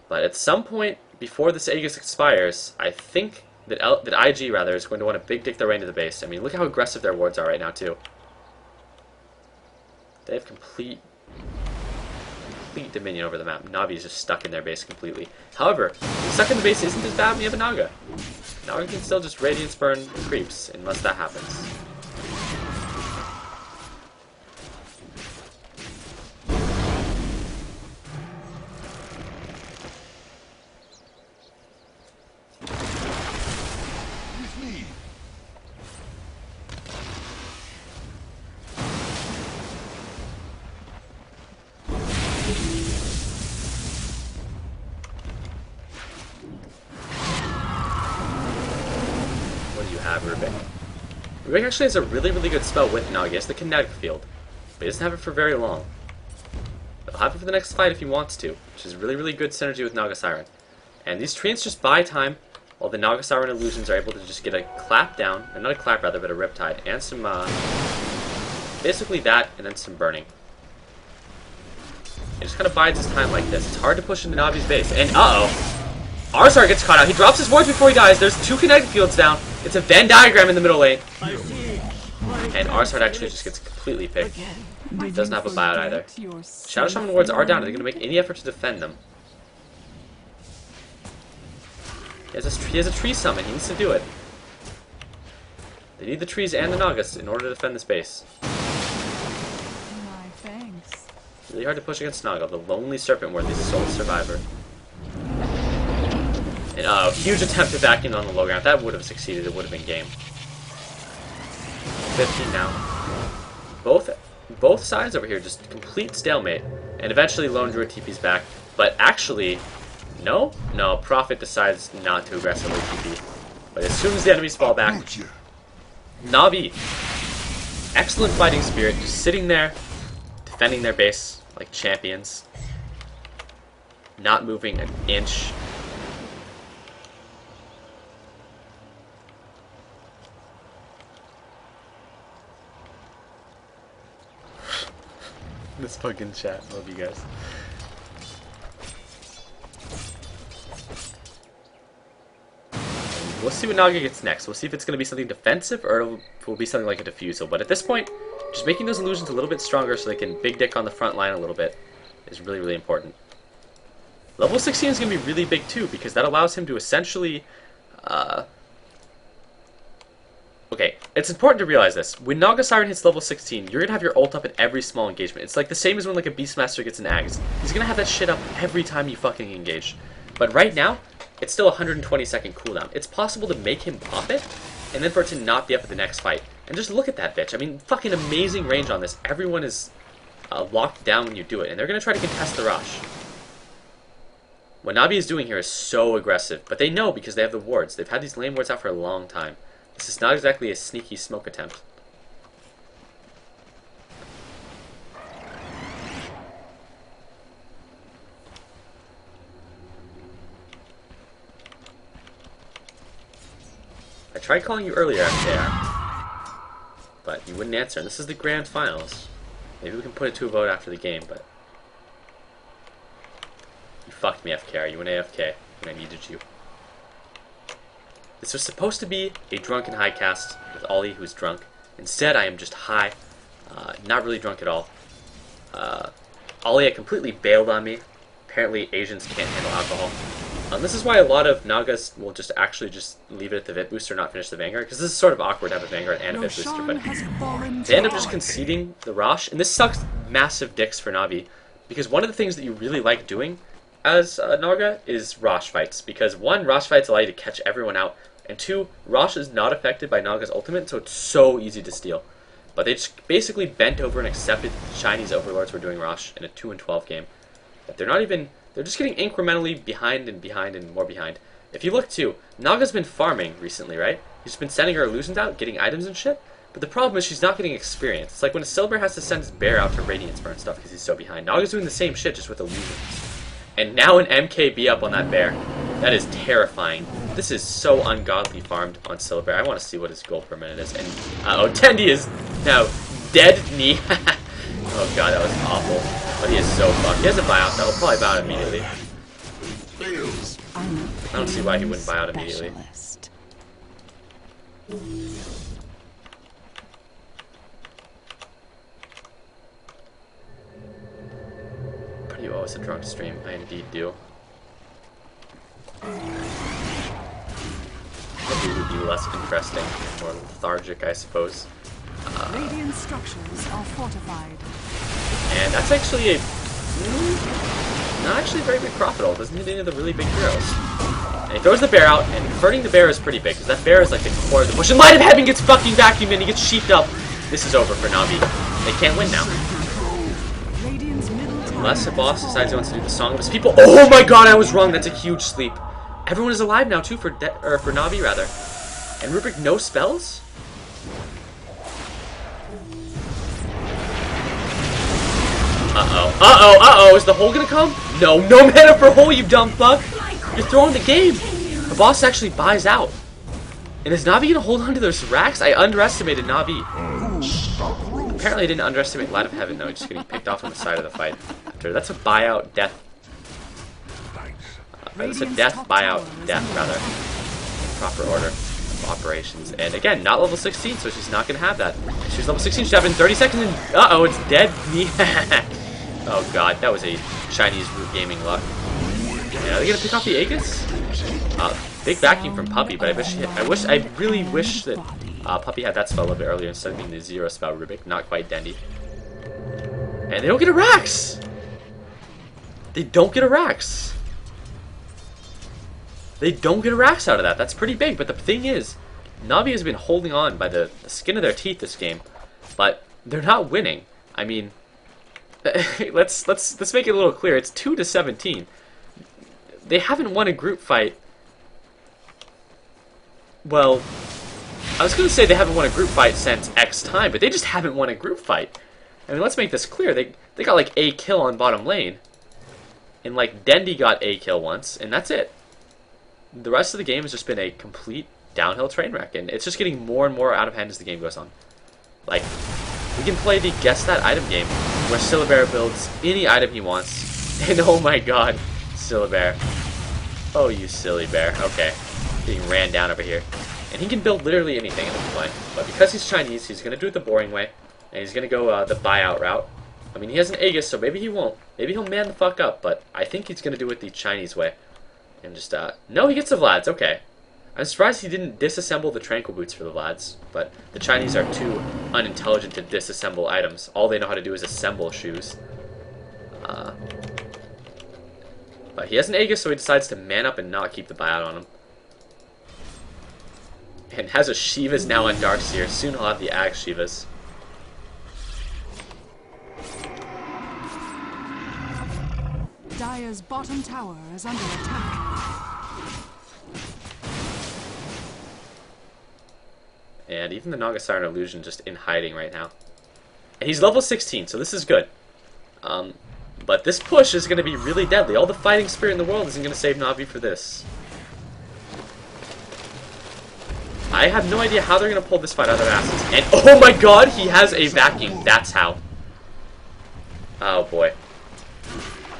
But at some point before this Aegis expires, I think that IG rather is going to want to big dick their way into the base. I mean, look how aggressive their wards are right now too. They have complete dominion over the map. Navi is just stuck in their base completely. However, stuck in the base isn't as bad when you have a Naga. Naga can still just Radiance burn creeps unless that happens. Rubik actually has a really, really good spell with Naga. He has the kinetic field, but he doesn't have it for very long. He'll have it for the next fight if he wants to, which is really, really good synergy with Naga Siren. And these treants just buy time, while the Naga Siren illusions are able to just get a clap down, or not a clap rather, but a Riptide, and some, basically that, and then some burning. He just kind of bides his time like this. It's hard to push into Navi's base, and Arzar gets caught out. He drops his wards before he dies. There's 2 kinetic fields down. It's a Venn diagram in the middle lane. And Arzar actually just gets completely picked. He doesn't have a buyout either. Shadow Shaman wards are down. Are they going to make any effort to defend them? He has a tree summon. He needs to do it. They need the trees and the Nagas in order to defend this base. Really hard to push against Naga, the lonely serpent ward, the sole survivor. And huge attempt at vacuum on the low ground. If that would have succeeded, it would have been game. 15 now. Both sides over here just complete stalemate. And eventually Lone Druid TP's back. But actually, no, Prophet decides not to aggressively TP. But as soon as the enemies fall back, Navi, excellent fighting spirit, just sitting there, defending their base like champions, not moving an inch. This fucking chat, love you guys. We'll see what Naga gets next. We'll see if it's going to be something defensive or if it will be something like a diffusal. But at this point, just making those illusions a little bit stronger so they can big dick on the front line a little bit is really, really important. Level 16 is going to be really big too, because that allows him to essentially... Okay, it's important to realize this. When Naga Siren hits level 16, you're going to have your ult up in every small engagement. It's like the same as when like a Beastmaster gets an Ags. He's going to have that shit up every time you fucking engage. But right now, it's still a 120-second cooldown. It's possible to make him pop it, and then for it to not be up at the next fight. And just look at that bitch. I mean, fucking amazing range on this. Everyone is locked down when you do it, and they're going to try to contest the rush. What Navi is doing here is so aggressive, but they know because they have the wards. They've had these lane wards out for a long time. This is not exactly a sneaky smoke attempt. I tried calling you earlier, FKR, but you wouldn't answer, and this is the grand finals. Maybe we can put it to a vote after the game, but... You fucked me, FKR. You went AFK when I needed you. This was supposed to be a drunken high cast with Ollie, who's drunk. Instead, I am just high. Not really drunk at all. Ollie had completely bailed on me. Apparently, Asians can't handle alcohol. This is why a lot of Nagas will just actually just leave it at the Vit booster, not finish the Vanguard, because this is sort of awkward to have a Vanguard and a Vit booster, but they end up just conceding the Rosh, and this sucks massive dicks for Navi, because one of the things that you really like doing as Naga is Rosh fights, because one, Rosh fights allow you to catch everyone out, and two, Rosh is not affected by Naga's ultimate, so it's so easy to steal. But they just basically bent over and accepted Chinese overlords were doing Rosh in a 2-12 game. But they're not even... They're just getting incrementally behind and behind and more behind. If you look too, Naga's been farming recently, right? He's been sending her illusions out, getting items and shit. But the problem is she's not getting experience. It's like when a Silver has to send his bear out to Radiance Burn and stuff because he's so behind. Naga's doing the same shit just with illusions. And now an MKB up on that bear. That is terrifying. This is so ungodly farmed on Silver. I want to see what his gold per minute is. And Tendi is now dead knee. Oh god, that was awful. But he is so fucked. He has a buyout that'll probably buy out immediately. I don't see why he wouldn't buy out immediately. Pretty well as a drunk stream, I indeed do. Maybe it would be less interesting, more lethargic, I suppose. Radiant structures are fortified. And that's actually a... not actually very big profit ult. Doesn't hit any of the really big heroes. And he throws the bear out, and hurting the bear is pretty big, because that bear is like the core of the push. And Light of Heaven gets fucking vacuumed and he gets sheeped up. This is over for Navi. They can't win now. Unless a boss decides he wants to do the Song of His People. Oh my god, I was wrong. That's a huge sleep. Everyone is alive now, too, for Navi, rather. And Rubric, no spells? Uh-oh. Uh-oh. Uh-oh. Is the hole gonna come? No. No mana for hole, you dumb fuck. You're throwing the game. The boss actually buys out. And is Navi gonna hold on to those racks? I underestimated Navi. Apparently I didn't underestimate Light of Heaven, though. Just getting picked off on the side of the fight. That's a buyout death. That's a death buyout death, rather. Proper order of operations. And again, not level 16, so she's not gonna have that. If she's level 16, she'd have it in 30 seconds, and uh-oh, it's dead. Oh god, that was a Chinese root gaming luck. Yeah, are they gonna pick off the Aegis? Big vacuum from Puppy, but I really wish that Puppy had that spell a little bit earlier instead of being the 0 spell Rubik. Not quite Dendy. And they don't get a Rax! They don't get a Rax! They don't get a Rax out of that. That's pretty big, but the thing is, Navi has been holding on by the skin of their teeth this game, but they're not winning. I mean, let's make it a little clear. It's 2-17. They haven't won a group fight. Well, I was going to say they haven't won a group fight since X time, but they just haven't won a group fight. I mean, let's make this clear. They got like a kill on bottom lane, and like Dendy got a kill once, and that's it. The rest of the game has just been a complete downhill train wreck, and it's just getting more and more out of hand as the game goes on. Like, we can play the Guess That Item game, where Syllabear builds any item he wants, and oh my god, Syllabear. Oh, you silly bear. Okay, getting ran down over here. And he can build literally anything at this point, but because he's Chinese, he's going to do it the boring way, and he's going to go the buyout route. I mean, he has an Aegis, so maybe he won't. Maybe he'll man the fuck up, but I think he's going to do it the Chinese way. And just, no, he gets the Vlads, okay. I'm surprised he didn't disassemble the Tranquil Boots for the Vlads, but the Chinese are too unintelligent to disassemble items. All they know how to do is assemble shoes. But he has an Aegis, so he decides to man up and not keep the buyout on him. And has a Shiva's now on Darkseer. Soon he'll have the Ag Shivas. Dire's bottom tower is under attack. And even the Naga Siren Illusion just in hiding right now. And he's level 16, so this is good. But this push is going to be really deadly. All the fighting spirit in the world isn't going to save Navi for this. I have no idea how they're going to pull this fight out of their asses. And oh my god, he has a vacuum. That's how. Oh boy.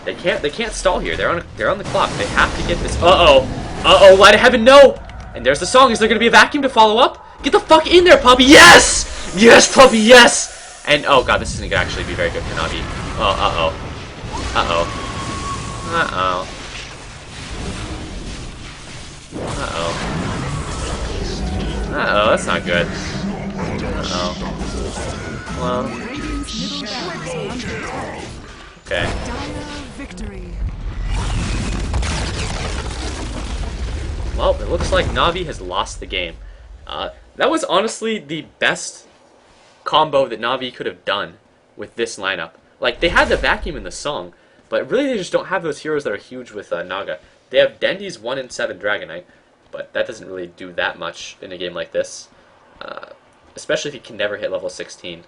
They can't stall here. They're on the clock. They have to get this. Uh-oh, Light of Heaven, no! And there's the song. Is there going to be a vacuum to follow up? Get the fuck in there, Puppy! Yes! Yes, Puppy, yes! And oh god, this isn't going to actually be very good for Navi. Oh, uh-oh. Uh-oh. Uh-oh. Uh-oh. Uh-oh, that's not good. Uh-oh. Well. Okay. Well, it looks like Navi has lost the game. That was honestly the best combo that Navi could have done with this lineup. Like, they had the vacuum in the song, but really they just don't have those heroes that are huge with Naga. They have Dendy's 1-in-7 Dragonite, but that doesn't really do that much in a game like this. Especially if you can never hit level 16.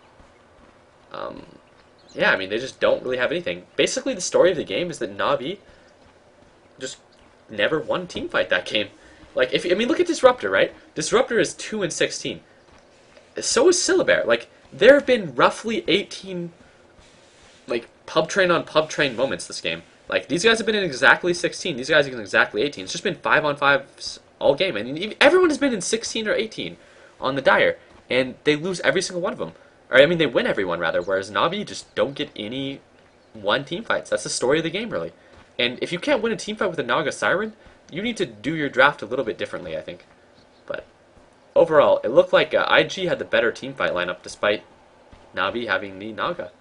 Yeah, I mean, they just don't really have anything. Basically, the story of the game is that Navi just never won a team fight that game. Like, I mean, look at Disruptor, right? Disruptor is 2-16. So is Syllabear. Like, there have been roughly 18, like, pub train on pub train moments this game. Like, these guys have been in exactly 16. These guys are in exactly 18. It's just been 5-on-5s all game. And everyone has been in 16 or 18 on the Dire. And they lose every single one of them. Or, I mean, they win every one, rather. Whereas Navi just don't get any one team fights. That's the story of the game, really. And if you can't win a team fight with a Naga Siren, you need to do your draft a little bit differently, I think. But overall, it looked like IG had the better team fight lineup despite Navi having the Naga.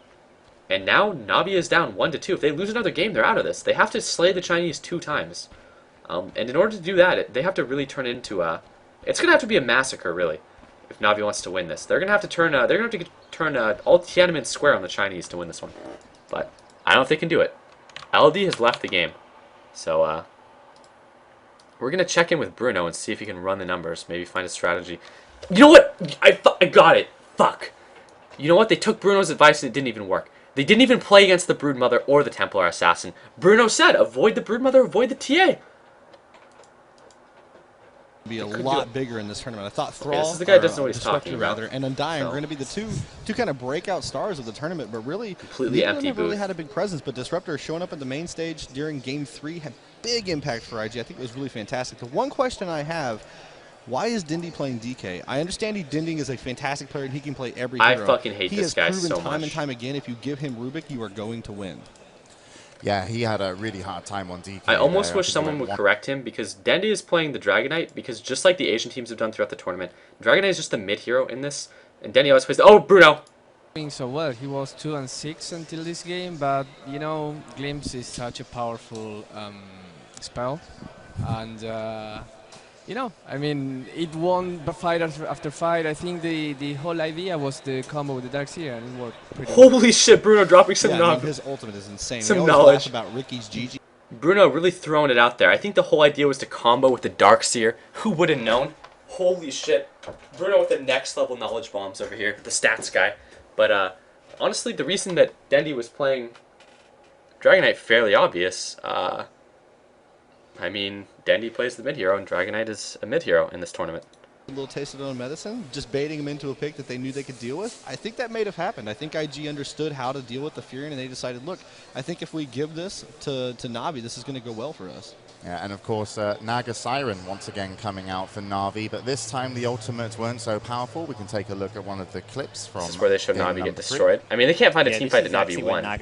And now Navi is down 1-2. If they lose another game, they're out of this. They have to slay the Chinese 2 times. And in order to do that, they have to really turn into a... It's going to have to be a massacre, really, if Navi wants to win this. They're going to have to turn all Tiananmen Square on the Chinese to win this one. But I don't know if they can do it. LD has left the game. So, we're going to check in with Bruno and see if he can run the numbers. Maybe find a strategy. You know what? I got it. Fuck. You know what? They took Bruno's advice and it didn't even work. They didn't even play against the Broodmother or the Templar Assassin. Bruno said, avoid the Broodmother, avoid the TA. Be a lot bigger in this tournament. I thought Thrall, this is the guy who doesn't know what he's Disruptor talking about. rather, and Undying are going to be the two kind of breakout stars of the tournament, but really, completely neither of empty them really booth. had a big presence. But Disruptor showing up at the main stage during Game 3 had big impact for IG. I think it was really fantastic. The one question I have, why is Dindy playing DK? I understand Dinding is a fantastic player and he can play every hero. I fucking hate this guy so much. He has proven time and time again, if you give him Rubik, you are going to win. Yeah, he had a really hard time on DK. I almost wish someone would correct him, because Dendy is playing the Dragonite, because just like the Asian teams have done throughout the tournament, Dragonite is just the mid hero in this, and Dendy always plays. Oh, Bruno! Doing so well. He was 2-6 until this game, but you know, Glimpse is such a powerful spell, and you know, I mean, it won fight after fight. I think the whole idea was the combo with the Darkseer, and it worked pretty well. Holy shit, Bruno dropping some knowledge. His ultimate is insane. Some knowledge about Ricky's GG. Bruno really throwing it out there. I think the whole idea was to combo with the Darkseer. Who would have known? Holy shit. Bruno with the next level knowledge bombs over here. The stats guy. But honestly, the reason that Dendy was playing Dragonite fairly obvious. I mean, Dendy plays the mid hero, and Dragonite is a mid hero in this tournament. A little taste of their own medicine, just baiting him into a pick that they knew they could deal with. I think that may have happened. I think IG understood how to deal with the Furion, and they decided, look, I think if we give this to Navi, this is going to go well for us. Yeah, and of course, Naga Siren once again coming out for Na'Vi, but this time the ultimates weren't so powerful. We can take a look at one of the clips from. This is where they show Na'Vi get 3. destroyed. I mean, they can't find a team fight that Na'Vi won. I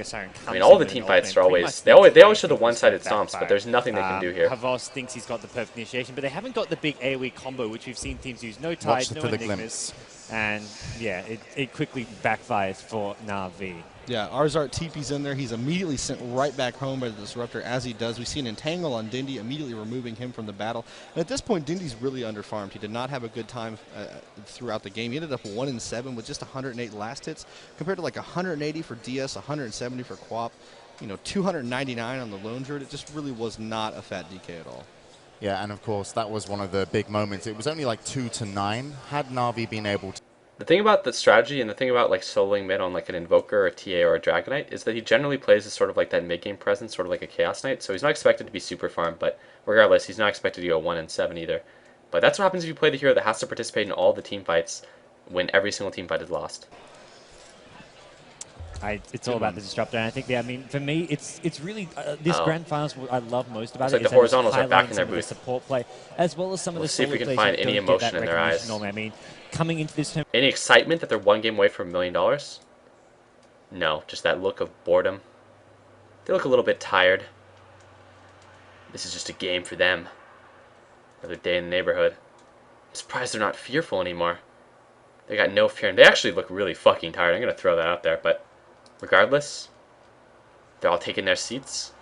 mean, all the team fights are always they always show the one-sided stomps, but there's nothing they can do here. Havos thinks he's got the perfect initiation, but they haven't got the big AoE combo, which we've seen teams use. No Tide, no Enigmas, and yeah, it quickly backfires for Na'Vi. Yeah, Arzart TP's in there. He's immediately sent right back home by the Disruptor, as he does. We see an Entangle on Dindy, immediately removing him from the battle. And at this point, Dindy's really underfarmed. He did not have a good time throughout the game. He ended up 1-7 with just 108 last hits, compared to like 180 for DS, 170 for Quap, you know, 299 on the Lone Druid. It just really was not a fat DK at all. Yeah, and of course, that was one of the big moments. It was only like 2-9. Had Na'Vi been able to. The thing about the strategy and the thing about like soloing mid on like an Invoker or a TA or a Dragonite is that he generally plays as sort of like that mid-game presence, sort of like a Chaos Knight, so he's not expected to be super farmed, but regardless, he's not expected to go 1-7 either. But that's what happens if you play the hero that has to participate in all the team fights when every single team fight is lost. It's all about the Disruptor, and I think, I mean, for me, it's really this Grand Finals. What I love most about Looks it like is the horizontals are back in their some of the booth. support play, as well as some of the See if we solo can plays find that any don't get that emotion in their recognition eyes. normally. I mean, coming into this tournament, Any excitement that they're one game away from $1 million? No, just that look of boredom. They look a little bit tired. This is just a game for them. Another day in the neighborhood. I'm surprised they're not fearful anymore. They got no fear, and they actually look really fucking tired. I'm gonna throw that out there, but regardless, they're all taking their seats.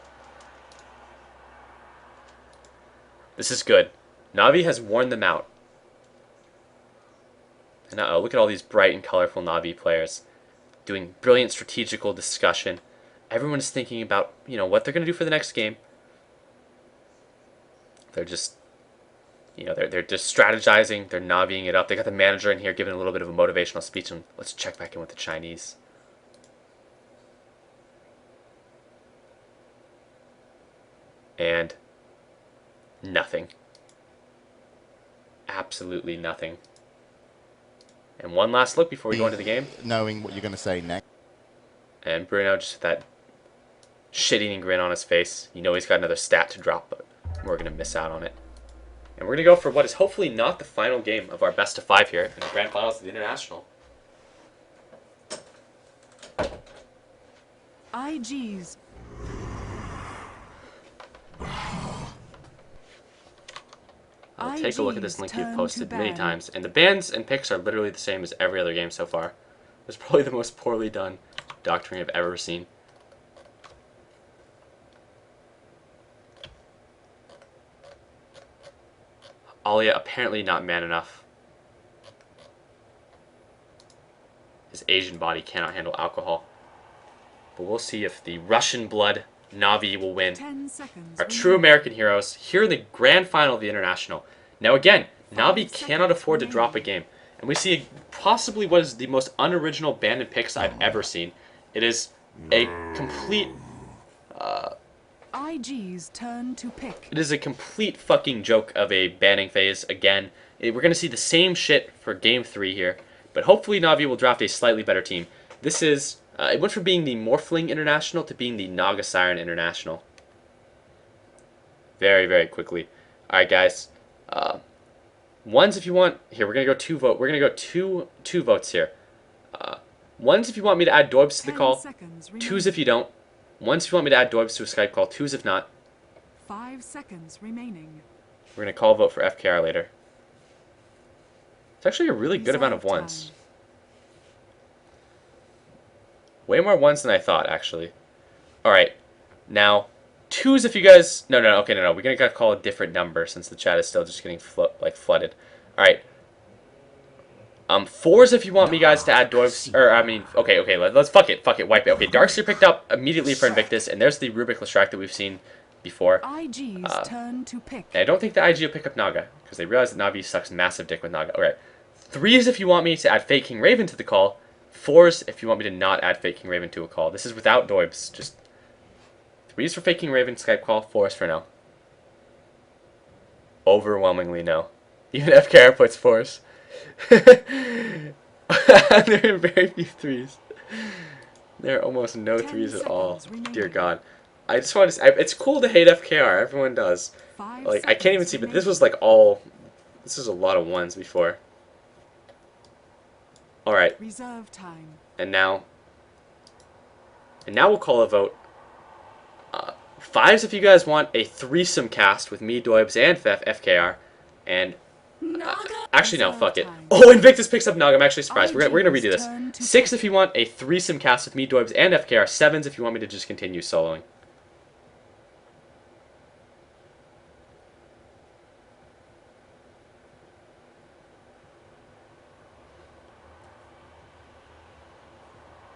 This is good. Na'Vi has worn them out. And look at all these bright and colorful Na'Vi players doing brilliant strategical discussion. Everyone's thinking about, you know, what they're going to do for the next game. They're just, you know, they're just strategizing. They're Na'Viing it up. They got the manager in here giving a little bit of a motivational speech. And let's check back in with the Chinese. And nothing. Absolutely nothing. And one last look before we go into the game. Knowing what you're going to say next. And Bruno just with that shit-eating grin on his face. You know he's got another stat to drop, but we're going to miss out on it. And we're going to go for what is hopefully not the final game of our best of 5 here in the Grand Finals of the International. IG's. I'll take a look at this link you've posted many times. And the bans and picks are literally the same as every other game so far. It's probably the most poorly done doctoring I've ever seen. Alia apparently not man enough. His Asian body cannot handle alcohol. But we'll see if the Russian blood Na'Vi will win. 10 seconds. Our true American heroes here in the grand final of the International. Now again, Na'Vi cannot afford to drop a game. And we see possibly what is the most unoriginal ban and picks I've ever seen. It is a complete... IG's turn to pick. It is a complete fucking joke of a banning phase again. We're going to see the same shit for Game 3 here, but hopefully Na'Vi will draft a slightly better team. This is... it went from being the Morphling International to being the Naga Siren International. Very, very quickly. Alright, guys. Ones if you want... Here, we're going to go We're going to go two votes here. Ones if you want me to add Doibs to the call. Twos if you don't. Ones if you want me to add Doibs to a Skype call. Twos if not. 5 seconds remaining. We're going to call a vote for FKR later. It's actually a really good amount of ones. Way more ones than I thought, actually. Alright. Now, twos if you guys... No. We're going to call a different number since the chat is still just getting flooded. Alright. Fours if you want me guys to add Doibs, okay, let's fuck it, wipe it. Okay, Darkseer picked up immediately for Invictus, and there's the Rubik Leshrac that we've seen before. IG's turn to pick. And I don't think the IG will pick up Naga, because they realize that Na'Vi sucks massive dick with Naga. Alright, threes if you want me to add Fake King Raven to the call, fours if you want me to not add Fake King Raven to a call. This is without Doibs, just threes for Fake King Raven, Skype call, fours for no. Overwhelmingly no. Even FKR puts fours. There are very few threes. There are almost no threes at all. Dear God. I just want to say, it's cool to hate FKR. Everyone does. Like, I can't even see, but this was like all... This was a lot of ones before. Alright. Reserve time. And now we'll call a vote. Fives if you guys want a threesome cast with me, Doibs, and FKR. And... actually, no, fuck it. Oh, Invictus picks up Naga. I'm actually surprised. We're gonna redo this. Six if you want a threesome cast with me, Doibs, and FKR. Sevens if you want me to just continue soloing.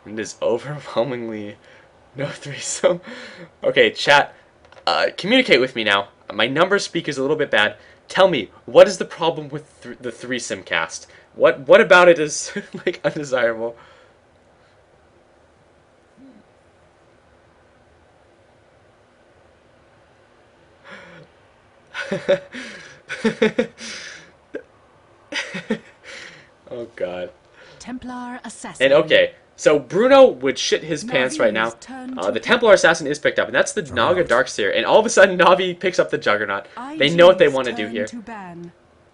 It is overwhelmingly no threesome. Okay, chat, communicate with me now. My number speak is a little bit bad. Tell me, what is the problem with the threesome cast? What about it is like undesirable? Oh God. Templar assassin. And okay, so Bruno would shit his pants right now. The Templar Assassin is picked up, and that's the Naga Darkseer. And all of a sudden, Na'Vi picks up the Juggernaut. They know what they want to do here.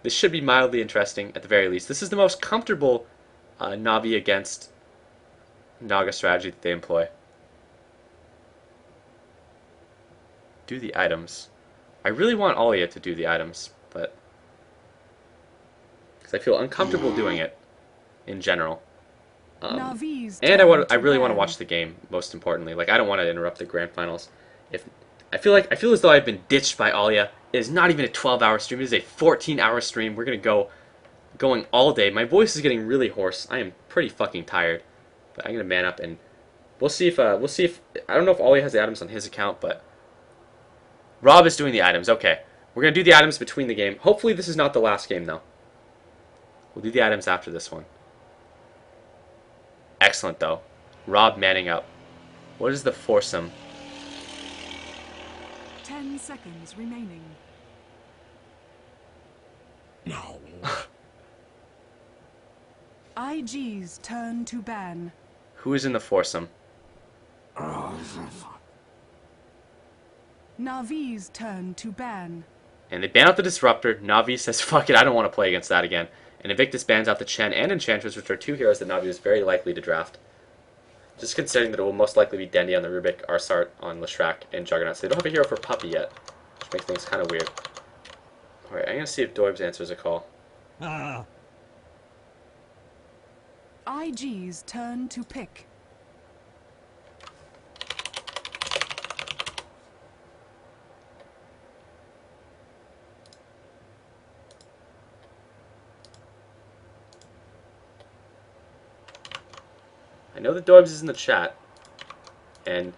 This should be mildly interesting, at the very least. This is the most comfortable Na'Vi against Naga strategy that they employ. Do the items. I really want Alia to do the items, but... because I feel uncomfortable doing it, in general. And I really want to watch the game, most importantly. Like, I don't want to interrupt the grand finals. I feel as though I've been ditched by Alia. It is not even a 12-hour stream. It is a 14-hour stream. We're going all day. My voice is getting really hoarse. I am pretty fucking tired. But I'm gonna man up, and we'll see if I don't know if Alia has the items on his account, but Rob is doing the items. Okay, we're gonna do the items between the game. Hopefully this is not the last game though. We'll do the items after this one. Excellent, though. Rob manning up. What is the foursome? 10 seconds remaining. No. IG's turn to ban. Who is in the foursome? Navi's turn to ban. And they ban out the Disruptor. Na'Vi says, fuck it, I don't want to play against that again. And Invictus bans out the Chen and Enchantress, which are two heroes that Na'Vi is very likely to draft. Just considering that it will most likely be Dendi on the Rubik, Arsart on Leshrac, and Juggernaut. So they don't have a hero for Puppy yet, which makes things kind of weird. Alright, I'm going to see if Doibs answers a call. IG's turn to pick. I know that Doibs is in the chat, and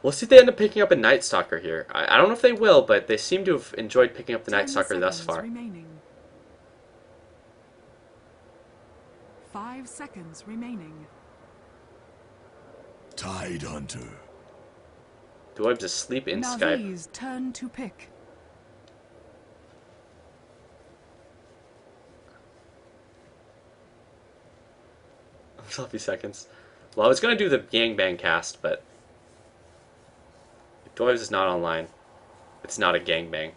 we'll see if they end up picking up a Night Stalker here. I don't know if they will, but they seem to have enjoyed picking up the Night Stalker thus far. Remaining. 5 seconds remaining. Tide Hunter. Do I have to sleep in Skype? Navi's turn to pick. Selfie seconds. Well, I was gonna do the gangbang cast, but if Doyves is not online, it's not a gangbang.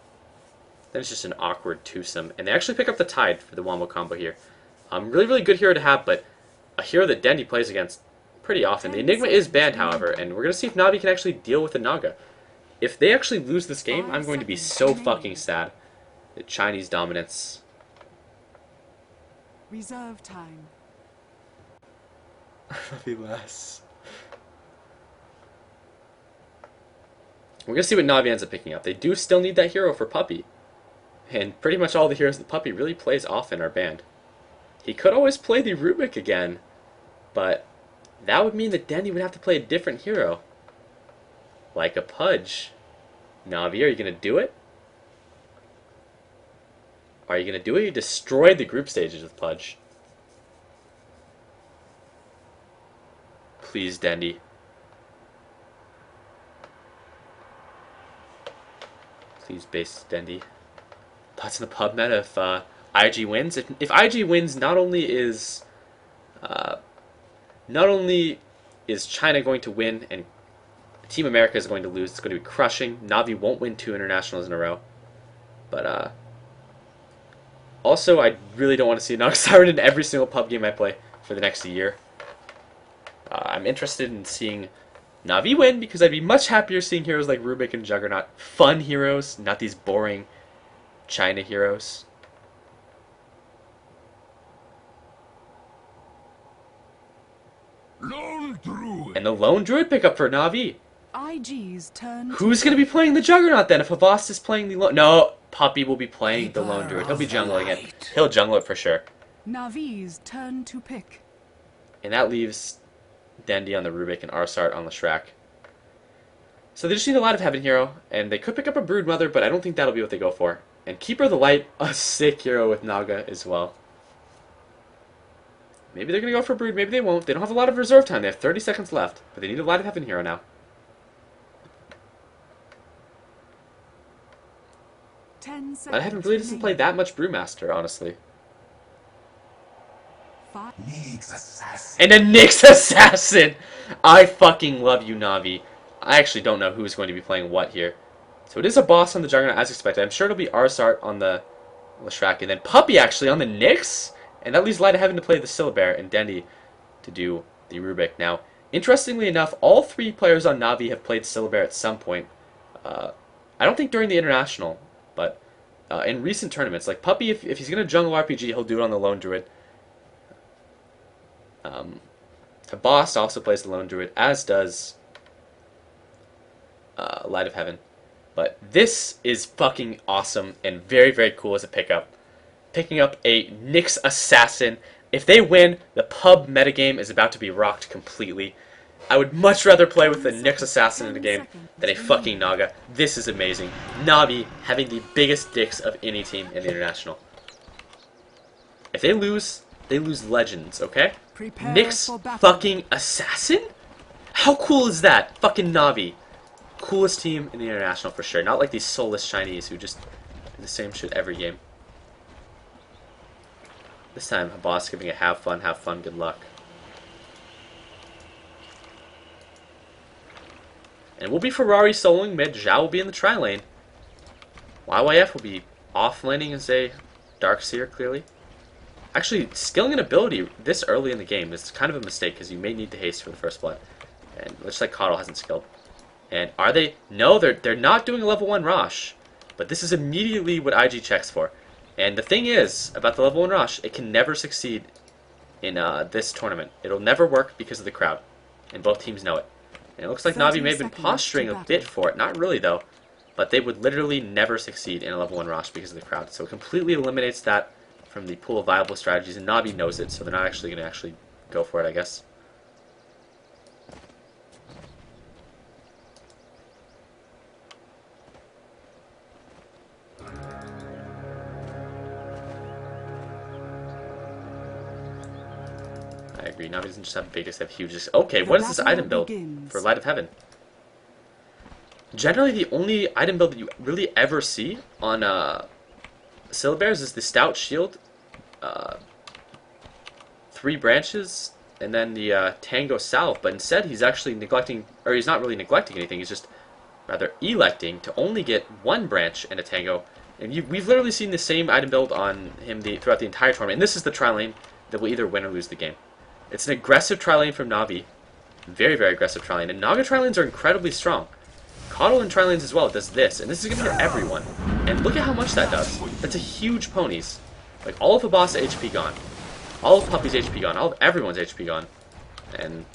Then it's just an awkward twosome. And they actually pick up the Tide for the wombo combo here. Really, really good hero to have, but a hero that Dendi plays against pretty often. The Enigma is banned, however, and we're gonna see if Navi can actually deal with the Naga. If they actually lose this game, I'm going to be so fucking sad. The Chinese dominance. Reserve time. Navi less. We're gonna see what Navi ends up picking up. They do still need that hero for Puppy. And pretty much all the heroes that Puppy really plays often are banned. He could always play the Rubik again, but that would mean that Denny would have to play a different hero. Like a Pudge. Navi, are you gonna do it? Are you gonna do it? You destroyed the group stages with Pudge. Please, Dendy. Please, base Dendy. Thoughts in the pub meta if IG wins? If IG wins, not only is China going to win and Team America is going to lose. It's going to be crushing. Navi won't win 2 internationals in a row. But also, I really don't want to see Nox Siren in every single pub game I play for the next year. I'm interested in seeing Navi win because I'd be much happier seeing heroes like Rubik and Juggernaut. Fun heroes, not these boring China heroes. Lone Druid. And the Lone Druid pickup for Navi. IG's turn. Who's going to be playing the Juggernaut then if Havast is playing the Lone... No, Puppy will be playing the Lone Druid. He'll be jungling it. He'll jungle it for sure. Navi's turn to pick. And that leaves Dendy on the Rubik and Arsart on the Shrek. So they just need a Light of Heaven hero, and they could pick up a Brood Mother, but I don't think that'll be what they go for. And Keeper of the Light, a sick hero with Naga as well. Maybe they're going to go for Brood, maybe they won't. They don't have a lot of reserve time. They have 30 seconds left, but they need a Light of Heaven hero now. 10 seconds. Light of Heaven really doesn't play that much Brewmaster, honestly. Nyx Assassin. And a Nyx Assassin! I fucking love you, Navi. I actually don't know who's going to be playing what here. So it is a boss on the Juggernaut as expected. I'm sure it'll be Arsart on the Leshrac, and then Puppy actually on the Nyx? And that leaves Light of Heaven to play the Syllabear and Dendy to do the Rubik. Now, interestingly enough, all 3 players on Navi have played Syllabear at some point. I don't think during the International, but in recent tournaments. Like Puppy, if he's going to jungle RPG, he'll do it on the Lone Druid. Boss also plays the Lone Druid, as does Light of Heaven. But this is fucking awesome and very, very cool as a pickup. Picking up a Nyx Assassin. If they win, the pub metagame is about to be rocked completely. I would much rather play with the Nyx Assassin in the game than a fucking Naga. This is amazing. Navi having the biggest dicks of any team in the International. If they lose legends, okay? Nyx fucking Assassin? How cool is that? Fucking Navi. Coolest team in the International for sure. Not like these soulless Chinese who just do the same shit every game. This time, Boss giving it have fun, good luck. And we'll be Ferrari soloing mid. Zhao will be in the tri lane. YYF will be off laning as a Darkseer, clearly. Actually, skilling an ability this early in the game is kind of a mistake because you may need the haste for the first blood. And looks like Coddle hasn't skilled. And are they? No, they're not doing a level 1 Rosh. But this is immediately what IG checks for. And the thing is, about the level 1 Rosh, it can never succeed in this tournament. It'll never work because of the crowd. And both teams know it. And it looks like Navi may have been posturing a bit for it. Not really, though. But they would literally never succeed in a level 1 Rosh because of the crowd. So it completely eliminates that from the pool of viable strategies. And Navi knows it, so they're not actually going to go for it, I guess. agree. Navi doesn't just have big discs, they have huge discs. Okay, what is this item build for Light of Heaven? Generally, the only item build that you really ever see on Syllabears is the Stout Shield, 3 branches, and then the Tango Salve. But instead, he's actually neglecting, or he's not really neglecting anything, he's just rather electing to only get 1 branch and a Tango. And we've literally seen the same item build on him throughout the entire tournament. And this is the tri-lane that will either win or lose the game. It's an aggressive tri-lane from Navi. Very, very aggressive tri-lane. And Naga tri-lanes are incredibly strong. Coddle in tri-lanes as well does this. And this is going to hit everyone. And look at how much that does. That's a huge ponies. Like, all of the boss HP gone. All of Puppy's HP gone. All of everyone's HP gone. And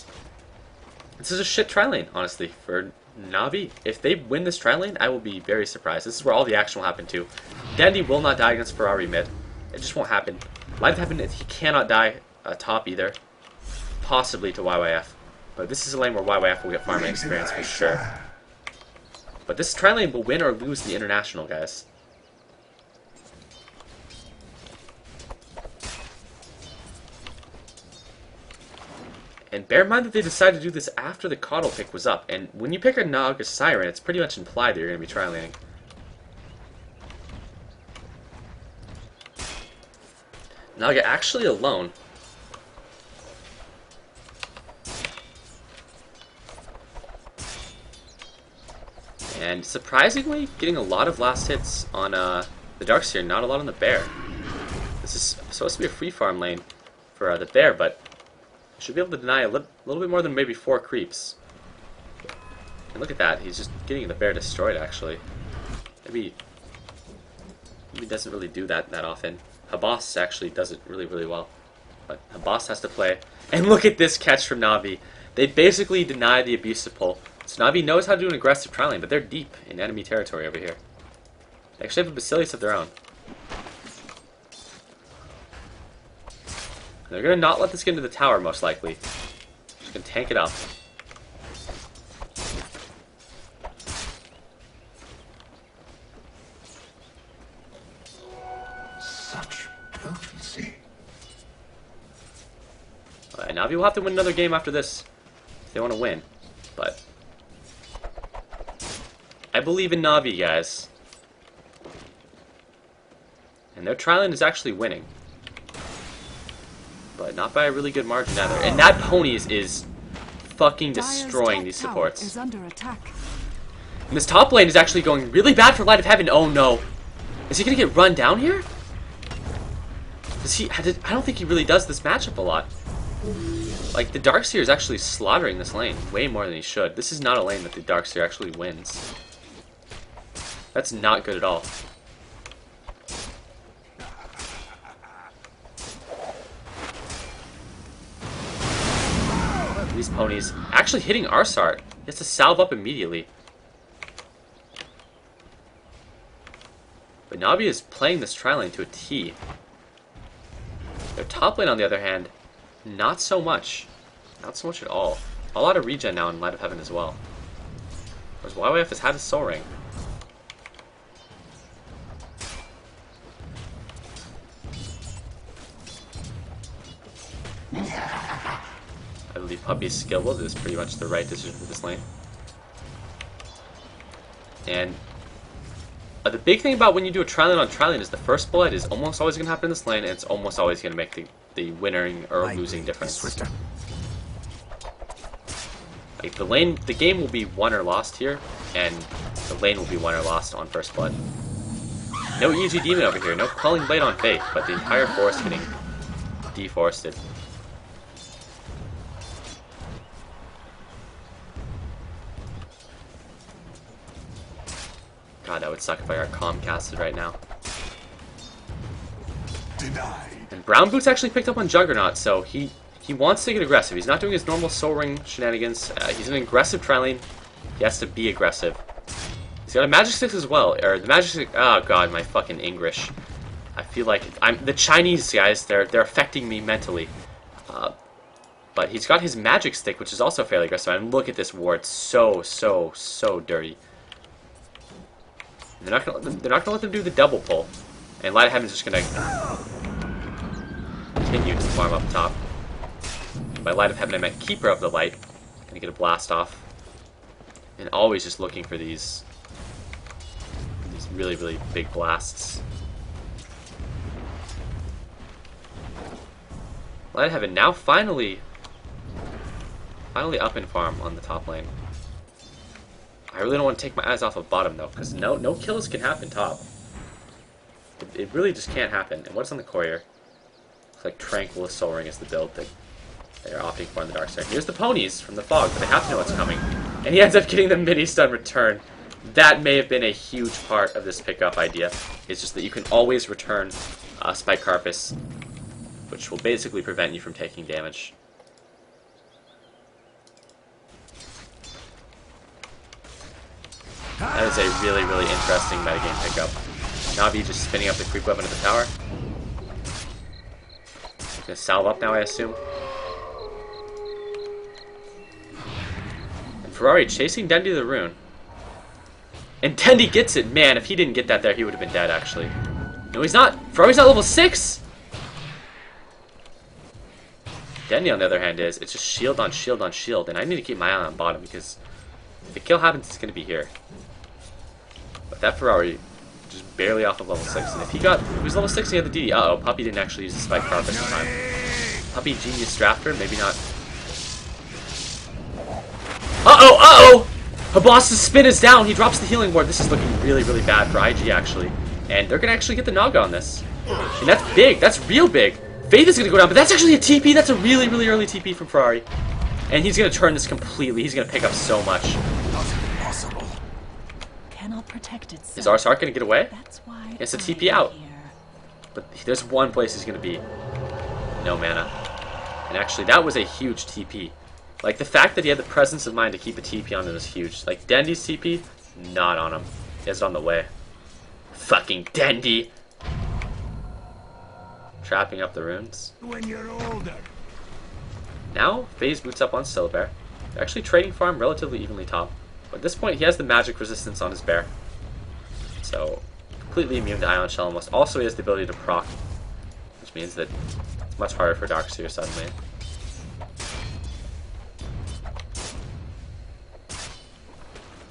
this is a shit tri-lane, honestly, for Navi. If they win this tri-lane, I will be very surprised. This is where all the action will happen too. Dandy will not die against Ferrari mid. It just won't happen. Light of Heaven, he cannot die top either. Possibly to YYF. But this is a lane where YYF will get farming experience for sure. But this tri-lane will win or lose the international, guys. And bear in mind that they decided to do this after the Coddle pick was up. And when you pick a Naga Siren, it's pretty much implied that you're going to be tri-laning. Naga actually alone. And surprisingly, getting a lot of last hits on the Darkseer, not a lot on the Bear. This is supposed to be a free farm lane for the Bear, but should be able to deny a little bit more than maybe 4 creeps. And look at that, he's just getting the Bear destroyed, actually. Maybe he doesn't really do that often. Habas actually does it really, really well. But Habas has to play. And look at this catch from Navi. They basically deny the abusive pull. So Navi knows how to do an aggressive tri-lane, but they're deep in enemy territory over here. They actually have a Basilius of their own. They're going to not let this get into the tower, most likely. Just going to tank it up. Such potency. Alright, Navi will have to win another game after this if they want to win. But I believe in Navi, guys. And their tri-lane is actually winning. But not by a really good margin either. And that Ponies is fucking destroying these supports. Is under attack. And this top lane is actually going really bad for Light of Heaven. Oh no. Is he going to get run down here? I don't think he really does this matchup a lot. Like, the Darkseer is actually slaughtering this lane way more than he should. This is not a lane that the Darkseer actually wins. That's not good at all. These ponies actually hitting Arsart. He has to salve up immediately. But Navi is playing this tri-lane to a T. Their top lane, on the other hand, not so much. Not so much at all. A lot of regen now in Light of Heaven as well. Whereas YYF has had his soul ring. I believe Puppy's skill build is pretty much the right decision for this lane. And the big thing about when you do a tri-lane on tri-lane is the first bullet is almost always going to happen in this lane, and it's almost always going to make the winning or losing difference. Like the game will be won or lost here, and the lane will be won or lost on first blood. No easy demon over here, no Quelling Blade on Faith, but the entire forest getting deforested. God, that would suck if I got Comcasted right now. Denied. And Brown Boots actually picked up on Juggernaut, so he wants to get aggressive. He's not doing his normal Soul Ring shenanigans. He's an aggressive tri-lane. He has to be aggressive. He's got a Magic Stick as well. Or the Magic Stick. Oh god, my fucking English. I feel like the Chinese guys. They're affecting me mentally. But he's got his Magic Stick, which is also fairly aggressive. And look at this ward. So dirty. And they're not gonna let them do the double pull. And Light of Heaven's just gonna continue to farm up top. By Light of Heaven, I meant Keeper of the Light. Gonna get a blast off. And always just looking for these really, really big blasts. Light of Heaven now finally up in farm on the top lane. I really don't want to take my eyes off of bottom though, because no kills can happen top. It really just can't happen. And what's on the courier? Looks like Tranquil Soul Ring is the build that they're opting for in the dark side. Here's the ponies from the fog, but they have to know what's coming. And he ends up getting the mini stun return. That may have been a huge part of this pickup idea. It's just that you can always return Spike Carpus, which will basically prevent you from taking damage. That is a really, really interesting metagame pickup. Navi just spinning up the creep weapon at the tower. Gonna salve up now, I assume. And Ferrari chasing Dendi to the rune. And Dendi gets it. Man, if he didn't get that there, he would have been dead, actually. No, he's not. Ferrari's not level 6! Dendi, on the other hand, is. It's just shield on shield on shield. And I need to keep my eye on bottom, because if the kill happens, it's going to be here. But that Ferrari, just barely off of level 6. And if he was level 6 and he had the DD. Uh-oh, Puppy didn't actually use the Spike Carpus this time. Puppy Genius Drafter, maybe not. Uh-oh, uh-oh! Habas's spin is down. He drops the healing ward. This is looking really, really bad for IG, actually. And they're going to actually get the Naga on this. And that's big. That's real big. Faith is going to go down, but that's actually a TP. That's a really, really early TP from Ferrari. And he's going to turn this completely. He's going to pick up so much. Impossible. Cannot protect itself. Is Arsark going to get away? That's why He has to TP out. But there's one place he's going to be. No mana. And actually, that was a huge TP. Like, the fact that he had the presence of mind to keep a TP on him is huge. Like, Dendi's TP, not on him. He has it on the way. Fucking Dendi! Trapping up the runes. When you're older. Now, FaZe boots up on Silver. They're actually trading farm relatively evenly top. But at this point, he has the magic resistance on his bear. So, completely immune to Ion Shell almost. Also, he has the ability to proc, which means that it's much harder for Darkseer suddenly.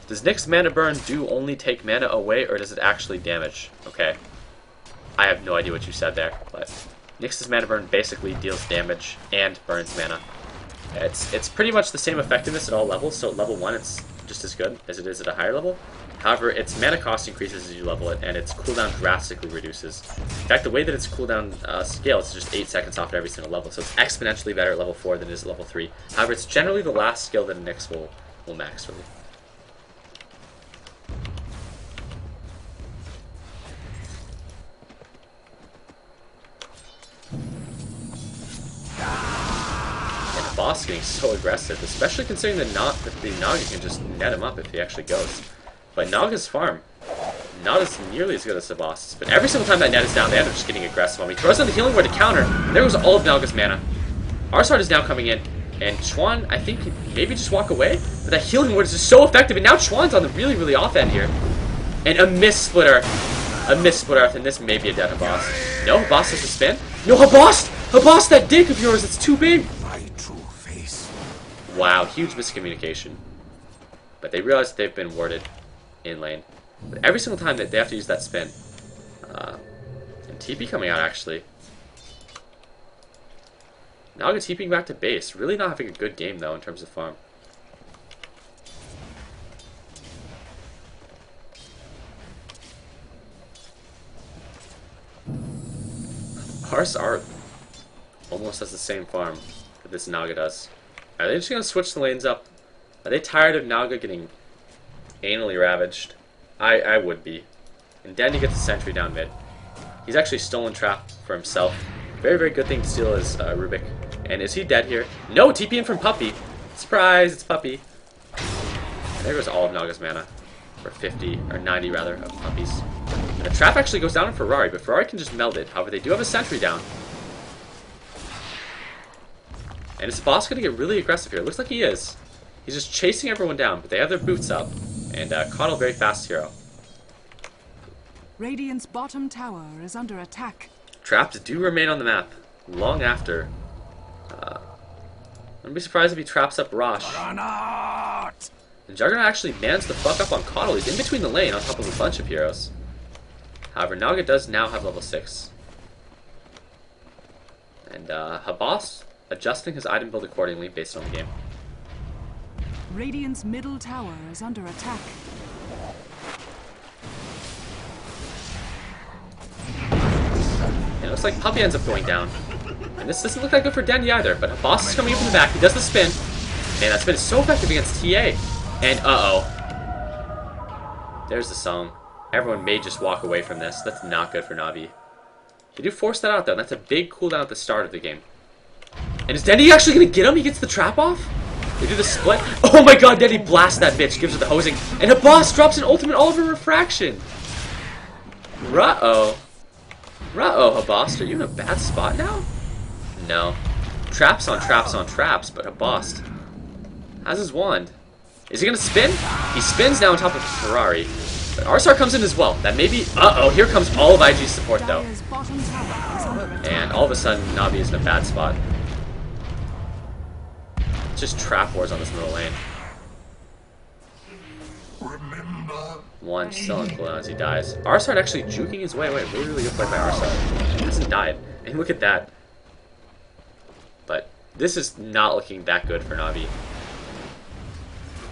Does Nyx's mana burn do only take mana away, or does it actually damage? Okay. I have no idea what you said there, but Nyx's mana burn basically deals damage and burns mana. It's pretty much the same effectiveness at all levels, so at level 1 it's just as good as it is at a higher level. However, its mana cost increases as you level it, and its cooldown drastically reduces. In fact, the way that its cooldown scales is just 8 seconds off at every single level, so it's exponentially better at level 4 than it is at level 3. However, it's generally the last skill that a Nyx will max really. Boss getting so aggressive, especially considering that the Naga can just net him up if he actually goes. But Naga's farm, not as nearly as good as the boss. But every single time that net is down, they end up just getting aggressive on me. Throws on the healing ward to counter, and there goes all of Naga's mana. Arsart is now coming in, and Chuan, I think, maybe just walk away. But that healing ward is just so effective, and now Chuan's on the really, really off end here. And a miss splitter, and this may be a dead Habas. No, Habas has to spin. No, Habas, that dick of yours, it's too big. Wow, huge miscommunication. But they realize that they've been warded in lane. But every single time that they have to use that spin. And TP coming out, actually. Naga TPing back to base. Really not having a good game, though, in terms of farm. Art almost has the same farm that this Naga does. Are they just going to switch the lanes up? Are they tired of Naga getting anally ravaged? I would be. And Dandy gets a sentry down mid. He's actually stolen trap for himself. Very, very good thing to steal is Rubik. And is he dead here? No, TP in from Puppy. Surprise, it's Puppy. And there goes all of Naga's mana. For 50, or 90 rather, of Puppies. And the trap actually goes down on Ferrari, but Ferrari can just meld it. However, they do have a sentry down. And is the boss going to get really aggressive here? It looks like he is. He's just chasing everyone down, but they have their boots up. And Coddle, very fast hero. Radiant's bottom tower is under attack. Traps do remain on the map long after Wouldn't be surprised if he traps up Rosh. And Juggernaut actually mans the fuck up on Coddle. He's in between the lane on top of a bunch of heroes. However, Naga does now have level 6. And Habas adjusting his item build accordingly based on the game. Radiant's middle tower is under attack. And it looks like Puppey ends up going down. And this doesn't look that good for Dendy either, but Habas is coming in from the back. He does the spin. Man, that spin is so effective against TA. And uh-oh. There's the song. Everyone may just walk away from this. That's not good for Navi. They do force that out, though. That's a big cooldown at the start of the game. And is Dendy actually going to get him? He gets the trap off? They do the split. Oh my god, Dendy blasts that bitch. Gives her the hosing. And Habas drops an ultimate all over refraction. Ruh-oh. Ruh-oh, Habas. Are you in a bad spot now? No. Traps on traps on traps, but Habas has his wand. Is he going to spin? He spins now on top of Ferrari. But Arsar comes in as well. That may be... Uh-oh, here comes all of IG's support, though. And all of a sudden, Navi is in a bad spot. It's just trap wars on this middle lane. One still on cooldown as he dies. Arsar actually juking his way away. Really, really good play by Arsar. He hasn't died. And look at that. But this is not looking that good for Navi.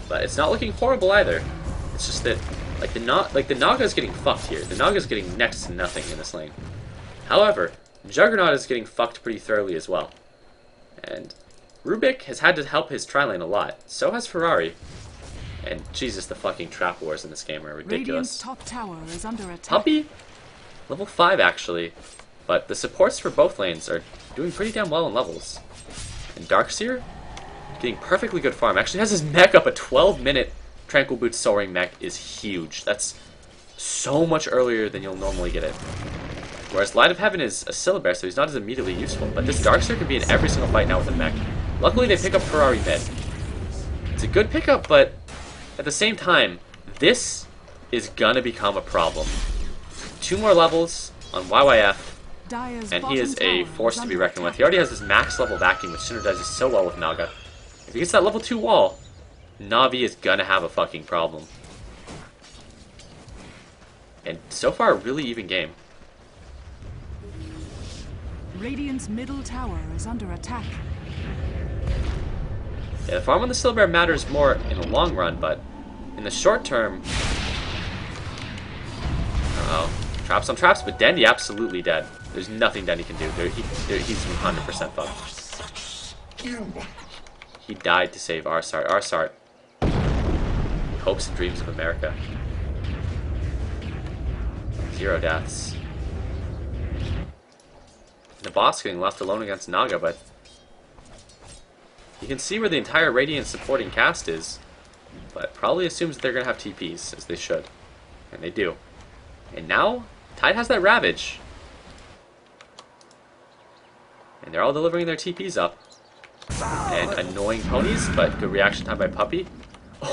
But it's not looking horrible either. It's just that the Naga's getting fucked here. The Naga's getting next to nothing in this lane. However, Juggernaut is getting fucked pretty thoroughly as well. And Rubik has had to help his tri-lane a lot. So has Ferrari. And Jesus, the fucking trap wars in this game are ridiculous. Radiant's top tower is under attack. Puppey? Level 5 actually. But the supports for both lanes are doing pretty damn well in levels. And Darkseer, getting perfectly good farm. Actually has his mech up. A 12-minute Tranquil Boots Soaring mech is huge. That's so much earlier than you'll normally get it. Whereas Light of Heaven is a Syllabear, so he's not as immediately useful. But this Darkseer can be in every single fight now with a mech. Luckily they pick up Ferrari mid. It's a good pickup, but at the same time, this is gonna become a problem. 2 more levels on YYF, and he is a force to be reckoned with. He already has his max level backing, which synergizes so well with Naga. If he gets that level 2 wall, Navi is gonna have a fucking problem. And so far, a really even game. Radiant's middle tower is under attack. Yeah, the farm on the Syllabear matters more in the long run, but in the short term... Uh-oh. Traps on traps, but Dendy absolutely dead. There's nothing Dendy can do. He's 100% fucked. He died to save Arsart. Arsart. Hopes and dreams of America. 0 deaths. The boss getting left alone against Naga, but you can see where the entire Radiant supporting cast is, but probably assumes that they're going to have TPs, as they should. And they do. And now, Tide has that Ravage. And they're all delivering their TPs up. And annoying ponies, but good reaction time by Puppey.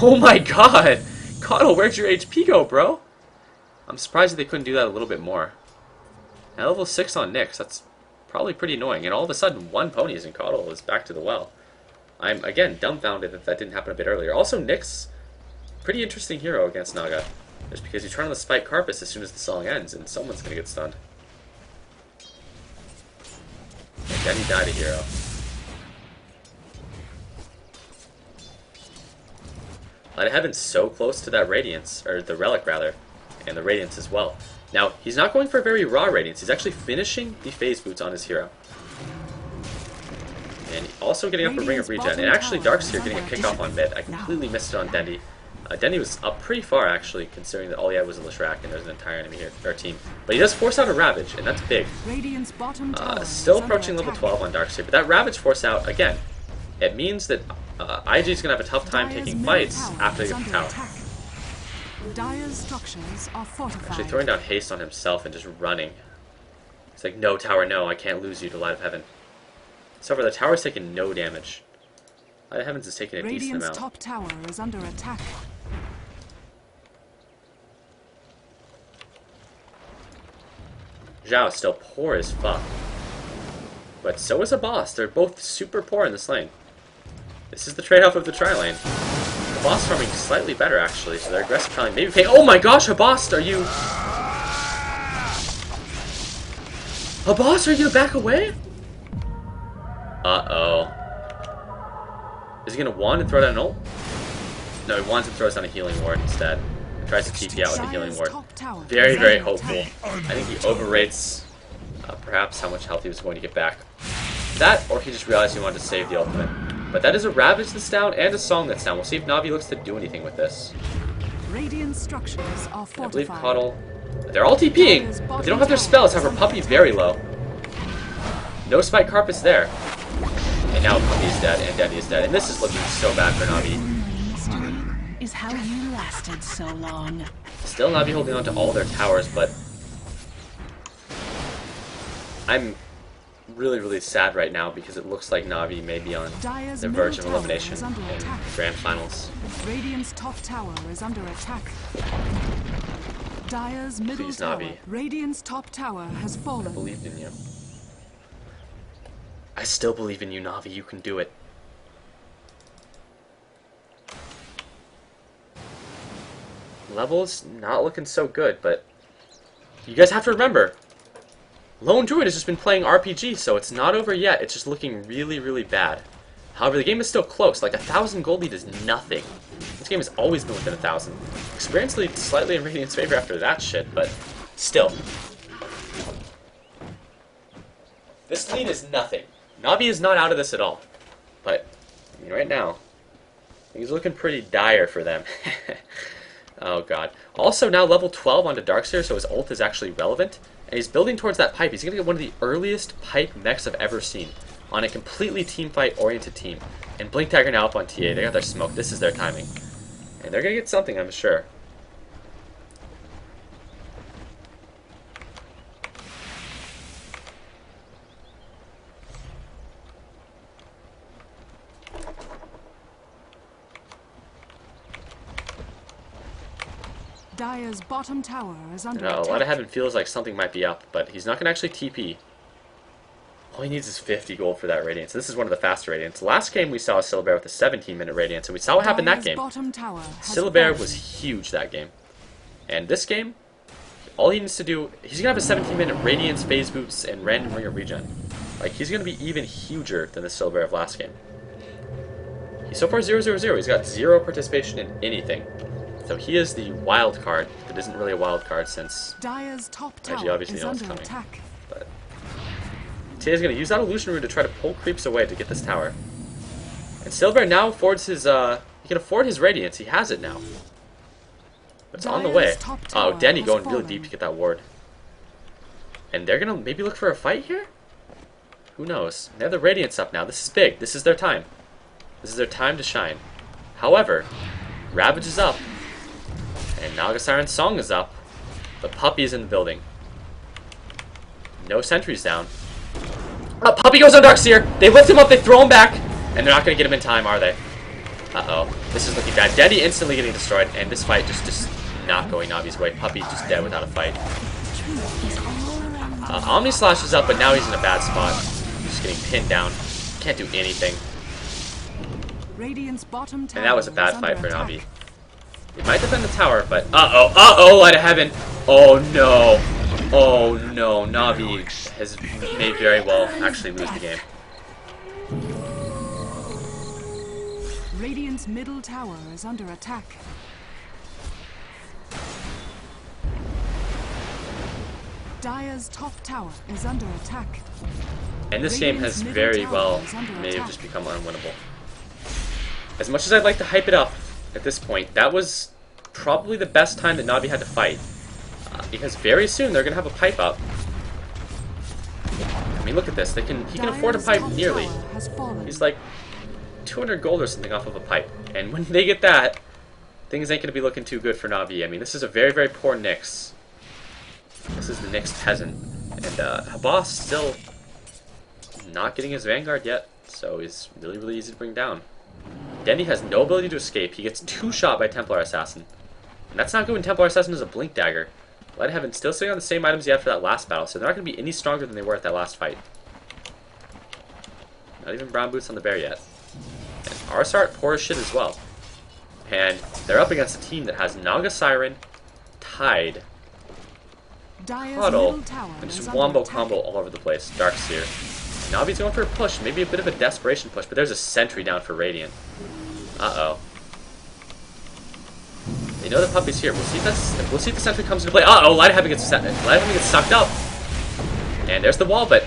Oh my god! Coddle, where'd your HP go, bro? I'm surprised that they couldn't do that a little bit more. And level 6 on Nyx, that's probably pretty annoying. And all of a sudden, 1 pony is in Coddle is back to the well. I'm, again, dumbfounded that that didn't happen a bit earlier. Also, Nyx, pretty interesting hero against Naga. Just because you turn on the Spike Carpus as soon as the song ends, and someone's going to get stunned. And then he died a hero. Light of Heaven's so close to that Radiance, or the Relic rather, and the Radiance as well. Now, he's not going for very raw Radiance, he's actually finishing the Phase Boots on his hero. And also getting up a Ring of Regen, and actually Darkseer getting a kickoff on mid. I completely missed it on Dendy. Dendy was up pretty far actually, considering that all he had was a Leshrac and there's an entire enemy here, or team. But he does force out a Ravage, and that's big. Still approaching level 12 on Darkseer, but that Ravage force out, again, it means that IG is going to have a tough time taking fights after they get the tower. Dire's structures are fortified. Actually throwing down haste on himself and just running. It's like, no tower, no, I can't lose you to Light of Heaven. So far, the tower's taken no damage. Light of Heaven's is taking a decent amount. Radiant's top tower is under attack. Zhao is still poor as fuck. But so is a boss. They're both super poor in this lane. This is the trade-off of the tri-lane. Habas farming slightly better, actually, so they're aggressive tri-lane. Maybe pay. Oh my gosh, Habas, are you... Habas, are you gonna back away? Uh-oh. Is he gonna wand and throw down an ult? No, he wands and throws down a healing ward instead. He tries to TP out with a healing ward. Very, very hopeful. I think he overrates perhaps how much health he was going to get back. That, or he just realized he wanted to save the ultimate. But that is a Ravage that's down and a Song that's down. We'll see if Navi looks to do anything with this. Radiant structures are I believe fortified. Coddle... They're all TPing, but they don't have their spells. However, Puppy's very low. No Spike Carpet's there. And now Puppy's dead, and Daddy is dead. And this is looking so bad for Navi. Mystery is how you lasted so long. Still Navi holding on to all their towers, but... I'm really, really sad right now because it looks like Navi may be on the verge of elimination in Grand Finals. Radiant's top tower is under attack. Dire's middle Please, tower. Navi. Radiant's top tower has fallen. I believed in you. I still believe in you, Navi. You can do it. Level's not looking so good, but you guys have to remember, Lone Druid has just been playing RPG, so it's not over yet. It's just looking really, really bad. However, the game is still close. Like, 1,000 gold lead is nothing. This game has always been within 1,000. Experience lead slightly in Radiant's favor after that shit, but still. This lead is nothing. Navi is not out of this at all. But, I mean, right now, things looking pretty dire for them. Oh god. Also now level 12 onto Darkseer, so his ult is actually relevant. And he's building towards that pipe. He's going to get one of the earliest pipe mechs I've ever seen on a completely teamfight-oriented team. And Blink Dagger now up on TA. They got their smoke. This is their timing. And they're going to get something, I'm sure. Dire's bottom tower is under A attack. lot of Heaven feels like something might be up, but he's not going to actually TP. All he needs is 50 gold for that Radiance. This is one of the faster Radiants. Last game we saw Syllabear with a 17-minute Radiance, and we saw what happened that game. Bottom tower has Syllabear fallen. was huge that game. And this game, all he needs to do, he's going to have a 17-minute Radiance, Phase Boots, and Random Ring of Regen. Like, he's going to be even huger than the Syllabear of last game. He's so far 0-0-0. He's got 0 participation in anything. So he is the wild card that isn't really a wild card since Dire's top IG tower obviously is knows what's under coming. attack. But TA's going to use that Illusion Rune to try to pull creeps away to get this tower. And Syllabear now affords his, he can afford his Radiance. He has it now. But it's on the way. Oh, Denny going really deep to get that ward. And they're going to maybe look for a fight here? Who knows? They have the Radiance up now. This is big. This is their time. This is their time to shine. However, Ravage is up. And Naga Siren's Song is up. The Puppy is in the building. No sentries down. Puppy goes on Darkseer. They lift him up, they throw him back. And they're not going to get him in time, are they? Uh-oh. This is looking bad. Denny instantly getting destroyed. And this fight just not going Navi's way. Puppy just dead without a fight. Omni Slash is up, but now he's in a bad spot. Just getting pinned down. Can't do anything. Radiant's bottom tower And that was a bad is fight under for attack. Navi. He might defend the tower, but uh-oh, Light of Heaven. Oh no. Oh no, Navi has may very well actually lose the game. Radiant's middle tower is under attack. Dire's top tower is under attack. And this game has very well may have just become unwinnable. As much as I'd like to hype it up at this point, that was probably the best time that Navi had to fight. Because very soon they're going to have a pipe up. I mean, look at this. He can afford a pipe nearly. He's like 200 gold or something off of a pipe. And when they get that, things ain't going to be looking too good for Navi. I mean, this is a very, very poor Nyx. This is the Nyx peasant. And Habas still not getting his Vanguard yet. So he's really, really easy to bring down. Denny has no ability to escape. He gets 2-shot by Templar Assassin. And that's not good when Templar Assassin is a Blink Dagger. Light of Heaven still sitting on the same items he had for that last battle, so they're not going to be any stronger than they were at that last fight. Not even Brown Boots on the bear yet. And Arsart poor as shit as well. And they're up against a team that has Naga Siren, Tide, Huddle, and just wombo combo all over the place. Darkseer. Navi's going for a push, maybe a bit of a desperation push, but there's a sentry down for Radiant. Uh-oh. They know the puppy's here. We'll see if the sentry comes into play. Uh-oh, Light of Heaven gets sucked up. And there's the wall, but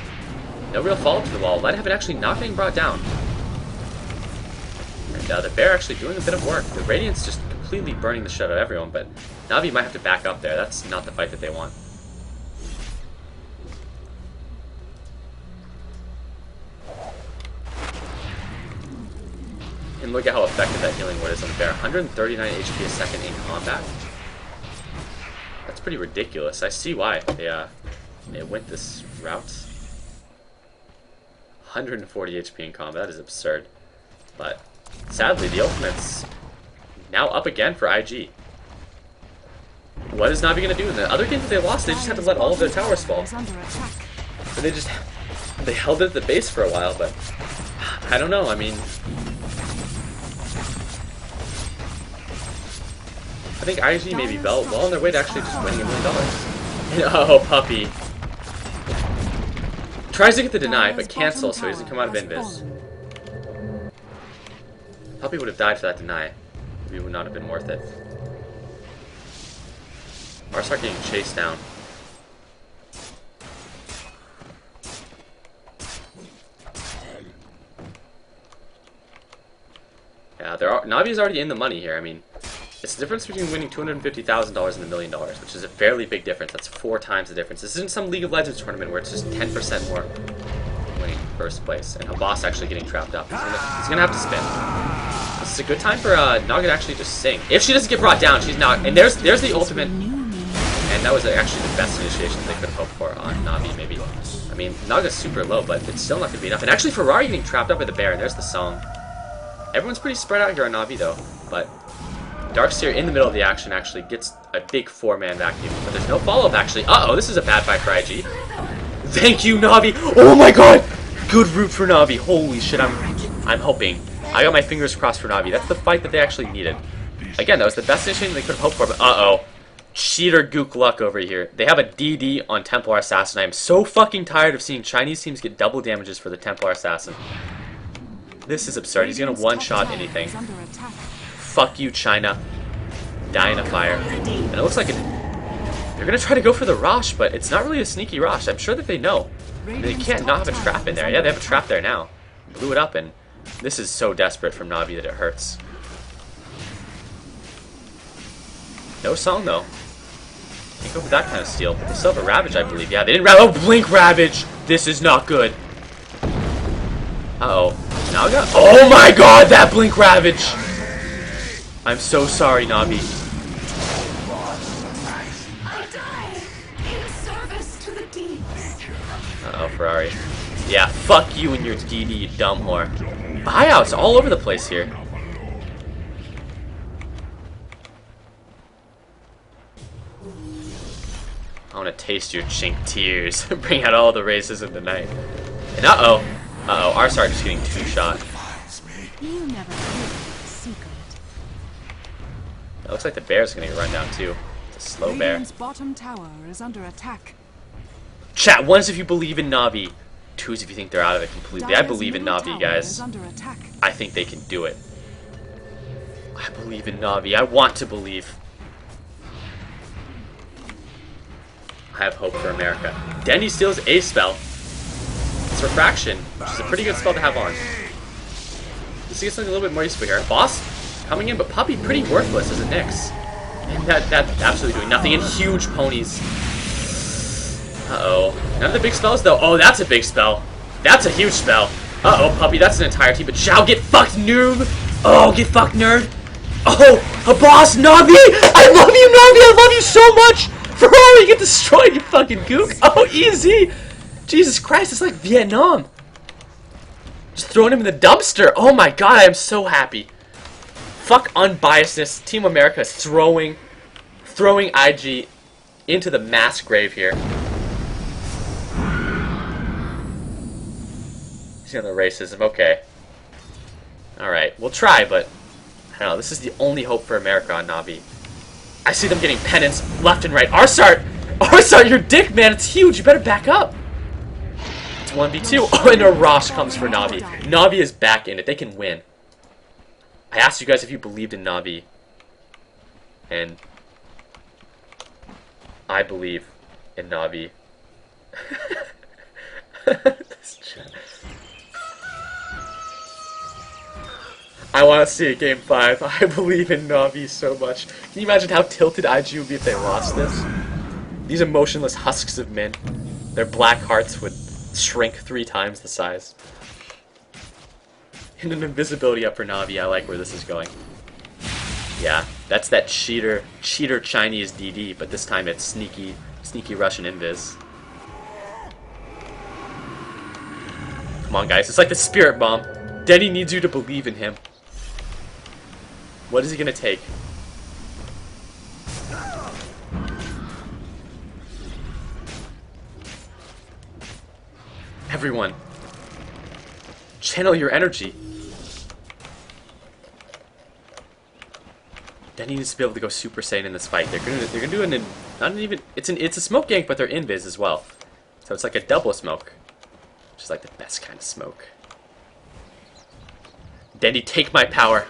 no real follow-up to the wall. Light of Heaven actually not getting brought down. And the Bear actually doing a bit of work. The Radiant's just completely burning the shit out of everyone, but Navi might have to back up there. That's not the fight that they want. And look at how effective that healing word is on the Bear. 139 HP a second in combat. That's pretty ridiculous. I see why they went this route. 140 HP in combat, that is absurd. But sadly, the ultimate's now up again for IG. What is Navi going to do? In the other games that they lost, they just had to let all of their towers fall. So they held it at the base for a while, but I don't know. I mean, I think IG may be well on their way to actually just winning $1 million. Oh, Puppy. Tries to get the deny, but cancels so he doesn't come out of Invis. Puppy would have died for that deny. Maybe it would not have been worth it. Arsart getting chased down. Yeah, Navi's already in the money here. I mean, it's the difference between winning $250,000 and $1 million, which is a fairly big difference. That's 4 times the difference. This isn't some League of Legends tournament where it's just 10% more winning first place, and Habas actually getting trapped up. He's gonna have to spin. This is a good time for Naga to actually just sing. If she doesn't get brought down, she's not. And there's the ultimate, and that was actually the best initiation they could have hoped for on Navi. Maybe. I mean, Naga's super low, but it's still not gonna be enough. And actually, Ferrari getting trapped up by the Bear. And there's the song. Everyone's pretty spread out here on Navi though, but Darkseer in the middle of the action actually gets a big 4-man vacuum, but there's no follow-up actually. Uh-oh, this is a bad fight for IG. Thank you, Navi! Oh my god! Good route for Navi. Holy shit, I'm hoping. I got my fingers crossed for Navi. That's the fight that they actually needed. Again, that was the best initiating they could have hoped for, but uh-oh. Cheater gook luck over here. They have a DD on Templar Assassin. I am so fucking tired of seeing Chinese teams get double damages for the Templar Assassin. This is absurd. He's gonna one-shot anything. Fuck you, China. Die in a fire. And it looks like they're gonna try to go for the Rosh, but it's not really a sneaky Rosh. I'm sure that they know. They can't not have a trap in there. Yeah, they have a trap there now. Blew it up, and this is so desperate from Navi that it hurts. No song, though. Can't go for that kind of steal. They still have a Ravage, I believe. Yeah, they didn't Ravage. Oh, Blink Ravage! This is not good. Uh-oh. Naga? Oh my god, that Blink Ravage! I'm so sorry, Navi. Uh-oh, Ferrari. Yeah, fuck you and your DD, you dumb whore. Buyouts all over the place here. I want to taste your chink tears. Bring out all the racism tonight. And uh-oh. Uh-oh, Arsart just getting 2-shot. You never knew the secret. It looks like the Bear's gonna get run down too. It's a slow Bear. Radiant's bottom tower is under attack. Chat, 1s if you believe in Navi. 2s if you think they're out of it completely. I believe in Navi, guys. I think they can do it. I believe in Navi. I want to believe. I have hope for America. Dendy steals a spell. It's Refraction, which is a pretty good spell to have on. Let's get something a little bit more useful here. Boss coming in, but Puppy pretty worthless as a Nyx. And that's absolutely doing nothing. And huge ponies. Uh-oh. None of the big spells, though. Oh, that's a big spell. That's a huge spell. Uh-oh, Puppy, that's an entire team. But Zhao, get fucked, noob. Oh, get fucked, nerd. Oh, a boss, Navi. I love you, Navi. I love you so much. Ferrari, get destroyed, you fucking gook. Oh, easy. Jesus Christ, it's like Vietnam. Just throwing him in the dumpster. Oh my god, I am so happy. Fuck unbiasedness. Team America is throwing IG into the mass grave here. He's on the racism, okay. Alright, we'll try, but I don't know. This is the only hope for America on Navi. I see them getting pennants left and right. Arsart! Arsart, your dick, man! It's huge! You better back up! It's 1v2. Oh, and Arash comes for Navi. Navi is back in it. They can win. I asked you guys if you believed in Navi. And I believe in Navi. I want to see a game 5. I believe in Navi so much. Can you imagine how tilted IG would be if they lost this? These emotionless husks of men. Their black hearts would shrink 3 times the size. And an invisibility up for Navi. I like where this is going. Yeah, that's that cheater Chinese DD, but this time it's sneaky Russian invis. Come on, guys. It's like the spirit bomb. Denny needs you to believe in him. What is he gonna take? Everyone, channel your energy. Denny needs to be able to go Super Saiyan in this fight. They're gonna do an not even it's a smoke gank, but they're invis as well. So it's like a double smoke, which is like the best kind of smoke. Denny, take my power.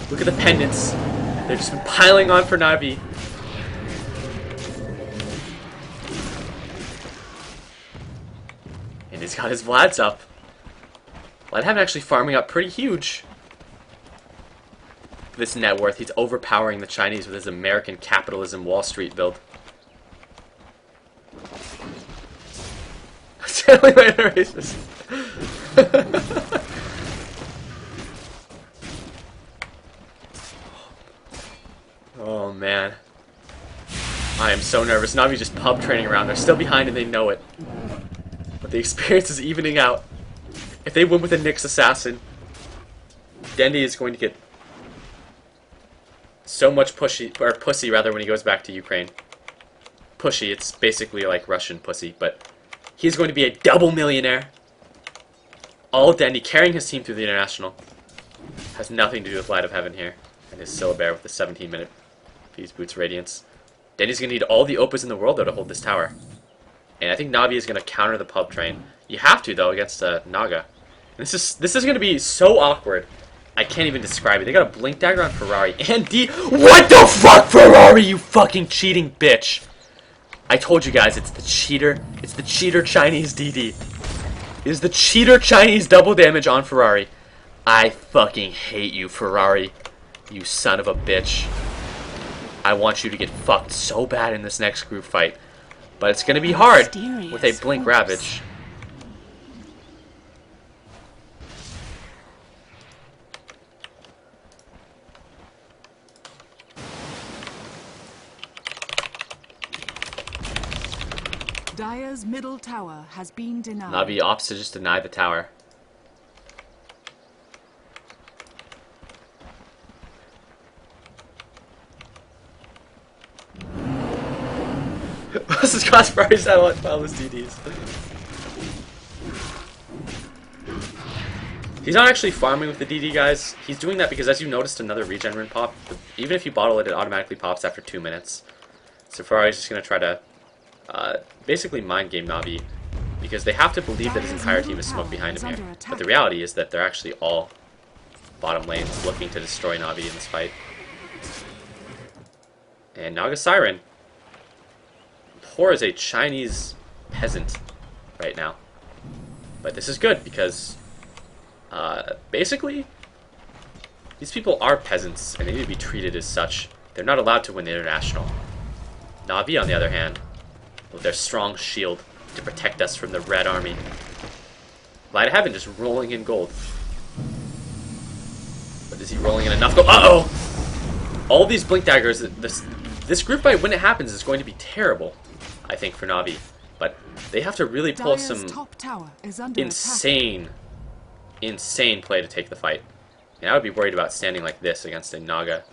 Look at the pendants. They've just been piling on for Navi. And he's got his Vlads up. Vladhaven actually farming up pretty huge. This net worth, he's overpowering the Chinese with his American capitalism Wall Street build. Channeling my inner racist. Oh man. I am so nervous. Navi just pub training around. They're still behind and they know it. But the experience is evening out. If they win with a Nyx Assassin, Dendy is going to get so much pussy rather when he goes back to Ukraine. Pushy, it's basically like Russian pussy, but he's going to be a double millionaire. All Dendy carrying his team through the international. Has nothing to do with Light of Heaven here. And his Syllabear with the 17-minute Peace Boots Radiance. Dendy's going to need all the Opas in the world though to hold this tower. And I think Navi is going to counter the pub train. You have to though against Naga. And this is going to be so awkward. I can't even describe it. They got a Blink Dagger on Ferrari and What the fuck, Ferrari, you fucking cheating bitch! I told you guys, it's the cheater Chinese DD. It is the cheater Chinese double damage on Ferrari. I fucking hate you, Ferrari. You son of a bitch. I want you to get fucked so bad in this next group fight. But it's gonna be hard with a Blink Ravage. Dire's middle tower has been denied. Navi opts to just deny the tower. This is cost Ferrari satellite file as DDs. He's not actually farming with the DD, guys. He's doing that because, as you noticed, another regen rune pop. Even if you bottle it, it automatically pops after 2 minutes. So Ferrari's just going to try to basically mind game Navi, because they have to believe that his entire team is smoked behind him here. But the reality is that they're actually all bottom lanes looking to destroy Navi in this fight. And Naga Siren. Poor is a Chinese peasant right now. But this is good because basically these people are peasants and they need to be treated as such. They're not allowed to win the international. Navi, on the other hand, with their strong shield to protect us from the Red Army. Light of Heaven just rolling in gold. But is he rolling in enough gold? Uh-oh! All these Blink Daggers, this group fight, when it happens, is going to be terrible, I think, for Navi. But they have to really pull some insane play to take the fight. And I would be worried about standing like this against a Naga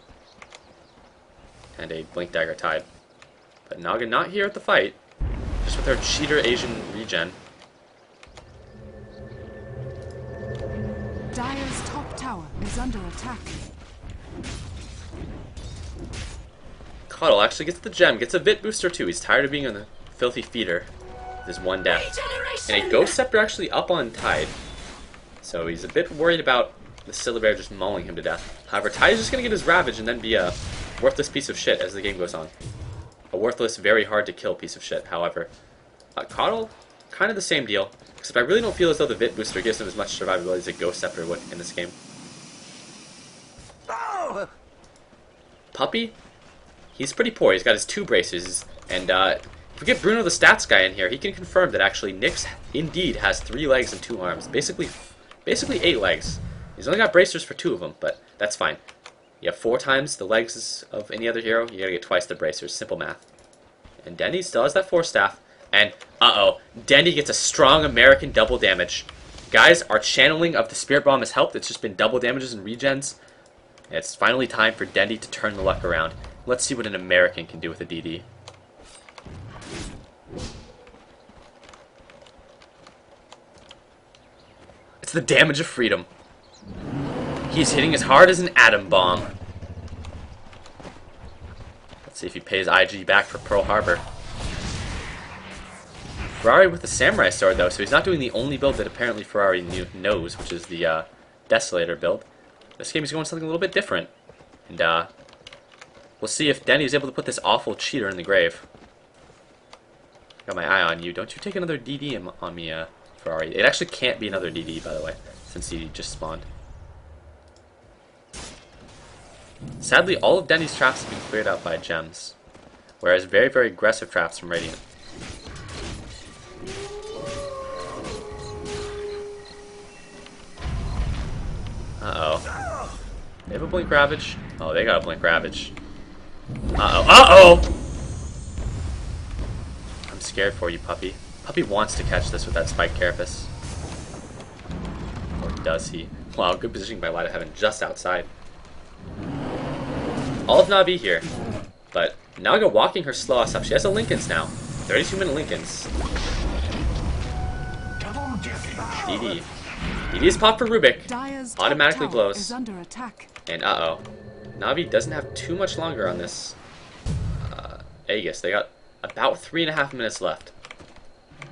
and a Blink Dagger Tide. But Naga not here at the fight. Just with her cheater Asian regen. is under attack. Cuddle actually gets the gem, gets a Vit booster too. He's tired of being on the filthy feeder with his one death. And a Ghost Scepter actually up on Tide. So he's a bit worried about the Syllabear just mauling him to death. However, Tide is just going to get his Ravage and then be a worthless piece of shit as the game goes on. A worthless, very hard to kill piece of shit, however. Coddle, kind of the same deal. Except I really don't feel as though the Vit booster gives him as much survivability as a Ghost Scepter would in this game. Puppy? He's pretty poor. He's got his 2 braces. And if we get Bruno the stats guy in here, he can confirm that actually Nyx indeed has 3 legs and 2 arms. Basically 8 legs. He's only got bracers for 2 of them, but that's fine. You have 4 times the legs of any other hero, you gotta get twice the bracers. Simple math. And Dendy still has that 4 staff. And, uh-oh, Dendy gets a strong American double damage. Guys, our channeling of the Spirit Bomb has helped. It's just been double damages and regens. And it's finally time for Dendy to turn the luck around. Let's see what an American can do with a DD. It's the damage of freedom. He's hitting as hard as an atom bomb. Let's see if he pays IG back for Pearl Harbor. Ferrari with the Samurai Sword, though, so he's not doing the only build that apparently Ferrari knows, which is the Desolator build. This game is going something a little bit different. And we'll see if Denny is able to put this awful cheater in the grave. Got my eye on you. Don't you take another DD on me, Ferrari. It actually can't be another DD, by the way, since he just spawned. Sadly, all of Denny's traps have been cleared out by gems, whereas very, very aggressive traps from Radiant. Uh-oh. They have a Blink Ravage? Oh, they got a Blink Ravage. Uh-oh. Uh-oh! I'm scared for you, Puppy. Puppy wants to catch this with that Spike Carapace. Or does he? Wow, good positioning by Light of Heaven just outside. All of Navi here. But Naga walking her slow ass up. She has a Linken's now. 32-minute Linken's. DD. DD is popped for Rubik. Automatically blows. And uh-oh. Navi doesn't have too much longer on this Aegis. They got about 3.5 minutes left.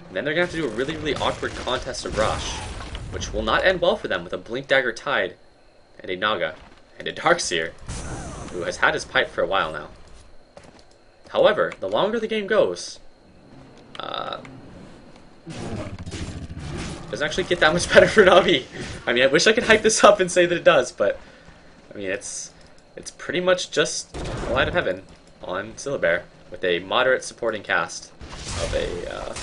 And then they're going to have to do a really, really awkward contest of Rush, which will not end well for them with a Blink Dagger Tide and a Naga and a Darkseer, who has had his pipe for a while now. However, the longer the game goes, doesn't actually get that much better for Navi. I mean, I wish I could hype this up and say that it does, but I mean, it's pretty much just a Light of Heaven on Syllabear with a moderate supporting cast of a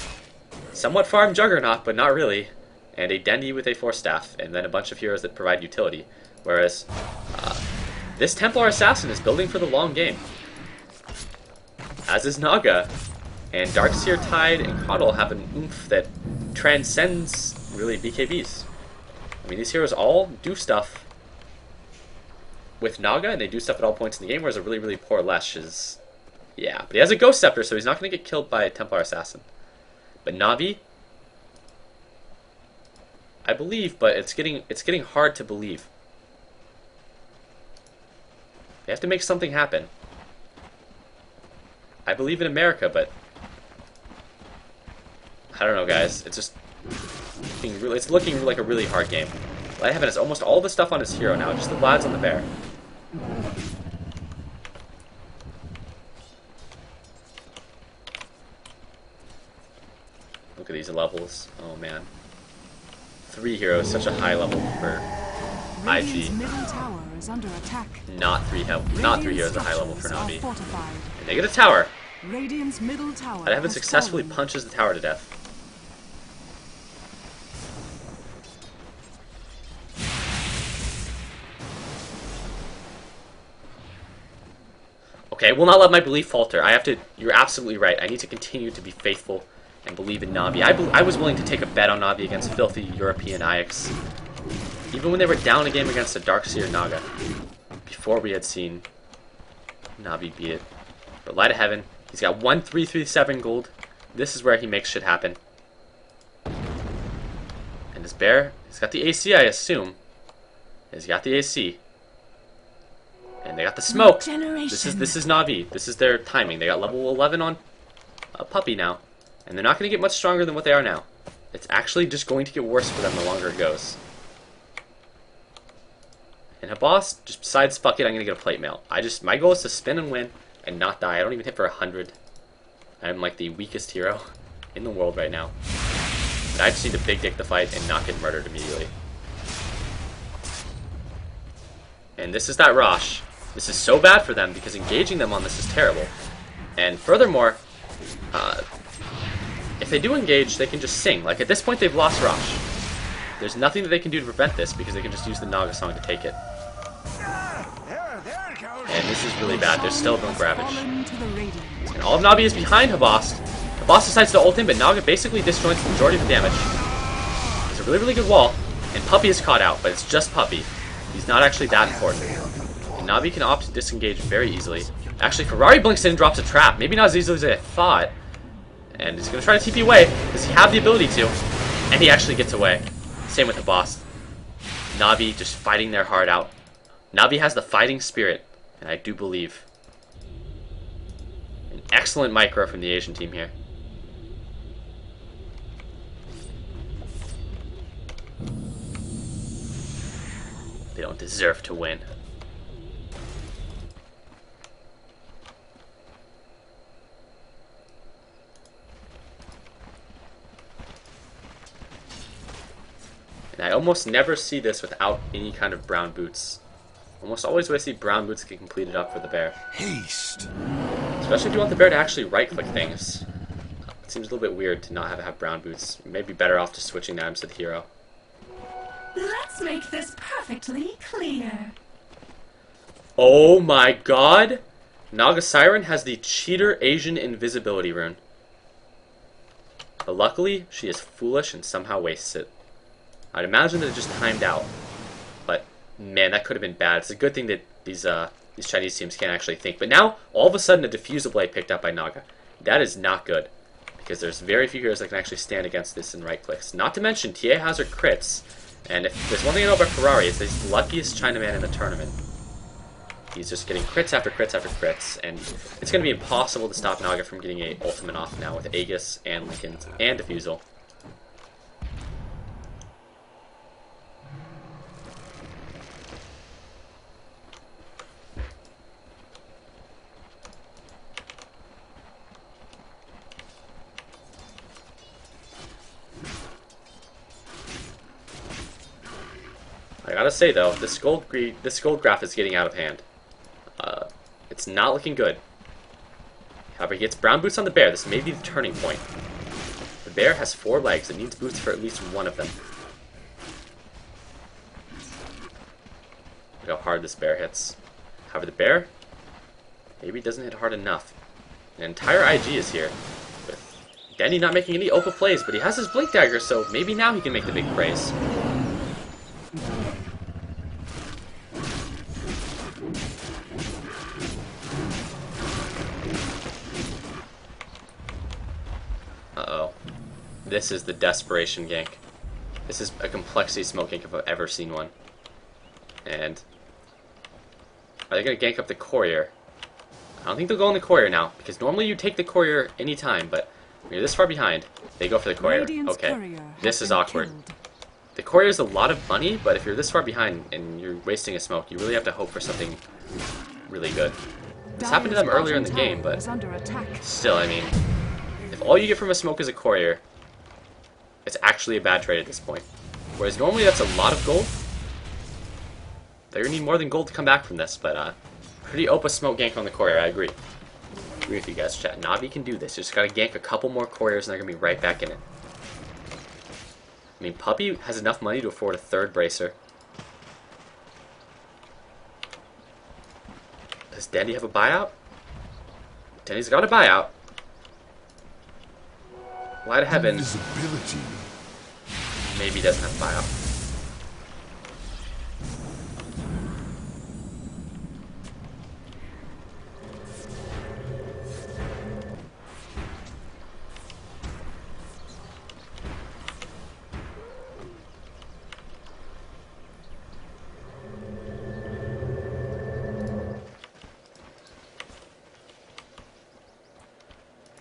somewhat farm Juggernaut, but not really, and a Dendy with a Force Staff, and then a bunch of heroes that provide utility. Whereas this Templar Assassin is building for the long game, as is Naga, and Darkseer, Tide, and Coddle have an oomph that transcends really BKBs. I mean, these heroes all do stuff with Naga, and they do stuff at all points in the game, whereas a really, really poor Lesh is... Yeah, but he has a Ghost Scepter, so he's not going to get killed by a Templar Assassin. But Navi, I believe, but it's getting hard to believe. They have to make something happen. I believe in America, but I don't know, guys. It's just it's looking like a really hard game. Light Heaven has almost all the stuff on his hero now, just the Vlad's on the bear. Look at these levels. Oh man. 3 heroes, such a high level for IG. Not three heroes a high level for Navi. And they get a tower. Radiant's middle tower. Light Heaven successfully punches the tower to death. Okay, will not let my belief falter. I have to. You're absolutely right. I need to continue to be faithful and believe in Navi. I was willing to take a bet on Navi against filthy European Ix, even when they were down a game against a Darkseer Naga, before we had seen Navi beat it. But Light of Heaven, he's got 1337 gold. This is where he makes shit happen. And his bear, he's got the AC, I assume. He's got the AC. And they got the smoke. This is Na'Vi. This is their timing. They got level 11 on a Puppey now. And they're not going to get much stronger than what they are now. It's actually just going to get worse for them the longer it goes. And Habas just decides, fuck it, I'm going to get a plate mail. My goal is to spin and win and not die. I don't even hit for 100. I'm like the weakest hero in the world right now. But I just need to big dick the fight and not get murdered immediately. And this is that Rosh. This is so bad for them because engaging them on this is terrible. And furthermore, if they do engage, they can just sing. Like, at this point, they've lost Rosh. There's nothing that they can do to prevent this because they can just use the Naga song to take it. And this is really bad. There's still no Ravage. And all of Navi is behind Habas. Habas decides to ult him, but Naga basically disjoints the majority of the damage. It's a really, really good wall. And Puppey is caught out, but it's just Puppey. He's not actually that important. And Navi can opt to disengage very easily. Actually, Ferrari blinks in and drops a trap. Maybe not as easily as I thought. And he's going to try to TP away. Does he have the ability to? And he actually gets away. Same with the boss. Navi just fighting their heart out. Navi has the fighting spirit. And I do believe. An excellent micro from the Asian team here. They don't deserve to win. And I almost never see this without any kind of brown boots. Almost always when I see brown boots get completed up for the bear. Haste. Especially if you want the bear to actually right-click things. It seems a little bit weird to not have brown boots. You may be better off just switching the items to the hero. Let's make this perfectly clear. Oh my god! Naga Siren has the Cheater Asian Invisibility rune. But luckily, she is foolish and somehow wastes it. I'd imagine that it just timed out. But, man, that could have been bad. It's a good thing that these Chinese teams can't actually think. But now, all of a sudden, a Diffusal Blade picked up by Naga. That is not good. Because there's very few heroes that can actually stand against this in right clicks. Not to mention, TA has her crits. And if there's one thing I know about Ferrari, it's that he's the luckiest Chinaman in the tournament. He's just getting crits after crits after crits. And it's going to be impossible to stop Naga from getting a ultimate off now with Aegis and Lincoln and Diffusal. I gotta say though, this gold graph is getting out of hand. It's not looking good. However, he gets brown boots on the bear. This may be the turning point. The bear has 4 legs. It needs boots for at least one of them. Look how hard this bear hits. However, the bear maybe doesn't hit hard enough. An entire IG is here. With Denny not making any Opa plays, but he has his Blink Dagger, so maybe now he can make the big praise. Uh-oh. This is the desperation gank. This is a complexity smoke gank if I've ever seen one. And are they going to gank up the courier? I don't think they'll go on the courier now, because normally you take the courier anytime, but when you're this far behind, they go for the courier. Okay, this is awkward. The courier is a lot of money, but if you're this far behind and you're wasting a smoke, you really have to hope for something really good. This happened to them earlier in the game, but still, I mean, if all you get from a smoke is a courier, it's actually a bad trade at this point. Whereas normally that's a lot of gold. They're going to need more than gold to come back from this, but pretty Opa smoke gank on the courier, I agree. I agree with you guys, chat. Navi can do this. You just got to gank a couple more couriers and they're going to be right back in it. I mean, Puppey has enough money to afford a 3rd bracer. Does Denny have a buyout? Denny's got a buyout. Light of Heaven. Maybe he doesn't have a buyout.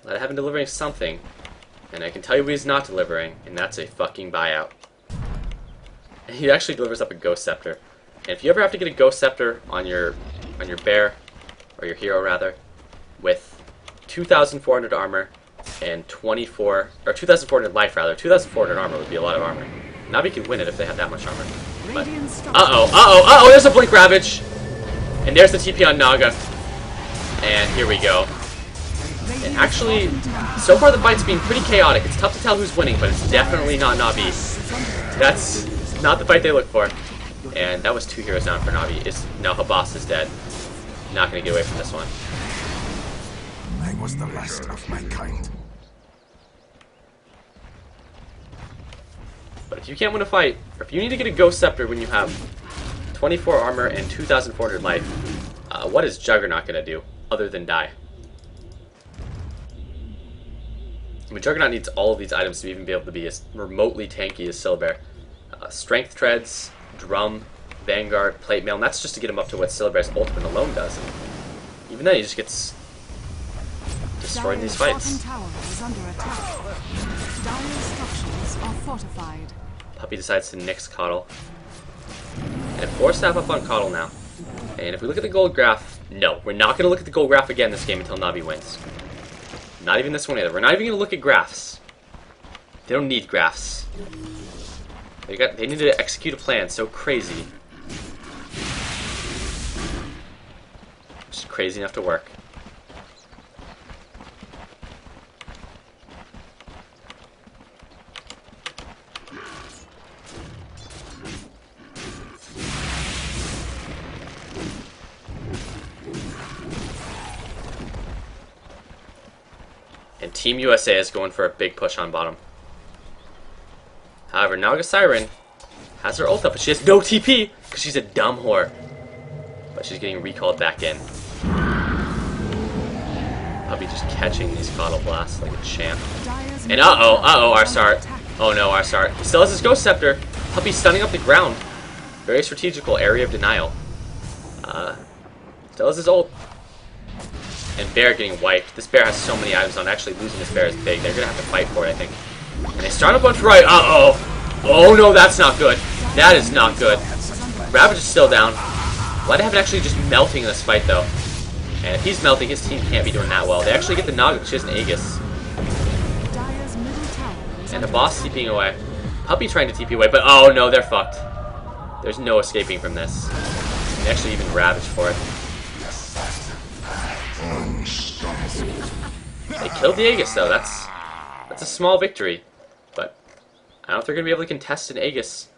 Light of Heaven delivering something, and I can tell you what he's not delivering, and that's a fucking buyout. He actually delivers up a Ghost Scepter. And if you ever have to get a Ghost Scepter on your bear, or your hero rather, with 2,400 armor and 2,400 life rather, 2,400 armor would be a lot of armor. Navi could win it if they had that much armor. But there's a Blink Ravage, and there's the TP on Naga, and here we go. And actually, so far the fight's been pretty chaotic. It's tough to tell who's winning, but it's definitely not Navi. That's not the fight they look for. And that was 2 heroes down for Navi. Now Habas is dead. Not going to get away from this one. I was the last of my kind. But if you can't win a fight, or if you need to get a Ghost Scepter when you have 24 armor and 2,400 life, what is Juggernaut going to do other than die? I mean, Juggernaut needs all of these items to even be able to be as remotely tanky as Syllabear. Strength Treads, Drum, Vanguard, Plate Mail, and that's just to get him up to what Syllabear's ultimate alone does. And even then, he just gets destroyed in these fights. Puppy decides to nix Coddle. And 4-staff up on Coddle now. And if we look at the gold graph, no, we're not going to look at the gold graph again this game until Navi wins. Not even this one either. We're not even going to look at graphs. They don't need graphs. They need to execute a plan so crazy. Just crazy enough to work. And Team USA is going for a big push on bottom. However, Naga Siren has her ult up, but she has no TP because she's a dumb whore. But she's getting recalled back in. I'll be just catching these Coddle Blasts like a champ. And Arsart. Oh no, Arsart. He still has his Ghost Scepter. Puppy stunning up the ground. Very strategical area of denial. Still has his ult. And Bear getting wiped. This Bear has so many items on. Actually losing this Bear is big. They're going to have to fight for it, I think. And they start a bunch right. Oh no, that's not good. That is not good. Ravage is still down. Light of Heaven actually just melting in this fight, though. And if he's melting, his team can't be doing that well. They actually get the Naga, which is an Aegis. And the boss TPing away. Puppy trying to TP away, but oh no, they're fucked. There's no escaping from this. They actually even Ravage for it. They killed the Aegis, though. That's a small victory. But I don't know if they're going to be able to contest an Aegis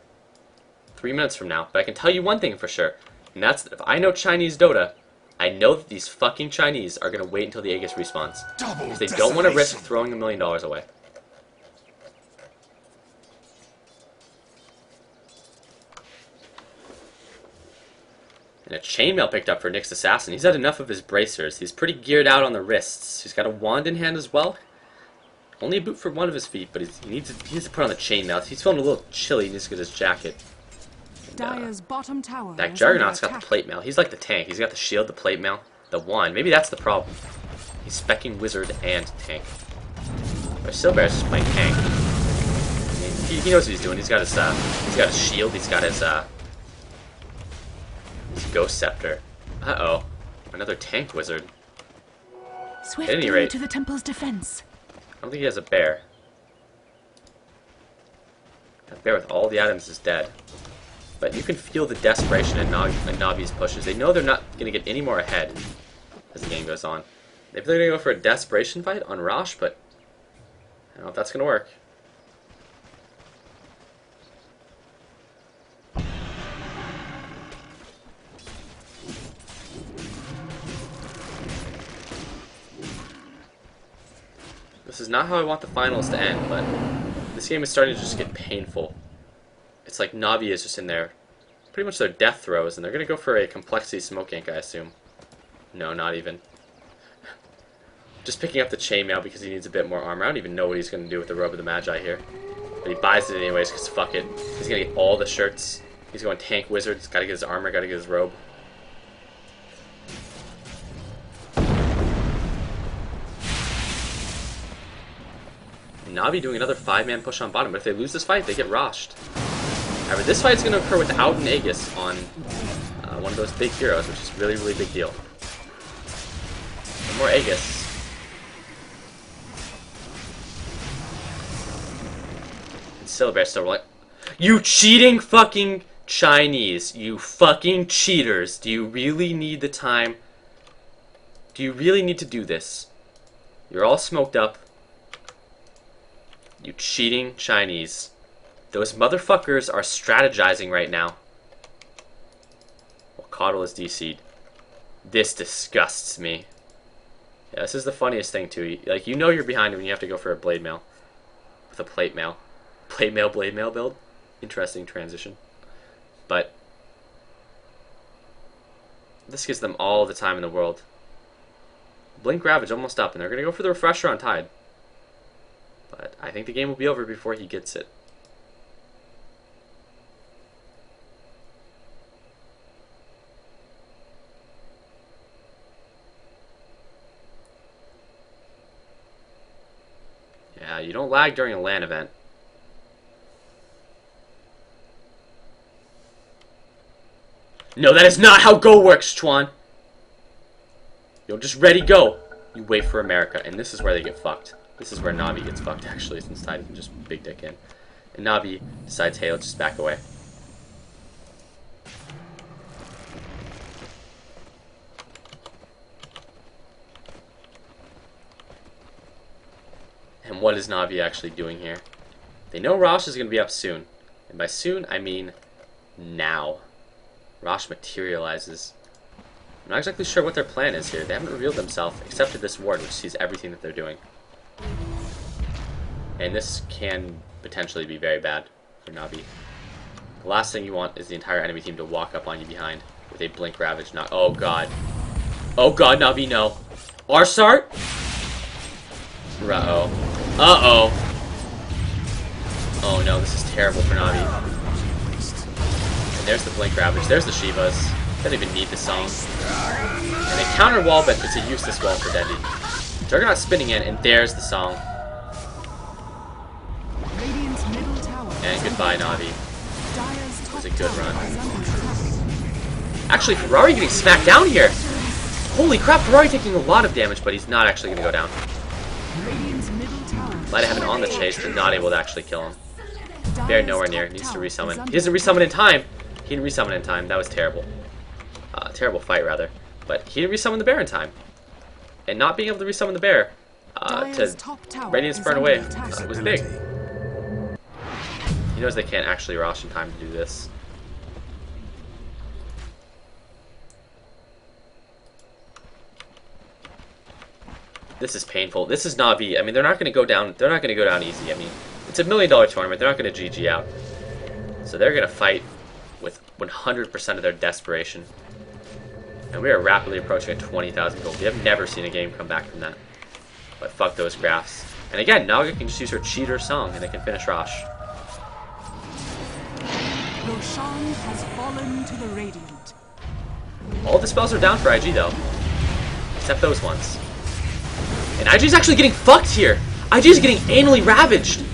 3 minutes from now. But I can tell you one thing for sure. And that's that if I know Chinese Dota, I know that these fucking Chinese are going to wait until the Aegis respawns. Because they don't want to risk throwing $1 million away. And a chainmail picked up for Nyx Assassin. He's had enough of his bracers. He's pretty geared out on the wrists. He's got a wand in hand as well. Only a boot for one of his feet, but he needs to put on the chainmail. He's feeling a little chilly. He needs to get his jacket. Dire's bottom tower. That Juggernaut's got the plate mail. He's like the tank. He's got the shield, the plate mail, the wand. Maybe that's the problem. He's specking wizard and tank. Or Silverbear's just playing tank. I mean, he knows what he's doing. He's got his shield. He's got his Ghost Scepter. Uh-oh. Another tank wizard. Swiftly At any rate, to the temple's defense. I don't think he has a bear. That bear with all the items is dead. But you can feel the desperation in Navi's pushes. They know they're not going to get any more ahead as the game goes on. Maybe they're going to go for a desperation fight on Rosh, but I don't know if that's going to work. This is not how I want the finals to end, but this game is starting to just get painful. It's like Navi is just in there, pretty much their death throes, and they're going to go for a complexity smoke ink, I assume. No, not even. Just picking up the chainmail because he needs a bit more armor. I don't even know what he's going to do with the Robe of the Magi here. But he buys it anyways because fuck it. He's going to get all the shirts. He's going tank wizard. He's got to get his armor, got to get his robe. Na'Vi doing another 5-man push on bottom, but if they lose this fight, they get Roshed. However, this fight's going to occur without an Aegis on one of those big heroes, which is really, really big deal. One more Aegis. And Silver still like, you cheating fucking Chinese, you fucking cheaters. Do you really need the time? Do you really need to do this? You're all smoked up. You cheating Chinese. Those motherfuckers are strategizing right now. While Coddle is DC'd. This disgusts me. Yeah, this is the funniest thing too. Like, you know you're behind him when you have to go for a blade mail. With a plate mail. Plate mail, blade mail build. Interesting transition. But this gives them all the time in the world. Blink Ravage almost up, and they're going to go for the refresher on Tide. But I think the game will be over before he gets it. Yeah, you don't lag during a LAN event. No, that is not how Go works, Chuan. You'll just ready go. You wait for America, and this is where they get fucked. This is where Na'Vi gets fucked, actually, since Tide can just big dick in. And Na'Vi decides, hey, let's just back away. And what is Na'Vi actually doing here? They know Rosh is going to be up soon. And by soon, I mean now. Rosh materializes. I'm not exactly sure what their plan is here. They haven't revealed themselves, except for this ward, which sees everything that they're doing. And this can potentially be very bad for Na'Vi. The last thing you want is the entire enemy team to walk up on you behind with a Blink Ravage. Not. Oh god. Oh god, Na'Vi, no. Arsart? Uh-oh. Uh-oh. Oh no, this is terrible for Na'Vi. And there's the Blink Ravage. There's the Shivas. Don't even need the song. And they counter wall, but it's a useless wall for Deadly. Juggernaut spinning in, and there's the song. And goodbye, Na'Vi. It was a good run. Actually, Ferrari getting smacked down here. Holy crap, Ferrari taking a lot of damage, but he's not actually going to go down. Might have been on the chase, but not able to actually kill him. Bear nowhere near. Needs to resummon. He doesn't resummon in time. He didn't resummon in time. That was terrible. Terrible fight, rather. But he didn't resummon the bear in time. And not being able to resummon the bear to Radiance burn away was big. He knows they can't actually Rosh in time to do this. This is painful. This is Na'Vi. I mean, they're not going to go down. They're not going to go down easy. I mean, it's a $1 million tournament. They're not going to GG out. So they're going to fight with 100% of their desperation. And we are rapidly approaching a 20,000 gold. We have never seen a game come back from that. But fuck those graphs. And again, Naga can just use her cheater song and they can finish Rosh. Roshan has fallen to the Radiant. All the spells are down for IG though. Except those ones. And IG's actually getting fucked here. IG's getting anally ravaged.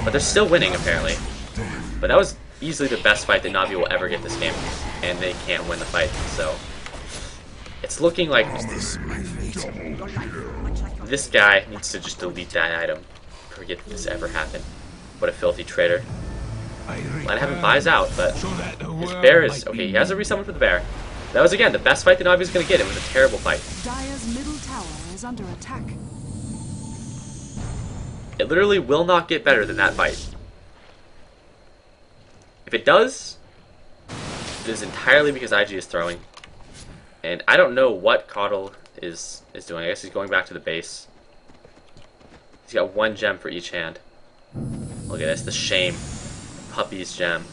But they're still winning apparently. But that was easily the best fight that Na'Vi will ever get this game. And they can't win the fight, so it's looking like this guy needs to just delete that item. Forget that this ever happened. What a filthy traitor. Might have him buys out, but his bear is okay. He has a resummon for the bear. That was again the best fight that Na'Vi was gonna get. It was a terrible fight. Dire's middle tower is under attack. It literally will not get better than that fight. If it does, it is entirely because IG is throwing. And I don't know what Coddle is doing. I guess he's going back to the base. He's got one gem for each hand. Look at this, the shame. Puppy's gem.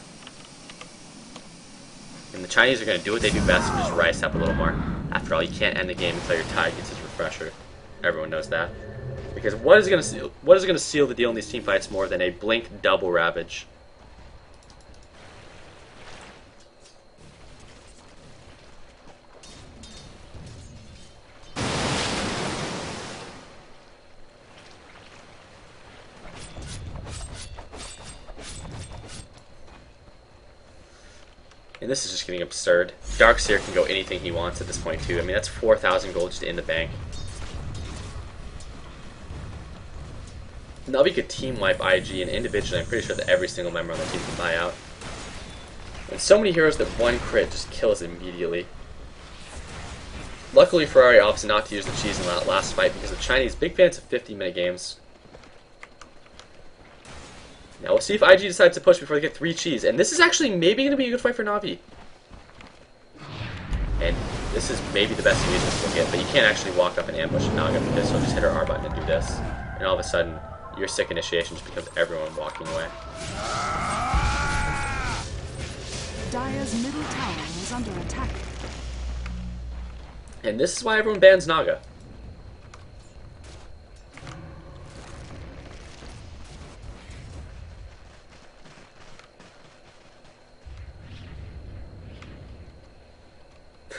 And the Chinese are going to do what they do best and just rice up a little more. After all, you can't end the game until your Tide gets his refresher. Everyone knows that. Because what is going to seal the deal in these team fights more than a Blink double Ravage? And this is just getting absurd. Darkseer can go anything he wants at this point, too. I mean, that's 4,000 gold just in the bank. Navi could team wipe IG, and individually, I'm pretty sure that every single member on the team can buy out. And so many heroes that one crit just kills immediately. Luckily, Ferrari opts not to use the cheese in that last fight because the Chinese big fans of 50-minute games. Now we'll see if IG decides to push before they get 3 cheese. And this is actually maybe going to be a good fight for Navi. And this is maybe the best engagement we'll get, but you can't actually walk up and ambush Naga because he'll just hit her R button and do this. And all of a sudden, your sick initiation just becomes everyone walking away. Dire's middle tower is under attack. And this is why everyone bans Naga.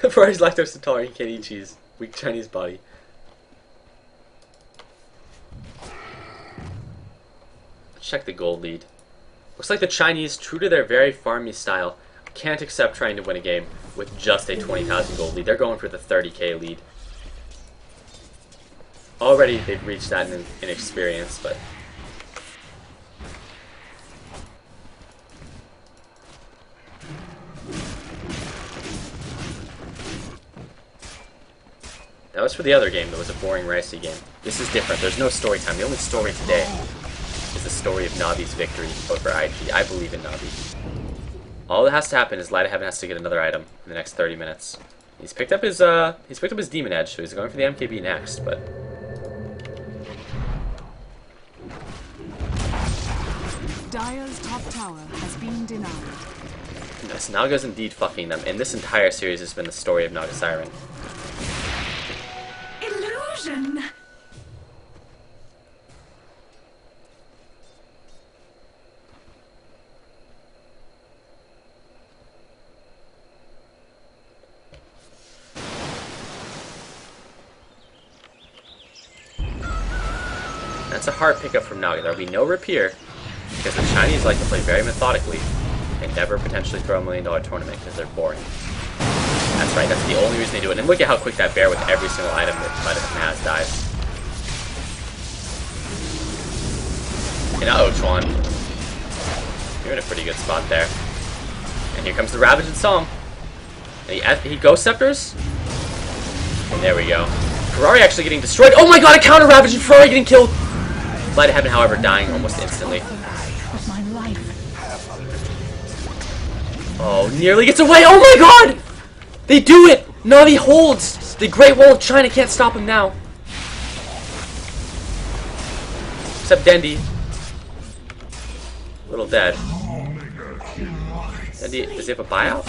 Ferrari's lactose intolerant, he can't eat cheese. Weak Chinese body. Let's check the gold lead. Looks like the Chinese, true to their very farmy style, can't accept trying to win a game with just a 20,000 gold lead. They're going for the 30k lead. Already they've reached that in experience, but... That was for the other game that was a boring Ricey game. This is different. There's no story time. The only story today is the story of Navi's victory over IG. I believe in Navi. All that has to happen is Light of Heaven has to get another item in the next 30 minutes. He's picked up his Demon Edge, so he's going for the MKB next, but Dire's top tower has been denied. yes, Naga's indeed fucking them, and this entire series has been the story of Naga Siren. Illusion! That's a hard pickup from Naga. There'll be no repair, because the Chinese like to play very methodically and never potentially throw a $1 million tournament because they're boring. That's right, that's the only reason they do it. And look at how quick that bear with every single item that Light of Heaven has dies. And uh-oh, Chuan. You're in a pretty good spot there. And here comes the Ravage and Song. And he Ghost Scepters. And there we go. Ferrari actually getting destroyed. Oh my god, a counter Ravage and Ferrari getting killed! Light of Heaven, however, dying almost instantly. Oh, nearly gets away. Oh my god! They do it! Navi holds! The Great Wall of China can't stop him now. Except Dendi. A little dead. Dendi, does he have a buyout?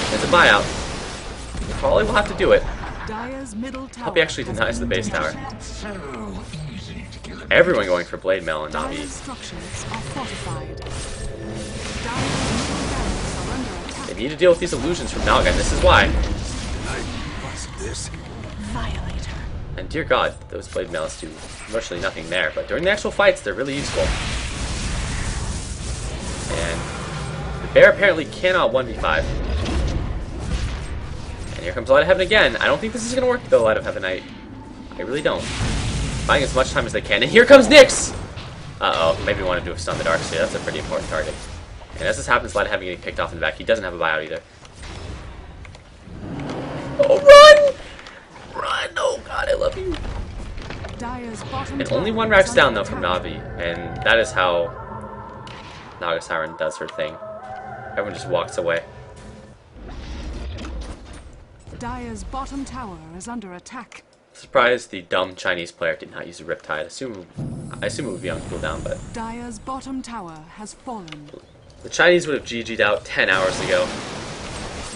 There's a buyout. Probably will have to do it. Hope he actually denies the base tower. Everyone going for Blade Mail and Navi. They need to deal with these illusions from Naga, and this is why. And dear god, those Blade Mails do virtually nothing there, but during the actual fights, they're really useful. And the bear apparently cannot 1v5. And here comes Light of Heaven again. I don't think this is going to work though, Light of Heaven. I really don't. Buying as much time as they can. And here comes Nyx! Uh-oh, maybe we want to do a stun the Darkseer. That's a pretty important target. And as this happens, Light of Heaven getting picked off in the back. He doesn't have a buyout either. Oh, run! Run! Oh god, I love you. And only one racks down though from Navi. And that is how Naga Siren does her thing. Everyone just walks away. Dire's bottom tower is under attack. Surprised the dumb Chinese player did not use a Riptide. I assume it would be on cooldown, but Dire's bottom tower has fallen. the Chinese would have GG'd out 10 hours ago.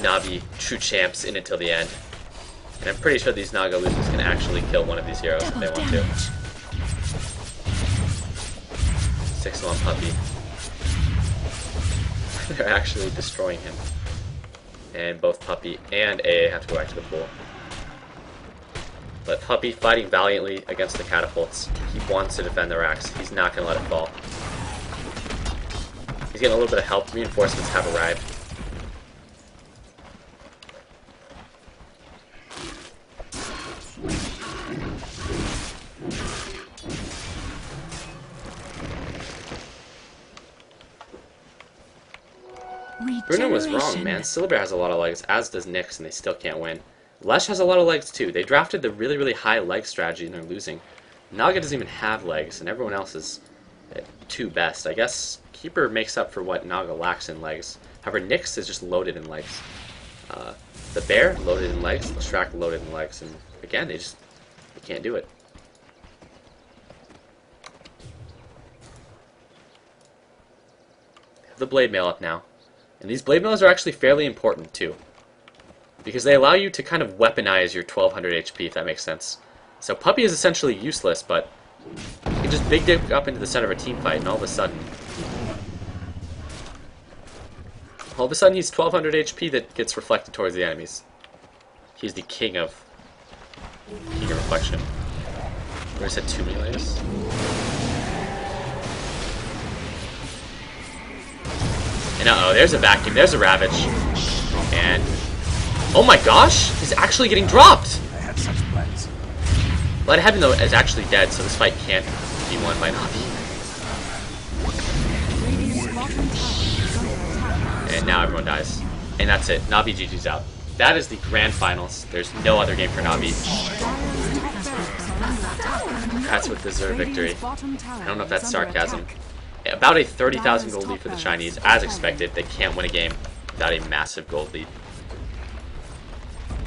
Navi, true champs, in until the end. And I'm pretty sure these Naga losers can actually kill one of these heroes if they want to. 6-1 Puppy. They're actually destroying him. And both Puppy and AA have to go back to the pool. But Puppy fighting valiantly against the catapults. He wants to defend the racks. He's not going to let it fall. He's getting a little bit of help. Reinforcements have arrived. Bruno was wrong, man. Silver has a lot of legs, as does Nyx, and they still can't win. Lesh has a lot of legs too. They drafted the really, really high leg strategy and they're losing. Naga doesn't even have legs, and everyone else is at 2 best. I guess Keeper makes up for what Naga lacks in legs. However, Nyx is just loaded in legs. The Bear, loaded in legs. Leshrac, loaded in legs. And again, they can't do it. The Blade Mail up now. And these Blade Mails are actually fairly important too, because they allow you to kind of weaponize your 1200 HP, if that makes sense. So Puppy is essentially useless, but you can just big dip up into the center of a team fight, and all of a sudden he's 1200 HP that gets reflected towards the enemies. He's the king of reflection. Where is that 2 many layers? And uh-oh, there's a vacuum, there's a Ravage. And oh my gosh, he's actually getting dropped! I had such plans. Light of Heaven, though, is actually dead, so this fight can't be won by Navi. And now everyone dies. And that's it. Navi GG's out. That is the grand finals. There's no other game for Navi. That's what deserved victory. I don't know if that's sarcasm. About a 30,000 gold lead for the Chinese. As expected, they can't win a game without a massive gold lead.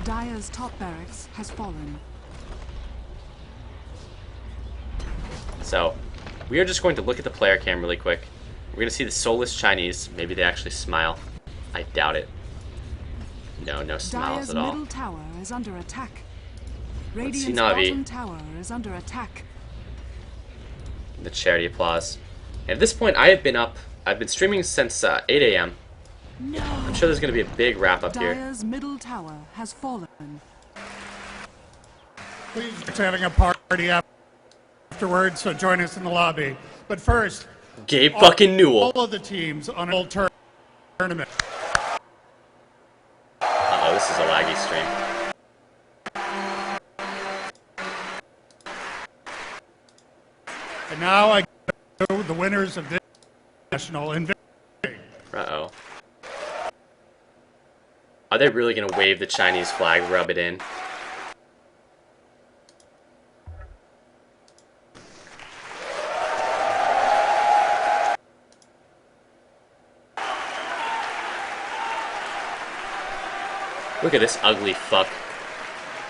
Dire's top barracks has fallen. So, we are just going to look at the player cam really quick. We're going to see the soulless Chinese. Maybe they actually smile. I doubt it. No smiles Dire's at all. middle tower is under attack. Let's see Radiant's Navi. bottom tower is under attack. The charity applause. And at this point, I've been streaming since 8 a.m. No. I'm sure there's going to be a big wrap up here. Dire's middle tower has fallen. Please, we're having a party afterwards, so join us in the lobby. But first, Gabe fucking Newell. All of the teams on a tournament. Uh-oh, this is a laggy stream. And now I go the winners of this national in victory. Uh-oh. Are they really going to wave the Chinese flag, rub it in? Look at this ugly fuck.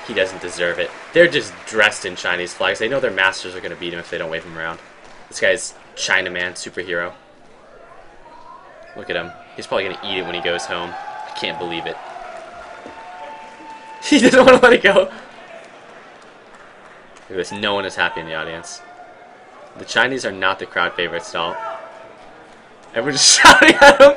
He doesn't deserve it. They're just dressed in Chinese flags. They know their masters are going to beat him if they don't wave him around. This guy's Chinaman, superhero. Look at him. He's probably going to eat it when he goes home. I can't believe it. He doesn't want to let it go. Look at this. No one is happy in the audience. The Chinese are not the crowd favorites at all. Everyone's just shouting at him.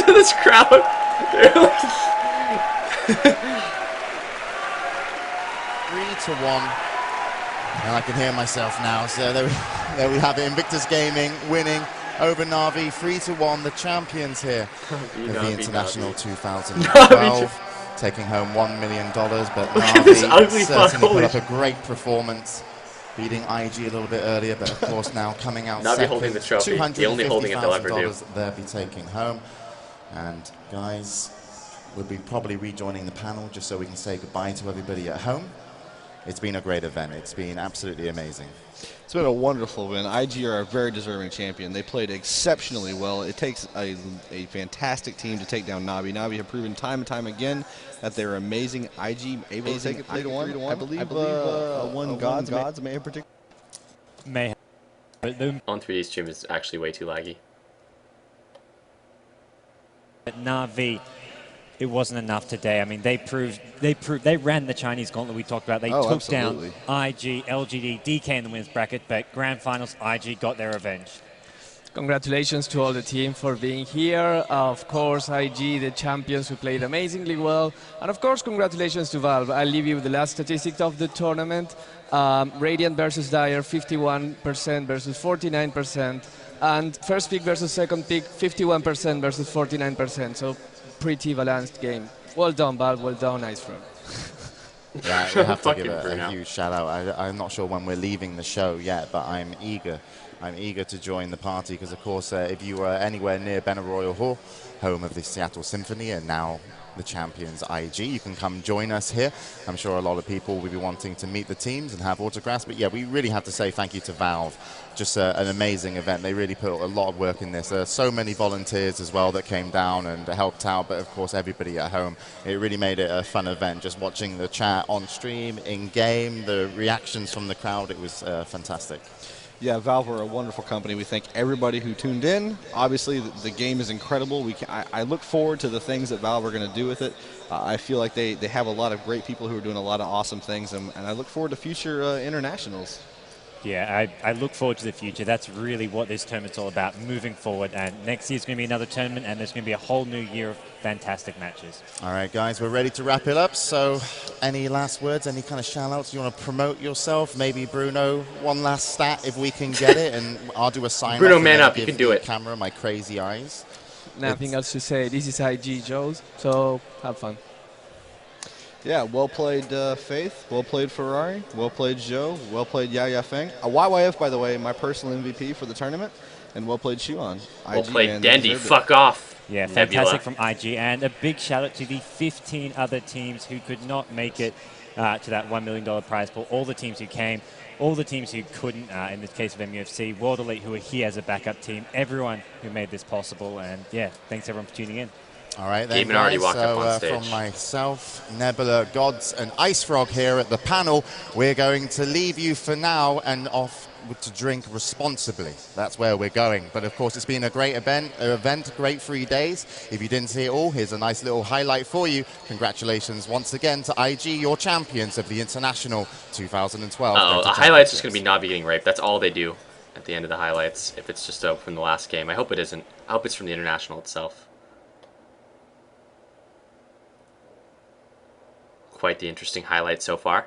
To this crowd. They're like 3-1. And I can hear myself now. So there we have it. Invictus Gaming winning over Navi. 3-1. The champions here of the International 2012. Taking home $1 million. But Navi certainly put up a great performance. Beating IG a little bit earlier, but of course now coming out Navi second. holding the trophy. The only holding it they'll ever do. They'll be taking home. And guys, we'll be probably rejoining the panel just so we can say goodbye to everybody at home. It's been a great event. It's been absolutely amazing. It's been a wonderful win. IG are a very deserving champion. They played exceptionally well. It takes a fantastic team to take down Navi. Navi have proven time and time again that they're amazing. IG able to take it 3-1. I believe one gods may have predicted. May have. On 3D stream is actually way too laggy. At Navi, it wasn't enough today. I mean, they ran the Chinese gauntlet we talked about. They took absolutely. down IG, LGD, DK in the winners bracket, but grand finals, IG got their revenge. Congratulations to all the team for being here. Of course, IG, the champions who played amazingly well. And of course, congratulations to Valve. I'll leave you with the last statistic of the tournament. Radiant versus Dire, 51% versus 49%. And first pick versus second pick, 51% versus 49%. So pretty balanced game. Well done, Valve. Well done, Ice Front. Yeah, we have to Fucking give a Bruno. huge shout out. I'm not sure when we're leaving the show yet, but I'm eager. I'm eager to join the party because, of course, if you were anywhere near Benaroya Hall, home of the Seattle Symphony and now the champions IG, you can come join us here. I'm sure a lot of people will be wanting to meet the teams and have autographs. But yeah, we really have to say thank you to Valve. Just an amazing event. They really put a lot of work in this. There are so many volunteers as well that came down and helped out, but of course everybody at home. It really made it a fun event. Just watching the chat on stream, in game, the reactions from the crowd, it was fantastic. Yeah, Valve are a wonderful company. We thank everybody who tuned in. Obviously, the game is incredible. I look forward to the things that Valve are going to do with it. I feel like they have a lot of great people who are doing a lot of awesome things, and I look forward to future internationals. Yeah, I look forward to the future. That's really what this tournament's all about, moving forward. And next year's going to be another tournament, and there's going to be a whole new year of fantastic matches. All right, guys, we're ready to wrap it up. So any last words, any kind of shout-outs? You want to promote yourself? Maybe, Bruno, one last stat if we can get it, and I'll do a sign-off. Bruno, man up. You can do it. Camera, my crazy eyes. Nothing else to say. This is IG Joe's, so have fun. Yeah, well played, Faith. Well played, Ferrari. Well played, Joe. Well played, Yaya Feng. YYF, by the way, my personal MVP for the tournament. And well played, Shuan. Well played, Dandy. Fuck off. Yeah, fantastic from IG. And a big shout out to the 15 other teams who could not make it to that $1 million prize pool. All the teams who came, all the teams who couldn't, in the case of MUFC, World Elite who are here as a backup team, everyone who made this possible. And yeah, thanks everyone for tuning in. All right, then, Gaben already guys, walked up on stage. From myself, Nebula, Gods, and Ice Frog here at the panel, we're going to leave you for now and off to drink responsibly. That's where we're going. But of course, it's been a great event, great 3 days. If you didn't see it all, here's a nice little highlight for you. Congratulations once again to IG, your champions of the International 2012. Oh, the highlight's just going to be Navi getting raped. That's all they do at the end of the highlights, if it's just from the last game. I hope it isn't. I hope it's from the International itself. Quite the interesting highlight so far.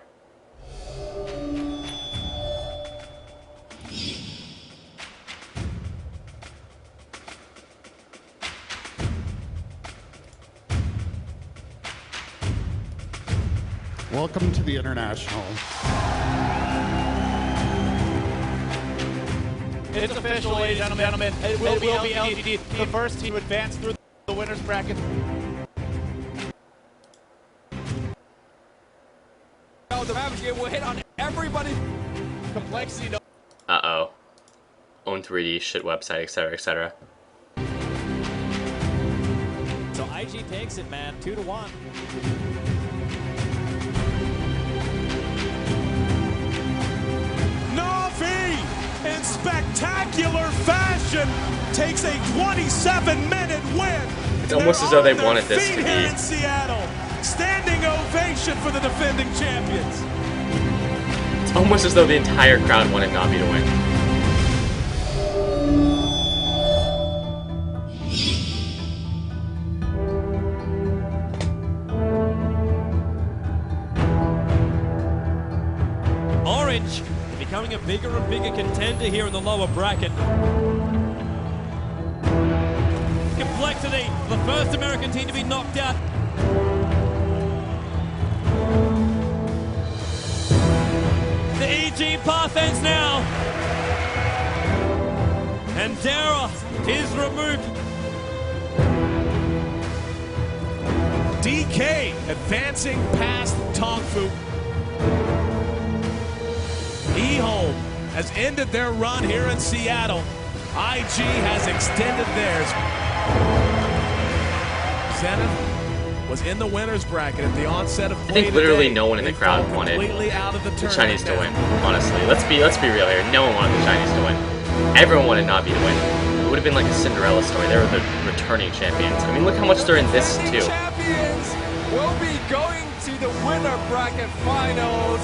Welcome to the International. It's official, ladies and gentlemen. It will be LGD, the first team to advance through the winners bracket. The Ravage will hit on everybody. Complexity. No. Uh-oh. Own 3D, shit website, etc., etc. So IG takes it, man. 2-1. Navi, in spectacular fashion, takes a 27-minute win. It's almost as though they wanted this to here be. in Seattle. Standing ovation for the defending champions. It's almost as though the entire crowd wanted Navi to win. Orange becoming a bigger and bigger contender here in the lower bracket. Complexity, the first American team to be knocked out. The EG path ends now. And Dara is removed. DK advancing past Tongfu. E-Home has ended their run here in Seattle. IG has extended theirs. Zenith was in the winner's bracket at the onset of play. I think literally today. no one in the crowd wanted Out of the Chinese to win. Honestly, let's be real here. No one wanted the Chinese to win. Everyone wanted Navi to win. It would have been like a Cinderella story. They were the returning champions. I mean, look how much they're in this too. Champions will be going to the winner bracket finals.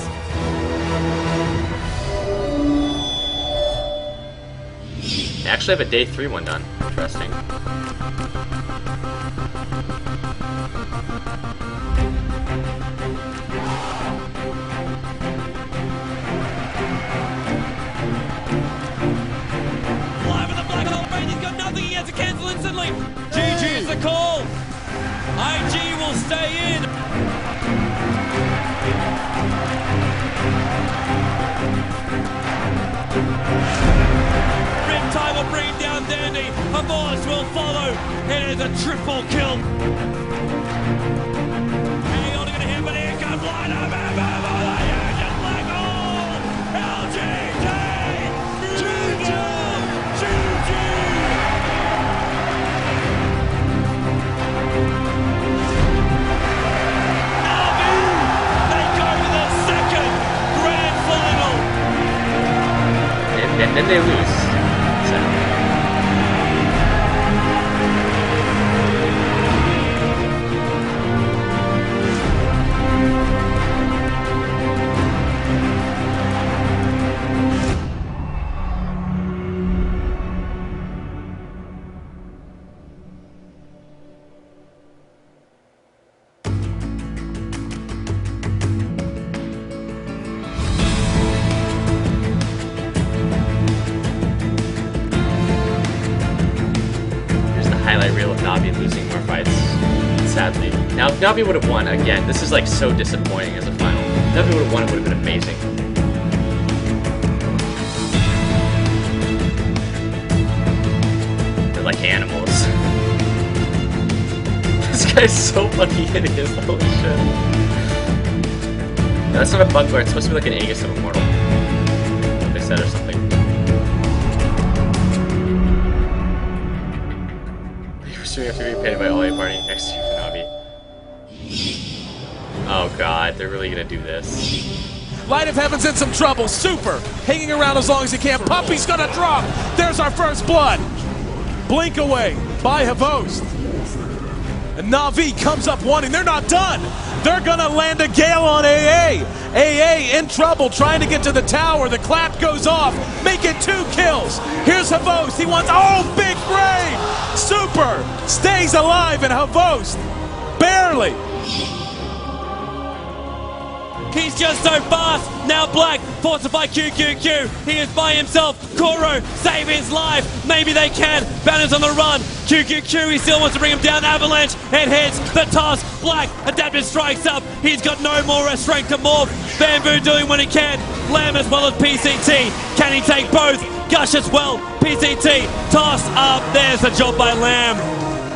They actually have a day 3 one done. Interesting. Live in the black hole, Brady's got nothing, he has to cancel instantly. GG is the call. IG will stay in. Riptide will bring down Dandy. Abort will follow. It is a triple kill. Hanging on to get a hit, but here comes line up. Just like all. LGT. And then they lose. Sadly. Highlight reel of Navi losing more fights, sadly. Now, if Navi would have won, again, this is like so disappointing as a final. If Navi would have won, it would have been amazing. They're like animals. This guy's so fucking hideous, holy shit. No, that's not a bugbear, it's supposed to be like an Aegis of Immortal. They said or something. After being painted by Ollie Barney next year for Navi. Oh god, they're really gonna do this. Light of Heaven's in some trouble. Super hanging around as long as he can. Puppy's gonna drop. There's our first blood. Blink away by Havost. And Navi comes up wanting. They're not done. They're gonna land a gale on AA. AA in trouble trying to get to the tower. The clap goes off. Make it 2 kills. Here's Havost. He wants, oh, big grave. Super stays alive and Havost barely. He's just so fast. Now Black forced by QQQ. He is by himself. Koro save his life. Maybe they can. Banner's on the run. QQQ, he still wants to bring him down. Avalanche. It hits the toss. Black adaptive strikes up. He's got no more strength to morph. Bamboo doing what he can. Lamb as well as PCT. Can he take both? Gush as well. PCT. Toss up. There's the job by Lamb.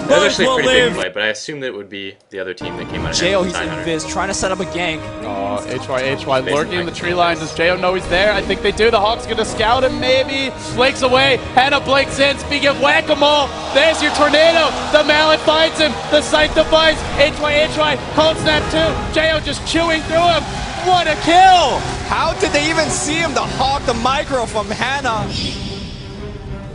That was actually a pretty big play, but I assumed that it would be the other team that came out ahead. Jo, he's in Viz, trying to set up a gank. Oh, HY lurking in the tree line. Does Jo know he's there? I think they do. The Hawk's gonna scout him, maybe. Blinks away. Hannah blinks in. Speaking of whack-a-mole, there's your tornado. The mallet finds him. The sight device. HY, cold snap too. Jo just chewing through him. What a kill! How did they even see him? The Hawk, the micro from Hannah.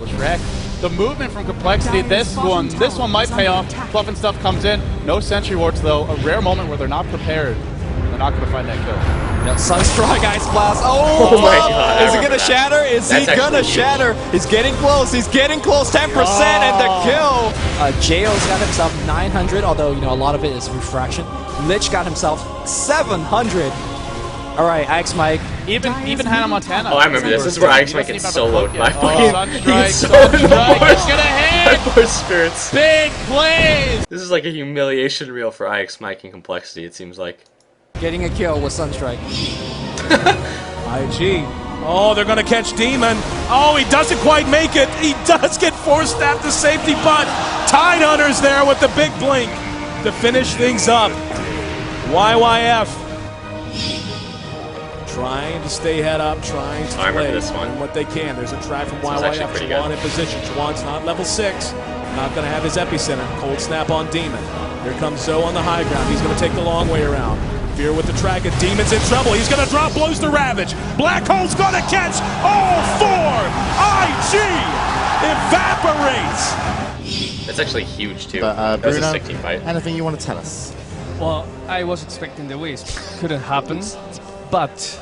Was wrecked. The movement from Complexity, this one might pay off. Fluff and Stuff comes in. No Sentry Wards though. A rare moment where they're not prepared. They're not going to find that kill. No, Sunstrike Ice Blast. Oh my god. Is he going to shatter? Is he going to shatter? He's getting close. He's getting close. 10% and the kill. JO's got himself 900, although, you know, a lot of it is refraction. Lich got himself 700. All right, Ix Mike. Even Hannah Montana. Oh, I remember this. This is where Ix Mike gets soloed by Sunstrike. He's gonna hit. Poor Spirits. Big plays. This is like a humiliation reel for Ix Mike in Complexity, it seems like. Getting a kill with Sunstrike. IG. Oh, they're going to catch Demon. Oh, he doesn't quite make it. He does get forced at the safety, but Tidehunter's there with the big blink to finish things up. YYF. Trying to stay head up, trying to play this one. what they can. There's a try from This YYF. Juwan in position. Juwan's not level 6. Not going to have his epicenter. Cold snap on Demon. Here comes Zoe on the high ground. He's going to take the long way around. Fear with the track, and Demon's in trouble. He's going to drop blows to Ravage. Black Hole's going to catch all 4. IG evaporates. That's actually huge too. But, that was Bruno, a sick team fight. anything you want to tell us? Well, I was expecting the Wisp. Couldn't happen. But,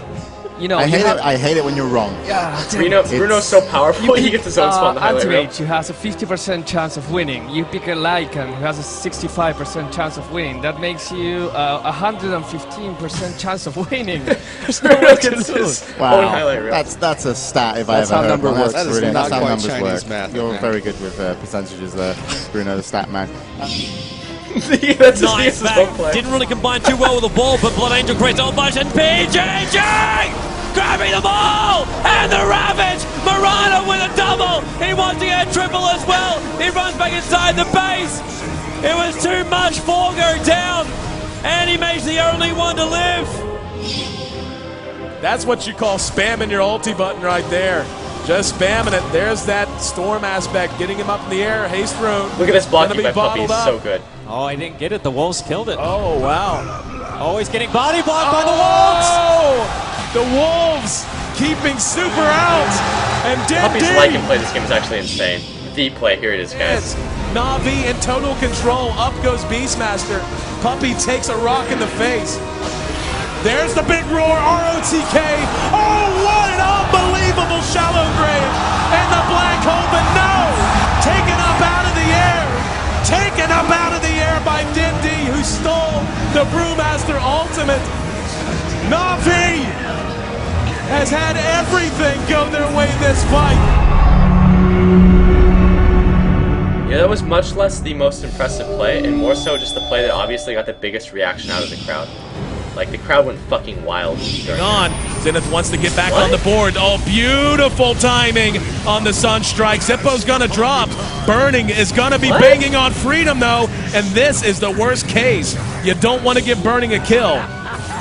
you know, I hate it when you're wrong. Yeah, Bruno's so powerful, he gets his own spot in the highlight reel. Ultimate, who has a 50% chance of winning. You pick a Lycan, who has a 65% chance of winning. That makes you 115% chance of winning. There's no way to lose. Wow, that's a stat if I ever heard one. That's brilliant. That's how numbers work. Math, You're very good with percentages there, Bruno, the stat man. That's nice back. Didn't really combine too well with the ball, but Blood Angel creates a whole bunch, and PJJ grabbing the ball, and the Ravage, Marana with a double. He wants to get a triple as well. He runs back inside the base. It was too much. 4 go down, and he makes the only one to live. That's what you call spamming your ulti button right there. Just spamming it. There's that storm aspect, getting him up in the air. Haste rune. Look at this blocking Gonna be by Puppy. bottled It's up. so good. Oh, he didn't get it. The Wolves killed it. Oh, wow. Oh, he's getting body blocked by the Wolves. Oh, the Wolves keeping Super out. And Puppy's Dead like and play this game is actually insane. The play, here it is, guys. Na'Vi in total control. Up goes Beastmaster. Puppy takes a rock in the face. There's the big roar, ROTK. Oh, what an unbelievable shallow grave. And the black hole, but no! Taken up out of the air. Taken up out of the air by Dindy, who stole the Brewmaster ultimate. Na'Vi has had everything go their way this fight. Yeah, that was much less the most impressive play, and more so just the play that obviously got the biggest reaction out of the crowd. Like, the crowd went fucking wild. On. Zenith wants to get back on the board. Oh, beautiful timing on the Sunstrike. Zippo's gonna drop. Burning is gonna be banging on Freedom, though, and this is the worst case. You don't want to give Burning a kill.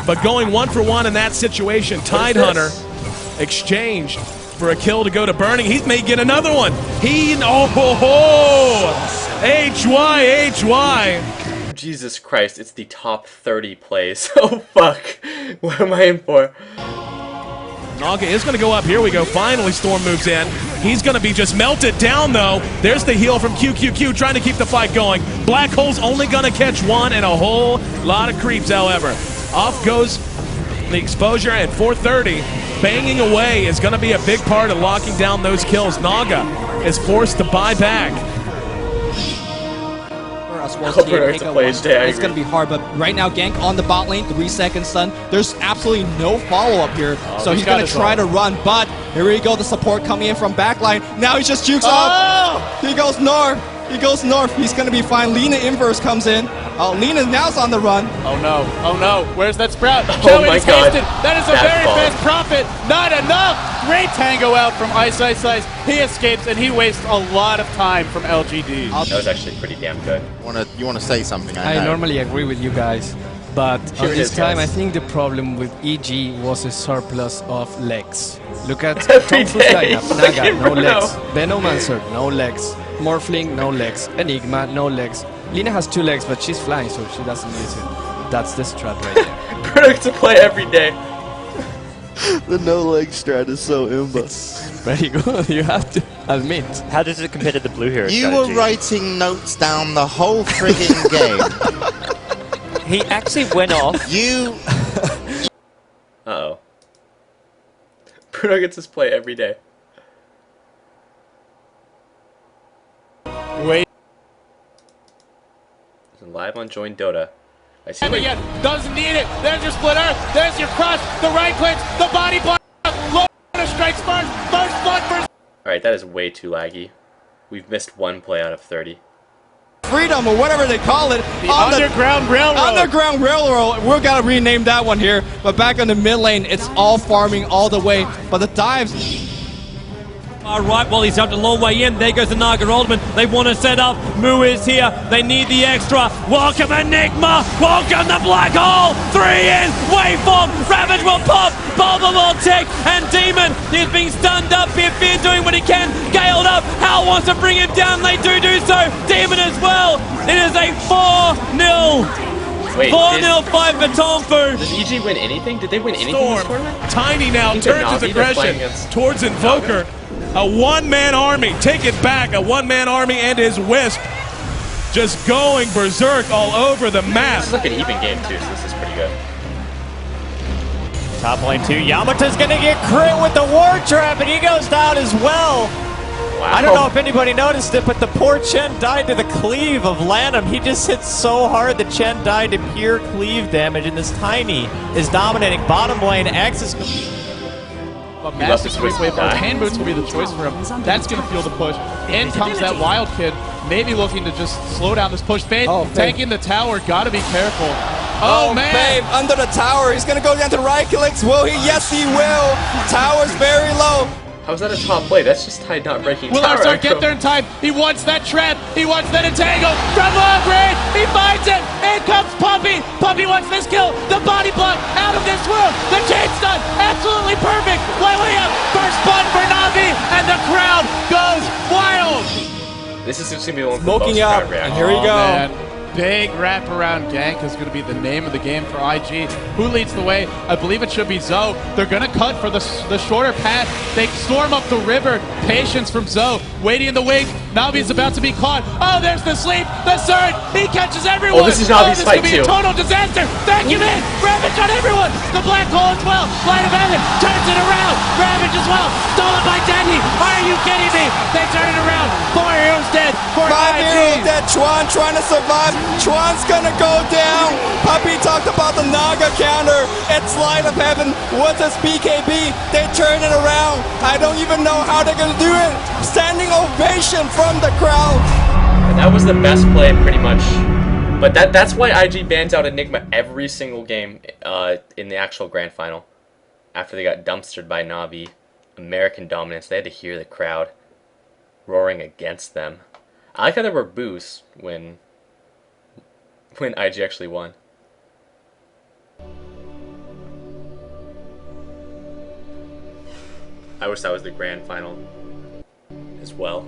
But going 1 for 1 in that situation, Tidehunter exchanged for a kill to go to Burning. He may get another one. HY. Jesus Christ, it's the top 30 plays. Oh fuck. What am I in for? Naga is going to go up. Here we go. Finally, Storm moves in. He's going to be just melted down, though. There's the heal from QQQ trying to keep the fight going. Black Hole's only going to catch one and a whole lot of creeps, however. Off goes the exposure, and 430 banging away is going to be a big part of locking down those kills. Naga is forced to buy back. As well as it's going to be hard, but right now Gank on the bot lane, 3 seconds stun. There's absolutely no follow-up here, so he's going to try to run, but here we go, the support coming in from backline. Now he just jukes up. He goes north. He goes north. He's going to be fine. Lina inverse comes in. Oh, Lina now's on the run. Oh no, oh no, where's that Sprout? Oh my God. That is a very fast Prophet. Not enough. Great tango out from Ice. He escapes and he wastes a lot of time from LGD. That was actually pretty damn good. You want to say something? I normally agree with you guys, but Here it this is, time guys. I think the problem with EG was a surplus of legs. Look at Every Tomfu's day, lineup. fucking Naga, no Bruno. legs. Venomancer, no legs. Morphling, no legs. Enigma, no legs. Lina has 2 legs, but she's flying, so she doesn't use it. That's the strat right there. Product to play every day. The no-leg strat is so imba. Very good, you have to admit. How does it compare to the blue hero You strategy? were writing notes down the whole friggin' game. He actually went off. You. Uh-oh. Bruno gets his play every day. Wait. Live on Join Dota. I see. And again, doesn't need it. There's your split earth. There's your crush. The right clicks. The body block. Low strikes first. First blood first. Alright, that is way too laggy. We've missed 1 play out of 30. Freedom, or whatever they call it. The Underground Railroad. Underground Railroad. We're going to rename that one here. But back on the mid lane, it's all farming all the way. But the dives... Right, while he's jumped a long way in, there goes the Naga Ultimate. They want to set up. Moo is here. They need the extra. Welcome Enigma. Welcome the Black Hole. 3 in. Waveform. Ravage will pop. Bulba will tick. And Demon is being stunned up here. Fear doing what he can. Galed up. Hal wants to bring him down. They do so. Demon as well. It is a 4-0. Wait, 4-0 fight for Tomfu. Does EG win anything? Did they win anything in this Storm. tournament? Tiny now I think they're turns his Na'Vi, they're playing aggression against towards Invoker. A one-man army. Take it back. A one-man army and his Wisp just going berserk all over the map. This is like an even game too, so this is pretty good. Top lane 2. Yamato's going to get crit with the War Trap, and he goes down as well. Wow. I don't know if anybody noticed it, but the poor Chen died to the cleave of Lanham. He just hit so hard that Chen died to pure cleave damage, and this Tiny is dominating bottom lane. X is... But He loves massive to quick switch wave to die. hand boots will be the choice for him. That's going to feel the push. In comes that wild kid, maybe looking to just slow down this push. Fade, Oh, Fade. tanking the tower, got to be careful. Oh, man. Babe, under the tower. He's going to go down to right clicks. Will he? Yes, he will. Tower's very low. How's that a top play? That's just Tide not breaking Will tower. Arzart get there in time? He wants that trap. He wants that entangle from long range. He finds it. In comes Puppy. Puppy wants this kill. The body block out of this world. The chain stun. Absolutely perfect. William. First button for Na'Vi. And the crowd goes wild. This is just going to be one of the Smoking most up. crowd reactions. And here we go. Man. Big wraparound gank is going to be the name of the game for IG. Who leads the way? I believe it should be Zoe. They're going to cut for the shorter path. They storm up the river. Patience from Zoe. Waiting in the wings. Na'Vi is about to be caught. Oh, there's the sleep. The surge. He catches everyone. Oh, this is Na'Vi's this fight could be too. a total disaster. Vacuum in. Ravage on everyone. The black hole as well. Light of Heaven turns it around. Ravage as well. Stolen by Denny. Are you kidding me? They turn it around. 4 heroes dead. 5 heroes dead. Chuan trying to survive. Chuan's gonna go down. Puppy talked about the Naga counter. It's Light of Heaven. What's his BKB? They turn it around. I don't even know how they're gonna do it. Standing ovation from the crowd. And that was the best play, pretty much. But that's why IG bans out Enigma every single game in the actual grand final. After they got dumpstered by Na'Vi, American dominance, they had to hear the crowd roaring against them. I like how there were boos when IG actually won. I wish that was the grand final as well.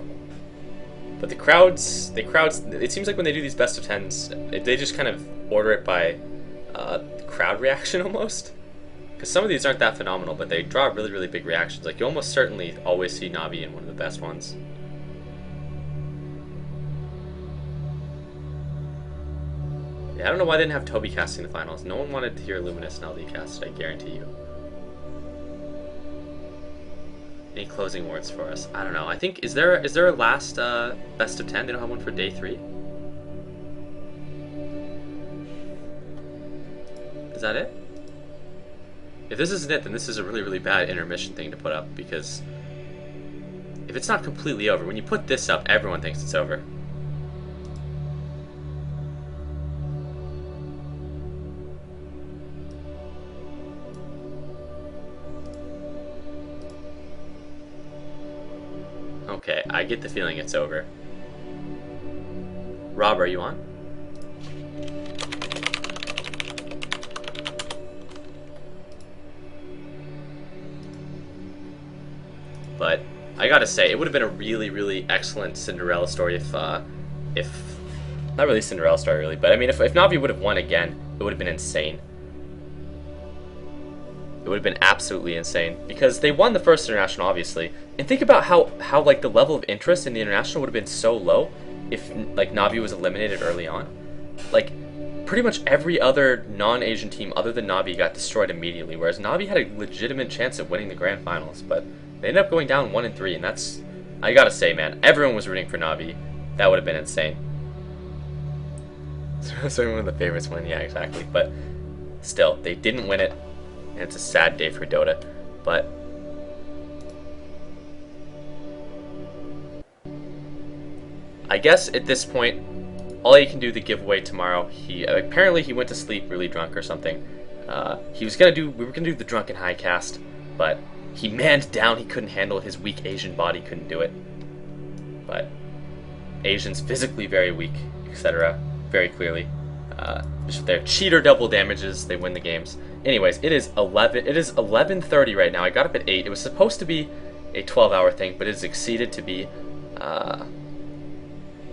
But the crowds, it seems like when they do these best of 10s, they just kind of order it by crowd reaction almost. Because some of these aren't that phenomenal, but they draw really, really big reactions. Like, you almost certainly always see Na'Vi in one of the best ones. Yeah, I don't know why they didn't have Toby casting the finals. No one wanted to hear Luminous and LD cast it, I guarantee you. Any closing words for us? I don't know. I think, is there a last best of 10? They don't have one for day 3? Is that it? If this isn't it, then this is a really, really bad intermission thing to put up, because if it's not completely over, when you put this up, everyone thinks it's over. Okay, I get the feeling it's over. Rob, are you on? But I gotta say, it would have been a really, really excellent Cinderella story if not really Cinderella story really, but I mean if Na'Vi would have won again, it would have been insane. It would have been absolutely insane, because they won the first international, obviously. And think about how like the level of interest in the international would have been so low if like Na'Vi was eliminated early on. Like pretty much every other non-Asian team other than Na'Vi got destroyed immediately, whereas Na'Vi had a legitimate chance of winning the grand finals, but they ended up going down 1-3, and that's, I gotta say, man, everyone was rooting for Na'Vi. That would have been insane. So one of the favorites win, yeah, exactly. But still, they didn't win it. And it's a sad day for Dota, but I guess at this point, all you can do the giveaway tomorrow. Apparently he went to sleep really drunk or something. We were gonna do the drunken high cast, but he manned down. He couldn't handle it. His weak Asian body couldn't do it. But Asians physically very weak, etc. Very clearly. Just their cheater double damages, they win the games. Anyways, it is 11:30 right now. I got up at 8. It was supposed to be a 12-hour thing, but it's exceeded to be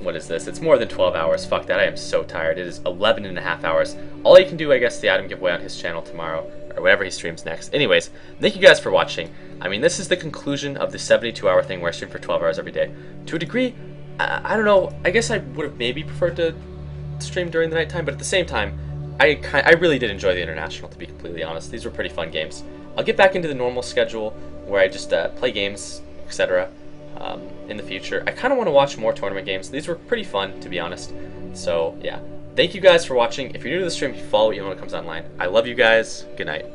what is this? It's more than 12 hours. Fuck that. I am so tired. It is 11.5 hours. All you can do, I guess, the item giveaway on his channel tomorrow, or whenever he streams next. Anyways, thank you guys for watching. I mean, this is the conclusion of the 72-hour thing where I stream for 12 hours every day. To a degree, I don't know. I guess I would have maybe preferred to stream during the nighttime, but at the same time, I really did enjoy the International, to be completely honest. These were pretty fun games. I'll get back into the normal schedule where I just play games, etc. In the future. I kind of want to watch more tournament games. These were pretty fun, to be honest. So, yeah. Thank you guys for watching. If you're new to the stream, follow me when it comes online. I love you guys. Good night.